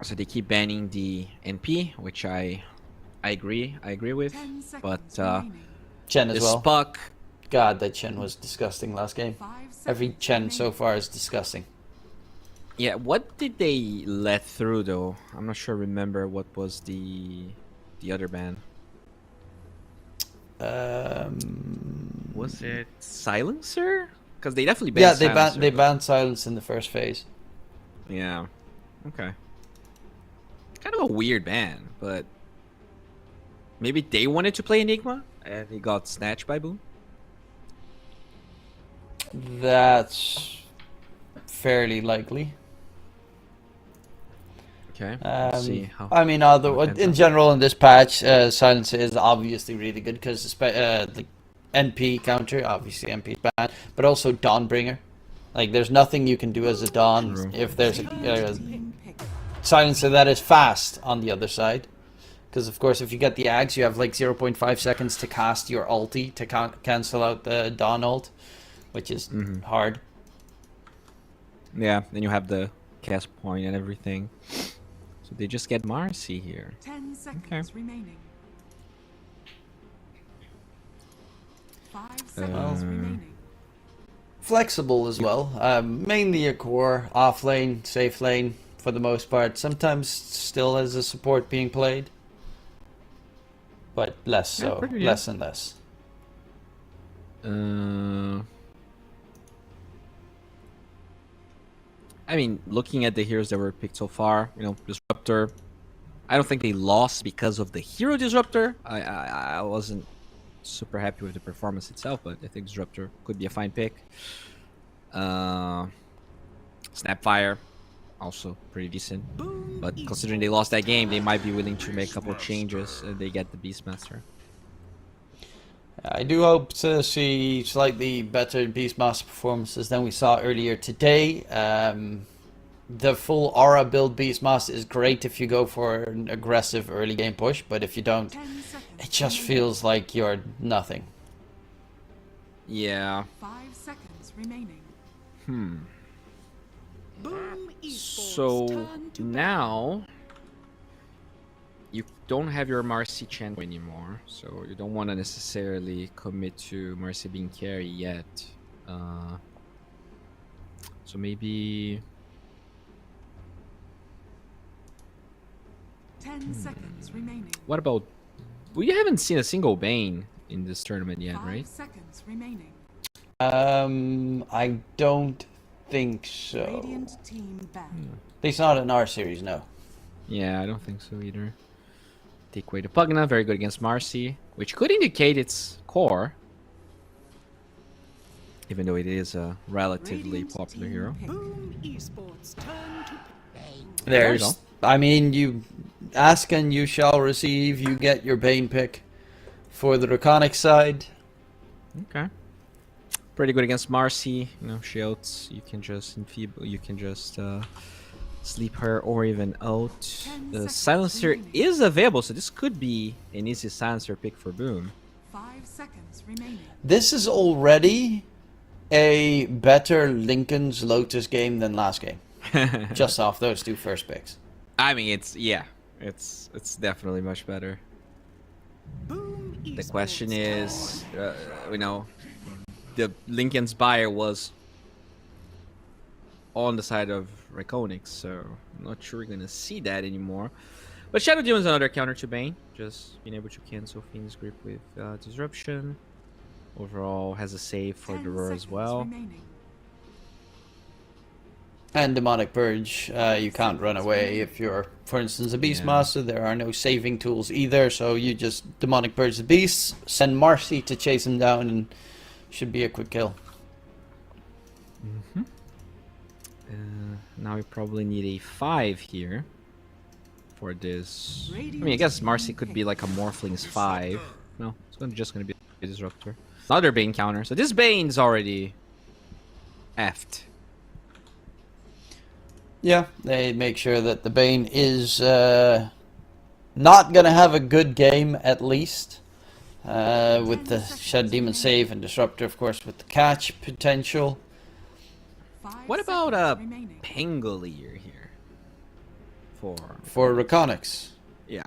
So they keep banning the NP, which I agree with. But Chen as well. Puck. God, that Chen was disgusting last game. Every Chen so far is disgusting. Yeah, what did they let through though? I'm not sure. Remember what was the other ban? Was it Silencer? Because they definitely banned. Yeah, they banned Silence in the first phase. Yeah. Okay. Kind of a weird ban, but maybe they wanted to play Enigma and he got snatched by Boom. That's fairly likely. Okay. Let's see how, I mean, in general, in this patch, Silence is obviously really good because the NP counter, obviously NP ban, but also Dawnbringer. Like, there's nothing you can do as a Dawn if there's a Silencer that is fast on the other side. Because, of course, if you get the Axe, you have like 0.5 seconds to cast your ulti to cancel out the Dawn ult, which is hard. Yeah, then you have the cast point and everything. So they just get Marcy here. 10 seconds remaining. 5 seconds remaining. Flexible as well. Mainly a core, off lane, safe lane for the most part. Sometimes still as a support being played. But less so. Less and less. I mean, looking at the heroes that were picked so far, Disruptor, I don't think they lost because of the hero Disruptor. I wasn't super happy with the performance itself, but I think Disruptor could be a fine pick. Snapfire also pretty decent. But considering they lost that game, they might be willing to make a couple changes and they get the Beastmaster. I do hope to see slightly better Beastmaster performances than we saw earlier today. The full aura build Beastmaster is great if you go for an aggressive early game push, but if you don't, it just feels like you're nothing. Yeah. 5 seconds remaining. So now you don't have your Marcy Chen anymore, so you don't want to necessarily commit to Marcy being carry yet. So maybe 10 seconds remaining. what about? We haven't seen a single Bane in this tournament yet, 5 right? seconds remaining. I don't think so. Radiant team back. At least not in our series, no. Yeah, I don't think so either. Take away the Pugna, very good against Marcy, which could indicate its core, even though it is a relatively popular hero. Boom Esports turn to There's, I mean, you ask and you shall receive. You get your Bane pick for the Draconic side. Okay. Pretty good against Marcy. You know, shields. You can just enfeeble. You can just sleep her or even out. The Silencer is available, so this could be an easy Silencer pick for Boom. 5 seconds remaining. This is already a better Lincoln's Lotus game than last game. Just off those two first picks. I mean, it's definitely much better. The question is, you know, the Lincoln's buyer was on the side of Rakonix, so I'm not sure we're gonna see that anymore. But Shadow Demon's another counter to Bane, just being able to cancel Fiend's Grip with Disruption. Overall, has a save for the Roar as well. And Demonic Purge, you can't run away if you're, for instance, a Beastmaster. There are no saving tools either, so you just Demonic Purge the Beast, send Marcy to chase him down, and should be a quick kill. Now we probably need a 5 here for this. I mean, I guess Marcy could be like a Morphling's 5. No, it's just gonna be a Disruptor. Another Bane counter. So this Bane's already effed. Yeah, they make sure that the Bane is not gonna have a good game at least. With the Shed Demon save and Disruptor, of course, with the catch potential. What about Pangolier here? For Rakonix? Yeah.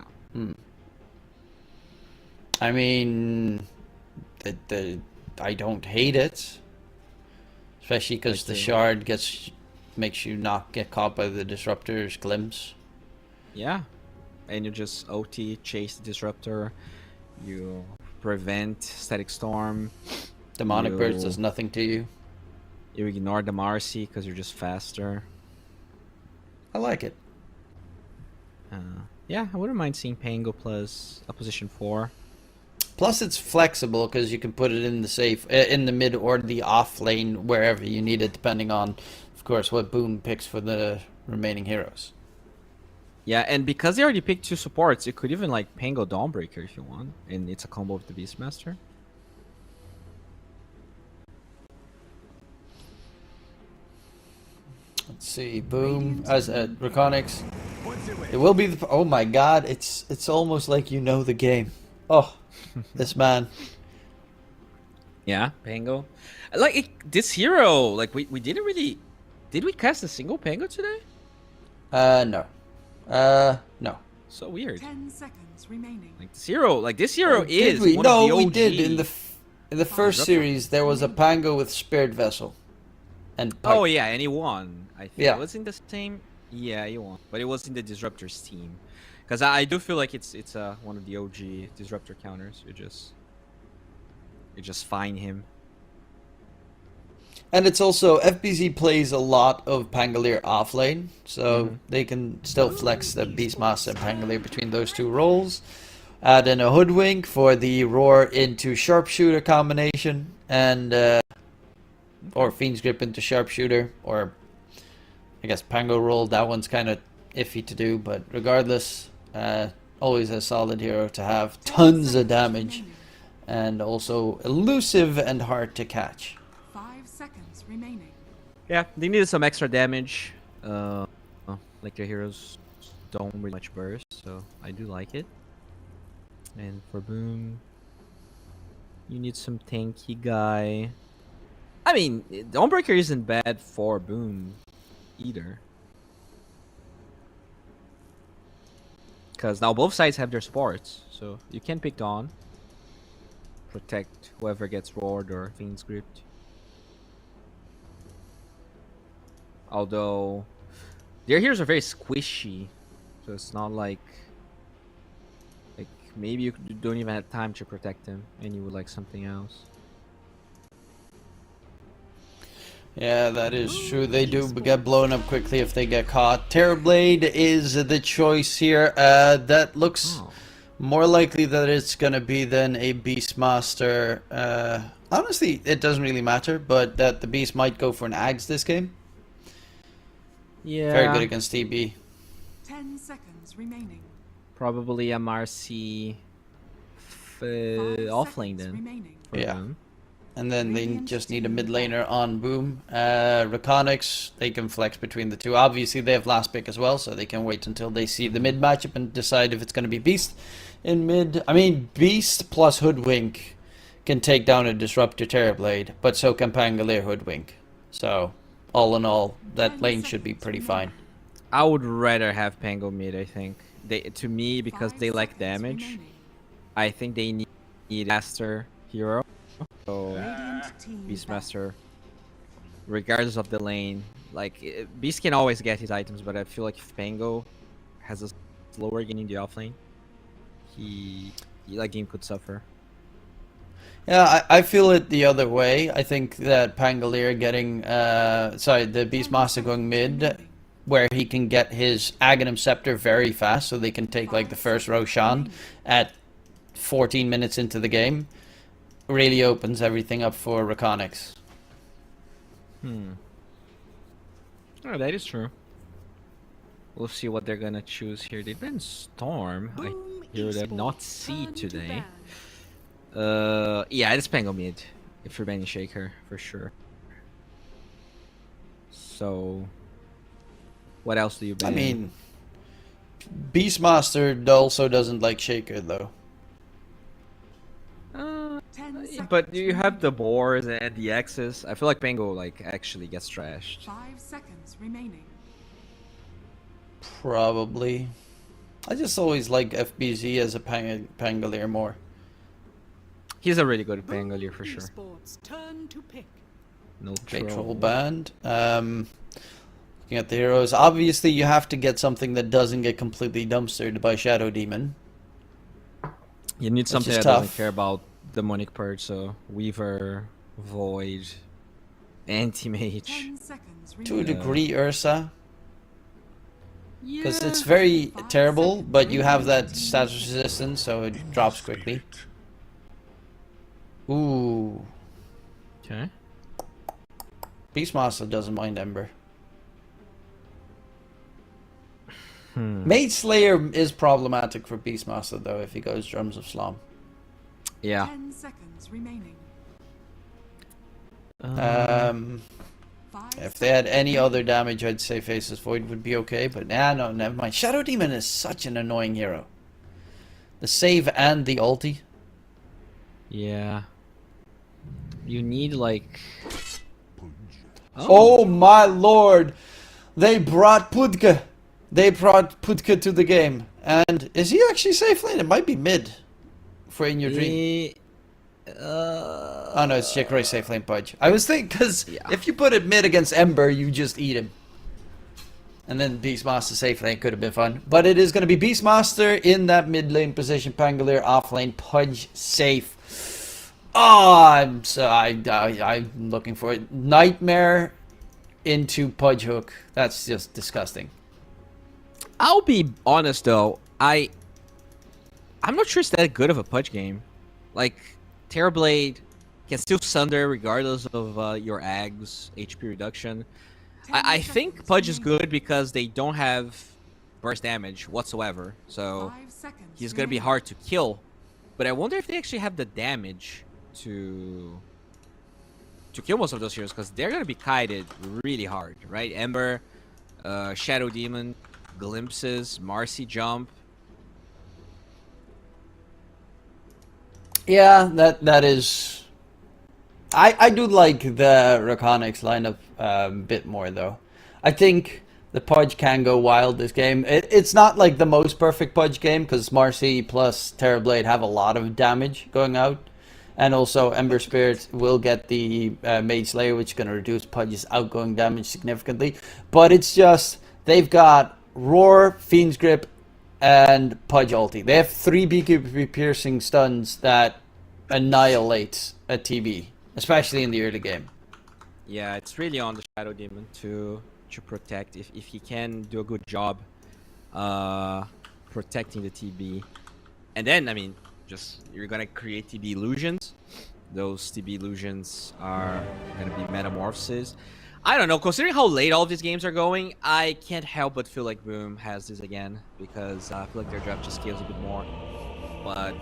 I mean, I don't hate it. Especially because the Shard makes you not get caught by the Disruptor's glimpse. Yeah. And you just OT, chase the Disruptor. You prevent Static Storm. Demonic Purge does nothing to you. You ignore the Marcy because you're just faster. I like it. Yeah, I wouldn't mind seeing Pango plus a position 4. Plus, it's flexible because you can put it in the safe, in the mid or the off lane, wherever you need it, depending on, of course, what Boom picks for the remaining heroes. Yeah, and because they already picked 2 supports, you could even like Pango Dawnbreaker if you want, and it's a combo with the Beastmaster. Let's see, Boom as Rakonix. It will be the. Oh my God! It's almost like you know the game. Oh, this man. Yeah, Pango. Like this hero, like we didn't really. Did we cast a single Pango today? No. No. So weird. 10 seconds remaining. Like this hero is we? one No, of the OG. we did in the first series. There was a Pango with Spirit Vessel, and Pike. Oh yeah, and he won. I think Yeah. it was in the same. Yeah, he won, but it was in the Disruptor's team. Because I do feel like it's one of the OG Disruptor counters. You just find him. And it's also FBZ plays a lot of Pangolier offlane, so they can still flex the Beastmaster and Pangolier between those two roles. Add in a Hoodwink for the Roar into Sharpshooter combination, and or Fiend's Grip into Sharpshooter, or I guess Pango roll, that one's kind of iffy to do, but regardless, always a solid hero to have. Tons of damage, and also elusive and hard to catch. 5 seconds remaining. Yeah, they needed some extra damage. Like their heroes don't really much burst, so I do like it. And for Boom, you need some tanky guy. I mean, Dawnbreaker isn't bad for Boom either. Because now both sides have their supports, so you can pick Dawn. Protect whoever gets roared or Fiend's Gripped. Although, their heroes are very squishy, so it's not like maybe you don't even have time to protect them, and you would like something else. Yeah, that is true. They do get blown up quickly if they get caught. Terrorblade is the choice here. That looks more likely that it's gonna be then a Beastmaster. Honestly, it doesn't really matter, but that the Beast might go for an Ags this game. Yeah. Very good against TB. 10 seconds remaining. Probably a Marcy offlane then. Yeah. Boom. And then they just need a mid laner on Boom. Reconics, they can flex between the two. Obviously, they have last pick as well, so they can wait until they see the mid matchup and decide if it's going to be Beast in mid. I mean, Beast plus Hoodwink can take down a Disruptor Terrorblade, but so can Pangolier Hoodwink. So, all in all, that lane should be pretty fine. I would rather have Pango mid, I think. To me, because they like damage, I think they need faster hero. So, Beastmaster, regardless of the lane, like Beast can always get his items, but I feel like if Pango has a slower game in the offlane, that game could suffer. Yeah, I feel it the other way. I think that Pangolier getting, the Beastmaster going mid, where he can get his Aghanim Scepter very fast, so they can take like the first Roshan at 14 minutes into the game, really opens everything up for Reconics. Oh, that is true. We'll see what they're gonna choose here. They been Storm. I hear that not see today. Yeah, it's Pango mid if you're banning Shaker for sure. So, what else do you ban? I mean, Beastmaster also doesn't like Shaker though. But you have the boars and the X's. I feel like Pango like actually gets trashed. 5 seconds remaining. Probably. I just always like FBZ as a Pangolier more. He's a really good Pangolier for sure. Sports turn to pick. No Troll band. Looking at the heroes, obviously you have to get something that doesn't get completely dumpstered by Shadow Demon. You need something that tough. doesn't care about demonic purge, so Weaver, Void, Anti-Mage. To a degree, Ursa. Because it's very terrible, but you have that status resistance, so it drops quickly. Ooh. Okay. Beastmaster doesn't mind Ember. Mage Slayer is problematic for Beastmaster though if he goes Drums of Slom. Yeah. 10 seconds remaining. If they had any other damage, I'd say Faceless Void would be okay, but no, never mind. Shadow Demon is such an annoying hero. The save and the ulti. Yeah. You need like... Oh my lord! They brought Pudka. They brought Pudka to the game. And is he actually safe lane? It might be mid. For In Your Dream. Oh no, it's Chicory safe lane Pudge. I was thinking, because if you put it mid against Ember, you just eat him. And then Beastmaster safe lane could have been fun. But it is going to be Beastmaster in that mid lane position. Pangolier off lane. Pudge safe. Oh, I'm looking for it. Nightmare into Pudge Hook. That's just disgusting. I'll be honest though, I'm not sure it's that good of a Pudge game. Like, Terrorblade can still Sunder regardless of your Ags HP reduction. I think Pudge is good because they don't have burst damage whatsoever, so 5 seconds he's gonna be hard to kill. But I wonder if they actually have the damage to kill most of those heroes, because they're gonna be kited really hard, right? Ember, Shadow Demon, Glimpses, Marcy Jump. Yeah, that is. I do like the Raconics lineup a bit more though. I think the Pudge can go wild this game. It's not like the most perfect Pudge game because Marcy plus Terrorblade have a lot of damage going out. And also Ember Spirit will get the Mage Slayer, which is going to reduce Pudge's outgoing damage significantly. But it's just, they've got Roar, Fiend's Grip, and Pudge ulti. They have 3 Beekeeper Piercing stuns that annihilate a TB, especially in the early game. Yeah, it's really on the Shadow Demon to protect. If he can do a good job protecting the TB. And then, I mean, just you're gonna create TB illusions. Those TB illusions are gonna be metamorphoses. I don't know, considering how late all of these games are going, I can't help but feel like Boom has this again, because I feel like their draft just scales a bit more. But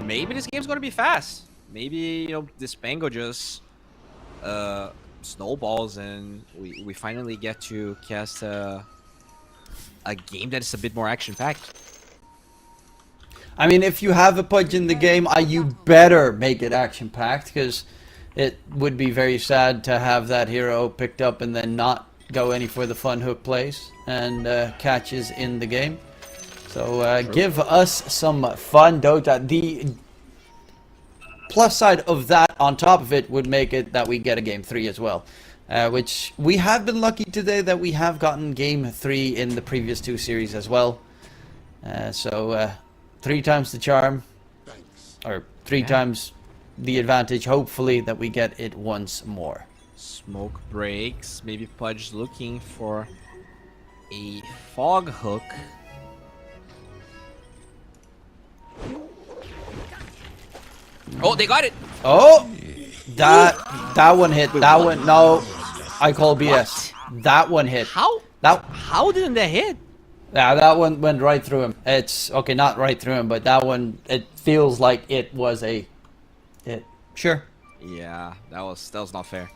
maybe this game's gonna be fast. Maybe, you know, this Pango just snowballs and we finally get to cast a game that is a bit more action-packed. I mean, if you have a Pudge in the game, you better make it action-packed, because it would be very sad to have that hero picked up and then not go any for the fun hook plays and catches in the game. So give us some fun Dota. The plus side of that on top of it would make it that we get a game 3 as well. Which we have been lucky today that we have gotten game 3 in the previous 2 series as well. So 3 times the charm, or 3 times the advantage, hopefully, that we get it once more. Smoke breaks. Maybe Pudge looking for a fog hook. Oh, they got it! Oh! That one hit. That one, no. I call BS. What? That one hit. How didn't that hit? Yeah, that one went right through him. It's okay, not right through him, but that one, it feels like it was a hit. Sure. Yeah, that was not fair.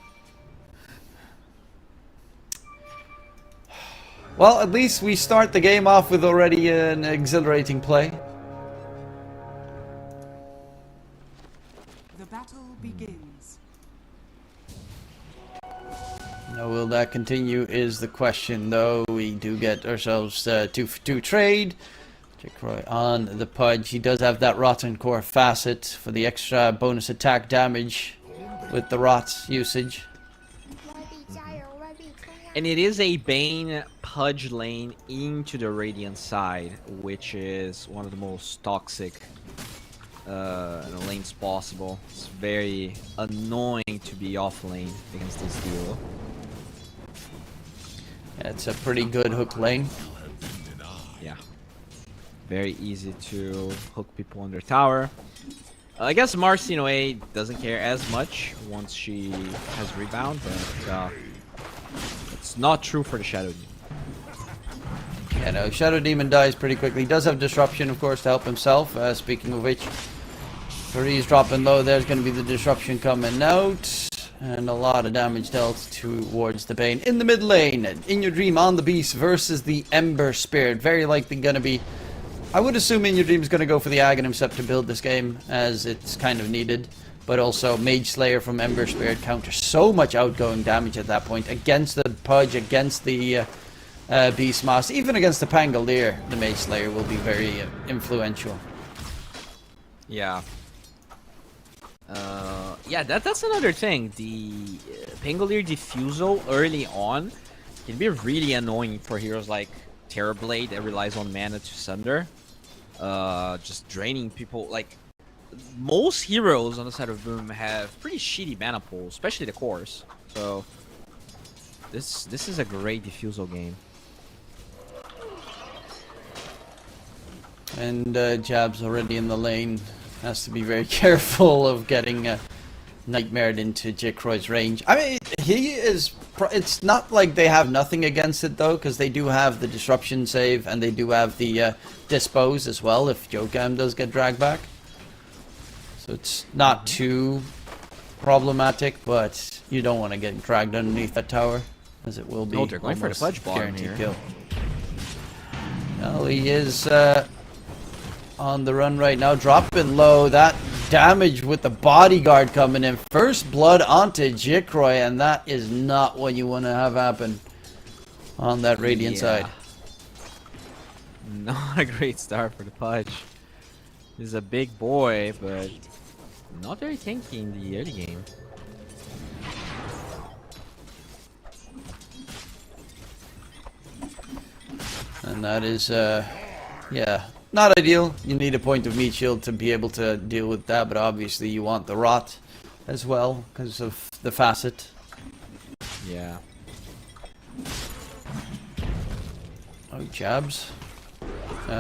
Well, at least we start the game off with already an exhilarating play. The battle begins. Now, will that continue is the question, though. We do get ourselves two trade. Jackroy on the Pudge. He does have that Rotten Core facet for the extra bonus attack damage with the Rot's usage. And it is a Bane Pudge lane into the Radiant side, which is one of the most toxic lanes possible. It's very annoying to be off lane against this duo. Yeah, it's a pretty good hook lane. Yeah. Very easy to hook people on their tower. I guess Marcy, in a way, doesn't care as much once she has rebound, but it's not true for the Shadow Demon. Yeah, no, Shadow Demon dies pretty quickly. He does have Disruption, of course, to help himself. Speaking of which, Faree's dropping low. There's going to be the Disruption coming out. And a lot of damage dealt towards the Bane. In the mid lane, In Your Dream on the Beast versus the Ember Spirit. Very likely going to be... I would assume In Your Dream is going to go for the Aghanim Sept to build this game, as it's kind of needed. But also, Mage Slayer from Ember Spirit counters so much outgoing damage at that point. Against the Pudge, against the Beastmaster, even against the Pangolier, the Mage Slayer will be very influential. Yeah. Yeah, that's another thing. The Pangolier Diffusal early on can be really annoying for heroes like Terrorblade that relies on mana to sunder. Just draining people. Like, most heroes on the side of Boom have pretty shitty mana pools, especially the cores. So this is a great Diffusal game. And Jab's already in the lane. Has to be very careful of getting nightmared into Jackroy's range. I mean, he is it's not like they have nothing against it though, because they do have the disruption save and they do have the dispose as well if Jokam does get dragged back. So it's not too problematic, but you don't want to get dragged underneath that tower, as it will be. Oh, they're going for the fudge bomb guaranteed here. Kill. Well, he is on the run right now, dropping low. That damage with the bodyguard coming in. First blood onto Jikroy, and that is not what you want to have happen on that Radiant side. Not a great start for the Pudge. He's a big boy, but not very tanky in the early game. And that is, yeah, not ideal. You need a point of meat shield to be able to deal with that, but obviously you want the rot as well because of the facet. Yeah. Oh, jabs.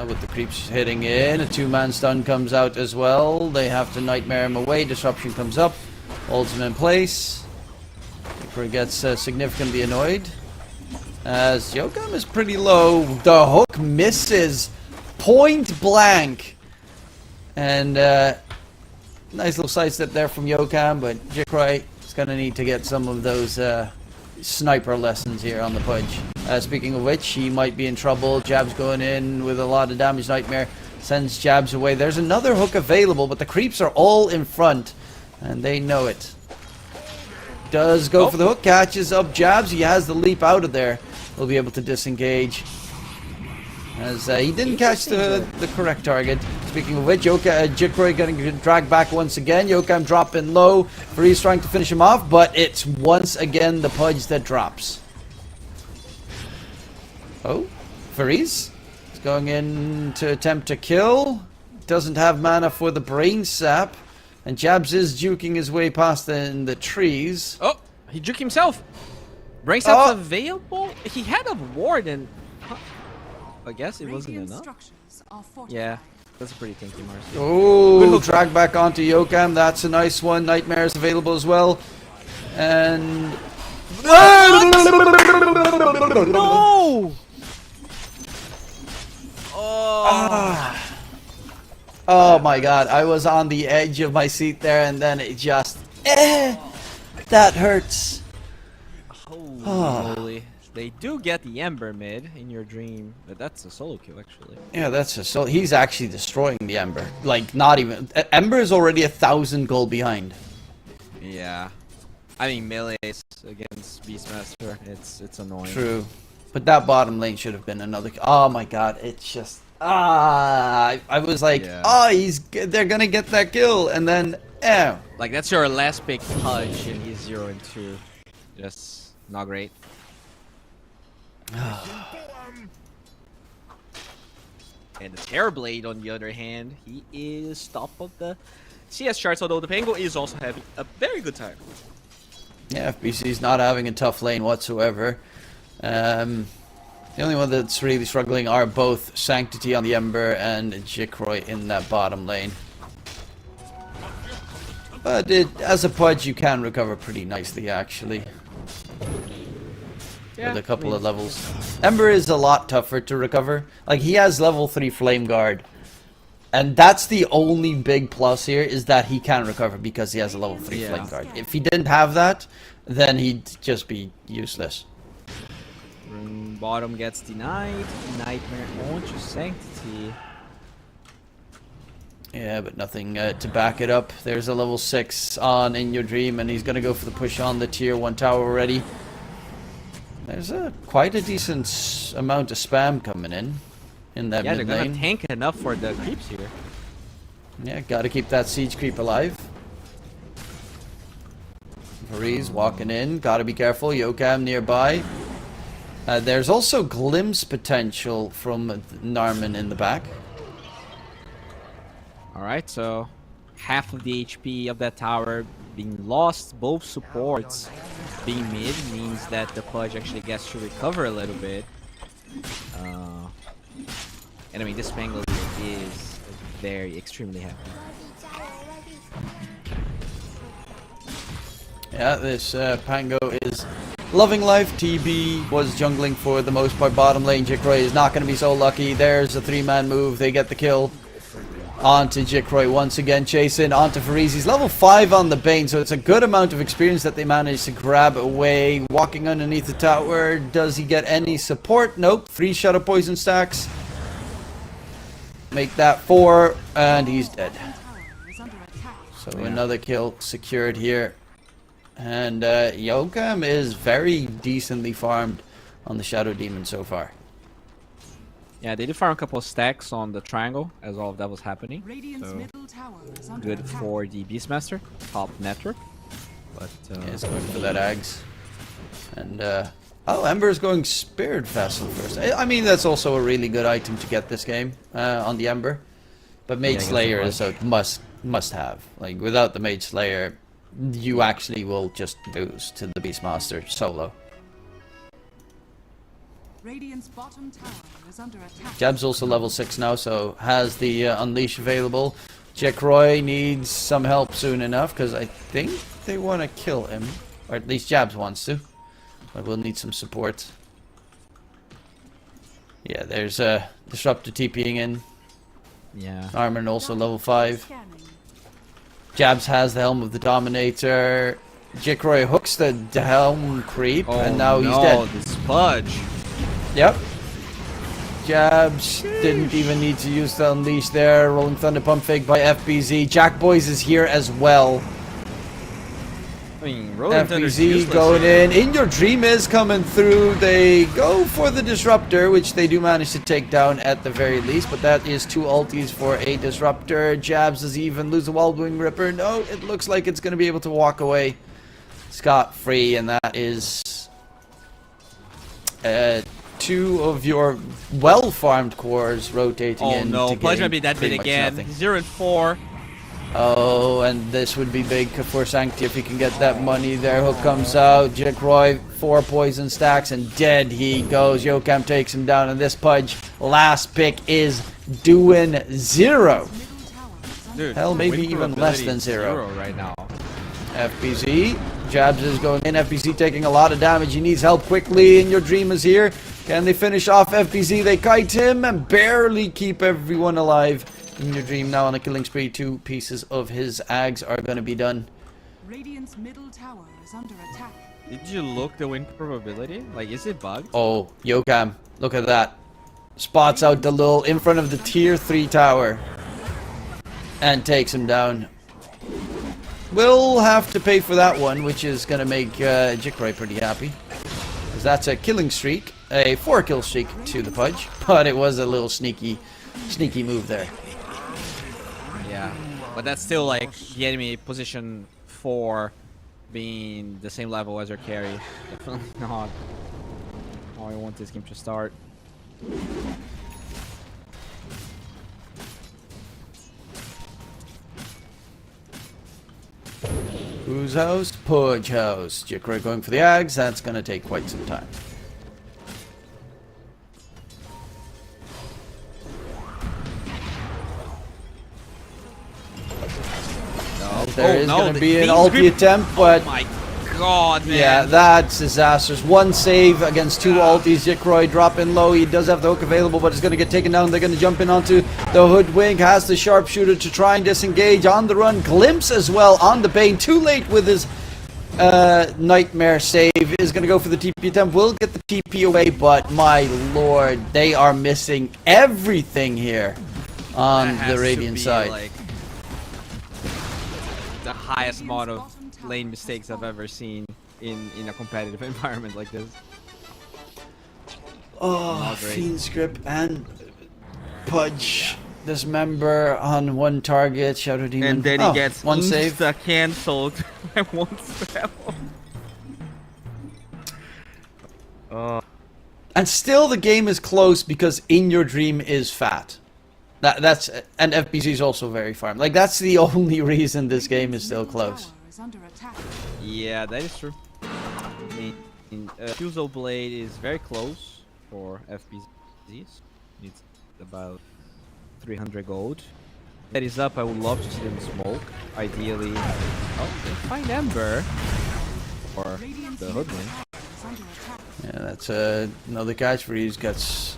With the creeps hitting in, a two-man stun comes out as well. They have to nightmare him away. Disruption comes up, holds him in place. Jikroy gets significantly annoyed. As Jokam is pretty low, the hook misses point blank. And nice little sidestep there from Jokam, but Jikroy is going to need to get some of those sniper lessons here on the Pudge. Speaking of which, he might be in trouble. Jabs going in with a lot of damage. Nightmare sends Jabs away. There's another hook available, but the creeps are all in front, and they know it. Does go for the hook, catches up Jabs. He has the leap out of there. He'll be able to disengage. As he didn't catch the correct target. Speaking of which, Jikroy getting dragged back once again. Jokam dropping low. Freeze trying to finish him off, but it's once again the Pudge that drops. Oh, Fariz is going in to attempt to kill. Doesn't have mana for the brain sap. And Jabs is juking his way past in the trees. Oh, he juked himself. Brain sap's available? He had a ward and... I guess it wasn't enough. Yeah, that's a pretty tanky Mars. Oh, drag back onto Jokam. That's a nice one. Nightmare is available as well. And... No! Oh my god, I was on the edge of my seat there and then it just... that hurts. Holy. They do get the Ember mid in your dream, but that's a solo kill actually. Yeah, that's a solo. He's actually destroying the Ember. Like, not even... Ember is already 1,000 gold behind. Yeah. I mean, melees against Beastmaster, it's annoying. True. But that bottom lane should have been another... Oh my god, it's just... I was like, they're gonna get that kill, and then, Like, that's your last big Pudge, and he's 0-2. Just not great. And the Terrorblade, on the other hand, he is top of the CS charts, although the Pango is also having a very good time. Yeah, FBC's not having a tough lane whatsoever. The only one that's really struggling are both Sanctity on the Ember and Jikroy in that bottom lane. But as a Pudge, you can recover pretty nicely, actually. Yeah, with a couple of levels. Ember is a lot tougher to recover. Like, he has level 3 Flame Guard. And that's the only big plus here, is that he can recover because he has a level 3 Flame Guard. If he didn't have that, then he'd just be useless. Bottom gets denied. Nightmare onto Sanctity. Yeah, but nothing to back it up. There's a level 6 on In Your Dream, and he's going to go for the push on the tier 1 tower already. There's quite a decent amount of spam coming in that mid lane. Yeah, they're going to tank enough for the creeps here. Yeah, got to keep that siege creep alive. Fariz walking in. Got to be careful. Jokam nearby. There's also glimpse potential from Narman in the back. Alright, so half of the HP of that tower being lost. Both supports being mid means that the Pudge actually gets to recover a little bit. And I mean, this Pango is very extremely happy. Yeah, this Pango is Loving life. TB was jungling for the most part. Bottom lane, Jikroy is not going to be so lucky. There's a 3-man move. They get the kill. Onto Jikroy once again. Chasing onto Fariz. He's level 5 on the Bane, so it's a good amount of experience that they managed to grab away. Walking underneath the tower. Does he get any support? Nope. 3 Shadow Poison stacks. Make that 4, and he's dead. So another kill secured here. And Yokam is very decently farmed on the Shadow Demon so far. Yeah, they did farm a couple of stacks on the triangle as all of that was happening. So good for the Beastmaster, top network. But yeah, it's going for that Ags. And oh, Ember's going Spirit Vessel first. I mean, that's also a really good item to get this game on the Ember. But Mage Slayer is a must have. Like, without the Mage Slayer, you actually will just lose to the Beastmaster solo. Radiant's bottom tower is under attack. Jab's also level 6 now, so has the Unleash available. Jikroy needs some help soon enough, because I think they want to kill him. Or at least Jabs wants to. But we'll need some support. Yeah, there's a Disruptor TPing in. Yeah. Armor also level 5. Jabs has the Helm of the Dominator. Jikroy hooks the Helm creep, and now he's dead. This Pudge. Yep. Jabs didn't even need to use the Unleash there. Rolling Thunder Pump fake by FBZ. Jack Boys is here as well. I mean, Rolling Thunder's FBZ useless going here. in Your Dream is coming through. They go for the Disruptor, which they do manage to take down at the very least. But that is 2 ultis for a Disruptor. Jabs does even lose a Wildwing Ripper. No, it looks like it's going to be able to walk away scot-free. And that is 2 of your well-farmed cores rotating in. Oh no, to Pudge gain might be that bit pretty much again. nothing. 0 and 4. Oh, and this would be big for Sancti if he can get that money there. Hook comes out. Jikroy, 4 poison stacks, and dead he goes. Yokam takes him down, and this Pudge last pick is doing 0. Dude, hell, maybe win even less probability than is 0 right now. FBZ. Jabs is going in. FBZ taking a lot of damage. He needs help quickly, and Your Dream is here. Can they finish off FBZ? They kite him and barely keep everyone alive. In Your Dream now on a killing spree. 2 pieces of his Ags are going to be done. Radiant's middle tower is under attack. Did you look the win probability? Like, is it bugged? Oh, Yokam, look at that. Spots out the Lul in front of the tier 3 tower. And takes him down. We'll have to pay for that one, which is going to make Jikroy pretty happy. Because that's a killing streak. A 4-kill streak to the Pudge. But it was a little sneaky move there. Yeah, but that's still like the enemy position 4 being the same level as your carry. Definitely not how I want this game to start. Whose house? Pudge house. Jikroy going for the Ags. That's going to take quite some time. There is going to be an ulti attempt, but... Oh my god, man. Yeah, that's disastrous. 1 save against 2 ultis. Jikroy dropping low. He does have the hook available, but it's going to get taken down. They're going to jump in onto the Hoodwink. Has the Sharpshooter to try and disengage. On the run. Glimpse as well on the Bane. Too late with his Nightmare save. Is going to go for the TP attempt. Will get the TP away, but my lord, they are missing everything here on the Radiant side. Like, the highest amount of lane mistakes I've ever seen in a competitive environment like this. Oh, Fiend Script and Pudge dismember on 1 target. Shadow Demon. And then he gets 1 save. Cancelled by 1 spell. And still the game is close because In Your Dream is fat. That's and FBZ is also very farm. Like, that's the only reason this game is still close. Yeah, that is true. I mean, Fuso Blade is very close for FBZs. It's about 300 gold. That is up. I would love to see them smoke. Ideally, oh, they find Ember or the Hoodwink. under attack. Yeah, that's another catch. Freeze gets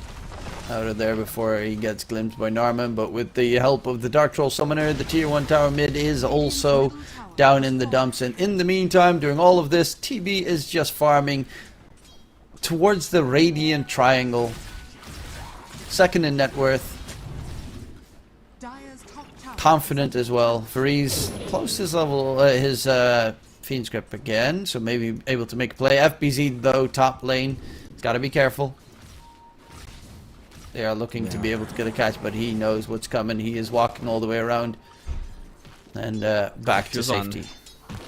out of there before he gets glimpsed by Norman, but with the help of the Dark Troll Summoner, the tier 1 tower mid is also down in the dumps, and in the meantime, during all of this, TB is just farming towards the Radiant Triangle, second in net worth, Dire's top tower. confident as well. Freeze close his level, his Fiend's Grip again, so maybe able to make a play. FBZ though, top lane, he's got to be careful. They are looking to be able to get a catch, but he knows what's coming. He is walking all the way around and back to safety.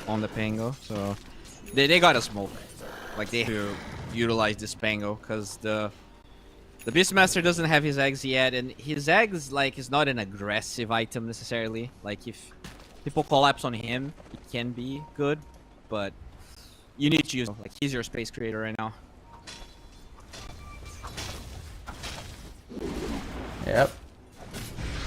On the Pango, so they got a smoke. Like they have to utilize this Pango because the Beastmaster doesn't have his eggs yet, and his eggs like is not an aggressive item necessarily. Like if people collapse on him, it can be good, but you need to use like he's your space creator right now. Yep.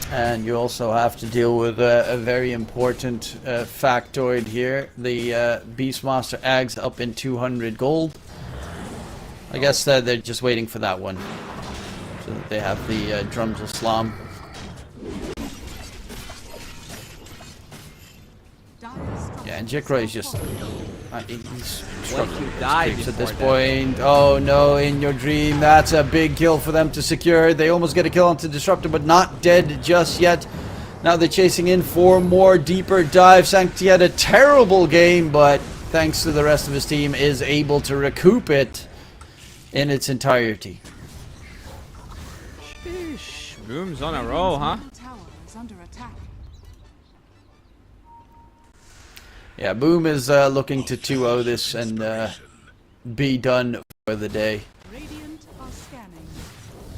And you also have to deal with a very important factoid here. The Beastmaster eggs up in 200 gold. I guess they're just waiting for that one. So that they have the Drums of Slam. Yeah, and Jikra is just... he's struggling at this point. Oh no, in your dream. That's a big kill for them to secure. They almost get a kill onto Disruptor, but not dead just yet. Now they're chasing in for more deeper dive. Sancti had a terrible game, but thanks to the rest of his team, is able to recoup it in its entirety. Sheesh, booms on a roll, huh? Tower is under attack. Yeah, Boom is looking to 2-0 this and be done for the day. Radiant are scanning.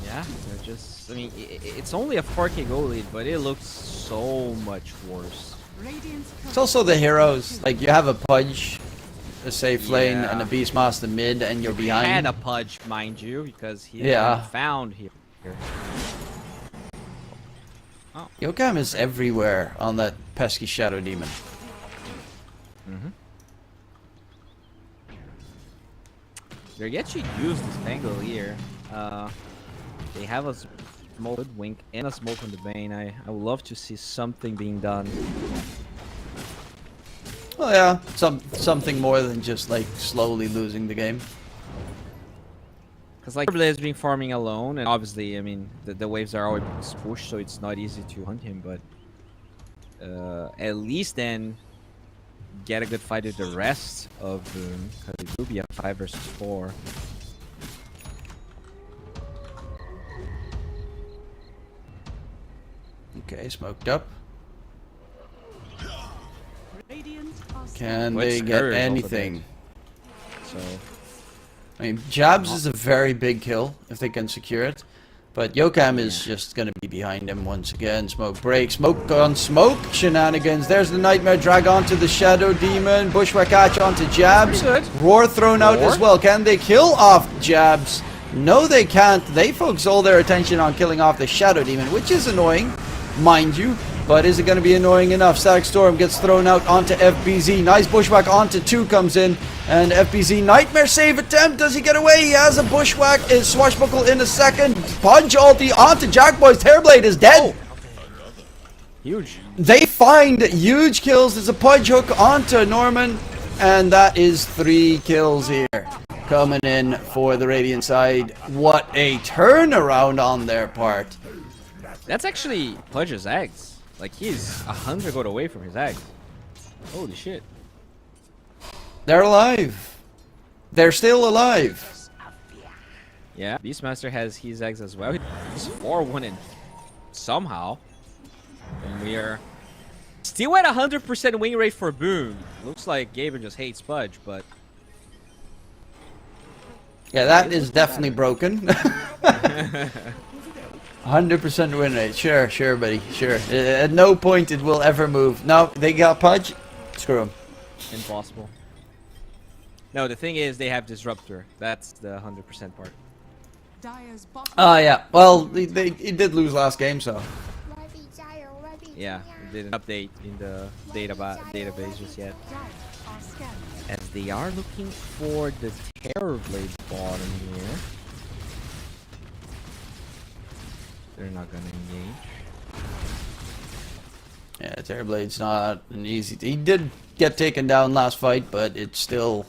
Yeah, they're just... I mean, it's only a 4k goal lead, but it looks so much worse. Radiant's It's also the heroes. Like, you have a Pudge, a safe lane, and a Beastmaster mid, and you're behind. He had a Pudge, mind you, because he found here. Oh. Yokam is everywhere on that pesky Shadow Demon. They actually use this angle here. They have a smoke wink and a smoke on the Bane. I would love to see something being done. Well, yeah, something more than just like slowly losing the game. Because like has been farming alone, and obviously, I mean, the waves are always pushed, so it's not easy to hunt him. But at least then get a good fight with the rest of Boom, because it will be a 5 versus 4. Okay, smoked up. Radiant are Can they get anything? So, I mean, Jabs is a very big kill if they can secure it. But Yokam is just going to be behind him once again. Smoke break. Smoke on smoke. Shenanigans. There's the Nightmare Drag onto the Shadow Demon. Bushwhack catch onto Jabs. Roar thrown out as well. Can they kill off Jabs? No, they can't. They focus all their attention on killing off the Shadow Demon, which is annoying, mind you. But is it going to be annoying enough? Static Storm gets thrown out onto FBZ. Nice Bushwhack onto 2 comes in. And FBZ Nightmare save attempt. Does he get away? He has a Bushwhack. Is Swashbuckle in a second. Punch ulti onto Jackboy's Terrorblade is dead. Huge. They find huge kills. There's a Pudge Hook onto Norman. And that is 3 kills here. Coming in for the Radiant side. What a turnaround on their part. That's actually Pudge's eggs. Like, he's 100 gold away from his eggs. Holy shit. They're alive. They're still alive. Yeah, Beastmaster has his eggs as well. He's 4-1 and somehow. And we are still at 100% win rate for Boom. Looks like Gaben just hates Pudge, but... Yeah, that is definitely broken. 100% win rate. Sure, buddy. Sure. At no point it will ever move. No, they got Pudge. Screw him. Impossible. No, the thing is they have Disruptor. That's the 100% part. Oh, yeah. Well, he did lose last game, so. Yeah, it didn't update in the database just yet. as they are looking for the Terrorblade bottom here. They're not gonna engage. Yeah, Terrorblade's not an easy. He did get taken down last fight, but it's still,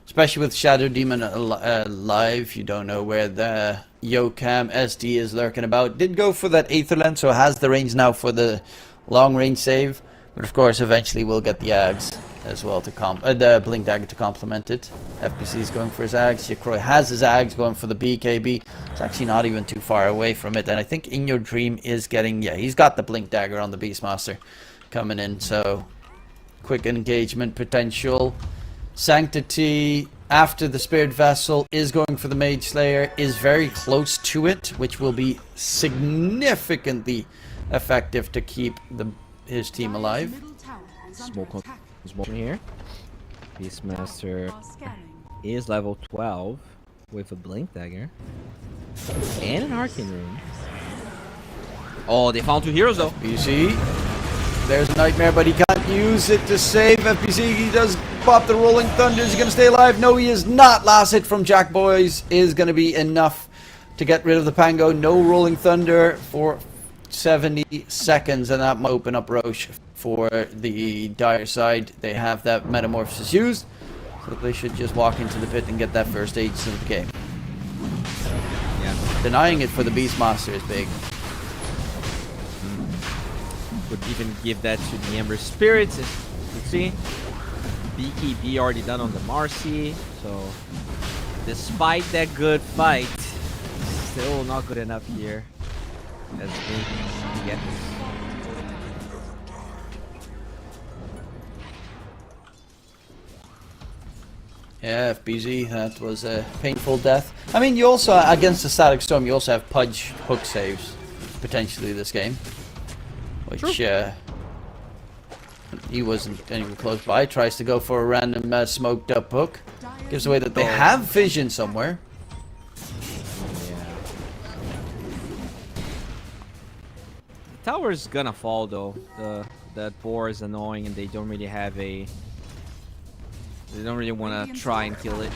especially with Shadow Demon alive, you don't know where the Yokam SD is lurking about. Did go for that Aether Lens, so has the range now for the long range save. But of course, eventually we'll get the Ags as well to the Blink Dagger to complement it. FPC is going for his Ags. Yakroy has his Ags going for the BKB. It's actually not even too far away from it. And I think In Your Dream is getting, yeah, he's got the Blink Dagger on the Beastmaster coming in. So quick engagement potential. Sanctity after the Spirit Vessel is going for the Mage Slayer, is very close to it, which will be significantly effective to keep his team alive. Smoke here. Beastmaster is level 12 with a Blink Dagger and an Arcane Rune. Oh, they found 2 heroes though. FPC. There's a Nightmare, but he can't use it to save. FPC, he does pop the Rolling Thunder. Is he going to stay alive? No, he is not. Last hit from Jack Boys is going to be enough to get rid of the Pango. No Rolling Thunder for 70 seconds, and that might open up Roche for the Dire side. They have that Metamorphosis used, so they should just walk into the pit and get that first aid of the game. Yeah. Denying it for the Beastmaster is big. Would even give that to the Ember Spirits, as you can see. BKB already done on the Marcy, so despite that good fight, still not good enough here as they get this. Yeah, FBZ, that was a painful death. I mean, you also, against the Static Storm, you also have Pudge hook saves, potentially, this game. Which, he wasn't anywhere close by. Tries to go for a random smoked up hook. Gives away that they have vision somewhere. Yeah. The tower's gonna fall though. That boar is annoying and they don't really have a... They don't really want to try and kill it.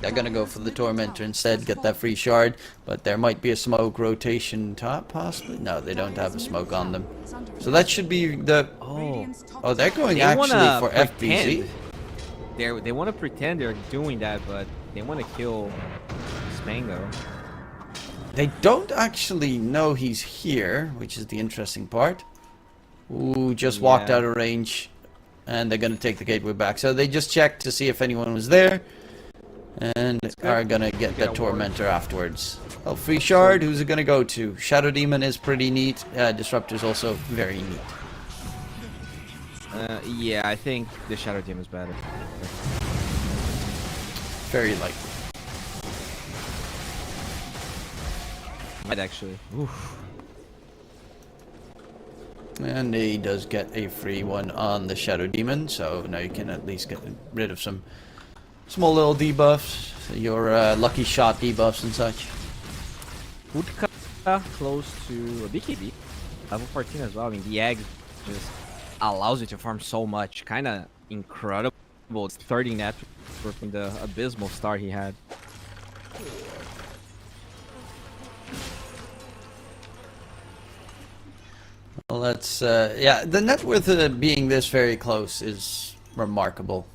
They're gonna go for the Tormentor instead, get that free shard, but there might be a smoke rotation top, possibly? No, they don't have a smoke on them. So that should be the... Oh, they're going actually for FBZ. They want to pretend they're doing that, but they want to kill Spango. They don't actually know he's here, which is the interesting part. Ooh, just walked out of range, and they're gonna take the gateway back. So they just checked to see if anyone was there, and are gonna get that Tormentor afterwards. Oh, free shard, who's it gonna go to? Shadow Demon is pretty neat. Disruptor's also very neat. Yeah, I think the Shadow Demon is better. Very likely. Might actually. Oof. And he does get a free one on the Shadow Demon, so now you can at least get rid of some small little debuffs, your lucky shot debuffs and such. Udka close to a BKB. Level 14 as well. I mean, the egg just allows you to farm so much. Kind of incredible. It's 30 net from the abysmal start he had. Well, that's, yeah, the net worth being this very close is remarkable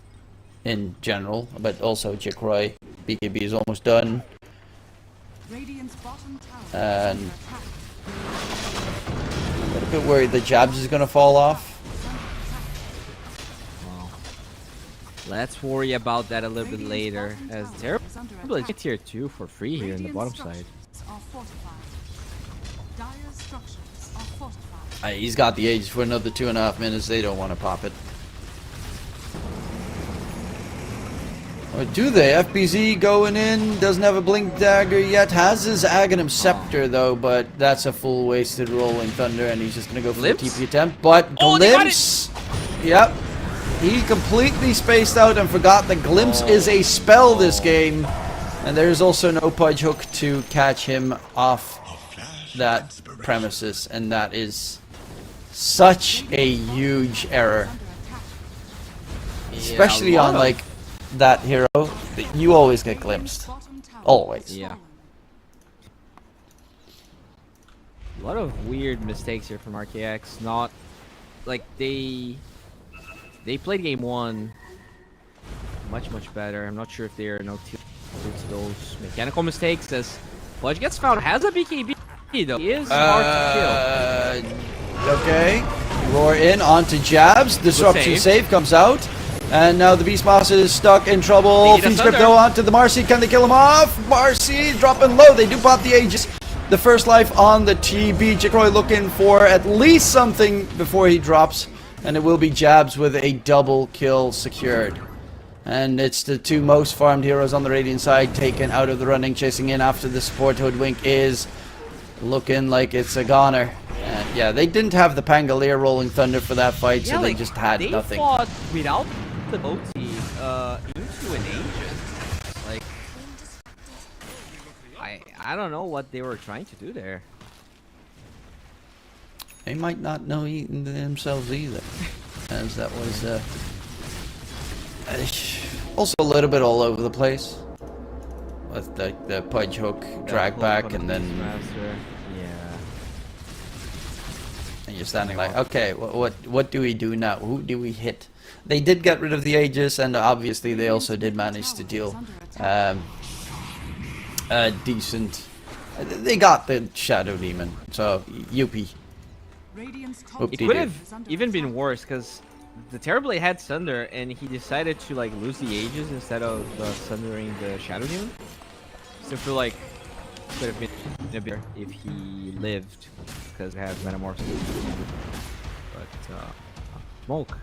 in general, but also Jikroy, BKB is almost done. And a little bit worried that Jabs is going to fall off. Wow. Let's worry about that a little bit later, as Terrible is tier 2 for free here in the bottom side. He's got the age for another 2.5 minutes. They don't want to pop it. Or do they? FBZ going in. Doesn't have a Blink Dagger yet. Has his Aghanim Scepter though, but that's a full wasted Rolling Thunder, and he's just going to go for the TP attempt. But Glimpse! Yep. He completely spaced out and forgot that Glimpse is a spell this game. And there's also no Pudge Hook to catch him off that premises, and that is such a huge error. Especially on like that hero, you always get glimpsed. Always. Yeah. A lot of weird mistakes here from RKX. Not like they played game 1 much better. I'm not sure if they're no to those mechanical mistakes as Pudge gets found. Has a BKB though. He is hard to kill. Okay. Roar in onto jabs. Disruption save comes out. And now the Beastmaster is stuck in trouble. Fiend Script though onto the Marcy. Can they kill him off? Marcy dropping low. They do pop the Aegis. The first life on the TB. Jikroy looking for at least something before he drops. And it will be Jabs with a double kill secured. And it's the two most farmed heroes on the Radiant side taken out of the running. Chasing in after the support. Hoodwink is looking like it's a goner. And yeah, they didn't have the Pangolier Rolling Thunder for that fight, so they just had nothing. They fought without the OT into an Aegis. Like, I don't know what they were trying to do there. They might not know themselves either, as that was also a little bit all over the place with the Pudge hook drag back and then and you're standing like, okay, what do we do now? Who do we hit? They did get rid of the Aegis, and obviously they also did manage to deal decent. They got the Shadow Demon, so Yuppie. It could have even been worse because the Terrorblade had Sunder, and he decided to like lose the Aegis instead of sundering the Shadow Demon. So I feel like it could have been a bit if he lived because it had Metamorphosis. But Smoke.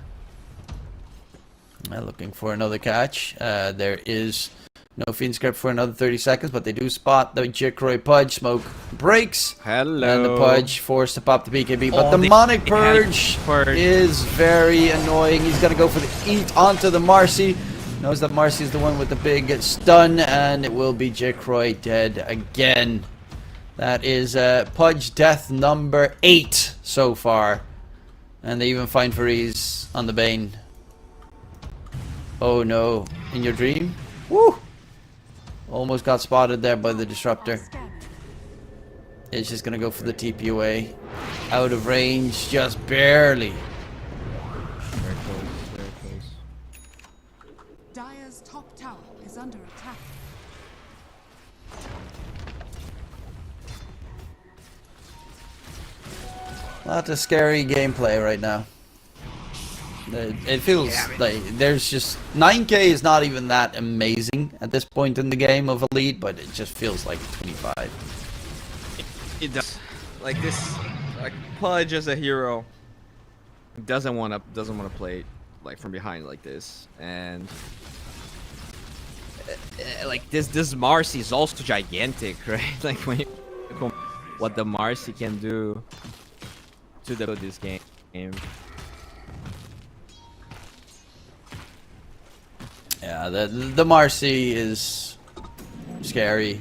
Looking for another catch. There is no Fiend Script for another 30 seconds, but they do spot the Jikroy Pudge. Smoke breaks. Hello. And the Pudge forced to pop the BKB. But the Demonic Purge is very annoying. He's going to go for the eat onto the Marcy. Knows that Marcy is the one with the big stun, and it will be Jikroy dead again. That is Pudge death number 8 so far. And they even find Fariz on the Bane. Oh no, in your dream? Woo! Almost got spotted there by the Disruptor. It's just gonna go for the TP away. Out of range, just barely. Very close, very close. Dire's top tower is under attack. Lot of scary gameplay right now. It feels like there's just 9k is not even that amazing at this point in the game of Elite, but it just feels like 25. It does. Like this, like Pudge as a hero doesn't want to play like from behind like this, and like this Marcy is also gigantic, right? Like when you, what the Marcy can do to this game. Yeah, the Marcy is scary.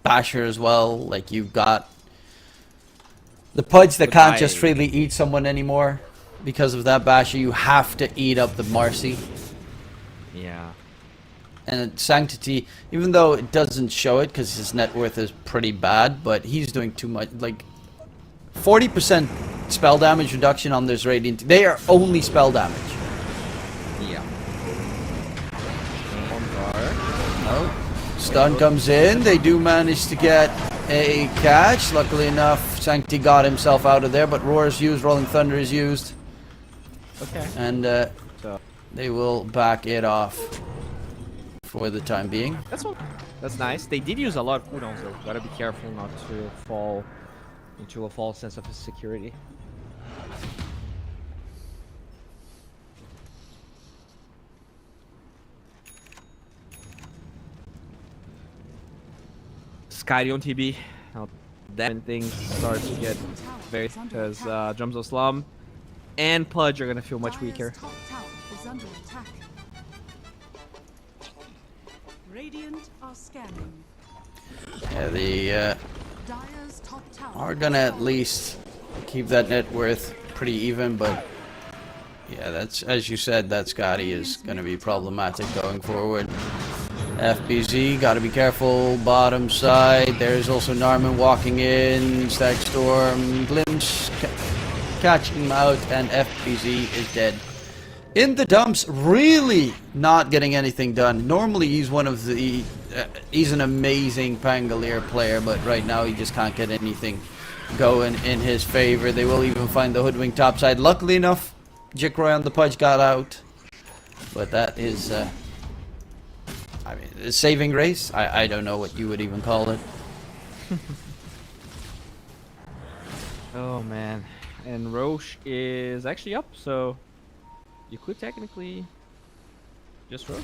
Basher as well. Like you've got the Pudge that can't just freely eat someone anymore because of that Basher. You have to eat up the Marcy. Yeah. And Sanctity, even though it doesn't show it because his net worth is pretty bad, but he's doing too much. Like 40% spell damage reduction on this Radiant. They are only spell damage. Yeah. Stun comes in. They do manage to get a catch. Luckily enough, Sancti got himself out of there, but Roar is used, Rolling Thunder is used. Okay. And they will back it off for the time being. That's nice. They did use a lot of cooldowns though. Gotta be careful not to fall into a false sense of security. Skydy on TB. Now then things start to get very because Drums of Slum and Pudge are gonna feel much weaker. Top tower is under attack. Radiant are scanning. Yeah, the Dire's top tower are gonna at least keep that net worth pretty even, but Yeah, that's, as you said, that Scotty is going to be problematic going forward. FBZ, got to be careful. Bottom side, there's also Narman walking in. Stack Storm, Glimpse catching him out, and FBZ is dead. In the dumps, really not getting anything done. Normally he's one of the... he's an amazing Pangolier player, but right now he just can't get anything going in his favor. They will even find the Hoodwink topside. Luckily enough, Jikroy on the Pudge got out. But that is... I mean, a saving grace? I don't know what you would even call it. Oh man. And Roche is actually up, so you could technically just Roche.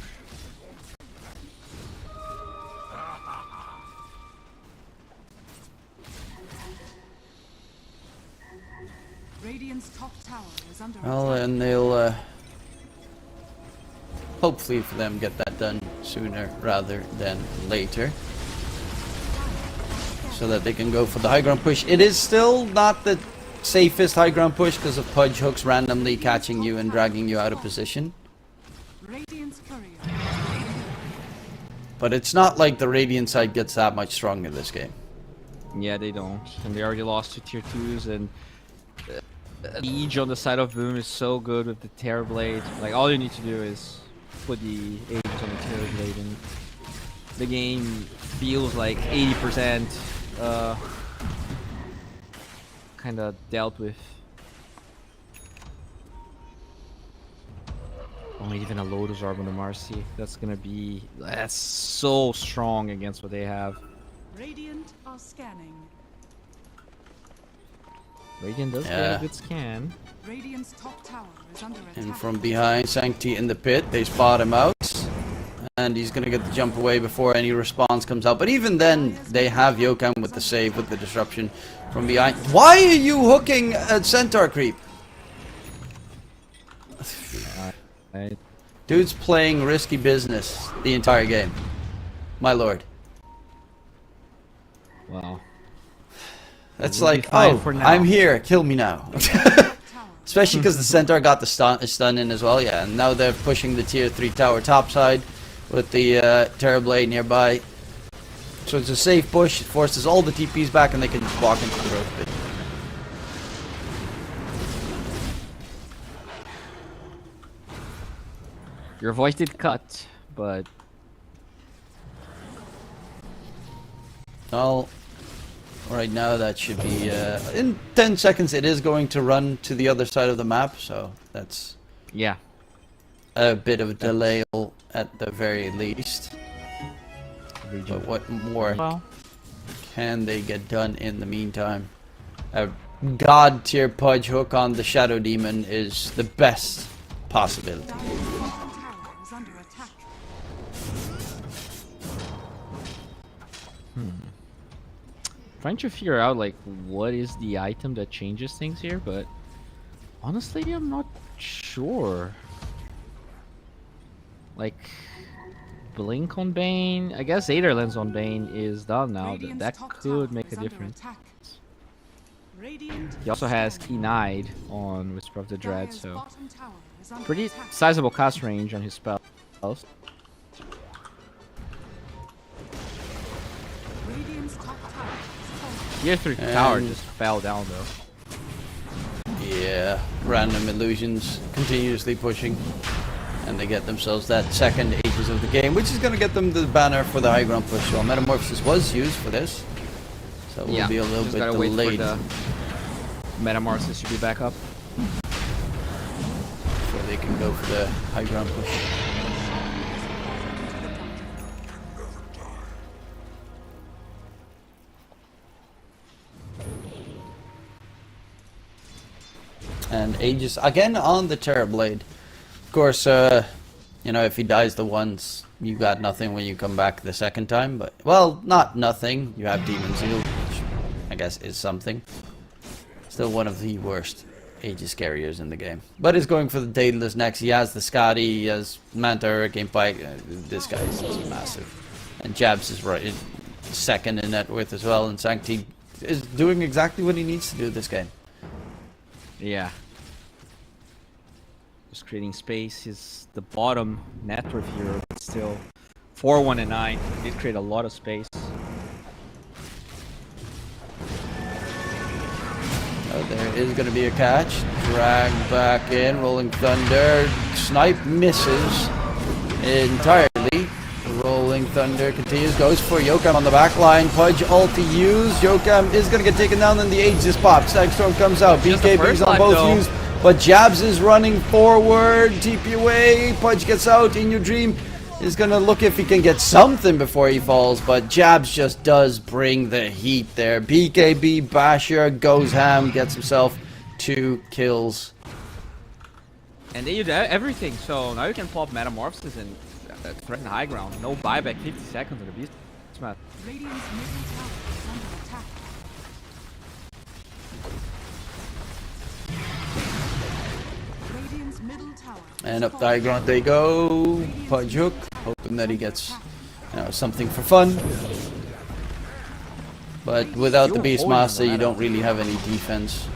Radiant's top tower is under Well, attack. and they'll hopefully for them get that done sooner rather than later, so that they can go for the high ground push. It is still not the safest high ground push because of Pudge hooks randomly catching you and dragging you out of position. Radiant's courier. But it's not like the Radiant side gets that much stronger this game. Yeah, they don't, and they already lost to tier 2s, and Liege on the side of Boom is so good with the Terrorblade. Like, all you need to do is put the Aegis on the Terrorblade, and the game feels like 80% kind of dealt with. Oh, even a Lotus Orb on the Marcy. That's so strong against what they have. Radiant are scanning. Radiant does get a good scan. Radiant's top tower is under attack. And from behind, Sancti in the pit, they spot him out. And he's gonna get the jump away before any response comes out. But even then, they have Yokan with the save, with the disruption from behind. Why are you hooking a Centaur creep? Dude's playing risky business the entire game. My lord. Wow. That's like, oh, I'm here, kill me now. Especially because the Centaur got the stun in as well, yeah. And now they're pushing the tier 3 tower topside with the Terrorblade nearby. So it's a safe push, it forces all the TPs back and they can just walk into the growth pit. Your voice did cut, but... Well, right now that should be, in 10 seconds it is going to run to the other side of the map, so that's... Yeah. A bit of a delay at the very least. But what more can they get done in the meantime? A god tier Pudge hook on the Shadow Demon is the best possibility. Trying to figure out like what is the item that changes things here, but honestly I'm not sure. Like Blink on Bane, I guess Aether Lens on Bane is done now. That could make a difference. He also has Keen-Eyed on Whisper of the Dread, so pretty sizable cast range on his spells. Tier 3 tower just fell down though. Yeah, random illusions continuously pushing. And they get themselves that second Aegis of the game, which is going to get them the banner for the high ground push. Well, Metamorphosis was used for this. So we'll be a little bit delayed. Wait for the Metamorphosis to be back up. Before they can go for the high ground push. And Aegis again on the Terrorblade. Of course, you know, if he dies the once, you got nothing when you come back the second time. But, well, not nothing. You have Demon Zeal, which I guess is something. Still one of the worst Aegis carriers in the game. But he's going for the Daedalus next. He has the Scotty, he has Manta, Hurricane Pike. This guy is just massive. And Jabs is right second in net worth as well. And Sancti is doing exactly what he needs to do this game. Yeah. Just creating space. He's the bottom net worth here, but still 4, 1, and 9. He did create a lot of space. Oh, there is going to be a catch. Drag back in. Rolling Thunder. Snipe misses entirely. Rolling Thunder continues. Goes for Yokam on the back line. Pudge ulti used. Yokam is going to get taken down. Then the Aegis pops. Stagstorm comes out. BKB's on both used. But Jabs is running forward. TP away. Pudge gets out. In Your Dream is going to look if he can get something before he falls. But Jabs just does bring the heat there. BKB Basher goes ham. Gets himself 2 kills. And they did everything. So now you can pop Metamorphosis and threaten high ground. No buyback. 50 seconds on the beast. Smart. Radiant's middle tower is under attack. Radiant's middle tower. And up the high ground they go. Pudge hook, hoping that he gets something for fun. But without the Beastmaster, you don't really have any defense.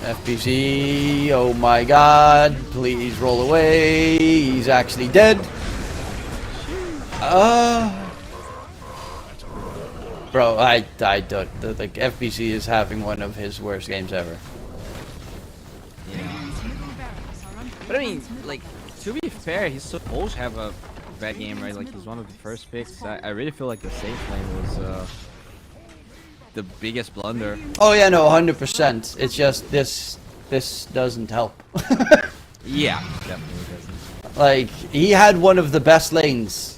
FPC, oh my god, please roll away. He's actually dead. Bro, I don't, like, FPC is having one of his worst games ever. Yeah. But I mean, like, to be fair, he's supposed to have a bad game, right? Like, he's one of the first picks. I really feel like the safe lane was the biggest blunder. Oh yeah, no, 100%. It's just this doesn't help. Yeah, definitely doesn't. Like, he had one of the best lanes.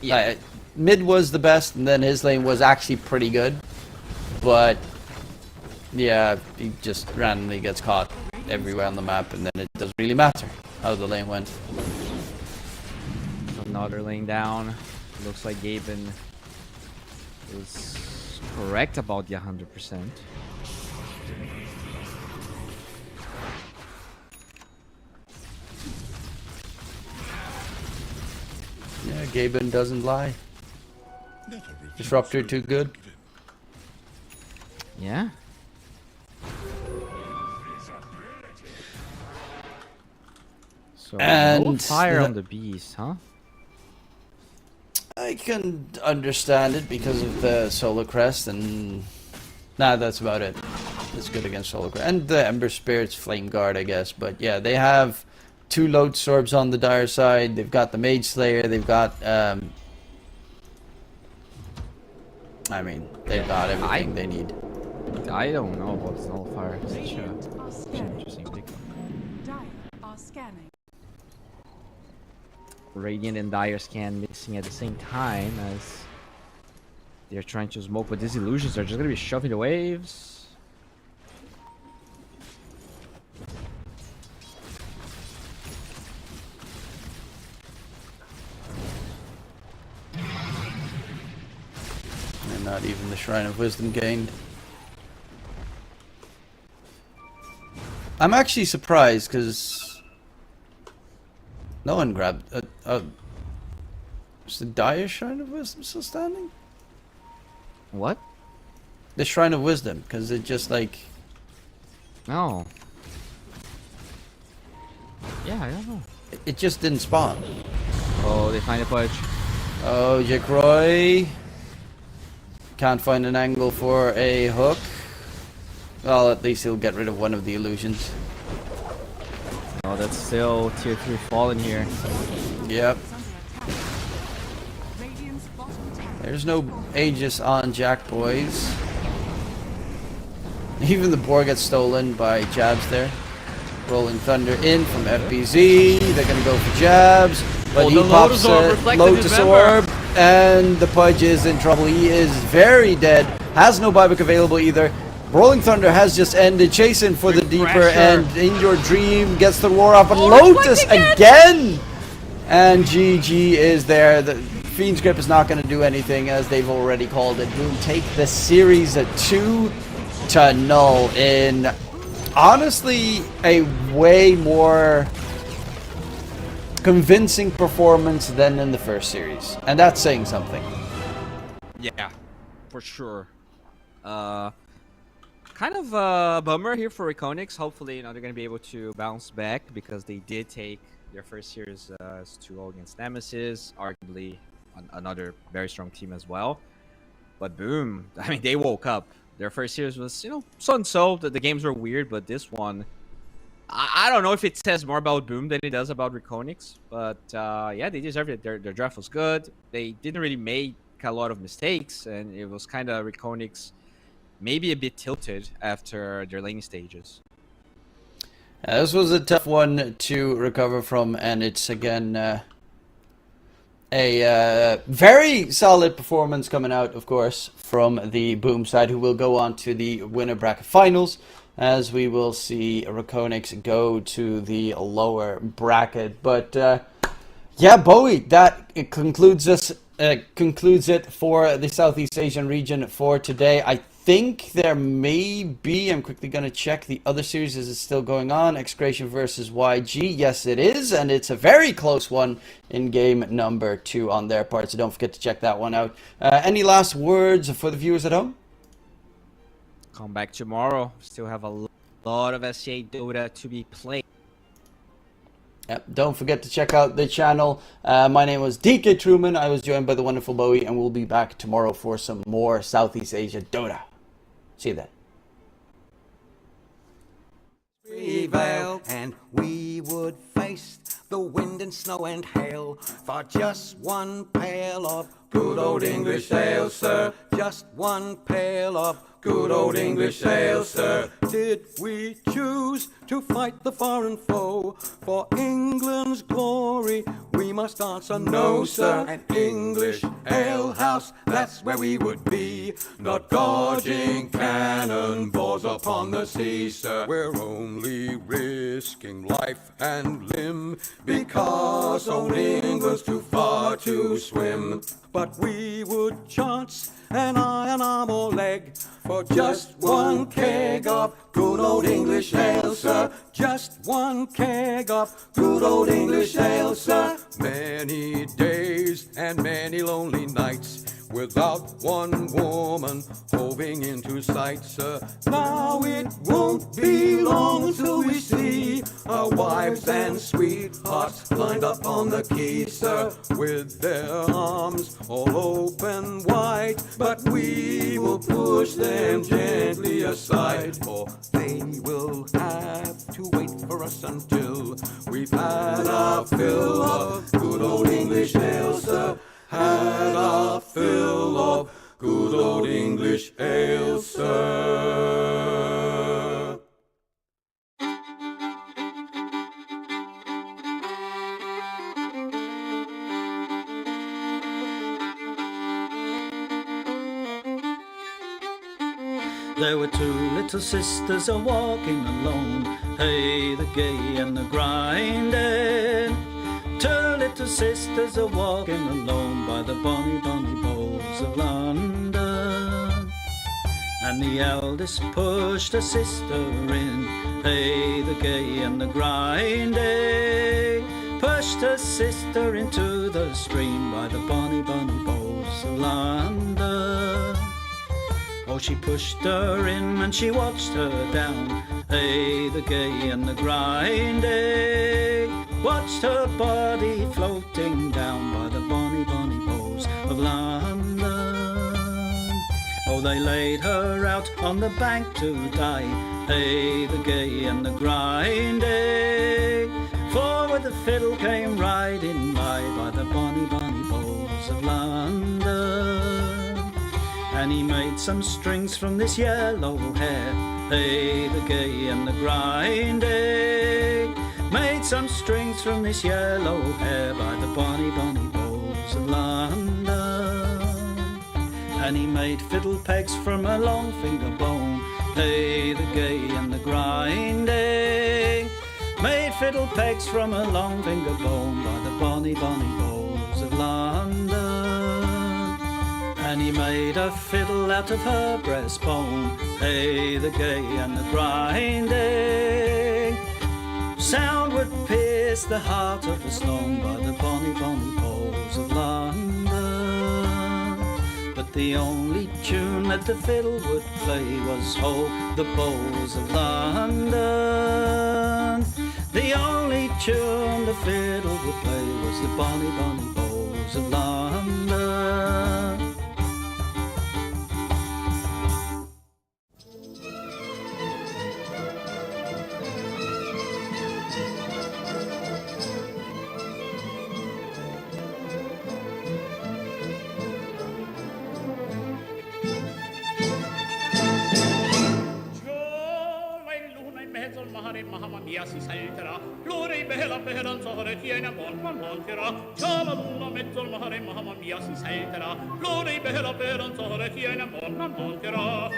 Yeah. Mid was the best, and then his lane was actually pretty good. But yeah, he just randomly gets caught everywhere on the map, and then it doesn't really matter how the lane went. Another lane down. Looks like Gaben is correct about the 100%. Yeah, Gaben doesn't lie. Disruptor too good. Yeah. So no fire on the beast, huh? I can understand it because of the Solar Crest, and that's about it. It's good against Solar Crest and the Ember Spirit's Flame Guard, I guess. But yeah, they have 2 load sorbs on the dire side. They've got the Mage Slayer. They've got I mean, they've got everything they need. I don't know about Nullfire. Such an interesting pick. Dire are scanning. Radiant and Dire scan mixing at the same time as they're trying to smoke, but these illusions are just gonna be shoving the waves. And not even the Shrine of Wisdom gained. I'm actually surprised because no one grabbed. Is the Dire Shrine of Wisdom still standing? What? The Shrine of Wisdom, because it just like. No. Yeah, I don't know. It just didn't spawn. Oh, they find a Pudge. Oh, Jack Roy. Can't find an angle for a hook. Well, at least he'll get rid of one of the illusions. Oh, that's still tier 3 fallen here. Yep. There's no Aegis on Jack, boys. Even the boar gets stolen by Jabs there. Rolling Thunder in from FBZ. They're gonna go for Jabs, but he pops Lotus Orb, and the Pudge is in trouble. He is very dead. Has no buyback available either. Rolling Thunder has just ended. Chasing for the deeper, and In Your Dream gets the roar off, and Lotus again! And GG is there. The Fiend's Grip is not going to do anything, as they've already called it. Boom, take the series at 2-0 in honestly a way more convincing performance than in the first series, and that's saying something. Yeah, for sure. kind of a bummer here for Iconics. Hopefully, they're going to be able to bounce back because they did take their first series 2-0 against Nemesis, arguably another very strong team as well. But boom, I mean, they woke up. Their first series was, so-and-so. The games were weird, but this one, I don't know if it says more about Boom than it does about Iconics. But yeah, they deserved it. Their draft was good. They didn't really make a lot of mistakes, and it was kind of Iconics maybe a bit tilted after their lane stages. This was a tough one to recover from, and it's again a very solid performance coming out, of course, from the Boom side, who will go on to the winner bracket finals, as we will see Iconics go to the lower bracket. But yeah, Bowie, that concludes it for the Southeast Asian region for today. I think there may be, I'm quickly going to check the other series. Is it still going on? Excretion versus YG. Yes, it is. And it's a very close one in game number 2 on their part. So don't forget to check that one out. Any last words for the viewers at home? Come back tomorrow. Still have a lot of SCA Dota to be played. Yep, don't forget to check out the channel. My name was DK Truman. I was joined by the wonderful Bowie, and we'll be back tomorrow for some more Southeast Asia Dota. See you then. Prevail, and we would face the wind and snow and hail for just one pail of good old English ale, sir. Just one pail of good old English ale, sir. Did we choose to fight the foreign foe for England's glory? We must answer no, sir. An English ale house, that's where we would be, not dodging cannonballs upon the sea, sir. We're only risking life and limb because old England's too far to swim. But we would chance an arm or leg for just one keg of good old English ale, sir. Just one keg of good old English ale, sir. Many days and many lonely nights without one woman hoving into sight, sir. Now it won't be long till we see our wives and sweethearts lined up on the quay, sir, with their arms all open wide. But we will push them gently aside, for they will have to wait for us until we've had our fill of good old English ale, sir. Had our fill of good old English ale, sir. There were 2 little sisters a-walking alone, hey, the gay and the grinding. 2 little sisters a-walking alone by the bonny, bonny bowls of London. And the eldest pushed her sister in, hey, the gay and the grinding. Pushed her sister into the stream by the bonny, bonny bowls of London. Oh, she pushed her in and she watched her down, hey, the gay and the grinding. Watched her body floating down by the bonny, bonny bowls of London. Oh, they laid her out on the bank to die, hey, the gay and the grinding. For with the fiddle came riding by the bonny, bonny bowls of London. And he made some strings from this yellow hair, hey, the gay and the grinding. Made some strings from this yellow hair by the bonny, bonny bowls of London. And he made fiddle pegs from a long finger bone, hey, the gay and the grinding. Made fiddle pegs from a long finger bone by the bonny, bonny bowls of London. And he made a fiddle out of her breastbone, hey, the gay and the grinding. Sound would pierce the heart of a stone by the bonny, bonny bowls of London. But the only tune tune that the fiddle would play was Ho, the Bows of London. The only tune the fiddle would play was the Bonny, Bonny Bows of London. Mamma mia si salterà, l'ora è bella per danzare, tiene buon mancherà. C'ha la luna mezzo al mare, mamma mia si salterà, l'ora è bella per danzare, tiene buon mancherà.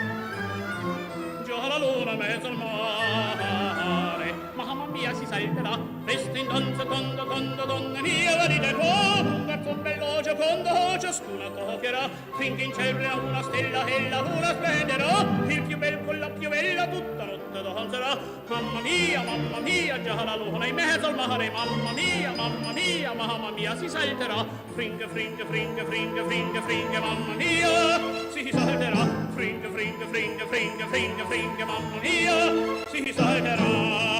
Già la luna mezzo al mare, mamma mia si salterà, resta in danza donna mia, la ride qua, un garzon bello giocondo, ciascuna toccherà, finché in cielo una stella e la luna splenderà, il più bel con la più bella tutta notte danzerà. Mamma mia, già la luna in mezzo al mare, mamma mia, si salterà, fringe, mamma mia, si salterà, fringe, mamma mia, si salterà.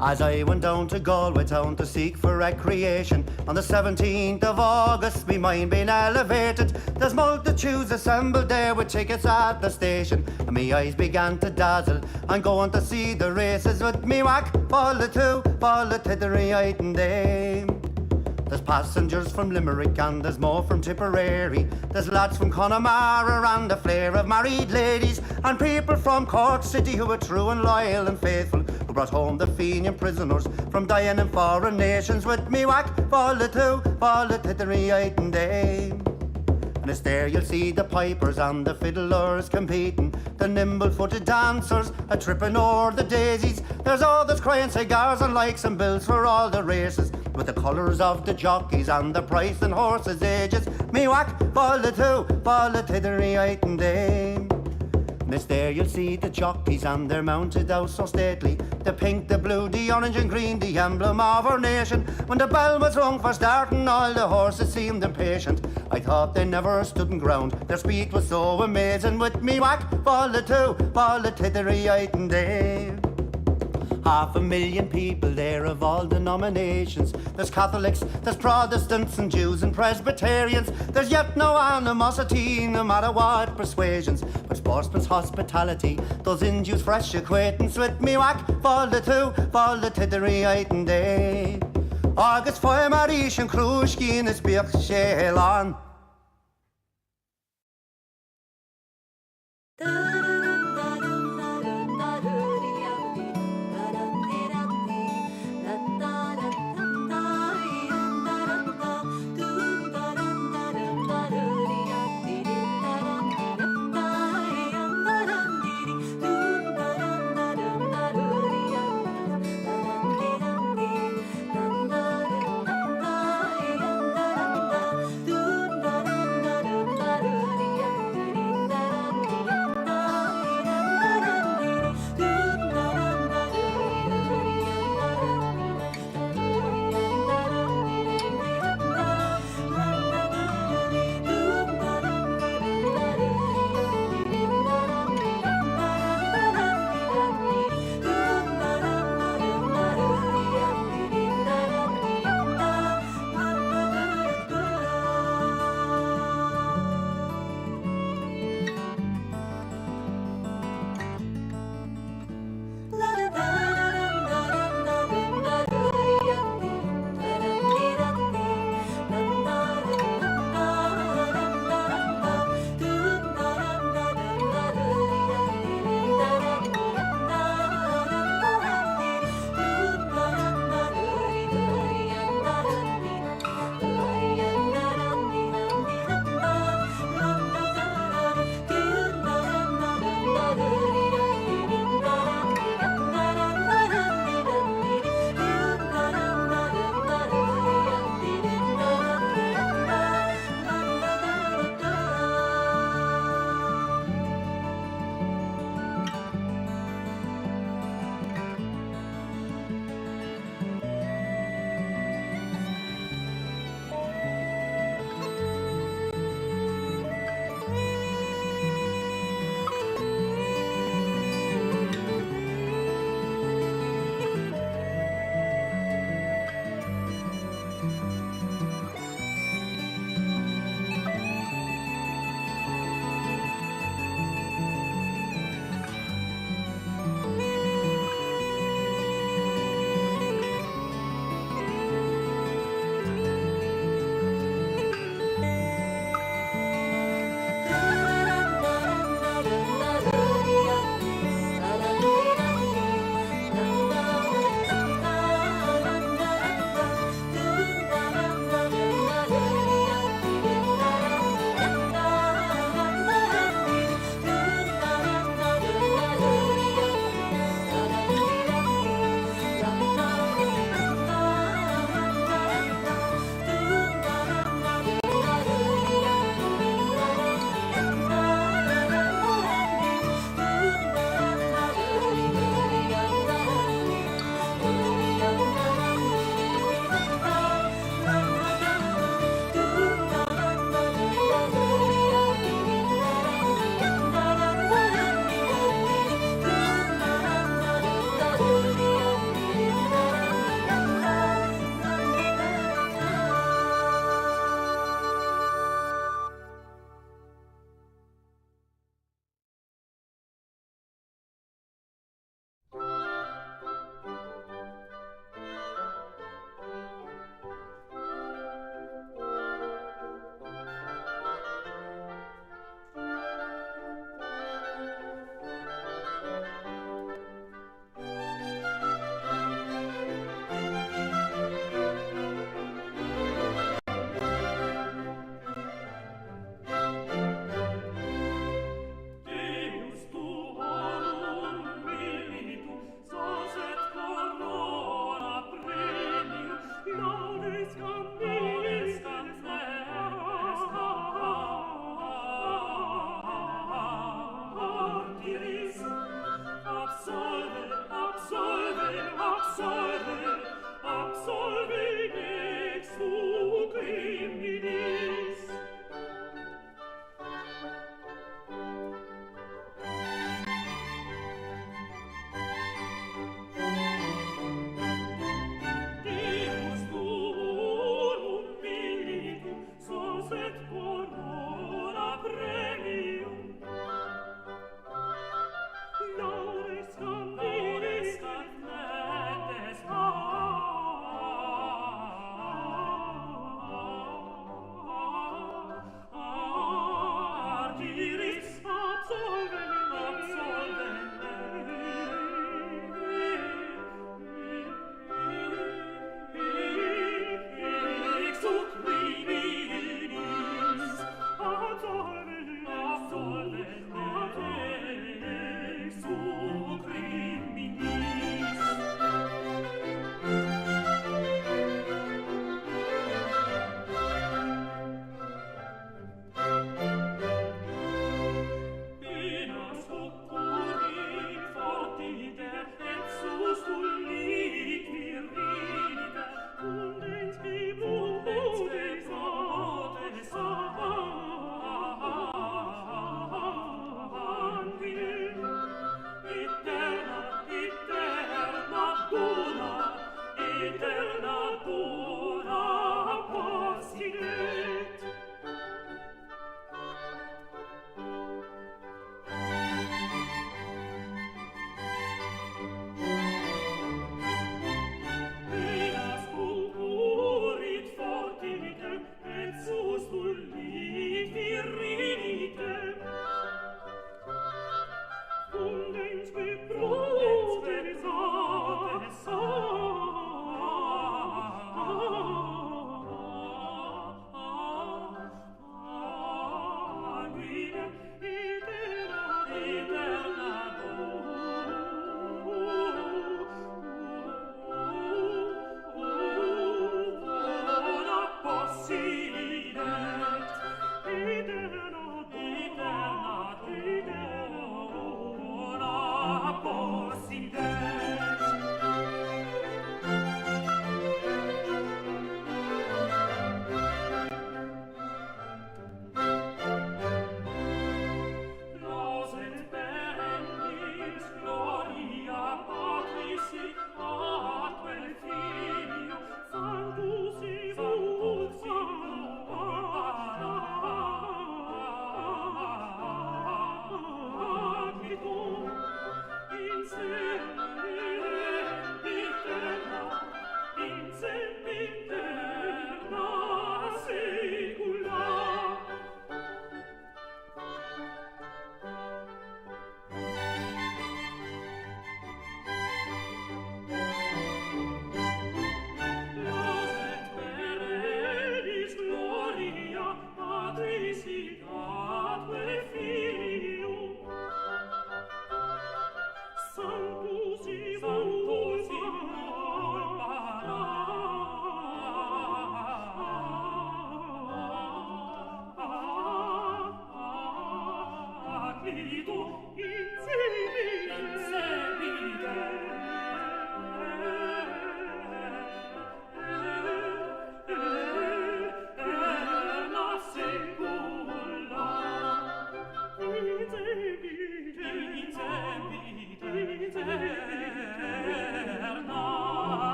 As I went down to Galway town to seek for recreation, on the 17th of August, me mind being elevated. There's multitudes assembled there with tickets at the station, and me eyes began to dazzle. I'm going to see the races with me whack, fall the tittery and dame. There's passengers from Limerick and there's more from Tipperary. There's lads from Connemara and a flare of married ladies, and people from Cork City who are true and loyal and faithful, who brought home the Fenian prisoners from dying in foreign nations. With me whack, fall the tittery and dame. And it's there you'll see the pipers and the fiddlers competing, the nimble-footed dancers a tripping o'er the daisies. There's others crying cigars and likes and bills for all the races, with the colours of the jockeys and the price and horses' ages. Me whack, fall the tittery and dame. And it's there you'll see the jockeys and they're mounted out so stately, the pink, the blue, the orange and green, the emblem of our nation. When the bell was rung for starting, all the horses seemed impatient. I thought they never stood in ground, their speed was so amazing. With me whack, fall the tittery and dame. 500,000 people there of all denominations. There's Catholics, there's Protestants and Jews and Presbyterians. There's yet no animosity, no matter what persuasions, but sportsman's hospitality, those Indians fresh acquaintance. With me whack, fall the tittery and day. Agus foy marish and crushkin is birch shelan.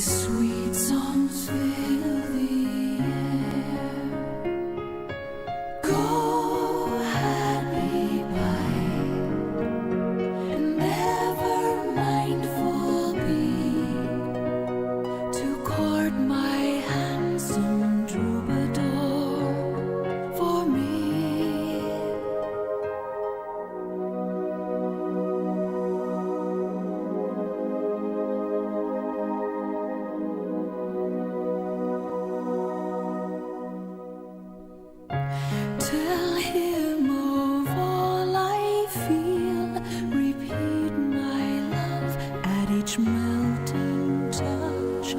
with sweet songs fill the air. Go, happy bye, and never mindful be to court my handsome troubadour for me. Tell him of all I feel, repeat my love at each melting touch,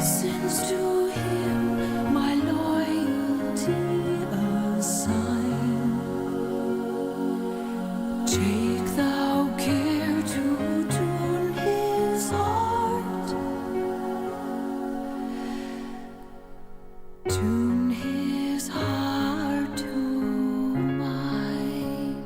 since to him my loyalty assign. Take thou care to tune his heart, tune his heart to mine.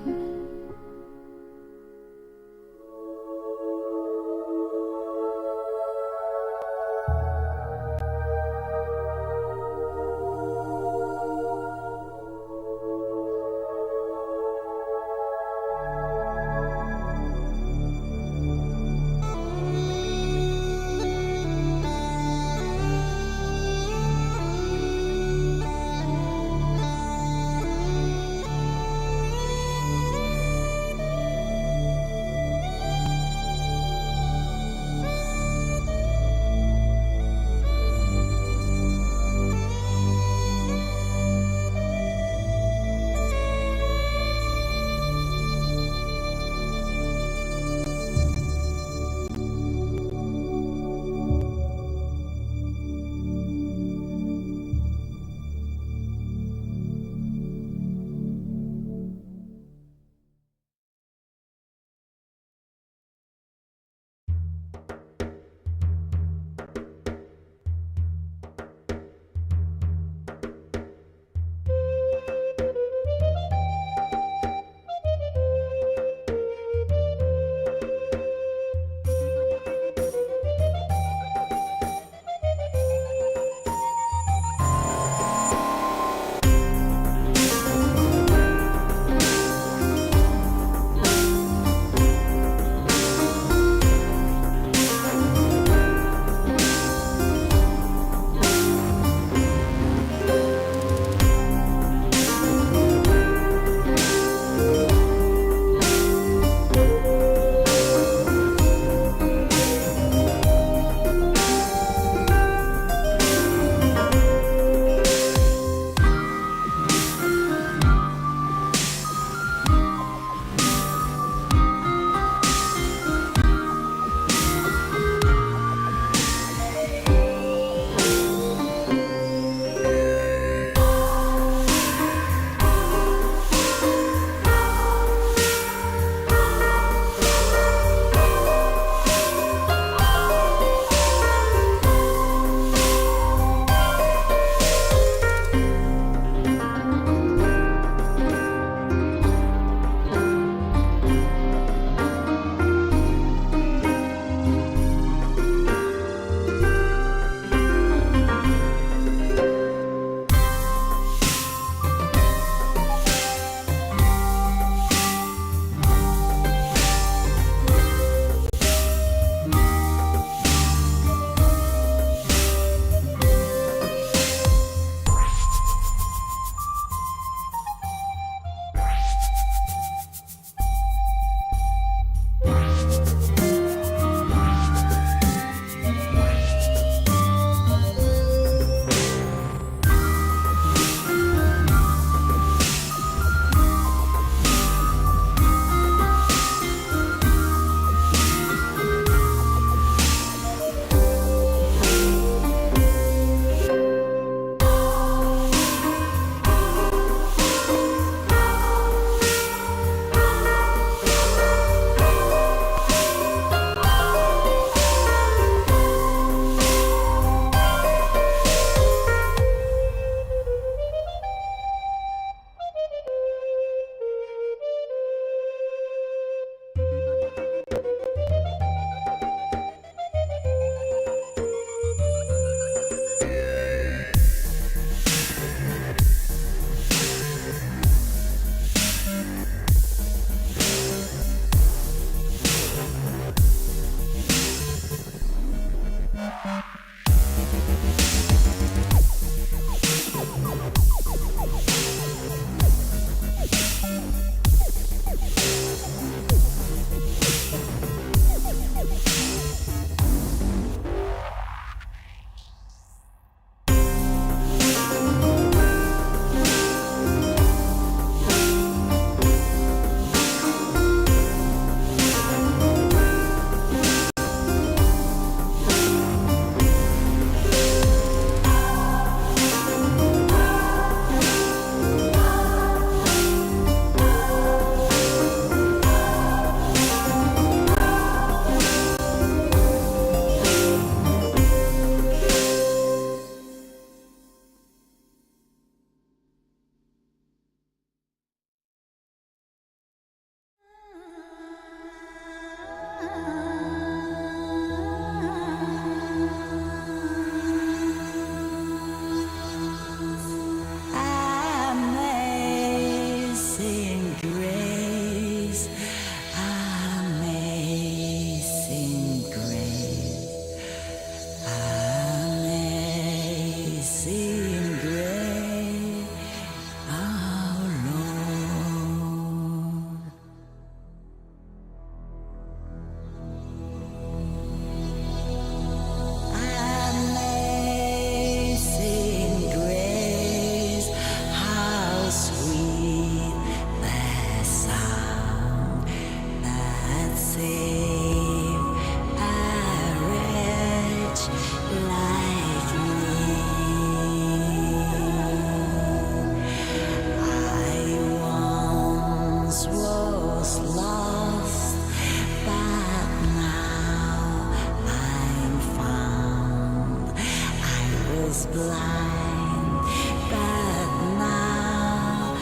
was blind, but now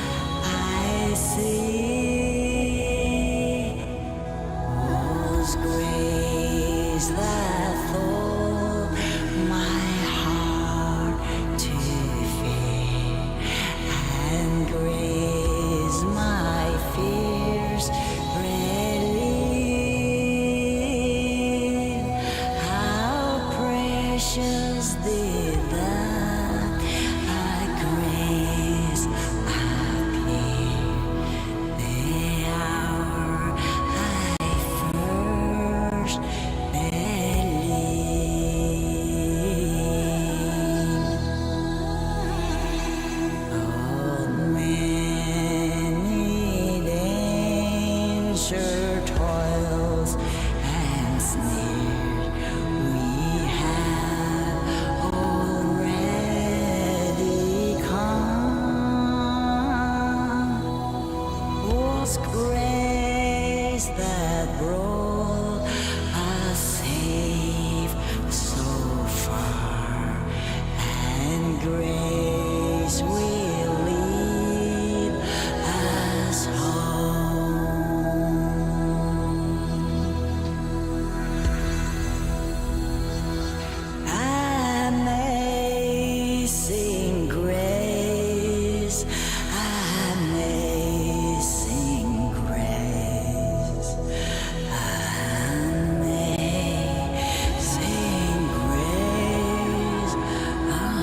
I see was grace that taught my heart to fear, and grace my fears relieve. How precious did that grace appear the hour I first believed. Oh, many danger toils and snares we have already come. Was grace that brought us safe so far, and grace will lead us home. Amazing grace, amazing grace, amazing grace, our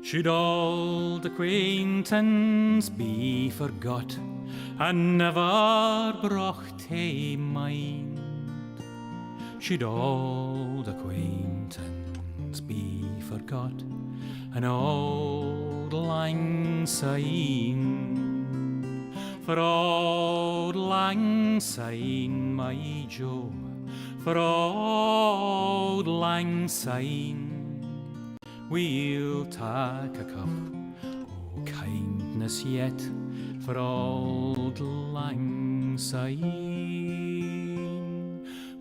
Should old acquaintance be forgot and never brought to mind? Should old acquaintance be forgot and old lang syne? For old lang syne, my Joe, for old lang syne, we'll take a cup o' kindness yet for old lang syne.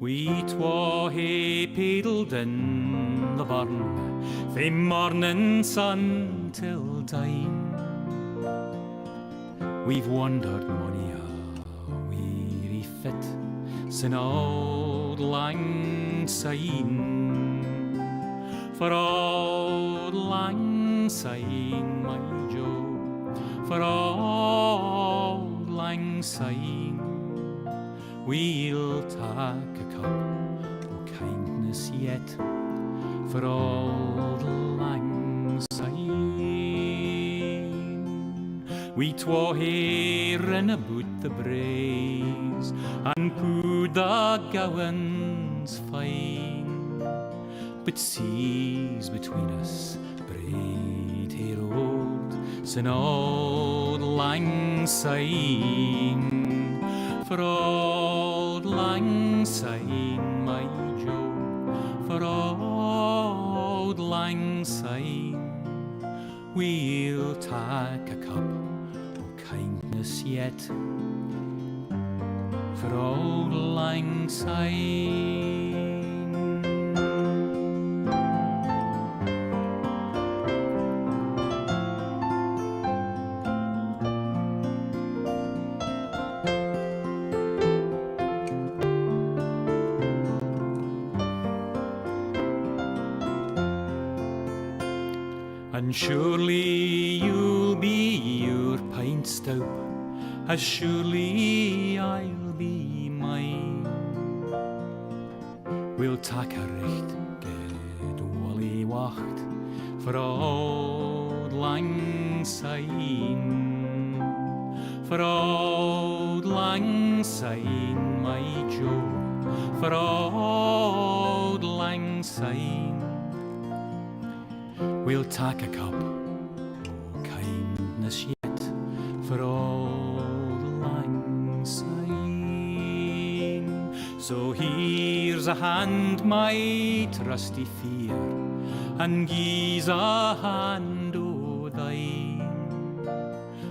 We twa hae paddled in the burn fae morning sun till dine. We've wandered mony a weary fit sin old lang syne. For old lang syne, my Joe, for old lang syne, we'll take a cup o' kindness yet for old lang syne. We twa hae rin aboot the braes and pooed the gowans fine, but seas between us braid hae rolled sin old lang syne. For old lang syne, my Joe, for old lang syne, we'll take a cup o' kindness yet for old lang syne. And surely you'll be your pint stout, as surely I'll be mine. We'll tak a recht good wally wacht for old lang syne, for old lang syne, my Joe, for old lang syne. We'll tak a cup o' kindness yet for old lang syne. So here's a hand, my trusty fear, and gie's a hand o' thine.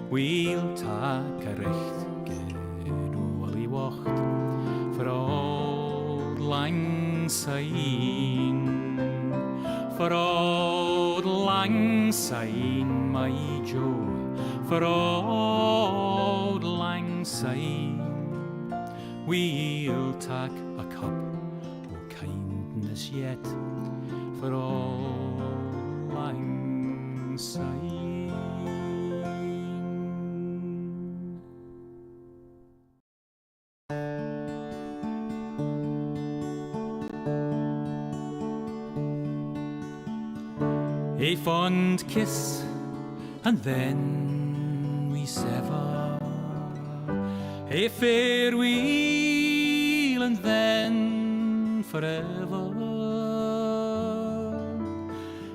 We'll tak a recht good wally wacht for old lang syne, for old lang syne, my Joe, for old lang syne. We'll tak a cup o' kindness yet for old lang syne. A fond kiss, and then we sever. A farewell, and then forever.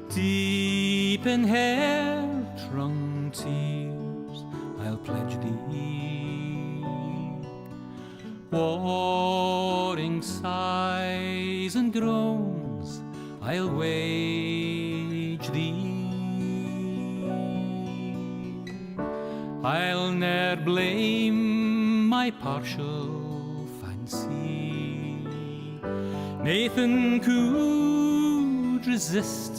Deep in hair-wrung tears, I'll pledge thee. Warring sighs and groans, I'll wage thee. I'll ne'er blame my partial fancy. Nathan could resist